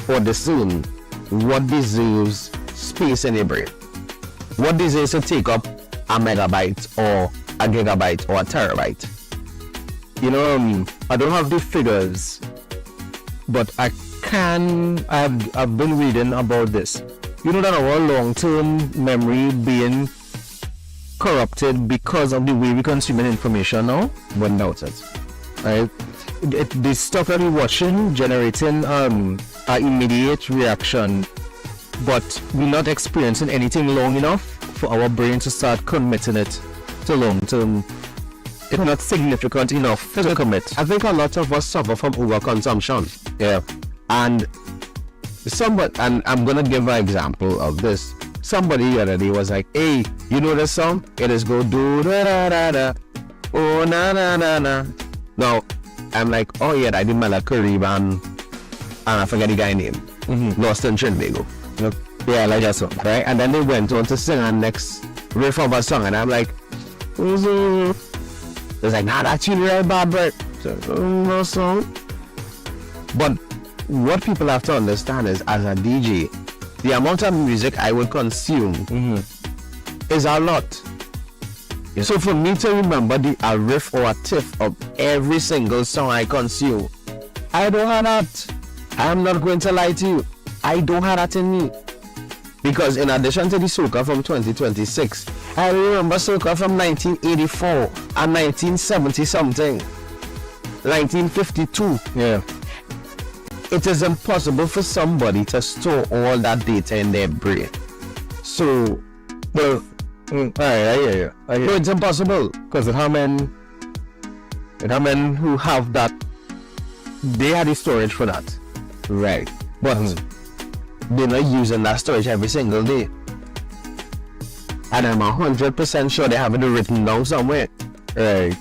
or discern what deserves space in your brain. What deserves to take up a megabyte or a gigabyte or a terabyte. You know, I don't have the figures, but I've been reading about this. You know that our long-term memory being corrupted because of the way we consume information now? Wouldn't doubt it. Right? The stuff that we're watching generating an immediate reaction, but we're not experiencing anything long enough for our brain to start committing it to long-term. It's not significant enough to commit. I think a lot of us suffer from overconsumption. Yeah. And I'm gonna give an example of this. Somebody the other day was like, hey, you know this song? It is go do da da da da. Oh na na na na. Now I'm like, oh yeah, I did Mala Caribbean and I forget the guy name. Lost in Trinbago. Yeah, like that song, right? And then they went on to sing our next riff of a song, and I'm like, it's like, nah, that tune real bad, but no song. But what people have to understand is, as a DJ, the amount of music I would consume is a lot. So for me to remember a riff or a tiff of every single song I consume, I don't have that. I'm not going to lie to you. I don't have that in me. Because in addition to the soca from 2026, I remember soca from 1984 and 1970 something. 1952. Yeah. It is impossible for somebody to store all that data in their brain. So, well, alright, I hear you. No, it's impossible because how men who have that, they had the storage for that. Right. But they're not using that storage every single day. And I'm 100% sure they have it written down somewhere. Right.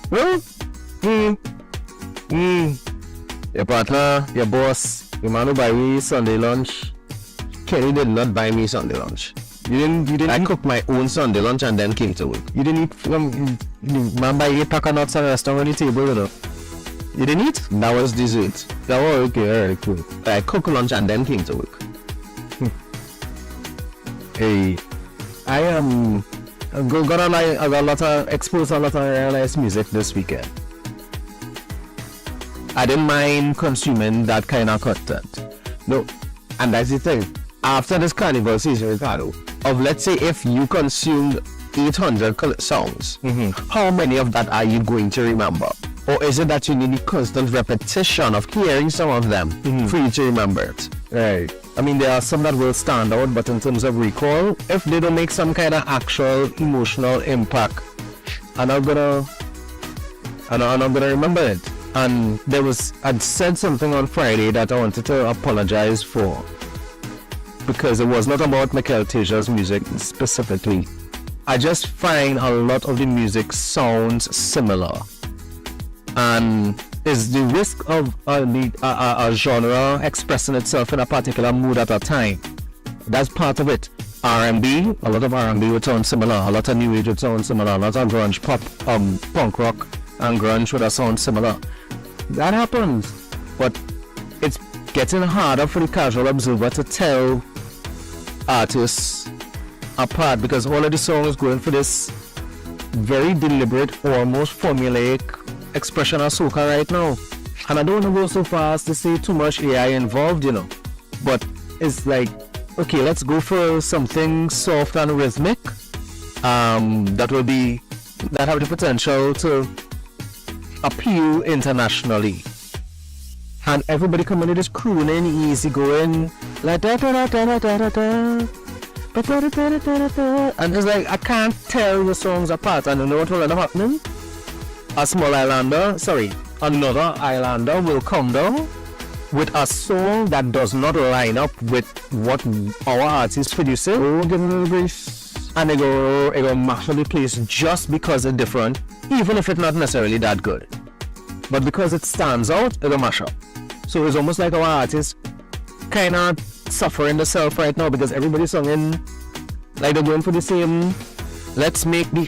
Your partner, your boss, your man who buy me Sunday lunch. Kenny did not buy me Sunday lunch. You didn't. I cooked my own Sunday lunch and then came to work. You didn't eat. Man buy 8 pack of nuts and restaurant on the table, you know. You didn't eat? That was dessert. That was okay. Alright, cool. I cooked lunch and then came to work. Hey, I am. I got a lot of exposed a lot of nice music this weekend. I didn't mind consuming that kind of content. No, and that's the thing. After this carnival season, Ricardo, of let's say if you consumed 800 songs, how many of that are you going to remember? Or is it that you need a constant repetition of hearing some of them for you to remember it? Right. I mean, there are some that will stand out, but in terms of recall, if they don't make some kind of actual emotional impact, I'm not gonna remember it. And I'd said something on Friday that I wanted to apologize for, because it was not about Michael Tejas's music specifically. I just find a lot of the music sounds similar, and is the risk of a genre expressing itself in a particular mood at a time. That's part of it. R&B, a lot of R&B would sound similar, a lot of new age would sound similar, a lot of grunge, pop, punk rock and grunge would sound similar. That happens, but it's getting harder for the casual observer to tell artists apart, because all of the songs going for this very deliberate, almost formulaic expression of soca right now. And I don't want to go so far as to say too much AI involved, you know, but it's like, okay, let's go for something soft and rhythmic that have the potential to appeal internationally, and everybody coming in just crooning, easy going, like da da da da da da da, and it's like I can't tell the songs apart. And you know what will end up happening? Another islander will come down with a song that does not line up with what our artists producing. Oh, give me a little grace. And they go mash up the place just because it's different, even if it's not necessarily that good. But because it stands out, it'll mash up. So it's almost like our artists kind of suffering themselves right now, because everybody's singing like they're going for the same. Let's make the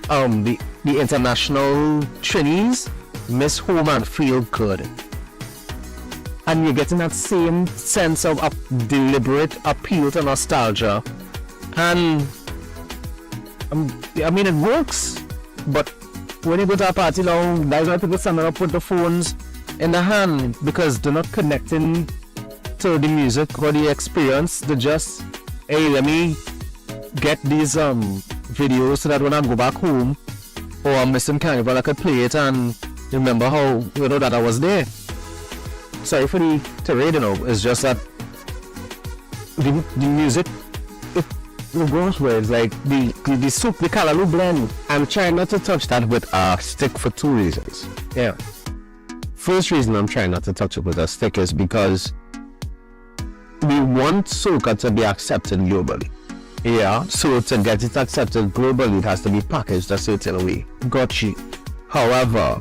international Trinis miss home and feel good. And you're getting that same sense of a deliberate appeal to nostalgia. And I mean, it works, but when you go to a party now, that's why people stand up with the phones in the hand, because they're not connecting to the music or the experience. They just, hey, let me get these videos so that when I go back home or I'm missing carnival, I could play it and remember how, you know, that I was there. Sorry for the tirade, you know, it's just that the music, it goes where it's like the soup, the Callaloo blend. I'm trying not to touch that with a stick for two reasons. Yeah. First reason I'm trying not to touch it with a stick is because we want soca to be accepted globally. Yeah, so to get it accepted globally, it has to be packaged a certain way. Gotcha. However,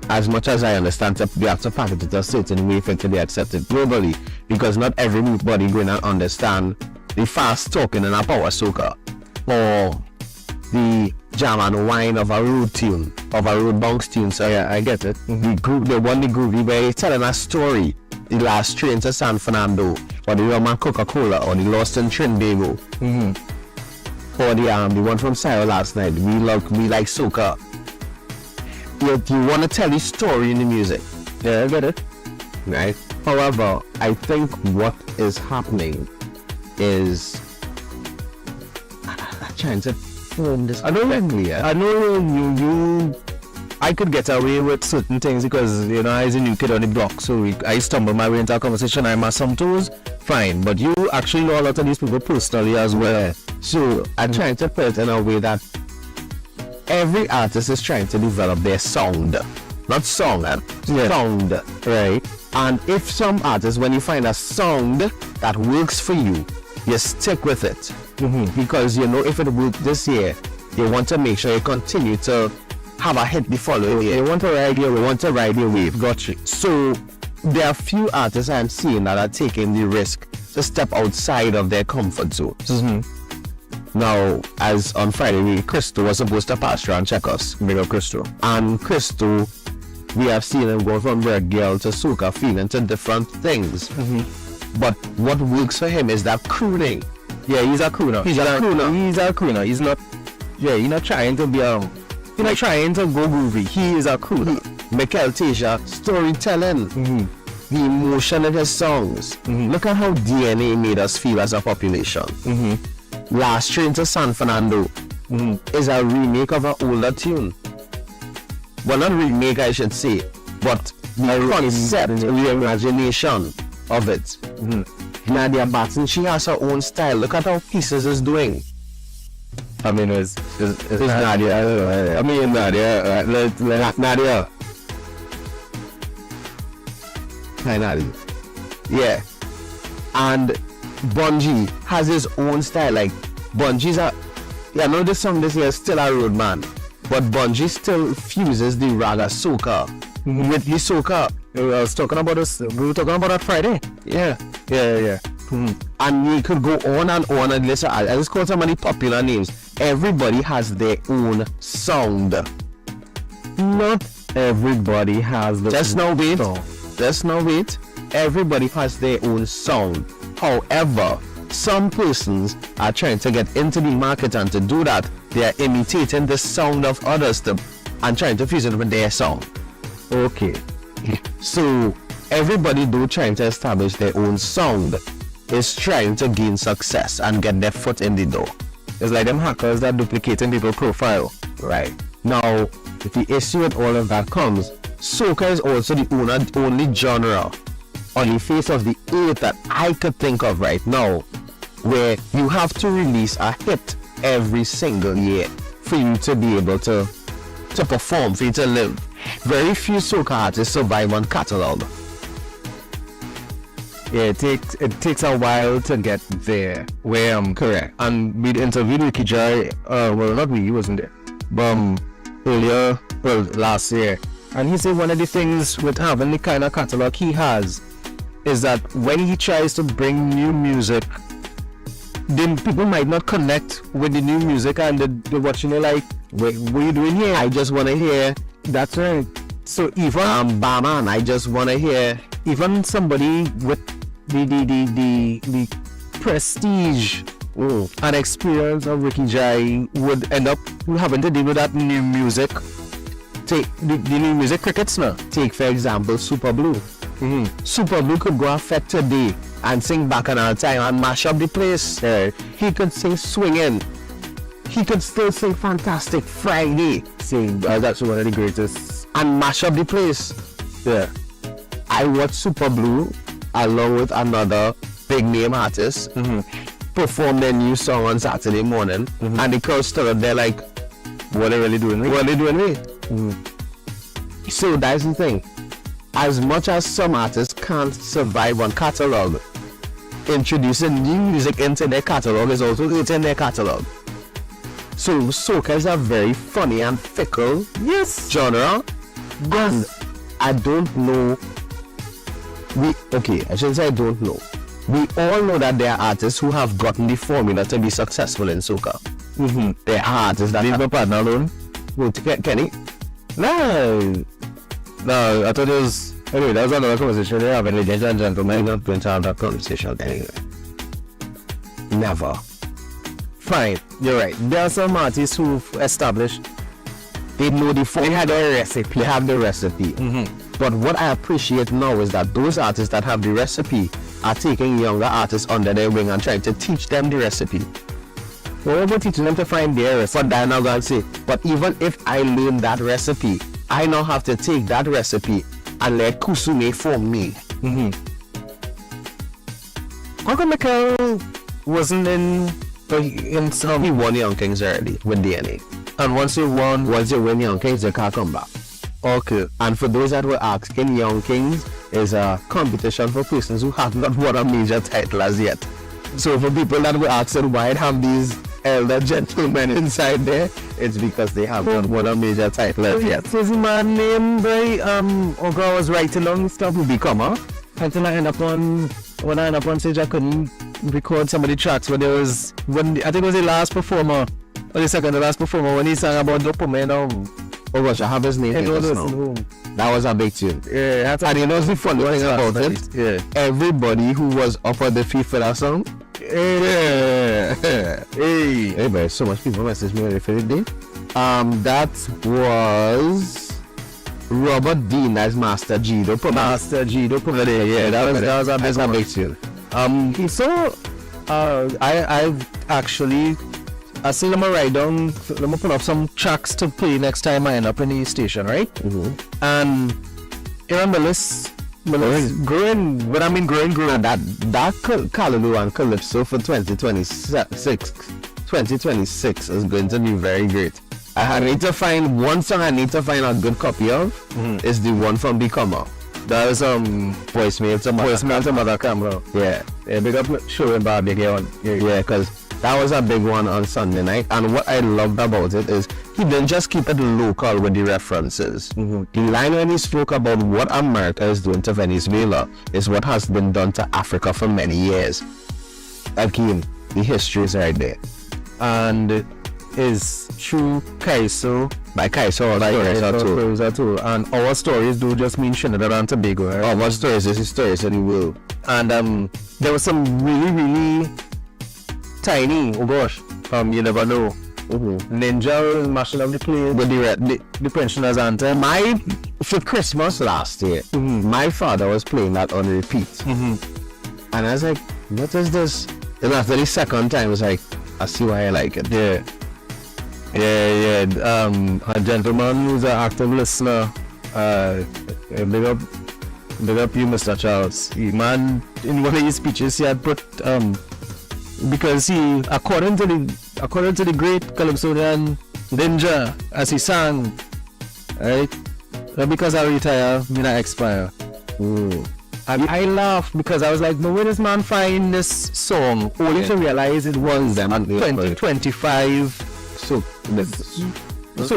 as much as I understand, we have to package it a certain way for it to be accepted globally, because not everybody going to understand the fast talking in a power soca, or the jam and wine of a road tune, of a road bounce tune. So yeah, I get it. The groovy where you're telling a story. The last train to San Fernando, or the Roman Coca-Cola, or the Lost in Trinbago, or the one from Sierra last night. We like soca. You want to tell the story in the music. Yeah, I get it. Right. However, I think what is happening is I'm trying to perform this correctly. I know you I could get away with certain things because, you know, I was a new kid on the block, so I stumble my way into a conversation, I must some toes, fine. But you actually know a lot of these people personally as well. So I'm trying to put it in a way that every artist is trying to develop their sound. Not song, sound, right? And if some artists, when you find a sound that works for you, you stick with it. Because, you know, if it worked this year, you want to make sure you continue to have a hit the following year. You want to ride your wave. Gotcha. So there are few artists I'm seeing that are taking the risk to step outside of their comfort zone. Now, as on Friday, Christo was supposed to pass through and check us. Big up Christo. And Christo, we have seen him go from red girl to soca feeling to different things. But what works for him is that crooning. Yeah, he's a crooner. He's a crooner. He's not trying to be he's not trying to go groovy. He is a crooner. Mikel Tasha, storytelling. The emotion of his songs. Look at how DNA made us feel as a population. Last Train to San Fernando is a remake of an older tune. Well, not remake, I should say, but the concept, the imagination of it. Nadia Batson, she has her own style. Look at how Pieces is doing. I mean, it's Nadia. I don't know. I mean, Nadia. Nadia. Hi, Nadia. Yeah. And Bungie has his own style. Like, Bungie's I know this song this year is still a road man, but Bungie still fuses the raga soca with the soca. We were talking about that Friday. Yeah. And we could go on and listen. I just call so many popular names. Everybody has their own sound. Not everybody has the Just now wait. Everybody has their own sound. However, some persons are trying to get into the market, and to do that, they are imitating the sound of others and trying to fuse it with their sound. Okay. So everybody though trying to establish their own sound is trying to gain success and get their foot in the door. It's like them hackers that duplicating people's profile. Right. Now, the issue with all of that comes, soca is also the only genre on the face of the earth that I could think of right now where you have to release a hit every single year for you to be able to perform, for you to live. Very few soca artists survive on catalog. Yeah, it takes a while to get there. Where I'm correct. And we interviewed Ricky Jai, well, not we, he wasn't there, but earlier, last year. And he said one of the things with having the kind of catalog he has is that when he tries to bring new music, then people might not connect with the new music, and they're watching it like, what are you doing here? I just want to hear. That's right. So even Barman, I just want to hear. Even somebody with the prestige and experience of Ricky Jai would end up having to deal with that new music. Take the new music crickets now. Take for example Super Blue. Super Blue could go affect today and sing back another time and mash up the place. He could sing swinging. He could still sing Fantastic Friday. That's one of the greatest. And mash up the place. Yeah. I watched Super Blue along with another big name artist perform their new song on Saturday morning, and the crowd stood up there like, what are they really doing? What are they doing with? So that's the thing. As much as some artists can't survive on catalog, introducing new music into their catalog is also in their catalog. So soca is a very funny and fickle genre. And I don't know. I shouldn't say I don't know. We all know that there are artists who have gotten the formula to be successful in soca. There are artists that have a partner alone. Kenny? No, I thought it was. Anyway, that was another conversation they have, ladies and gentlemen. I'm not going to have that conversation anyway. Never. Fine, you're right. There are some artists who've established. They know the formula. They have the recipe. But what I appreciate now is that those artists that have the recipe are taking younger artists under their wing and trying to teach them the recipe. Well, we're teaching them to find their recipe. But then I'm gonna say, but even if I learn that recipe, I now have to take that recipe and let Kusume for me. How come Michael wasn't in some? He won Young Kings already with DNA. And once you win Young Kings, you can't come back. Okay. And for those that were asking, Young Kings is a competition for persons who have not won a major title as yet. So for people that were asking why have these elder gentlemen inside there, it's because they have not won a major title as yet. So is a man named by Oga was writing on stuff who become until I end up on stage I couldn't record some of the tracks when there was I think it was the last performer or the second to last performer when he sang about dopamine. Oh gosh, I have his name. That was a big tune. Yeah, and you know the funny thing about it? Yeah. Everybody who was up on the feet for that song. Hey, but so much people message me on the favorite day. That was Robert Dean as Master G. Master G. Yeah, that was a big tune. So I've actually I still let me write down, let me pull up some tracks to play next time I end up in the station, right? And you remember this growing. That Callaloo and Calypso for 2026 is going to be very great. I need to find one song I need to find a good copy of is the one from Becomer. That is voicemail to mother camera. Yeah, big up showing barbecue on. Yeah, because that was a big one on Sunday night, and what I loved about it is he didn't just keep it local with the references. The line when he spoke about what America is doing to Venezuela is what has been done to Africa for many years. Again, the history is right there. And is true Kaiso by Kaiso too. And our stories do just mean Trinidad and Tobago, right? Our stories is the stories of the world. And there was some really tiny, oh gosh, you never know. Ninja mashing up the place with the pensioners anthem. For Christmas last year, my father was playing that on repeat. And I was like, what is this? And after the second time, I was like, I see why I like it. Yeah. A gentleman who's an active listener. Big up you, Mr. Charles. Man, in one of his speeches, he had put because he, according to the great Calypsonian Ninja, as he sang, right? Because I retire, me not expire. And I laughed because I was like, no, where does man find this song? Only to realize it was 2025. That's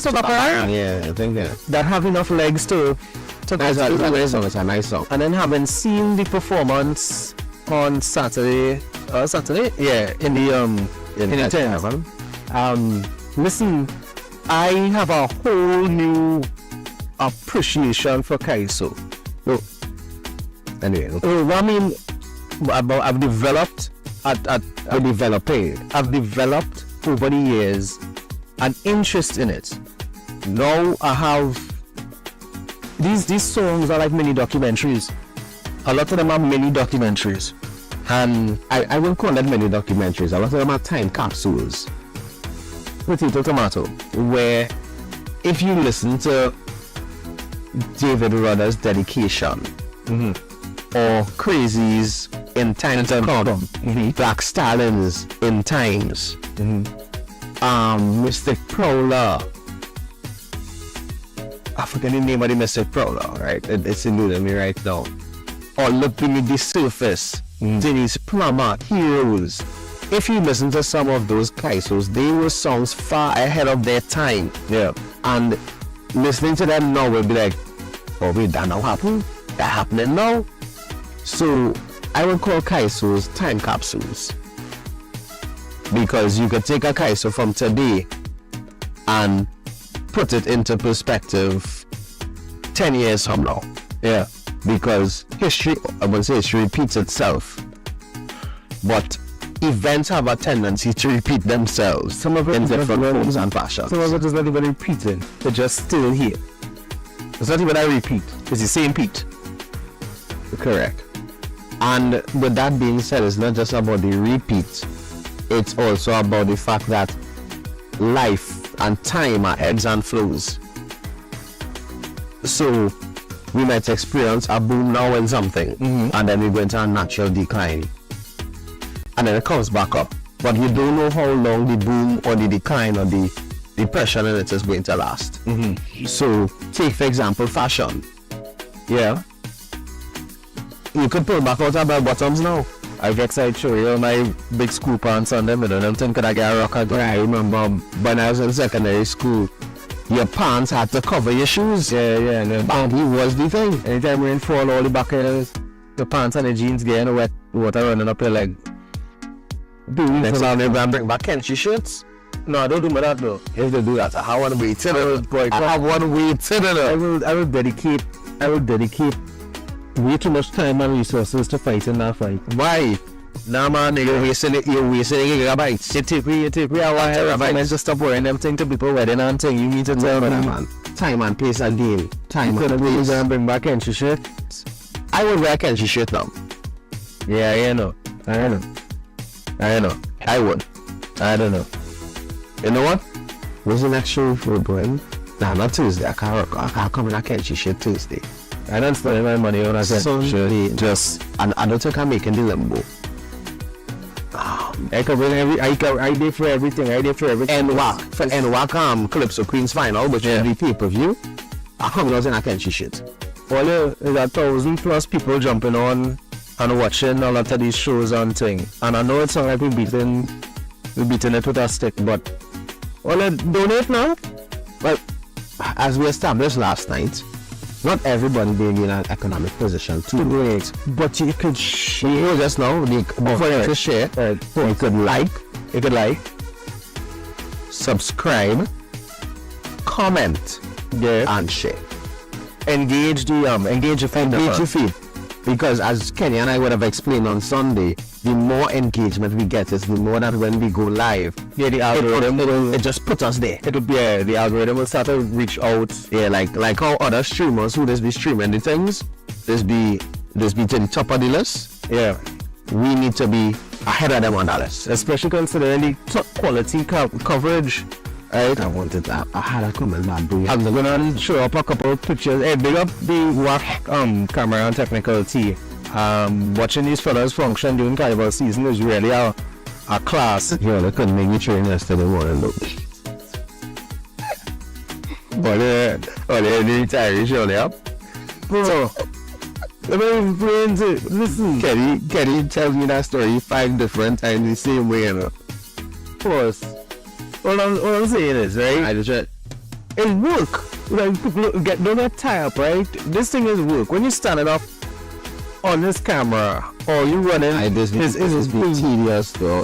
not yeah, I think that have enough legs to it's a nice song. And then having seen the performance on Saturday, in the tent. Listen, I have a whole new appreciation for Kaiso. Anyway, I've developed over the years an interest in it. Now I have these songs are like mini documentaries. A lot of them are mini documentaries, and I won't call them mini documentaries. A lot of them are time capsules. Potato tomato. Where if you listen to David Rudder's Dedication or Crazy's In Time to Come, Black Stallions In Times, Mystic Prowler, I forget the name of the Mystic Prowler, right? It's eluding me right now. Or Look Beneath the Surface, Denise Plummer, Heroes. If you listen to some of those Kaisos, they were songs far ahead of their time. Yeah. And listening to them now will be like, oh wait, that now happened? That happening now? So I would call Kaisos time capsules. Because you could take a Kaiso from today and put it into perspective 10 years from now. Yeah. Because history, I would say history repeats itself. But events have a tendency to repeat themselves. Some of it in different forms and fashions. Some of it is not even repeating. They're just still here. It's not even a repeat. It's the same beat. Correct. And with that being said, it's not just about the repeat. it's also about the fact that life and time are ebbs and flows. So we might experience a boom now in something, and then we go into a natural decline, and then it comes back up. But you don't know how long the boom or the decline or the depression in it is going to last. So take for example fashion. Yeah, you could pull back out of bell bottoms now. I get excited show you my big school pants on them, and I'm thinking I get a rock again. I remember when I was in secondary school, your pants had to cover your shoes. Yeah, and the baggy was the thing. Anytime rain fall, all the back of the pants and the jeans getting wet, water running up your leg. Next time they bring back Kenshi shirts. No, I don't do that though. If they do that, I want to wait. I want to wait. I will dedicate way too much time and resources to fight in that fight. Why? Nah man, you're wasting gigabytes. You take me a while. I just stop wearing them things to people wedding and thing. You need to tell me, man. Time and pace a deal. Time and pace. You bring back Kenshi shirt? I would wear Kenshi shirt now. Yeah, I know. I would. I don't know. You know what? What's the next show for Brian? Nah, not Tuesday. I can't come in a Kenshi shirt Tuesday. I don't spend my money on a Sunday. Just I don't think I'm making the limbo. I can bring I did for everything. And Wack Calypso Queen's final, which is the pay-per-view. I come out in a Kenshi shit. Well, there's 1,000+ people jumping on and watching all of these shows and thing. And I know it's not like we're beating it with a stick, but donate now. But as we established last night, not everybody being in an economic position to donate, but you could share just now. To share, you could like, subscribe, comment, and share. Engage your feed. Because as Kenny and I would have explained on Sunday, the more engagement we get is the more that when we go live, the algorithm it just put us there. It'll be the algorithm will start to reach out. Yeah, like how other streamers who just be streaming the things, just be to the top of the list. Yeah, we need to be ahead of them on that list, especially considering the top quality coverage. Right, I wanted that. I had a comment man doing. I'm gonna show up a couple of pictures. Hey, big up the Wack camera and technical team. Watching these fellas function during carnival season is really a class. Yeah, they couldn't make me train yesterday morning though. They need to surely up. So, listen. Kenny tells me that story 5 different times the same way, you know. Of course. All I'm saying is, right? I just it work. Like people don't get tired up, right? This thing is work. When you stand it up on this camera or you running, this is tedious though.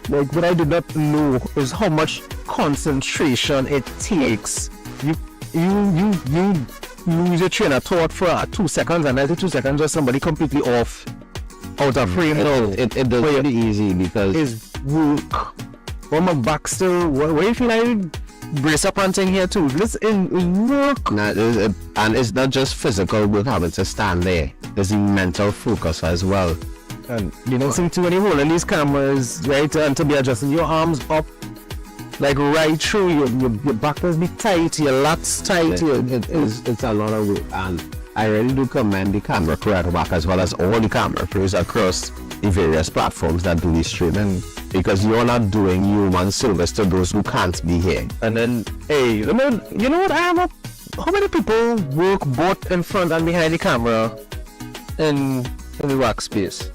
Like what I did not know is how much concentration it takes. You lose your train of thought for 2 seconds, and after 2 seconds, just somebody completely off, out of frame. It does really easy because it's work. Well, my back still. What if you like brace up and thing here too? This is work. And it's not just physical work having to stand there. There's the mental focus as well. And you don't seem to when you're holding these cameras, right? And to be adjusting your arms up, like right through your back must be tight, your lats tight. It's a lot of work, and I really do commend the camera crew at Wack as well as all the camera crews across the various platforms that do the streaming, because you're not doing human service to those who can't be here. And then, hey, you know what? How many people work both in front and behind the camera in the Wack space?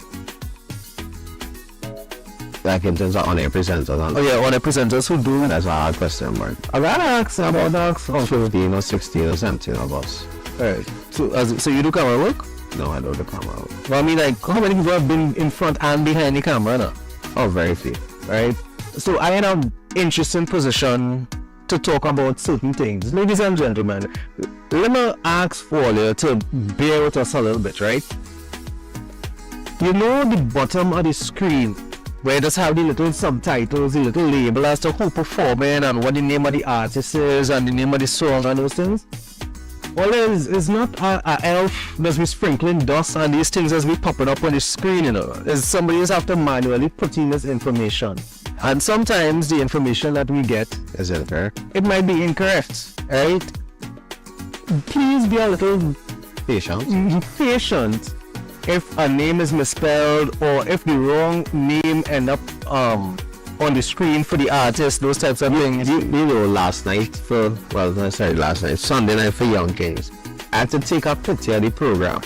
Like in terms of on-air presenters. On-air presenters who do? That's a hard question, right? I gotta ask about 15 or 16 or 17 of us. Alright. So you do camera work? No, I don't do camera work. Well, I mean, like, how many people have been in front and behind the camera now? Oh, very few. Right? So I am in an interesting position to talk about certain things. Ladies and gentlemen, let me ask for you to bear with us a little bit, right? You know the bottom of the screen where it just have the little subtitles, the little label as to who performing and what the name of the artist is and the name of the song and those things? Well, it's not a elf that's be sprinkling dust and these things as we popping up on the screen, you know. It's somebody just have to manually put in this information. And sometimes the information that we get is incorrect. It might be incorrect, right? Please be a little patient. If a name is misspelled or if the wrong name end up on the screen for the artist, those types of things. You know, Sunday night for Young Kings, I had to take a picture of the program.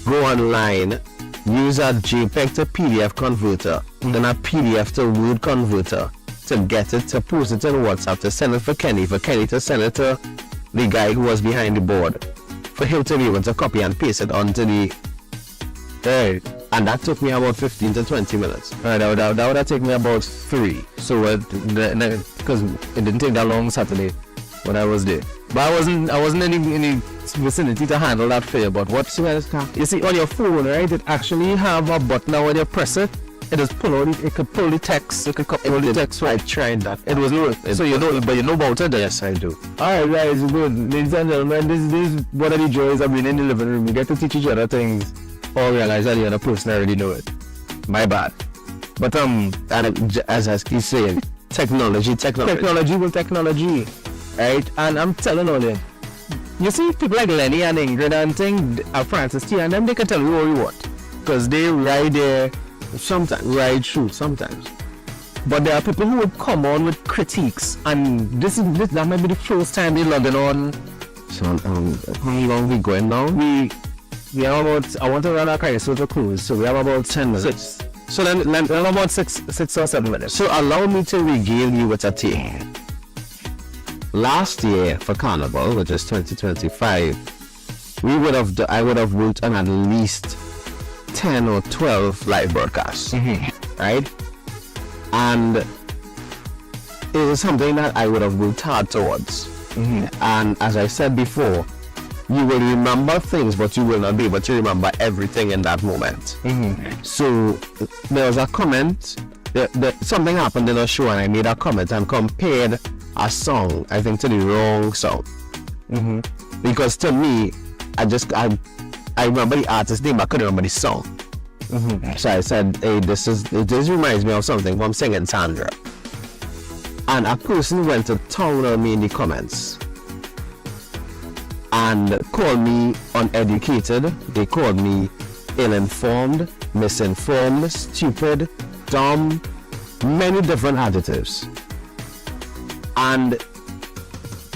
Go online, use a JPEG to PDF converter, then a PDF to Word converter to get it, to post it on WhatsApp, to send it for Kenny to send it to the guy who was behind the board, for him to be able to copy and paste it onto the and that took me about 15 to 20 minutes. That would have taken me about 3. So because it didn't take that long Saturday when I was there. But I wasn't in any vicinity to handle that for you. But you see on your phone, right? It actually have a button now when you press it. It just it could pull the text. It could pull the text. I tried that. It was no. So you know about it. Yes, I do. Alright, guys, good. Ladies and gentlemen, this is one of the joys of being in the living room. We get to teach each other things. Or realize that the other person already know it. My bad. But and as I keep saying, technology, right? And I'm telling all them, you see people like Lenny and Ingrid and Francis T and them, they can tell you what you want, because they ride there, ride through sometimes. But there are people who would come on with critiques, and that might be the first time they logging on. So how long we going now? We have about, I want to run a Kaiser cruise, so we have about 10 minutes. So then about 6 or 7 minutes. So allow me to regale you with a tale. Last year for Carnival, which is 2025, I would have worked on at least 10 or 12 live broadcasts, right? And it is something that I would have worked hard towards. And as I said before, you will remember things, but you will not be able to remember everything in that moment. So there was a comment, something happened in a show and I made a comment and compared a song, I think, to the wrong song. Because to me, I remember the artist's name, I couldn't remember the song. So I said, hey, this reminds me of something from Singing Sandra. And a person went to town on me in the comments and called me uneducated. They called me ill-informed, misinformed, stupid, dumb, many different adjectives. And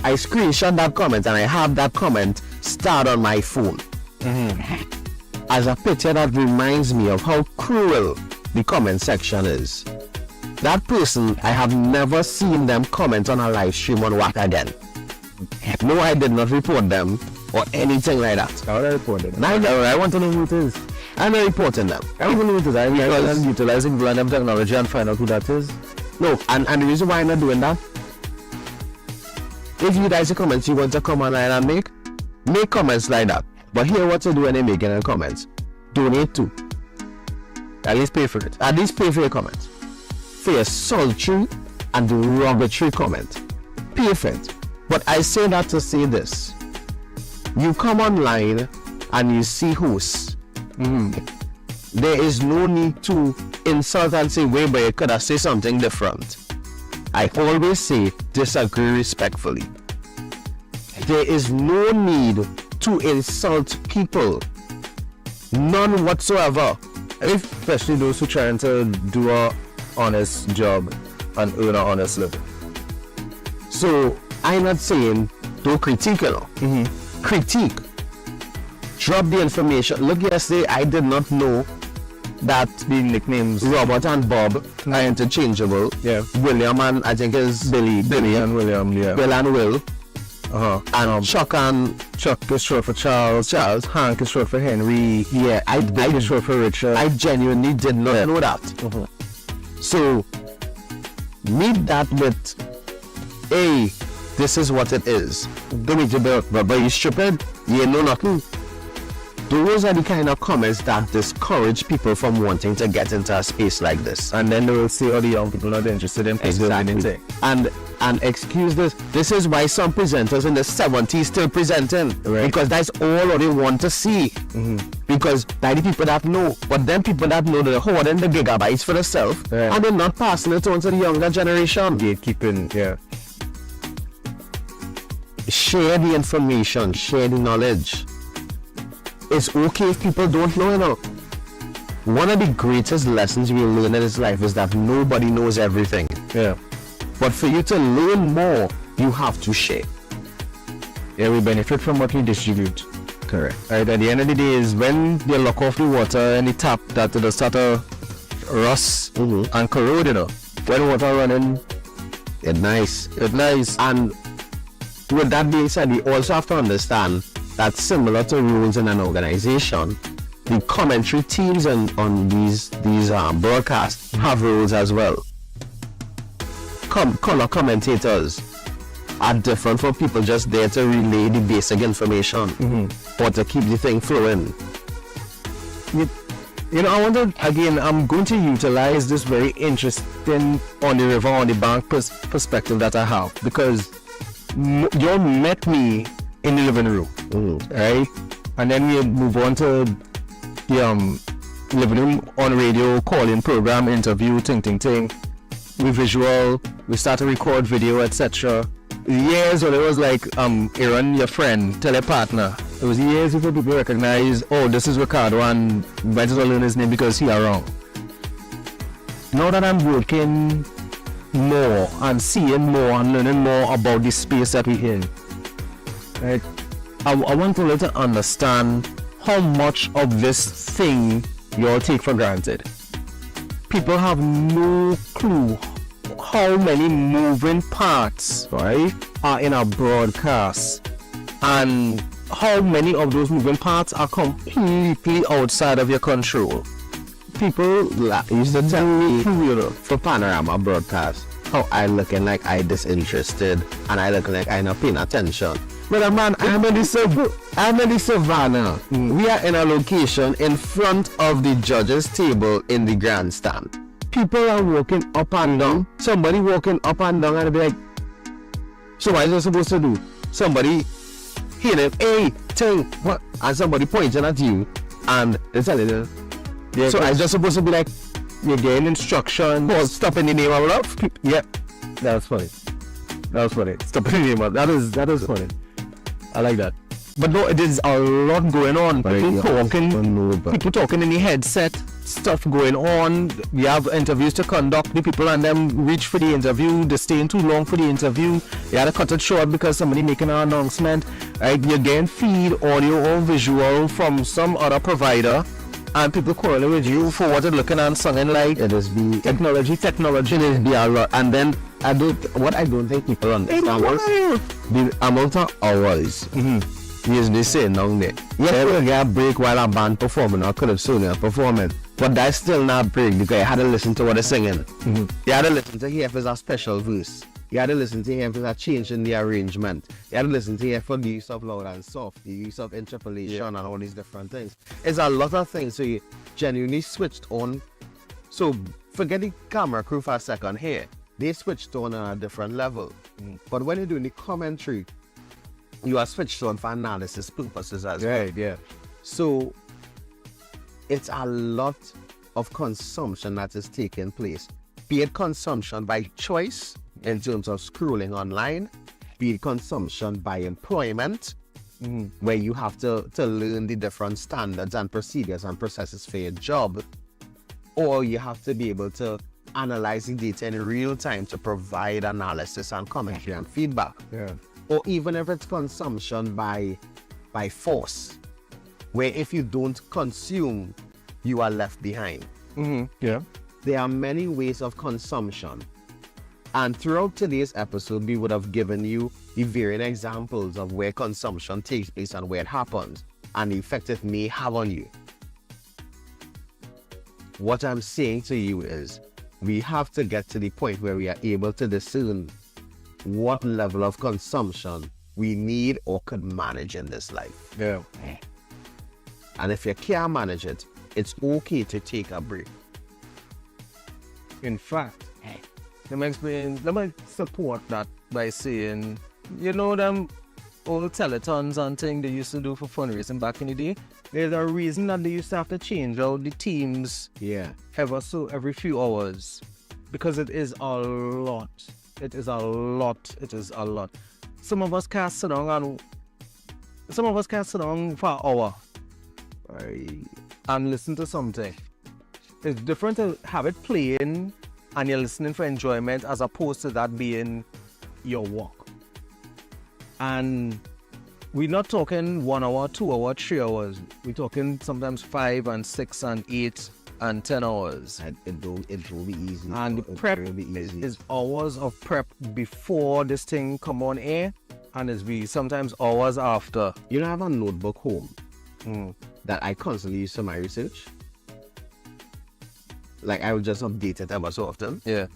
I screenshot that comment and I have that comment starred on my phone as a picture that reminds me of how cruel the comment section is. That person, I have never seen them comment on a live stream on Wack again. No, I did not report them or anything like that. I would have reported them. I want to know who it is. I'm not reporting them. I don't know who it is. I'm utilizing random technology and find out who that is. No, and the reason why I'm not doing that, if you guys comments you want to come online and make comments like that. But here what to do when they make any comments. Donate to. At least pay for it. At least pay for your comments. For your sultry and derogatory comment. Pay for it. But I say that to say this. You come online and you see hosts. There is no need to insult and say, wait, but you could have said something different. I always say disagree respectfully. There is no need to insult people. None whatsoever. Especially those who trying to do an honest job and earn an honest living. So I'm not saying don't critique, you know. Critique. Drop the information. Look, yesterday I did not know that the nicknames Robert and Bob are interchangeable. Yeah. William and I think is Billy and William. Yeah. Bill and Will. And Chuck is short for Charles. Hank is short for Henry. Yeah, I is short for Richard. I genuinely did not know that. So meet that with this is what it is. Don't be but you stupid, you know nothing. those are the kind of comments that discourage people from wanting to get into a space like this. And then they will say, oh, the young people not interested in exactly. And excuse this is why some presenters in the 70s still presenting, because that's all they want to see. Because by the people that know, but then people that know, they're hoarding the gigabytes for themselves, and they're not passing it on to the younger generation. Gatekeeping, yeah. Share the information, share the knowledge. It's okay if people don't know, you know. One of the greatest lessons we learn in this life is that nobody knows everything. Yeah. But for you to learn more, you have to share. Yeah, we benefit from what we distribute. Correct. Right, at the end of the day is when you lock off the water and the tap, that it'll start to rust and corrode, you know. When water running, it's nice. And with that being said, we also have to understand that similar to rules in an organization, the commentary teams on these broadcasts have rules as well. Color commentators are different from people just there to relay the basic information or to keep the thing flowing. You know, I wonder, again, I'm going to utilize this very interesting on the river, on the bank perspective that I have, because you met me in the living room, right? And then we move on to the living room on radio, call-in program, interview, ting. We visual, we start to record video, etc. Years when it was like, Aaron, your friend, tell your partner. It was years before people recognize, oh, this is Ricardo, and might as well learn his name because he around. Now that I'm working more and seeing more and learning more about the space that we're in, right? I want to let you understand how much of this thing you all take for granted. People have no clue how many moving parts, right, are in a broadcast, and how many of those moving parts are completely outside of your control. People used to tell me, for Panorama broadcast, how I looking like I disinterested and I looking like I not paying attention. But man, I'm in the savannah. We are in a location in front of the judges' table in the grandstand. People are walking up and down. Somebody walking up and down and be like, so what is I supposed to do? Somebody hitting, hey, ting, what? And somebody pointing at you and they're telling you. Yeah, so I just supposed to be like, you're getting instruction, stop in the name of love. Yeah, that was funny. Stop in the name of, that is funny. I like that. But no, there's a lot going on. People talking in the headset, stuff going on. We have interviews to conduct the people and them reach for the interview. They're staying too long for the interview. You had to cut it short because somebody making an announcement. Right? You're getting feed, audio or visual from some other provider. And people quarreling with you for what they're looking and singing like. It is the technology. It is the a lot. And then I don't think people understand was the amount of hours. Yes, they say now there. Yes, we'll get a break while a band performing or could have soon performing. But that's still not break because you had to listen to what they're singing. You had to listen to hear if it's a special verse. You had to listen to hear if it's a change in the arrangement. You had to listen to hear for the use of loud and soft, the use of interpolation and all these different things. It's a lot of things, so you genuinely switched on. So forget the camera crew for a second here. They switched on a different level. But when you're doing the commentary, you are switched on for analysis purposes as well. Right, yeah. So it's a lot of consumption that is taking place. Be it consumption by choice in terms of scrolling online, be it consumption by employment, where you have to learn the different standards and procedures and processes for your job, or you have to be able to analyze the data in real time to provide analysis and commentary and feedback. Yeah. Or even if it's consumption by force, where if you don't consume, you are left behind. Yeah. There are many ways of consumption. And throughout today's episode, we would have given you the varying examples of where consumption takes place and where it happens, and the effect it may have on you. What I'm saying to you is, we have to get to the point where we are able to discern what level of consumption we need or could manage in this life. Yeah. And if you can't manage it, it's okay to take a break. In fact, let me support that by saying, you know them old telethons and things they used to do for fundraising back in the day? There's a reason that they used to have to change out the teams every few hours. Because it is a lot. It is a lot. It is a lot. Some of us can't sit down for an hour and listen to something. It's different to have it playing and you're listening for enjoyment as opposed to that being your work. And we're not talking 1 hour, 2 hour, 3 hours. We're talking sometimes 5 and 6 and 8 and 10 hours. It will be easy. And the prep is hours of prep before this thing come on air, and it's sometimes hours after. You know, I have a notebook home that I constantly use for my research. Like, I will just update it ever so often. Yeah.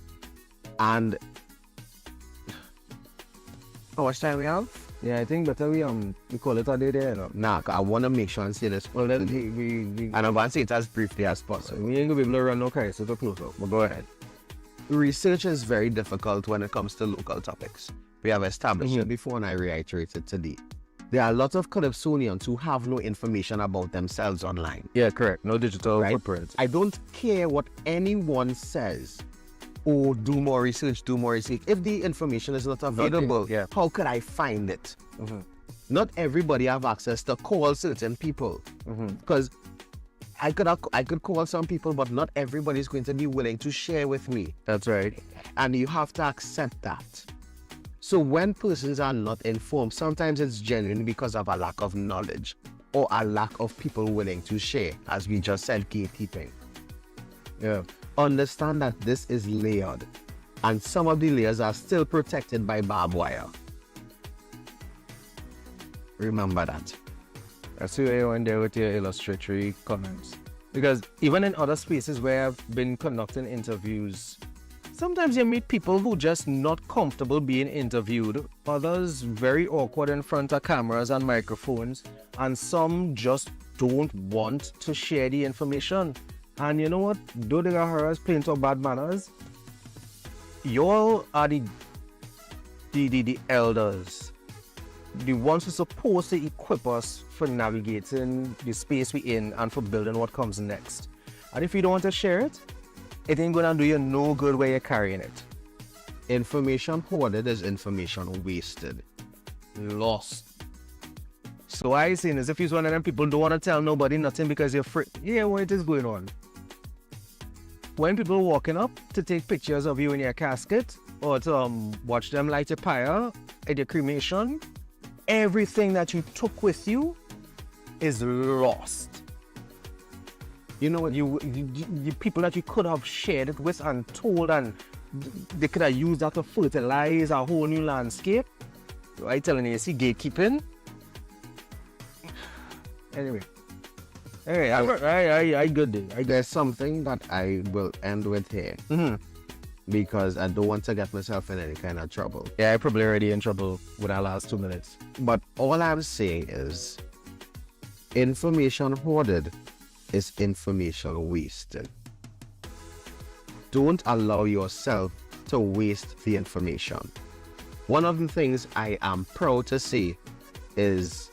And how much time we have? Yeah, I think better we call it a day there. No? Nah, I want to make sure and say this. Well, then and I'm going to say it as briefly as possible. We ain't going to be able to run no crisis or close up, but go ahead. Research is very difficult when it comes to local topics. We have established it before and I reiterate it today. There are a lot of Calypsonians who have no information about themselves online. Yeah, correct. No digital footprint. I don't care what anyone says. Oh, do more research. If the information is not available, how could I find it? Not everybody have access to call certain people. Because I could call some people, but not everybody is going to be willing to share with me. That's right. And you have to accept that. So when persons are not informed, sometimes it's genuine because of a lack of knowledge or a lack of people willing to share, as we just said, gatekeeping. Yeah. Understand that this is layered, and some of the layers are still protected by barbed wire. Remember that. I see where you went there with your illustratory comments. Because even in other spaces where I've been conducting interviews, sometimes you meet people who just not comfortable being interviewed, others very awkward in front of cameras and microphones, and some just don't want to share the information. And you know what? Though the Gaharas paint of bad manners, y'all are the elders, the ones who are supposed to equip us for navigating the space we're in and for building what comes next. And if you don't want to share it, it ain't gonna do you no good where you're carrying it. Information hoarded is information wasted. Lost. So what I'm saying is, if you're one of them people don't want to tell nobody nothing because you're afraid, what is going on? When people are walking up to take pictures of you in your casket or to watch them light a pyre at your cremation, everything that you took with you is lost. You know what? You people that you could have shared it with and told, and they could have used that to fertilize a whole new landscape. I telling you, see gatekeeping. Anyway, I good day. There's something that I will end with here. Because I don't want to get myself in any kind of trouble. Yeah, I'm probably already in trouble with our last 2 minutes. But all I'm saying is, information hoarded is information wasted. Don't allow yourself to waste the information. One of the things I am proud to say is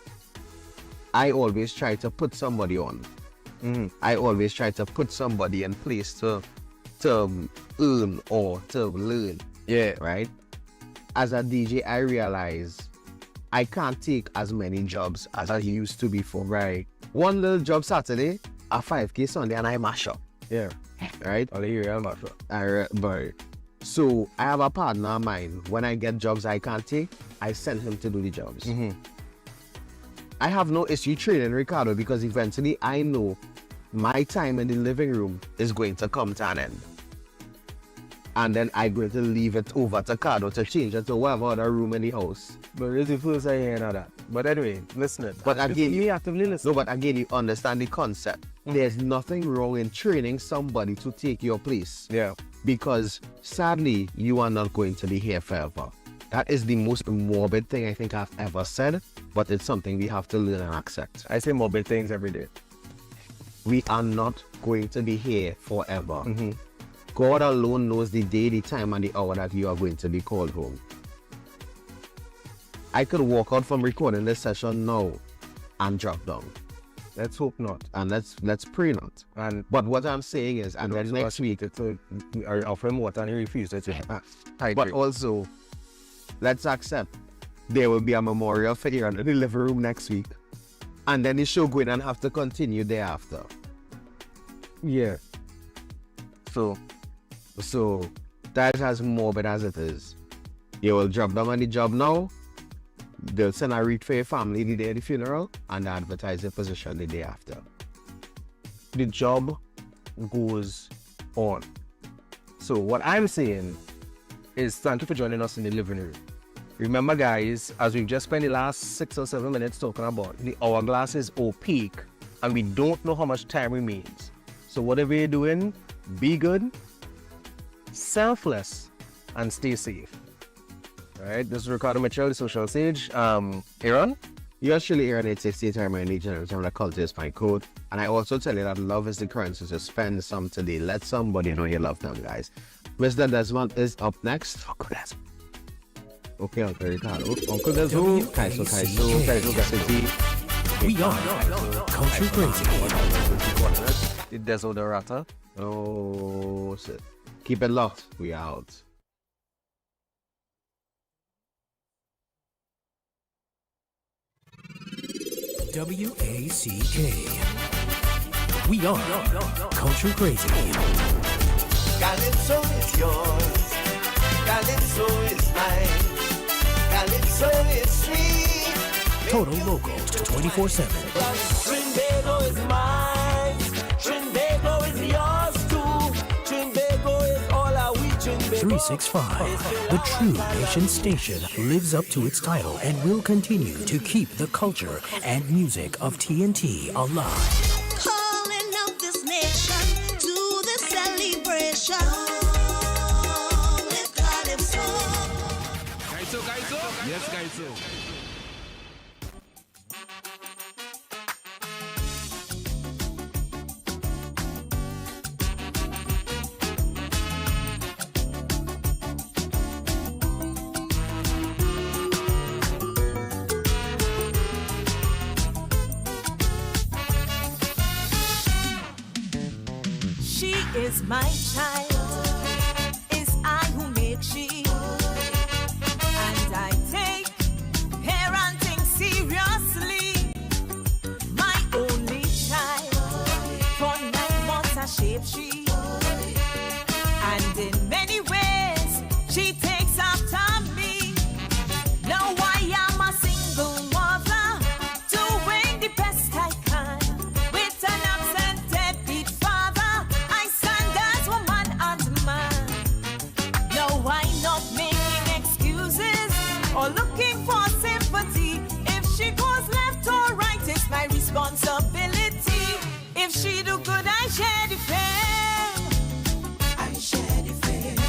I always try to put somebody on. I always try to put somebody in place to earn or to learn. Yeah. Right? As a DJ, I realize I can't take as many jobs as I used to before. Right. One little job Saturday, a 5K Sunday, and I mash up. Yeah. Right? I'll hear you, mash up. But so I have a partner of mine. When I get jobs I can't take, I send him to do the jobs. I have no issue training Ricardo because eventually I know my time in the living room is going to come to an end. And then I'm going to leave it over to Cardo to change it to whatever other room in the house. But it's the first I hear that. But anyway, listen. But again, you actively listen. No, but again, you understand the concept. There's nothing wrong in training somebody to take your place. Yeah. Because sadly, you are not going to be here forever. That is the most morbid thing I think I've ever said, but it's something we have to learn and accept. I say morbid things every day. we are not going to be here forever. God alone knows the day, the time, and the hour that you are going to be called home. I could walk out from recording this session now and drop down. Let's hope not. And let's pray not. But what I'm saying is, and then next week, I offer him water and he refuses to hydrate. But also, let's accept there will be a memorial figure in the living room next week. And then the show going and have to continue thereafter. Yeah. So that as morbid as it is, you will drop down on the job now. They'll send a wreath for your family the day of the funeral and advertise your position the day after. The job goes on. So what I'm saying is thank you for joining us in the living room. Remember guys, as we've just spent the last 6 or 7 minutes talking about, the hourglass is opaque and we don't know how much time remains. So whatever you're doing, be good, selfless, and stay safe. Alright, this is Ricardo Mitchell, the Social Sage. Aaron? You actually Aaron 868 time in each and every culture is my code. And I also tell you that love is the currency, so spend some today. Let somebody know you love them, guys. Mr. Desmond is up next. Uncle Desmond. Okay, Uncle Ricardo. Uncle Desmond. Kaiso, We are Culture Crazy. The Desodorata. Oh, shit. Keep it locked. We out. WACK. We are Culture Crazy. Calypso is yours. Calypso is mine. Calypso is sweet. Total Local 24/7. Trinbago is mine. Trinbago is yours too. Trinbago is all our we Trinbago. 365. The True Nation Station lives up to its title and will continue to keep the culture and music of TNT alive. Calling out this nation to the celebration. With Calypso. Kaiso? Yes, Kaiso. She is my child, it's I who make she, and I take parenting seriously. My only child, for 9 months I shape she, and in many ways she takes after me. Now I am a single mother, doing the best I can with an absent deadbeat father. I stand as woman and man. No, I'm not making excuses or looking for sympathy. If she goes left or right, it's my responsibility. If she do good, I share the fame. I share the fame.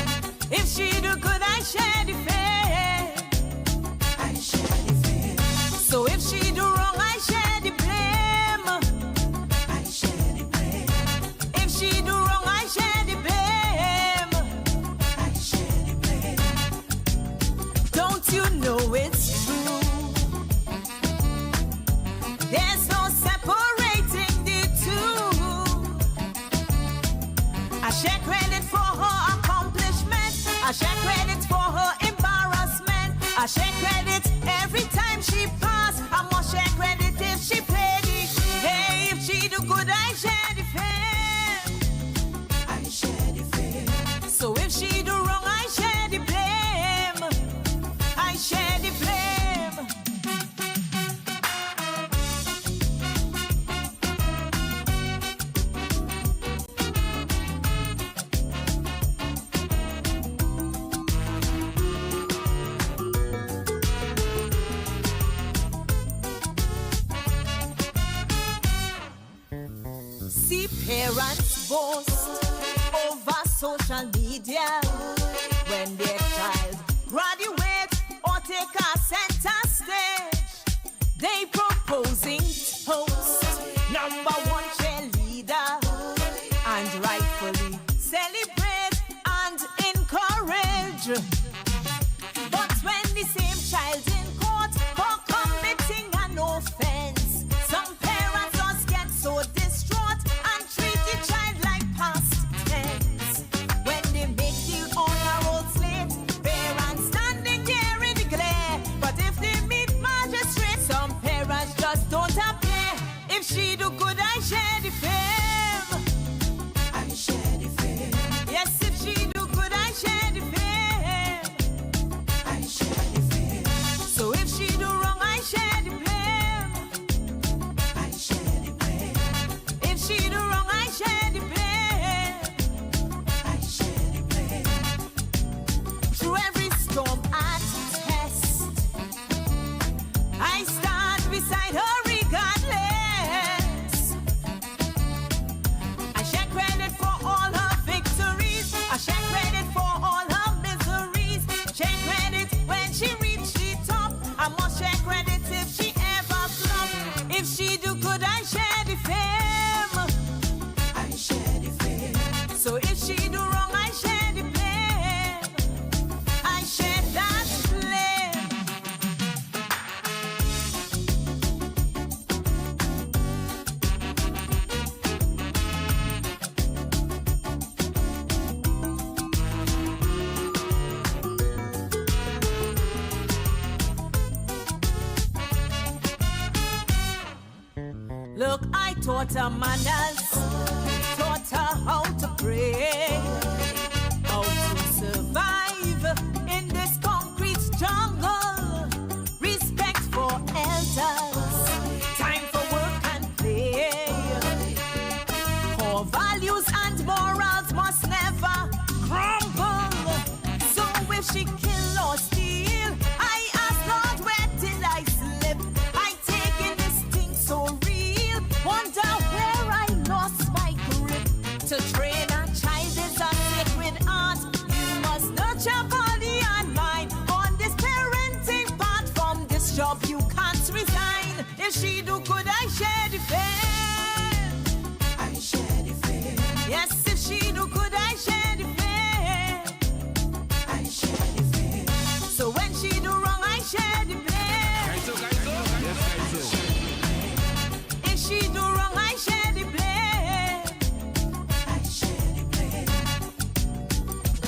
If she do good, I share the fame. I share the fame. So if she do wrong, I share the blame. I share the blame. If she do wrong, I share the blame. I share the blame. Don't you know it's true? There's no separating the two. I share credit for her accomplishment. I share credit for her embarrassment. I share credit every time she pass. I must share credit if she paid it. Hey, if she do good, I share the fame. I share the fame. So if she do wrong, I share the blame. I share the blame. See parents boast over social media when their child graduates or take a center stage. They proposing toast, #1 cheerleader. avoid her regardless. I share credit for all her victories. I share credit for all her miseries. Share credit when she reached the top. I must share credit if she ever flopped. If she do good, I share the fame. I share the fame. So if she do wrong, I share the blame. I share that blame. Look, I taught her manners, taught her how to pray, how to survive in this concrete jungle. Respect for elders, time for work and play. Core values and morals must never crumble. So if she kill or steal, I ask Lord, where did I slip? I take in this thing so real. Wonder where I lost my grip. To train a child is a sacred art. You must nurture body and mind. On this parenting path, from this job you can't resign. If she do good, I share the fame. I share the fame. Yes, if she do good, I share the fame. I share the fame. So when she do wrong, I share the blame. If she do wrong, I share the blame. I share the blame.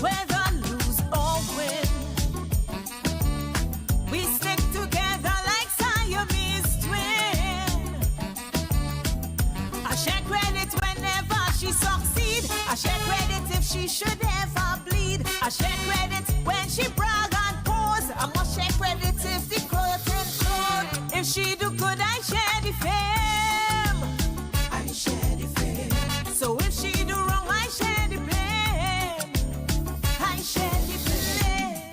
Whether lose or win, we stick together like Siamese twin. I share credit whenever she succeed. I share credit if she should ever bleed. I share credit when she brag and pose. I must share credit if the curtain close. If she do good, I share the fame. I share the fame. So if she do wrong, I share the blame. I share the blame.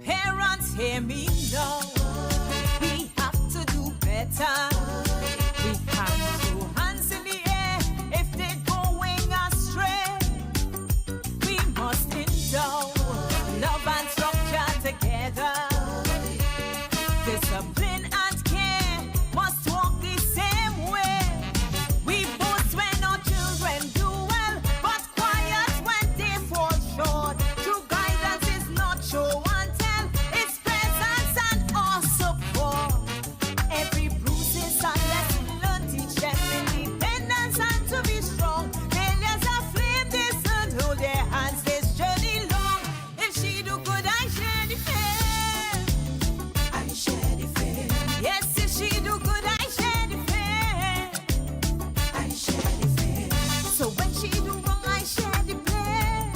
Parents, hear me now. We have to do better. We can't throw hands in the air if they're going astray. We must endow love and structure together. Discipline and care must walk the same way. We boast when our children do well, but quiet when they fall short. True guidance is not show and tell, it's presence and our support. Every bruise is a lesson learned, teach them independence and to be strong. Failures are flame, they should hold their hands this journey long. If she do good, I share the fame. I share the fame. Yes, if she do good, I share the fame. I share the fame. So when she do wrong, I share the blame.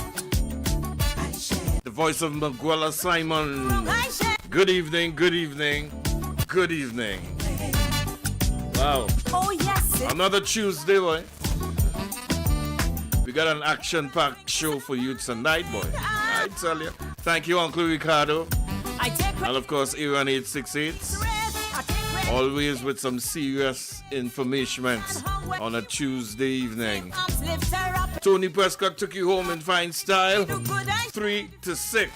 I share The voice of Maguela Simon. wrong, I share. Good evening, good evening, good evening. Wow. Oh yes, it Another Tuesday, boy. We got an action-packed show for you tonight, boy. I tell you. Thank you, Uncle Ricardo. I take And of course, Iran 868. Always with some serious information on a Tuesday evening. arms, lift her up. Tony Prescott took you home in fine style. 3 to 6.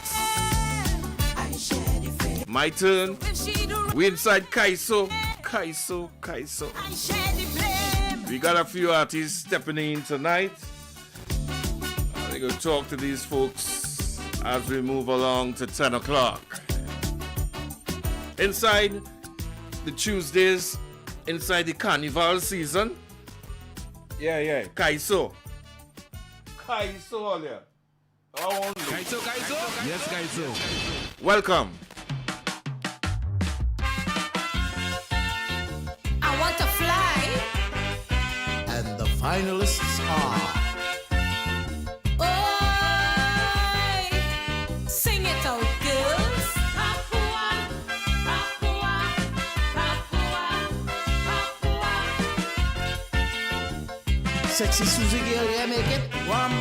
I share the fame. My turn. If she do wrong, We inside Kaiso. Kaiso. I share the blame. We got a few artists stepping in tonight. We're going to talk to these folks as we move along to 10 o'clock. Inside the Tuesdays, inside the carnival season. Yeah. Kaiso. Kaiso, yeah. Kaiso. Yes, Kaiso. Welcome. I want to fly. And the finalists are Oi, sing it out, girls. Sexy Susie girl, yeah, make it warm.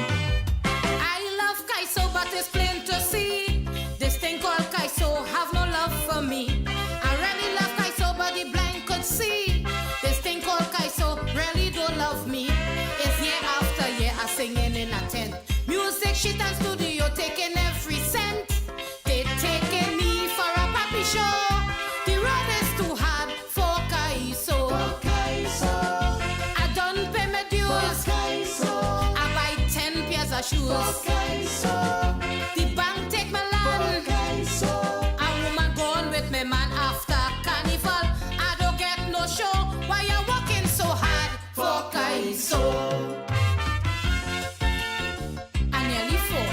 I love Kaiso, but it's plain to see. This thing called Kaiso have no love for me. I really love Kaiso, but the blind could see. This thing called Kaiso really don't love me. It's year after year I singing in a tent. Music shit and studio taking every cent. They taking me for a puppy show. The road is too hard for Kaiso. I don't pay my dues. I buy 10 pairs of shoes. The bank take my land. A woman gone with me man after carnival. I don't get no show. Why you working so hard for Kaiso? I nearly fall.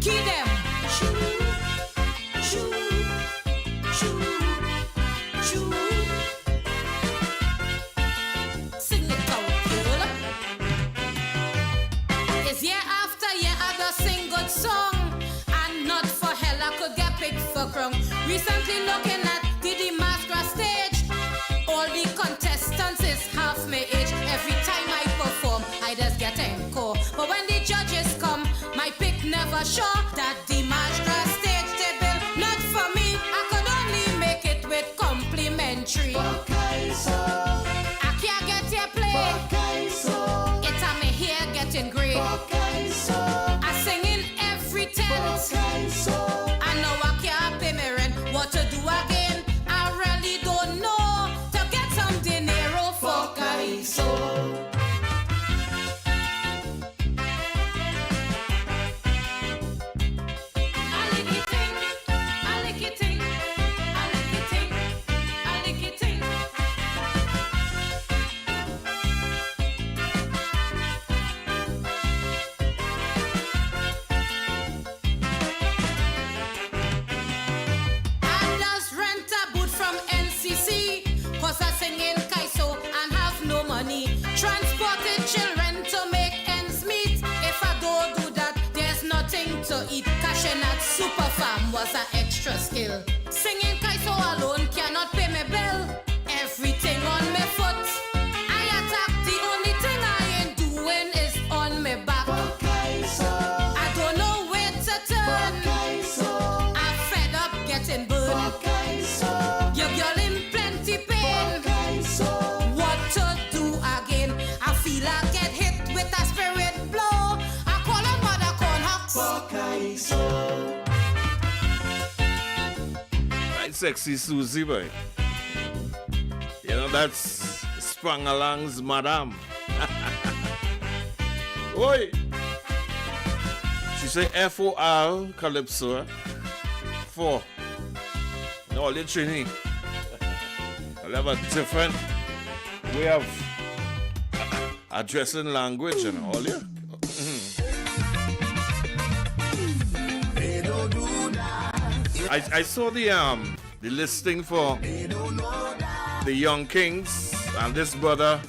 Key them. Shoo, shoo, shoo, shoo. Sing it out, girl. It's year after year I just sing good song. And not for hell I could get picked for crumb. Recently looking at the Masquerade stage. All the contestants is half my age. Every time I perform, I just get encore. But when the judges come, my pick never sure that the Masquerade stage they build not for me. I could only make it with complimentary. I can't get your play. It's a me hair getting gray. I sing in every tent. I know I can't pay my rent. What to do again? I really don't know. To get some dinero for Kaiso. I just rent a boot from NCC. Cause I sing in Kaiso and have no money. Transported children to make ends meet. If I don't do that, there's nothing to eat. Cashing at Super Farm was an extra skill. Singing Kaiso alone cannot pay me bill. Everything on my foot. I attack, the only thing I ain't doing is on my back. I don't know where to turn. I'm fed up getting burned. Your girl in plenty pain. What to do again? I feel I get hit with a spirit blow. I call her mother corn hawks. Right, Sexy Susie, boy. You know, that's Sprung Along's Madame. Oi! She say F-O-R, Calypso. 4. No, literally. I have a different way of addressing language and all, yeah. I saw the listing for the Young Kings, and this brother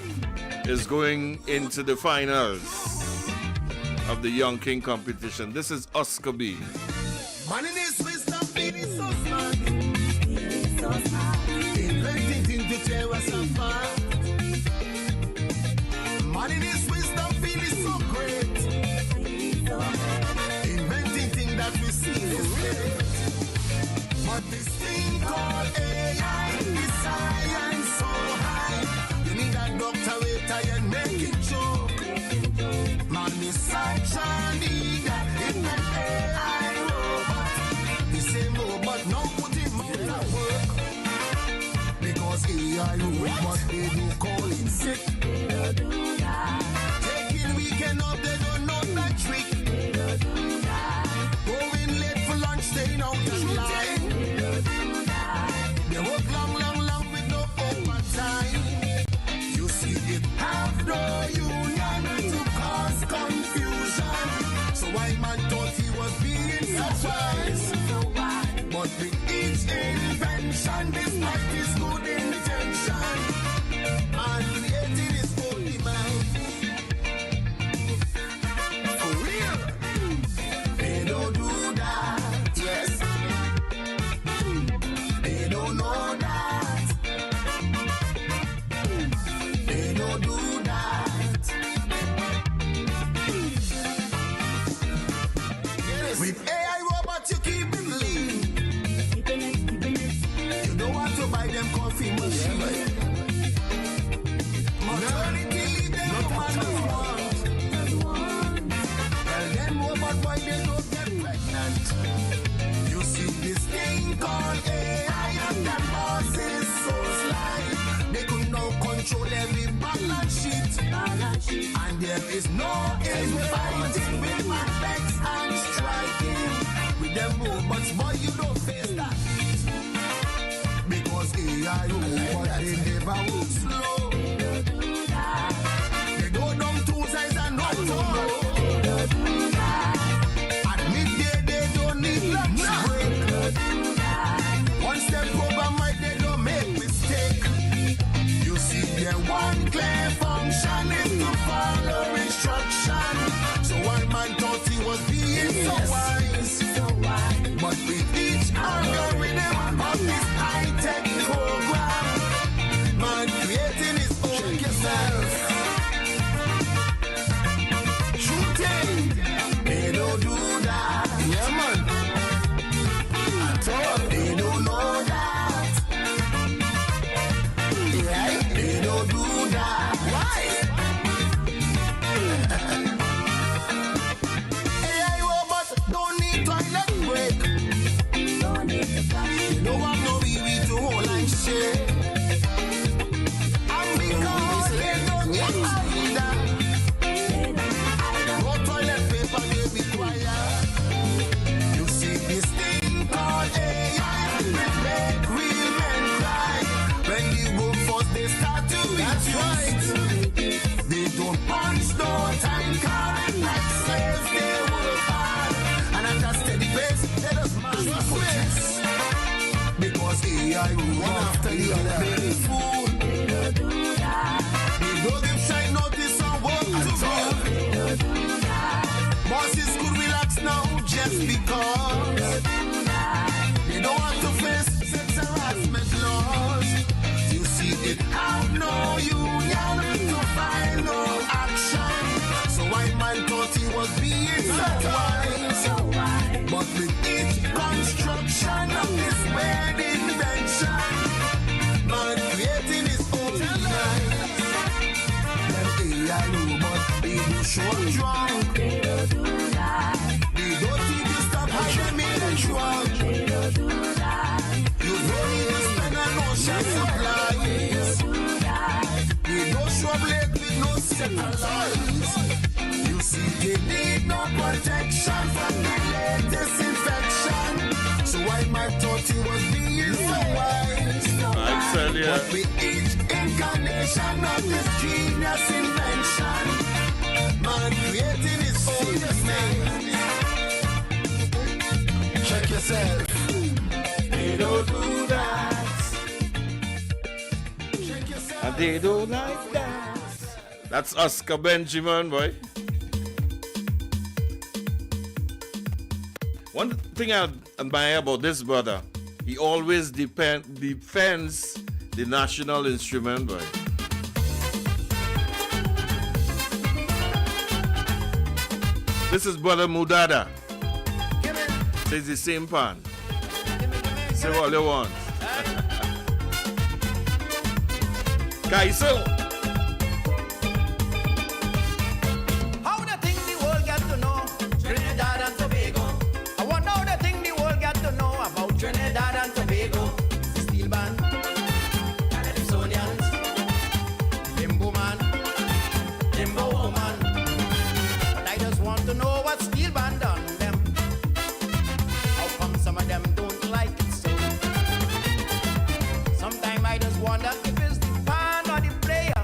is going into the finals of the Young King competition. This is Oscar B. Man in his wisdom, feeling so smart. Inventing to tear us apart. Man in his wisdom, feeling so great. Inventing things that we see is great. But this thing called AI is science so high. You need a doctorate and make it joke. Man is such a leader in an AI robot. The same robot now put him out of work. Because AI robot they do call it sick. Taking weekend off they don't know that trick. Going late for lunch staying out of line. They work long with no overtime. You see it have no union to cause confusion. So why man thought he was being surprised? But with each invention, despite his good intention, and creating his own demand. For real, they don't do that. Yes. every balance sheet. And there is no infighting with my legs and striking. With them robots, boy, you don't face that. Because AIO, but they never walk slow. They go down two sides and not two. At midday, they don't need lunch break. Once they program right, they don't make mistake. You see, their one clear function is to follow instruction. So one man thought he was being so wise. But with each algorithm of this high-tech program, man creating his own yourself. Shooting, they don't do that. Yeah, man. At all, they don't know that. Yeah, they don't do that. Why? AI robots don't need toilet break. No one know we to hold and shake. And because they don't need either. No toilet paper they require. You see this thing called AI will make real men cry. When the workforce they start to reduce. They don't punch no time card like slaves they work hard. And at a steady pace they just mash the face. Because AI will one after the other make fool. They don't do that. They don't give shy notice on what to do. Bosses could relax now just because they don't want to face sex harassment laws. You see it have no union to find no action. So white man thought he was being so wise. But with each construction of this weird invention, man creating his own life. Them AI robots, they do show drunk. They don't do that. They don't think you stop hiding in the trunk. They don't do that. You don't need to spend an ocean supplies. They don't show up late with no second lives. You see, they need no protection from the latest infection. So why my thought he was being so wise? I tell ya. But with each incarnation of this genius invention, man creating his own man. Check yourself. They don't do that. Check yourself. And they don't like that. That's Oscar Benjamin, boy. One thing I admire about this brother, he always defends the national instrument, boy. This is Brother Mudada. Says the same pan. Say what you want. Kaiso. How the thing the world got to know Trinidad and Tobago. I wonder how the thing the world got to know about Trinidad and Tobago. Steel band, Calypsonians, Limbo man, Limbo woman. But I just want to know what steel band done them. How come some of them don't like it so? Sometimes I just wonder if it's the band or the player.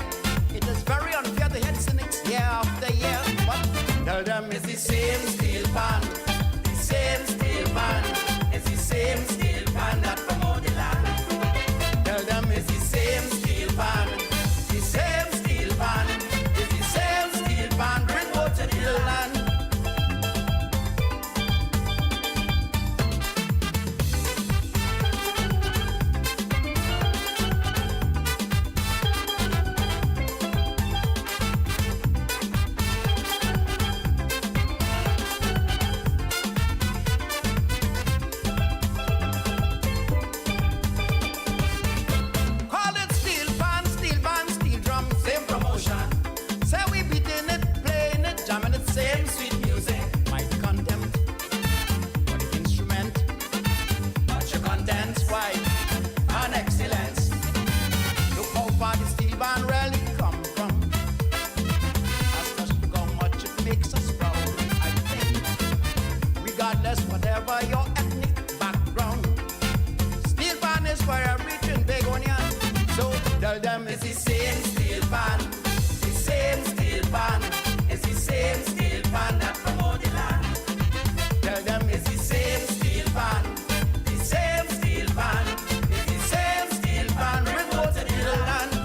pan. The same steel pan. It's the same steel pan that promote the land. Tell them it's the same steel pan. The same steel pan. It's the same steel pan promote the land.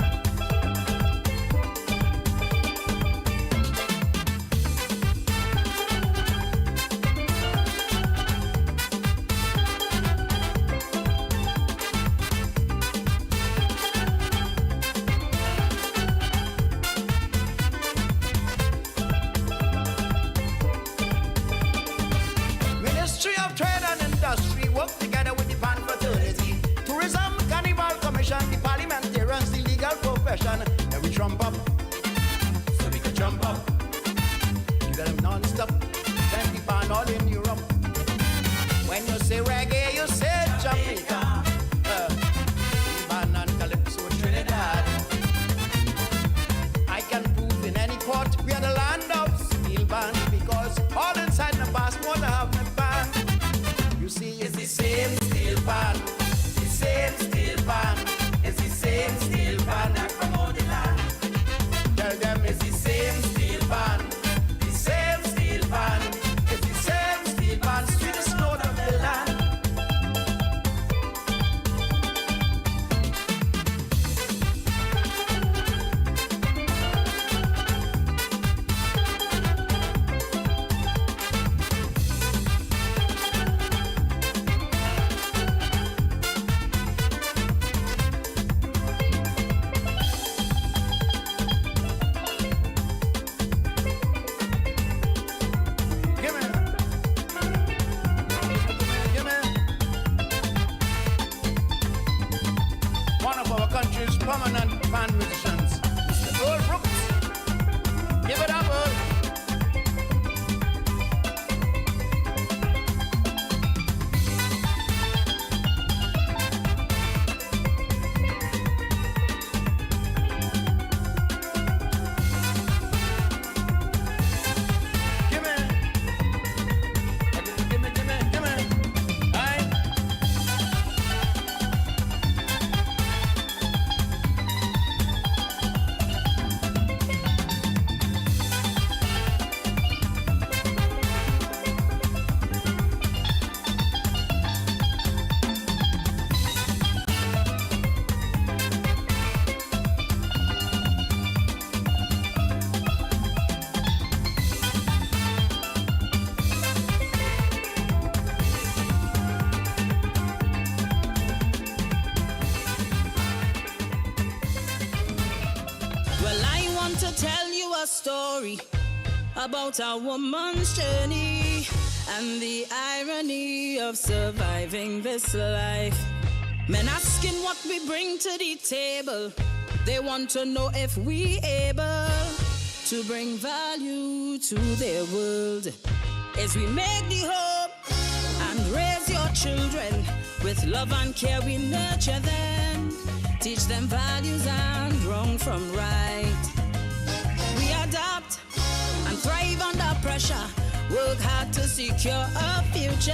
Ministry of Trade and Industry work together with the Pan Fraternity, Tourism Carnival Commission, the parliamentarians, the legal profession. Then we trump up, so we can jump up. You got them non-stop, then the pan all in Europe. When you say reggae, you say Jamaica. Pan and Calypso, Trinidad. I can prove in any court we are the land of steel band, because all inside the passport I have my pan. You see, it's the same steel pan, the same steel pan, it's the same steel pan that promote the land. Tell them it's the same steel pan, the same steel pan, it's the same steel pan, sweetest note of the land. One of our country's prominent band musicians, Mr. Earl Brooks. Give it up, Earl. Well, I want to tell you a story about a woman's journey and the irony of surviving this life. Men asking what we bring to the table. They want to know if we able to bring value to their world. As we make the hope and raise your children with love and care, we nurture them, teach them values and wrong from right. We adapt and thrive under pressure, work hard to secure a future.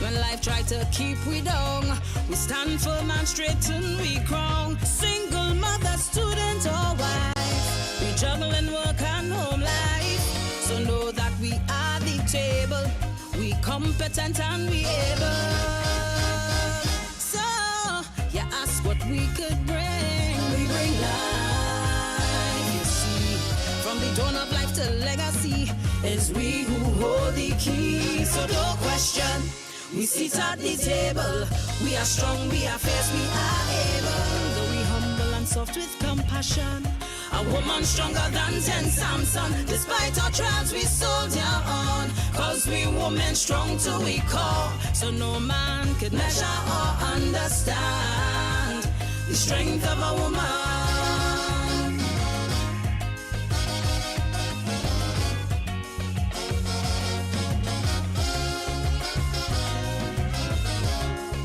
When life try to keep we down, we stand firm and straighten we crown. Single mother, student or wife, we juggling work and home life. So know that we are the table, we competent and we able. So you ask what we could bring. We bring life, you see. From the dawn of life to legacy, it's we who hold the key. So no question, we sit at the table. We are strong, we are fierce, we are able. Though we humble and soft with compassion, a woman stronger than 10 Samson. Despite our trials, we soldier on, cause we women strong to we core. So no man could measure or understand the strength of a woman.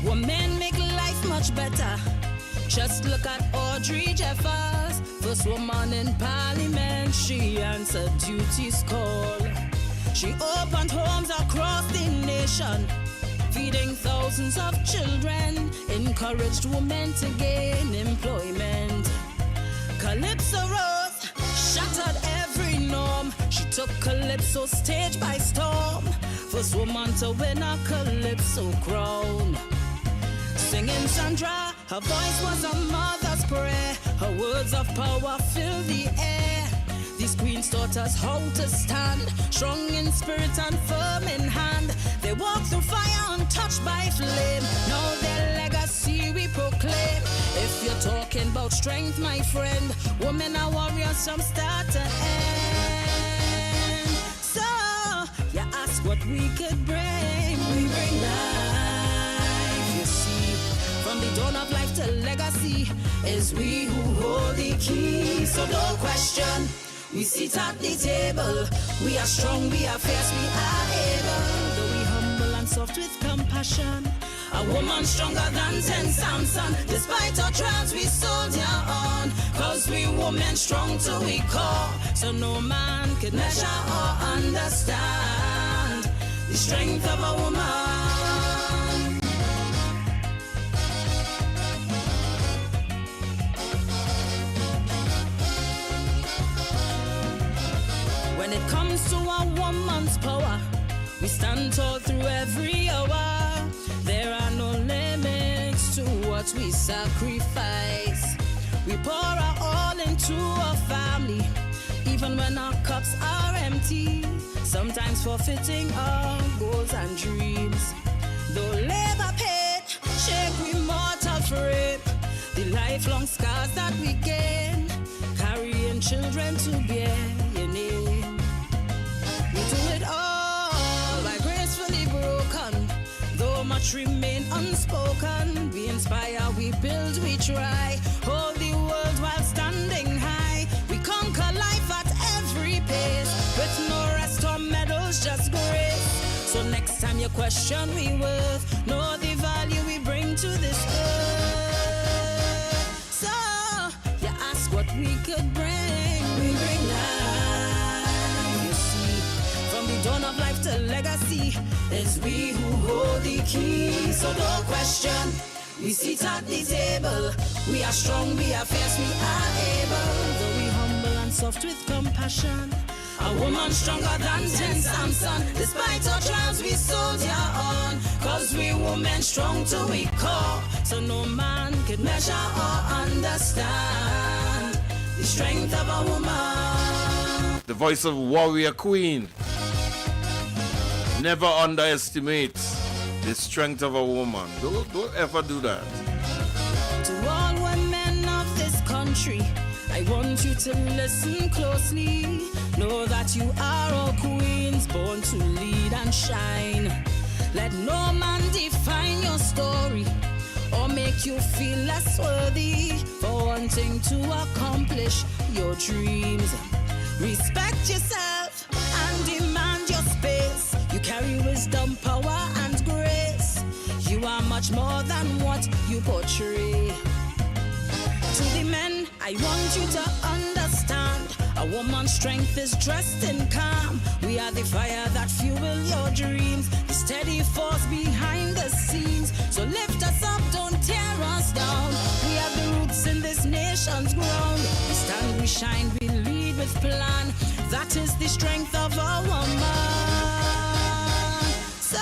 Women make life much better. Just look at Audrey Jeffers, first woman in parliament. She answered duty's call. She opened homes across the nation, feeding thousands of children, encouraged women to gain employment. Calypso Road Calypso stage by storm. First woman to win a Calypso crown. Singing Sandra, her voice was a mother's prayer. Her words of power filled the air. These queens taught us how to stand, strong in spirit and firm in hand. They walk through fire untouched by flame. Now their legacy we proclaim. If you're talking about strength, my friend, women are warriors from start to end. So, you ask what we could bring. We bring life, you see. From the dawn of life to legacy, is we who hold the key. So don't question. We sit at the table. We are strong, we are fierce, we are able. Though we humble and soft with compassion, a woman stronger than 10 Samson. Despite our trials, we soldier on. Cause we women strong till we call. So no man can measure or understand the strength of a woman. When it comes to a woman's power, we stand tall through every hour. There are no limits to what we sacrifice. We pour our all into our family, even when our cups are empty. Sometimes forfeiting our goals and dreams. Though labor paid, shake we mortal frame. The lifelong scars that we gain, carrying children to bear your name. We do it all by gracefully broken. Though much remain unspoken, we inspire, we build, we try. Hold the world while standing high. We conquer life at every pace, with no rest or medals, just grace. So next time you question we worth, know the value we bring to this earth. So you ask what we could bring. We bring life, you see. From the dawn of life to legacy, it's we who hold the key. So don't question. We sit at the table. We are strong, we are fierce, we are able. Though we humble and soft with compassion, a woman stronger than 10 Samson. Despite our trials, we soldier on. Cause we women strong till we call. So no man can measure or understand the strength of a woman. The voice of warrior queen. Never underestimate the strength of a woman. Don't ever do that. To all women of this country, I want you to listen closely. Know that you are all queens, born to lead and shine. Let no man define your story or make you feel less worthy for wanting to accomplish your dreams. Respect yourself and demand your space. You carry wisdom, power, and grace. You are much more than what you portray. To the men, I want you to understand, a woman's strength is dressed in calm. We are the fire that fuel your dreams, the steady force behind the scenes. So lift us up, don't tear us down. We are the roots in this nation's ground. We stand, we shine, we lead with plan. That is the strength of a woman. So,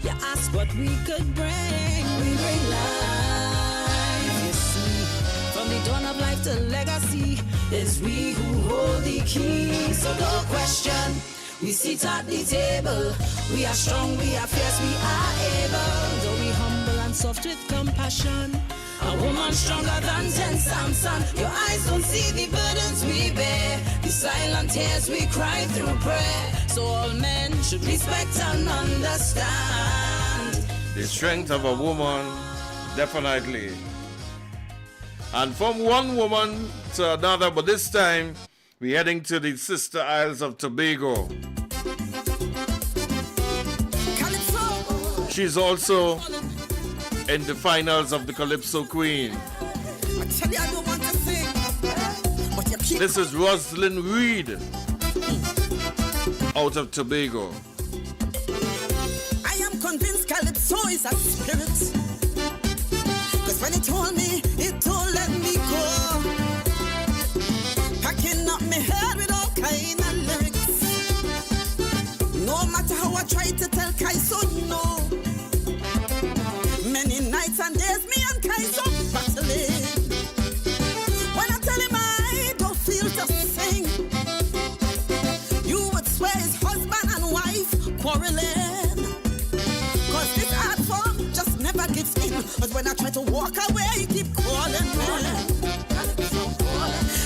you ask what we could bring. We bring life, you see. From the dawn of life to legacy, it's we who hold the key. So don't question. We sit at the table. We are strong, we are fierce, we are able. Though we humble and soft with compassion, a woman stronger than 10 Samson. Your eyes don't see the burdens we bear, the silent tears we cry through prayer. So all men should respect and understand the strength of a woman, definitely. And from one woman to another, but this time we're heading to the sister isles of Tobago. She's also in the finals of the Calypso Queen. This is Rosalind Reed out of Tobago. I am convinced Calypso is a spirit, cause when it told me, it don't let me go. Packing up my head with all kind of lyrics. I try to tell Kaiso no. Many nights and days me and Kaiso battling. When I tell him I don't feel to sing, you would swear his husband and wife quarreling. Cause this art form just never gives in. But when I try to walk away, he keep calling me.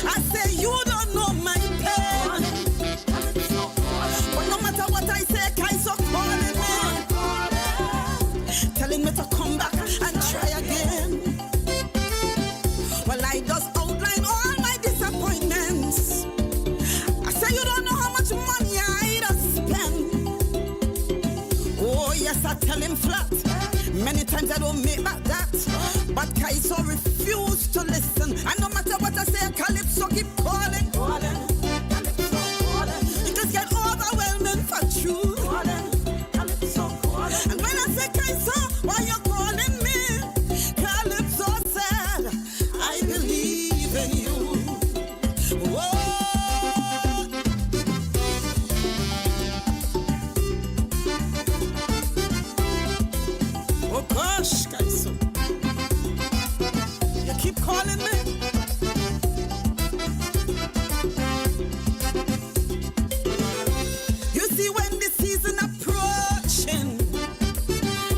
I say you don't know my pain. But no matter what I say, Kaiso calling me, telling me to come back and try again. Well, I just outline all my disappointments. I say you don't know how much money I just spend. Oh yes, I tell him flat. Many times I don't make back that. But Kaiso refuse to listen. And no matter what I say, Calypso keep calling. It just get overwhelming for true. And when I say Kaiso, why you calling me? Calypso said, I believe in you. Whoa. Oh gosh, Kaiso, you keep calling me. You see when the season approaching,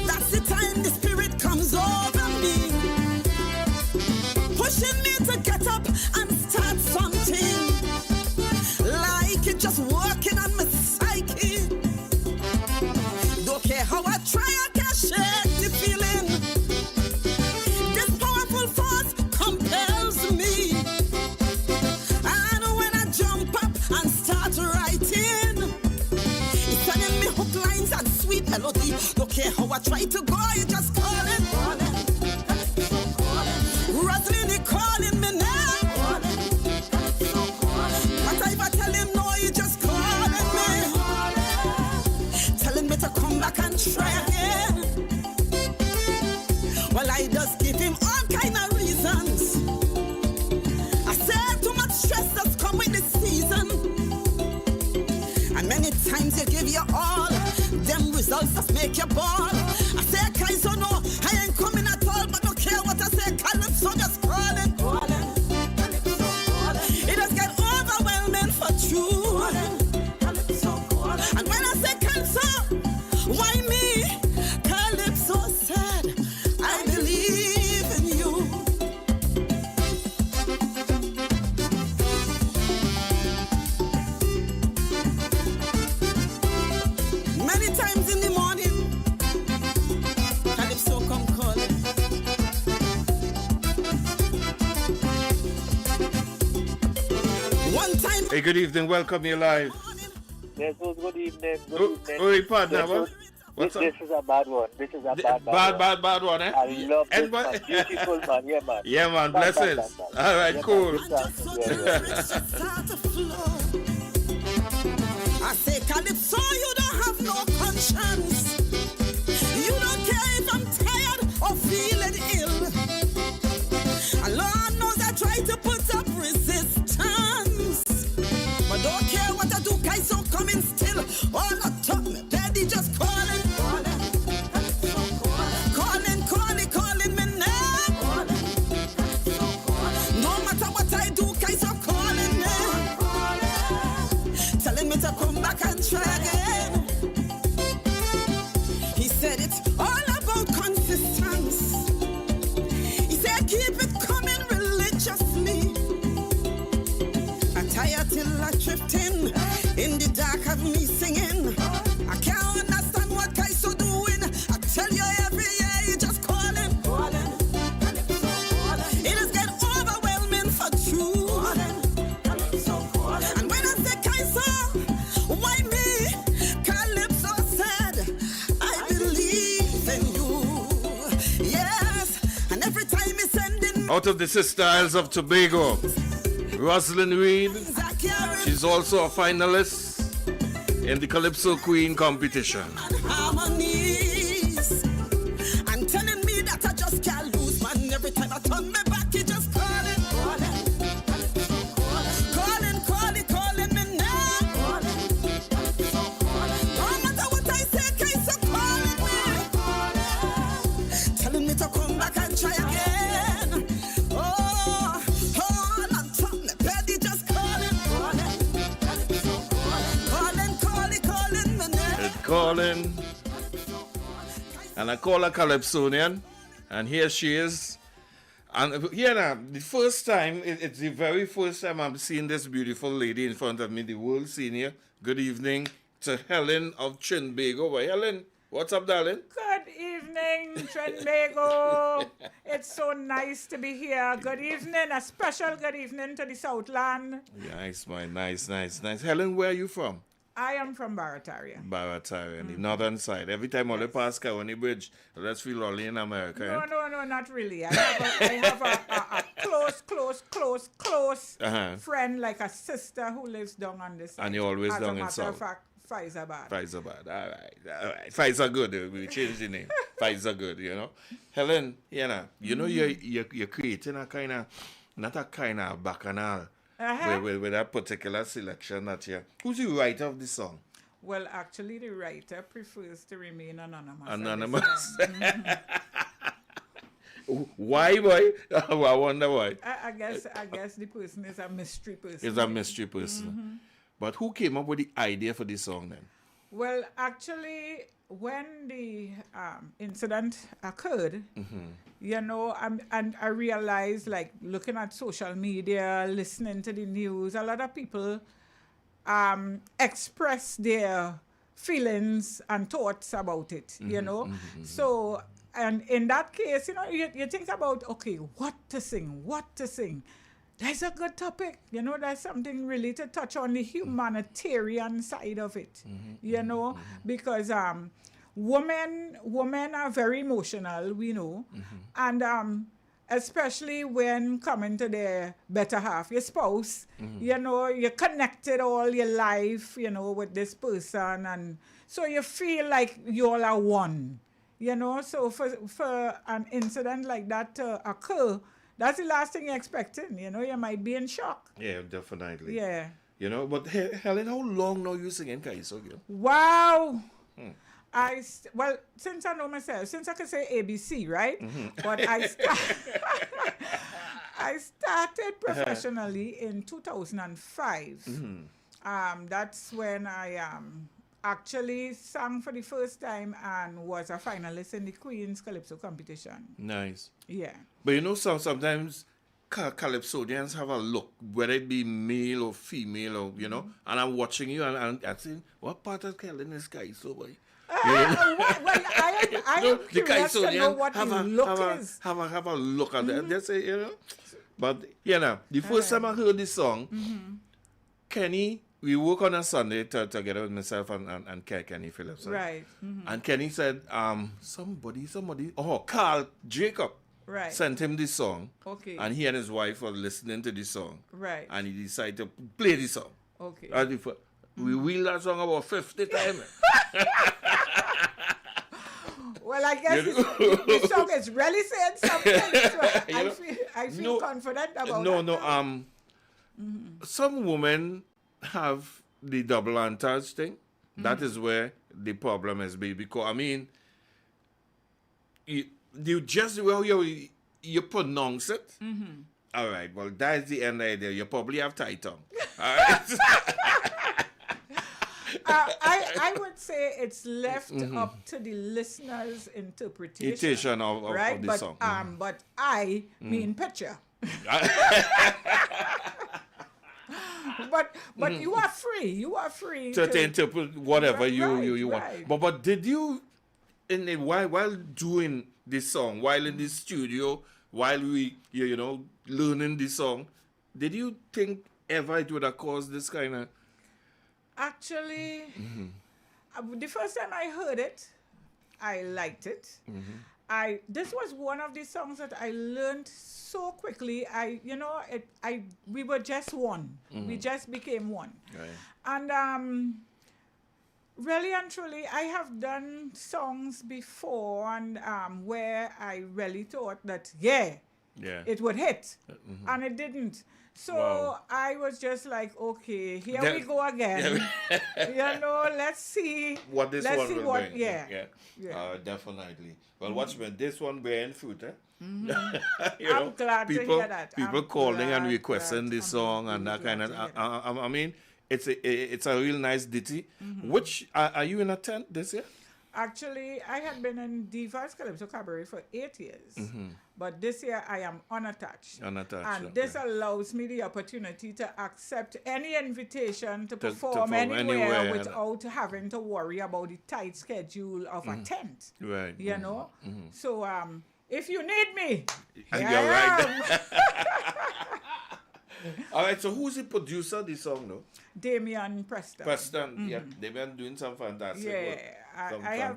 that's the time the spirit comes over me, pushing me to get up and start something, like it just working on my psyche. Don't care how I try, I can't shake the feeling. This powerful force compels me. And when I jump up and start writing, it's sending me hook lines and sweet melody. Don't care how I try to go, you just call it. Rustling, he calling me now. But if I tell him no, he just calling me, telling me to come back and try again. Well, I just give him all kind of reasons. I said too much stress that's come with this season. And many times you give your all, them results just make you ball. I say, Kaiso, no, I ain't coming at all, but don't care what I say, Calypso just calling. It just get overwhelming for true. And when I say Calypso, why me? Calypso said, I believe in you. Many times in the morning, Calypso come calling. One time. Hey, good evening. Welcome you live. Yes, good evening. Good evening. Who is partner? What's this is a bad one. This is a bad one, eh? I love this man. Beautiful man. Yeah, man. Yeah, man. Blessings. All right, cool. I say, Calypso, you don't have no conscience. You don't care if I'm tired or feeling ill. And Lord knows I try to put up resistance, but don't care what I do, Kaiso coming still. All I talk me, daddy just calling. Calling me now. No matter what I do, Kaiso calling me, telling me to come back and try again. He said it's all about consistency. He said keep it coming religiously. I tire till I drift in the dark of me singing. I can't understand what Kaiso doing. I tell you every year he just calling. It just get overwhelming for true. And when I say Kaiso, why me? Calypso said, I believe in you. Yes, and every time he's sending Out of the Sister Isles of Tobago, Rosalind Reed. She's also a finalist in the Calypso Queen competition. harmonies and telling me that I just can't lose, man. Every time I turn my back, he just calling me now. No matter what I calling. And I call her Calypsonian. And here she is. And here now, the first time, it's the very first time I'm seeing this beautiful lady in front of me, the world senior. Good evening to Helen of Trinbago. Well, Helen, what's up, darling? Good evening, Trinbago. It's so nice to be here. Good evening, a special good evening to the Southland. Nice, man. Nice. Helen, where are you from? I am from Barataria. Barataria, the northern side. Every time I pass County Bridge, let's feel only in America. No, not really. I have a close friend, like a sister who lives down on this side. And you're always down in South. As a matter of fact, Faizabad. All right. Faiza good. We changed the name. Faiza good, you know. Helen, you're creating a kind of, not a kind of bacchanal. With that particular selection that you... Who's the writer of the song? Well, actually, the writer prefers to remain anonymous. Anonymous? Why, boy? I wonder why. I guess the person is a mystery person. Is a mystery person. Mm-hmm. But who came up with the idea for this song then? Well, actually, when the incident occurred, and I realized, like, looking at social media, listening to the news, a lot of people express their feelings and thoughts about it, So, and in that case, you think about, okay, what to sing? That's a good topic. There's something really to touch on the humanitarian side of it, because women are very emotional, we know, and especially when coming to their better half, your spouse, you're connected all your life, with this person, and so you feel like you all are one, so for an incident like that to occur, that's the last thing you're expecting, you might be in shock. Yeah, definitely. Yeah. But Helen, how long now you singing Kaiso? Wow. Well, since I know myself, since I can say ABC, right? But I started professionally in 2005. That's when I actually sang for the first time and was a finalist in the Queen's Calypso competition. Nice. Yeah. But sometimes Calypsonians have a look, whether it be male or female, or and I'm watching you and I'm saying, what part of Helen is Kaiso, boy? I am curious to know what the look is. Have a look at that. That's it, But, the first time I heard this song, Kenny, we work on a Sunday together with myself and Kenny Phillips. Right. And Kenny said, somebody, Carl Jacob sent him this song. Okay. And he and his wife were listening to this song. Right. And he decided to play this song. Okay. And we wheel that song about 50 times. Well, I guess the song is really saying something. So I feel confident about that. Some women have the double entendre thing. That is where the problem is, because you just you pronounce it. All right, well, that's the end idea. You probably have tight tongue. All right. I would say it's left up to the listener's interpretation of the song. But I mean picture. But you are free. You are free to interpret whatever you want. Right. But did you, while doing this song, while in the studio, while we learning this song, did you think ever it would have caused this kind of? Actually, the first time I heard it, I liked it. This was one of the songs that I learned so quickly. We were just one. We just became one. Right. And really and truly, I have done songs before and where I really thought that it would hit, and it didn't. So I was just like, okay, here we go again. Let's see what this one will bring. Yeah. Definitely. Well, watch me. This one bearing fruit, eh? I'm glad to hear that. People calling and requesting this song and that kind of. it's a real nice ditty. Which are you in a tent this year? Actually, I had been in Divas Calypso Cabaret for 8 years. But this year I am unattached. Unattached. And this allows me the opportunity to accept any invitation to perform perform anywhere anywhere. without having to worry about the tight schedule of a tent. Right. You know? So if you need me, And here you're I right. am. All right, so who's the producer of the song, though? Damian Preston. Preston, yeah. They've been doing some fantastic work. I have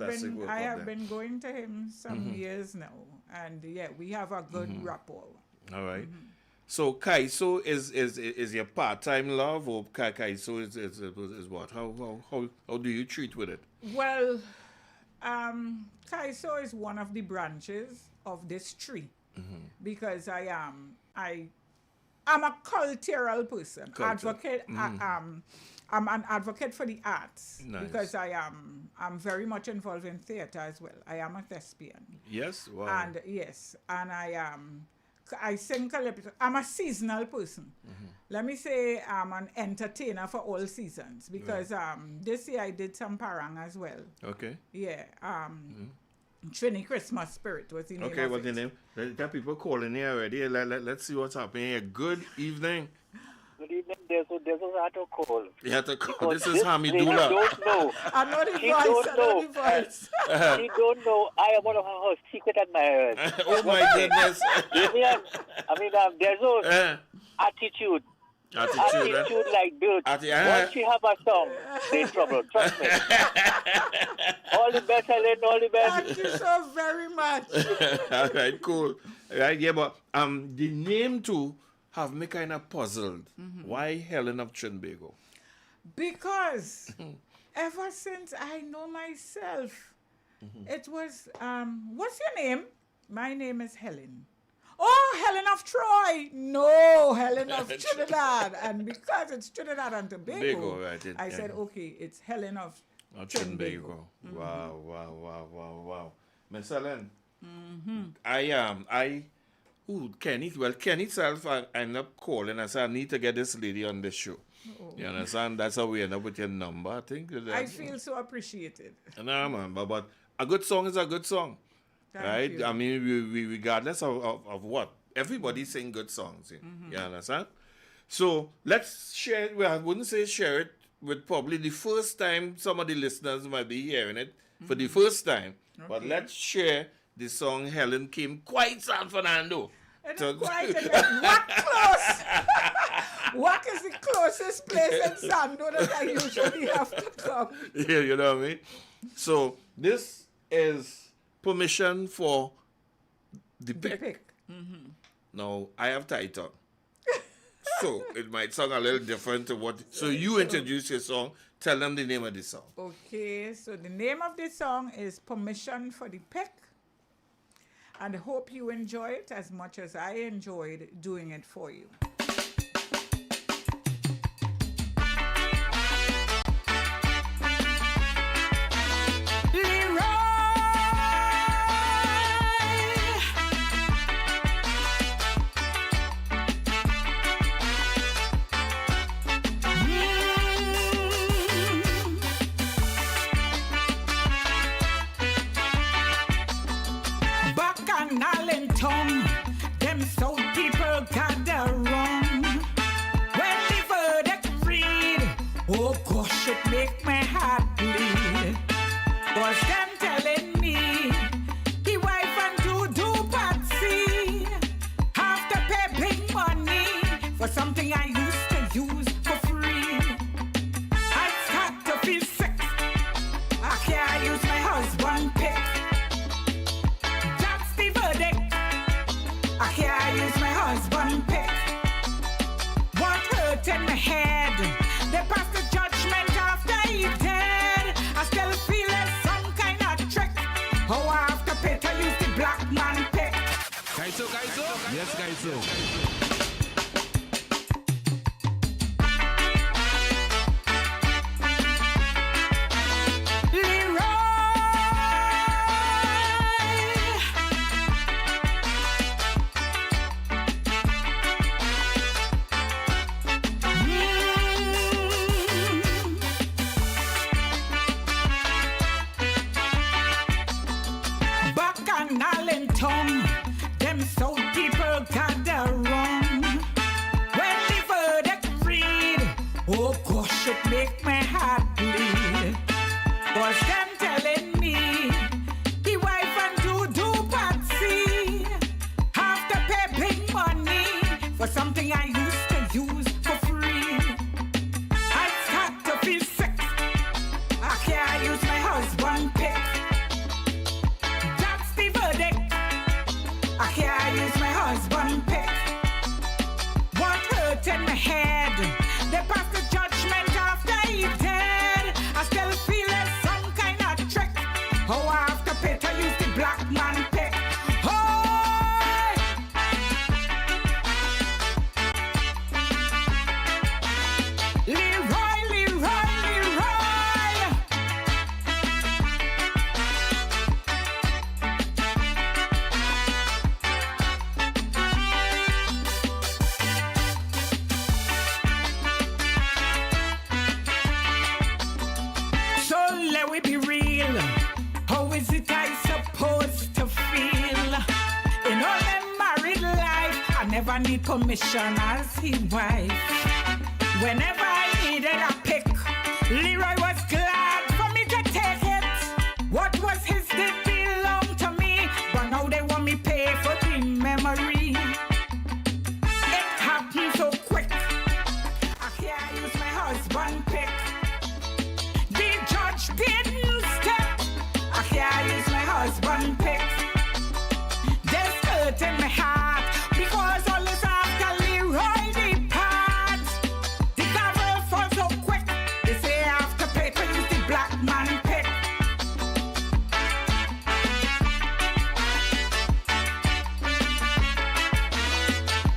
been going to him some years now, and we have a good rapport. All right. So Kaiso is your part-time love, or Kaiso is what? How do you treat with it? Well, Kaiso is one of the branches of this tree because I'm a cultural person, advocate. I'm an advocate for the arts because I'm very much involved in theater as well. I am a thespian. Yes, wow. And and I sing calypso. I'm a seasonal person. Let me say I'm an entertainer for all seasons because this year I did some parang as well. Okay. Yeah. Trini Christmas Spirit was the name. Okay, what's the name? There are people calling here already. Let's see what's happening here. Good evening. Good evening. There's a had to call. You have to call. This is They Hamidullah. don't know. I know the She voice. don't I know the know. voice. She don't know. I am one of her secret admirers. Oh my goodness. There's no attitude. Attitude like dirt. Once she have a song, they in trouble. Trust me. All the best, Helen. All the best. Thank you so very much. All right, cool. Right, yeah, but the name too have me kind of puzzled. Why Helen of Trinbago? Because ever since I know myself, it was, what's your name? My name is Helen. Oh, Helen of Troy. No, Helen of Trinidad. And because it's Trinidad and Tobago, right, I said, okay, it's Helen of Trinbago. Wow. Miss Helen, Kenny self, I end up calling. I said, I need to get this lady on the show. You understand? That's how we end up with your number, I think. I feel so appreciated. No, man, but a good song is a good song. Right? You. I mean, we regardless of what. Everybody sing good songs. You understand? So let's share. Well, I wouldn't say share it with probably the first time some of the listeners might be hearing it for the first time. Okay. But let's share the song Helen Came Quite San Fernando. It's quite Wack close. Wack is the closest place in Sando that I usually have to come. Yeah, you know what I mean? So this is permission for the pick. Now, I have title. So it might sound a little different to what. So you introduce your song. Tell them the name of the song. Okay, so the name of the song is Permission for the Pick. And I hope you enjoy it as much as I enjoyed doing it for you. Bacchanal and tongue, them South people gather round. gosh, it make my heart bleed. Was them telling me the wife and do Patsy have to pay big money for something I used to use for free. I start to feel sick. I can't use my husband pick. That's the verdict. I can't use my husband pick. What hurt in my head? They passed the judgment after he dead. I still feel it's some kind of trick. Oh, I have to pay to use the black man pick. Oh! Leroy, Leroy, Leroy. So let we be real. How is it I supposed to feel? In all my married life, I never need permission as his wife. Whenever I needed a pick, Leroy was glad for me to take it. What was his did belong to me, but now they want me pay for the memory. It happened so quick. I can't use my husband pick. The judge didn't step. I can't use my husband pick. There's hurt in my heart because all this after Leroy departs. The gavel falls so quick. They say I have to pay to use the black man pick.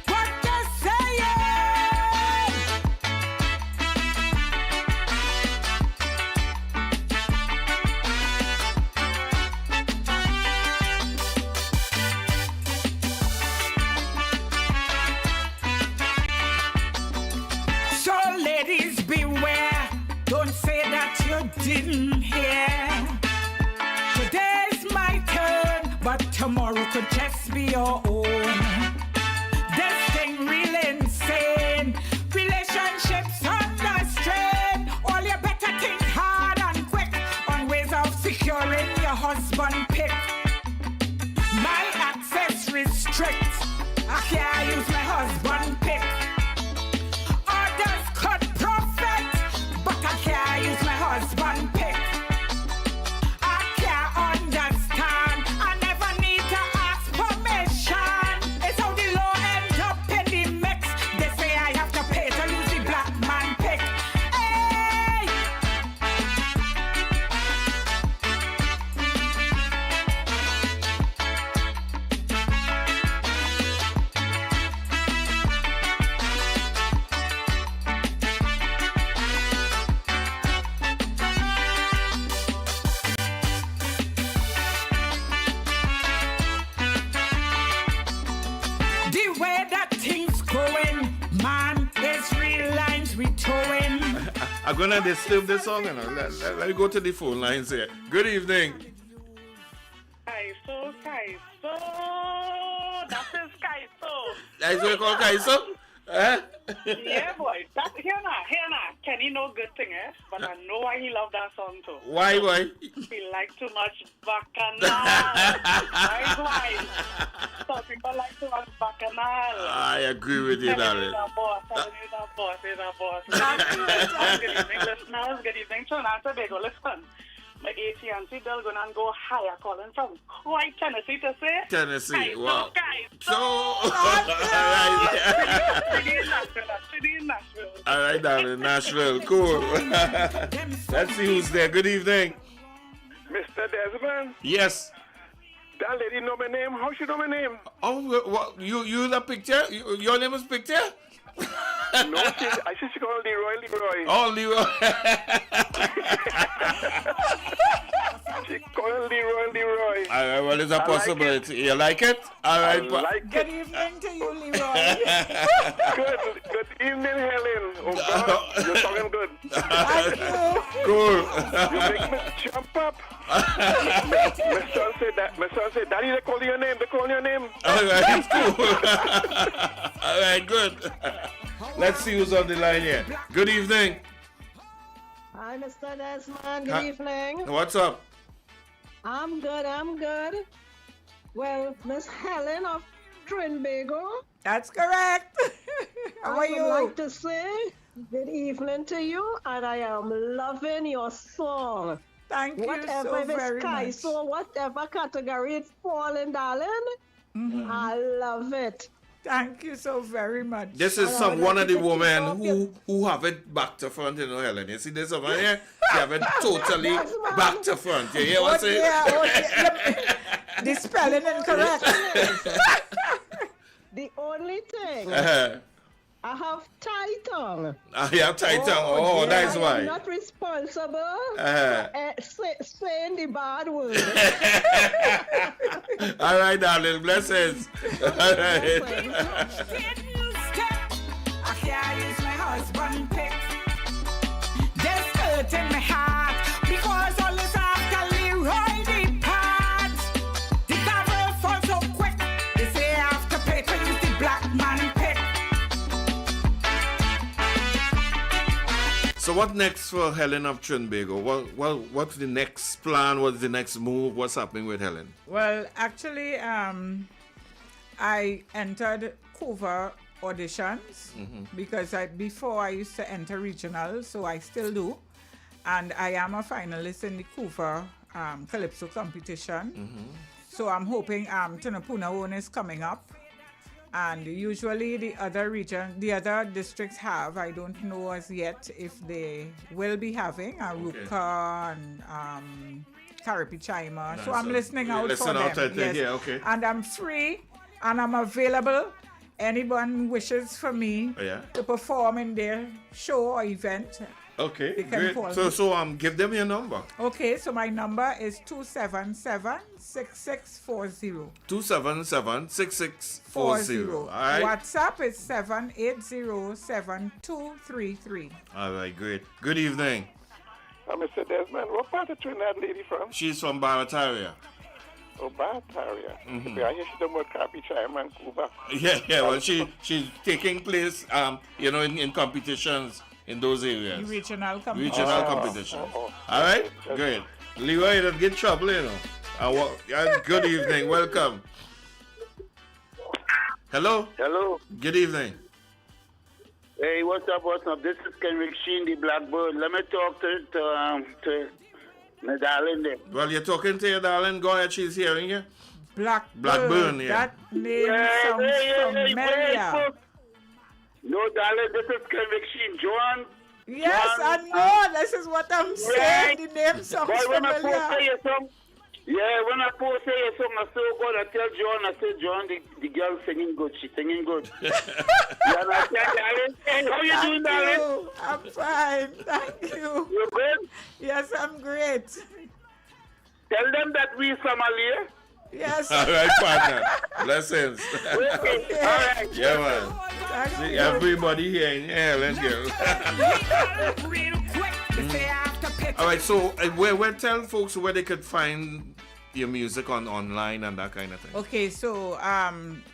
What they saying? So ladies beware, don't say that you didn't hear. Today's my turn, but tomorrow could just be your own. This thing real insane, relationships under strain. All you better think hard and quick on ways of securing your husband pick. My access restrict, I can't use my husband pick. Others could profit, but I can't use my husband pick. I can't understand. I never need to ask permission. It's how the law ends up in the mix. They say I have to pay to use the black man pick. Hey! The way that things going, man, it's real lines we towing. I'm gonna disturb this song, you know. Let me go to the phone lines here. Good evening. Kaiso. That is Kaiso. That's what you call Kaiso? Eh? Yeah, boy. That, here now. Kenny know good thing, eh? But I know why he loved that song too. Why, boy? He liked too much bacchanal. Right, why? Some people like too much bacchanal. I agree with you, darling. Telling you that boss is a boss. Good evening, listeners. Good evening, Trinidad and Tobago. Listen. My AT&T bill gonna go higher, calling from quite Tennessee to say. Tennessee, wow. So, all right, darling, Nashville, cool. Let's see who's there. Good evening. Mr. Desmond? Yes. That lady know my name. How she know my name? Oh, what? You the picture? Your name is picture? No, I said she called Leroy. Oh, Leroy. She called Leroy. All right, well, it's a possibility. You like it? All right. Good evening to you, Leroy. Good evening, Helen. Oh, God, you're talking good. Thank you. Cool. You make me jump up. My son said, Daddy, they call your name. All right, cool. All right, good. Let's see who's on the line here. Good evening. Hi, Mr. Desmond. Good evening. What's up? I'm good. Well, Miss Helen of Trinbago. That's correct. How are you? I would like to say good evening to you, and I am loving your song. Thank you whatever so very sky, much. so whatever category it's falling, darling, I love it. Thank you so very much. This is one of the women who have it back to front, you know, Helen. You see this over here? They have it totally back to front. You hear what I'm saying? Yeah. The spelling incorrect. The only thing, I have tight tongue. You have tight tongue. Oh, yeah, that's why. I'm not responsible for saying the bad word. All right, darling. Blessings. All right. I can't use my husband pick. There's hurt in my heart because all this after Leroy departs. The cover falls so quick. They say after paper use the black man pick. So what next for Helen of Trinbago? What's the next plan? What's the next move? What's happening with Helen? Well, actually, I entered Couva auditions because before I used to enter regional, so I still do. And I am a finalist in the Couva Calypso competition. So I'm hoping Tunapuna one is coming up. And usually the other districts have, I don't know as yet if they will be having a Ruka and Karapi Chima. So I'm listening out for them. Yes. Yeah, okay. And I'm free and I'm available. Anyone wishes for me to perform in their show or event. Okay, great. So give them your number. Okay, so my number is 277-6640. 277-6640. All right. WhatsApp is 780-7233. All right, great. Good evening. Mr. Desmond, what part of Trinidad lady from? She's from Barataria. Oh, Barataria. I hear she done more Karapi Chima and Cuba. Yeah. Well, she's taking place, in competitions in those areas. Regional competitions. All right, great. Leroy, don't get trouble, you know. Good evening. Welcome. Hello. Good evening. Hey, what's up? This is Kenrick Sheen, the Blackbird. Let me talk to my darling there. Well, you're talking to your darling. Go ahead, she's hearing you. Blackbird, yeah. That name sounds familiar. No, darling, this is Kenrick Sheen. Joan. Yes, I know. This is what I'm saying. The name sounds familiar. When I post your song, I so good. I tell John, John, the girl singing good. She's singing good. You understand, darling? Hey, how you doing, darling? I'm fine. Thank you. You good? Yes, I'm great. Tell them that we Somalia. Yes. All right, partner. Blessings. Okay. All right. Yeah, man. See, everybody here in let's go. All right, so where tell folks where they could find your music online and that kind of thing. Okay, so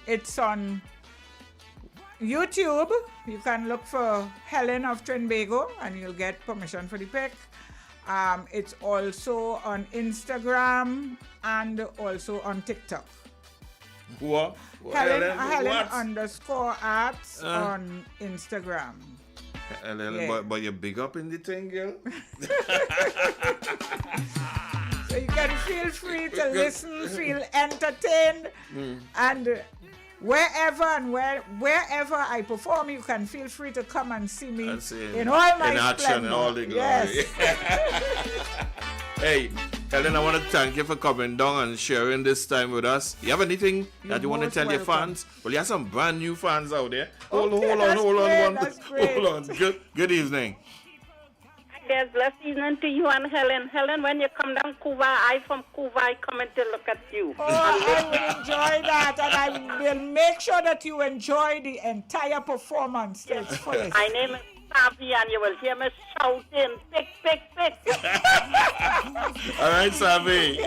it's on YouTube. You can look for Helen of Trinbago and you'll get permission for the pick. It's also on Instagram and also on TikTok. What? Helen_arts on Instagram. But you're big up in the thing, girl. So you can feel free to listen, feel entertained, and wherever I perform, you can feel free to come and see me in all my action and all the glory. Yes. Hey, Helen, I want to thank you for coming down and sharing this time with us. You have anything that you want to tell your fans? Well, you have some brand new fans out there. Hold on. Good evening. Yes, blessed evening to you and Helen. Helen, when you come down Cuba, I from Cuba, I coming to look at you. Oh, I will enjoy that, and I will make sure that you enjoy the entire performance. It's full. My name is Savi, and you will hear me shouting, pick. All right, Savi.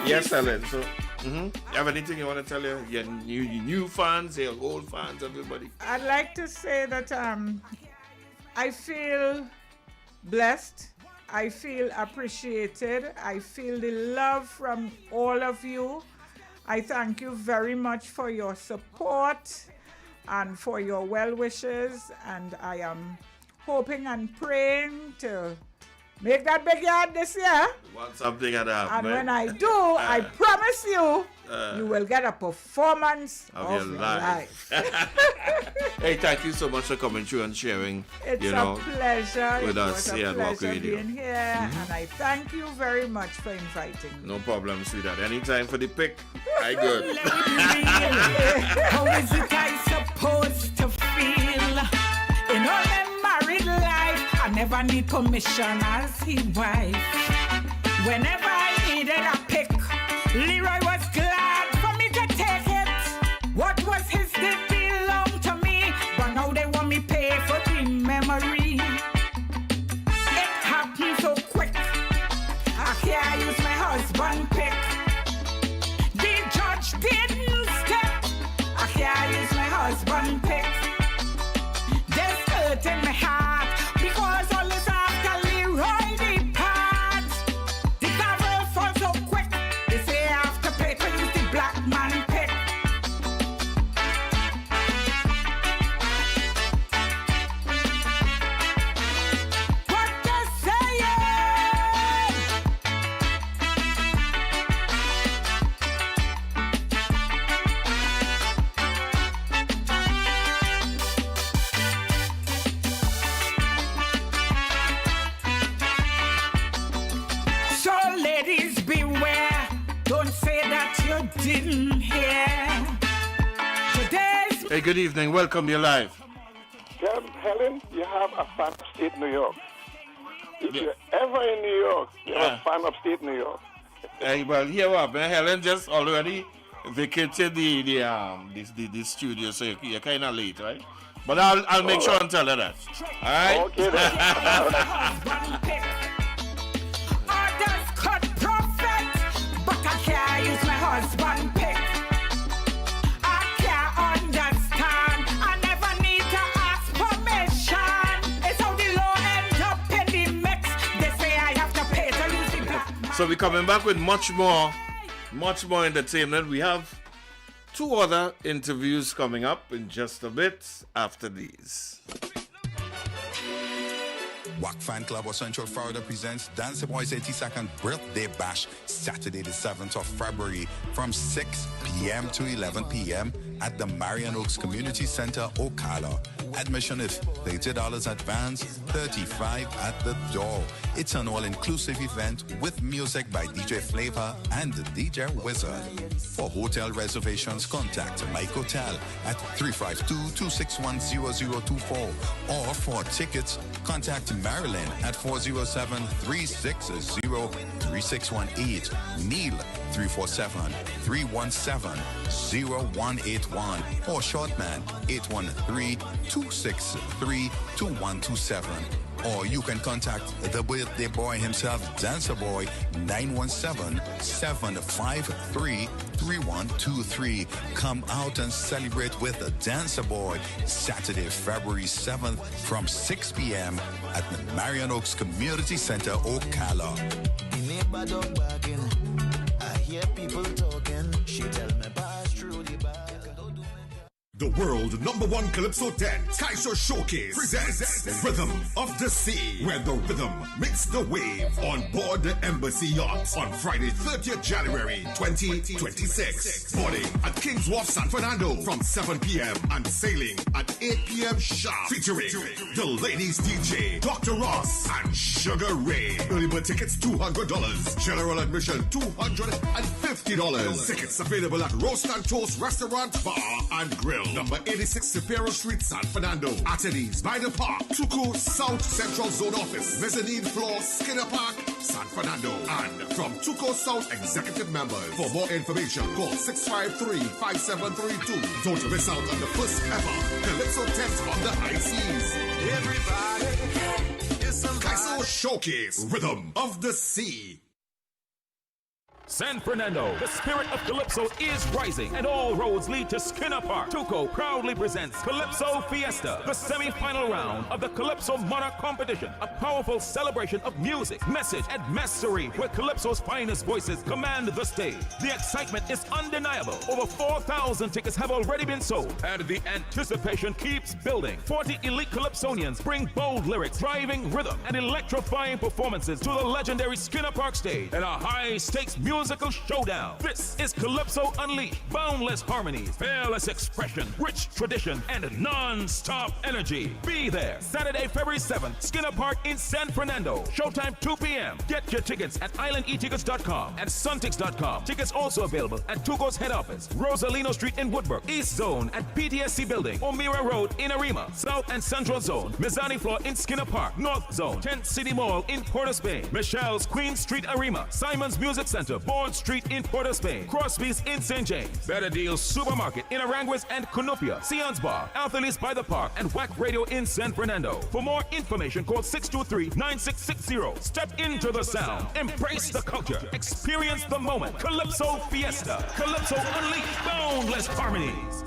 Yes, Helen. So, you have anything you want to tell your new fans, your old fans, everybody? I'd like to say that I feel blessed. I feel appreciated. I feel the love from all of you. I thank you very much for your support and for your well wishes. And I am hoping and praying to make that big yard this year. Want something at that. And when I do, I promise you, you will get a performance of your life. Hey, thank you so much for coming through and sharing. It's a pleasure. With us here at Wack Radio. Being here, and I thank you very much for inviting me. No problem, sweetheart. Anytime for the pick, I good. How is it I supposed to feel? In all my married life, I never need permission as his wife. Whenever I needed a pick, Leroy was glad for me to take it. What was his did belong to me, but now they want me pay for the memory. It happened so quick, I can't use my husband pick. The judge didn't step, I can't use my husband pick. There's hurt in my heart because all this after Leroy departs. The gavel falls so quick, they say I have to pay to use the black man pick. What they saying? So ladies beware, don't say that you didn't hear. Today's Hey, good evening. Welcome to your live. Helen, you have a fan upstate New York. If you're ever in New York, you have a fan upstate New York. Hey, well, here we are, man. Helen just already vacated the studio, so you're kind of late, right? But I'll make sure and tell her that. All right? Okay, then. others cut profit, but I can't use my husband pick. I can't understand, I never need to ask permission. It's how the law ends up in the mix. They say I have to pay to use the black. So we're coming back with much more entertainment. We have 2 other interviews coming up in just a bit after these. Wack Fan Club of Central Florida presents Dance Boy's 82nd Birthday Bash, Saturday the 7th of February from 6 p.m. to 11 p.m. at the Marion Oaks Community Center, Ocala. Admission is $30 advance, $35 at the door. It's an all-inclusive event with music by DJ Flavor and DJ Wizard. For hotel reservations, contact Mike Hotel at 352-261-0024. Or for tickets, contact Marilyn at 407-360-3618. Neil 347-317-0181. Or Shortman 813-263-2127. Or you can contact the birthday boy himself, Dancer Boy, 917-753-3123. Come out and celebrate with the Dancer Boy, Saturday, February 7th from 6 p.m. at the Marion Oaks Community Center, Ocala. I hear people talking. She tell me pass through the back. The world #1 Calypso dance, Kaiser Showcase presents Rhythm of the Sea, where the rhythm meets the wave on board the Embassy Yacht on Friday, 30th January 2026. Boarding at King's Wharf, San Fernando from 7 p.m. and sailing at 8 p.m. sharp. Featuring the ladies DJ, Dr. Ross and Sugar Ray. Early bird tickets $200. General admission $250. Tickets available at Roast and Toast Restaurant, Bar and Grill. Number 86 Superior Street, San Fernando. Attorneys by the Park, Tuco South Central Zone Office, Mezzanine Floor, Skinner Park, San Fernando. And from Tuco South Executive Members. For more information, call 653-5732. Don't miss out on the first ever Calypso tent on the high seas. Everybody, Kaiso Showcase, Rhythm of the Sea. San Fernando, the spirit of Calypso is rising, and all roads lead to Skinner Park. Tuco proudly presents Calypso Fiesta, the semi-final round of the Calypso Monarch competition, a powerful celebration of music, message, and mastery, where Calypso's finest voices command the stage. The excitement is undeniable. Over 4,000 tickets have already been sold, and the anticipation keeps building. 40 elite Calypsonians bring bold lyrics, driving rhythm, and electrifying performances to the legendary Skinner Park stage in a high-stakes musical showdown. This is Calypso Unleashed. Boundless harmonies, fearless expression, rich tradition, and non-stop energy. Be there Saturday, February 7th, Skinner Park in San Fernando. Showtime 2 p.m. Get your tickets at islandetickets.com and suntix.com. Tickets also available at Tuco's head office, Rosalino Street in Woodbrook, East Zone at PTSC Building, O'Meara Road in Arima, South and Central Zone, Mizani Floor in Skinner Park, North Zone, 10th City Mall in Port of Spain, Michelle's Queen Street Arima, Simon's Music Center, Bourne Street in Port of Spain, Crosby's in St. James, Better Deals Supermarket in Aranguez and Cunupia, Sion's Bar, Anthony's by the Park, and Wack Radio in San Fernando. For more information, call 623-9660. Step into the sound, embrace the culture, experience the moment. Calypso Fiesta, Calypso Unleashed, boundless harmonies.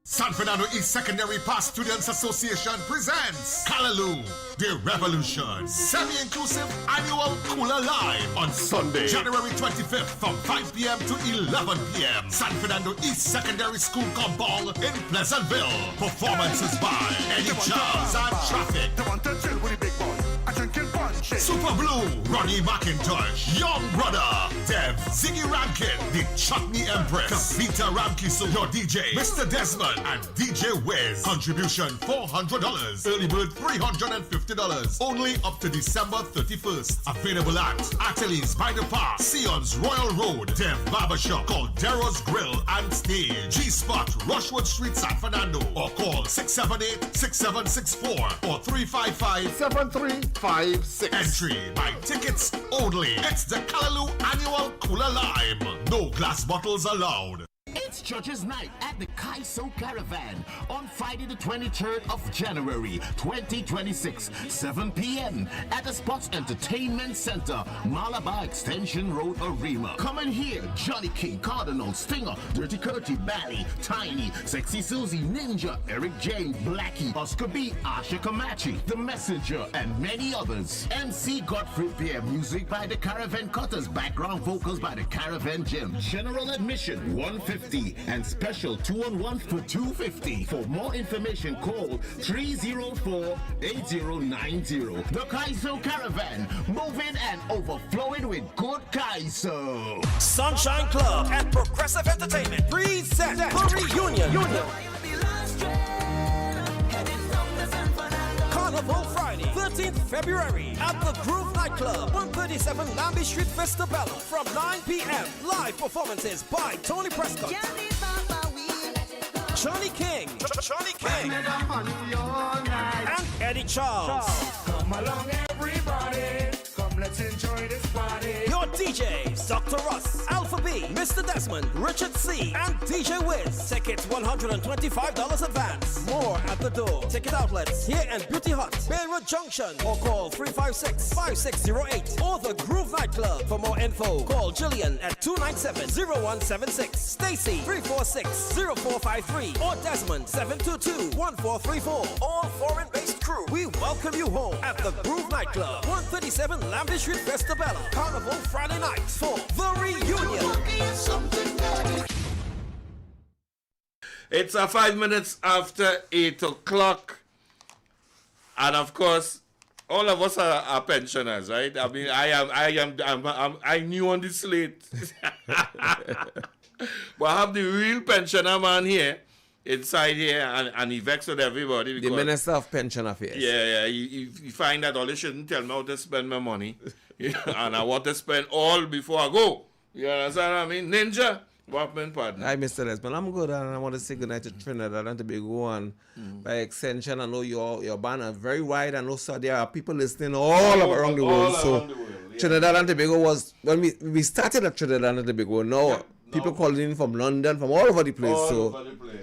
San Fernando East Secondary Past Students Association presents Callaloo, The Revolution, semi-inclusive annual Cooler Live on Sunday, January 25th from 5 p.m. to 11 p.m. San Fernando East Secondary School Compound in Pleasantville. Performances by Eddie Charles and Traffic. They want to chill with the big boy. I drinking punch. Super Blue, Ronnie McIntosh, Young Brother, Dev, Ziggy Rankin, The Chutney Empress, Vita Ramkiso, your DJ, Mr. Desmond, and DJ Wiz. Contribution $400. Early bird $350. Only up to December 31st. Available at Ateliers by the Park, Sion's Royal Road, Dev Barbershop, Caldero's Grill and Stage, G-Spot, Rushwood Street, San Fernando, or call 678-6764 or 355-7356. Entry by tickets only. It's the Callaloo Annual Cooler Lime. No glass bottles allowed. It's Judges Night at the Kaiso Caravan on Friday the 23rd of January 2026, 7 p.m. at the Sports Entertainment Center, Malabar Extension Road, Arima. Come and hear Johnny King, Cardinal, Stinger, Dirty Curty, Bally, Tiny, Sexy Susie, Ninja, Eric James, Blackie, Oscar B, Asha Kamachi, The Messenger, and many others. MC Godfrey Pierre, music by the Caravan Cutters, background vocals by the Caravan Gym. General admission $150 and special 2-on-1 for $250. For more information, call 304-8090. The Kaiso Caravan, moving and overflowing with good Kaiso. Sunshine Club and Progressive Entertainment present the reunion. Carnival Friday, 13th February at the Groove Nightclub, 137 Lambie Street, Vista Bella, from 9 p.m. Live performances by Tony Prescott, Johnny King, and Eddie Charles. Come along, everybody. Come, let's enjoy this party. Your DJs, Dr. Russ, Alpha B, Mr. Desmond, Richard C, and DJ Wiz. Tickets $125 advance. More at the door. Ticket outlets here and Beauty Hut, Beirut Junction, or call 356-5608 or the Groove Nightclub. For more info, call Jillian at 297-0176, Stacy 346-0453, or Desmond 722-1434. All foreign-based crew, we welcome you home at the Groove Nightclub, 137 Lambie Street, Vista Bella. Carnival Friday night for the reunion. It's 5 minutes after 8 o'clock, and of course, all of us are pensioners, right? I mean, I'm new on the slate, but I have the real pensioner man here. Inside here, and he vexed with everybody. The Minister of Pension Affairs. Yeah. He find that all they shouldn't tell me how to spend my money. And I want to spend all before I go. You understand what I mean? Ninja, Walkman partner. Hi, Mr. Desmond. I'm good, and I want to say good night to Trinidad and Tobago. And by extension, I know your banner very wide. I know there are people listening all around the world. Trinidad and Tobago was, when we started at Trinidad and Tobago, now people calling in from London, from all over the place.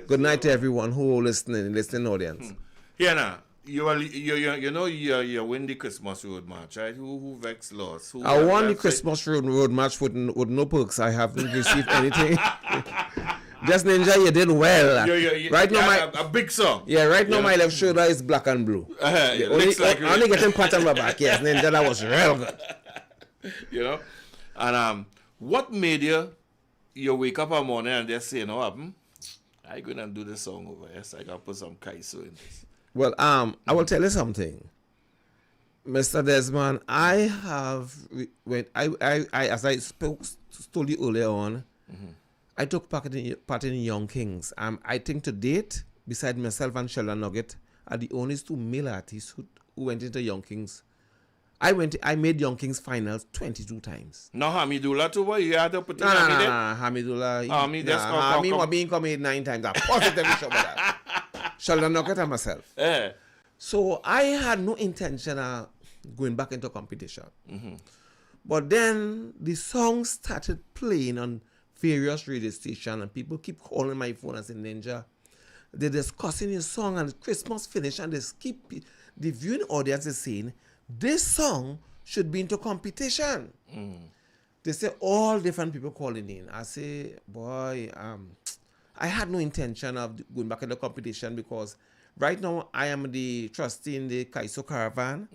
Good night to everyone who listening audience. Here now, You win the Christmas Road March, right? Who Vex lost? I won the Christmas Road March with no perks. I haven't received anything. Just Ninja, you did well. Right now, a big song. Yeah, right now my left shoulder is black and blue. Only getting pat on my back. Yes, Ninja, that was real good. And what made you wake up one morning and just say, I'm going to do this song over here, so I can put some Kaiso in this. Well, I will tell you something, Mr. Desmond. I have as I told you earlier on, I took part in Young Kings. I think to date, beside myself and Sheldon Nugget, are the only two male artists who went into Young Kings. I made Young Kings finals 22 times. No, Hamidullah too, boy. You had to put in Hamidullah. Hamid being coming 9 times. I'm positive sure about that. Sheldon Nugget and myself. So I had no intention of going back into competition. But then the song started playing on various radio stations, and people keep calling my phone and saying, Ninja, they're discussing your song, and Christmas finished, and the viewing audience is saying, this song should be into competition. They say all different people calling in. I say, boy, I had no intention of going back into competition because right now I am the trustee in the Kaiso Caravan,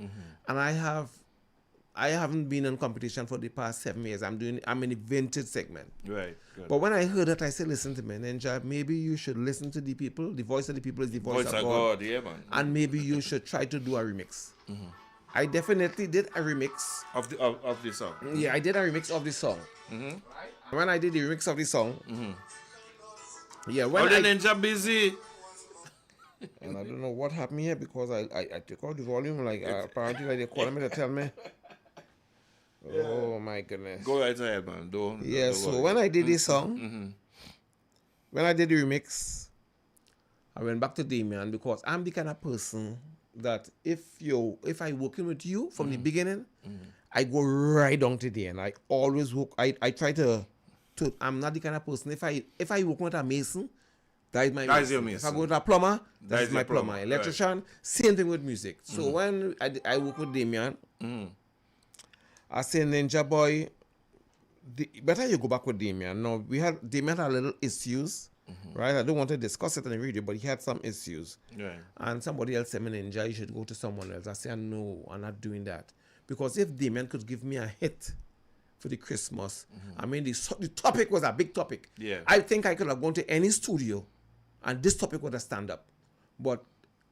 and I haven't been in competition for the past 7 years. I'm in the vintage segment. Right. Good. But when I heard that, I said, listen to me, Ninja, maybe you should listen to the people. The voice of the people is the voice of God. Yeah, man. And maybe you should try to do a remix. I definitely did a remix of the song. Yeah, I did a remix of the song. When I did the remix of the song, yeah, when the Ninja busy. And I don't know what happened here because I took out the volume. Like apparently, like, they calling me to tell me. Oh my goodness! Go right ahead, man. Don't so worry. when I did this song, when I did the remix, I went back to Damien because I'm the kind of person that if I working with you from the beginning, I go right down to the end. I always work. I try to. I'm not the kind of person. If I work with a mason, that is my That's mason. your mason. If I go with a plumber, That is my plumber. Electrician, right. Same thing with music. So when I work with Damien, I say, Ninja boy, better you go back with Damien. No, Damien had little issues, right? I don't want to discuss it on the radio, but he had some issues. Right. And somebody else said, Ninja, you should go to someone else. I said, no, I'm not doing that. Because if Damien could give me a hit for the Christmas, I mean, the topic was a big topic. Yeah. I think I could have gone to any studio and this topic would have stand up. But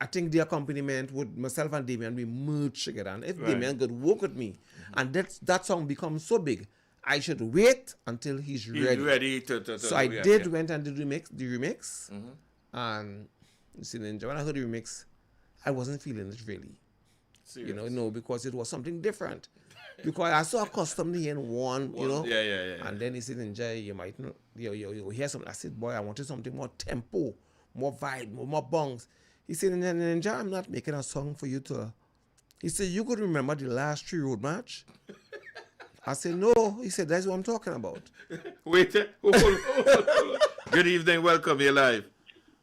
I think the accompaniment with myself and Damien, we merged together. And if Damien could work with me, and that song becomes so big, I should wait until he's ready. So I went and did the remix. And you see, Ninja, when I heard the remix, I wasn't feeling it really. Serious? Because it was something different. Because I saw accustomed to hearing one, Yeah. And then he said, Ninja, you might not, you hear something. I said, boy, I wanted something more tempo, more vibe, more bongs. He said, Ninja, I'm not making a song for you to. He said, you could remember the last 3 road match? I said, no. He said, that's what I'm talking about. Wait. Hold. Good evening. Welcome. You're live.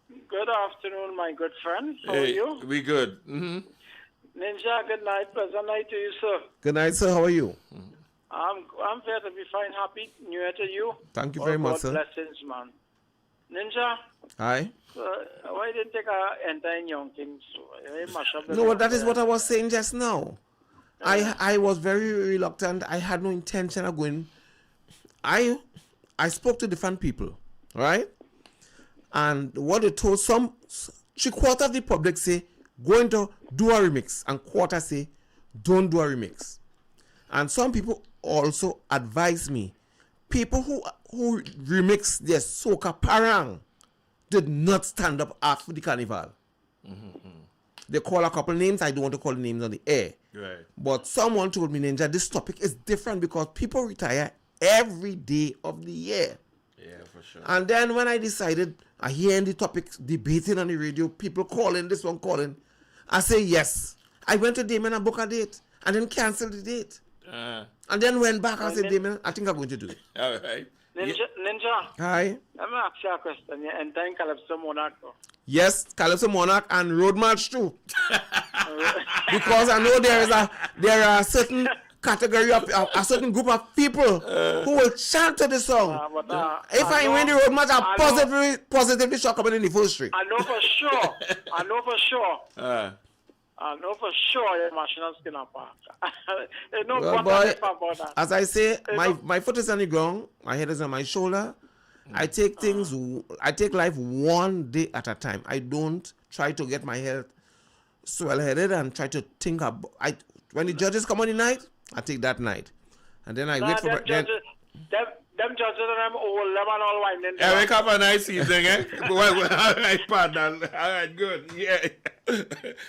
Good afternoon, my good friend. How are you? We good. Ninja, good night. Pleasant night to you, sir. Good night, sir. How are you? I'm very to be fine. Happy New Year to you. Thank you very much, sir. Blessings, man. Ninja. Hi. Why didn't take a enter in Young Kings? No, that is what I was saying just now. I was very reluctant. I had no intention of going. I spoke to different people, right? And what they told 3/4 of the public say, going to do a remix, and 1/4 say, don't do a remix. And some people also advised me, people who remix their soca parang did not stand up after the carnival. They call a couple names. I don't want to call the names on the air. Right. But someone told me, Ninja, this topic is different because people retire every day of the year. Yeah, for sure. And then when I decided, I hear the topics debating on the radio, people calling, this one calling, I say yes. I went to Damien and booked a date and then canceled the date. And then went back and said, Damien, I think I'm going to do it. All right. Ninja. Hi. Let me ask you a question. You enter in Calypso Monarch. Yes, Calypso Monarch and Road March too. Because I know there are certain category of a certain group of people who will chant to the song. If I win the Road March, I'm positively shocked about in the first street. I know for sure. I know for sure you're National Skinner Park. No Well, boy, about that. as I say, my foot is on the ground, my head is on my shoulder. I take life one day at a time. I don't try to get my health swell-headed and try to think about. When the judges come on the night, I take that night, and then I wait for. Them judges and them old, them and all winding. Eric, have a nice evening, eh? Well, all right, partner. All right, good. Yeah.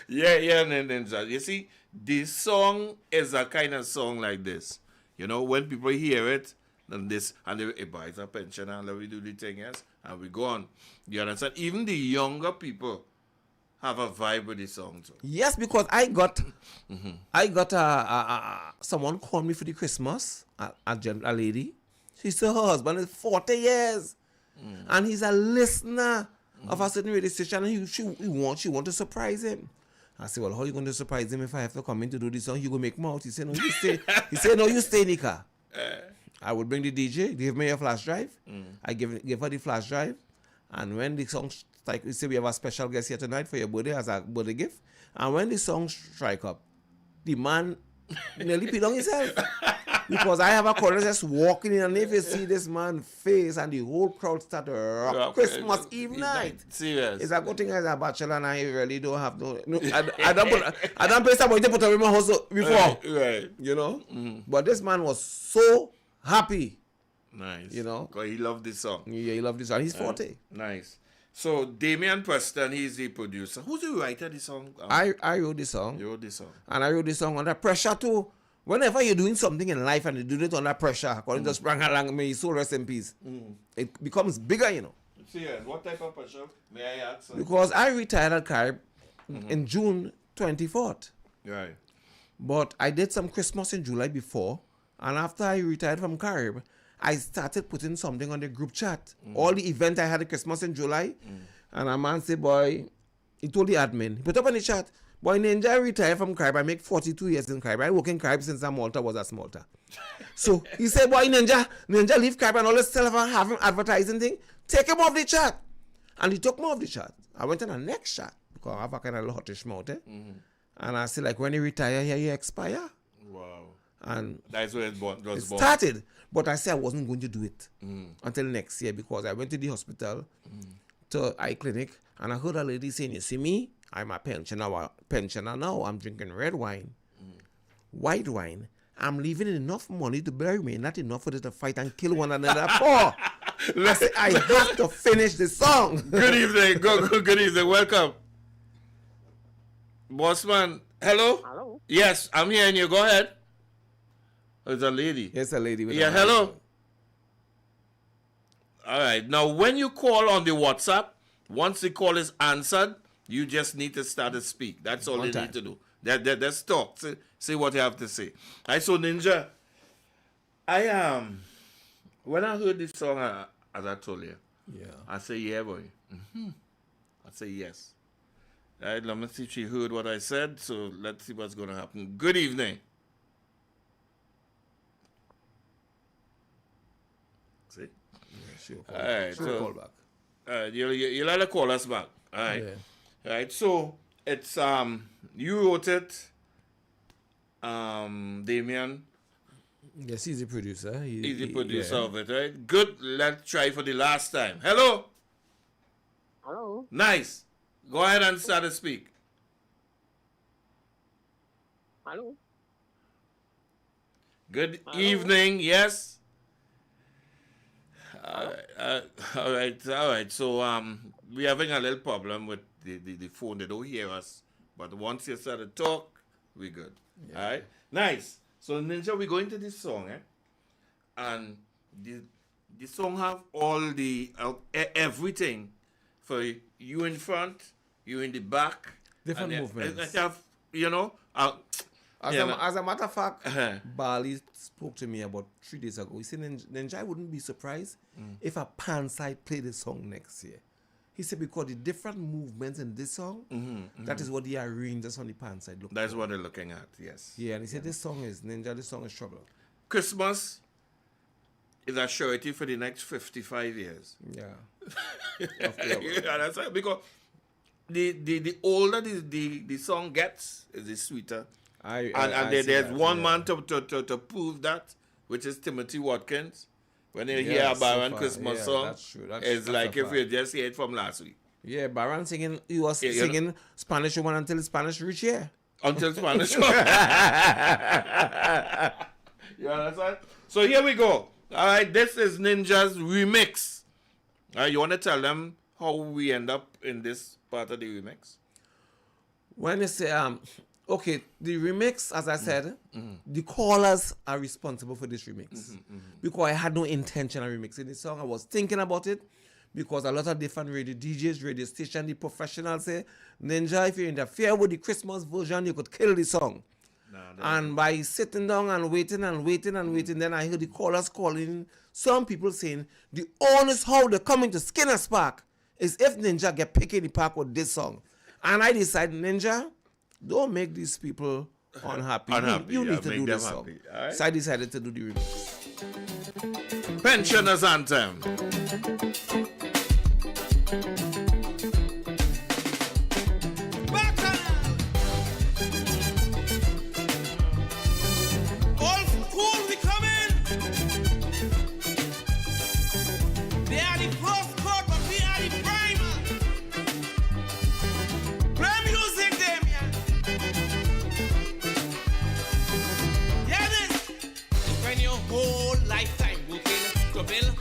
yeah, Ninja. You see, this song is a kind of song like this. You know, when people hear it, and they buy a pension and we do the thing, yes, and we go on. You understand? Even the younger people have a vibe with this song too. Yes, because I got someone called me for the Christmas, a lady. She said her husband is 40 years, and he's a listener of a certain radio station, and she want to surprise him. I said, well, how are you going to surprise him if I have to come in to do this song? You go make mouth. He said, no, you stay. He said, no, you stay in the car. I would bring the DJ, give me a flash drive. I give her the flash drive, and when the song strike, we say we have a special guest here tonight for your birthday as a birthday gift. And when the song strike up, the man nearly peed on himself. Because I have a caller just walking in, and if you see this man's face and the whole crowd start to rock Christmas Eve night. Serious. It's a good thing as a bachelor, and I really don't have I don't pay somebody to put up in my house before. Right. You know? But this man was so happy. Nice. You know? Because he loved this song. Yeah, he loved this song. He's 40. Nice. So, Damian Preston, he's the producer. Who's the writer of the song? I wrote the song. You wrote the song. And I wrote the song under pressure too. Whenever you're doing something in life and you do it under pressure, according to Sprang Halang, may his soul rest in peace, it becomes bigger, you know. Serious. What type of pressure? May I ask? Because I retired at Carib in June 24th. Right. But I did some Christmas in July before, and after I retired from Carib, I started putting something on the group chat. All the event I had at Christmas in July, and a man said, boy, he told the admin, he put up on the chat, boy, Ninja retired from Carib. I make 42 years in Carib. I work in Carib since Malta was a Malta. So he said, boy, Ninja leave Carib and all this stuff having advertising thing. Take him off the chat. And he took me off the chat. I went on the next chat because I have a kind of hottish mouth. And I said, like, when you retire here, you expire. Wow. And that's where it was born. Started. But I said I wasn't going to do it until next year because I went to the hospital to eye clinic and I heard a lady saying, you see me? I'm a pensioner now. I'm drinking red wine, white wine. I'm leaving enough money to bury me, not enough for them to fight and kill one another. I said, I have to finish the song. Good evening. Good evening. Welcome. Bossman. Hello? Hello? Yes, I'm hearing you. Go ahead. It's a lady. It's a lady. Yeah, hello. All right. Now, when you call on the WhatsApp, once the call is answered, you just need to start to speak. That's all you need to do. Let's talk. See what you have to say. I so Ninja. When I heard this song, as I told you, I say yeah, boy. I say yes. All right, let me see if she heard what I said. So let's see what's going to happen. Good evening. See? All right. She'll call back. All right, you'll let her call us back. All right. Yeah. Right, so it's you wrote it, Damian. Yes, he's the producer. He's the producer of it, right? Good. Let's try for the last time. Hello. Hello. Nice. Go ahead and start to speak. Hello. Good evening. Yes. All right. So we're having a little problem with the phone. They don't hear us. But once you start to talk, we're good. All right? Nice. So, Ninja, we're going to this song, And the song have all the, everything for you in front, you in the back. Different movements. It have, As a matter of fact, Bali spoke to me about 3 days ago. He said, Ninja, I wouldn't be surprised if a Panside play this song next year. He said, because the different movements in this song, that is what the arrangers on the Panside look That's what they're looking at, yes. Yeah, and he said, this song is trouble. Christmas is a surety for the next 55 years. Yeah. Yeah, that's right. Because the older the song gets, the sweeter. There's one man to prove that, which is Timothy Watkins. When you hear a Baron Christmas song, that's true. It's like if you just hear it from last week. Yeah, Baron singing, he was singing Spanish Woman until Spanish reached here. Until Spanish Woman. You understand? So here we go. All right, this is Ninja's remix. All right, you want to tell them how we end up in this part of the remix? When you say, okay, the remix, as I said, the callers are responsible for this remix. Because I had no intention of remixing this song. I was thinking about it because a lot of different radio DJs, radio station, the professionals say, Ninja, if you interfere with the Christmas version, you could kill the song. And by sitting down and waiting, then I heard the callers calling, some people saying, the honest how they're coming to Skinner's Park is if Ninja get picked in the park with this song. And I decided, Ninja, don't make these people unhappy. You need to do this song. Right? So I decided to do the remix. Pensioners Anthem.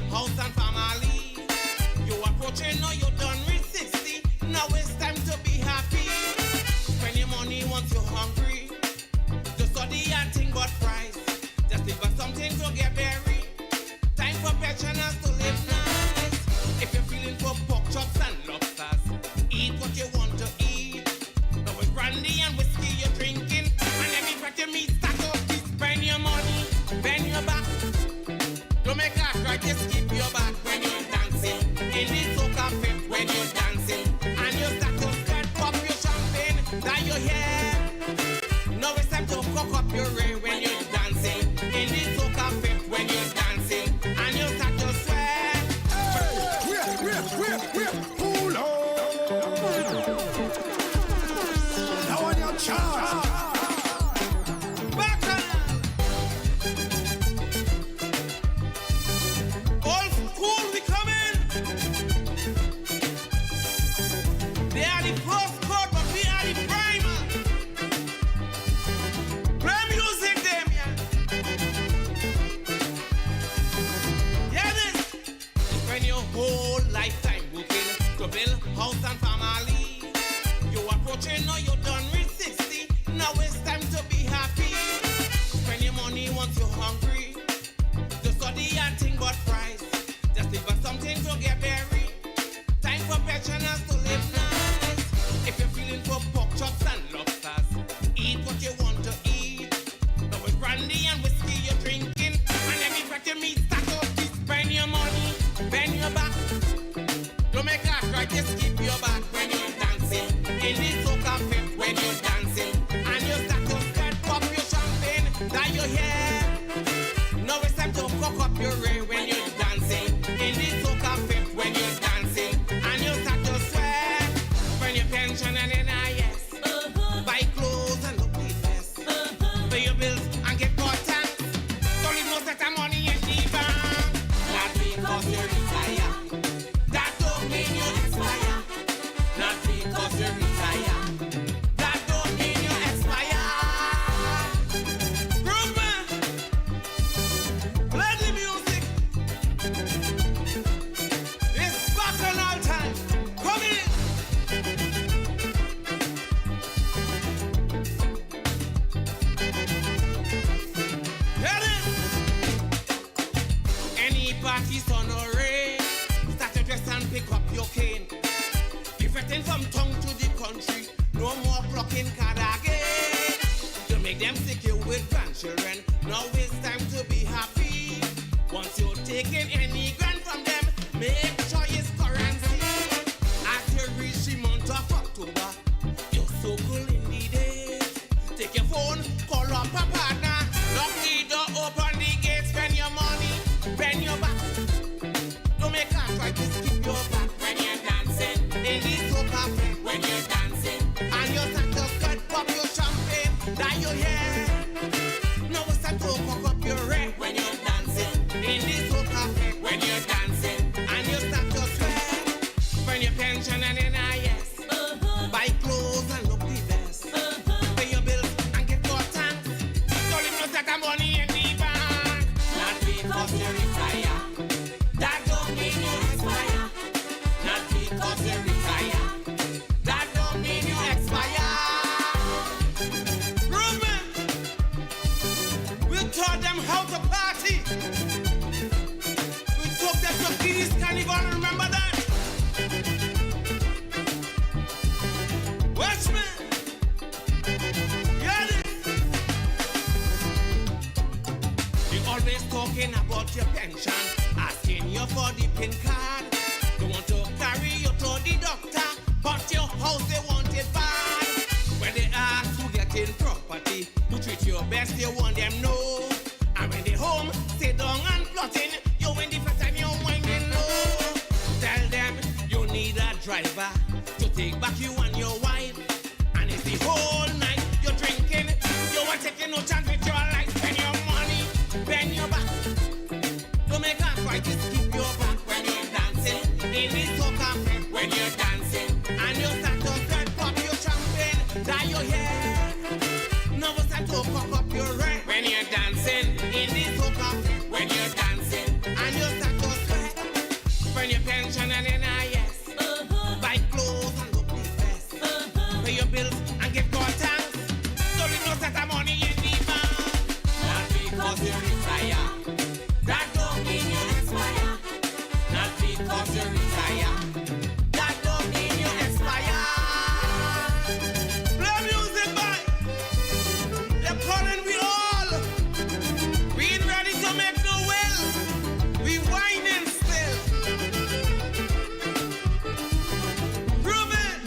House and family, you approaching now, you done with 60. Now it's time to be happy. Spend your money once you're hungry. Just study and think about price. Just think about something to get buried. Time for pensioners to live nice. If you're feeling for pork chops and lobsters, eat what you want to eat. But with brandy and whiskey you're drinking, and every breath you meet stack up. Spend your money, bend your back. Don't make us right, just keep your back. taking any grant from them. Make sure it's currency. As you reach the month of October, you're so cool in the days. Take your phone, call up a partner. Lock the door, open the gates, spend your money, bend your back. Don't make us try to skip your back when you're dancing. In the soca when you're dancing. And you start to cut pop your champagne that you hear. Now we start to cock up your red when you're dancing. In the soca when you're dancing. And you start to sweat. Spend your pension and NIS. Buy clothes and look the best. Pay your bills and get your thanks. Don't leave no set of money in the bank. Not because you retire. That don't mean you expire. Not because you retire. That don't mean you expire. Ruben, we taught them how to party. We took them to Guinness Carnival, remember that? Watchmen, get it? You always talking about your pension, asking you for the PIN card. They want to carry you to the doctor, but your house they want it bad. When they ask who get in property, you treat your best, you want them know. And when they home, sit down and plotting, you win the first time you winding low. Tell them you need a driver to take back you and your wife. And it's the whole night you're drinking, you are taking no chance with your life. Spend your money, bend your back. Don't make us try to skip your back when you're dancing. In the soca when you're dancing. And you start to cut pop your champagne that you hear. Now we start to cock up your red when you're dancing. In the soca when you're dancing. And you start to sweat. Spend your pension and NIS. Buy clothes and look the best. Pay your bills and get your thanks. Don't leave no set of money in the bank. Not because you retire. That don't mean you expire. Not because you retire. That don't mean you expire. Play music, boy. They're calling we all. We ain't ready to make no will. We whining still. Prove it.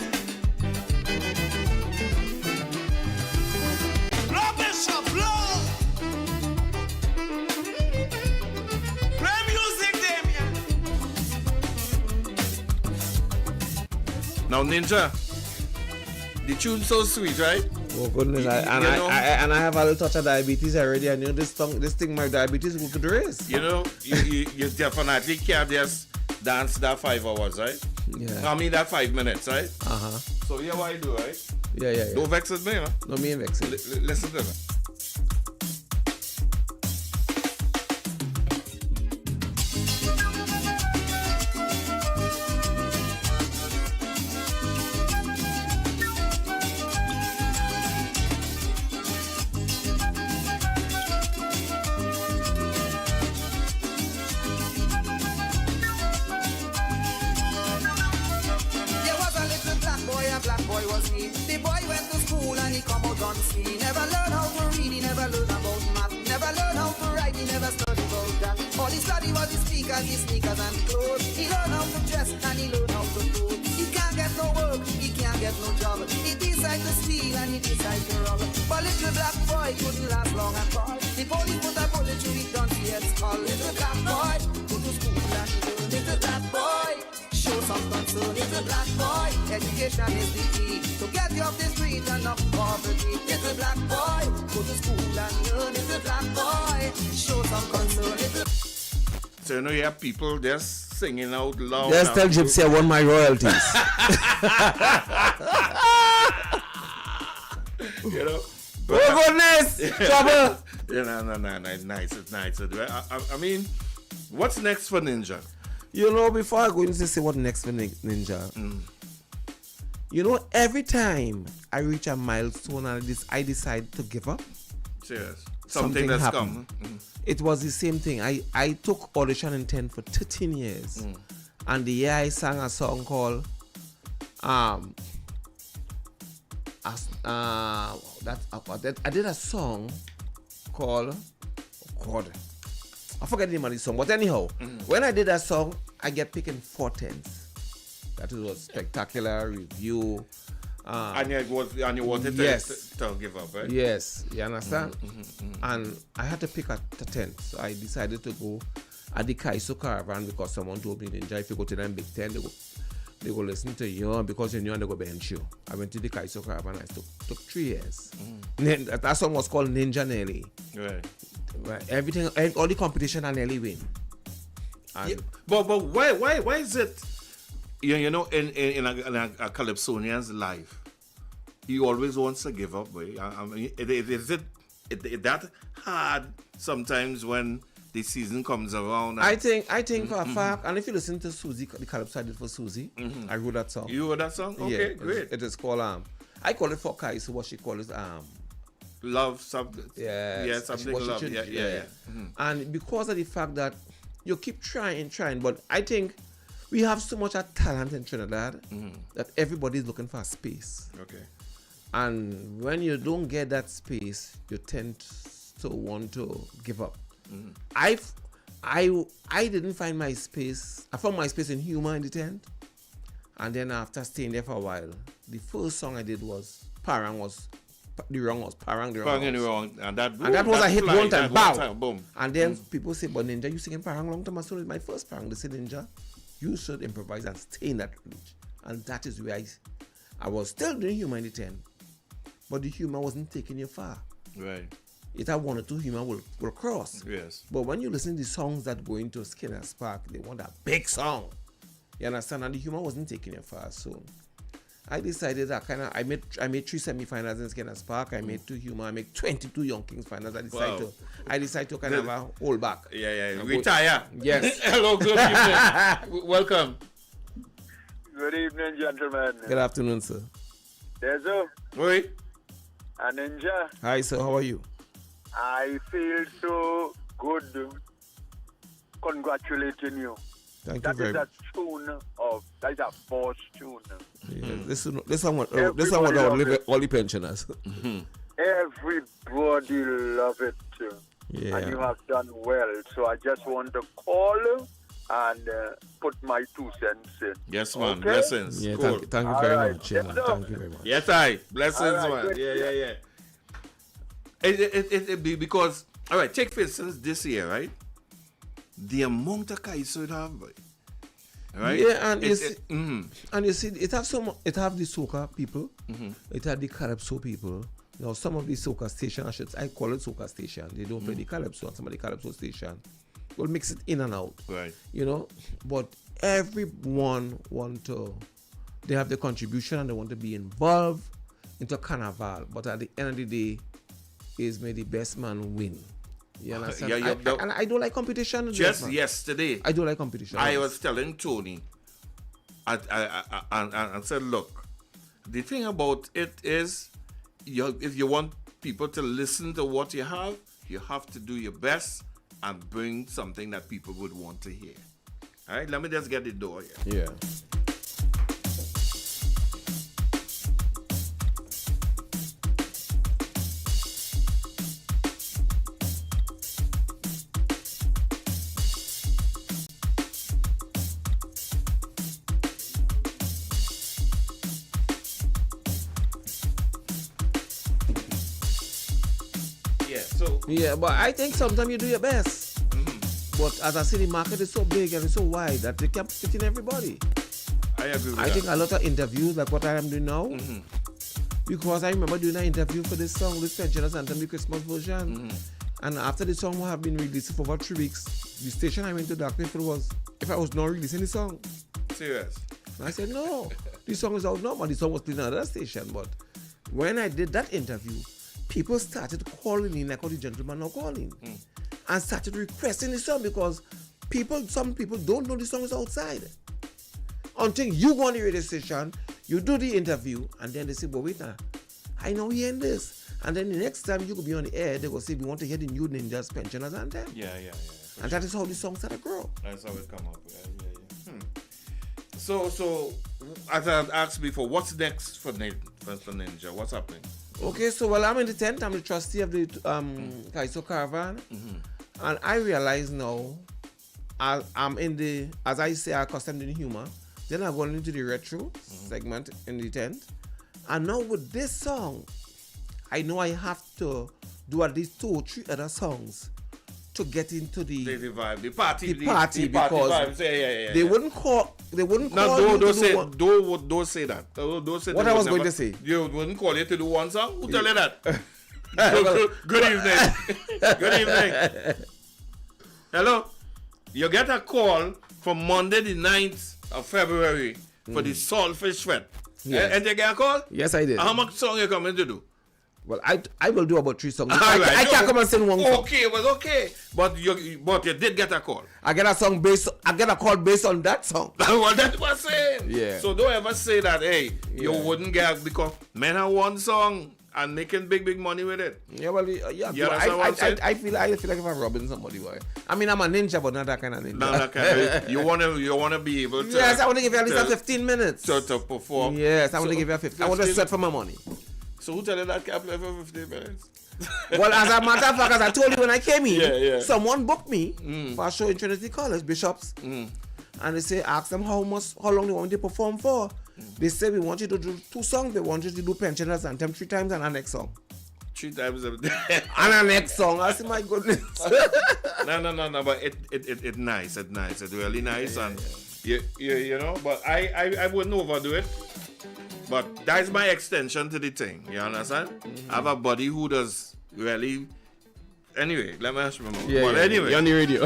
Blow, Bishop, blow. Play music, Damien. Now, Ninja, the tune's so sweet, right? Oh goodness! I have a little touch of diabetes already. I know this thing, my diabetes could raise. You know, you definitely can't just dance that 5 hours, right? Yeah. I mean that 5 minutes, right? Uh-huh. So yeah, what I do, right? Yeah. Don't vex with me, huh? No, me ain't vexing. Listen to me. There was a little black boy was he. The boy went to school and he come out unseen. Never learned how to read, he never learned about math. Never learned how to write, he never studied about that. All he studied was his speakers, his sneakers and clothes. He learned how to dress and he learned how to code. He can't get no work, he can't get no job. He decided to steal and he decided to rob. But little black boy couldn't last long at all. The police put a bullet through his donkey head's skull. Little black boy, go to school and learn. Little black boy, show some concern. Little black boy, education is the key to get you off the street and off poverty. Little black boy, go to school and learn. Little black boy, show some concern. Little So you know you have people just singing out loud. Just tell Gypsy I want my royalties. You know? Oh goodness! Trouble! Yeah, no, nice. It's nice. I mean, what's next for Ninja? You know, before I go into say what next for Ninja, you know, every time I reach a milestone and I decide to give up, serious, something that's happened. come. It was the same thing. I took audition intent for 13 years, and the year I sang a song called I did a song called I forget the name of the song, but anyhow, when I did that song, I get picking 4 tens. That was a spectacular review. And you wanted to give up, right? Yes, you understand? And I had to pick a 10, so I decided to go at the Kaiso Caravan because someone told me, Ninja, if you go to them Big 10, they go listen to you because you know they go bench you. I went to the Kaiso Caravan. I took 3 years. That song was called Ninja Nelly. Right. Everything, all the competition, I nearly win. Yeah, but why is it? You know, in a Calypsonian's life, he always wants to give up. Boy. I mean, is it that hard sometimes when the season comes around? I think for a fact, and if you listen to Susie, the Calypso I did for Susie, I wrote that song. You wrote that song? Okay, great. It is called I call it for Kai, so what she calls it love something. Yeah, something love. Yeah. And because of the fact that you keep trying, but I think we have so much talent in Trinidad that everybody's looking for a space. Okay. And when you don't get that space, you tend to want to give up. I didn't find my space. I found my space in Humor in the tent. And then after staying there for a while, the first song I did was Parang was the wrong was Parang the wrong. Parang the wrong. And that was a hit one time. Bow. Boom. And then people say, but Ninja, you singing Parang long time. So it's my first Parang. They say, Ninja, you should improvise and stay in that range. And that is where I was still doing Humor in the tent. But the humor wasn't taking you far. Right. It had 1 or 2 humor will cross. Yes. But when you listen to the songs that go into Skinner's Park, they want a big song. You understand? And the humor wasn't taking you far. So I decided that I made 3 semi-finals in Skinner's Park. I made 2 humor. I made 22 Young Kings finals. I decided to kind of hold back. Yeah. Retire. Yes. Hello, good evening. Welcome. Good evening, gentlemen. Good afternoon, sir. There's a Oi. Ninja. Hi, sir. How are you? I feel so good congratulating you. Thank you very much. That is a force tune. Yeah, this one what all the pensioners. Everybody love it. Yeah. And you have done well. So I just want to call and put my 2 cents in. Yes, man. Okay? Blessings. Yeah, cool. thank you very much. Yeah, thank you very much. Yes, blessings, right, man. Yeah. It be because, all right, take for instance this year, right? The amount of Kaiso it have, boy. Right? Yeah, and you see, it have the soca people, it have the calypso people. Now some of the soca stations, I call it soca station. They don't play the calypso, and some of the calypso station will mix it in and out. Right. You know, but everyone they have their contribution and they want to be involved into Carnival. But at the end of the day, is may the best man win. You understand? And I don't like competition. Just yesterday, I don't like competition. I was telling Tony, and said, look, the thing about it is, if you want people to listen to what you have to do your best and bring something that people would want to hear. All right, let me just get the door here. Yeah. Yeah, but I think sometimes you do your best. But as I say, the market is so big and it's so wide that they can't fit in everybody. I agree with that. I think a lot of interviews, like what I am doing now, because I remember doing an interview for this song, this Pensioners Anthem, the Christmas version. And after the song have been released for about 3 weeks, the station I went to Dark if I was not releasing the song. Serious? And I said, no, the song is out now, but the song was playing on another station. But when I did that interview, people started calling in like all the gentlemen now calling and started requesting the song because some people don't know the song is outside. Until you go on the radio station, you do the interview, and then they say, but wait now, I know hearing this. And then the next time you could be on the air, they will say, we want to hear the new Ninjas Pensioners Anthem. Yeah. And that is how the song started grow. That's how it come up. Yeah. So as I asked before, what's next for Ninja? What's happening? Okay, so I'm in the tent. I'm the trustee of the Kaiso Caravan. And I realize now, I'm in the, as I say, accustomed in humor. Then I'm going into the retro segment in the tent. And now with this song, I know I have to do at least 2 or 3 other songs to get into the vibe, the party because vibes. Yeah. They wouldn't call. They wouldn't No, call. don't say that. Don't say that. What I was going to say. You wouldn't call you to do one song. Who tell you that? Good evening. Good evening. Hello. You get a call from Monday the 9th of February for the Saltfish Fest. Yes. And you get a call? Yes, I did. How much song you coming to do? Well, I will do about 3 songs. Right, I can't come and sing one song. Okay, it was okay. But you did get a call. I get a call based on that song. Well, that's what I'm saying. Yeah. So don't ever say that, hey, you wouldn't get, because men have one song and making big money with it. Yeah, well, yeah. You understand what I'm saying? I feel like if I'm robbing somebody, boy. I mean, I'm a ninja, but not that kind of ninja. Not that kind of. You wanna be able to. Yes, I want to give you at least 15 minutes. To perform. Yes, I want to give you 15. I want to sweat for my money. So who tell you that can't play for 15 minutes? Well, as a matter of fact, as I told you when I came in, Yeah. someone booked me for a show in Trinity College, Bishops. And they say, ask them how long they want to perform for. They say, we want you to do 2 songs. They want you to do Pensioners Anthem 3 times and our next song. 3 times a day. And our next song. I say, my goodness. No, but it nice. It's really nice. And you know, but I wouldn't overdo it. But that's my extension to the thing. You understand? I have a buddy who does really. Anyway, let me ask you more. Yeah, but anyway, you're on the radio.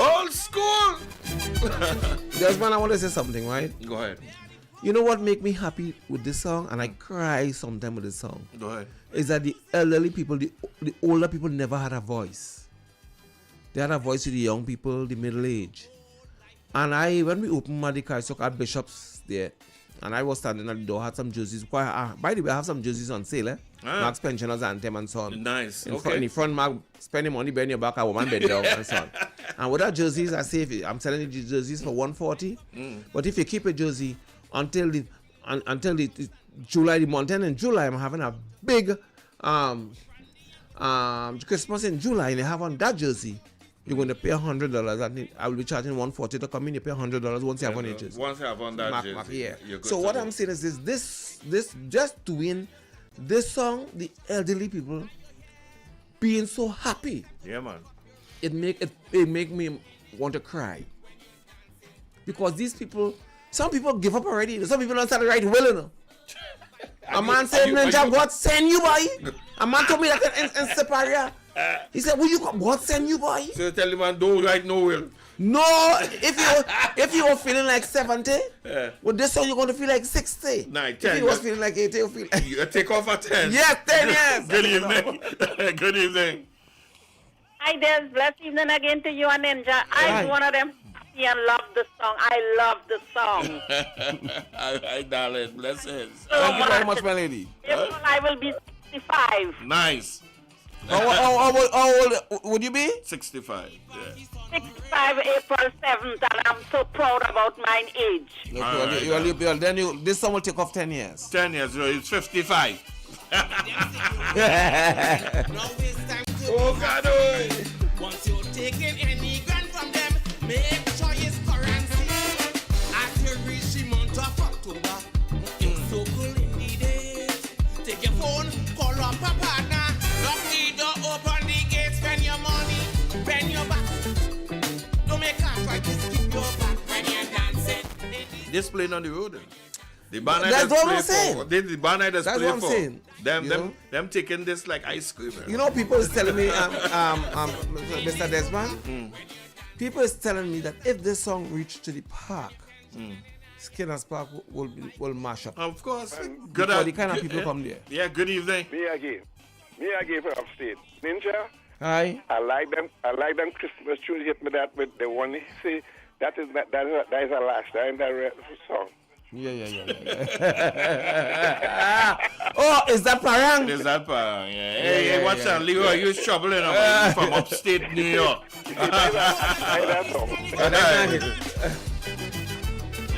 Old school. Desmond, I want to say something, right? Go ahead. You know what make me happy with this song, and I cry sometimes with this song? Go ahead. Is that the elderly people, the older people never had a voice. They had a voice to the young people, the middle age. And when we opened the Kaisok at Bishops there, and I was standing at the door, had some jerseys. By the way, I have some jerseys on sale, Max Pensioners Anthem and so on. Nice. In the front, Mark, spending money, bend your back, a woman bend down and so on. And with that jerseys, I say, I'm selling the jerseys for $140. But if you keep a jersey until the July, the month end in July, I'm having a big Christmas in July, and they have on that jersey. You're going to pay $100. I will be charging $140 to come in. You pay $100 once you have on your jersey. Once you have on that jersey. Yeah. So what I'm saying is this just doing this song, the elderly people being so happy. Yeah, man. It make me want to cry, because these people, some people give up already. Some people don't start to write will, you know. A man said, "Ninja, God send you, boy." A man told me that in Separia. He said, "Will you come? God send you, boy." So tell the man, don't write no will. No, if you were feeling like 70, with this song you're going to feel like 60. 9, 10. If you was feeling like 80, you feel like... You take off at 10. Yes, 10 years. Good evening. Good evening. Hi, there's blessed evening again to you and Ninja. I'm one of them happy and love the song. I love the song. All right, darling. Blessings. Thank you very much, my lady. April, I will be 65. Nice. How old would you be? 65. Yeah. 65 April 7th, and I'm so proud about my age. Okay, then this song will take off 10 years. 10 years, it's 55. Oh, God. Once you're taking any gun from them, make sure it's currency. As you reach the month of October, it's so cool in the days. Take your phone, call up a partner, lock the door, open the gate, spend your money, bend your back. Don't make a try to skip your back when you're dancing. This playing on the road. The band that's what I'm saying. The band I just that's play what I'm for. saying. Them taking this like ice cream. You know, people is telling me, Mr. Desmond, people is telling me that if this song reached to the park, Skinner's Park will mash up. Of course. Good for the kind of people come there. Yeah, good evening. Me again from upstate. Ninja. Hi. I like them Christmas tunes. Hit me that with the one. See, that is a last time that song. Yeah. Oh, is that Parang? Is that Parang? Yeah. Hey, what's that, Leroy? You're troubling about from upstate New York. That's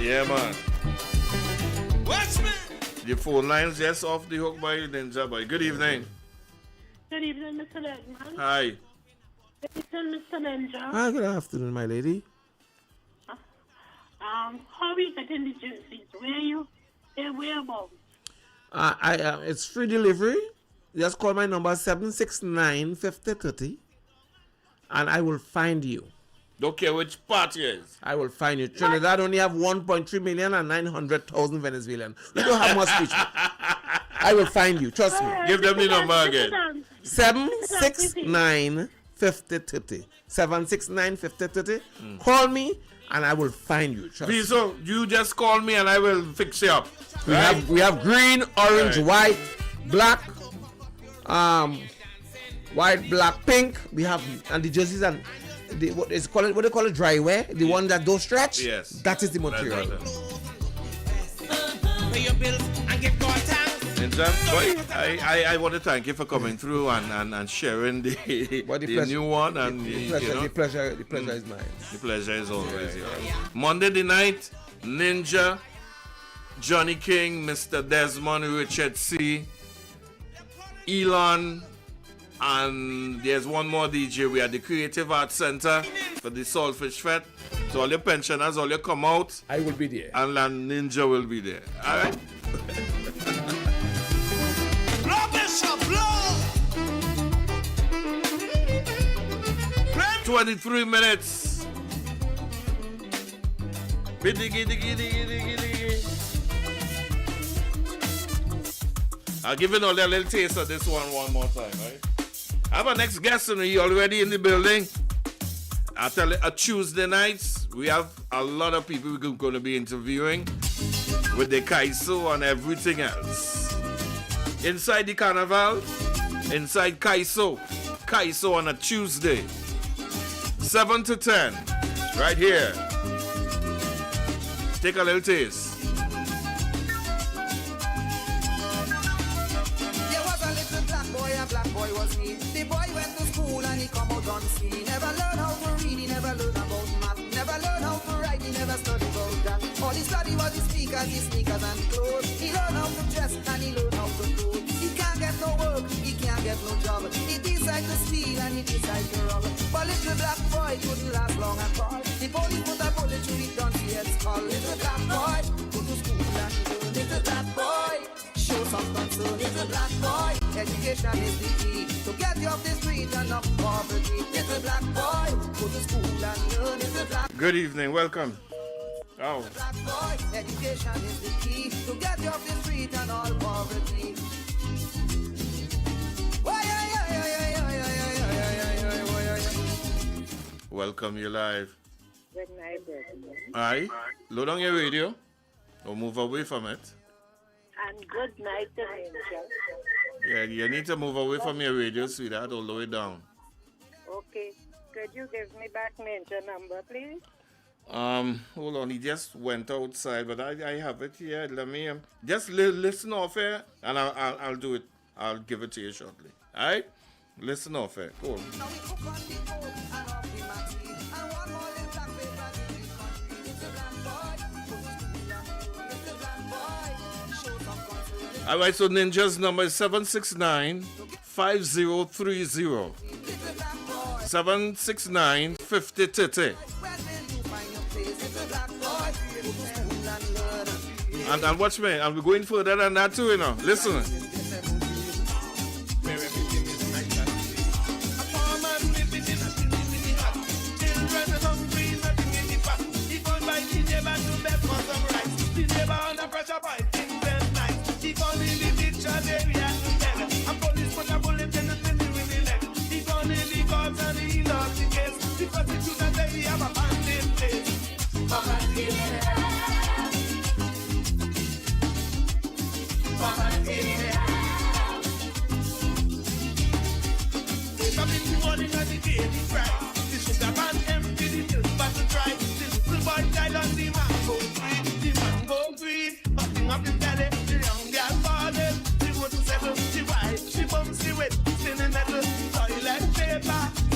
Yeah, man. Watch me. The phone lines just off the hook by Ninja Boy. Good evening. Good evening, Mr. Legman. Hi. Good evening, Mr. Ninja. Ah, good afternoon, my lady. How are you getting the jerseys? Whereabouts? It's free delivery. Just call my number 769-5030 and I will find you. Don't care which party is. I will find you. Trinidad only have 1.3 million and 900,000 Venezuelans. We don't have much people. I will find you. Trust me. Give them the number again. 769-5030. 769-5030. Call me and I will find you. Trust me. So you just call me and I will fix you up. We have green, orange, white, black, white, black, pink. We have and the jerseys and what they call it dry wear, the one that don't stretch. Yes, that is the material. Pay your bills and give God thanks. Boy, I want to thank you for coming through and sharing the new one and the pleasure is mine. The pleasure is always yours. Monday the night, Ninja, Johnny King, Mr. Desmond, Richard C, Elon, and there's one more DJ. We are the Creative Arts Center for the Saltfish Fest. So all your pensioners, all you come out. I will be there. And Ninja will be there. All right? 23 minutes. I'll give you all a little taste of this one more time, right? I have our next guest already in the building. I tell you, Tuesday nights, we have a lot of people we're going to be interviewing with the Kaiso and everything else. Inside the carnival, inside Kaiso on a Tuesday, 7 to 10, right here. Take a little taste. Black boy was he. The boy went to school and he come out unseen. Never learned how to read, he never learned about math. Never learned how to write, he never studied about that. All he studied was his sneakers and clothes. He learned how to dress and he learned how to code. He can't get no work, he can't get no job. He decides to steal and he decides to rob. But little black boy couldn't last long at all. The police put a bullet through the donkey head's skull. Little black boy go to school and learn. Little black boy show some concern. Little black boy, education is the key to get you off the street and off poverty. Little black boy, go to school and learn. Little black. Good evening, welcome. Oh. Black boy, education is the key to get you off the street and all poverty. Welcome, you live. Good night, everyone. Aye. Load on your radio or move away from it. And good night to Ninja. Yeah, you need to move away from your radio, sweetheart, all the way down. Okay. Could you give me back Ninja number, please? Hold on, he just went outside, but I have it here. Let me just listen off here, and I'll do it. I'll give it to you shortly. All right? Listen off here. Cool. All right, so Ninja's number is 769-5030. 769-5030. And watch me, and we're going further than that too, you know. Listen.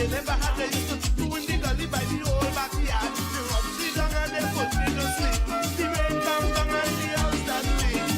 Never had a used to do in the gully by the old backyard. The rubs down and they put me to sleep. The rain comes down and the house that leaks.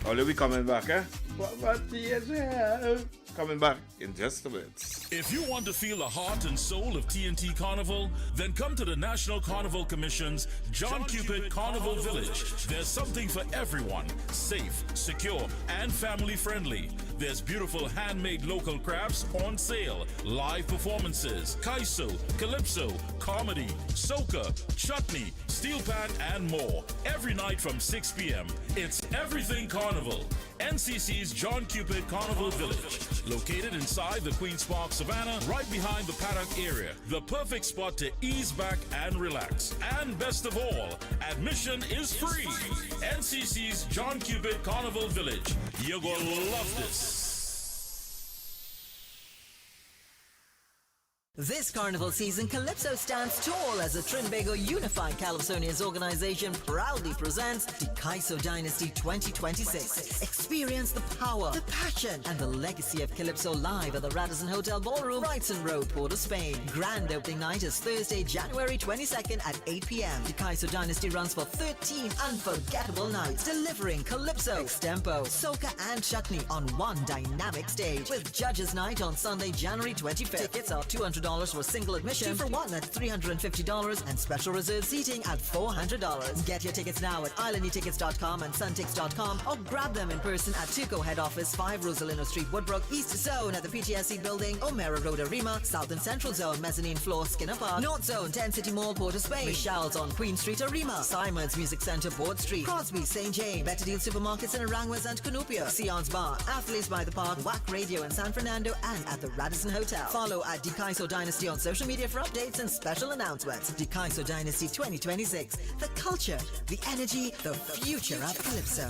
Only we coming back, eh? But yes, coming back in just a bit. If you want to feel the heart and soul of TNT Carnival, then come to the National Carnival Commission's John Cupid Carnival Village. There's something for everyone. Safe, secure, and family friendly. There's beautiful handmade local crafts on sale, live performances, kaiso, calypso, comedy, soca, chutney, steel pan, and more. Every night from 6 p.m. It's Everything Carnival. NCC's John Cupid Carnival Village, located inside the Queen's Park Savannah, right behind the paddock area. The perfect spot to ease back and relax. And best of all, admission is free. NCC's John Cupid Carnival Village. You're gonna love this. This carnival season, Calypso stands tall as a Trinbago Unified Calypsonians organization proudly presents the Kaiso Dynasty 2026. Experience the power, the passion, and the legacy of Calypso live at the Radisson Hotel Ballroom, Brighton Road, Port of Spain. Grand opening night is Thursday, January 22nd at 8 p.m. The Kaiso Dynasty runs for 13 unforgettable nights, delivering Calypso, extempo, soca, and chutney on one dynamic stage. With Judges Night on Sunday, January 25th. Tickets are $200 for single admission, 2 for 1 at $350, and special reserve seating at $400. Get your tickets now at islandetickets.com and suntix.com, or grab them in person at Tuco Head Office, 5 Rosalino Street, Woodbrook, East Zone at the PTSC Building, O'Mara Road, Arima, South and Central Zone, Mezzanine Floor, Skinner Park, North Zone, 10 City Mall, Port of Spain, Michelle's on Queen Street, Arima, Simon's Music Center, Port Street, Crosby, St. James, Better Deal Supermarkets in Aranguez and Cunupia, Sion's Bar, Athletes by the Park, Wack Radio in San Fernando, and at the Radisson Hotel. Follow at Kaiso Dynasty on social media for updates and special announcements. The Kaiso Dynasty 2026. The culture, the energy, the future of Calypso.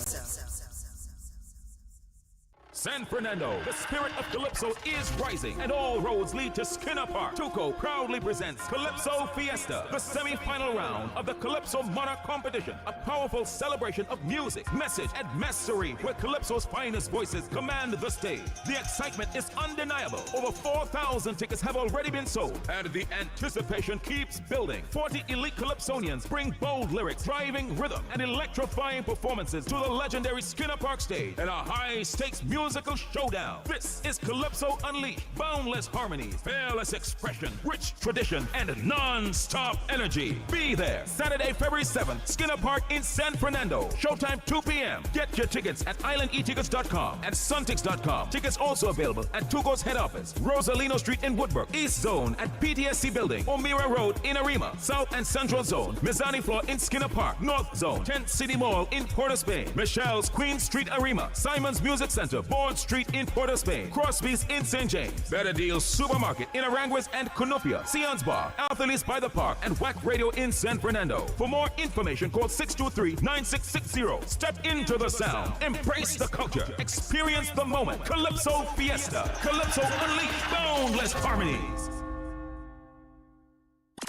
San Fernando, the spirit of Calypso is rising, and all roads lead to Skinner Park. Tuco proudly presents Calypso Fiesta, the semi-final round of the Calypso Monarch competition, a powerful celebration of music, message, and mastery, where Calypso's finest voices command the stage. The excitement is undeniable. Over 4,000 tickets have already been sold, and the anticipation keeps building. 40 elite Calypsonians bring bold lyrics, driving rhythm, and electrifying performances to the legendary Skinner Park stage, and a high-stakes musical showdown. This is Calypso Unleashed. Boundless harmonies, fearless expression, rich tradition, and non-stop energy. Be there Saturday, February 7th, Skinner Park in San Fernando. Showtime 2 p.m. Get your tickets at islandetickets.com and suntix.com. Tickets also available at Tuco's head office, Rosalino Street in Woodbrook, East Zone at PTSC Building, O'Meara Road in Arima, South and Central Zone, Mizani Floor in Skinner Park, North Zone, 10th City Mall in Port of Spain, Michelle's Queen Street Arima, Simon's Music Center, Bourne Street in Port of Spain, Crosby's in St. James, Better Deal Supermarket in Aranguez and Cunupia, Sion's Bar, Athletes by the Park, and Wack Radio in San Fernando. For more information, call 623-9660. Step into the sound, embrace the culture, experience the moment. Calypso Fiesta, Calypso Unleashed, boundless harmonies.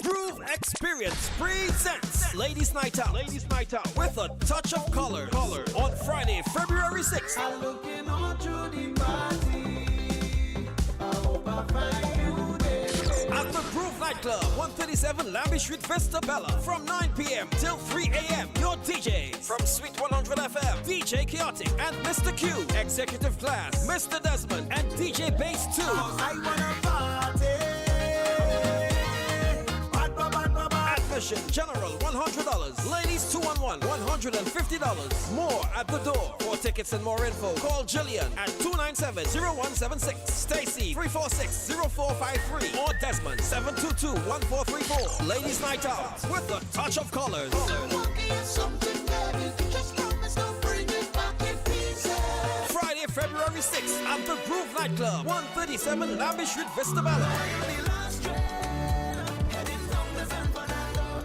Groove Experience presents Ladies Night Out. Ladies Night Out with a touch of color. On Friday, February 6th. I'm looking all through the party. I hope I find you there. At the Groove Nightclub, 137 Lambie Street, Vista Bella. From 9 p.m. till 3 a.m. Your DJs from Sweet 100 FM, DJ Chaotic and Mr. Q. Executive Class, Mr. Desmond and DJ Bass 2. I wanna party. Admission general $100, ladies 2-on-1 $150. More at the door. For tickets and more info, call Jillian at 297-0176, Stacy 346-0453, or Desmond 722-1434. Ladies Night Out with a touch of colors. Friday, February 6th at the Groove Nightclub, 137 Lambie Street, Vista Bella.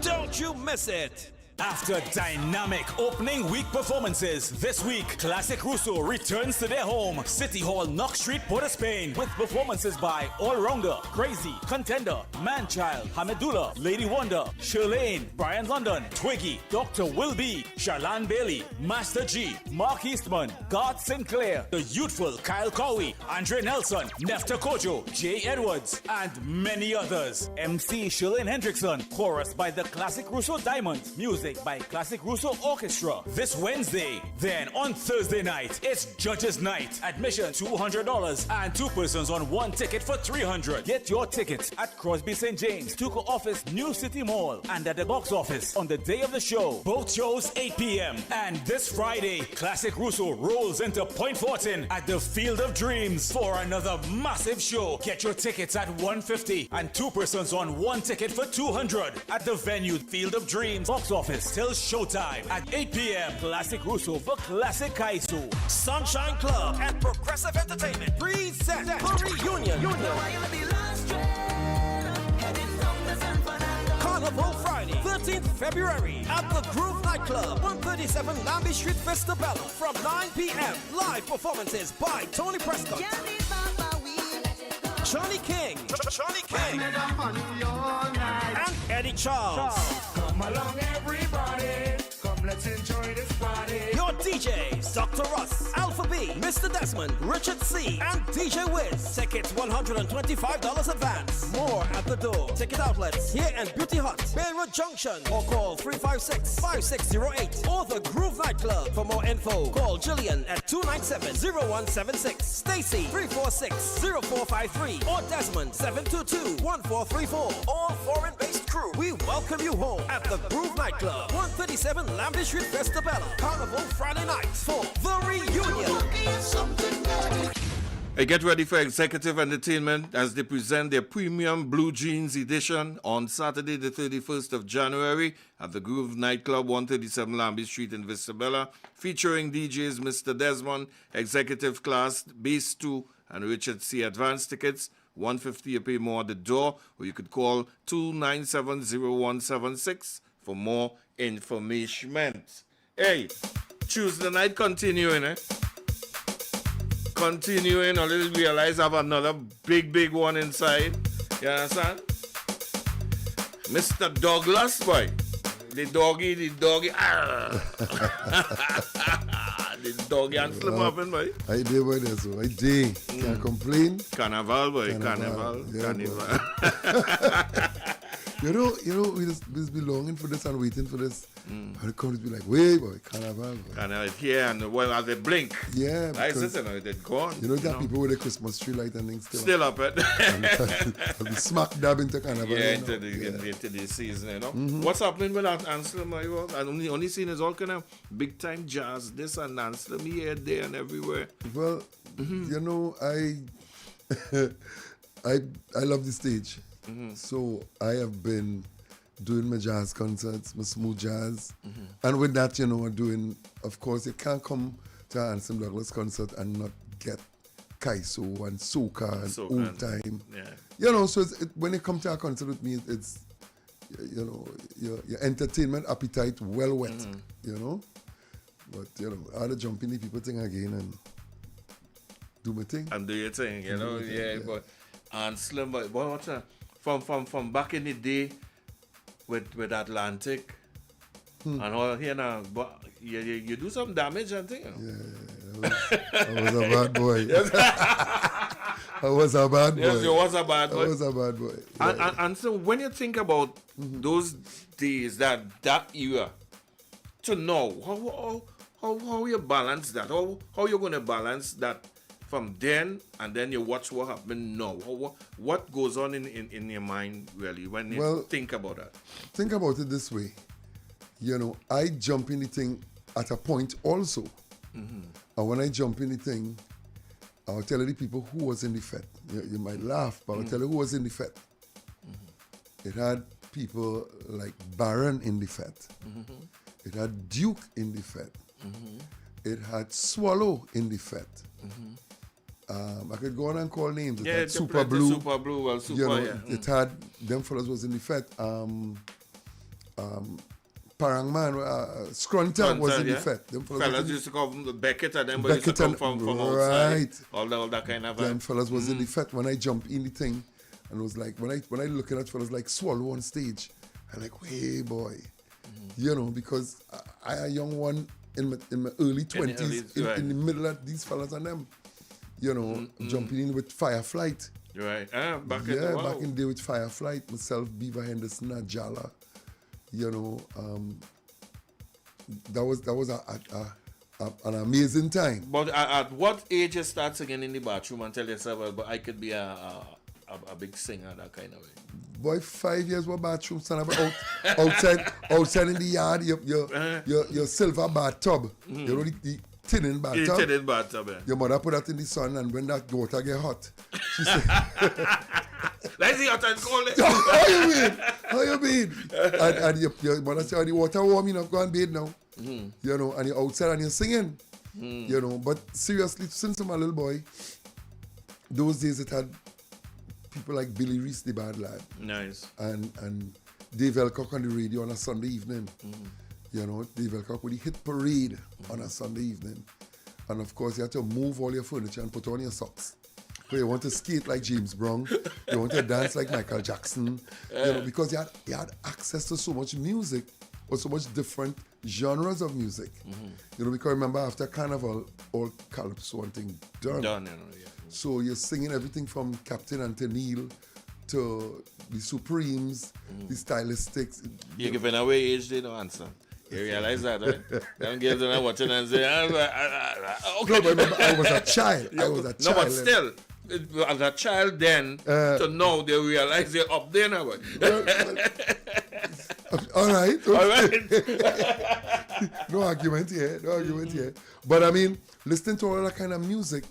Don't you miss it. After dynamic opening week performances, this week, Classic Russo returns to their home, City Hall, Knox Street, Port of Spain, with performances by All Rounder, Crazy, Contender, Manchild, Hamidullah, Lady Wonder, Shirlane, Brian London, Twiggy, Dr. Will B, Charlene Bailey, Master G, Mark Eastman, Garth Sinclair, the youthful Kyle Cowie, Andre Nelson, Nefta Kojo, Jay Edwards, and many others. MC Shirlane Hendrickson, chorus by the Classic Russo Diamonds, music music by Classic Russo Orchestra this Wednesday. Then on Thursday night, it's Judges Night. Admission $200 and 2 persons on 1 ticket for $300. Get your tickets at Crosby St. James, Tuco Office, New City Mall, and at the box office on the day of the show. Both shows 8 p.m. And this Friday, Classic Russo rolls into Point Fortin at the Field of Dreams for another massive show. Get your tickets at $150 and 2 persons on 1 ticket for $200 at the venue Field of Dreams box office till showtime at 8 p.m. Classic Russo for Classic Kaiso. Sunshine Club and Progressive Entertainment present the reunion. Carnival Friday, 13th February at the Groove Nightclub, 137 Lambie Street, Vista Bella, from 9 p.m. Live performances by Tony Prescott, Johnny King, and Eddie Charles. Come along, everybody. Come, let's enjoy this party. Your DJs, Dr. Russ, Alpha B, Mr. Desmond, Richard C, and DJ Wiz. Tickets $125 advance. More at the door. Ticket outlets here and Beauty Hut, Beirut Junction, or call 356-5608 or the Groove Nightclub. For more info, call Jillian at 297-0176, Stacy 346-0453, or Desmond 722-1434. All foreign-based crew, we welcome you home at the Groove Nightclub, 137 Lambie Street, Vista Bella. Carnival Friday night for the reunion. Hey, get ready for Executive Entertainment as they present their premium Blue Jeans edition on Saturday, the 31st of January at the Groove Nightclub, 137 Lambie Street in Vista Bella, featuring DJs Mr. Desmond, Executive Class, Bass 2, and Richard C. Advance tickets, $150 you pay more at the door, or you could call 297-0176 for more information. Hey, Tuesday night continuing, Continuing, a little realize I have another big one inside. You understand? Mr. Douglas, boy. The doggy. The doggy and slim up, boy. I did boy, that's so. I did. Can't complain. Carnival, boy. Carnival. You know, we just be longing for this and waiting for this. And it comes to be like, wait, boy, Carnival. Boy. Carnival here and well, as they blink. Yeah, because they're gone. You know that people with the Christmas tree light and things still up, and be smack dab into Carnival. Yeah, into the season, you know. What's happening with that Anselm? I only seen is all kind of big time jazz, this and Anselm here, there, and everywhere. Well, you know, I love the stage. So I have been doing my jazz concerts, my smooth jazz. And with that, you know, doing, of course, you can't come to an Anselm Douglas concert and not get Kaiso and Soca and old time. Yeah. You know, so when you come to a concert with me, it's, you know, your entertainment appetite well wet, you know. But, you know, I had to jump in the people thing again and do my thing. And do your thing, you know, yeah. But Anselm, but what's that? From back in the day with Atlantic and all here now, but you do some damage, I think. Yeah, I was a bad boy. I was a bad boy. Yes, you was a bad boy. I was a bad boy. And so when you think about those days, that era, to know how you balance that, how you going to balance that from then, and then you watch what happened now. What goes on in your mind, really, when you think about that? Think about it this way. You know, I jump in the thing at a point also. And when I jump in the thing, I'll tell you the people who was in the fete. You might laugh, but I'll tell you who was in the fete. It had people like Baron in the fete. It had Duke in the fete. It had Swallow in the fete. I could go on and call names. It had Super Blue. Super Blue, well, Super, you know, it had, them fellas was in the fete. Parangman, Scrunter was in the fete. Them fellas used to come Beckett and them, but used to come from outside. All that kind of. Them fellas was in the fete. When I jumped in the thing, and it was like, when I look at fellas like Swallow on stage, I'm like, hey boy. You know, because I a young one in my early 20s, in the middle of these fellas and them. You know, jumping in with Fireflight. Right. Back in the day with Fireflight, myself, Beaver Henderson, Ajala, you know, that was an amazing time. But at what age you start singing in the bathroom and tell yourself, well, but I could be a big singer, that kind of way? Boy, 5 years what bathroom stand up outside in the yard, your silver bathtub. You know the tin bathtub. The tin bathtub, yeah. Your mother put that in the sun, and when that water get hot, she said, let's see hot and cold. How you mean? And your mother said, oh, the water warm enough, go and bathe now. You know, and you're outside and you're singing. You know, but seriously, since I'm a little boy, those days it had people like Billy Reese, the bad lad. Nice. And Dave Elcock on the radio on a Sunday evening. You know, Dave Elcock with the hit parade on a Sunday evening. And of course, you have to move all your furniture and put on your socks. So you want to skate like James Brown. You want to dance like Michael Jackson. You know, because you had access to so much music or so much different genres of music. You know, because remember after Carnival, all calypso and thing done. You know, yeah. So you're singing everything from Captain and Tennille to the Supremes, the Stylistics. You're giving away age, they don't answer. You realize that, right? Them girls are watching and say, okay. No, but remember, I was a child. No, but still, as a child then, to now they realize they're up there now. All right. No argument here. But I mean, listening to all that kind of music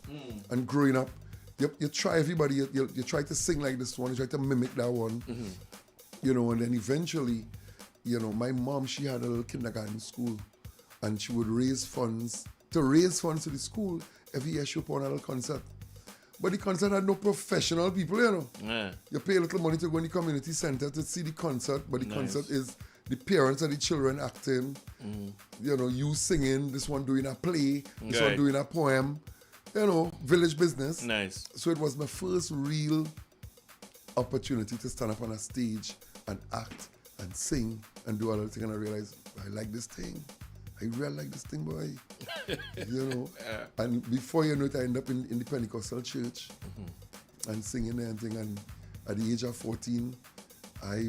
and growing up, you try everybody, you try to sing like this one, you try to mimic that one, you know, and then eventually, you know, my mom, she had a little kindergarten school and she would raise funds. To raise funds to the school, every year she would put on a little concert. But the concert had no professional people, you know. Yeah. You pay a little money to go in the community center to see the concert, but the concert is the parents and the children acting, you know, you singing, this one doing a play, this one doing a poem, you know, village business. Nice. So it was my first real opportunity to stand up on a stage and act and sing and do all that thing, and I realized, I like this thing. I really like this thing, boy. You know. And before you know it, I end up in the Pentecostal church and singing there and thing. And at the age of 14, I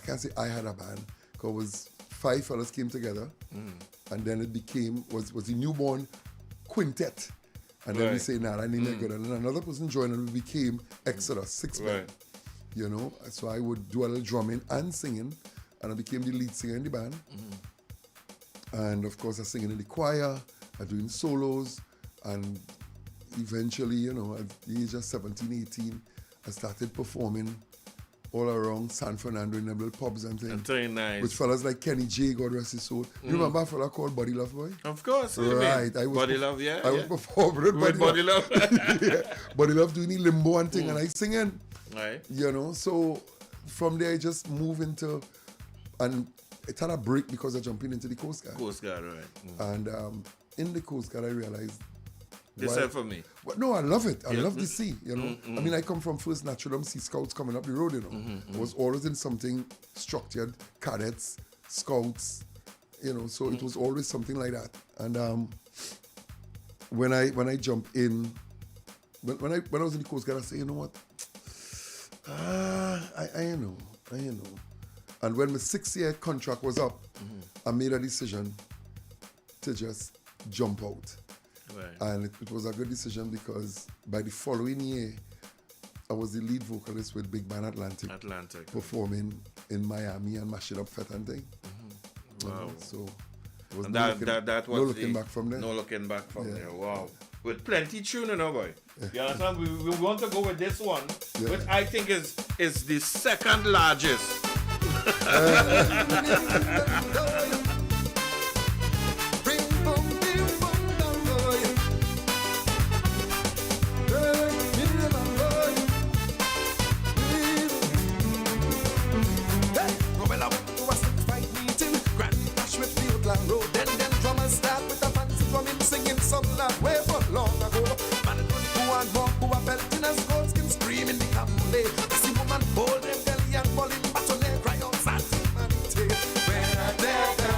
can't say I had a band, because 5 fellas came together, and then it became was the newborn quintet. And then we say, nah, I need that good. And then another person joined, and we became Exodus, 6 men. You know, so I would do a little drumming and singing, and I became the lead singer in the band. And of course, I was singing in the choir, I was doing solos, and eventually, you know, at the age of 17, 18, I started performing all around San Fernando in them little pubs and things. Very nice. With fellas like Kenny J, God rest his soul. You remember a fella called Body Love, boy? Of course. Right. Body Love, yeah. I was performing with Body Love. Body Love doing the limbo and thing, and I singing. Right. You know, so from there I just moved into, and it had a break because of jumping into the Coast Guard. Coast Guard, right. And in the Coast Guard I realized, this is for me. Well, no, I love it. I love the sea, you know. I mean, I come from First Natural Sea Scouts coming up the road, you know. I was always in something structured, cadets, scouts, you know, so it was always something like that. And when I jump in, when I was in the Coast Guard, I say, you know what? I know. And when my 6-year contract was up, I made a decision to just jump out. Right. And it was a good decision because by the following year, I was the lead vocalist with Big Band Atlantic. Performing in Miami and Mash It Up Fete and thing. Wow. So it was and no looking back from there. No looking back from there. Wow. With plenty tune, you know, boy. You understand? We want to go with this one, which I think is the second largest. Hold them belly and ball in battle, cry out, Santa Manite. When I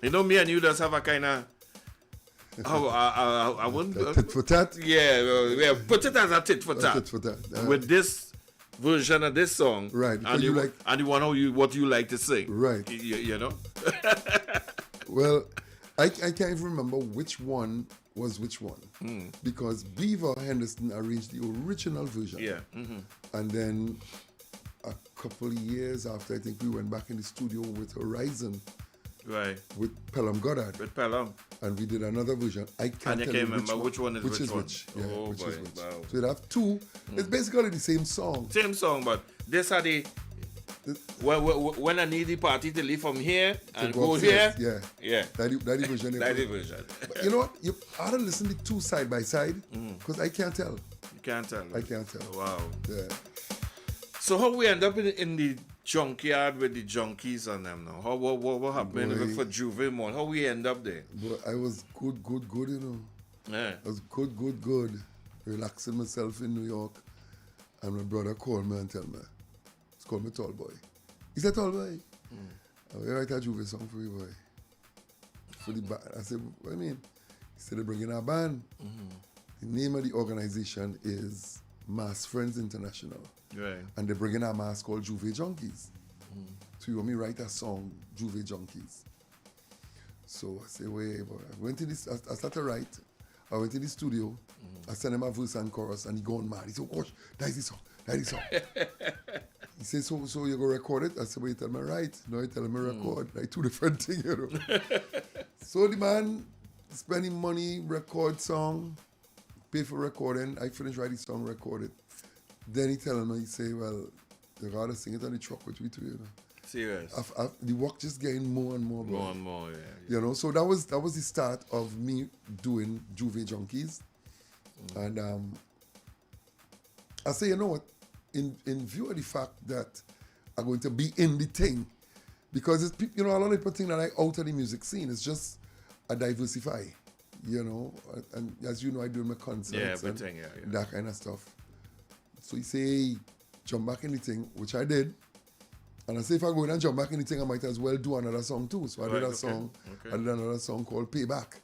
You know, me and you just have a kind of. I wouldn't. Tit for tat? Yeah, put it as a tit for tat. Tit for tat. With this version of this song. Right. And you like. And you want what you like to sing. Right. You know? Well, I can't even remember which one was which one. Because Beaver Henderson arranged the original version. Yeah. And then a couple of years after, I think we went back in the studio with Horizon. Right. With Pelham Goddard. With Pelham. And we did another version. I can't tell you remember which one is which one. Yeah, oh, which boy. is which. Wow. So you have two. It's basically the same song. Same song, but this are the... When I need the party to leave from here and go here. Yeah. Yeah. That version. That version. But you know what? You ought to listen to two side by side because I can't tell. You can't tell. I can't tell. Wow. Yeah. So how we end up in the junkyard with the junkies and them now? What happened for Juve Mon? How we end up there? But I was good, you know. Yeah. I was good. Relaxing myself in New York. And my brother called me and tell me, he's called me Tall Boy. He said, Tall Boy, I will write a Juve song for you, boy. For the band. I said, what do you mean? He said, they're bringing a band. The name of the organization is Mass Friends International. Right. And they're bringing a mass called Juve Junkies. So you want me to write a song, Juve Junkies. So I say, wait, boy. I started to write. I went to the studio. I sent him a verse and chorus, and he gone mad. He said, oh, gosh, that's the song. He said, so you go record it? I said, well, you tell me right. No, you tell me record. Like two different things, you know. So the man spending money, record song, pay for recording. I finished writing song, record it. Then he telling me, he say, well, you gotta sing it on the truck with me too, you know. Serious? The work just getting more and more, bro. More and more, yeah. You know, so that was the start of me doing Juve Junkies. And I say, you know what, in view of the fact that I'm going to be in the thing, because it's, you know, a lot of people think that I out of the music scene. It's just a diversify, you know. And as you know, I do my concerts. Yeah, everything, yeah. That kind of stuff. So he say, hey, jump back in the thing, which I did. And I say, if I go in and jump back in the thing, I might as well do another song too. So I did a song. I did another song called Payback.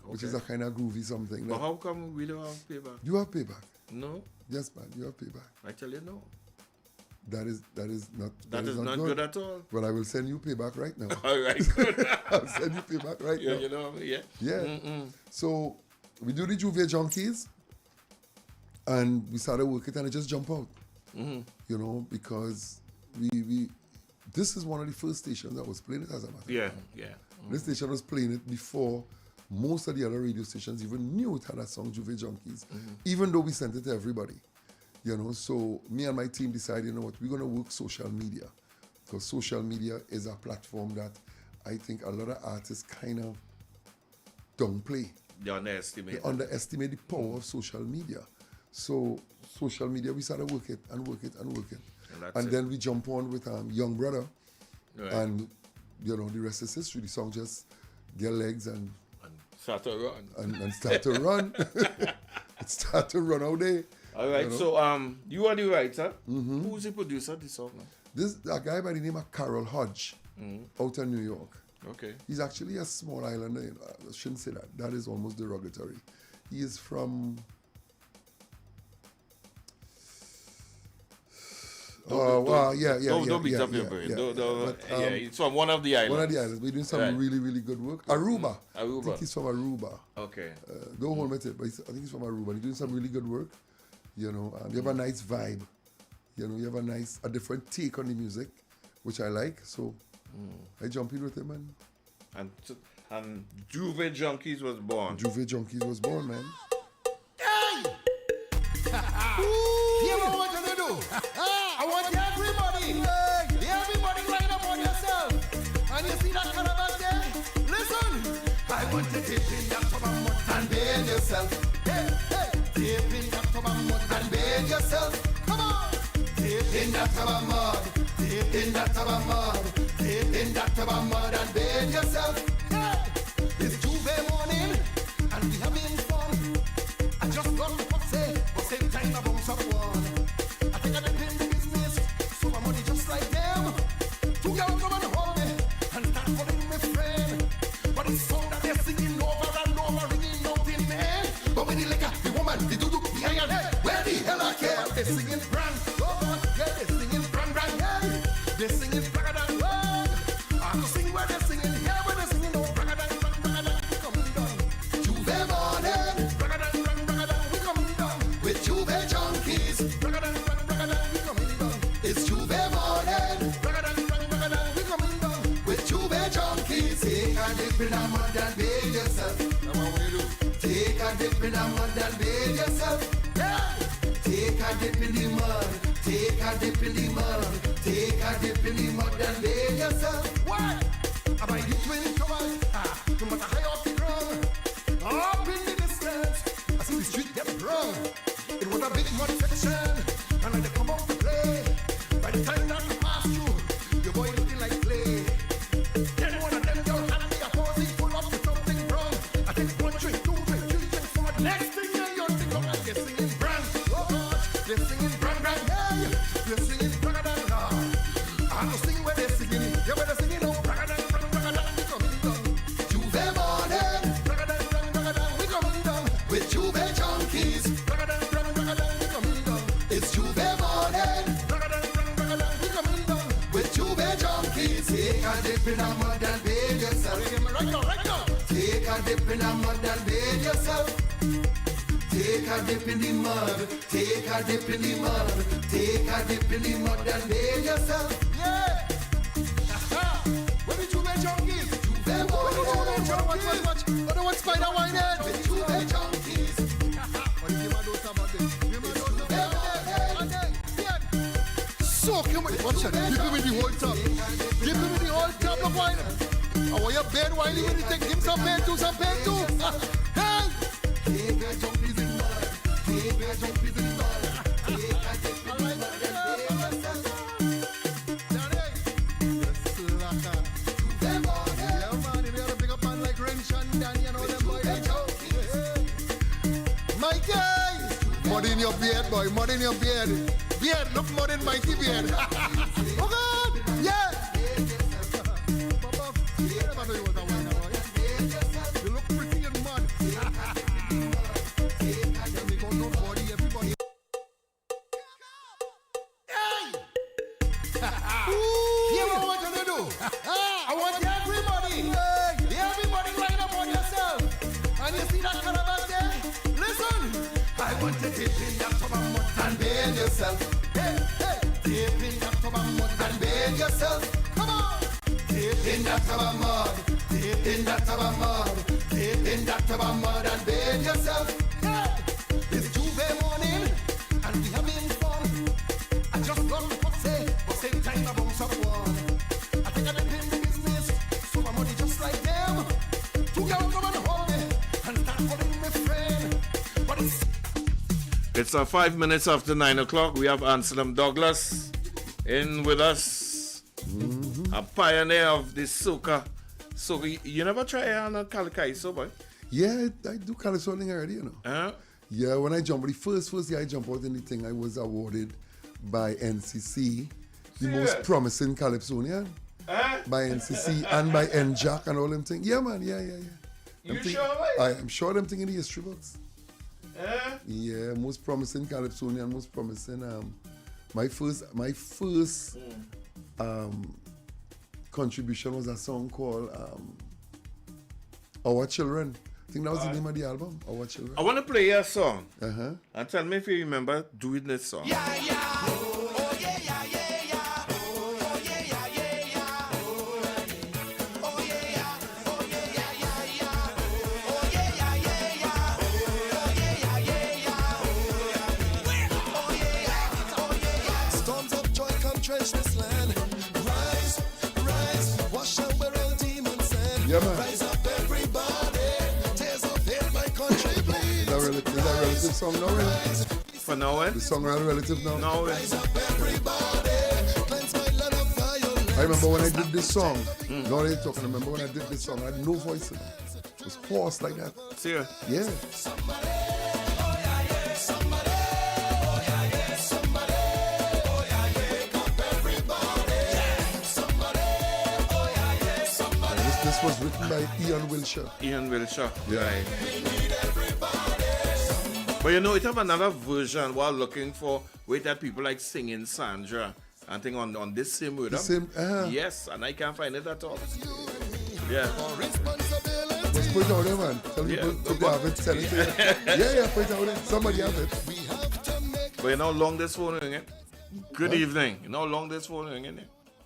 Which is a kind of groovy something. But how come we don't have Payback? You have Payback? No. Yes, man, you have Payback. I tell you no. That is not good at all. Well, I will send you Payback right now. All right, good. I'll send you Payback right now. You know, yeah. Yeah. So we do the Juve Junkies, and we started working, and it just jump out. You know, because we this is one of the first stations that was playing it, as a matter of fact. Yeah. This station was playing it before most of the other radio stations even knew it had a song, Juve Junkies, even though we sent it to everybody. You know, so me and my team decided, you know what, we're going to work social media, because social media is a platform that I think a lot of artists kind of downplay. They underestimate. They underestimate the power of social media. So social media, we started work it. And then we jump on with Young Brother. Right. And, you know, the rest is history. The song just get legs and start to run. And start to run. It start to run out there. All right, you know? So you are the writer. Who's the producer of this song now? This a guy by the name of Carol Hodge, out of New York. Okay. He's actually a small islander. You know, I shouldn't say that. That is almost derogatory. He is from... Don't beat up your brain. It's from one of the islands. One of the islands. We're doing some really, really good work. Aruba. I think he's from Aruba. Okay. Don't hold me to it, but I think he's from Aruba. He's doing some really good work. You know, you have a nice vibe. You know, you have a different take on the music, which I like. So I jump in with him, and Juve Junkies was born. Juve Junkies was born, man. Hey! You know what you're gonna do? I want everybody line up on yourself. And you see that caravan there? Listen! I want to dip in that tub of mud and bathe yourself. Hey! Dip in that tub of mud and bathe yourself. Come on! Dip in that tub of mud. Dip in that tub of mud. Dip in that tub of mud and bathe yourself. Hey! It's Tuesday morning and we having fun. I just got the say time about someone. I think I did in the business, so my money just like them. 2 girls come and hold me in the mud and bathe yourself. Now what will you do? Take a dip in the mud and bathe yourself. Yeah. Take a dip in the mud. Take a dip in the mud. Take a dip in the mud and bathe yourself. Why? I buy the twin towers. No matter high off the ground. Up in the distance. I see the street get wrong. It was a big mud section. And I they come out to play. By the time that I pass through, your boy looking like clay. Then one of them girls hand me a posy full up with something wrong. I take 1 drink, 2 drink, 3 drink, 4. Next thing you think of, they're singing brand. Oh gosh, they're singing brand, hey. They're singing bragadan. I have to sing where they're singing. Yeah, where they're singing, oh bragadan, bragadan, we coming down. Juve morning, bragadan, bragadan, we coming down. With Juve junkies, bragadan, bragadan, we coming down. It's Juve morning, bragadan, bragadan, we coming down. With Juve junkies, take a dip in the mud and bathe yourself. Right now, right now. Take a dip in the mud and bathe yourself. Take a dip in the mud. Take a dip in the mud. Take a dip in the mud and bathe yourself. Yeah. Where the Juve junkies? Juve junkies. Watch. I don't want spider wine head. The Juve junkies. Soak him with watch it. Give him the whole top. Give him the whole top of wine. I want your bed while you take him some bed too, some bed too. Hey! Take a junkies in mud. Take a junkies in mud. Take a dip in mud and bathe yourself. Danny, you're slacker. Yeah, man, if you had a big up man like Wrench and Danny and all them boys, they go. My guy! Mud in your beard, boy, mud in your beard. Beard, look mud in mighty beard. Oh God! Yeah! You look pretty in mud. Hey! Here's what I want you to do. I want everybody line up on yourself. And you see that caravan there? Listen! I want to dip in that tub of mud and bathe yourself. Hey, dip in that tub of mud and bathe yourself. Come on! Dip in that tub of mud. Dip in that tub of mud. Dip in that tub of mud and bathe yourself. Hey! It's Juve morning and we having fun. I just love the pussy, but same time I bounce up one. I think I dip in the business, so my money just like them. 2 girls come and hold me and start holding my friend. But It's 5 minutes after 9 o'clock. We have Anselm Douglas in with us. A pioneer of the soca. So you never try on a Calicaiso, boy? Yeah, I do calypsoing already, you know. Yeah, when I jumped, the first year I jumped out in the thing, I was awarded by NCC, the most promising calypsonian. By NCC and by NJAC and all them things. Yeah, man, yeah. You sure, right? I'm sure them thing in the history books. Yeah, most promising calypsonian, most promising. My first contribution was a song called Our Children. I think that was the name of the album, Our Children. I want to play your song. And tell me if you remember doing this song. storms of joy come trench this land. Rise, wash away all demons and rise up everybody. Tears of hate, my country bleeds. Is that a relative song now, really? For now, The song are relative now? No, rise up everybody. Cleanse my land of violence. I remember when I did this song. Now they're talking. I remember when I did this song, I had no voice in it. It was hoarse like that. Serious? Yeah. This was written by Ian Wilshire. Right. But you know, it have another version while looking for where that people like singing Sandra and thing on this same word. Yes, and I can't find it at all. Yeah. Let's put it out there, man. Tell people to have it, sell it to you. Yeah, put it out there. Somebody have it. But you know how long this phone ringing? Good evening. You know how long this phone ringing?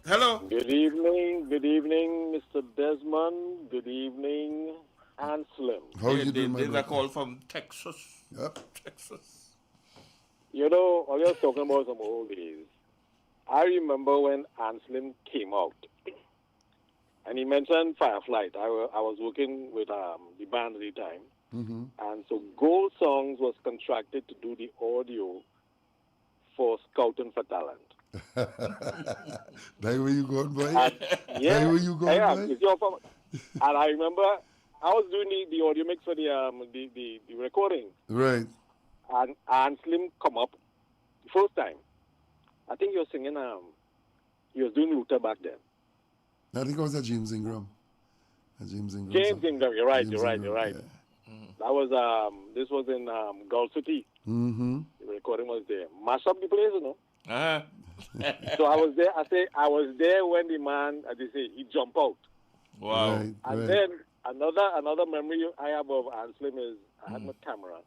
Hello. Good evening, Mr. Desmond. Good evening, Anselm. How you doing, my There's a brother? call from Texas. Yep. Texas. You know, I was talking about some old days. I remember when Anselm came out, and he mentioned Fireflight. I was working with the band at the time, Mm-hmm. and so Gold Songs was contracted to do the audio for Scouting for Talent. That where you going, boy? And, yeah, That where you going, yeah, boy? it's your fault. And I remember I was doing the audio mix for the recording, Right. and Anselm come up the first time. I think he was singing. He was doing Luther back then. I think it was a James Ingram. James Ingram. James Ingram. You're right. James You're right. Ingram, You're right. yeah. That was this was in Gulf City. Mm-hmm. The recording was there. Mash up the place, you know. Uh-huh. So I was there. I was there when the man, as they say, he jumped out. Wow. Right, And right. then another memory I have of Anselm is I had my camera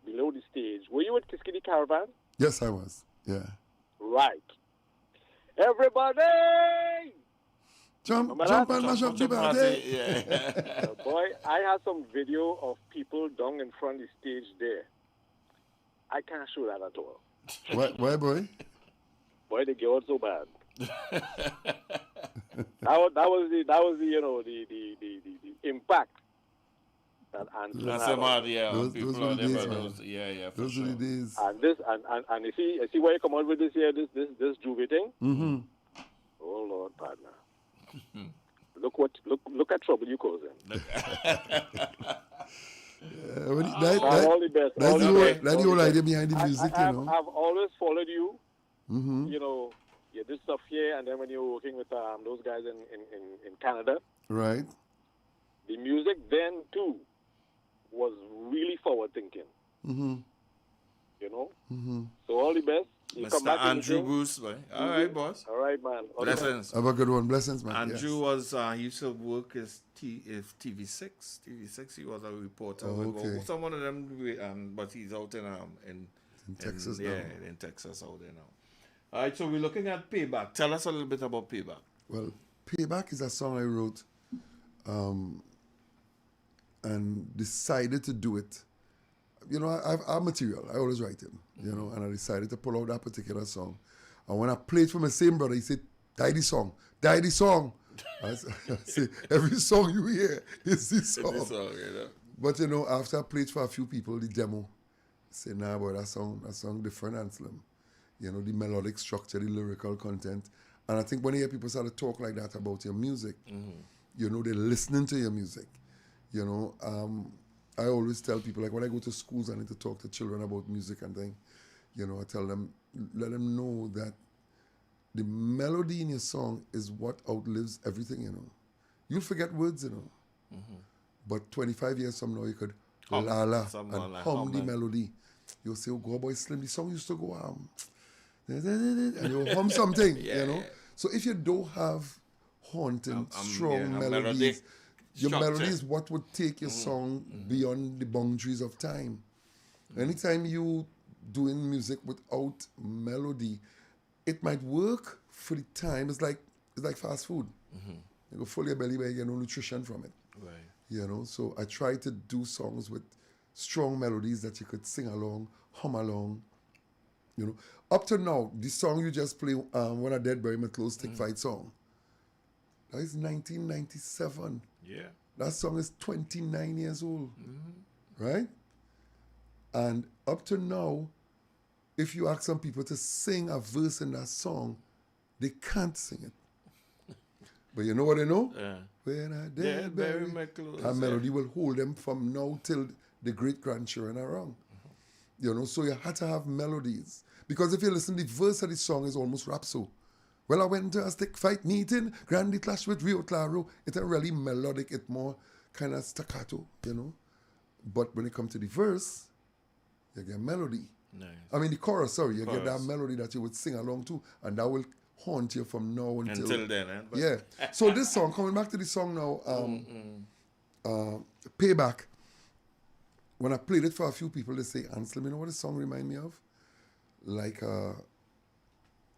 below the stage. Were you with Kiskini Caravan? Yes, I was. Yeah. Right. Everybody! Jump Remember that? and mash up the party. Yeah. Boy, I had some video of people down in front of the stage there. I can't show that at all. Why, boy? Boy, they get out so bad. that was the you know the impact that Anselm That's had. about, yeah. Those People were are the there, days, but man. those, yeah, for Those sure. are the days. And this and you see where you come out with this here, this Juve thing. Mm-hmm. Oh Lord, partner. Look at trouble you causing. All the best. That's all the the whole, best, that's all the whole the idea best. behind the music, you know. I've always followed you. Mm-hmm. You know, you did stuff here, and then when you were working with those guys in Canada, Right. the music then too was really forward thinking. Mm-hmm. You know. Mm-hmm. So all the best. You come Mr. back Andrew anything. Bruce, boy. All right, boss. All right, man. All the best. Blessings. Have a good one. Blessings, man. Andrew Yes. was, he used to work as TV6. TV6, he was a reporter. Oh, okay. Someone of them, but he's out in Texas now. Yeah, in Texas out there now. All right, so we're looking at Payback. Tell us a little bit about Payback. Well, Payback is a song I wrote and decided to do it. You know, I have material. I always write it, you know, and I decided to pull out that particular song. And when I played for my same brother, he said, die the song. Die the song. I say, every song you hear is this song. This song, you know. But, you know, after I played for a few people, the demo, I said, nah, boy, that song different, Anselm. You know, the melodic structure, the lyrical content. And I think when you hear people start to talk like that about your music, you know, they're listening to your music. You know, I always tell people, like when I go to schools, I need to talk to children about music and things. You know, I tell them, let them know that the melody in your song is what outlives everything, you know. You'll forget words, you know. But 25 years from now, you could Hum, la something and like hum the humming. melody. You'll say, oh, God, boy, Slim, the song used to go, and you'll hum something, you know. Yeah. So if you don't have haunting, strong yeah, a melodies, melodic your structure. melody is what would take your song beyond the boundaries of time. Anytime you doing music without melody, it might work for the time. It's like fast food. You go full your belly, but you get no nutrition from it. Right. You know, so I try to do songs with strong melodies that you could sing along, hum along. You know, up to now, the song you just play, When I Dead Bury My Clothes, Stick Fight song, that is 1997. Yeah. That song is 29 years old, right? And up to now, if you ask some people to sing a verse in that song, they can't sing it. But you know what I know? When I dead bury my clothes. that melody will hold them from now till the great-grandchildren are around. You know, so you had to have melodies. Because if you listen, the verse of the song is almost rap so. Well, I went to a stick fight meeting, Grandy clash with Rio Claro. It's a really melodic, it's more kind of staccato, you know. But when it comes to the verse, you get melody. Nice. I mean, the chorus, sorry, you get that Chorus. melody that you would sing along to, and that will haunt you from now Until then, eh? But- Yeah. So this song, coming back to the song now, Payback, when I played it for a few people, they say, Anselm, you know what this song remind me of? Like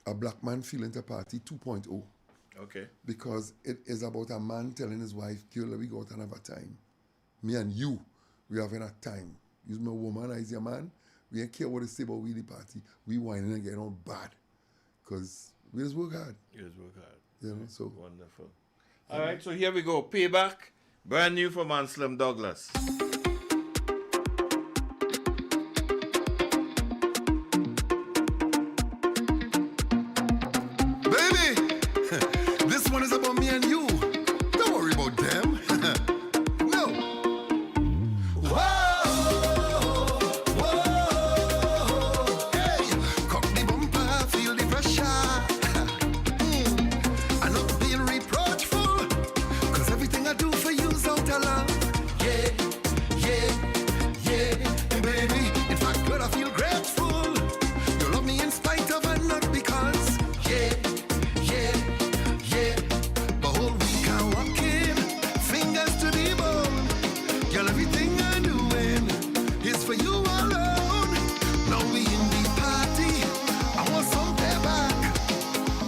A Black Man Feeling to Party 2.0. Okay. Because it is about a man telling his wife, girl, let me go out and have a time. Me and you, we having a time. You's my woman, I's your man. We ain't care what they say about we the party. We whining and getting on bad. Because we just work hard. You just work hard. You know, so. Wonderful. All right, so here we go. Payback. Brand new from Anselm Douglas. Baby, this one is about me and you. Don't worry about them. No. Whoa, whoa, hey, cock the bumper, feel the pressure. I'm not being reproachful, 'cause everything I do for you's out of love. Yeah, yeah, yeah, baby. In fact, girl, I feel grateful. You love me in spite of and not because. Yeah. Yeah, yeah, but whole week I'm walking, fingers to the bone. Girl, everything I'm doing is for you alone. Now we in the party, I want some payback.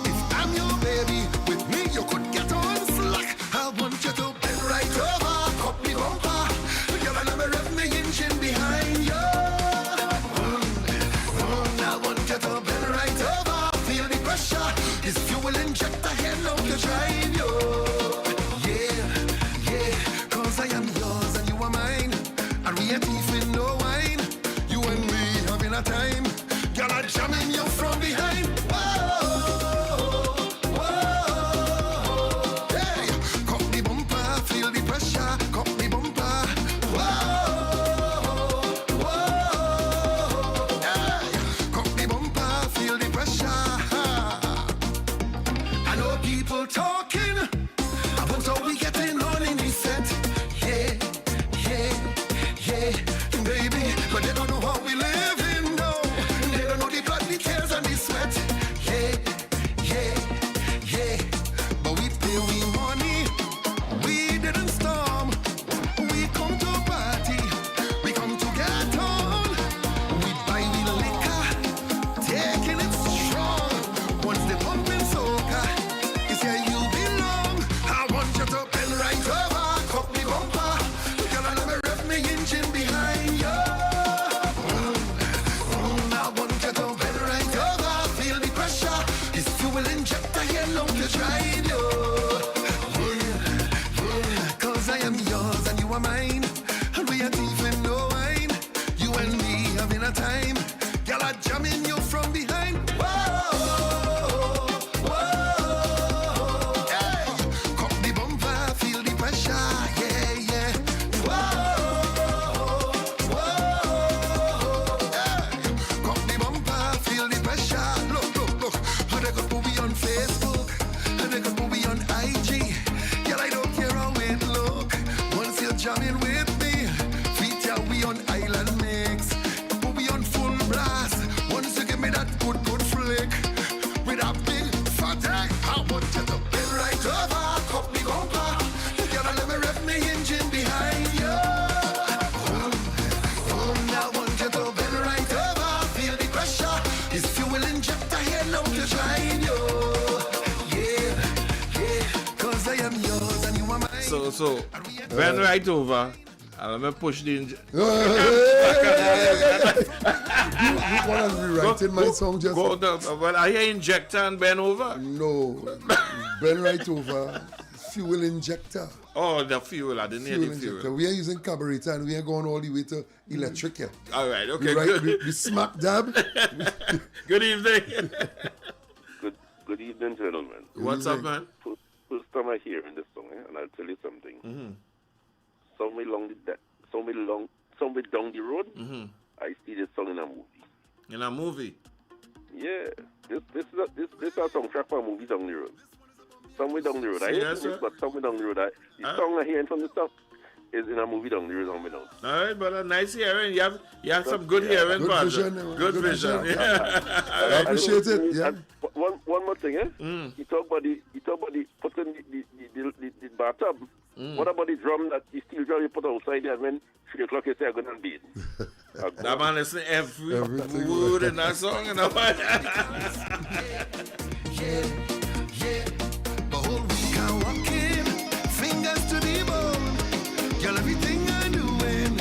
If I'm your baby, with me you could get on slack. I want you to bend right over, cut me bumper. Girl, I never rev me engine behind you. I want you to bend right over, feel the pressure. This fuel injector here now you drive you. Yeah, yeah, 'cause I am yours and you are mine. And we ain't even no wine. You and me having a time. Girl, I'm jamming you from behind. Whoa, whoa, hey, cock the bumper, feel the pressure. Cock the bumper. Whoa, whoa, hey, cock the bumper, feel the pressure. I know people talking about how we getting on in the set. Yeah, yeah, yeah, baby. But they don't know how we living, no. They don't know the blood, the tears, and the sweat. Yeah, yeah, yeah. But we pay we money. We didn't storm. We come to party. We come to get on. We buy we liquor, taking it strong. Once they pump in soca, it's here you belong. I want you to bend right over, cock me bumper. Girl, I never rev me engine behind you. I want you to bend right over, feel the pressure. This fuel injector here, now you drive you. Yeah, 'cause I am yours and you are mine. And we ain't even no wine. You and me having a time. Girl, I'm jamming you from behind. Whoa, whoa, hey, cock the bumper, feel the pressure. Yeah, yeah. Whoa, whoa, hey, cock the bumper, feel the pressure. Look, look, look. How they could put me on Facebook, and they could put me on IG. Girl, I don't care how it look. Once you're jamming with me, feature we on Island Mix. Put me on full blast. Once you give me that good, good flick with a big fat egg, I want you to bend right over, cock me bumper. Girl, I never rev me engine behind you. I want you to bend right over, feel the pressure. This fuel injector here now to drive you. Yeah, yeah, 'cause I am yours and you are mine. So, bend right over. And let me push the engine. You want to rewrite my song just? Go down. Well, I hear injector and bend over. No, bend right over, fuel injector. Oh, the fuel. I didn't hear the Injector. fuel. We are using carburetor and we are going all the way to electric yet. All right, okay, we, good. We smack dab. Good evening. Good evening, gentlemen. What's up, man? First time I hearing this song, and I'll tell you something. Somewhere down the road, I see this song in a movie. In a movie? Yeah, this is a soundtrack for a movie down the road. Somewhere down the road. I hear this, but somewhere down the road. The song I hearing from the stuff is in a movie down the road. Somewhere down. All right, brother. Nice hearing. You have some good hearing, good brother. vision. Good vision. I appreciate it. Yeah. One more thing, You talk about the putting the bathtub. What about the drum, that the steel drum you put outside there, and when 3 o'clock you say I'm gonna beat? That man listen every word in that song, you know. yeah. The whole week I'm walking, fingers to the bone. Girl, everything I'm doing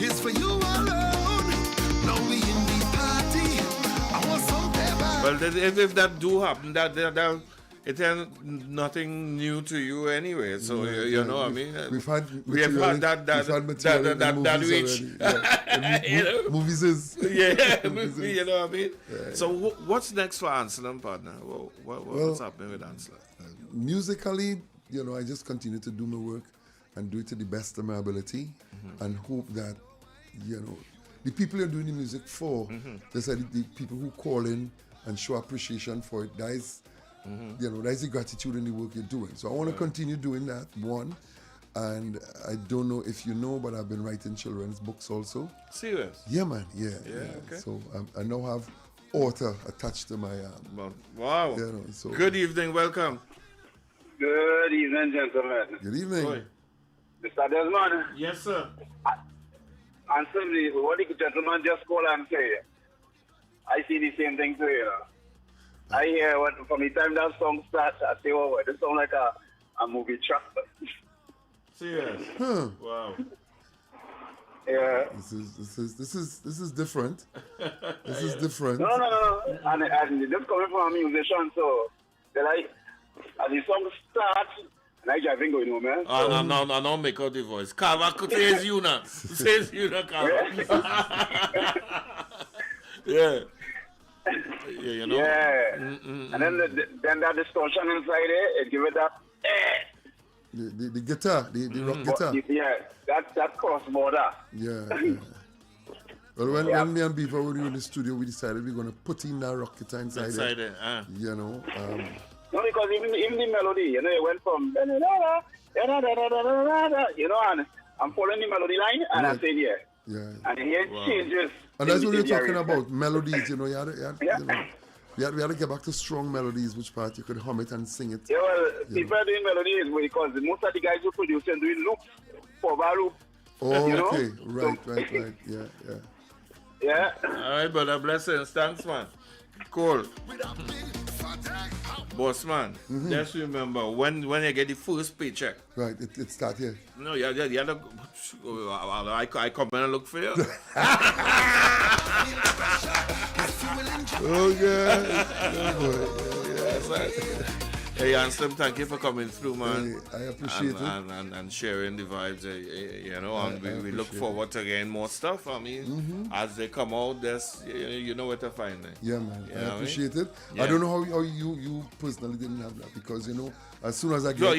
is for you alone. Now we in the party, I want some pepper. Well, if that do happen, that it is nothing new to you anyway. So you know, I mean, we've had that which movies is you know what I mean. So what's next for Anselm, partner? What's happening with Anselm? Musically, you know, I just continue to do my work and do it to the best of my ability, and hope that, you know, the people you're doing the music for, just like the people who call in and show appreciation for it, that is, you know, that's the gratitude in the work you're doing. So I want to continue doing that, one. And I don't know if you know, but I've been writing children's books also. Serious? Yeah, man. Yeah. Okay. So I now have author attached to my wow. You know, so. Good evening, welcome. Good evening, gentlemen. Good evening. Boy. Mr. Desmond. Yes, sir. Answer me, what the gentleman just called and say. I see the same thing too, you know. I hear from the time that song starts, I say, oh, this sounds like a movie track. Serious? Wow. Yeah. This is different. This is different. No. And this coming from a musician, so they like, as the song starts, and I driving going home, man. Oh, no, make out the voice. Carver, says you now. Says you now, Carver. Yeah. Yeah, you know. Yeah. And then that distortion inside it give it that. The guitar, the rock guitar. Yeah, that cross border. Yeah. Well, when me and Beaver were in the studio, we decided we're gonna put in that rock guitar inside it. You know. No, because even the melody, you know, it went from you know, and I'm following the melody line, and I said yeah. And here it changes. And that's what you're talking about, melodies, you know, you had to get back to strong melodies, which part you could hum it and sing it. Yeah, well, people are doing melodies because most of the guys who produce and doing loops, for loop. Oh, you know? okay, right, yeah. All right, brother, blessings, thanks, man. Cool. Boss man, just remember when you get the first paycheck. Right, it start here. No, you I come and look for you. Okay. Hey, Anselm, thank you for coming through, man. Hey, I appreciate it. And sharing the vibes, you know, and we look forward to getting more stuff. I mean, as they come out, you know where to find them. Yeah, man. You I appreciate it. Yeah. I don't know how you personally didn't have that, because, you know, as soon as I get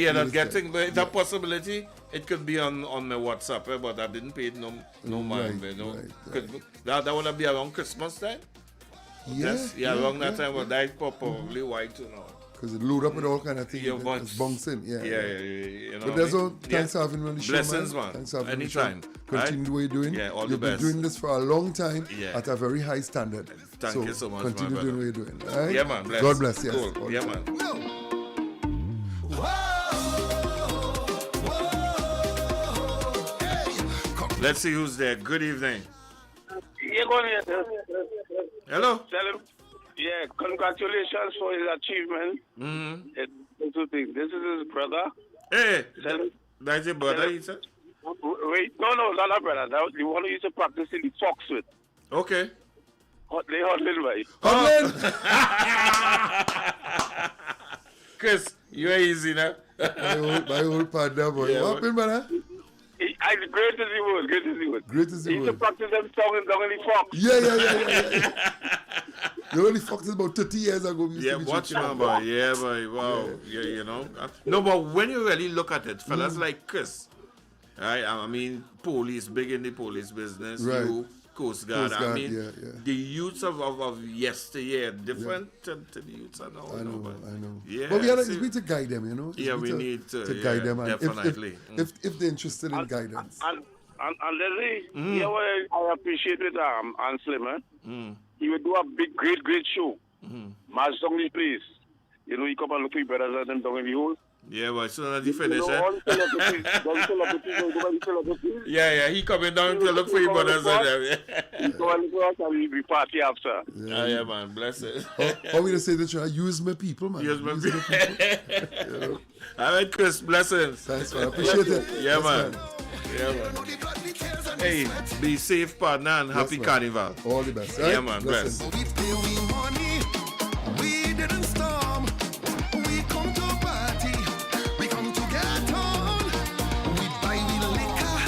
but that possibility, it could be on my WhatsApp, but I didn't pay no mind. That would be around Christmas time? Around that time, but that's probably why too now. Because it load up with all kind of things. It's bouncing. Yeah. You know. But there's all thanks for having me on the show, Blessings, man. Thanks for having me. Anytime. Continue the way you're doing. Yeah, all You've the best. been doing this for a long time Yeah. at a very high standard. Thank you so much, continue my doing what you're doing. All right? Yeah, man. Bless. God bless. Yes. Cool. Yeah, man. Let's see who's there. Good evening. Hello. Tell him, yeah, congratulations for his achievement. Two things. This is his brother. Hey, that's your brother, he said? Wait, no, not a brother. That was the one who used to practice in the Fox with. Okay. They hustling, right? Chris, you're easy now. my old partner, boy. Yeah, what happened, brother? Great as he was. He used to practice them songs down in the Fox. Yeah. You only Fox is about 30 years ago. Watch him, boy. Yeah, boy. Wow. Yeah, you know. No, but when you really look at it, fellas like Chris, right? I mean, police, big in the police business. Right. You, Coast Guard. I mean, yeah. the youths of yesteryear different to the youths I know. I know. Yeah. But we need to guide them, you know. We need to guide them. And definitely. If they're interested in guidance. And Leslie, yeah, what I appreciate with Anselm, he would do a big, great show. March down the place. You know, he come and look for brothers and them down in the hole. Yeah, but as soon as he finish, yeah, he coming down to look for you, brothers. We party after. Yeah, man, bless it. How we say that? Use my people, man. Use my people. All right, Chris, blessings. Thanks, man. I appreciate it. Yeah, Yes, man. Yeah, man. Hey, be safe, partner, and happy man. Carnival. All the best. Yeah, Right? man, bless. We didn't storm. We come to party. We come to get on. We buy we liquor,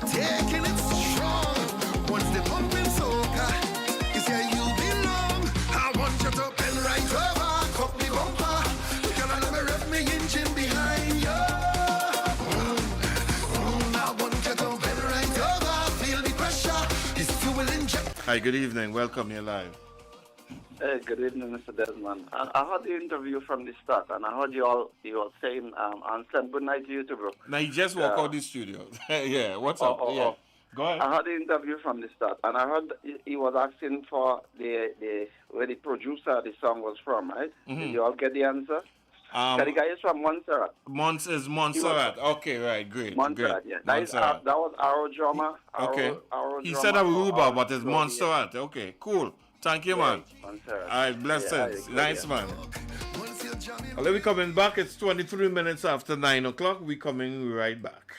taking it strong. Once the pumping soca is here you belong. I want you to bend right over, cup me bumper. You can never rev me engine behind you. I want you to bend right over, feel the pressure. It's fuel inject. Hi, good evening. Welcome, you're live. Hey, good evening, Mr. Desmond. I heard the interview from the start, and I heard you were saying, Anselm, good night to you too, bro. Now, you just walk out the studio. Yeah, what's up? Yeah. Go ahead. I heard the interview from the start, and I heard he was asking for where the producer of the song was from, right? Did you all get the answer? The guy is from Montserrat. Montserrat. Okay, right, great. Montserrat, great. yeah. That was Arrow Drummer. Okay. He said Aruba, but it's Montserrat. Okay, cool. Thank you, man. All right, blessings. Nice, man. Well, we coming back. It's 23 minutes after 9 o'clock. We coming right back.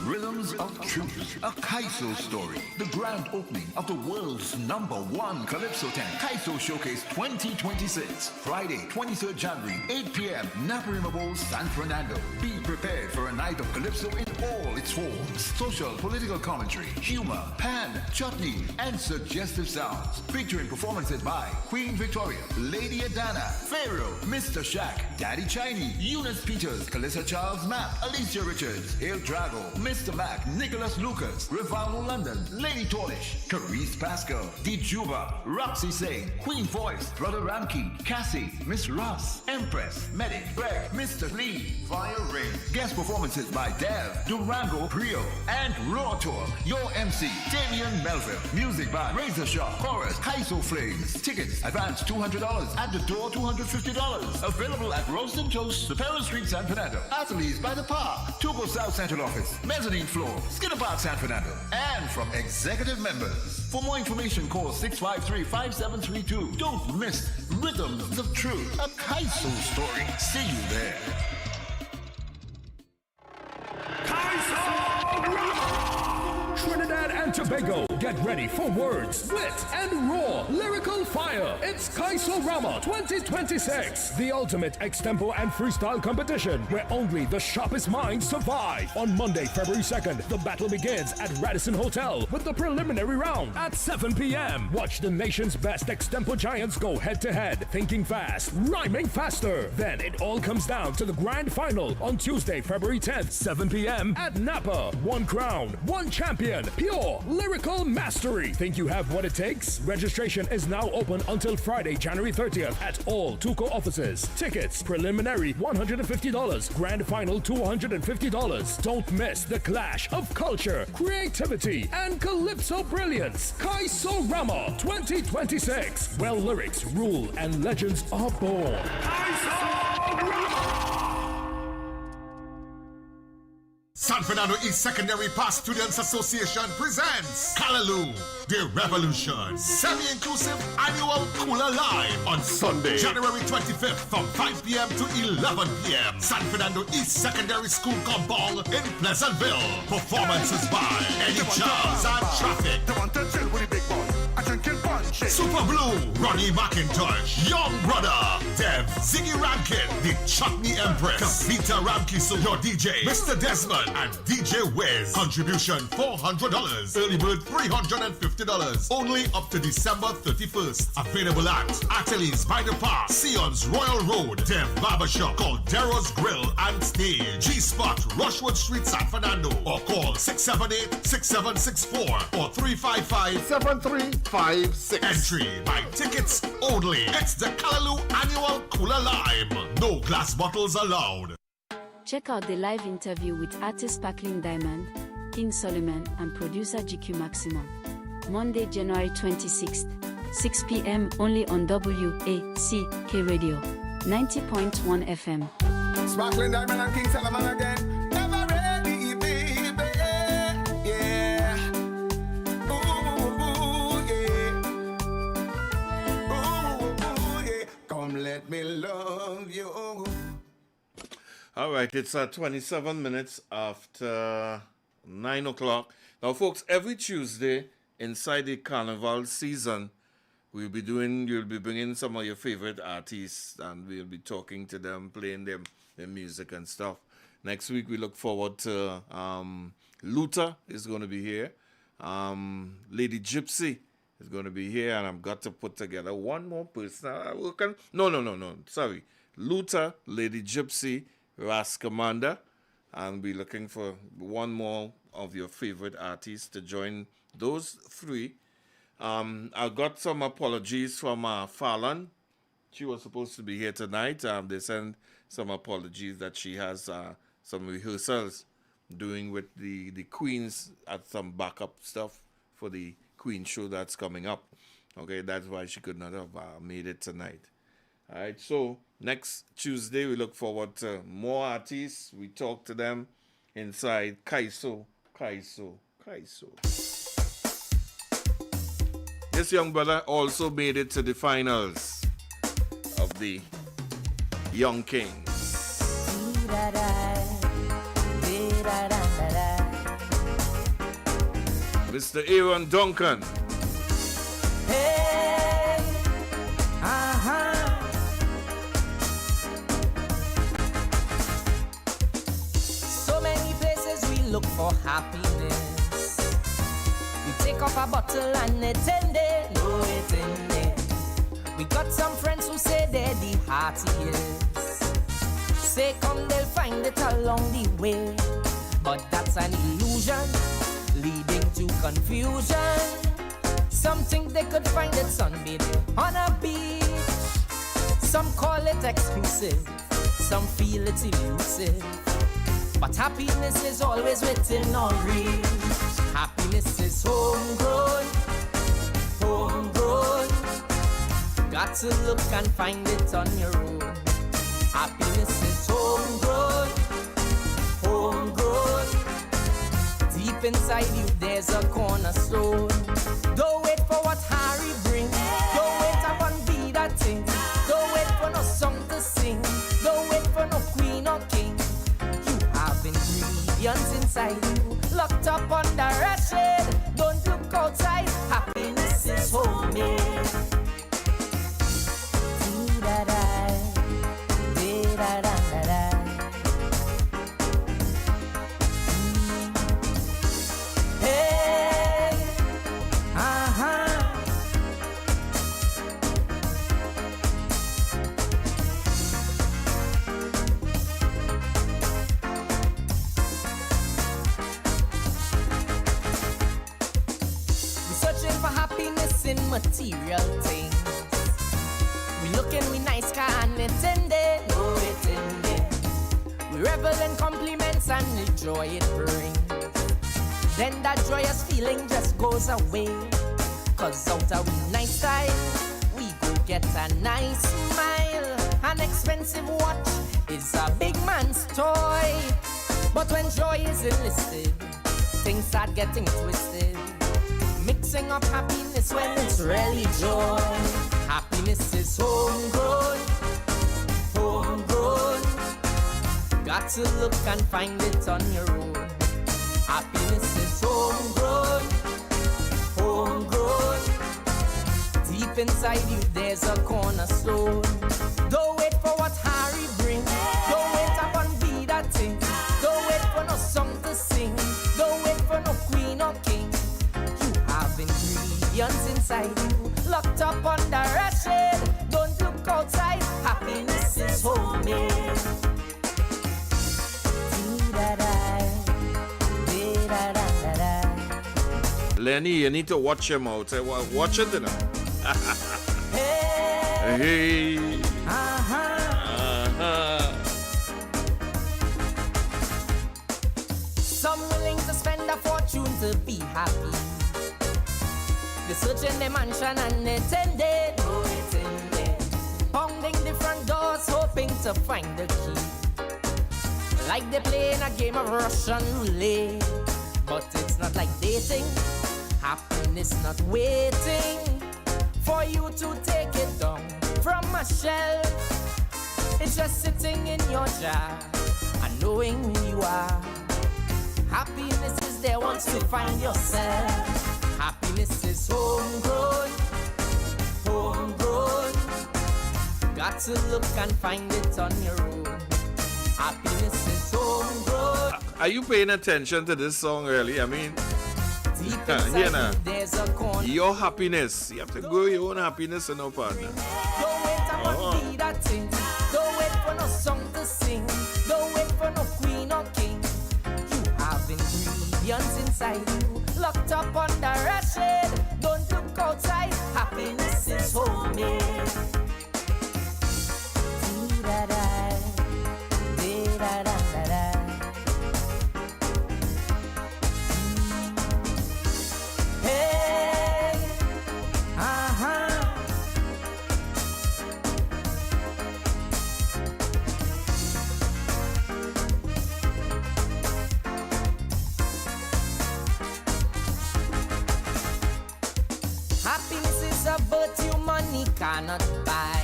Rhythms of Truth, a Kaiso story. The grand opening of the world's #1 Calypso tent, Kaiso Showcase 2026. Friday, 23rd January, 8 p.m., Naparima Bowl, San Fernando. Be prepared for a night of Calypso in all its forms. Social, political commentary, humor, pan, chutney, and suggestive sounds. Featuring performances by Queen Victoria, Lady Adana, Pharaoh, Mr. Shaq, Daddy Chinese, Eunice Peters, Calissa Charles Mapp, Alicia Richards, Hail Drago, Mr. Mac, Nicholas Lucas, Rivaldo London, Lady Torlish, Carice Pascal, D. Juba, Roxy Singh, Queen Voice, Brother Ramkey, Cassie, Miss Ross, Empress, Medic, Greg, Mr. Lee, Fire Ring. Guest performances by Dev, Durango, Prio, and Raw Tour. Your MC, Damian Melville. Music by Razor Sharp, Chorus, Kaiso Flames. Tickets, advance $200. At the door, $250. Available at Roast and Toast, Superior Street, San Fernando. Athletes by the Park, Tubo South Central Office, Mezzanine Floor, Skinner Park, San Fernando. And from executive members. For more information, call 653-5732. Don't miss Rhythms of Truth, a Kaiso story. See you there. Trinidad and Tobago, get ready for words, wit, and raw lyrical fire. It's Kaiso-Rama 2026, the ultimate extempo and freestyle competition where only the sharpest minds survive. On Monday, February 2nd, the battle begins at Radisson Hotel with the preliminary round at 7 p.m. Watch the nation's best extempo giants go head-to-head, thinking fast, rhyming faster. Then it all comes down to the grand final on Tuesday, February 10th, 7 p.m. at Napa. One crown, one champion, pure lyrical mastery. Think you have what it takes? Registration is now open until Friday, January 30th at all Tuco offices. Tickets, preliminary $150, grand final $250. Don't miss the clash of culture, creativity, and calypso brilliance. Kaiso-Rama 2026, where lyrics rule and legends are born. San Fernando East Secondary Past Students Association presents Callaloo, The Revolution, semi-inclusive annual Cooler Live on Sunday, January 25th from 5 p.m. to 11 p.m. San Fernando East Secondary School compound in Pleasantville. Performances by Eddie Charles and Traffic. They want to chill with the big boy. I drinking punch. Super Blue, Ronnie McIntosh, Young Brother, Dev, Ziggy Rankin, The Chutney Empress, Kavita Ramkiso, your DJ, Mr. Desmond, and DJ Wiz. Contribution $400. Early bird $350. Only up to December 31st. Available at Ateliers by the Park, Sion's Royal Road, Dev Barbershop, Caldero's Grill and Stage, G-Spot, Rushwood Street, San Fernando, or call 678-6764 or 355-7356. Entry by tickets only. It's the Callaloo Annual Cooler Lime. No glass bottles allowed. Check out the live interview with artist Sparkling Diamond, King Solomon, and producer GQ Maximum. Monday, January 26th, 6 p.m. only on WACK Radio, 90.1 FM. Sparkling Diamond and King Solomon again. Never ready, baby. Yeah. Ooh, yeah. Ooh, yeah. Come let me love you. All right, it's 27 minutes after 9 o'clock. Now, folks, every Tuesday inside the carnival season, you'll be bringing some of your favorite artists, and we'll be talking to them, playing their music and stuff. Next week, we look forward to Luther is going to be here. Lady Gypsy is going to be here, and I've got to put together one more person. No. Sorry. Luther, Lady Gypsy, Ras Commander, and we're looking for one more of your favorite artists to join those three. I got some apologies from Fallon. She was supposed to be here tonight. They sent some apologies that she has some rehearsals doing with the Queens at some backup stuff for the Queen show that's coming up. Okay, that's why she could not have made it tonight. All right, so next Tuesday, we look forward to more artists. We talk to them inside Kaiso. This young brother also made it to the finals of the Young Kings. Mr. Aaron Duncan. Hey, So many places we look for happiness. We take off a bottle and it in there, no it in there. We got some friends who say they're the heartiest. Say come they'll find it along the way. But that's an illusion, leading to confusion. Some think they could find it sunbathing on a beach. Some call it exclusive, some feel it's elusive. But happiness is always within our reach. Happiness is homegrown. Got to look and find it on your own. Happiness is homegrown. Deep inside you there's a cornerstone. Don't wait for what Harry brings. Don't wait upon be that thing. Don't wait for no song to sing. Don't wait for no queen or king. You have ingredients inside you, locked up under a shade. Don't look outside. Happiness is homemade. Material things. We looking we nice car and it's in there, no it's in there. We revel in compliments and the joy it brings. Then that joyous feeling just goes away. Cause out of we nice style, we go get a nice smile. An expensive watch is a big man's toy. But when joy is enlisted, things start getting twisted. Mixing up happiness when it's really joy. Happiness is homegrown. Got to look and find it on your own. Happiness is homegrown. Deep inside you there's a cornerstone. Don't wait for what Harry brings. Don't wait upon be that thing. Don't wait for no song to sing. Don't wait for no queen or king. Ingredients inside you, locked up under a shade. Don't look outside. Happiness is homemade. Lenny, you need to watch him out. Watch it, you know. Hey. Some willing to spend a fortune to be happy. They searching the mansion and it's in there, no it's in there. Pounding different doors hoping to find the key. like they're playing a game of Russian roulette. But it's not like dating. Happiness not waiting for you to take it down from a shelf. It's just sitting in your jar and knowing who you are. Happiness is there once you find yourself. Happiness is homegrown, homegrown. Got to look and find it on your own. Happiness is homegrown. Are you paying attention to this song really? I mean, there's a corner. Your happiness. You have to grow your own happiness and no partner. Don't wait upon be that thing. Don't wait for no song to sing. Don't wait for no queen or king. You have ingredients inside you, locked up under a shade. Don't look outside. Happiness is homemade. Dee-da-da, dee-da-da-da-da. Hey, happiness is a virtue money cannot buy.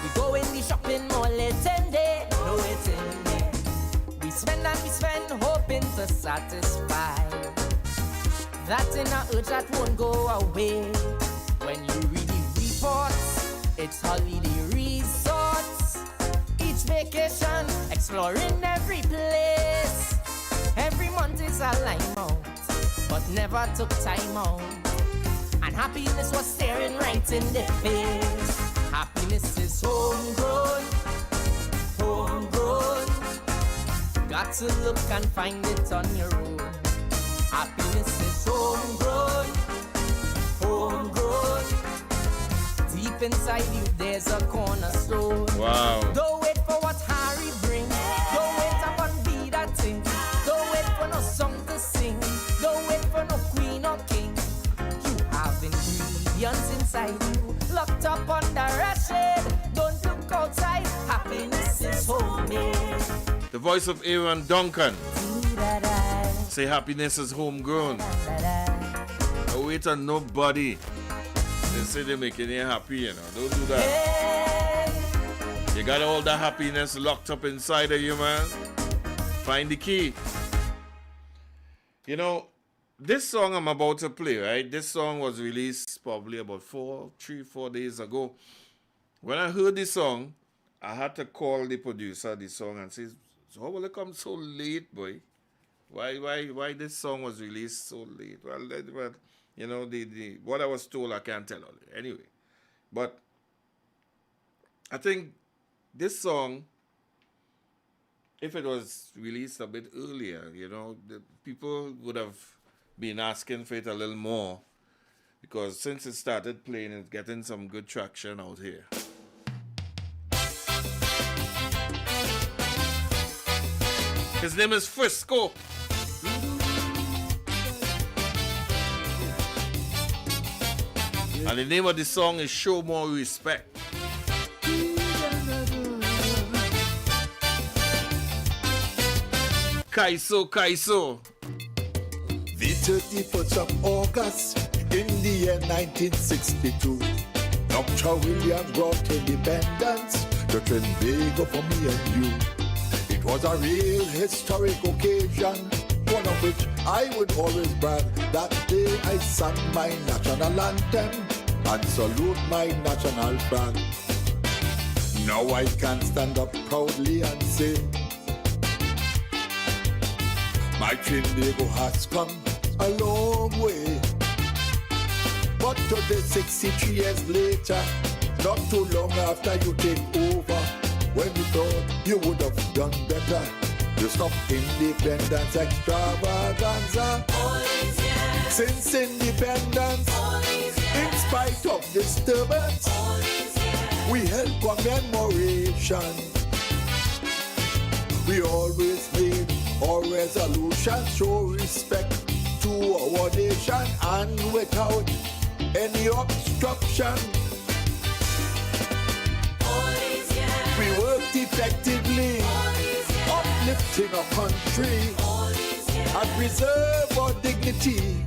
We go in the shopping mall, it's ended, no it's ended. We spend and we spend, hoping to satisfy that in a urge that won't go away. When you read the reports, it's holiday resorts. Each vacation, exploring every place. Every month is a line out, but never took time out. And happiness was staring right in the face. Happiness is homegrown, homegrown. Got to look and find it on your own. Happiness is homegrown, homegrown. Deep inside you, there's a cornerstone. Wow. Don't wait for what Harry brings. Don't wait upon be that thing. Don't wait for no song to sing. Don't wait for no queen or king. You have ingredients inside you, locked up under a shade. Don't look outside. Happiness is homemade. The voice of Aaron Duncan. Say happiness is homegrown. Don't wait on nobody. They say they're making you happy, you know. Don't do that. You got all that happiness locked up inside of you, man. Find the key. You know, this song I'm about to play, right? This song was released probably about 3-4 days ago. When I heard this song, I had to call the producer of the song and say, so how will it come so late, boy? Why this song was released so late? Well, you know, the what I was told, I can't tell all. Anyway, but I think this song, if it was released a bit earlier, you know, the people would have been asking for it a little more, because since it started playing, it's getting some good traction out here. His name is Frisco. And the name of the song is Show More Respect. Kaiso, Kaiso. The 31st of August in the year 1962, Dr. Williams brought independence to Trinbago for me and you. It was a real historic occasion, one of which I would always brag. That day I sang my national anthem and salute my national flag. Now I can stand up proudly and say, my Trinbago has come a long way. But today, 63 years later, not too long after you take over, when you thought you would have done better, you stop independence extravaganza. Since independence, in spite of disturbance, we held commemoration. We always made our resolution, show respect to our nation, and without any obstruction. We worked effectively, up uplifting our country and preserve our dignity.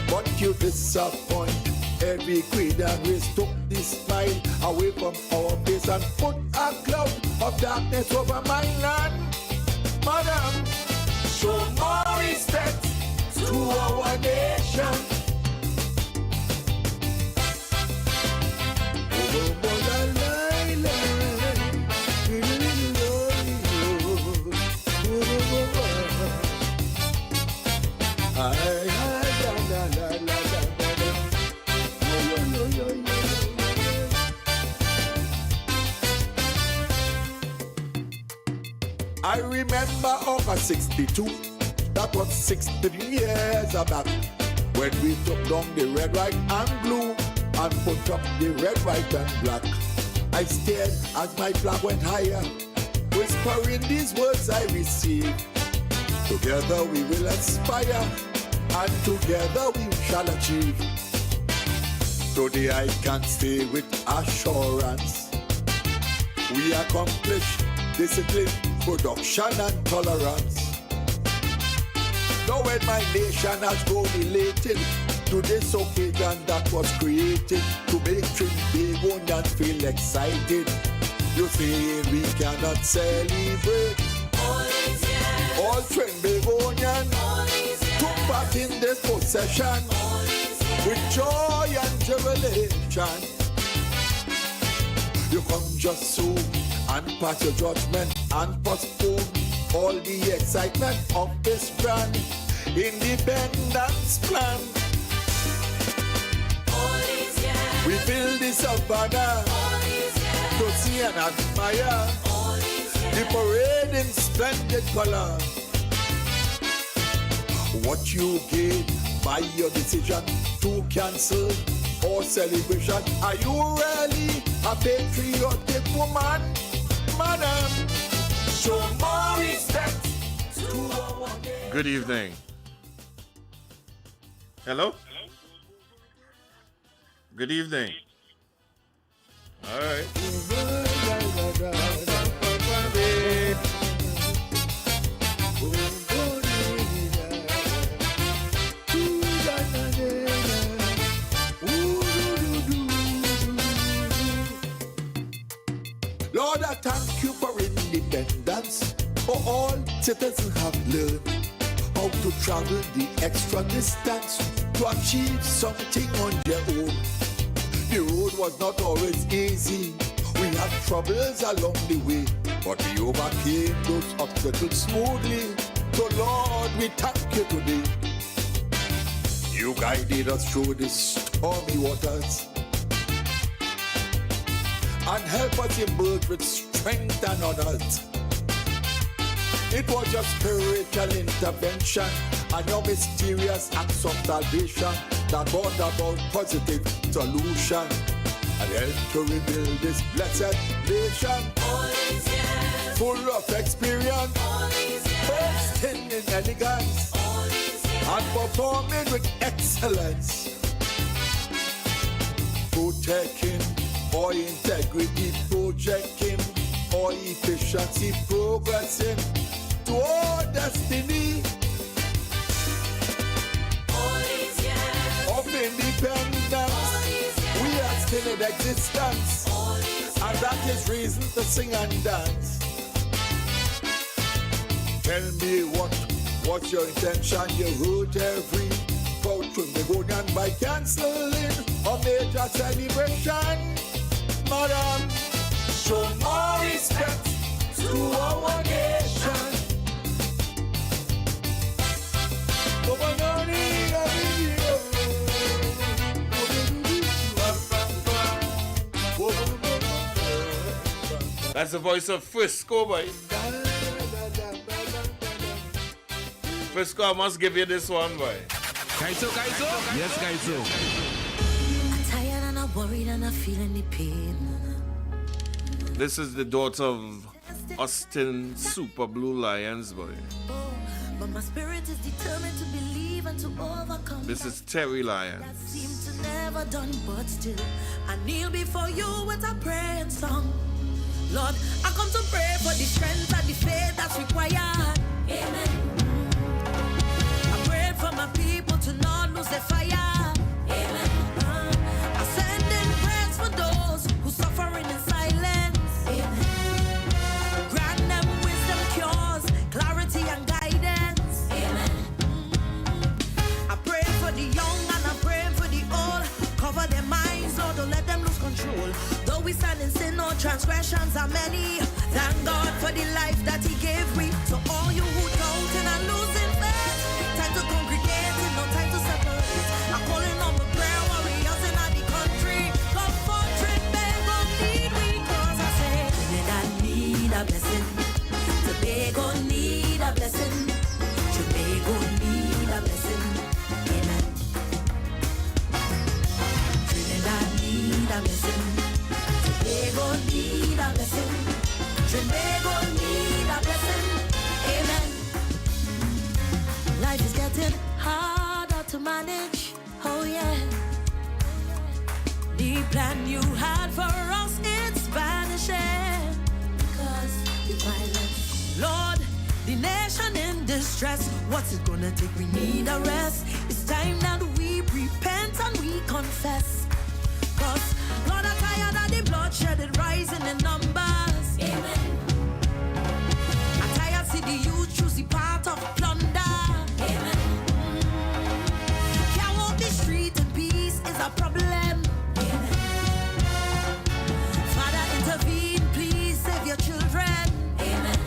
But you disappoint. Every creed and race took this smile away from our face and put a cloud of darkness over my land. Madam, show more respect to our nation. I remember August 62, that was 63 years back, when we took down the red, white, and blue and put up the red, white, and black. I stared as my flag went higher, whispering these words I received. Together we will aspire, and together we shall achieve. Today I can say with assurance, we accomplish discipline, production, and tolerance. Now when my nation has grown elated to this occasion that was created to make Trinbagonians feel excited, you say we cannot celebrate. All Trinbagonians took part in this procession with joy and jubilation. You come just so and pass your judgment and postpone all the excitement of this grand independence plan. We build the savannah to see and admire the parade in splendid color. What you gain by your decision to cancel or celebration? Are you really a patriotic woman? Madam, show more respect to our nation. Good evening. Hello? Good evening. All right. Lord, I thank you for independence. For all citizens have learned how to travel the extra distance to achieve something on their own. The road was not always easy. We had troubles along the way, but we overcame those obstacles smoothly. So Lord, we thank you today. You guided us through the stormy waters and help us emerge with strength and honors. It was your spiritual intervention and your mysterious acts of salvation that brought about positive solution and helped to rebuild this blessed nation. Full of experience, bursting in elegance, and performing with excellence. Protecting or integrity, projecting or efficiency, progressing to our destiny of independence. We are still in existence, and that is reason to sing and dance. Tell me what's your intention? You hurt every proud Trinbagonian by cancelling a major celebration. Madam, show more respect to our nation. That's the voice of Frisco, boy. Frisco, I must give you this one, boy. Kaiso? Yes, Kaiso. I'm tired and I'm worried and I'm feeling the pain. This is the daughter of Austin Super Blue Lions, boy. But my spirit is determined to believe and to overcome. This is Terry Lyons. That seemed to never done, but still I kneel before you with a prayer and song. Lord, I come to pray for the strength and the faith that's required. Amen. I pray for my people to not lose their fire. Amen. I send in prayers for those who suffering in silence. Amen. Grant them wisdom, cures, clarity and guidance. Amen. I pray for the young and I pray for the old. Cover their minds, Lord, don't let them lose control. Though we stand in sin, no transgressions are many. Thank God for the life that He gave me. So all you who doubting and losing faith, time to congregate and no time to separate. I'm calling on the prayer warriors in the country. Come forth, beg, don't need we, cause I say, Trinidad need a blessing. Tobago need a blessing. Tobago need a blessing. Amen. Trinidad need a blessing. Tobago need a blessing. Tobago need a blessing. Amen. Life is getting harder to manage. Oh yeah. The plan you had for us, it's vanishing. Because the violence. Lord, the nation in distress. What's it gonna take? We need a rest. It's time that we repent and we confess. Cause Lord, I'm tired of the bloodshed, it rising in numbers. Amen. I'm tired see the youth choose the path of plunder. Amen. Can't walk the street in peace is a problem. Amen. Father, intervene, please save your children. Amen.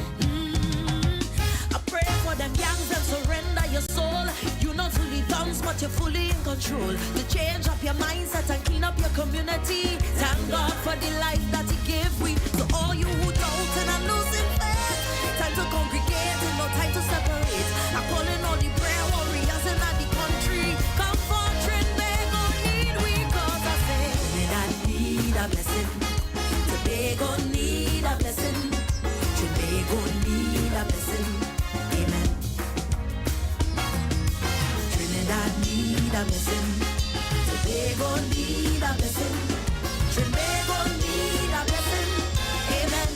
I pray for them gangs, them surrender your soul. You're not fully downs, but you're fully in control. To change up your mindset and clean up your community. Thank God for the life that He gave we. To all you who doubting and losing faith, time to congregate and no time to separate. I'm calling all the prayer warriors in the country. Come forth, Trinbago need we, cause I say, Trinidad need a blessing. Tobago need a blessing. Trinbago need a blessing. Amen. Trinidad need a blessing. Tobago need a blessing. Trinbago need a blessing. Amen.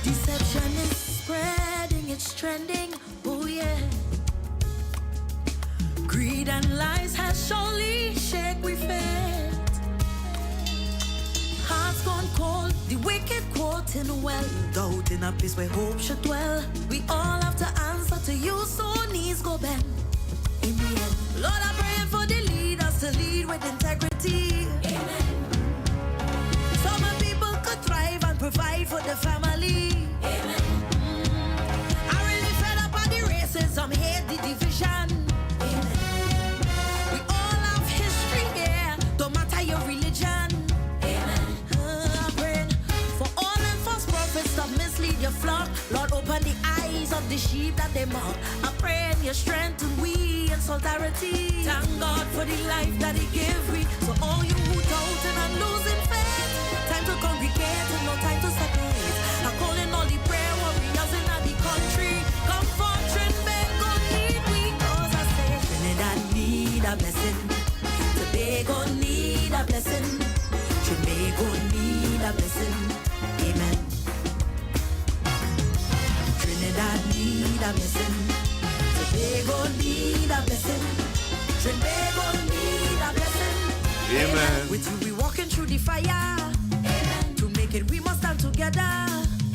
Deception is spreading, it's trending. Oh yeah. Greed and lies has surely shake we faith. Hearts gone cold, the wicked quoting well. Doubt in a place where hope should dwell. We all have to answer to you, so knees go bend. In the end, Lord, I pray for the leaders to lead with integrity. Amen. So my people could thrive and provide for the family. Amen. I really fed up on the racism, hate the division. Amen. We all have history here, no matter your religion. Amen. I'm praying for all them false prophets that mislead your flock. Lord, open the eyes of the sheep that they mock. I pray in your strength and we in solidarity. Thank God for the life that He gave me. So all you who doubting and losing faith, time to congregate and no time to separate. I'm calling all the prayer warriors in the country. Come forth, Trinbago need we, cause I say, Trinidad need a blessing. Tobago need a blessing. Trinbago need a blessing. Amen. Trinidad need a blessing. Tobago need a blessing. Trinbago need a blessing. Amen. With you we walking through the fire. Amen. To make it we must stand together.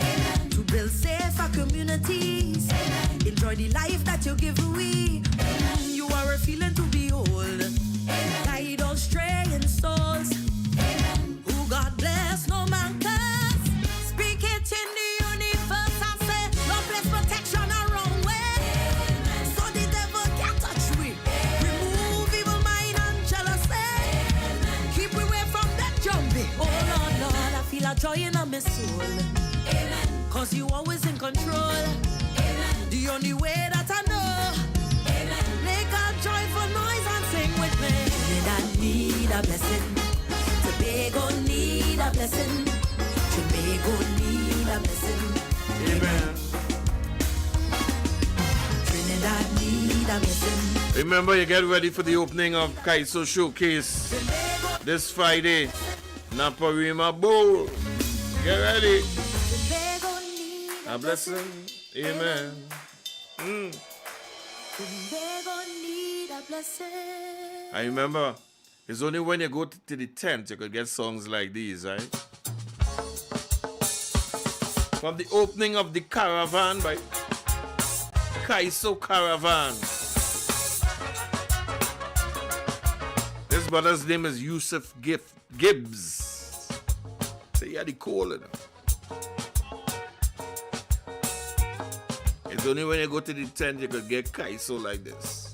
Amen. To build safer communities. Amen. Enjoy the life that you give we. Amen. You are a feeling to behold. Amen. Guide all straying souls. Amen. Who God bless, no man curse. Speak it in the universe. I say, no place protection around way. Amen. So the devil can't touch we. Remove evil mind and jealousy. Amen. Keep we away from that jumping. Oh Lord, Lord, I feel a joy in my soul. Amen. Cause you always in control. Amen. The only way that I know. Amen. Make a joyful noise and sing with me. Trinidad need a blessing. Tobago need a blessing. Tobago need a blessing. Amen. Trinidad need a blessing. Remember, you get ready for the opening of Kaiso Showcase this Friday. Naparima Bowl. Get ready. A blessing. Amen. I remember, it's only when you go to the tent you could get songs like these, right? From the opening of the Caravan by Kaiso Caravan. This brother's name is Yusuf Gibbs. So he had the call in him. It's only when you go to the tent you could get Kaiso like this.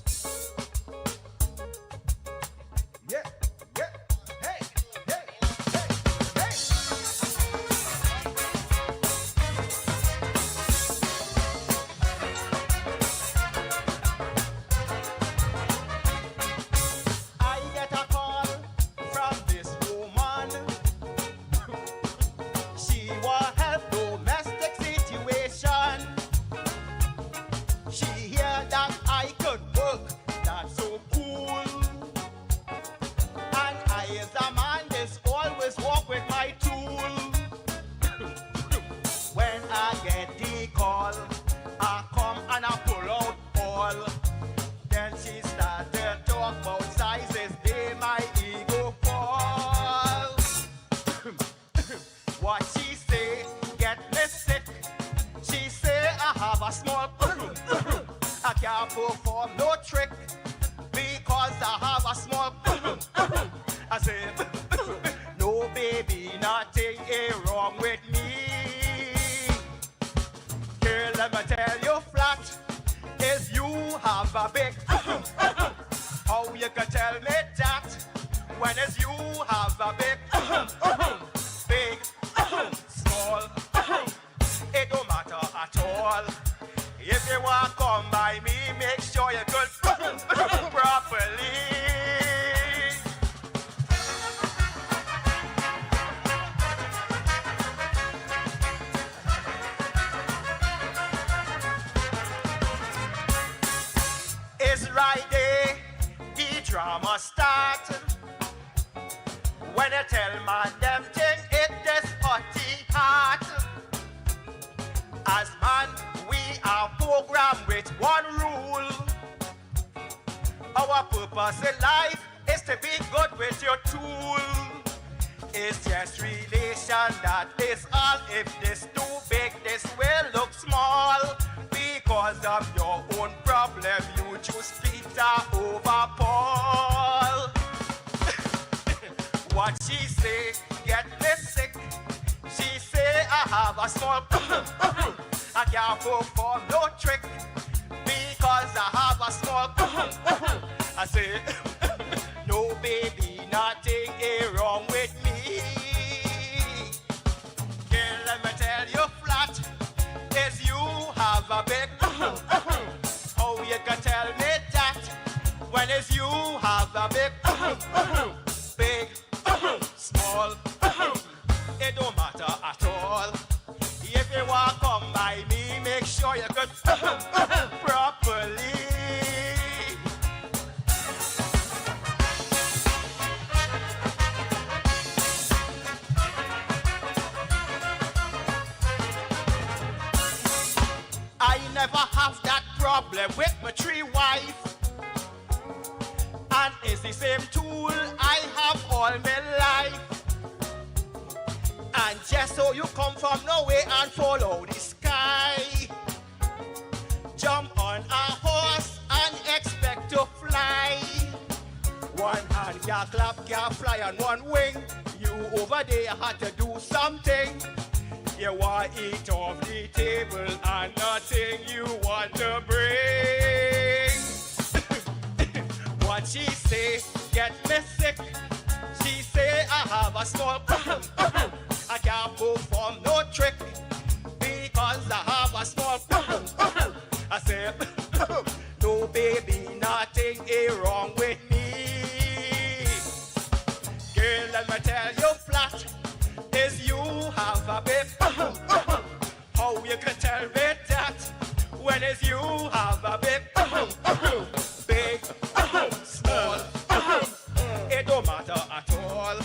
It don't matter at all.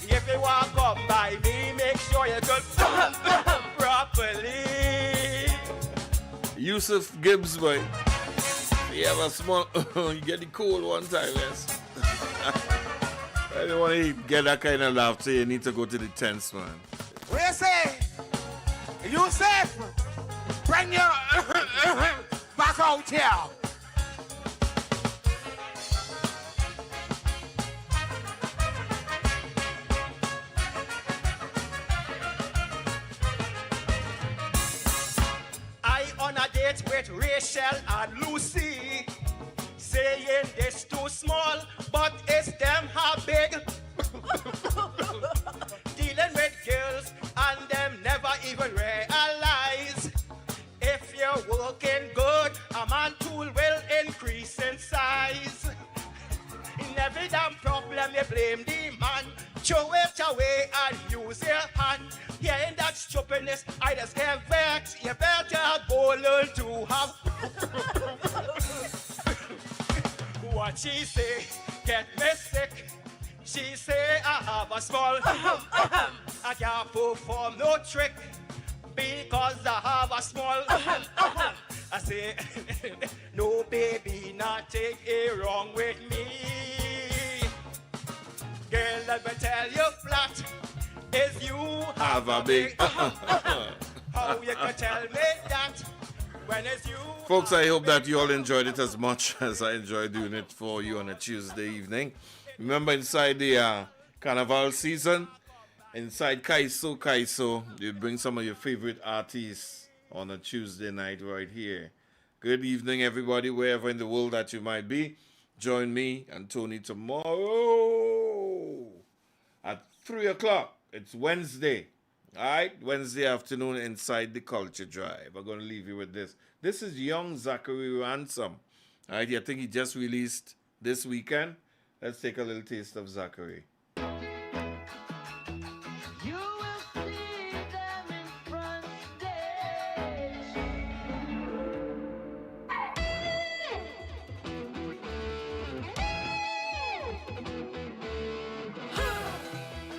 If you want come by me, make sure sure you could properly. Yusuf Gibbs, boy. You have a small, you get the cold one time, yes. I don't want to get that kind of laughter. You need to go to the tents, man. What you say? Yusuf, bring your back out here. I on a date with Rachel and Lucy, saying this too small, but it's them how big. Dealing with girls and them never even realize if you're working good, a man tool will increase in size. In every damn problem you blame the man, throw it away and use your hand. Hearing that stupidness, I just get vexed. You better go learn to have. What she say get me sick. She say I have a small. I can't perform no trick because I have a small. I say no baby, not take it wrong with me. Girl, let me tell you flat, is you have a big. How you can tell me that when it's you? Folks, I hope that you all enjoyed it as much as I enjoyed doing it for you on a Tuesday evening. Remember, inside the Carnival season, inside Kaiso, you bring some of your favorite artists on a Tuesday night right here. Good evening, everybody, wherever in the world that you might be. Join me and Tony tomorrow at 3 o'clock. It's Wednesday. All right, Wednesday afternoon inside the Culture Drive. I'm going to leave you with this. This is young Zachary Ransom. All right, I think he just released this weekend. Let's take a little taste of Zachary.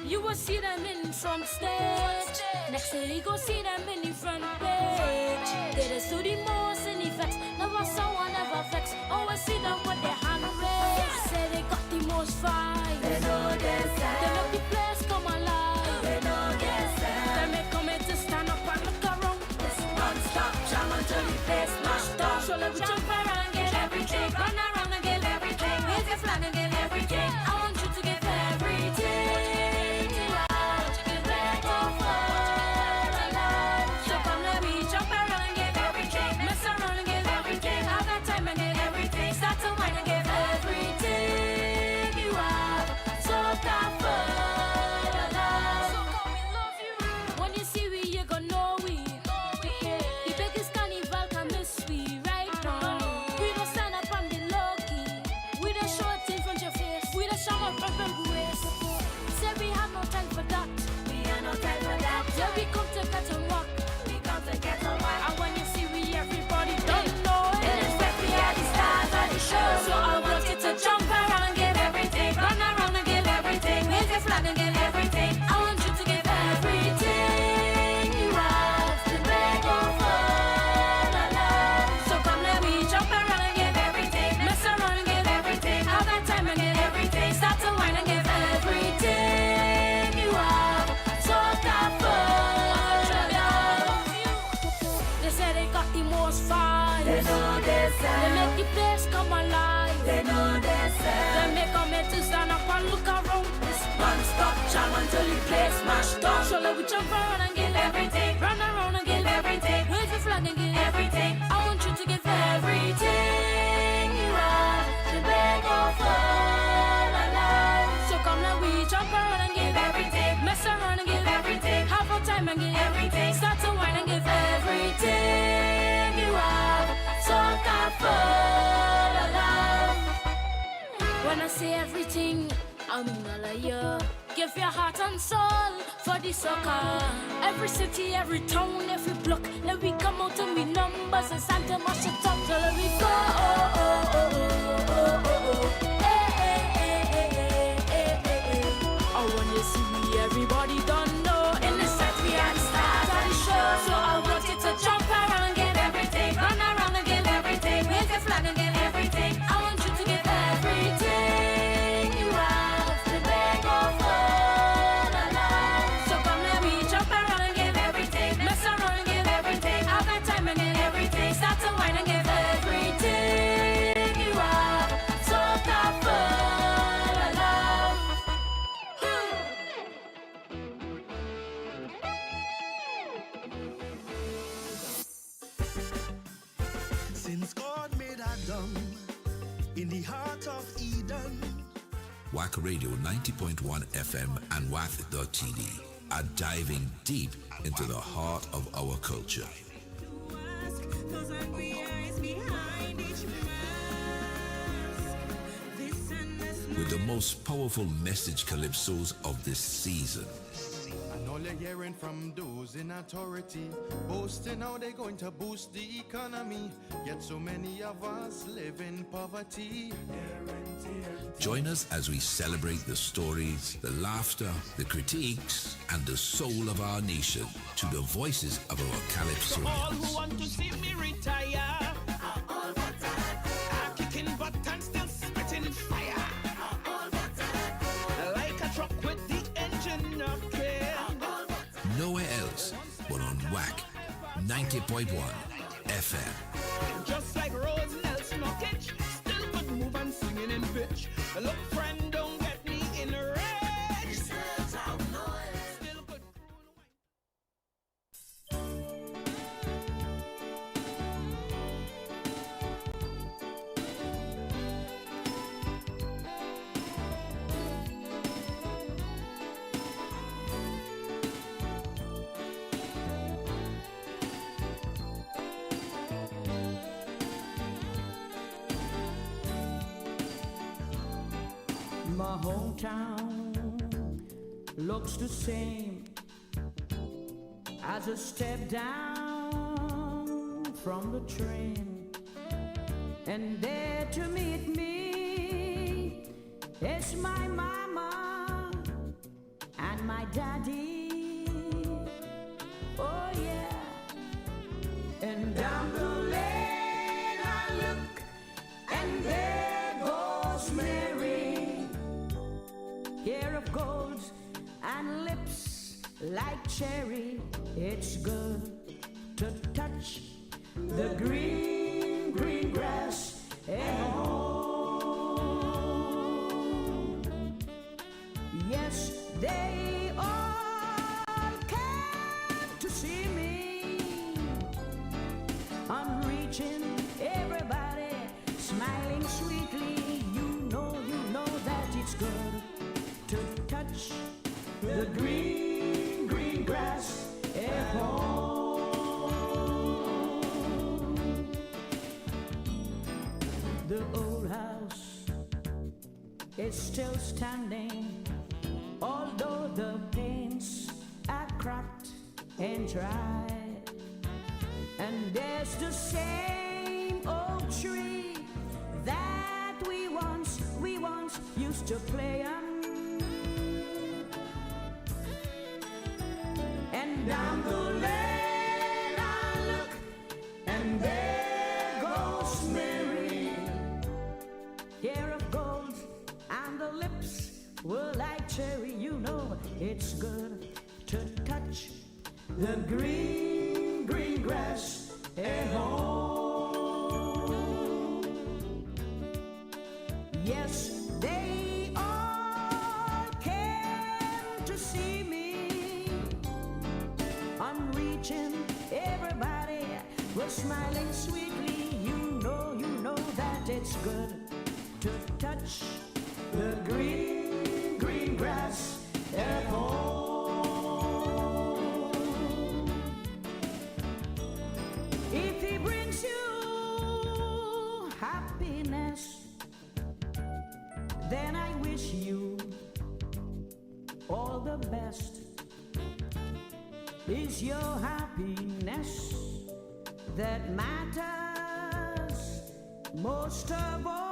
You will see them in front stage. Next day you go see them in the front page. They just do the most in effects. Never someone ever vex. Always see them with their hand raised. Say they got the most fight. They know their side. They make the place come alive. They know their side. They make come in to stand up and look around. This non-stop jam until the place mashed up. So let me jump around and get everything. Run around and get everything. Wave your flag and get everything. I want you to give everything. They make the place come alive. They know their self. They make a man to stand up and look around. This non-stop jam until the place smashed down. So let we jump around and give everything. Run around and give everything. Wave your flag and give everything. I want you to give everything you have. The beg of all alive. So come let we jump around and give everything. Mess around and give everything. Have a time and give everything. Start to whine and give everything you have. So when I say everything, I mean all of you. Give your heart and soul for the soccer. Every city, every town, every block. Let we come out and be numbers and stand to mash it up. So let we go. I want you to see me, everybody don't know. In the set Wack Radio 90.1 FM and Wack.tv are diving deep into the heart of our culture. With the most powerful message calypsos of this season. And all you're hearing from those in authority, boasting how they're going to boost the economy, yet so many of us live in poverty. Join us as we celebrate the stories, the laughter, the critiques, and the soul of our nation to the voices of our To all who calypsonians. want to see me retire, I'm kicking butt and still spitting fire, like a truck with the engine up there. Nowhere else but on Wack 90.1 FM. Just like Rose Nelson Knockage, still good move and singing in pitch. Look, friend, don't get me in a rage. Still good. My hometown looks the same as a step down from the train, and there to meet me is my mama and my daddy. Oh yeah, and down the lane I look, and there goes Mary, hair of gold and lips like cherry. It's good to touch the green, green grass at home. Yes, they all came to see me. I'm reaching everybody, smiling sweetly. You know that it's good to touch the green, green grass at home. The old house is still standing, although the paints are cracked and dry. And there's the same old tree that we once used to play on. And down the lane I look, and there goes Mary, hair of gold and the lips were like cherry. You know it's good to touch the green, green grass at home. Yes, they all came to see me. I'm reaching everybody, was smiling sweetly. You know that it's good to touch the green, green grass at home. If he brings you happiness, then I wish you all the best. Is your happiness that matters most of all?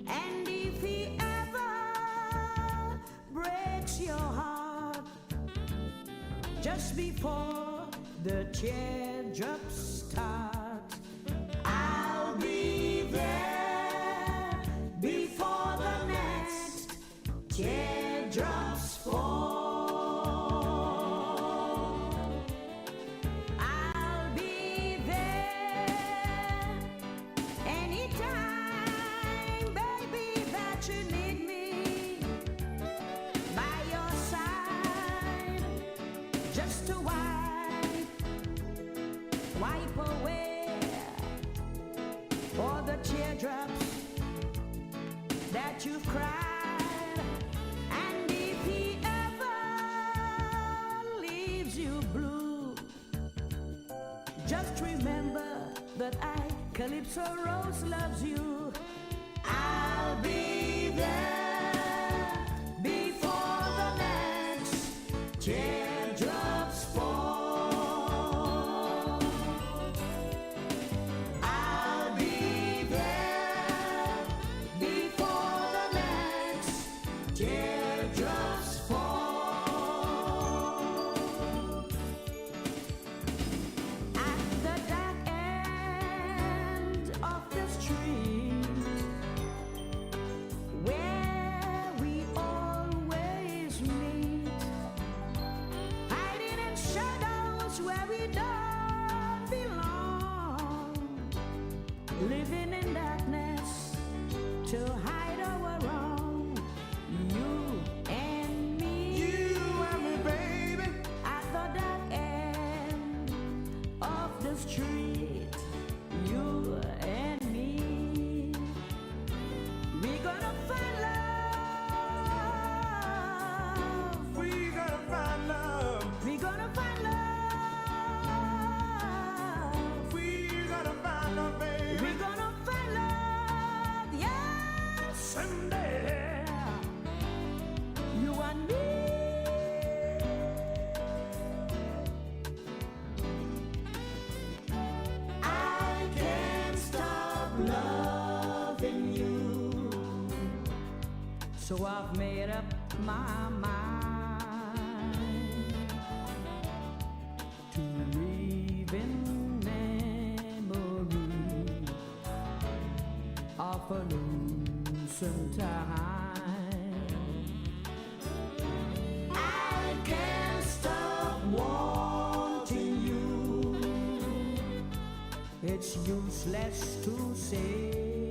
And if he ever breaks your heart just before the teardrops start, I'll be there before the next teardrops fall. I'll be there anytime, baby, that you need me, by your side, just to wipe away all the teardrops that you've cried, and if he ever leaves you blue, just remember that I, Calypso Rose, loves you. I'll be there before the next teardrops fall. I'll be there before the next teardrops fall. At the dark end of the street, where we always meet, hiding in shadows where we don't belong, living in darkness to hide our wrong. You and me, baby, at the dark end of the street, you and me. We gonna find love. We gonna find love. We gonna find love. We gonna find love, baby. We gonna find love. Yes, someday. You and me. I can't stop loving you. So I've made up my mind to live in memory of a lonesome time. I can't stop wanting you. It's useless to say.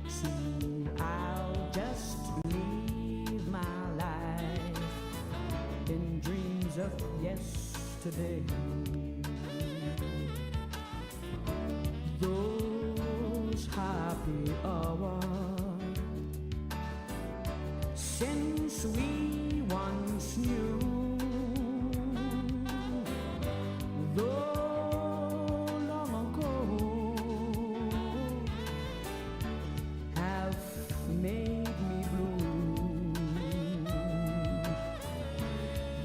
So I'll just live my life in dreams of yesterday. Those happy hours since we once knew. Though long ago have made me blue.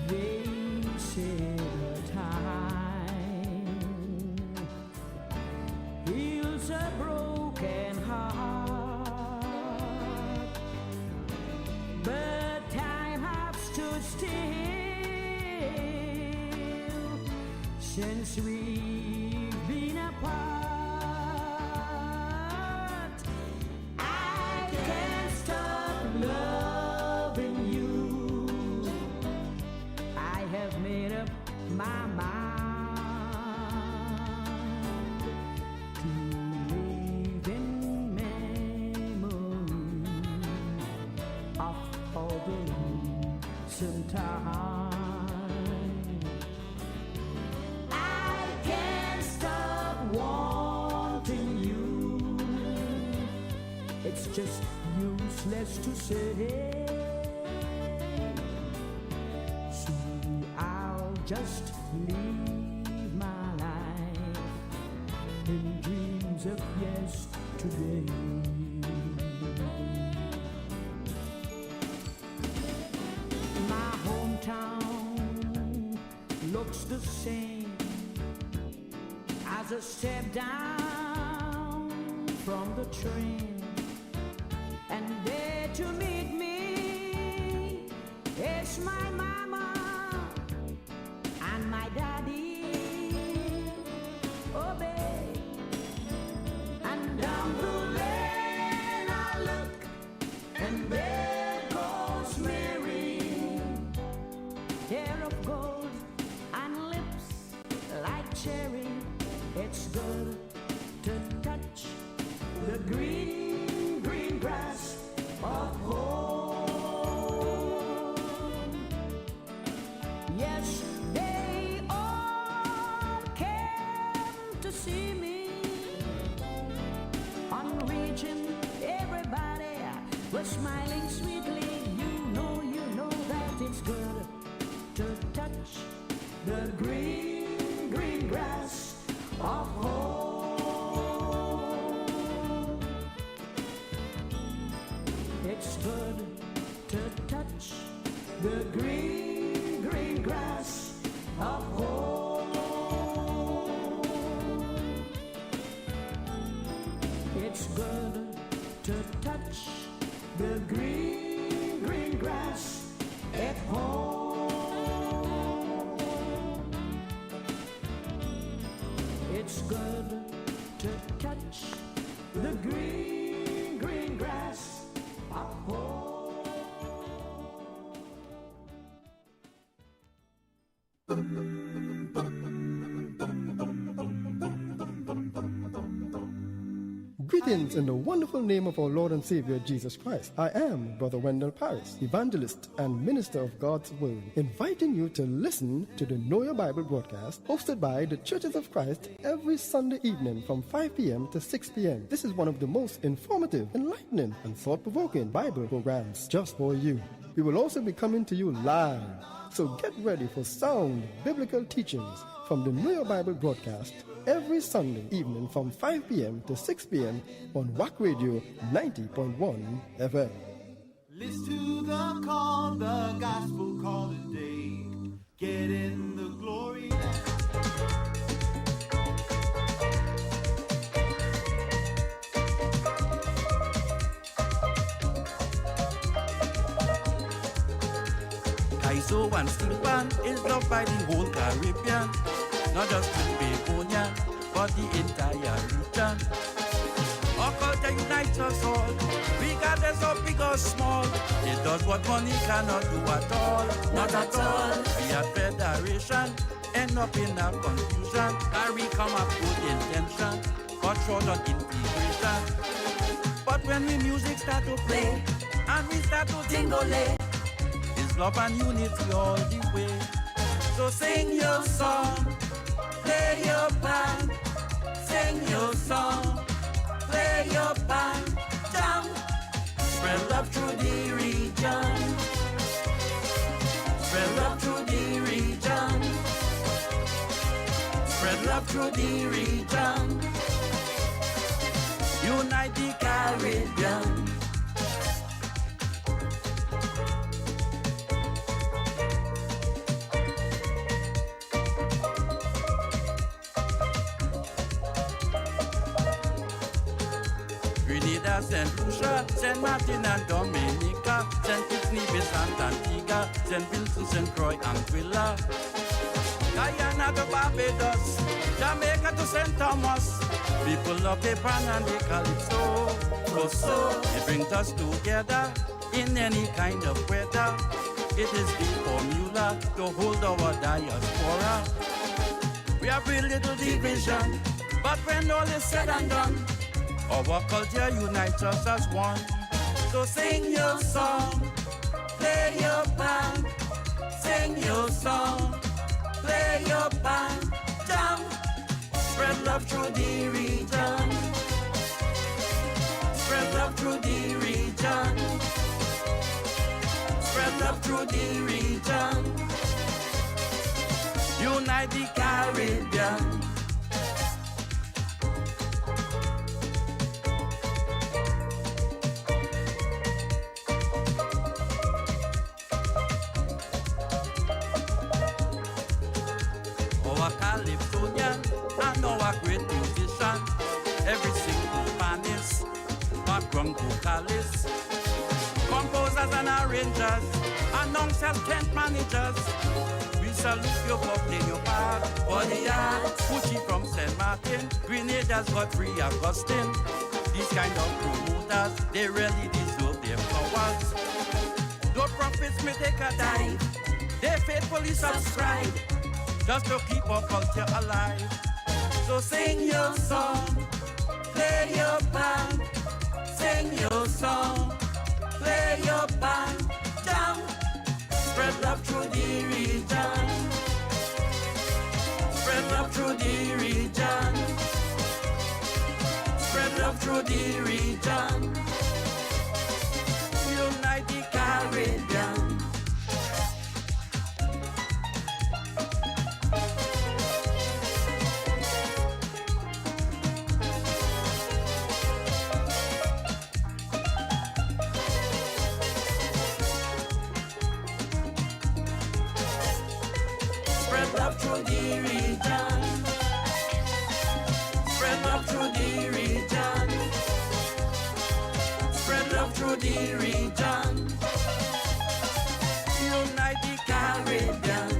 They say the time heals a broken heart, but time has stood still since we've been apart. I can't stop loving you. I have made up my mind to live in memory of all the lonesome time. I can't stop wanting you. It's just useless to say. So I'll just live my life in dreams of yesterday. My hometown looks the same as I step down from the train, and there to meet me is my mama and my daddy. Oh, babe. And down the lane I look, and there goes Mary, hair of gold and lips like cherry. It's good to touch the green, green grass of home. Yes, they all came to see me on reaching Everybody was smiling sweetly. You know that it's good to touch the green, green grass of home. It's good to touch the green, green grass of home. It's good to touch the green, green grass at home. It's good to touch the green, green grass at home. Greetings in the wonderful name of our Lord and Savior Jesus Christ. I am Brother Wendell Paris, evangelist and minister of God's Word, inviting you to listen to the Know Your Bible broadcast hosted by the Churches of Christ every Sunday evening from 5 p.m. to 6 p.m. This is one of the most informative, enlightening, and thought-provoking Bible programs just for you. We will also be coming to you live, so get ready for sound biblical teachings from the Know Your Bible broadcast every Sunday evening from 5 p.m. to 6 p.m. on Wack Radio 90.1 FM. Listen to the call, the gospel call today. Get in the glory land. Kaizo and steel pan is loved by the whole Caribbean, not just in Begonia, but the entire region. Our culture unites us all, regardless of big or small. It does what money cannot do at all, not at all. We are federation, end up in a confusion. Carry come up good intention, but short on integration. But when we music start to play, and we start to tingle, it's love and unity all the way. So sing your song, play your band, sing your song, play your band, jump, spread love through the region, spread love through the region, spread love through the region, unite the Caribbean. Saint Lucia, Saint Martin and Dominica, Saint Kitts, Nevis and Antigua, Saint Vincent, Saint Croix and Quilla, Guyana to Barbados, Jamaica to Saint Thomas. People love the pan and the calypso. So it brings us together in any kind of weather. It is the formula to hold our diaspora. We have a little division, but when all is said and done, our culture unites us as one. So sing your song, play your band, sing your song, play your band, jump, spread love through the region, spread love through the region, spread love through the region, unite the Caribbean. Vocalists, composers and arrangers, announcers, tent managers. We salute you for playing your part for the art. Pucci from St. Martin, Grenada's Godfrey Augustine. These kind of promoters, they really deserve their flowers. Though prophets may take a dive, they faithfully subscribe just to keep our culture alive. So sing your song, play your band, sing your song, play your band, jump, spread love through the region, spread love through the region, spread love through the region, the Caribbean. Spread love through the region. Spread love through the region. Spread love through the region. Unite the Caribbean.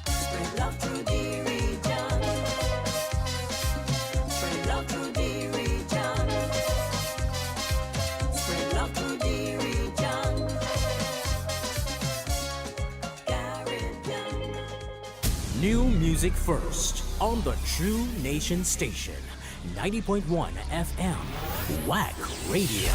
Spread love through the region. Spread love through the region. Spread love through the region. Caribbean. New music first on the True Nation Station, 90.1 FM, Wack Radio.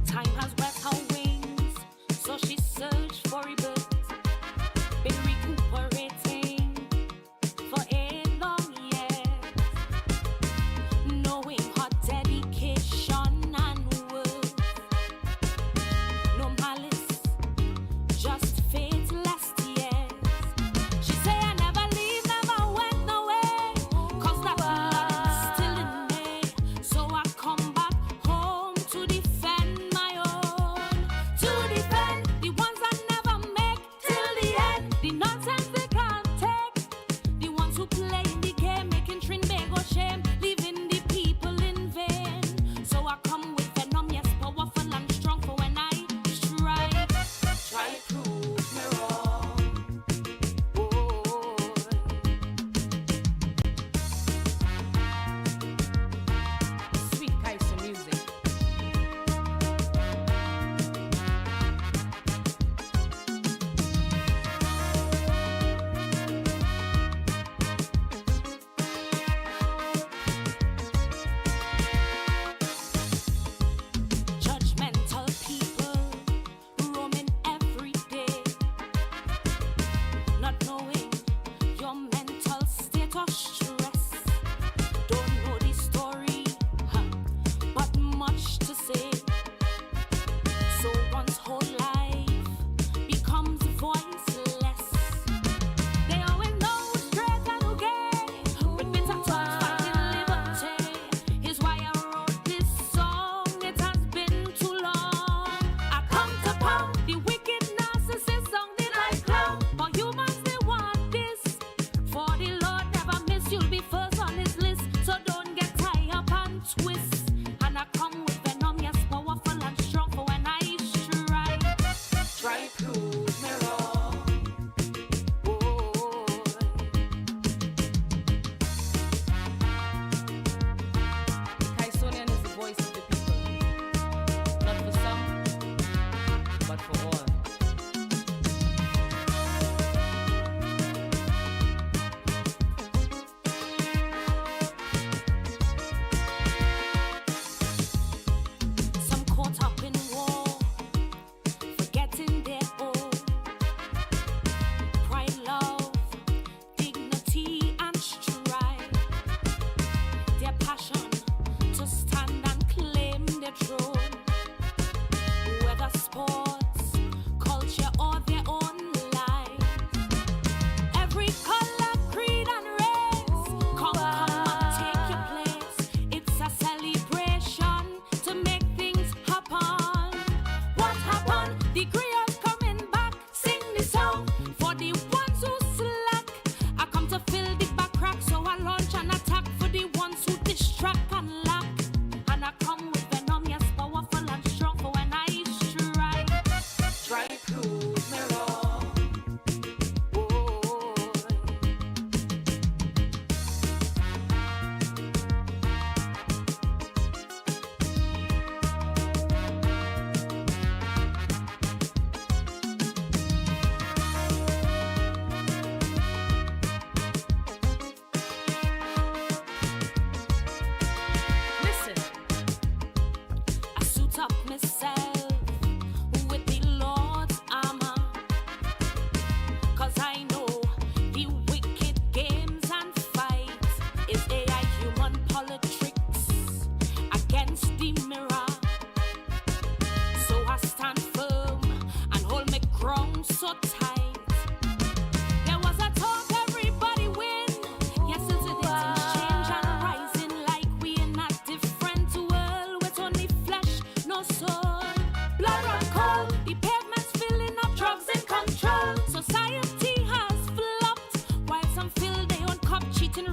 Time has wet her wings, so she searched for a bird. Been recuperating for a long year, knowing her dedication and worth. No malice, just faith last years. She say I never leave, never went away, 'cause that blood is still in me. So I come back home to defend my own, to defend the ones I never make till the end. The nonsense they can't take, the ones who play in the game, making Trinbago shame, leaving the people in vain. So I come with venom, yes, powerful and strong, for when I strike, try prove me wrong. Sweet types of music. Judgmental people roaming every day, not knowing your mental state or stress. Don't know the story, but much to say. So one's whole life becomes voiceless. They always know who's straight and who gay, with bitter tongues fighting liberty. Here's why I wrote this song. It has been too long. I come to pound the wicked narcissist on the nightclub. For humans they want this. For the Lord never miss. You'll be first on his list. So don't get tied up and twist. And I come with venom, yes, powerful and strong. For when I strike, try prove me wrong. Kaisonian is the voice of the people, not for some, but for all. Some caught up in war, forgetting their own pride, love, dignity, and strive. Their passion to stand and claim their throne, whether sports, culture, or their own life. Every color, creed, and race, come and take your place. It's a celebration to make things happen. What happened? The griots coming back, sing the song for the ones who slack. I come to fill the back crack, so I launch an attack for the ones who distract and lack. And I come with venom, yes, powerful and strong, for when I strike, try prove me wrong.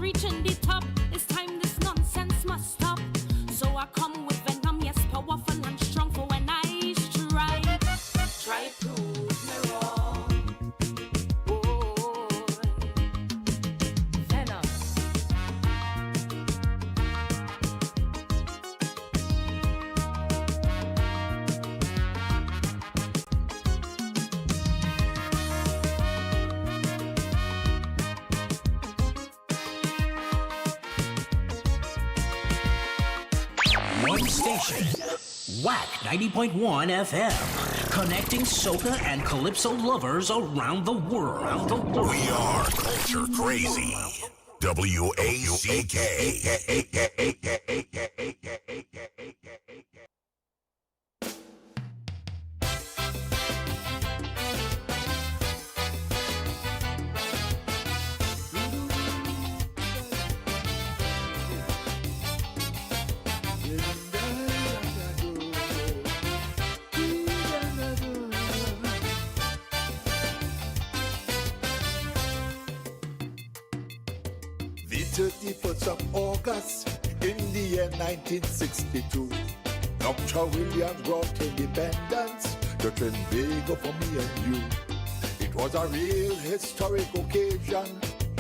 reaching the top. It's time this nonsense must stop. So I come with venom, yes, powerful and strong. For when I strike, try prove me wrong. Oh, venom. One station. Wack 90.1 FM. Connecting soca and calypso lovers around the world. We are culture crazy. WACK. The 31st of August in the year 1962, Dr. Williams brought independence to Trinbago for me and you. It was a real historic occasion,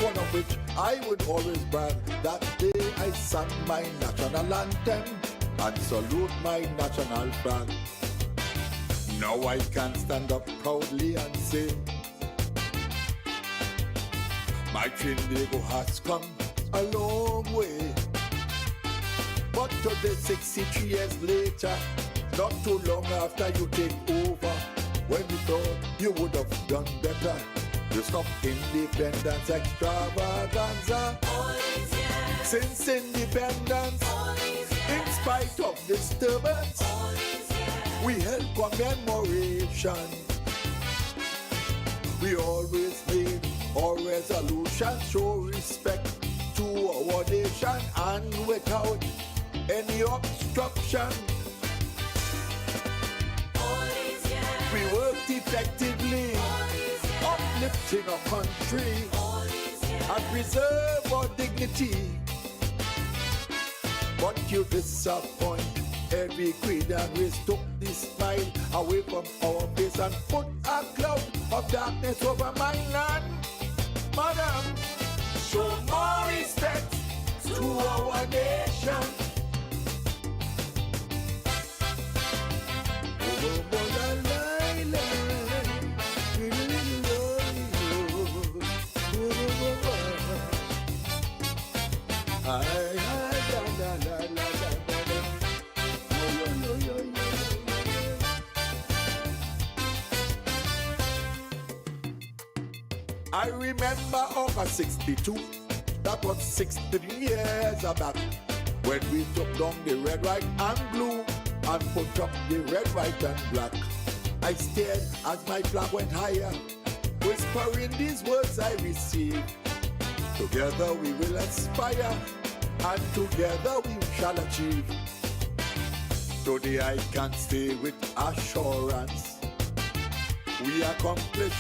one of which I would always brag. That day I sang my national anthem and salute my national flag. Now I can stand up proudly and say, my Trinbago has come a long way. But today, 63 years later, not too long after you take over, when you thought you would have done better, you stop independence extravaganza. Since independence, in spite of disturbance, we held commemoration. We always made our resolution, show respect to our nation, and without any obstruction. We worked effectively, uplifting our country and preserve our dignity. But you disappoint every creed and race, took the smile away from our face and put a cloud of darkness over my land. Madam, show more respect to our nation. I remember August 62, that was 63 years back, when we took down the red, white, and blue and put up the red, white, and black. I stared as my flag went higher, whispering these words I received. Together we will aspire, and together we shall achieve. Today I can say with assurance, we accomplish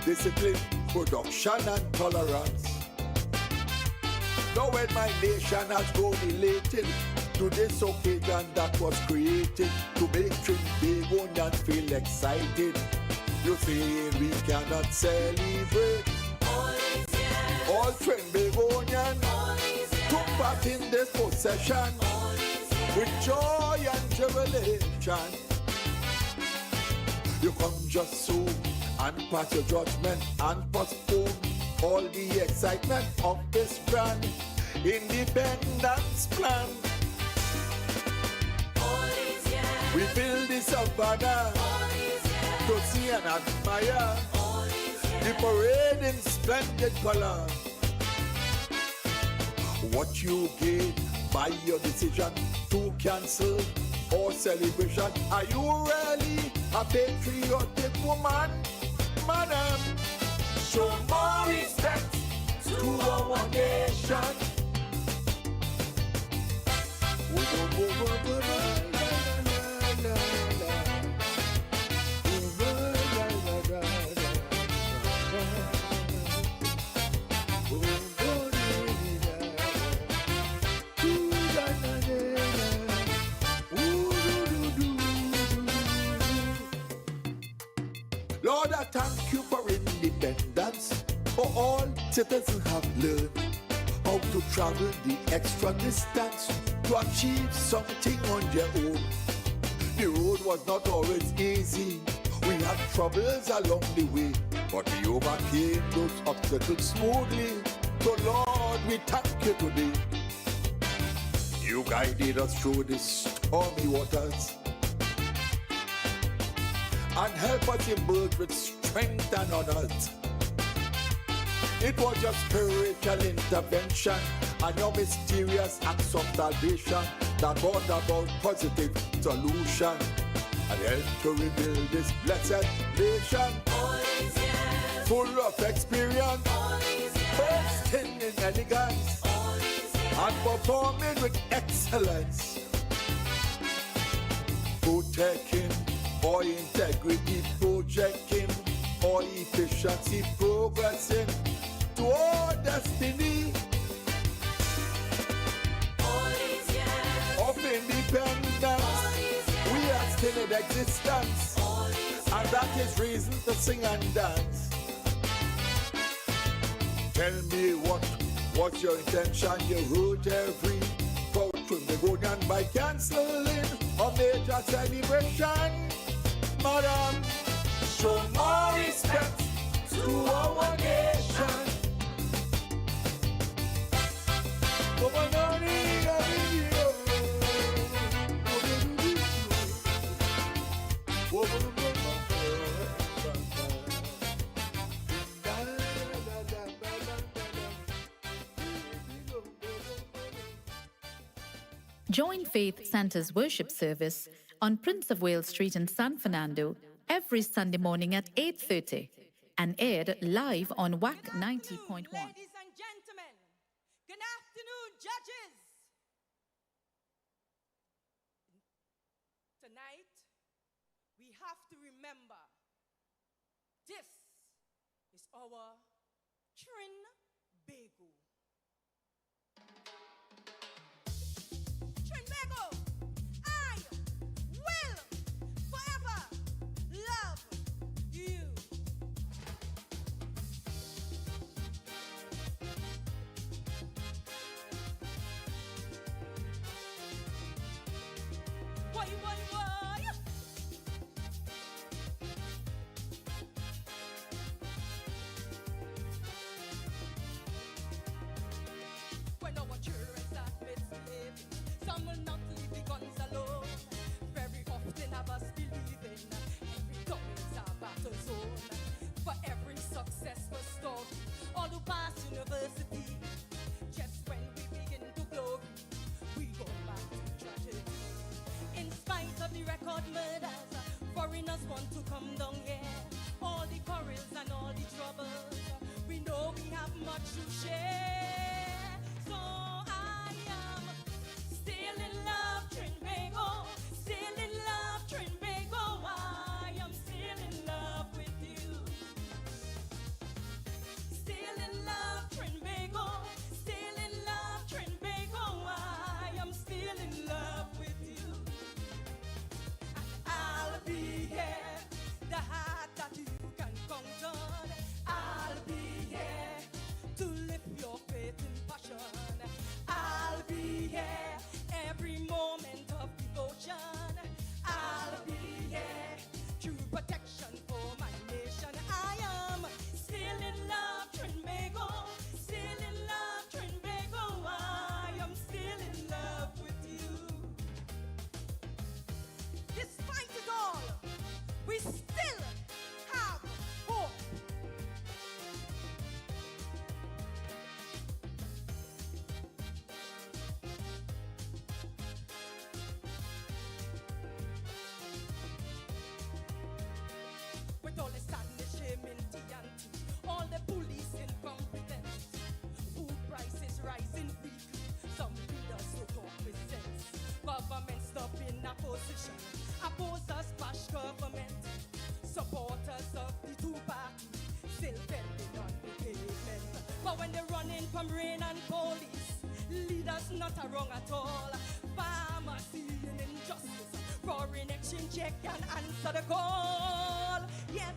discipline, production, and tolerance. Now when my nation has grown elated to this occasion that was created to make Trinbagonians feel excited, you say we cannot celebrate. All Trinbagonians took part in this procession with joy and jubilation. You come just so and pass your judgment and postpone all the excitement of this grand independence plan. We build the savannah to see and admire the parade in splendid color. What you gain by your decision to cancel or celebration? Are you really a patriotic woman? Madam, show more respect to our nation. Lord, I thank you for independence. For all citizens have learned how to travel the extra distance to achieve something on their own. The road was not always easy. We had troubles along the way, but we overcame those obstacles smoothly. So Lord, we thank you today. You guided us through the stormy waters and help us emerge with strength and honors. It was your spiritual intervention and your mysterious acts of salvation that brought about positive solution and helped to rebuild this blessed nation. Full of experience, bursting in elegance, and performing with excellence. Protecting or integrity, projecting or efficiency, progressing to our destiny. Of independence, we are still in existence, and that is reason to sing and dance. Tell me what was your intention? You heard every vote from the Ghanaian by cancelling a major celebration. Madam, show more respect to our nation. Join Faith Center's worship service on Prince of Wales Street in San Fernando every Sunday morning at 8:30 and aired live on Wack 90.1. Ladies and gentlemen, good afternoon, judges. Tonight, we have to remember this is our Trinbago. Trinbago, I will forever love you. Why? When our children start misbehaving, some will not leave the guns alone. Very often have us believing every gun is a battle zone. For every successful story, all who pass university, just when we begin to glory, we go back to tragedy. In spite of the record murders, foreigners want to come down here. All the quarrels and all the troubles, we know we have much to share. So I am still in love, Trinbago. Still in love, Trinbago. I am still in love with you. Still in love, Trinbago. Still in love, Trinbago. I am still in love with you. I'll be here, the heart that you can count on. I'll be here to lift your faith in passion. I'll be here every moment of devotion. I'll be here true protection for my nation. I am still in love, Trinbago. Still in love, Trinbago. I am still in love with you. Despite it all, we still have hope. With all the sadness, shame, and all the police incompetence, food prices rising weekly, some leaders so talk with sense. Government stop in opposition, opposers bash government, supporters of the two parties still bending on the pavement. But when they're running from rain and police, leaders not a wrong at all. Farmers seeing injustice, foreign exchange check can answer the call. Yet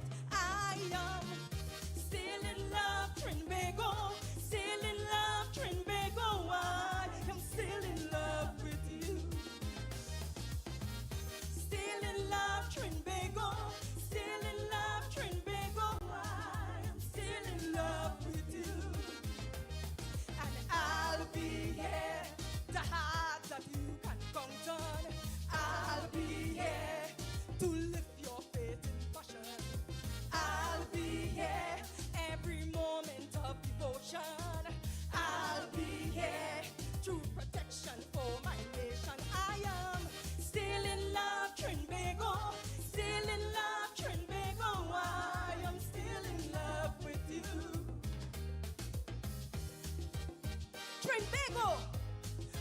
Trinbago,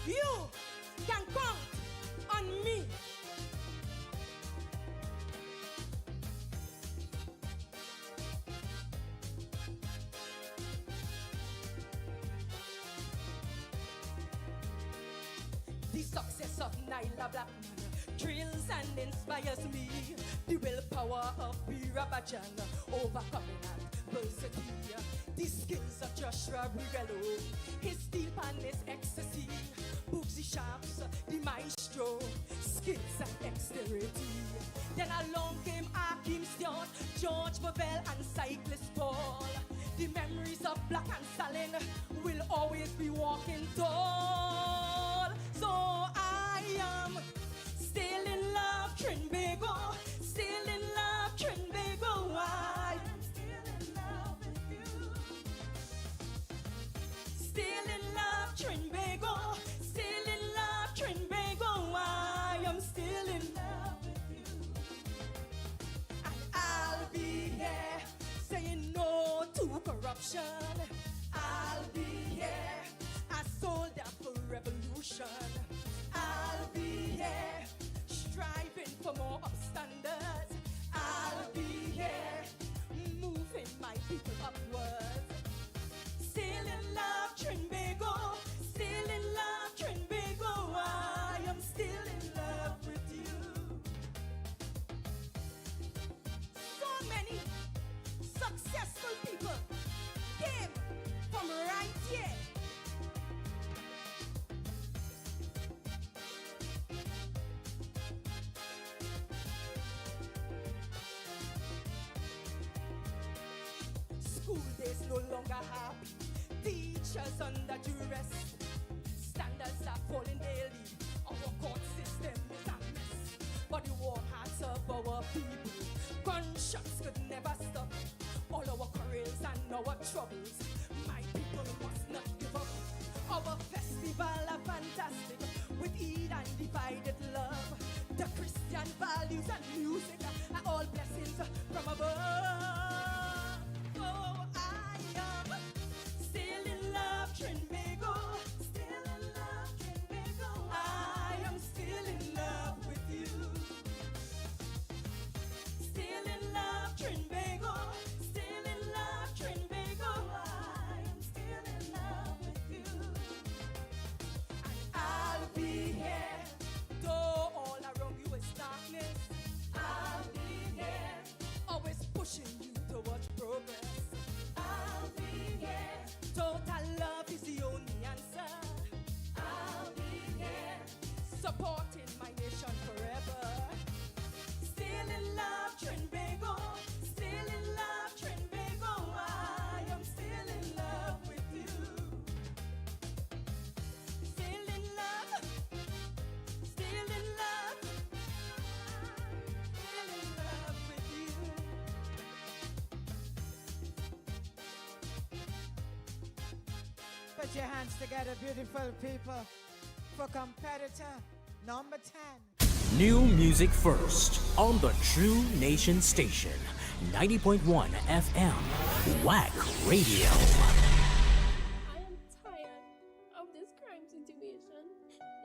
you can count on me. The success of Nyla Blackman thrills and inspires me. The willpower of Birabajan overcoming adversity. The skills of Joshua Rivello, his steel pan is ecstasy. Booksy Sharps, the maestro, skills and dexterity. Then along came Akeem Stewart, George Bovell and Cyclist Paul. The memories of Black and Stalin will always be walking tall. So I am still in love, Trinbago. Still in love, Trinbago. I am still in love with you. Still in love, Trinbago. Still in love, Trinbago. I am still in love with you. And I'll be here saying no to corruption. I'll be here a soldier for revolution. I'll be here striving for more upstanders. I'll be here moving my people upwards. Still in love, Trinbago. Still in love, Trinbago. I am still in love with you. So many successful people came from right here. School days no longer happy. Teachers under duress. Standards are falling daily. Our court system is a mess. But the warm hearts of our people, gunshots could never stop. All our quarrels and our troubles, my people must not give up. Our festival are fantastic, with Eid and divided love. The Christian values and music are all blessings from above. Oh, I am still in love, Trinbago. Still in love, Trinbago. I am still in love with you. Still in love, Trinbago. Still in love, Trinbago. I am still in love with you. And I'll be here, though all around you is darkness. I'll be here, always pushing you towards progress. I'll be here, total love is the only answer. I'll be here, supporting my nation forever. Still in love, Trinbago. Still in love, Trinbago. I am still in love with you. Still in love. Still in love. Still in love with you. Put your hands together, beautiful people, for competitor number 10. New music first on the True Nation Station, 90.1 FM, Wack Radio. I am tired of this crime situation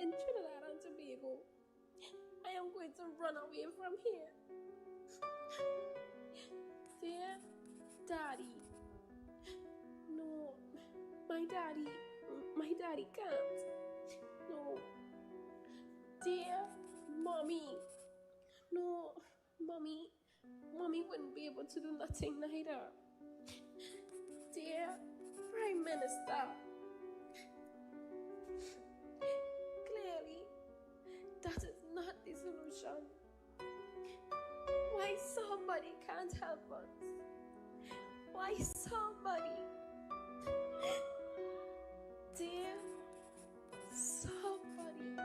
in Trinidad and Tobago. I am going to run away from here. Dear Daddy. No, my daddy can't. No. Dear Mommy. No, Mommy wouldn't be able to do nothing neither. Dear Prime Minister. Clearly, that is not the solution. Why somebody can't help us? Why somebody? Dear somebody.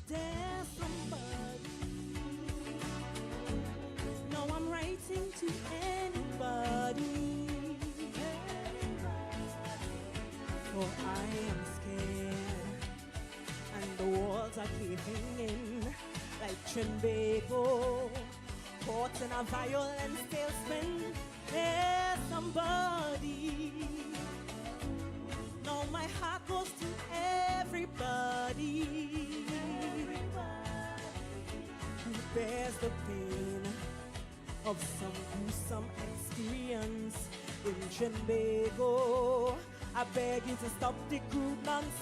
There's somebody. No, I'm writing to anybody. For I am scared, and the walls are caving in like Trinbago. caught in a violent tailspin. There's somebody. Now my heart goes to everybody who bears the pain of some gruesome experience in Trinbago. I beg you to stop the crude nonsense.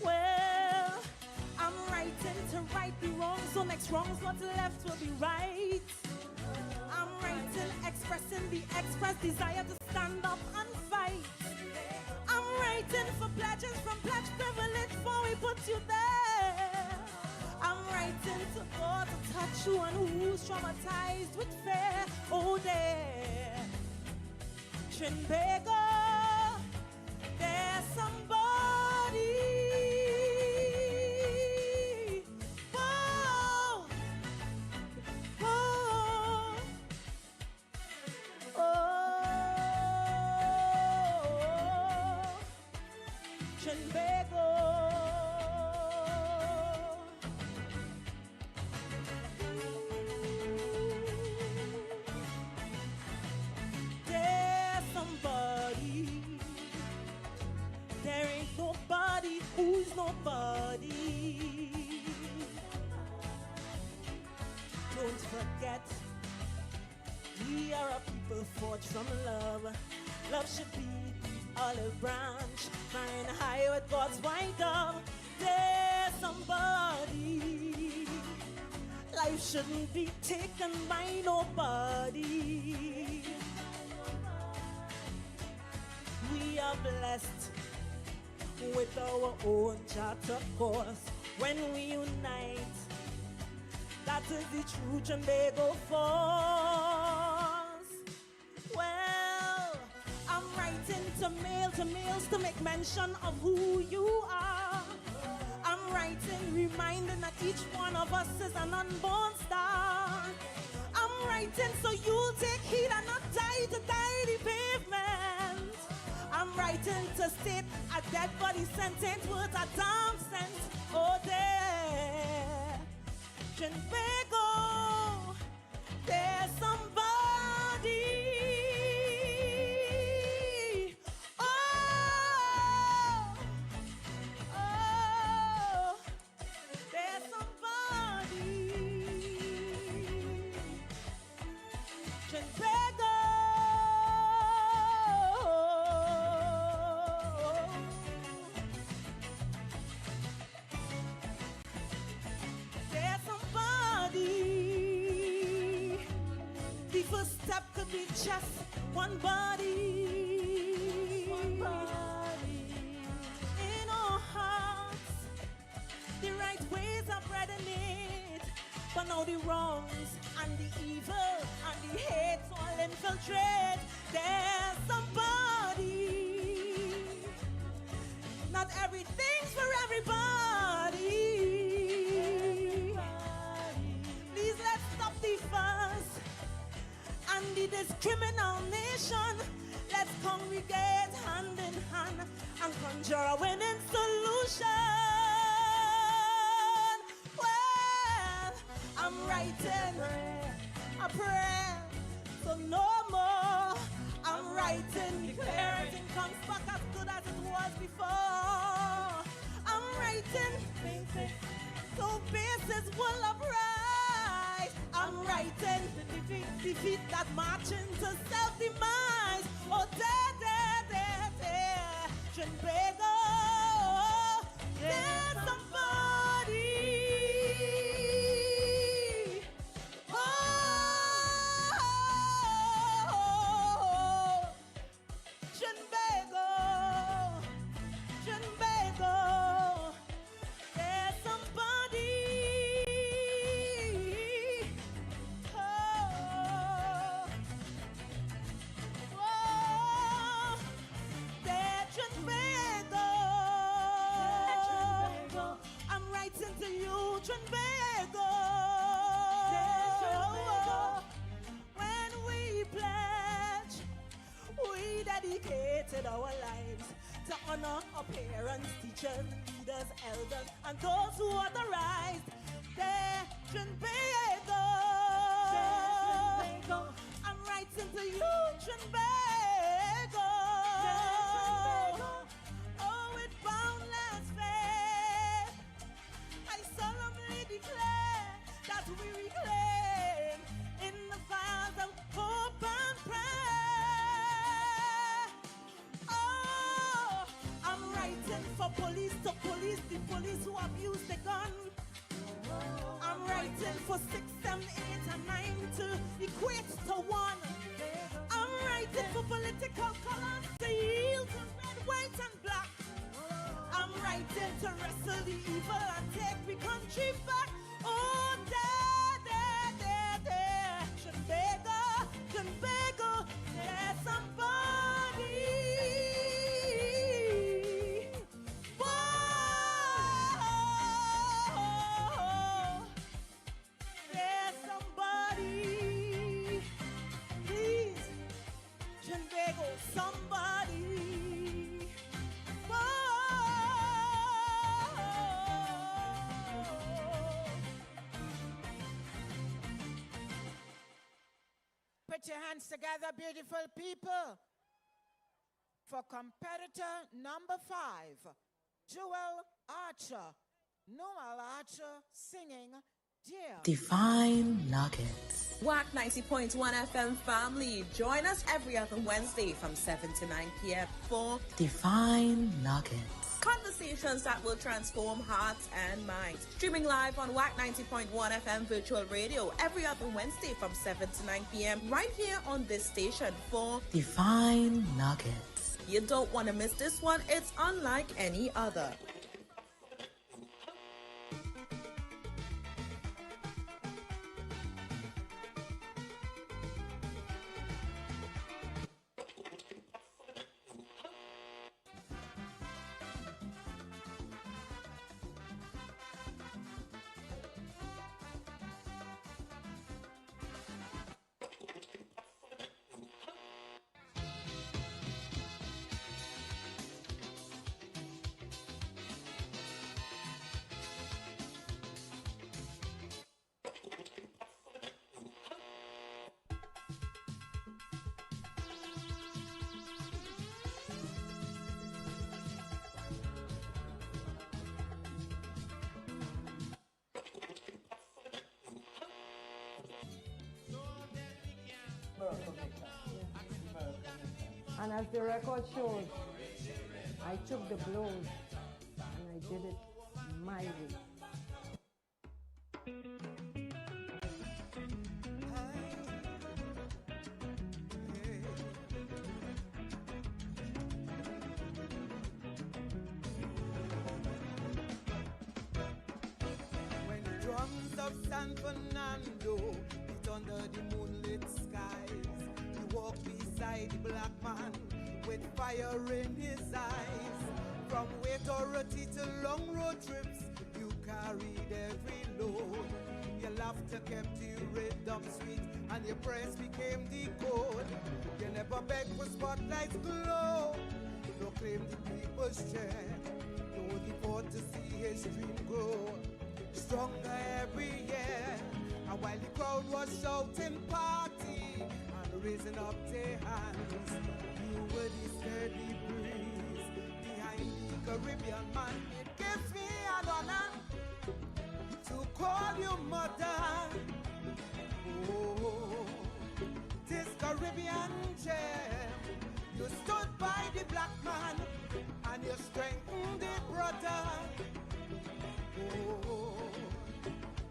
Well, I'm writing to right the wrong, so next wrong's what's left will be right. I'm writing, expressing the express desire to stand up and fight. I'm writing for pledges from pledge privilege before we put you there. I'm writing to God to touch you and who's traumatized with fear. Oh, there, Trinbago, there's somebody. Whoa, whoa, oh, Trinbago. There ain't nobody who's nobody. Don't forget, we are a people forged from love. Love should be olive branch, flying high with God's white dove. There's somebody. Life shouldn't be taken by nobody. We are blessed with our own charter course. When we unite, that is the true Trinbago force. Well, I'm writing to males to make mention of who you are. I'm writing, reminding that each one of us is an unborn star. I'm writing so you'll take heed and not die to the pavement. I'm writing to state a dead body sentence worth a damn cent. Oh, there, Trinbago, there's somebody. Oh, oh, there's somebody. Trinbago. The first step could be just one body. One body. In our hearts, the right ways are bred in it, but now the wrongs and the evil and the hate all infiltrate. There's somebody. Not everything's for everybody. The fuss and the discrimination. Let's congregate hand in hand and conjure a winning solution. Well, I'm writing a prayer, so no more. I'm writing, declare everything comes back as good as it was before. I'm writing, so bases will uprise. I'm writing defeat that marching to self-demise. Oh, there, Trinbago, there's somebody. Oh, Trinbago, there's somebody. To you, Trinbago. When we pledge, we dedicated our lives to honor our parents, teachers, leaders, elders, and those who authorized there, Trinbago. I'm writing to you, Trinbago. Oh, with boundless faith, I solemnly declare that we reclaim in the fires of hope and prayer. Oh, I'm writing for police to police the police who abuse the gun. I'm writing for 6, 7, 8, and 9 to equate to 1. I'm writing for political colors to yield to red, white, and black. I'm writing to wrestle the evil and take the country back. Oh, there, Trinbago, there's somebody. Whoa, there's somebody. Please, Trinbago, somebody. Put your hands together, beautiful people, for competitor number 5, Joel Archer. Noel Archer singing Dear. Divine Nuggets. Wack 90.1 FM family, join us every other Wednesday from 7 to 9 p.m. for Divine Nuggets. conversations that will transform hearts and minds. Streaming live on Wack 90.1 FM virtual radio every other Wednesday from 7 to 9 p.m. right here on this station for Divine Nuggets. You don't want to miss this one. It's unlike any other. And as the record shows, I took the blows and I did it my way. When the drums of San Fernando beat under the moonlit skies, he walked beside the black man with fire in his eyes. From Waitorati to long road trips, you carried every load. Your laughter kept you rhythm sweet, and your prayers became the code. You never begged for spotlight's glow, nor claimed the people's share. You only fought to see his dream grow stronger every year. And while the crowd was shouting party and raising up their hands, you were the steady breeze behind the Caribbean man. It gives me an honor to call you mother. Oh, this Caribbean gem, you stood by the black man and you strengthened the brother. Oh,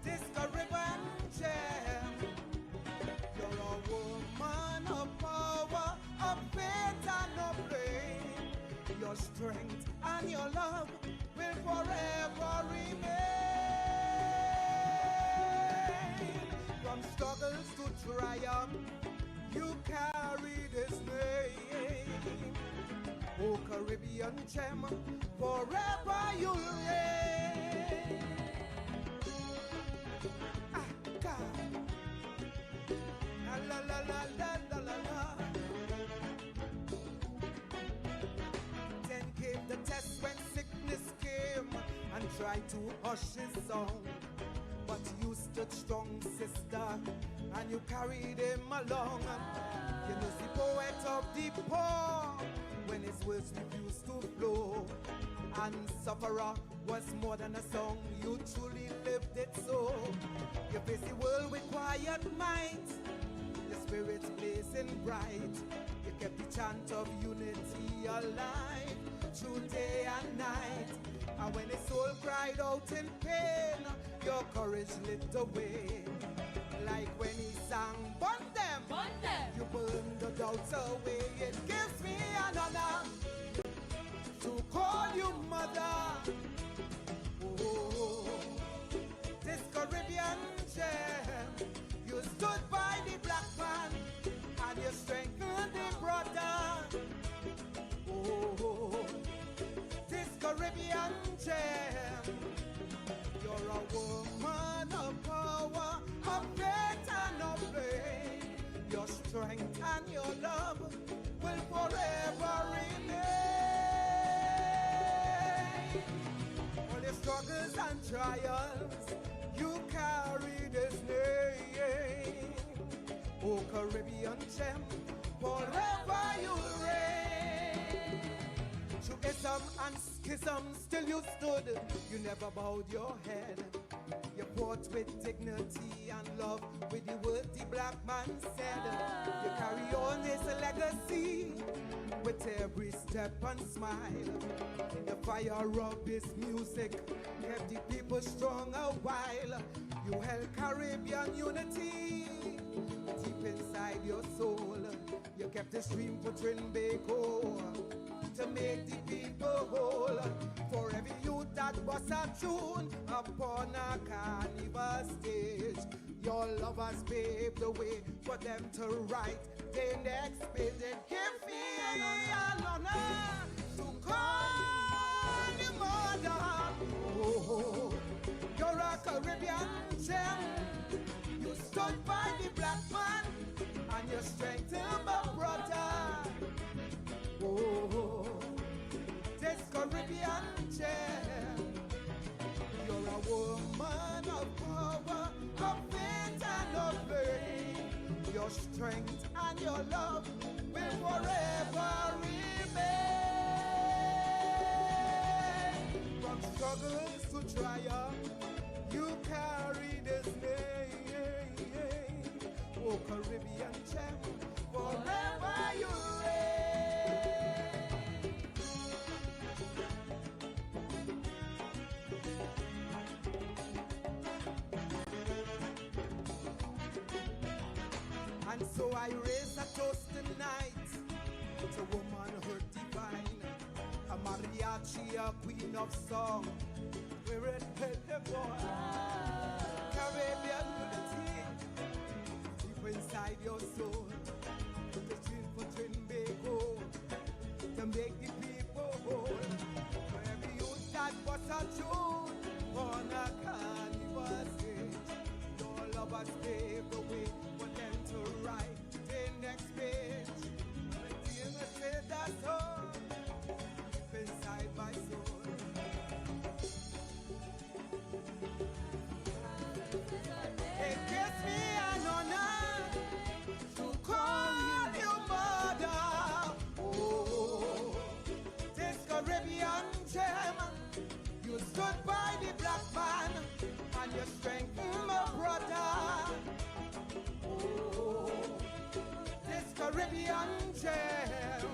this Caribbean gem, you're a woman of power, of faith and of pain. Your strength and your love will forever remain. From struggles to triumph, you carry this name. Oh, Caribbean gem, forever you'll reign. Ah, God. La la la la la la la. Then came the test when sickness came and tried to hush his song. but you stood strong, sister, and you carried him along. You know the poet of the poor when his words refused to flow. And sufferer was more than a song, you truly lived it so. You face the world with quiet might, the spirit's blazing bright. You kept the chant of unity alive through day and night. And when his soul cried out in pain, your courage lit the way. Like when he sang, burn them, you burned the doubts away. It gives me an honor to call you mother. Oh, this Caribbean gem, you stood by the black man and you strengthened the brother. Oh, this Caribbean gem, you're a woman of power, of faith and of faith. Your strength and your love will forever remain. All your struggles and trials, you carry this name. Oh, Caribbean gem, forever you'll reign. Through ism and schism, still you stood. You never bowed your head. You fought with dignity and love with the words the black man said. You carry on his legacy with every step and smile. The fire of his music kept the people strong a while. You held Caribbean unity deep inside your soul. You kept the stream for Trinbago to make the people whole. For every youth that was a tune upon a carnival stage, your lovers paved the way for them to write their next page. And give me an honor to call you mother. Oh, you're a Caribbean gem. You stood by the black man and you strengthened my brother. Oh, this Caribbean gem, you're a woman of power, of faith and of faith. Your strength and your love will forever remain. From struggles to triumph, you carry this name. Oh, Caribbean gem, forever you reign. And so I raise a toast tonight to womanhood divine, a mariachi, a queen of song. We're at the boy, Caribbean unity, deep inside your soul. The street for Trinbago to make the people whole. For every youth that was a tune on a carnival stage, your lovers paved the way for them to write their next page. The innocent say that's all deep inside my soul. It gives me an honor to call you mother. Oh, this Caribbean gem, you stood by the black man and you strengthened my brother. Oh, this Caribbean gem,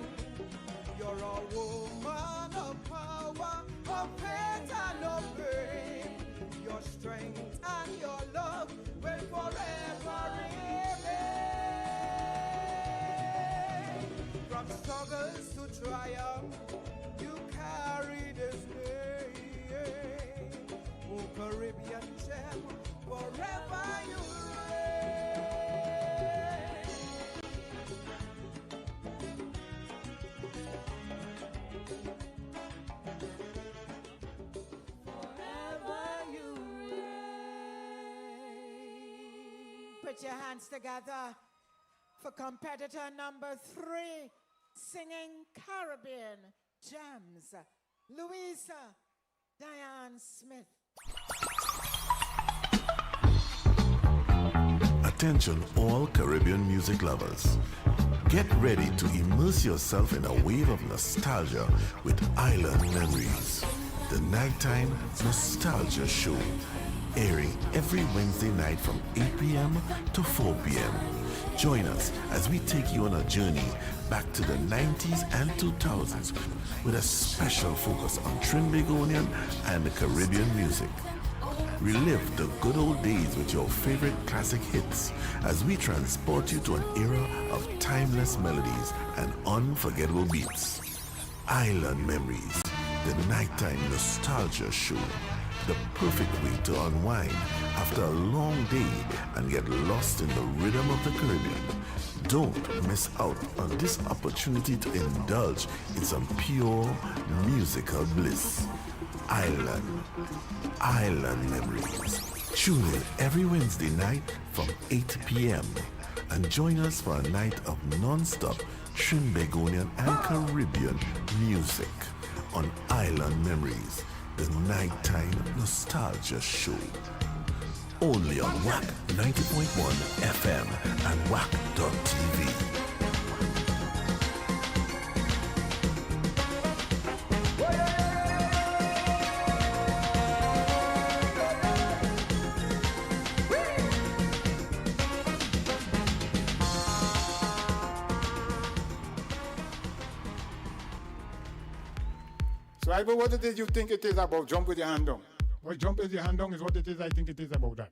you're a woman of power, of faith and of faith. Your strength and your love will forever remain. From struggles to triumph, you carry this name. Oh, Caribbean gem, forever you Put your hands together for competitor number 3, singing Caribbean gems, Louisa Diane Smith. Attention all Caribbean music lovers. Get ready to immerse yourself in a wave of nostalgia with Island Memories, the nighttime nostalgia show, airing every Wednesday night from 8 p.m. to 4 p.m. Join us as we take you on a journey back to the 90s and 2000s with a special focus on Trinbagonian and the Caribbean music. Relive the good old days with your favorite classic hits as we transport you to an era of timeless melodies and unforgettable beats. Island Memories, the nighttime nostalgia show. The perfect way to unwind after a long day and get lost in the rhythm of the Caribbean. Don't miss out on this opportunity to indulge in some pure musical bliss. Island Memories. Tune in every Wednesday night from 8 p.m. and join us for a night of non-stop Trinbagonian and Caribbean music on Island Memories, the nighttime nostalgia show. Only on Wack 90.1 FM and Wack.tv. So, Ivo, what it is you think it is about jump with your hand down? Well, jump with your hand down is what it is I think it is about that.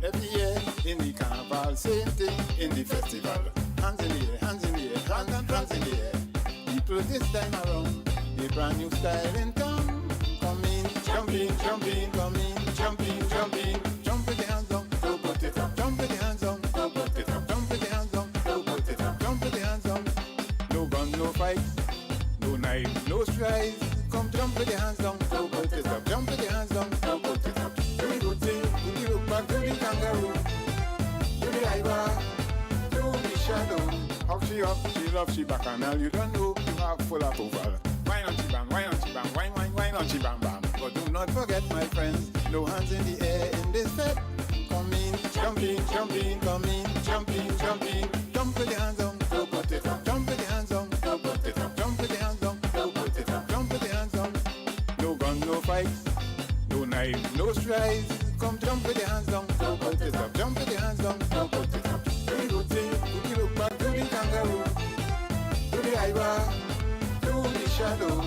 Every year in the carnival, same thing in the festival. Hands in the air, hands in the air, hands in the air. People this time around, a brand new style in town. Come in, jump in, come in, jump in, jump with the hands on, go put it up, jump with the hands on, go put it up, jump with the hands on, go put it up, jump with the hands on. No gun, no fights, no knife, no strides. Come jump with the hands on, go put it up, jump with the hands on, go put it up. Do the good thing, do the look back, do the kangaroo, do the Iva, do the shadow. How she up, she love, she back and all you don't know, you have full of oval. Wine on she bam, wine on she bam, wine on she bam bam. But do not forget, my friends, no hands in the air in this fete. Come in, jump in, come in, jump with the hands on, go put it up, jump with the hands on, go put it up, jump with the hands on, go put it up, jump with the hands on. No gun, no fights, no knife, no strides. Come jump with the hands on, go put it up, jump with the hands on, go put it up. Do the good thing, do the look back, do the kangaroo, do the Iva, do the shadow.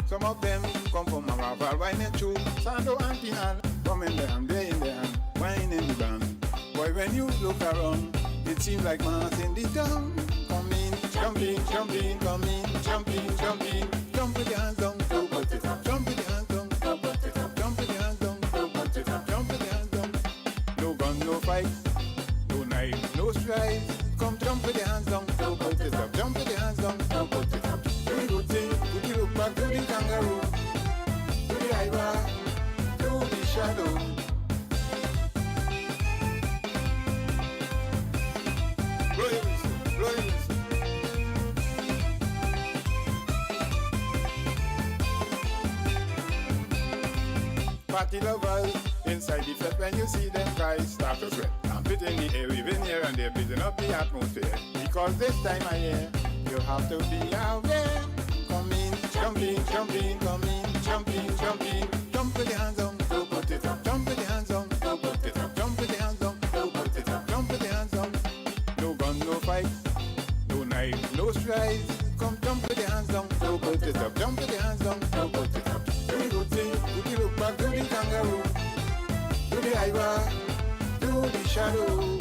Some of them come from Maraval, whining through Sando and Pinal. Come in there and they in there and wine in the band. Boy, when you look around, it seems like mass in the town. Come in, jump in, come in, jump with your hands on, go put it up, jump with your hands on, go put it up, jump with your hands on, go put it up, jump with your hands on. No gun, no fights, no knife, no strides. Come jump with your hands on, go put it up, jump with your hands on, go put it up. Do the good thing, do the look back, do the kangaroo, do the Iva, do the shadow. Party lovers inside the fete when you see them guys start to sweat. I'm in the air, we've been here and they're building up the atmosphere. Because this time of year, you have to be out there. Come in, jump in, jump with the hands on, go put it up, jump with the hands on, go put it up, jump with the hands on, go put it up, jump with the hands on. No gun, no fights, no knife, no strides. Come jump with the hands on, go put it up, jump with the hands on, go put it up. Do the good thing, do the look back, do the kangaroo, do the Iva, do the shadow.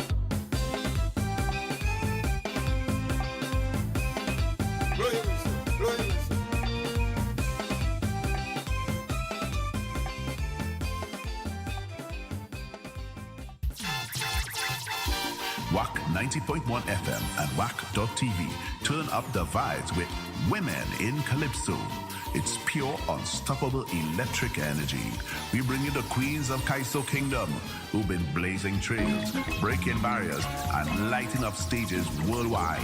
Wack 90.1 FM and Wack.tv turn up the vibes with Women in Calypso. It's pure, unstoppable electric energy. We bring you the queens of Kaiso Kingdom, who've been blazing trails, breaking barriers, and lighting up stages worldwide.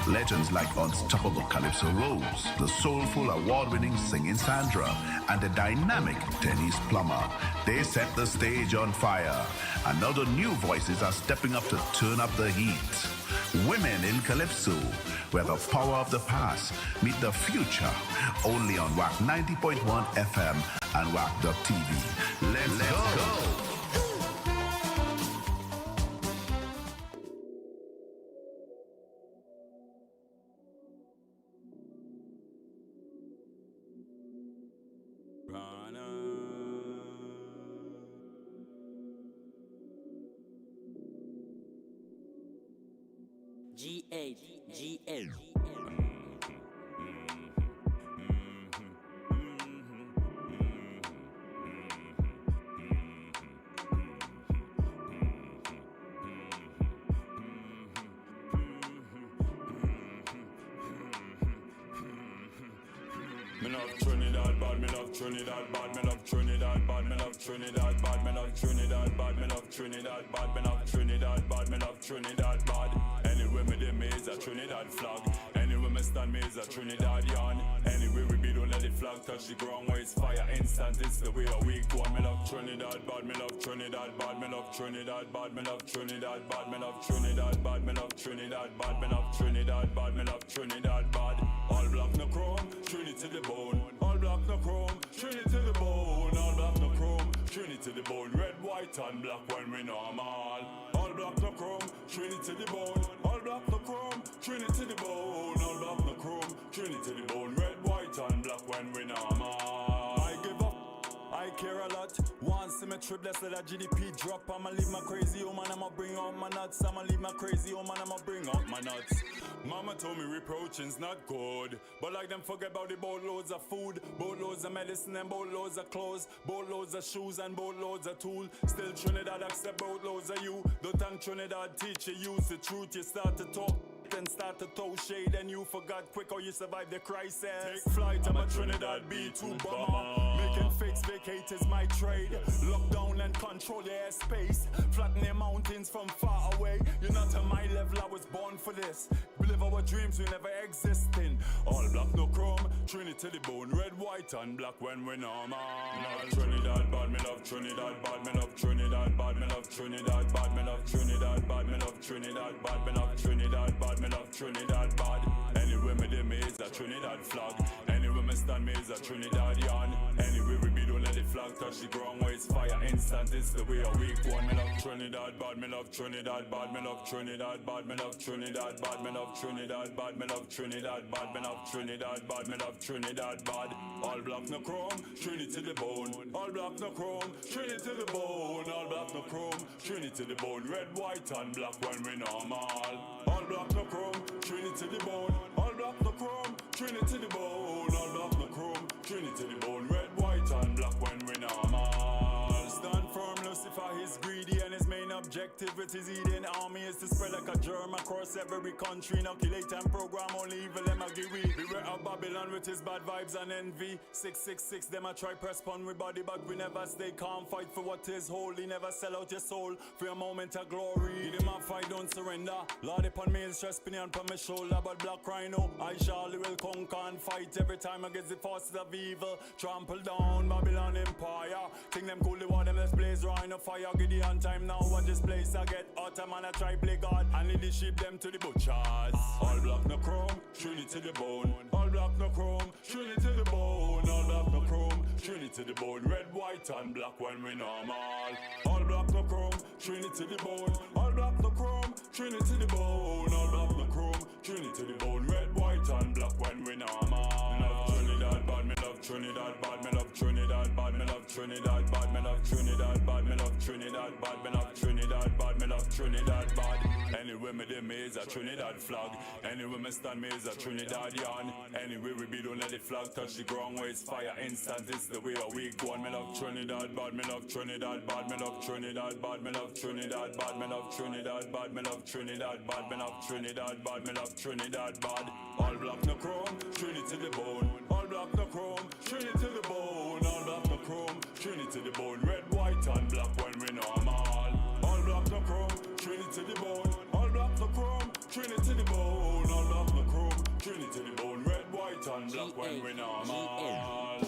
Legends like Unstoppable Calypso Rose, the soulful award-winning singing Sandra, and the dynamic Denise Plummer. They set the stage on fire, and now the new voices are stepping up to turn up the heat. Women in Calypso, where the power of the past meet the future, only on Wack 90.1 FM and Wack.tv. Let's go. G8, Me love Trinidad bad, me love Trinidad bad, me love Trinidad bad, me love Trinidad bad, me love Trinidad bad, me love Trinidad bad, me love Trinidad bad, me love Trinidad bad. Anywhere me dey me is a Trinidad flag. Anywhere me stand me is a Trinidad yarn. Anywhere we be don't let the flag touch the ground where it's fire instant. It's the way a week one. Me love Trinidad bad, me love Trinidad bad, me love Trinidad bad, me love Trinidad bad, me love Trinidad bad, me love Trinidad bad, me love Trinidad bad, me love Trinidad bad. All black no chrome, Trinity to the bone. All black no chrome, Trinity to the bone. All black no chrome, Trinity to the bone. Red, white and black when we normal. All black no chrome, Trinity to the bone. All black no chrome, Trinity to the bone. All black no chrome, Trinity to the bone. Red, white and black when we normal. I give up, I care a lot. One symmetry, blessed that GDP drop. I'ma leave my crazy home and I'ma bring out my nuts. I'ma leave my crazy home and I'ma bring out my nuts. Mama told me reproaching's not good, but like them forget about the boatloads of food, boatloads of medicine and boatloads of clothes, boatloads of shoes and boatloads of tools. Still Trinidad accept boatloads of you. Don't thank Trinidad teach you use the truth. You start to talk and start to throw shade, and you forgot quick how you survived the crisis. Take flight, I'm a Trinidad B2 bomber. Making fakes vacate is my trade. Lockdown and control the airspace. Flatten the mountains from far away. You're not on my level, I was born for this. We live our dreams, we never exist in. All black, no chrome, Trinity to the bone. Red, white and black when we normal. Love Trinidad bad, me love Trinidad bad, me love Trinidad bad, me love Trinidad bad, me love Trinidad bad, me love Trinidad bad, me love Trinidad bad. Me love Trinidad bad. Anywhere me dey me is a Trinidad flag. Anywhere me stand me is a Trinidad yarn. Anywhere we be don't let the flag touch the ground where it's fire instant. It's the way a week one. Me love Trinidad bad. Me love Trinidad bad. Me love Trinidad bad. Me love Trinidad bad. Me love Trinidad bad. Me love Trinidad bad. Me love Trinidad bad. Me love Trinidad bad. All black no chrome, Trinity to the bone. All black no chrome, Trinity to the bone. All black no chrome, Trinity to the bone. Red, white and black when we normal. All black no chrome, Trinity to the bone. All black no chrome, Trinity to the bone. All black no chrome, Trinity to the bone. Red, white and black when we normal. Stand firm, Lucifer, he's greedy and his main objective with his Eden army is to spread like a germ across every country. Inoculate and program only evil them a give we. Beware of Babylon with his bad vibes and envy. 666 them a try press pon we body, but we never stay calm. Fight for what is holy, never sell out your soul for a moment of glory. Give them a fight, don't surrender. Lord upon me is stress spinning upon my shoulder, but black rhino I surely will conquer and fight every time against the forces of evil. Trample down Babylon Empire. Think them cool, the water let's blaze rhino fire. Gideon time now, watch this place I get hot. I'm on a try play God and lead the sheep them to the butchers. All black no chrome, Trinity to the bone. All black no chrome, Trinity to the bone. All black no chrome, Trinity to the bone. Red, white and black when we normal. All black no chrome, Trinity to the bone. All black no chrome, Trinity to the bone. All black no chrome, Trinity to the bone. Red, white and black when we normal. Me love Trinidad bad, me love Trinidad bad, me love Trinidad bad, me love Trinidad bad, me love Trinidad bad, me love Trinidad bad, me love Trinidad bad, me love Trinidad bad. Anyway, me them is a Trinidad flag. Anyway, me stand me is a Trinidadian. Anyway, we be don't let the flag touch the ground where it's fire instant. It's the way we go on. Me love Trinidad, bad. Me love Trinidad, bad. Me love Trinidad, bad. Me love Trinidad, bad. Me love Trinidad, bad. Me love Trinidad, bad. Me love Trinidad, bad. Me love Trinidad, bad. All black no chrome, Trinity the bone. All black no chrome, Trinity the bone. All black no chrome, Trinity the bone. Red, white, and black when we normal. All black no chrome, Trinity the bone. All black no chrome, Trinity the bone. All black no chrome, Trinity the bone. Red, white, and black when we normal.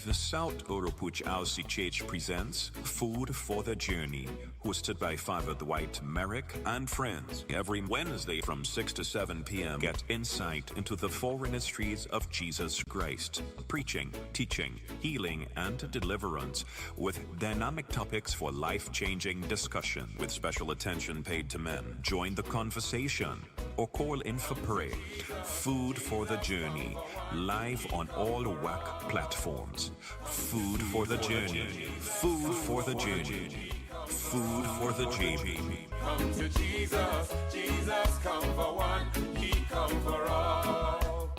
The South Oropuch Aussie Church presents Food for the Journey, hosted by Father Dwight Merrick and friends. Every Wednesday from 6 to 7 p.m. get insight into the four ministries of Jesus Christ: preaching, teaching, healing, and deliverance, with dynamic topics for life-changing discussion with special attention paid to men. Join the conversation or call in for prayer. Food for the Journey, live on all Wack platforms. Food for the Journey. Food for the Journey. Food for the Journey. Come to Jesus, Jesus come for one, He come for all.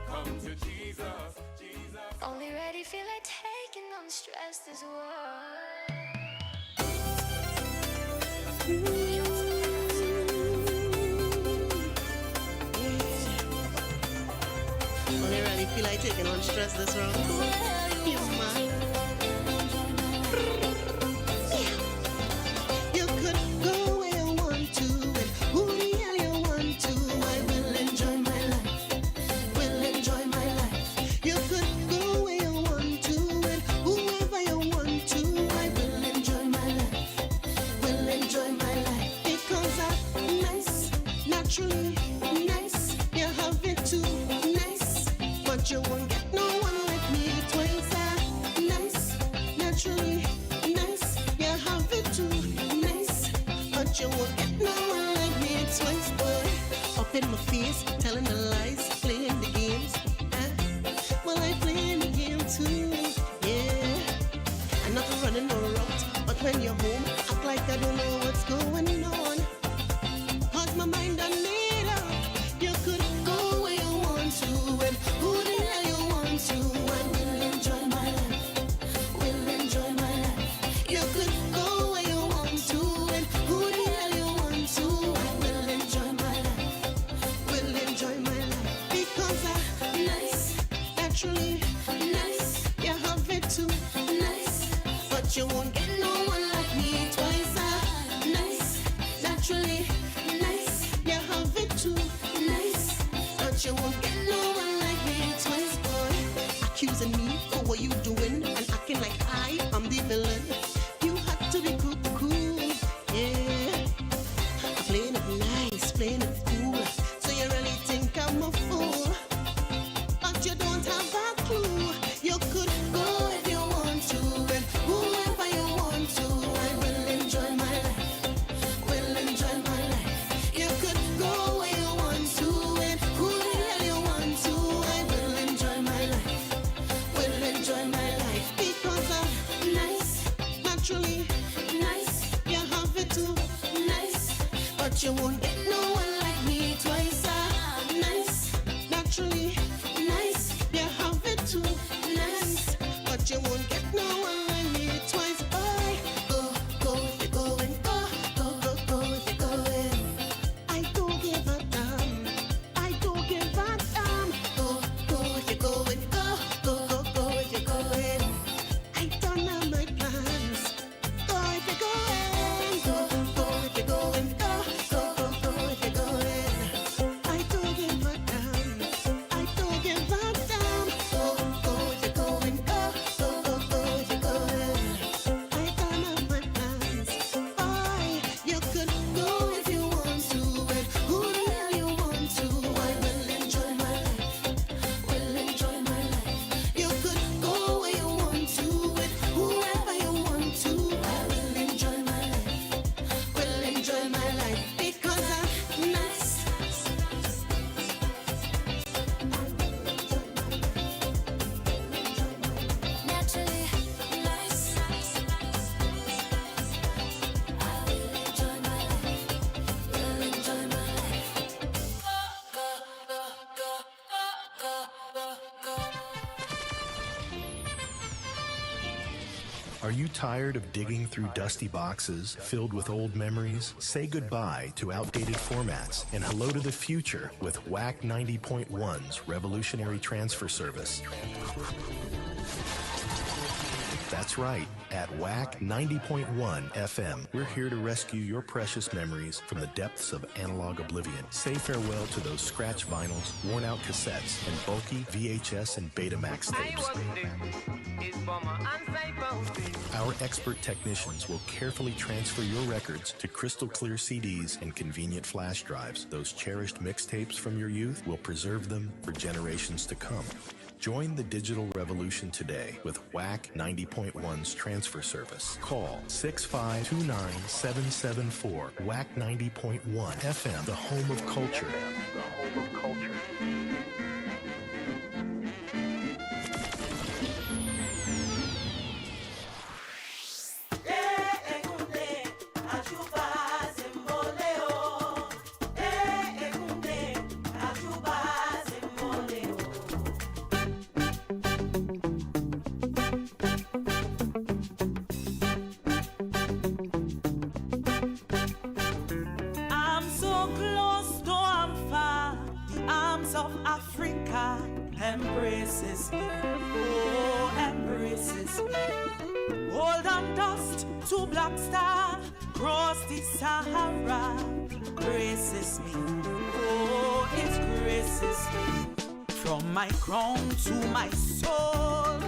Come to Jesus, Jesus. Only ready, feel like taking on the stress this world. Only ready, feel like taking on stress this round. You man. You could go where you want to and who the hell you want to. I will enjoy my life. Will enjoy my life. You could go where you want to and whoever you want to. I will enjoy my life. Will enjoy my life. Because I'm nice, naturally nice. You have it too nice. But you won't get no one like me twice. Nice, naturally nice. You have it too nice. But you won't get no one like me twice, boy. Up in my face, telling the lies, playing the games. Well, I play the game too, yeah. I'm not running no route, but when you're home, act like I don't know what's going on. Cause my mind done made up. You could go where you want to and who the hell you want to. I will enjoy my life. Will enjoy my life. You could go where you want to and who the hell you want to. I will enjoy my life. Will enjoy my life. Because I'm nice, naturally nice. You have it too nice. But you won't get no one like me twice. Nice, naturally nice. You have it too nice. But you won't get no one like me twice, boy. Accusing me for what you doing and acting like I am the villain. You had to be cool, yeah. Playing it nice, playing it cool. So you really think I'm a fool? But you don't have a clue. You could go if you want to and whoever you want to. I will enjoy my life. Will enjoy my life. You could go where you want to and who the hell you want to. I will enjoy my life. Will enjoy my life. Because I'm nice, naturally nice. You have it too nice. But you won't get no one like me twice. Nice, naturally nice. You have it too nice. But you won't get no one like me twice. Boy, go if you're going. Go if you're going. I don't give a damn. I don't give a damn. Go if you're going. Go if you're going. I don't know my plans. Go if you're going. Go if you're going. Go Are you tired of digging through dusty boxes filled with old memories? Say goodbye to outdated formats and hello to the future with Wack 90.1's revolutionary transfer service. That's right. At Wack 90.1 FM, we're here to rescue your precious memories from the depths of analog oblivion. Say farewell to those scratch vinyls, worn-out cassettes, and bulky VHS and Betamax tapes. Our expert technicians will carefully transfer your records to crystal clear CDs and convenient flash drives. Those cherished mixtapes from your youth will preserve them for generations to come. Join the digital revolution today with Wack 90.1's transfer service. Call 6529774. Wack 90.1 FM, the home of culture. Embraces me, oh, embraces me. Golden dust to black star, cross the Sahara. Graces me, oh, it graces me. From my crown to my soul,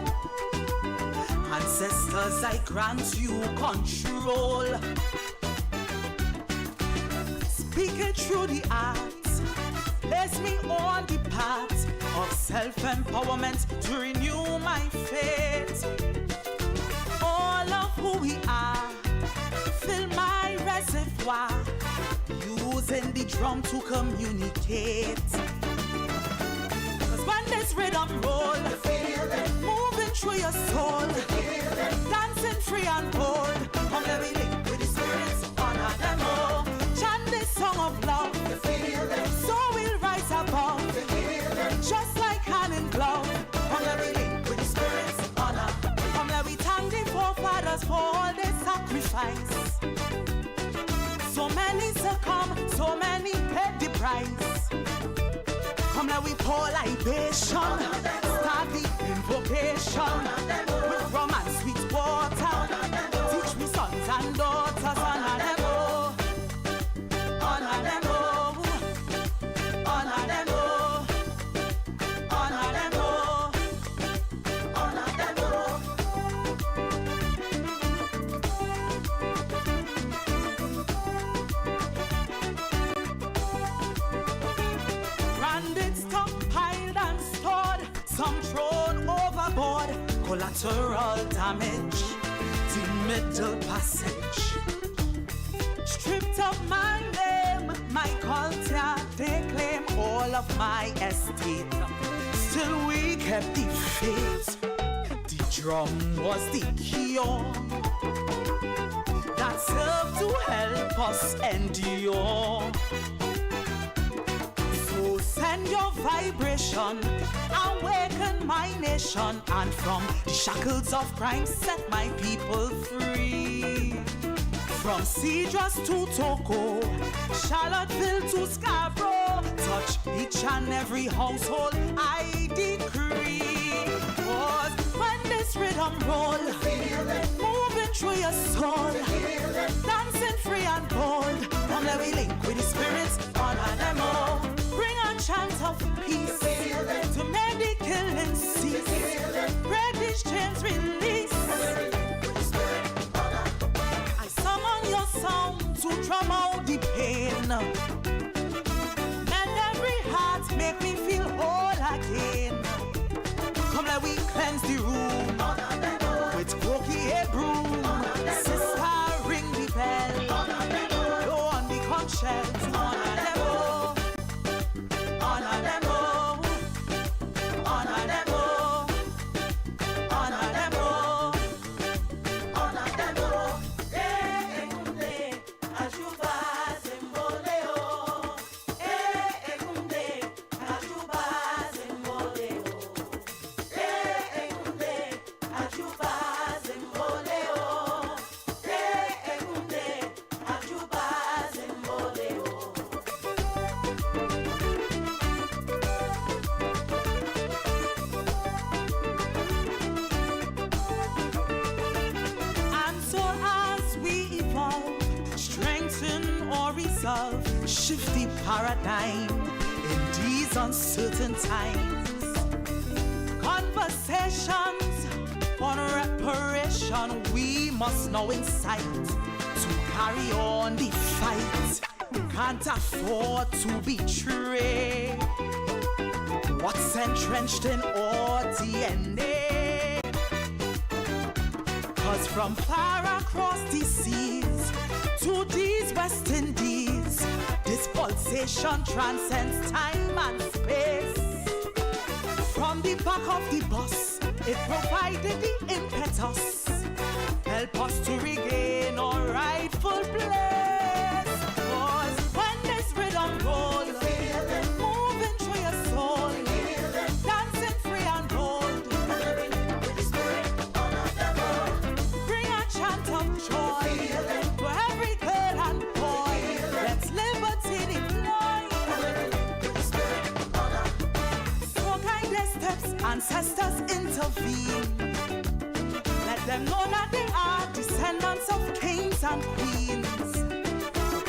ancestors, I grant you control. Speak it through the arts, place me on the path of self-empowerment to renew my faith. All of who we are, fill my reservoir, using the drum to communicate. Cause when this rhythm roll, moving through your soul, dancing free and bold, come let me link with the spirits, honor them all. Chant this song of love, so we'll rise above. Just like hand in glove, come let me link with the spirits, honor. Come let we thank the forefathers for all their sacrifice. So many succumb, so many paid the price. Come let we pour libation, start the invocation with rum and sweet water. Teach me sons and daughters, honor them all, honor them all. Some thrown overboard, collateral damage, the middle passage. Stripped of my name, my culture, they claim all of my estate. Still we kept the faith, the drum was the cure that served to help us endure. So send your vibration, awaken my nation, and from the shackles of crime set my people free. From Cedars to Toco, Charlottesville to Scarborough, touch each and every household I decree. Cause when this rhythm roll, moving through your soul, dancing free and bold, come let we link with the spirits, honor them all. Bring a chant of peace to make the killing cease. Break these chains, release. I summon your sound to drum out the pain. Let every heart make me feel whole again. Come let we cleanse the room with Croaky a broom. Sister, ring the bell. Blow on the conch shells. Honor them all. Honor them all. Honor them all. Honor them all. Honor them all. As you pass in Boleo. shift the paradigm in these uncertain times. Conversations on reparation we must now incite to carry on the fight. Can't afford to betray what's entrenched in our DNA. 'Cause from far across the seas to these West Indies, this pulsation transcends time and space. From the back of the bus, it provided the impetus, help us to regain our rightful place. 'Cause when this rhythm rolls, moving through your soul, dancing free and bold, bring a chant of joy to every girl and boy. Let's liberty deploy. So kindly steps, ancestors intervene. Let them know that they are descendants of kings and queens.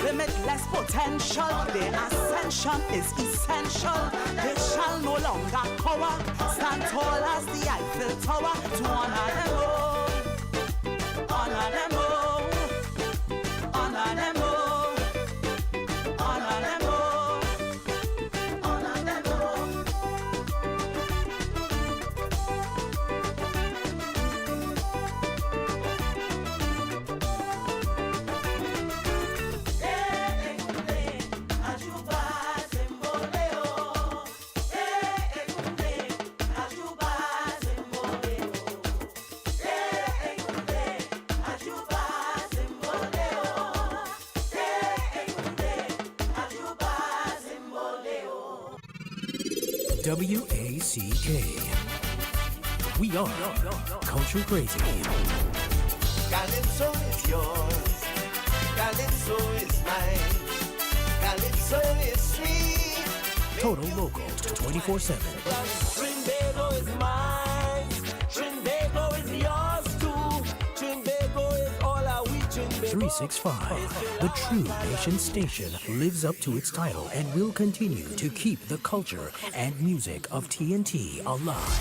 Limitless potential, their ascension is essential. They shall no longer cower, stand tall as the Eiffel Tower. To honor them all, honor them all, honor them all, honor them all, honor them all. WACK. We are Culture Crazy. Calypso is yours, Calypso is mine, Calypso is sweet. Total Local 24/7. Trinbago is mine, Trinbago is yours too. Trinbago is all our we Trinbago. 365. The True Nation Station lives up to its title and will continue to keep the culture and music of TNT alive.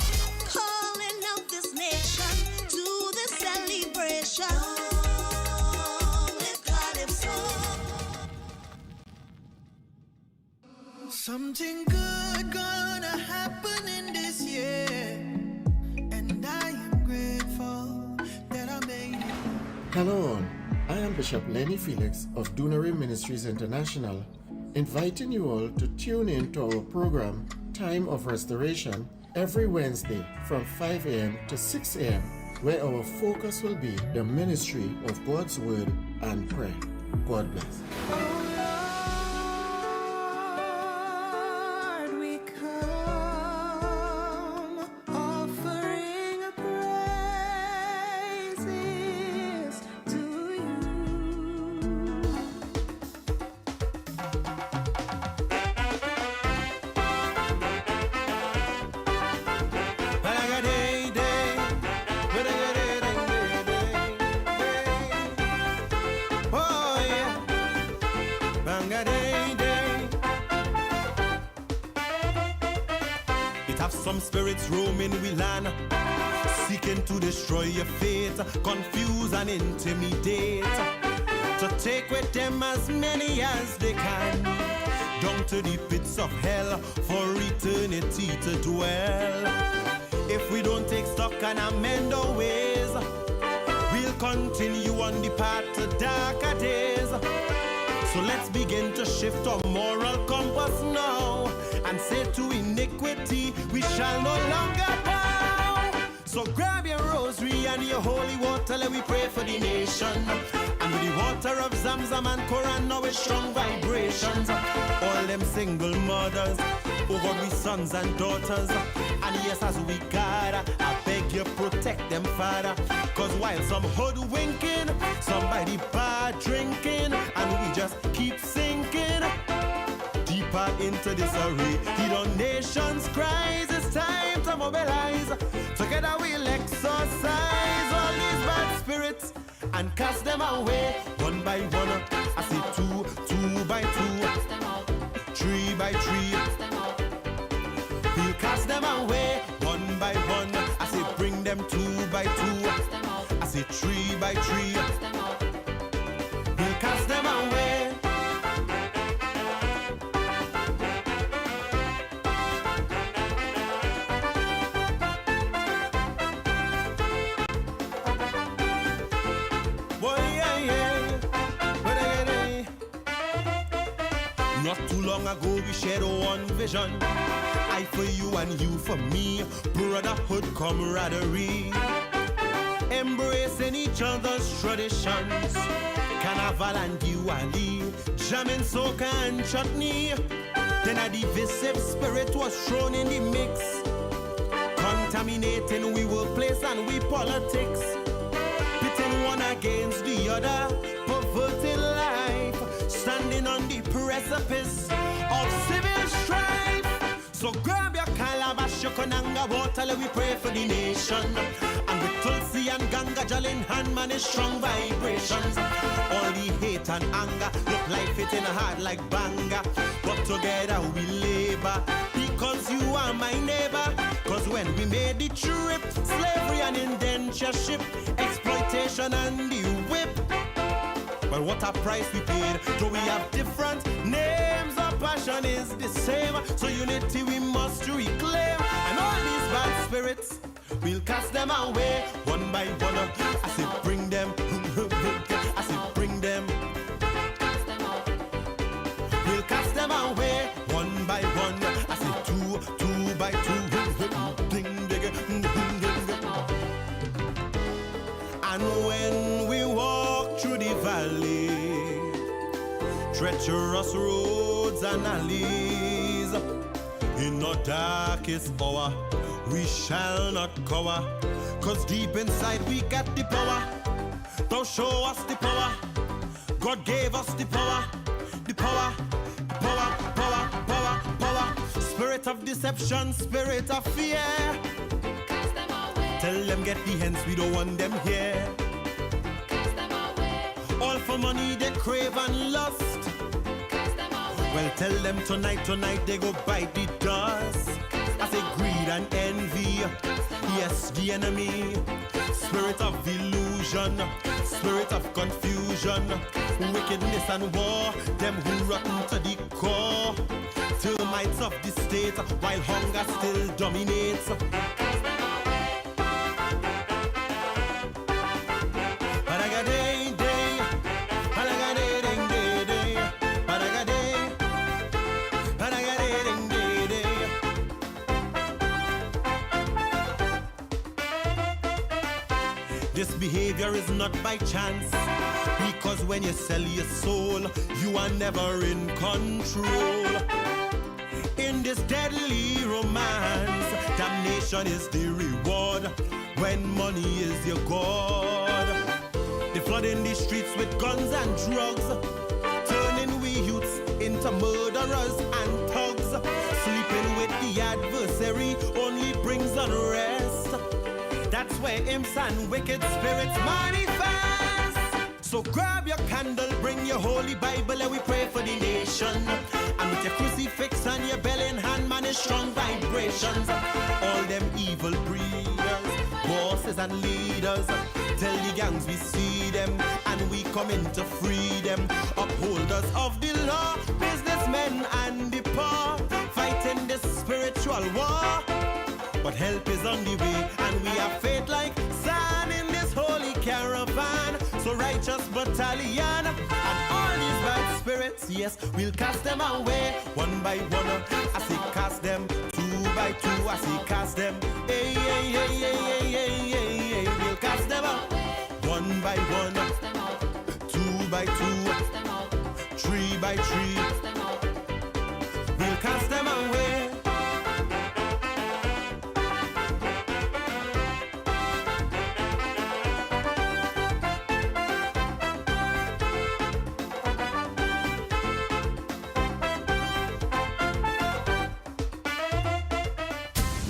Calling out this nation to the celebration. With Calypso. Something good gonna happen in this year, and I am grateful that I made it. Hello, I am Bishop Lenny Felix of Dunery Ministries International, inviting you all to tune in to our program, Time of Restoration, every Wednesday from 5 a.m. to 6 a.m., where our focus will be the ministry of God's Word and prayer. God bless. Lord, we come offering praises to you. Oh yeah, it have some spirits roaming we land, seeking to destroy your faith, confuse and intimidate, to take with them as many as they can, down to the pits of hell for eternity to dwell. If we don't take stock and amend our ways, we'll continue on the path to darker days. So let's begin to shift our moral compass now and say to iniquity, we shall no longer bow. So grab your rosary and your holy water, let we pray for the nation. And with the water of Zamzam and Quran, now with strong vibrations, all them single mothers, over we sons and daughters. And yes, as we gather, I beg you protect them, Father. Cause while some hoodwinking, somebody bad drinking, and we just keep sinking deeper into this array. Heed our nation's cries, it's time to mobilize. Together we'll exorcise all these bad spirits and cast them away one by one. I say two by two. them 2 by 2. I say 3 by 3. We'll cast them away. Not too long ago we shared one vision. I for you and you for me. Brotherhood, camaraderie. Embracing each other's traditions. Carnival and Diwali. Jamming soca and chutney. Then a divisive spirit was thrown in the mix. Contaminating we workplace and we politics. Pitting one against the other. Perverting life. Standing on the precipice of civil strife. So grab your calabash, your konanga water, let we pray for the nation. And with Tulsi and Ganga Jal in hand, man, is strong vibrations. All the hate and anger look like hitting hard like banga. But together we labor, because you are my neighbor. Cause when we made the trip, slavery and indentureship, exploitation and the whip. Well, what a price we paid. Though we have different names, our passion is the same. So unity we must reclaim. And all these bad spirits, we'll cast them away one by one. I say bring them. I say bring them. We'll cast them away one by one. I say 2 by 2. And when we walk through the valley, treacherous roads and alleys, in the darkest hour, we shall not cower. Cause deep inside we got the power. Don't show us the power. God gave us the power. The power, power, power, power, power. Spirit of deception, spirit of fear. Tell them get the hands, we don't want them here. All for money they crave and lust. Well, tell them tonight they go bite the dust. I say greed and envy, yes, the enemy. Spirit of illusion, spirit of confusion, wickedness and war, them who rotten to the core. Termites of the state, while hunger still dominates. This behavior is not by chance, because when you sell your soul, you are never in control. In this deadly romance, damnation is the reward when money is your god. They flood in the streets with guns and drugs, turning we youths into murderers and thugs. Sleeping with the adversary only brings unrest. That's where imps and wicked spirits manifest. So grab your candle, bring your holy Bible, and we pray for the nation. And with your crucifix and your bell in hand, man, is strong vibrations. All them evil breeders, bosses and leaders, tell the gangs we see them, and we come in to free them. Upholders of the law, businessmen and the poor, fighting this spiritual war. But help is on the way, and we have faith like sand in this holy caravan. So righteous battalion, and all these bad spirits, yes, we'll cast them away one by one. I say cast them 2 by 2. I say cast them, hey, hey, hey, hey, hey, hey, hey, hey. We'll cast them out one by one, 2 by 2, 3 by 3. We'll cast them away.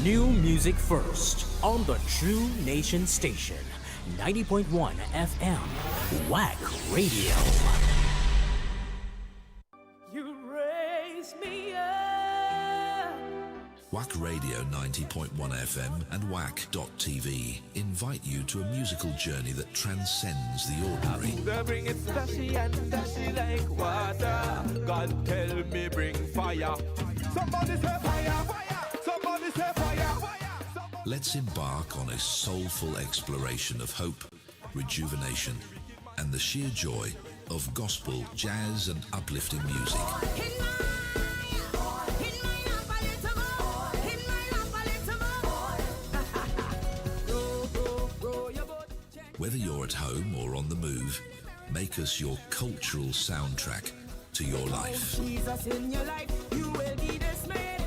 New music first on the True Nation Station, 90.1 FM, Wack Radio. You raise me up Wack Radio 90.1 FM and Wack.tv invite you to a musical journey that transcends the ordinary. They bring it stashy and dashy like water. God tell me bring fire. Somebody say fire, fire. Somebody say fire, fire. Let's embark on a soulful exploration of hope, rejuvenation, and the sheer joy of gospel, jazz, and uplifting music. Whether you're at home or on the move, make us your cultural soundtrack to your life. Jesus in your life, you will be dismayed.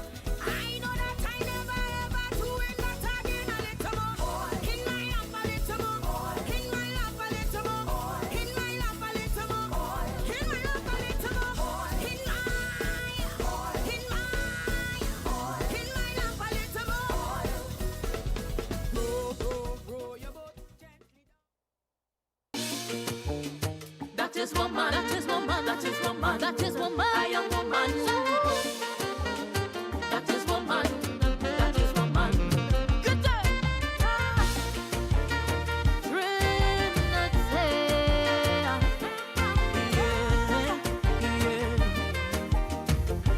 I know that I never ever do it, but again a little more. In my lap a little more. In my lap a little more. In my lap a little more. In my lap a little more. In my lap a little more. Grow your boat gently down. That is woman, that is woman, that is woman, that is woman. I am woman. That is woman, that is woman. Good day. Trinity.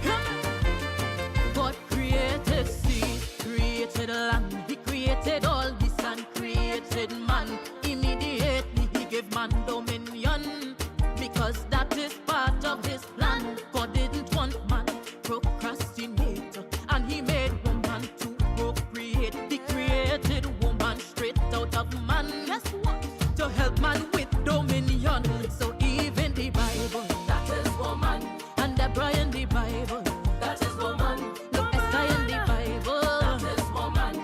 Yeah. God created sea, created land. He created all this and created man. Immediately he gave man dominion, because that is part of his plan. God didn't want man procrastinate, and he made woman to procreate. He created woman straight out of man. Guess what? To help man with dominion. So even the Bible, that is woman. And Deborah in the Bible, that is woman. Look, Esther in the Bible, that is woman.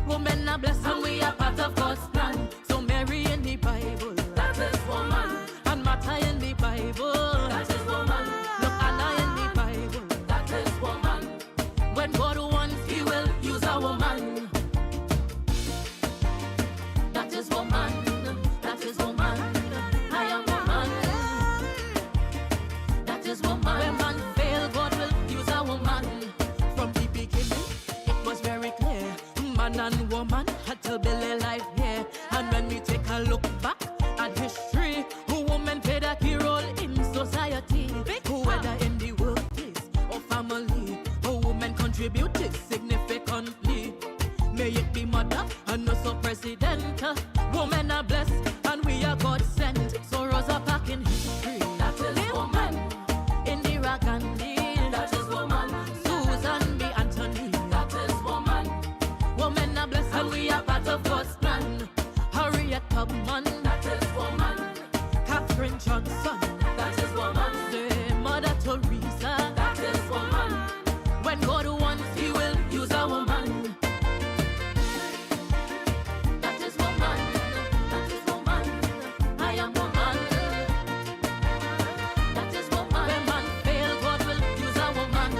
Women are blessed and we are part of God's plan. So Mary in the Bible, that is woman. And Martha in the Bible, that is woman. Look, Anna in the Bible, that is woman. When God wants, he will use a woman. That is woman. That is woman. I am woman. That is woman. When man fail, God will use a woman. From the beginning, it was very clear. Man and woman had to build a life here. And when we take a look back at history, women played a key role in society. Whether in the workplace or family, women contributed significantly. May it be mother and also president. Women are blessed and we are God sent. So Rosa Parks in history, that is woman. Indira Gandhi, that is woman. Susan B. Anthony, that is woman. Women are blessed and we are part of God's plan. Harriet Tubman, that is woman. Catherine Johnson, that is woman. Say Mother Teresa, that is woman. When God wants, he will use a woman. That is woman. That is woman. I am woman. That is woman. When man fail, God will use a woman.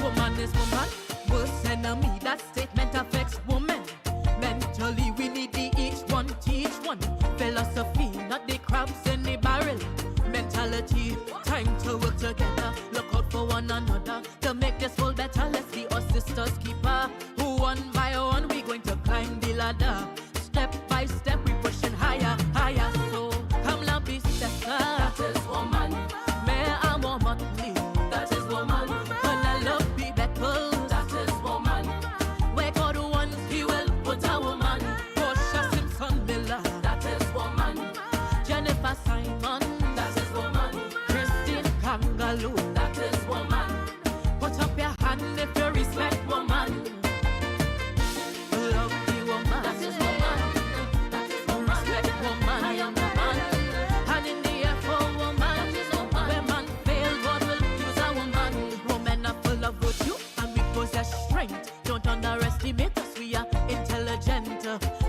Woman is woman. Worst enemy. That statement affects women. Mentally, we need the each one teach one. Philosophy, not the crabs in the barrel. Mentality, time to work together. Look out for one another to make this world better. Let's be our sisters keeper. One by one, we going to climb the ladder. Step by step, we pushing higher, higher. So come la be sister. That is woman. May I woman lead. That is woman. When I love be better. That is woman. Where God wants, he will put a woman. Portia Simpson Miller. That is woman. Jennifer Simon. That is woman. Christine Kangaloo. That is woman. Put up your hand if you respect woman. Love the woman. That is woman. That is woman. Respect woman. I am woman. Hand in the air for woman. That is woman. When man fail, God will use a woman. Women are full of virtue and we possess strength. Don't underestimate us. We are intelligent,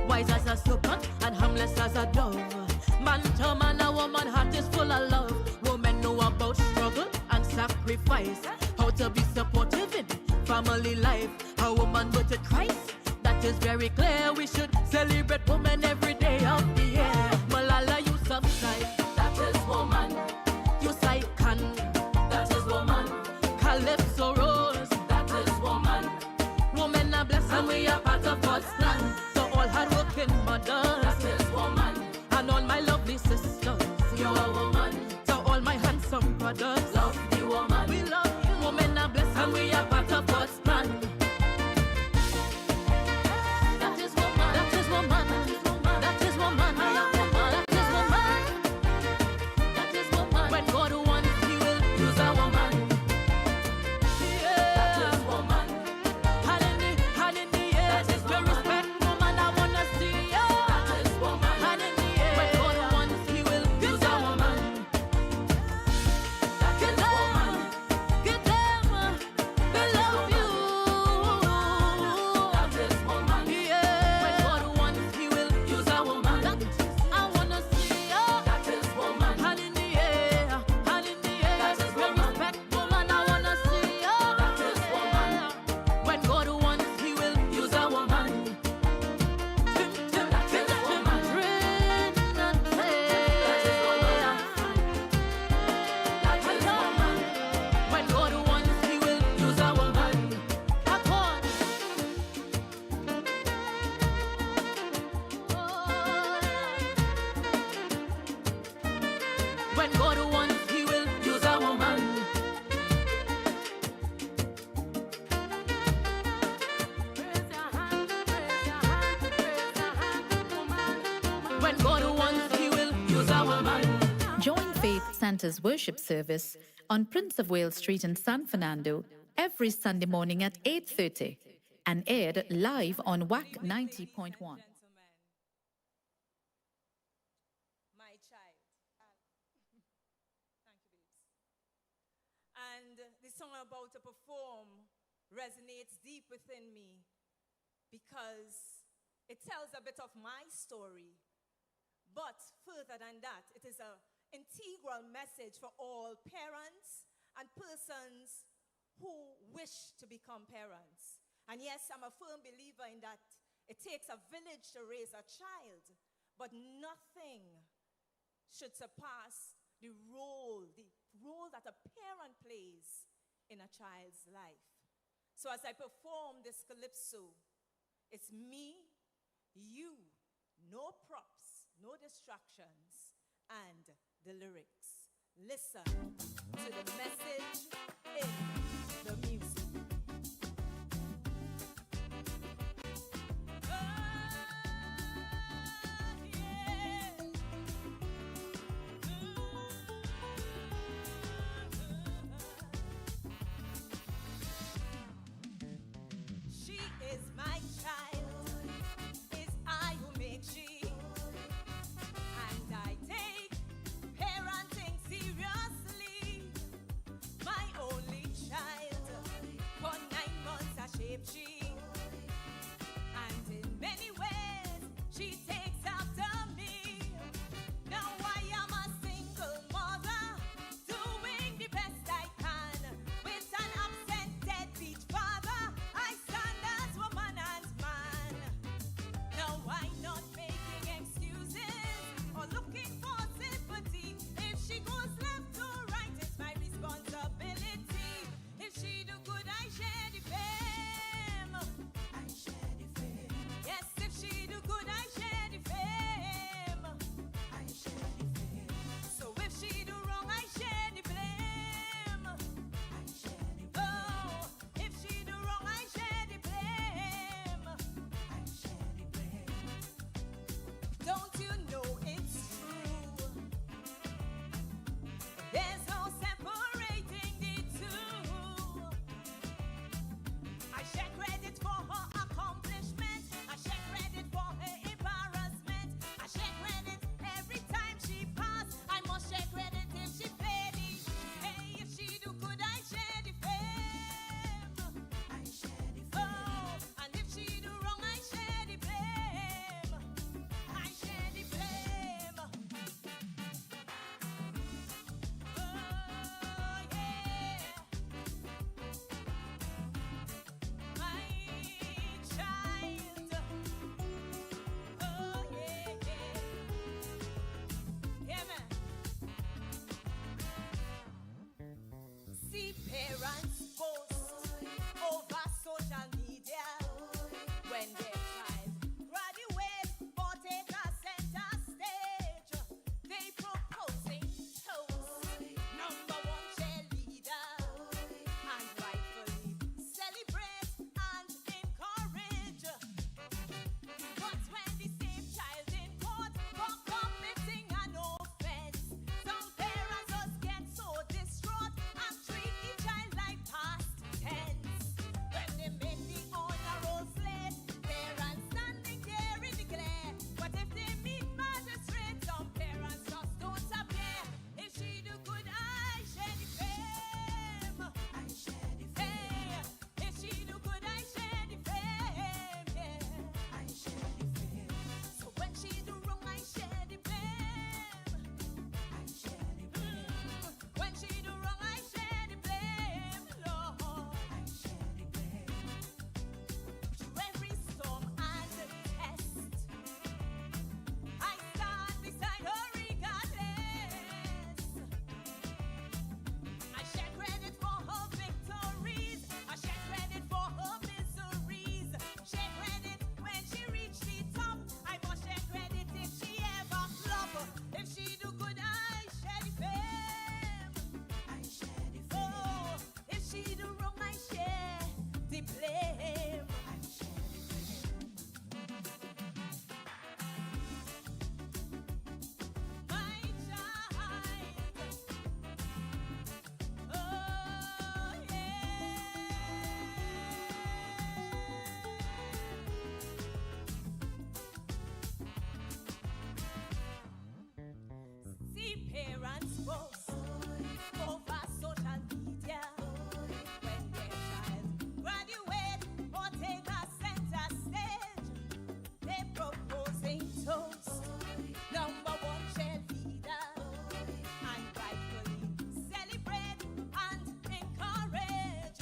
wise as a serpent and harmless as a dove. Man to man, a woman heart is full of love. Women know about struggle and sacrifice. How to be supportive in family life. A woman with a Christ. That is very clear. We should celebrate women every day of the year. Malala Yousafzai, that is woman. Yusai Khan, that is woman. Calypso Rose, that is woman. Cantor's worship service on Prince of Wales Street in San Fernando every Sunday morning at 8:30 and aired live on Wack 90.1. My child. Thank you, babes. And the song I'm about to perform resonates deep within me because it tells a bit of my story. But further than that, it is an integral message for all parents and persons who wish to become parents. And yes, I'm a firm believer in that it takes a village to raise a child, but nothing should surpass the role that a parent plays in a child's life. So as I perform this calypso, it's me, you, no props, no distractions, and the lyrics. Listen to the message in the music. She is my child, it's I who make she, and I take parenting seriously. My only child, for 9 months I shaped she, and in many ways she takes after me. Now I am a single mother, doing the best I can. With an absent deadbeat father, I stand as woman and man. Now I'm not making excuses or looking for sympathy. If she goes left or right, it's my responsibility. If she do good, I share the fame. I share the fame. Yes, if she do good, I share the fame. I share the fame. So if she do wrong, I share the blame. I share the blame. Oh, if she do wrong, I share the blame. I share the blame. Don't you know it's true? There's no separating the two. I share credit for her accomplishment. I share credit for her embarrassment. I share credit every time she passed. I must share credit if she failed. Hey, if she do good, I share the fame. I share the fame. Oh, and if she do wrong, I share the blame. I share the blame. Oh, yeah. My child. Oh, yeah, yeah. Yeah, man. See parents post over social media when their child graduates or take a center stage. They proposing toast, number one cheerleader, and rightfully celebrate and encourage. But when the same child in court for committing an offense, some parents just get so distraught and treat the child like parents post over social media when their child graduate or take a center stage. They proposing toast, number one child leader, and rightfully celebrate and encourage.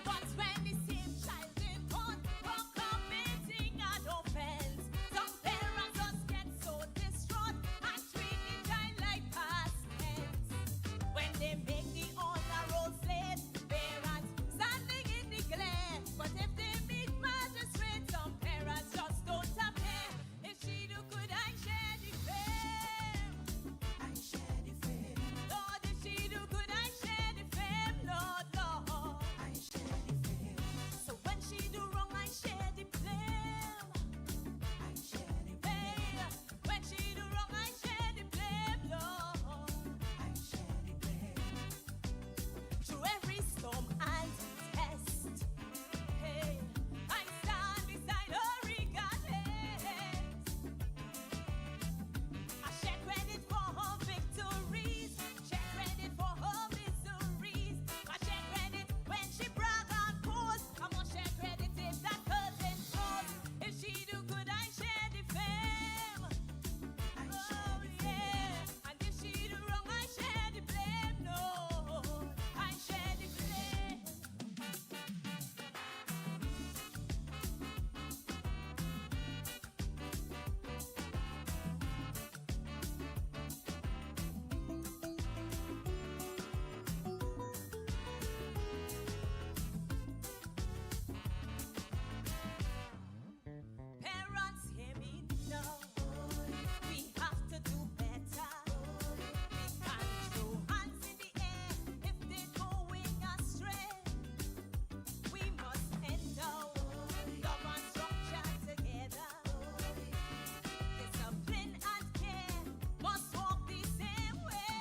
But when the same child in court for committing an offense, some parents just get so distraught and treat the child like past tense. When they make the honor roll slate, parents standing in the glare. But if they meet magistrate, some parents just don't appear. If she do, could I share the fame? I share the fame. Lord, if she do, could I share the fame? Lord, Lord, I share the fame. So when she do wrong, I share the blame. I share the blame. When she do wrong, I share the blame, Lord. I share the blame. Through every storm and test, hey, I stand beside her regardless. I share credit for her victories, share credit for her miseries. I share credit when she brag and pose. I must share credit if that curtain goes. If she do good, I share the fame. Oh yeah, and if she do wrong, I share the blame. No, I share the blame. Parents, hear me now. We have to do better. We can't throw hands in the air if they're going astray. We must endow love and structure together. Discipline and care must walk the same way.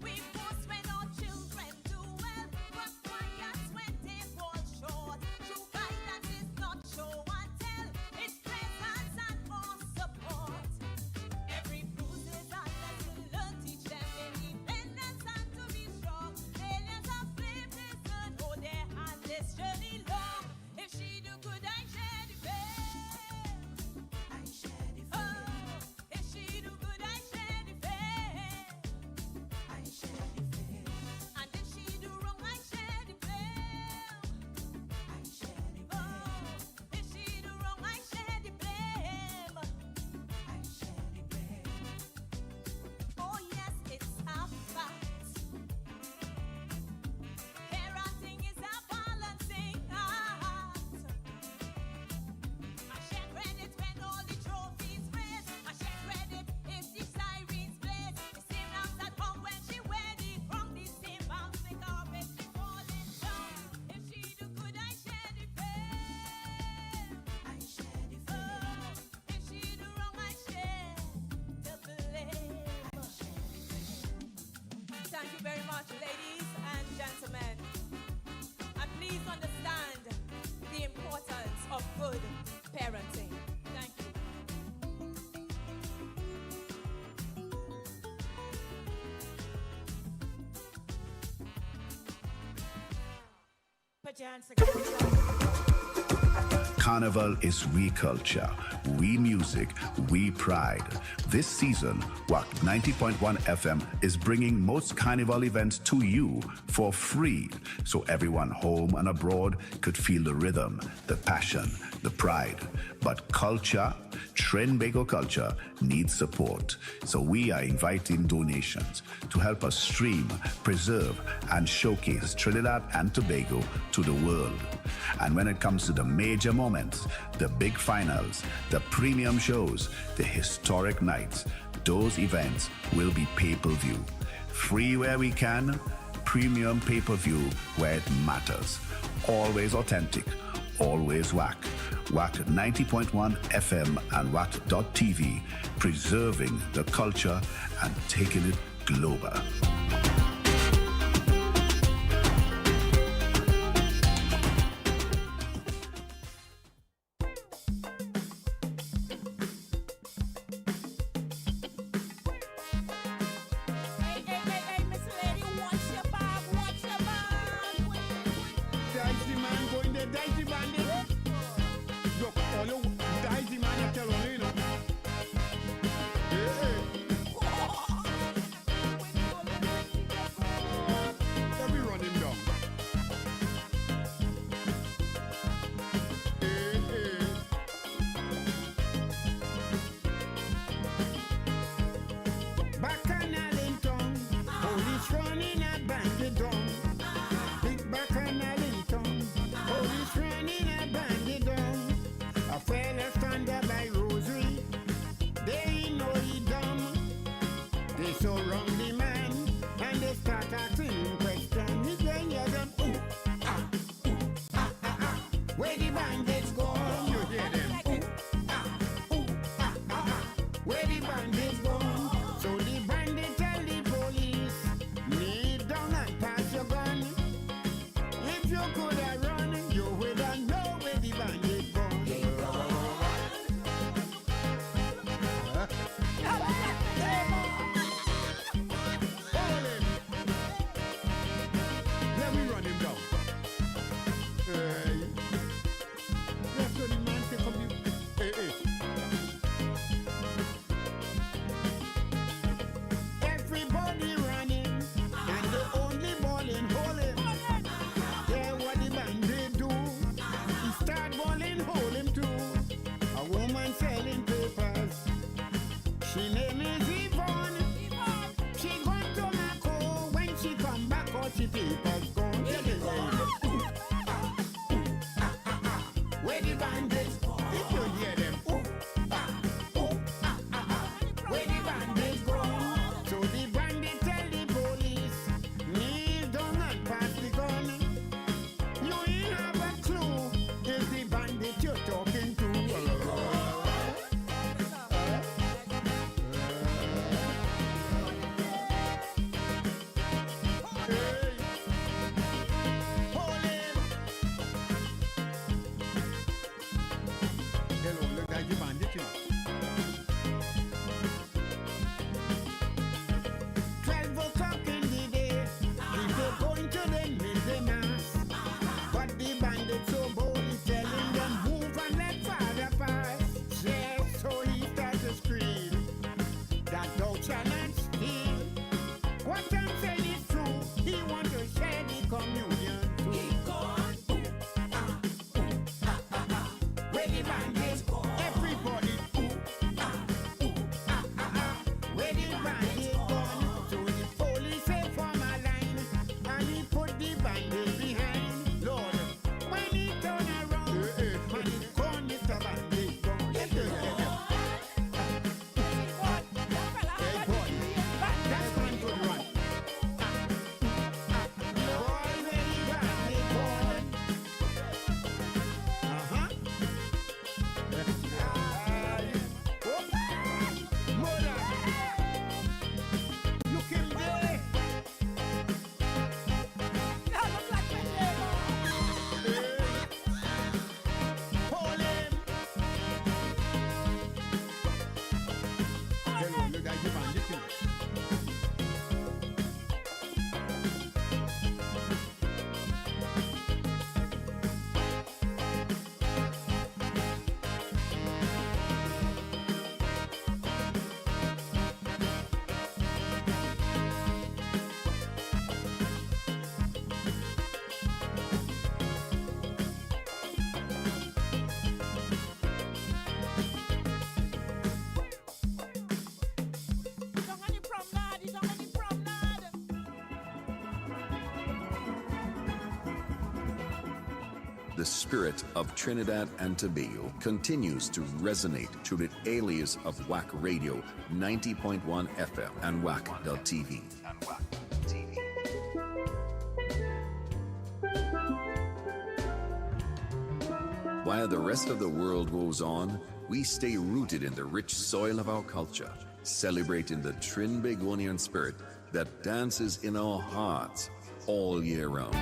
We boast when our children do well, but quiet when they fall short. True guidance is not show and tell, it's presence and more support. Every bruise is a lesson learned, teach them independence and to be strong. Failures are flame, listen, hold their hand, this journey long. If she do good, I share the fame. I share the fame. Oh, if she do good, I share the fame. I share the fame. And if she do wrong, I share the blame. I share the blame. Oh, if she do wrong, I share the blame. I share the blame. Oh yes, it's a fact. Parenting is a balancing act. I share credit when all the trophies raise. I share credit if the sirens blaze. The same lamps that hung when she wear the crown. The same bounce make her bed she falling down. If she do good, I share the fame. I share the fame. Oh, if she do wrong, I share the blame. I share the blame. Thank you very much, ladies and gentlemen. And please understand the importance of good parenting. Thank you. Put your hands together. Carnival is we culture, we music, we pride. This season, Wack 90.1 FM is bringing most Carnival events to you for free, so everyone home and abroad could feel the rhythm, the passion, the pride. But culture, Trinbago culture, needs support. So we are inviting donations to help us stream, preserve, and showcase Trinidad and Tobago to the world. And when it comes to the major moments, the big finals, the premium shows, the historic nights, those events will be pay-per-view. Free where we can, premium pay-per-view where it matters. Always authentic, always Wack. Wack 90.1 FM and Wack.tv, preserving the culture and taking it global. the spirit of Trinidad and Tobago continues to resonate through the alias of Wack Radio 90.1 FM and Wack.tv. While the rest of the world goes on, we stay rooted in the rich soil of our culture, celebrating the Trin-Begonian spirit that dances in our hearts all year round.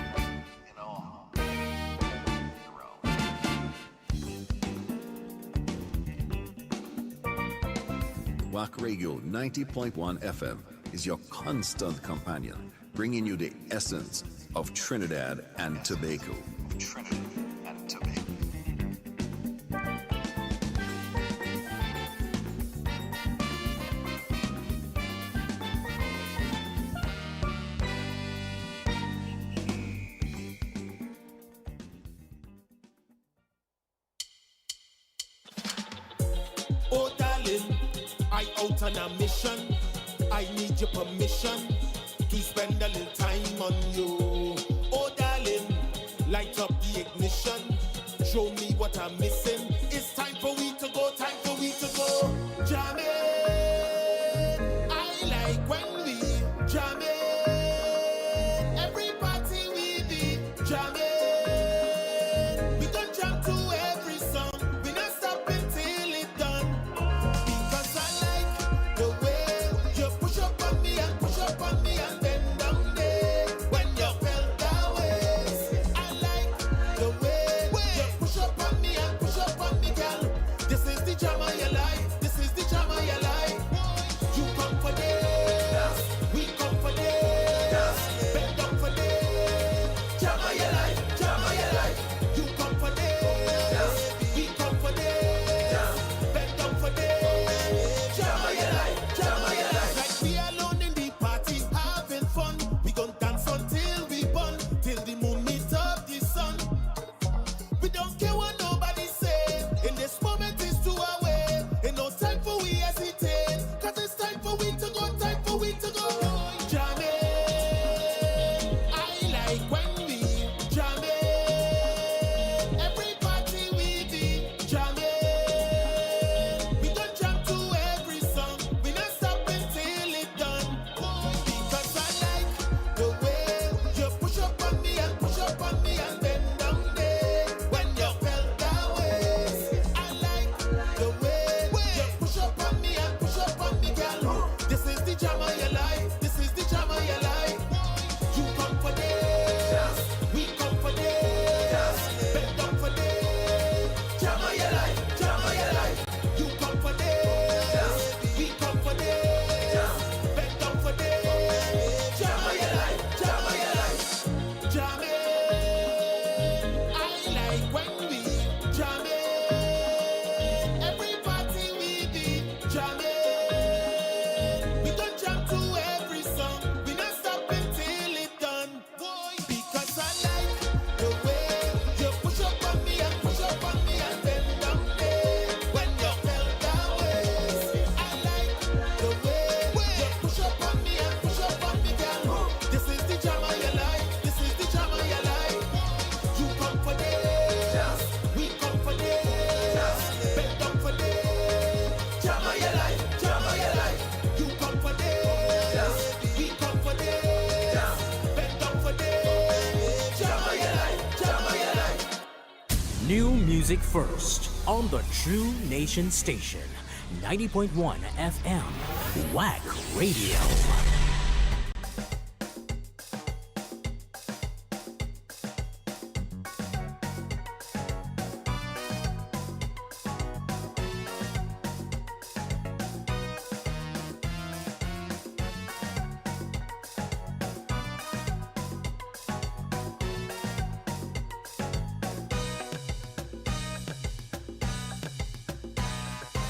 Wack Radio 90.1 FM is your constant companion, bringing you the essence of Trinidad and Tobago. Oh darling, I out on a mission. I need your permission to spend a little time on you. Oh darling, light up the ignition. Show me what I'm missing. It's time for we to go, time for we to go. Jamming, I like when we jamming. Every party we be jamming. We gon' jam to every song. We not stopping till it done. Because I like the way you push up on me and bend down there. When you belt that waist, I like the way you push up on me, girl. This is the jam of your life. This is the jam of your life. You come for this, we come for this. Bend down for this, jam of your life, jam of your life. You come for this, we come for this. Bend down for this, jam of your life, jam of your life. Like we alone in the party having fun. We gon' dance until we burn, till the moon meet up the sun. We don't care what nobody say. In this moment is too away. Ain't no time for we hesitate. Cause it's time for we to go, time for we to go. Jamming, I like when we jamming. Every party we be jamming. We gon' jam to every song. We not stopping till it done. Because I like the way you push up on me and bend down there. When you belt that waist, I like the way you push up on me, girl. This is the jam of your life. This is the jam of your life. You come for this, we come for this. Bend down for this, jam of your life, jam of your life. You come for this, we come for this. Bend down for this, jam of your life, jam of your life. Jamming, I like when we jamming. Every party we be jamming. We gon' jam to every song. We not stopping till it done. Because I like the way you push up on me and bend down there. When you belt that waist, I like the way you push up on me, girl. This is the jam of your life. This is the jam of your life. You come for this, we come for this. Bend down for this, jam of your life, jam of your life. You come for this, we come for this. Bend down for this, jam of your life, jam of your life. New music first on the True Nation Station, 90.1 FM, Wack Radio.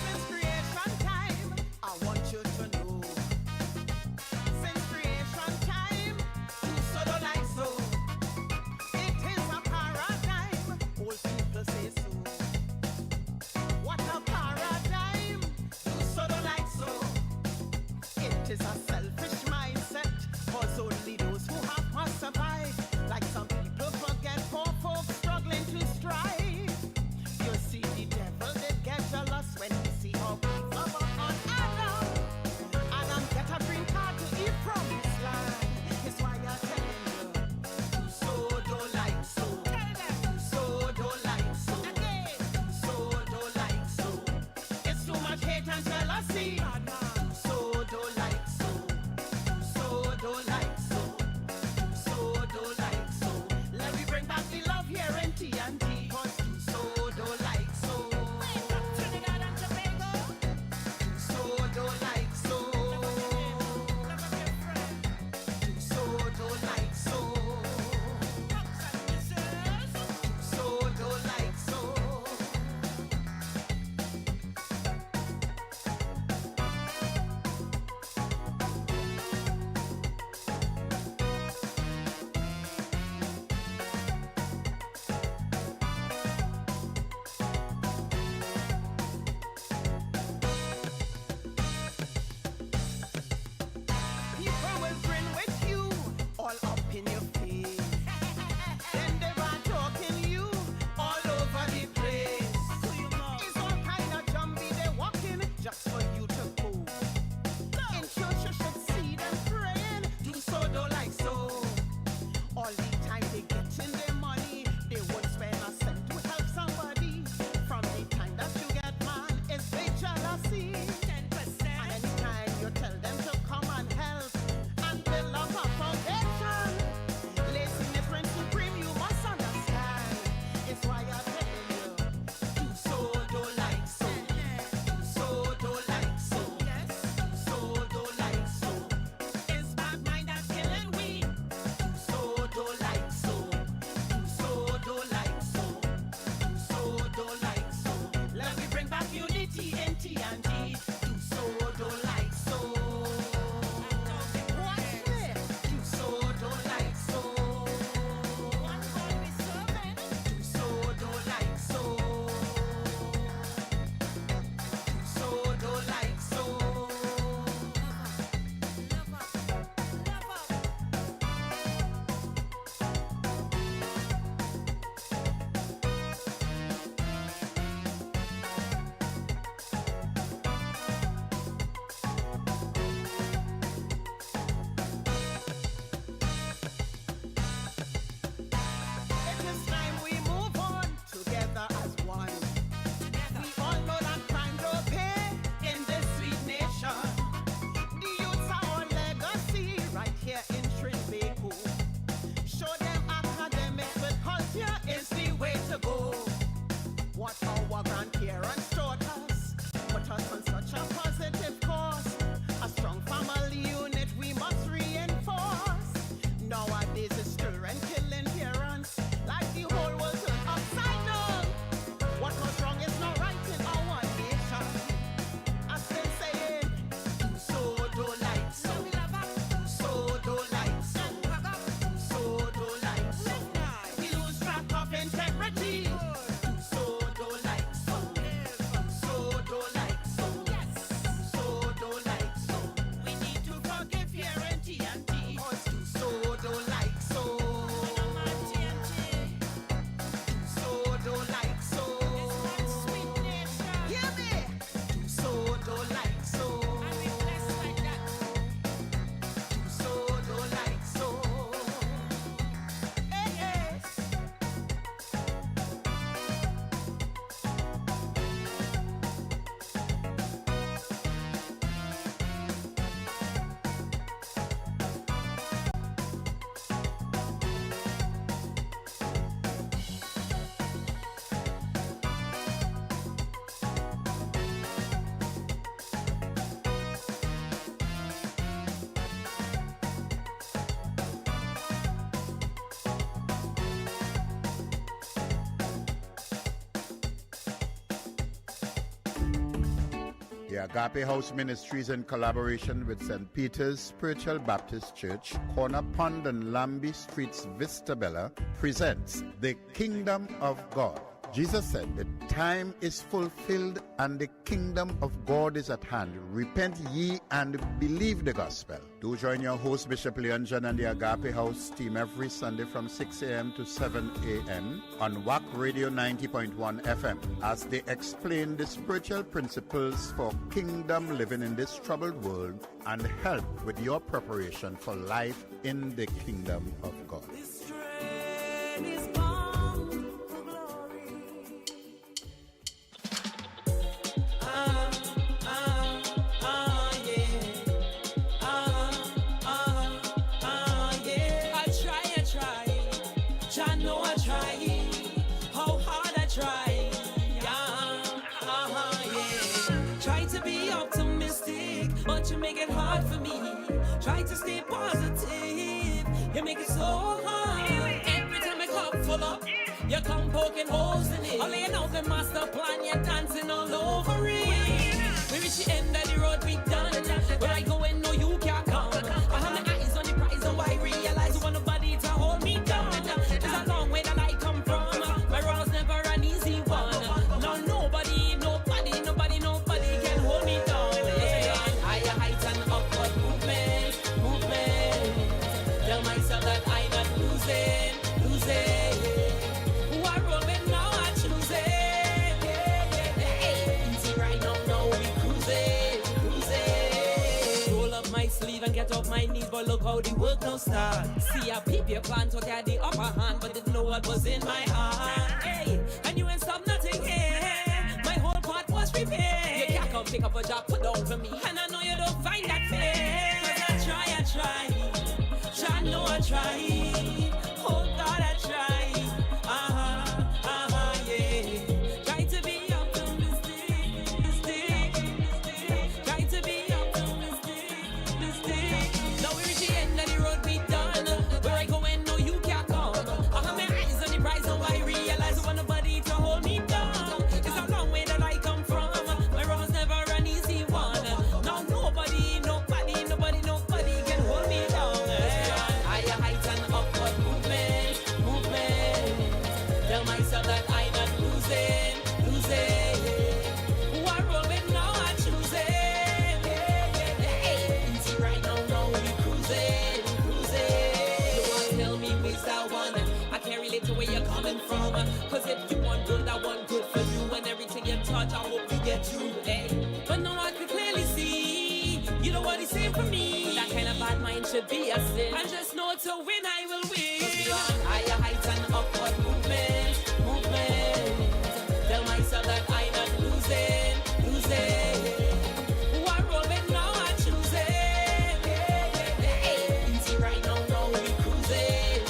Since creation time, I want you to know hate and jealousy. So don't like so don't like so don't like so. Let me bring back the love here in TNT. Cause so don't like so. Trinidad and Tobago. So don't like so. So don't like so. So don't like so. People will grin with you all up in your face. Then they are talking you all over the place. It's all kind of jumbie they walking just for you to go. In church you should see them praying. Do so, don't like so. All the time they get in their money, they won't spend a cent to help somebody. From the time that you get man, it's big jealousy. 10%. And anytime you tell them to come and help and build up a foundation, laziness reigns supreme, you must understand. It's why I'm telling you, do so, don't like so. Do so, don't like so. Do so, don't like so. It's bad mind that's killing we. Do so, don't like so. Do so, don't like so. Do so, don't like so. Let me bring back unity in TNT. Do so, don't like so. Watch me. Do so, don't like so. Do so, don't like so. Do so, don't like so. It is time we move on together as one. We all know that crime don't pay in this sweet nation. The youths are our legacy right here in Trinbago. Show them academics with culture is the way to go. What our grandparents taught us put us on such a positive course. A strong family unit we must reinforce. Nowadays it's stirring, killing parents like the whole world turned upside down. What was wrong is not right in our nation. I've been saying, do so, don't like so. Do so, don't like so. Do so, don't like so. We lose track of integrity. Do so, don't like so. Do so, don't like so. Do so, don't like so. We need to forgive here in TNT. Cause do so, don't like so. Do so, don't like so. Hear me? Do so, don't like so. Do so, don't like so. Hey, hey. The Agape House Ministries, in collaboration with St. Peter's Spiritual Baptist Church, Corner Pond and Lambie Streets, Vista Bella, presents The Kingdom of God. Jesus said, "The time is fulfilled and the kingdom of God is at hand. Repent ye and believe the gospel." Do join your host, Bishop Leon John, and the Agape House team every Sunday from 6 a.m. to 7 a.m. on Wack Radio 90.1 FM as they explain the spiritual principles for kingdom living in this troubled world and help with your preparation for life in the kingdom of God. optimistic, but you make it hard for me. Try to stay positive, you make it so hard. Every time I cup full up, you come poking holes in it. I'm laying out the master plan, you're dancing all over it. We reach the end of the road, we done. But I go and know you can't come. I have my eyes on the prize, and why I realize you want nobody to hold me down. It's a long way that I come from. My road's never an easy one. No, nobody can hold me down. Higher heights and upward movement. Tell myself that I'm not losing. Who I roll with now, I choose it. Easy right now, we cruising. Roll up my sleeve and get off my knees, but look how the work now start. See, I peep your plan, thought I had the upper hand, but didn't know what was in my heart. Hey, and you ain't stop nothing here. My whole part was prepared. You can't come pick up a job, put down for me, and I know you don't find that fair. 'Cause I try. I try. Oh God, I try. Yeah. Try to be optimistic. Try to be optimistic. Now we reach the end of the road, we done. Where I go and know you can't come. I have my eyes on the prize, so I realize I want nobody to hold me down. It's a long way that I come from. My road was never an easy one. Now nobody can hold me down. Higher heights and upward movement. Tell myself that I'm not losing. Who I roll with now, I choose it. Easy right now, we cruising. You want to tell me who's that one? I can't relate to where you're coming from. 'Cause if you want good, I want good for you. And everything you touch, I hope you get through. But now I can clearly see, you know what he's saying for me. That kind of bad mind should be a sin. And just know to win, I will win. Higher heights and upward movement. Tell myself that I'm not losing. Who I roll with now, I choose it. Easy right now, we cruising.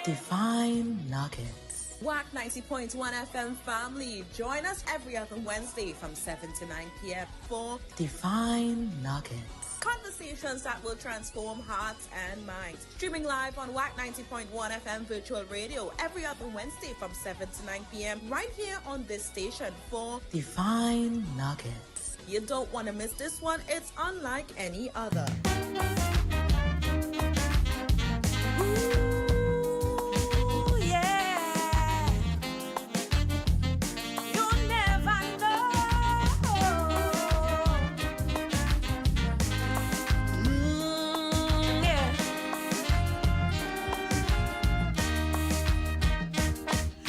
Divine Nuggets. Wack 90.1 FM family. Join us every other Wednesday from 7 to 9 p.m. for Divine Nuggets. conversations that will transform hearts and minds. Streaming live on Wack 90.1 FM virtual radio every other Wednesday from 7 to 9 p.m. right here on this station for Divine Nuggets. You don't want to miss this one. It's unlike any other.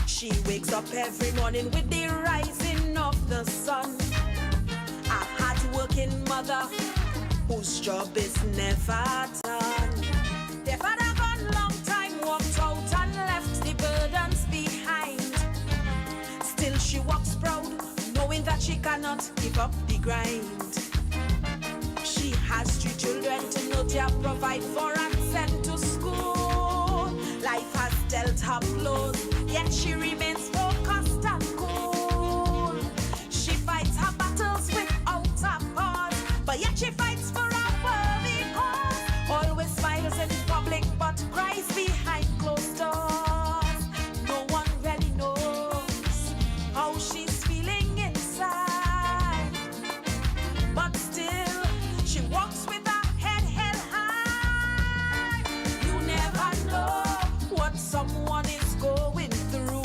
She wakes up every morning with the rising of the sun. A hard-working mother whose job is never done. Their father gone long time, walked out and left the burdens behind. Still she walks proud, knowing that she cannot give up the grind. She has 3 children to nurture, provide for and send to school. Life has dealt her blows, yet she remains focused and cool. She fights her battles without a pause, but yet she fights for a worthy cause. Always smiles in public, but cries behind closed doors. No one really knows how she's feeling inside, but still she walks with her head held high. You never know what someone is going through.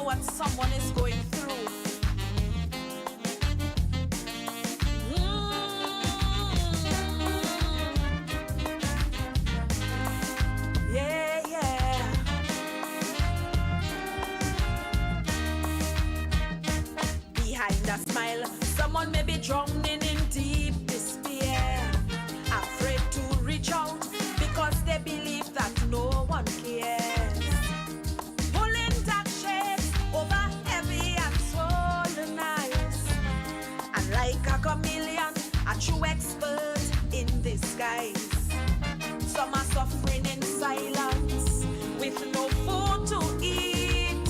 what someone is going through. Yeah, yeah. Behind a smile, someone may be drowning in deep despair, afraid to reach out because they believe that no one cares. Pulling dark shades over heavy and swollen eyes, and like a chameleon, a true expert in disguise. Some are suffering in silence with no food to eat,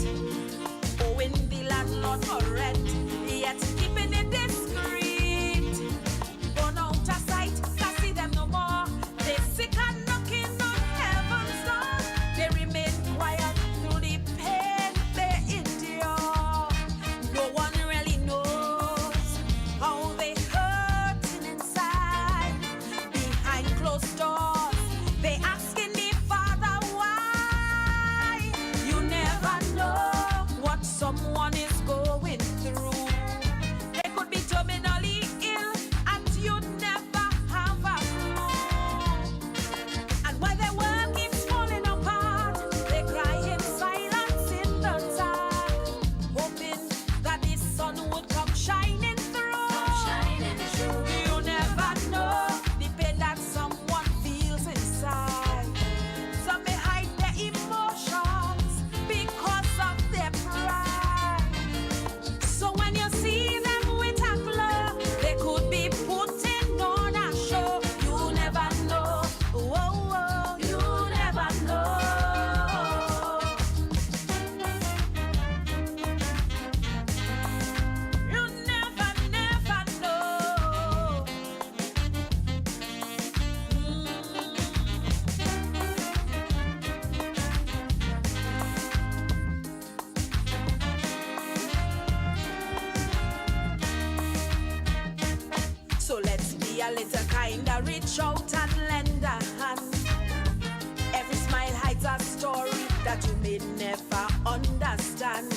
owing the landlord for rent, yet keeping it discreet. Born out of sight, can't see them no more. They sick and knocking on heaven's door. They remain quiet through the pain they endure. No one really knows how they hurting inside. Behind closed doors, they asking the Father why. You never know what someone is going through. They could be terminally ill and you'd never have a clue. And while their world keeps falling apart, they cry in silence in the dark, hoping that the sun would come shining through. You never know the pain that someone feels inside. Some may hide their emotions because of their pride. So when you see them with a glow, they could be putting on a show. You never know. Whoa, whoa, you never know. You never, never know. So let's be a little kinder, reach out and lend a hand. Every smile hides a story that you may never understand.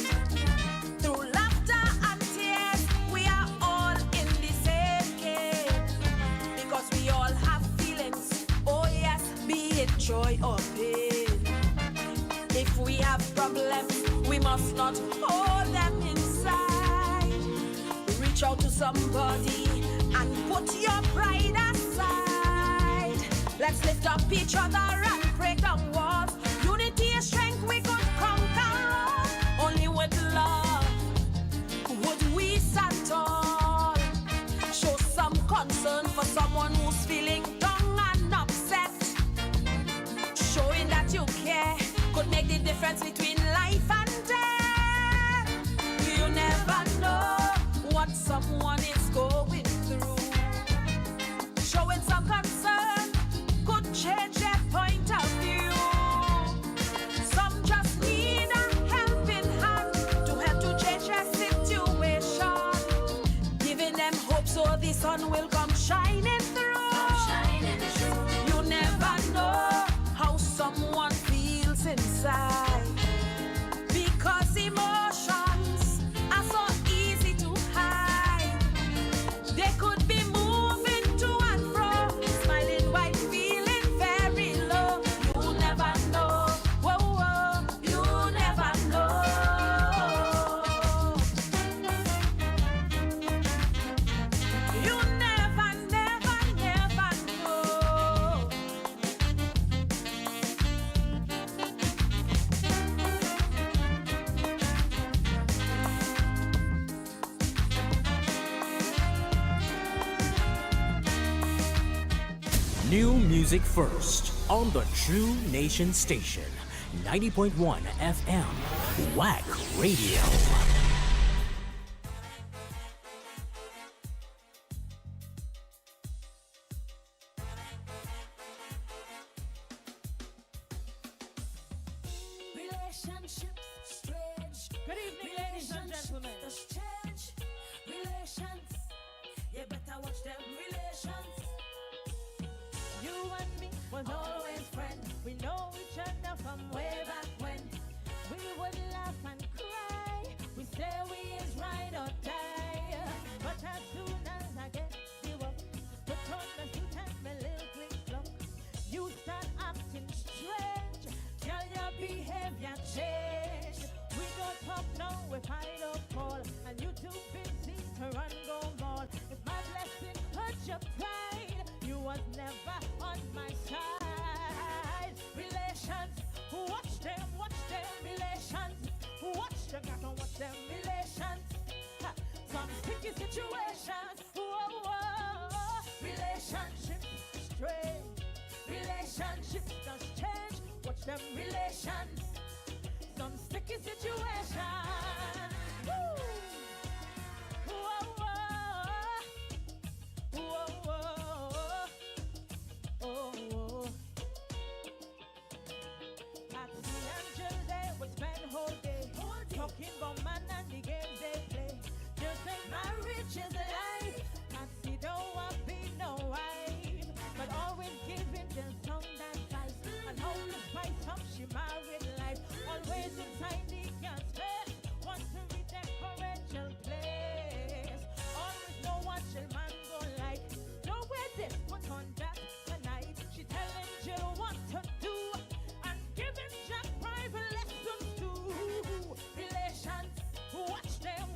Through laughter and tears, we are all in the same game, because we all have feelings, oh yes, be it joy or pain. If we have problems, we must not hold them inside. Reach out to somebody and put your pride aside. Let's lift up each other and break down walls. Unity is strength, we could conquer all. Only with love would we stand tall. Show some concern for someone who's feeling down and upset. Showing that you care could make the difference between life and death. You never know what someone is going through. Showing some concern could change their point of view. Some just need a helping hand to help to change their situation. Giving them hope so the sun will come shining through. You never know how someone feels inside, because emotions are so easy to hide. They could be moving to and fro, smiling while feeling very low. You never know. Whoa, whoa. You never know. You never, never, never know. New music first on the True Nation Station, 90.1 FM, Wack Radio. Relationships strange. Good evening, ladies and gentlemen. Change. Relations. You better watch them relations. You and me was always friends. We know each other from way back when. We would laugh and cry relationships just change. Watch them relations. Some sticky situation. Woo! Whoa, whoa. Whoa, whoa. Oh, whoa. Patsy and Jill, they would spend whole day talking about man and the games they play. Just say marriage is a life. Patsy don't want to be no wife, but always giving the song that fights. And how to spice up she married life. Always inside the girl's face. Want to redecorate your place. Always know what your man go like. Don't wear this, put on that tonight. She telling Jill what to do. And giving Jack private lessons too. Relations, watch them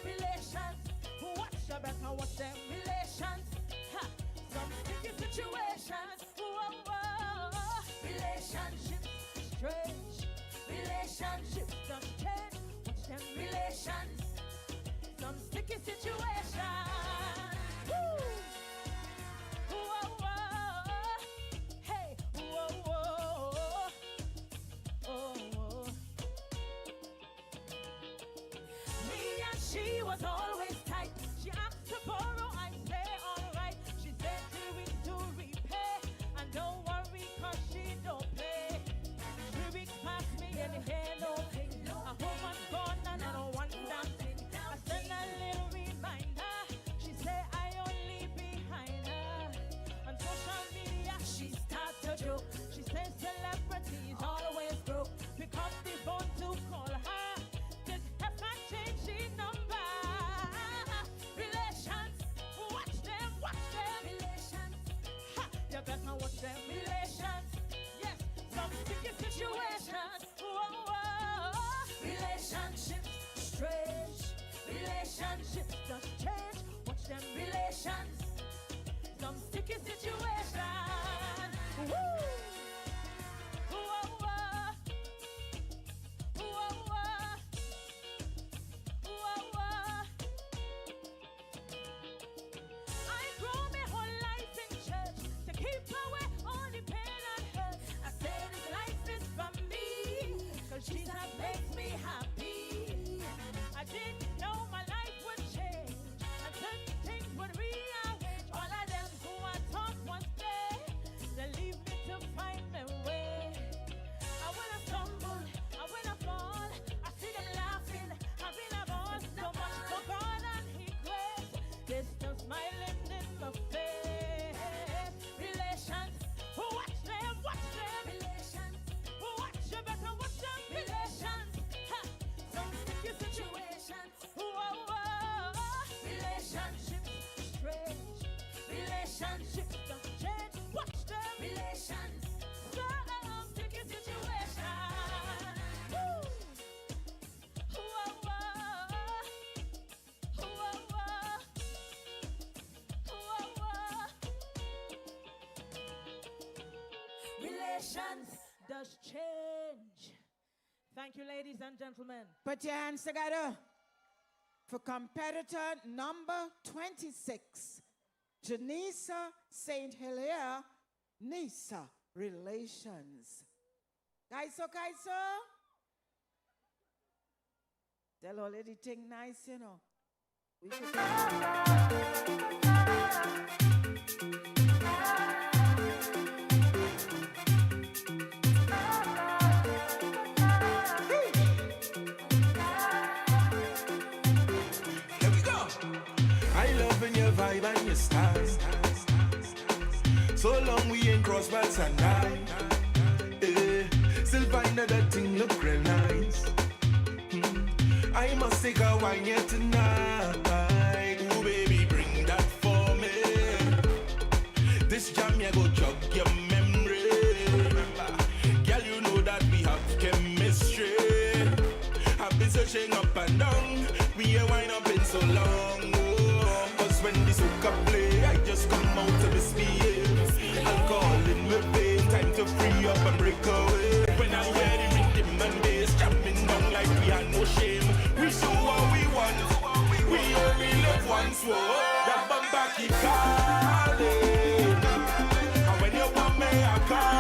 relations. Watch you better watch them relations. Ha, some sticky situations. Whoa, whoa. Relationships strange. Relationships don't change. Watch them relations. Some sticky situations. Woo. Whoa, whoa. Hey, whoa, whoa. Oh, whoa. Me and she was always tight. She asked to borrow, I say alright. She said 2 weeks to repay. And don't worry, cause she don't pay. 3 weeks past me and here no pay. A woman's gone and I don't want that thing. I send a little reminder. She say I only behind her. On social media she start to joke. She says celebrities always broke. Pick up the phone to call her. Just have not changed the number. Relations, watch them relations. Ha, you better watch them relations. Yes, some sticky situations. Whoa, whoa. Relationships strange. Relationships just change. Watch them relations. Some sticky situations. Woo. Whoa, whoa. Whoa, whoa. Whoa, whoa. I grow my whole life in church to keep away all the pain and hurt. I say this life is for me, cause Jesus makes me happy. I didn't know my life would change, and certain things would rearrange. All of them who I thought was dead, they leave me to find my way. I when I stumble, I when I fall, I see them laughing, having a ball. So much for God and His grace, they're still smiling in my face. Relations, watch them relations. Watch you better watch them relations. Ha, some sticky situations. Whoa, whoa. Relationships strange. Relationships don't change. Watch them relations. Some sticky situations. Woo. Whoa, whoa. Whoa, whoa. Whoa, whoa. Relations does change. Thank you, ladies and gentlemen. Put your hands together for competitor number 26, Janisa St. Hilaire, Nisa Relations. Kaiso. Tell all lady thing nice, you know. We should I love in your vibe and your style. So long we ain't cross paths at night. Still find that thing look real nice. I must take a wine here tonight. Ooh, baby, bring that for me. This jam ya go jog your memory. Remember, girl, you know that we have chemistry. I've been searching up and down. We ain't wine up in so long. Cause when this hook up play, I just come out to misbehave. Alcohol in my vein, time to free up and break away. When I hear the rhythm and bass jumping down like we had no shame. We show what we want, we only live once. Whoa, that bumper keep calling. And when you want me, I call.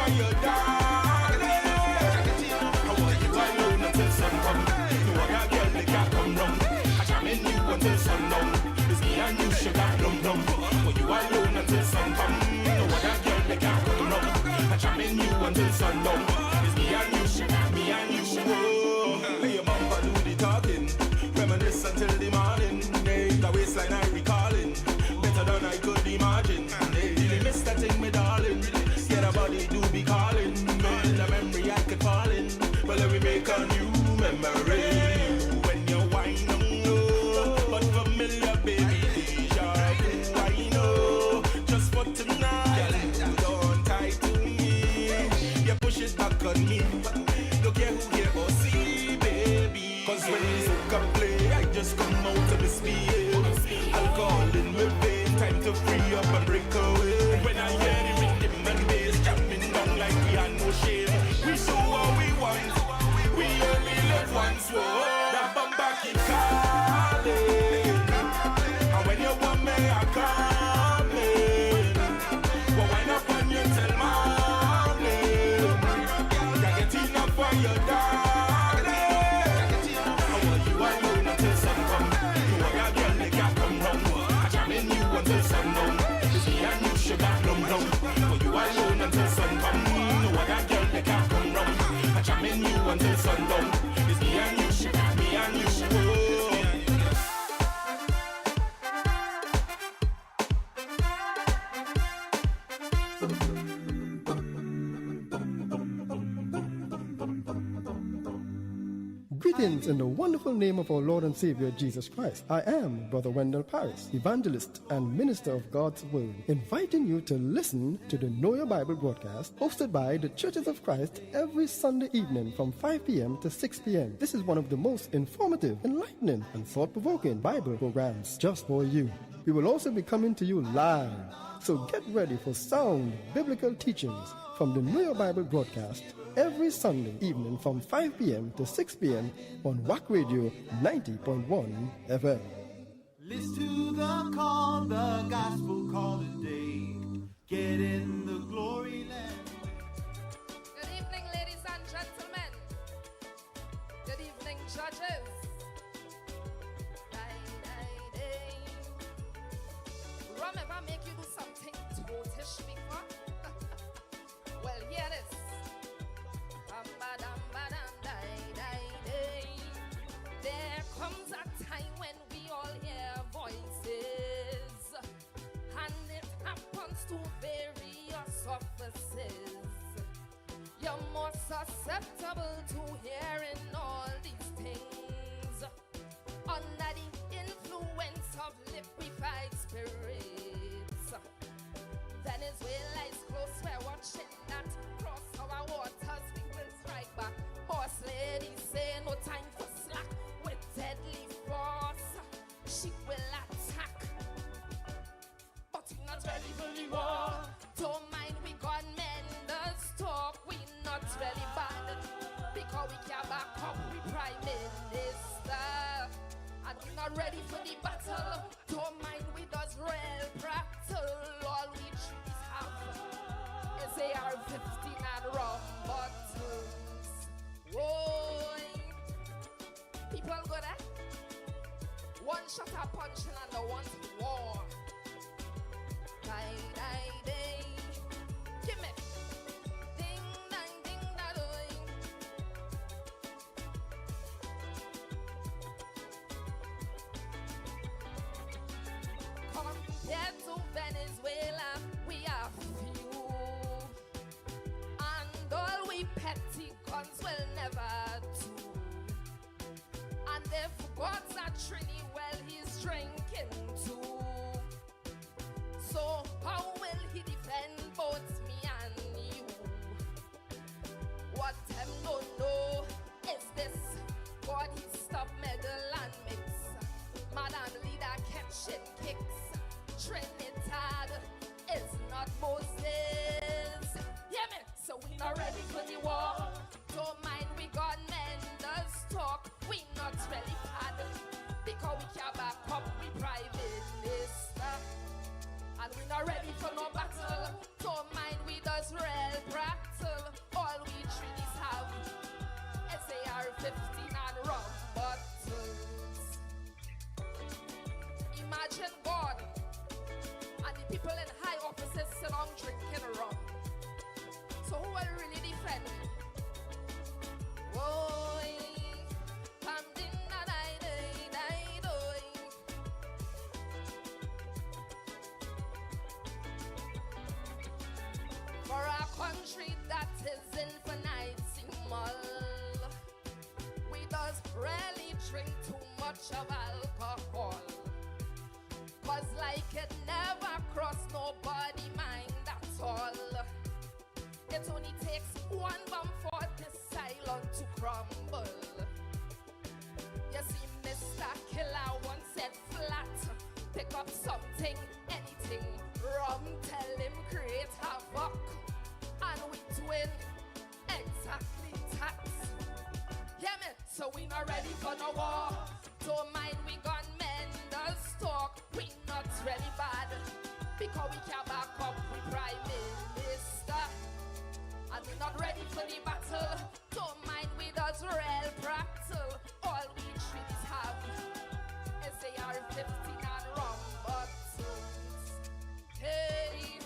for your darling. I want you alone until sun come. No other girl they can come round. I jam in you until sundown. It's me and you sugar plum plum. Want you alone until sun come. No other girl they can come round. I jam in you until sundown. It's me and you sugar, me and you. Oh, hey, your bumper do the talking. Reminisce until the morning. Hey, the waistline I recalling. Better than I could imagine. Hey, did you miss that thing, me darling? Yeah, the body do be calling. Man, the memory I could fall in. Well, let me make a new memory. When you whine on low, but familiar, baby, deja vu. I know, just for tonight. Don't tie to me. You push it back on me. Don't care who hear or see, baby. Cause when you soak up play, I just come out to misbehave. Alcohol in my vein, time to free up and break away. When I hear the rhythm and bass jumping down like we had no shame. We show what we want, we only live once. Whoa, that bumper keep calling. And when you want me, I come in. But when I want you till morning, can't get enough for your darling. I want you alone until sun come. You are a girl, they can't come round. I jam in you until sundown. It's me and you, sugar plum plum. But you alone until sun come. No other girl, they can't come round. I jam in you until sundown. It's me and you, sugar, me and you. Oh. Greetings in the wonderful name of our Lord and Savior Jesus Christ. I am Brother Wendell Paris, evangelist and minister of God's Word, inviting you to listen to the Know Your Bible broadcast hosted by the Churches of Christ every Sunday evening from 5 p.m. to 6 p.m. This is one of the most informative, enlightening, and thought-provoking Bible programs just for you. We will also be coming to you live, so get ready for sound biblical teachings from the Know Your Bible broadcast every Sunday evening from 5 p.m. to 6 p.m. on Wack Radio 90.1 FM. Listen to the call, the gospel call today. Get in the glory land. Good evening, ladies and gentlemen. Good evening, judges. Rum ever make you do something totish before? Well, here it is. There comes a time when we all hear voices, and it happens to various offices. You're more susceptible to hearing all these things under the influence of liquefied spirits. Venezuela is close, we're watching that. Cross our waters, we will strike back. Boss lady say no time for slack. With deadly force, she will attack. But we're not ready for the war. Don't mind we got men does talk. We not really bad because we can't back up. We prime minister, and we not ready for the battle. Don't mind we does real prattle. All we trees have is AR-15 and rum bottles. Whoa, people go there. One shot a punching and the one's war. Die, die, day. Give me. Ding, dang, ding, da, doing. Compared to Venezuela, we are few. And all we petty guns will never do. And if God's a Trini, well, he's drinking too. So how will he defend both me and you? What them don't know is this: God, he stop medal and mix. Madam leader catching kicks. Trinidad is not Moses. Hear me? So we not ready for the war. Don't mind we got men does talk. We not really bad because we can't back up. We prime minister, and we not ready for no battle. Don't mind we does real practice. 15 and rum bottles. Imagine God and the people in high offices sit down drinking rum. So who will really defend me? Boy, I'm in a night. For a country that is infinitesimal, we does rarely drink too much of alcohol. Cause like it never crossed nobody mind at all. It only takes one bump for this island to crumble. You see, Mr. Killer once said flat, pick up something, anything. Rum, tell him create havoc. And we doing exactly tax. Yeah, man, so we not ready for no war. Don't mind we gunmen does talk. We not really bad, because we can back up with Prime Minister. And we not ready for the battle. Don't mind we does real practical. All we treaties have is AR-15 and rum bottles. Hey,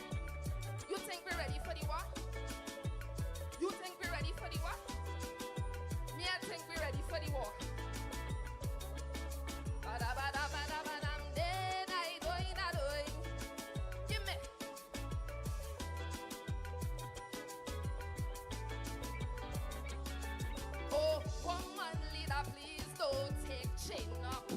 you think we're ready for the war? You think we're ready for the war? Me, I think we're ready for the war. Give me. Oh, woman leader, please don't take chain up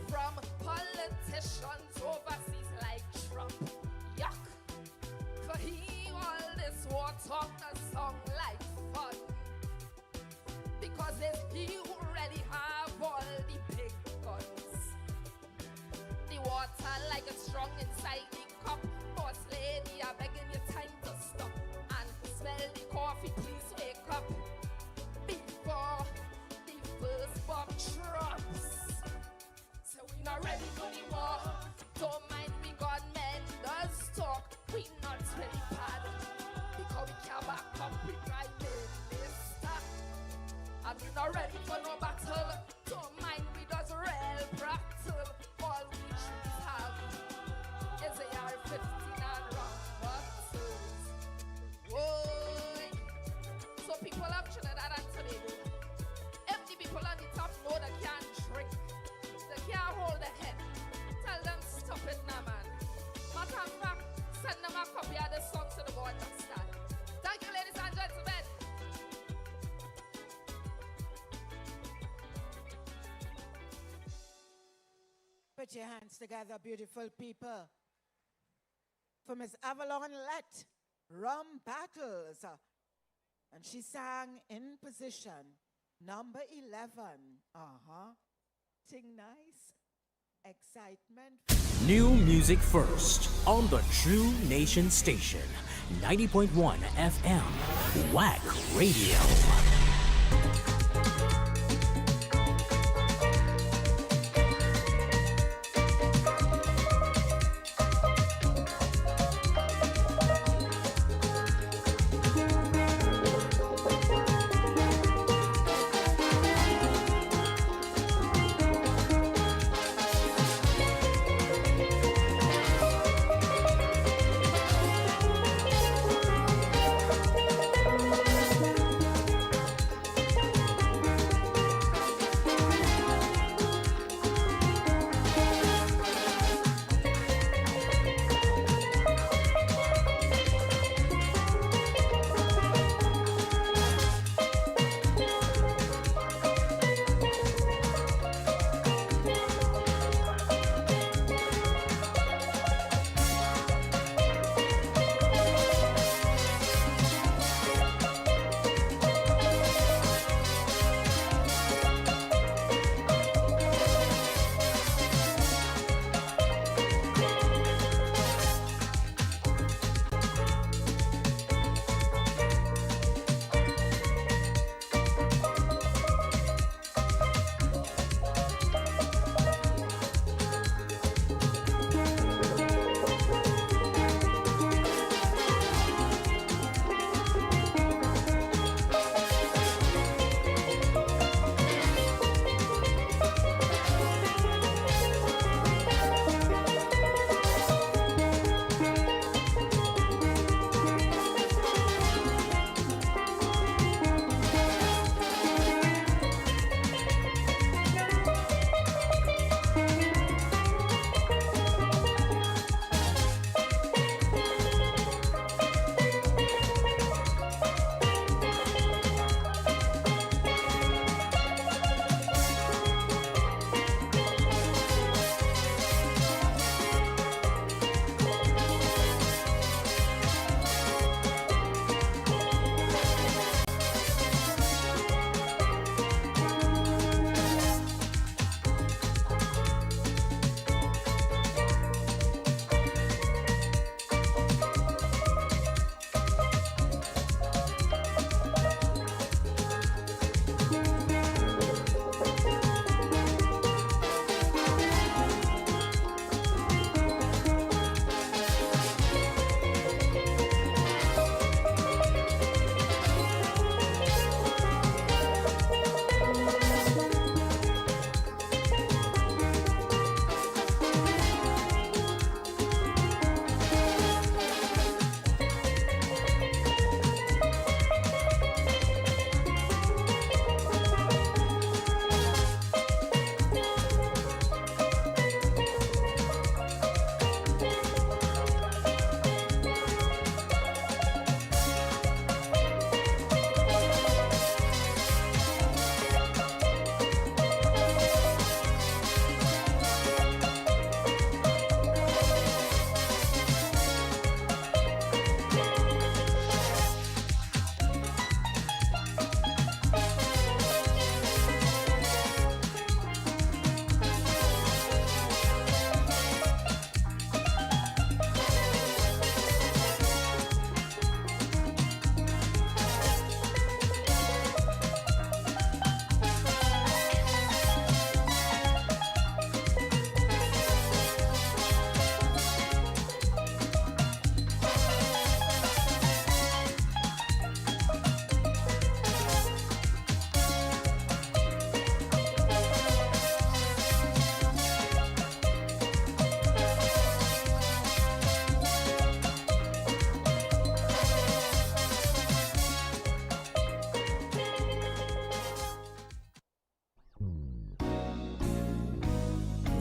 from politicians overseas like Trump. Yuck. For he all this war talk the song like fun. Because it's he who really have all the big guns. The water like it's strong inside the cup. Boss lady, I begging you time to stop. And smell the coffee, please wake up. Before the first bomb drops. So we not ready for the war. Don't mind we got men does talk. We not really bad, because we can back up with Prime Minister. And we not ready for no battle. Don't mind we does real practical. All we should have is AR-15 and rum bottles. Whoa. So people of Trinidad and Tobago, if the people on the top know they can't drink, they can't hold their head, tell them stop it now, man. Matter of fact, send them a copy of the song to the board just start. Thank you, ladies and gentlemen. Put your hands together, beautiful people. For Miss Avalon Let, Rum Battles. And she sang in position number 11. Sing nice. Excitement. New music first on the True Nation Station, 90.1 FM, Wack Radio.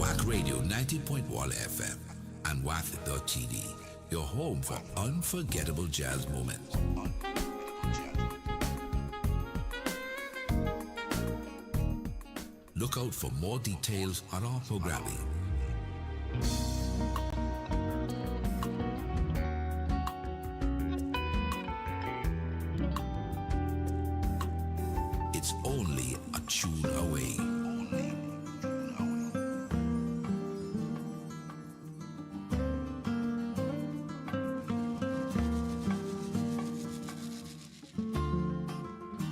Wack Radio 90.1 FM and Wack.tv, your home for unforgettable jazz moments. Look out for more details on our programming. It's only a tune away.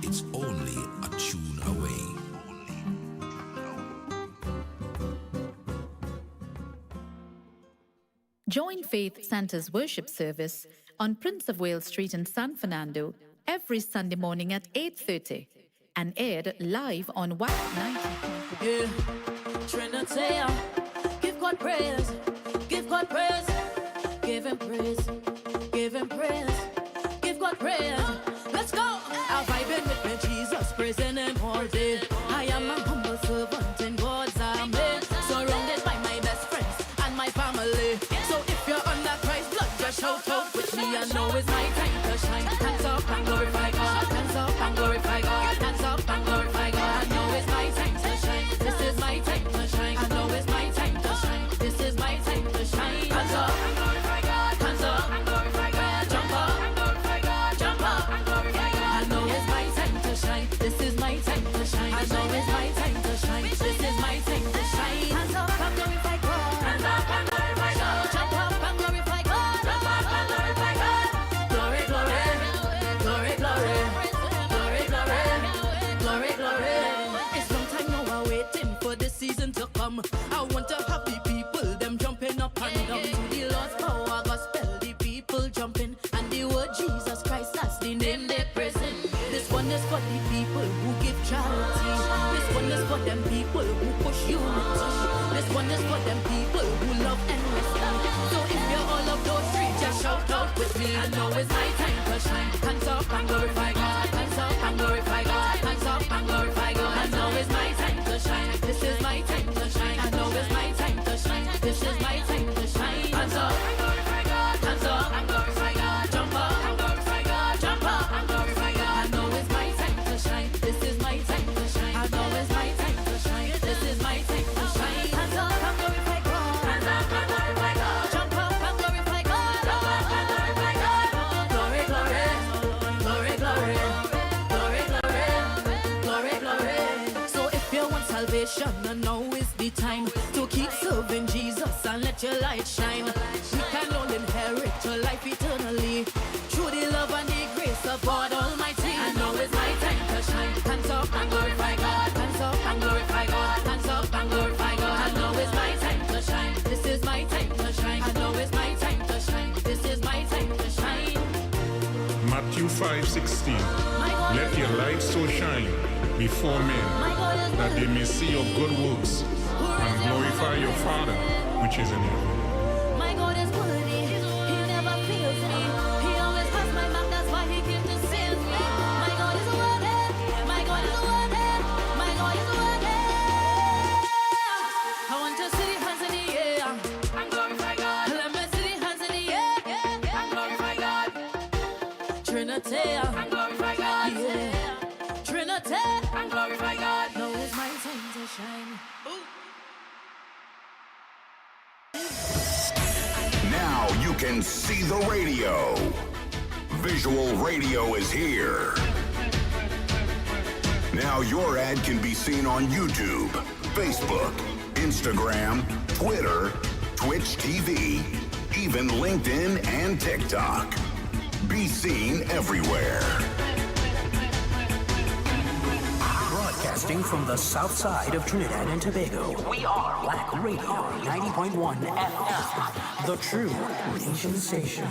It's only a tune away. Join Faith Center's worship service on Prince of Wales Street in San Fernando every Sunday morning at 8:30 and aired live on Wack 90. Yeah, Trinity, give God praise, give God praise, give Him praise, give Him praise, give God praise. Let's go! I'm vibing with me, Jesus, praising Him all day. I am a humble servant in God's army, surrounded by my best friends and my family. So if you're under Christ's blood, just shout out with me. I know it's my time to shine. Hands up and glorify God. Hands up and glorify God. Hands up and glorify God. I know it's my time to shine. This is my time to shine. I know it's my time to shine. This is my time to shine. Hands up and glorify God. Hands up and glorify God. Jump up and glorify God. Jump up and glorify God. I know it's my time to shine. This is my time to shine. I know it's my time to shine. This is my time to shine. Hands up and glorify God. Hands up and glorify God. Jump up and glorify God. Jump up and glorify God. Glory, glory, glory, glory, glory, glory, glory, glory. It's long time now I'm waiting for this season to come. I want to have the people them jumping up and down to the Lord's power gospel. The people jumping and the word Jesus Christ, that's the name they present. This one is for the people who give charity. This one is for them people who push unity. This one is for them people who love and respect. So if you're all of those three, just shout out with me. I know it's my time to shine. Hands up and glorify God. Hands up and glorify God. Hands up and glorify God. I know it's my time to shine. This is my time to shine. I know it's my time to shine. This is my time to shine. Hands up and glorify God. Hands up and glorify God. Jump up and glorify God. Jump up and glorify God. I know it's my time to shine. This is my time to shine. I know it's my time to shine. This is my time to shine. Hands up and glorify God. Hands up and glorify God. Jump up and glorify God. Jump up and glorify God. Glory, glory, glory, glory, glory, glory, glory, glory. So if you want salvation, now is the time to keep serving Jesus and let your light shine. We can all inherit your life eternally through the love and the grace of God Almighty. I know it's my time to shine. Hands up and glorify God. Hands up and glorify God. Hands up and glorify God. I know it's my time to shine. This is my time to shine. I know it's my time to shine. This is my time to shine. Matthew 5:16. Let your light so shine before men that they may see your good works and glorify your Father which is in heaven. My God is worthy. He never fails me. He always has my back. That's why He came to save me. My God is worthy. My God is worthy. My God is worthy. I want to see the hands in the air and glorify God. Let me see the hands in the air and glorify God. Trinity and glorify God. Yeah. Trinity and glorify God. Now is my time to shine. Now you can see the radio. Visual radio is here. Now your ad can be seen on YouTube, Facebook, Instagram, Twitter, Twitch TV, even LinkedIn and TikTok. Be seen everywhere. Broadcasting from the south side of Trinidad and Tobago, we are Wack Radio 90.1 FM, the true nation station.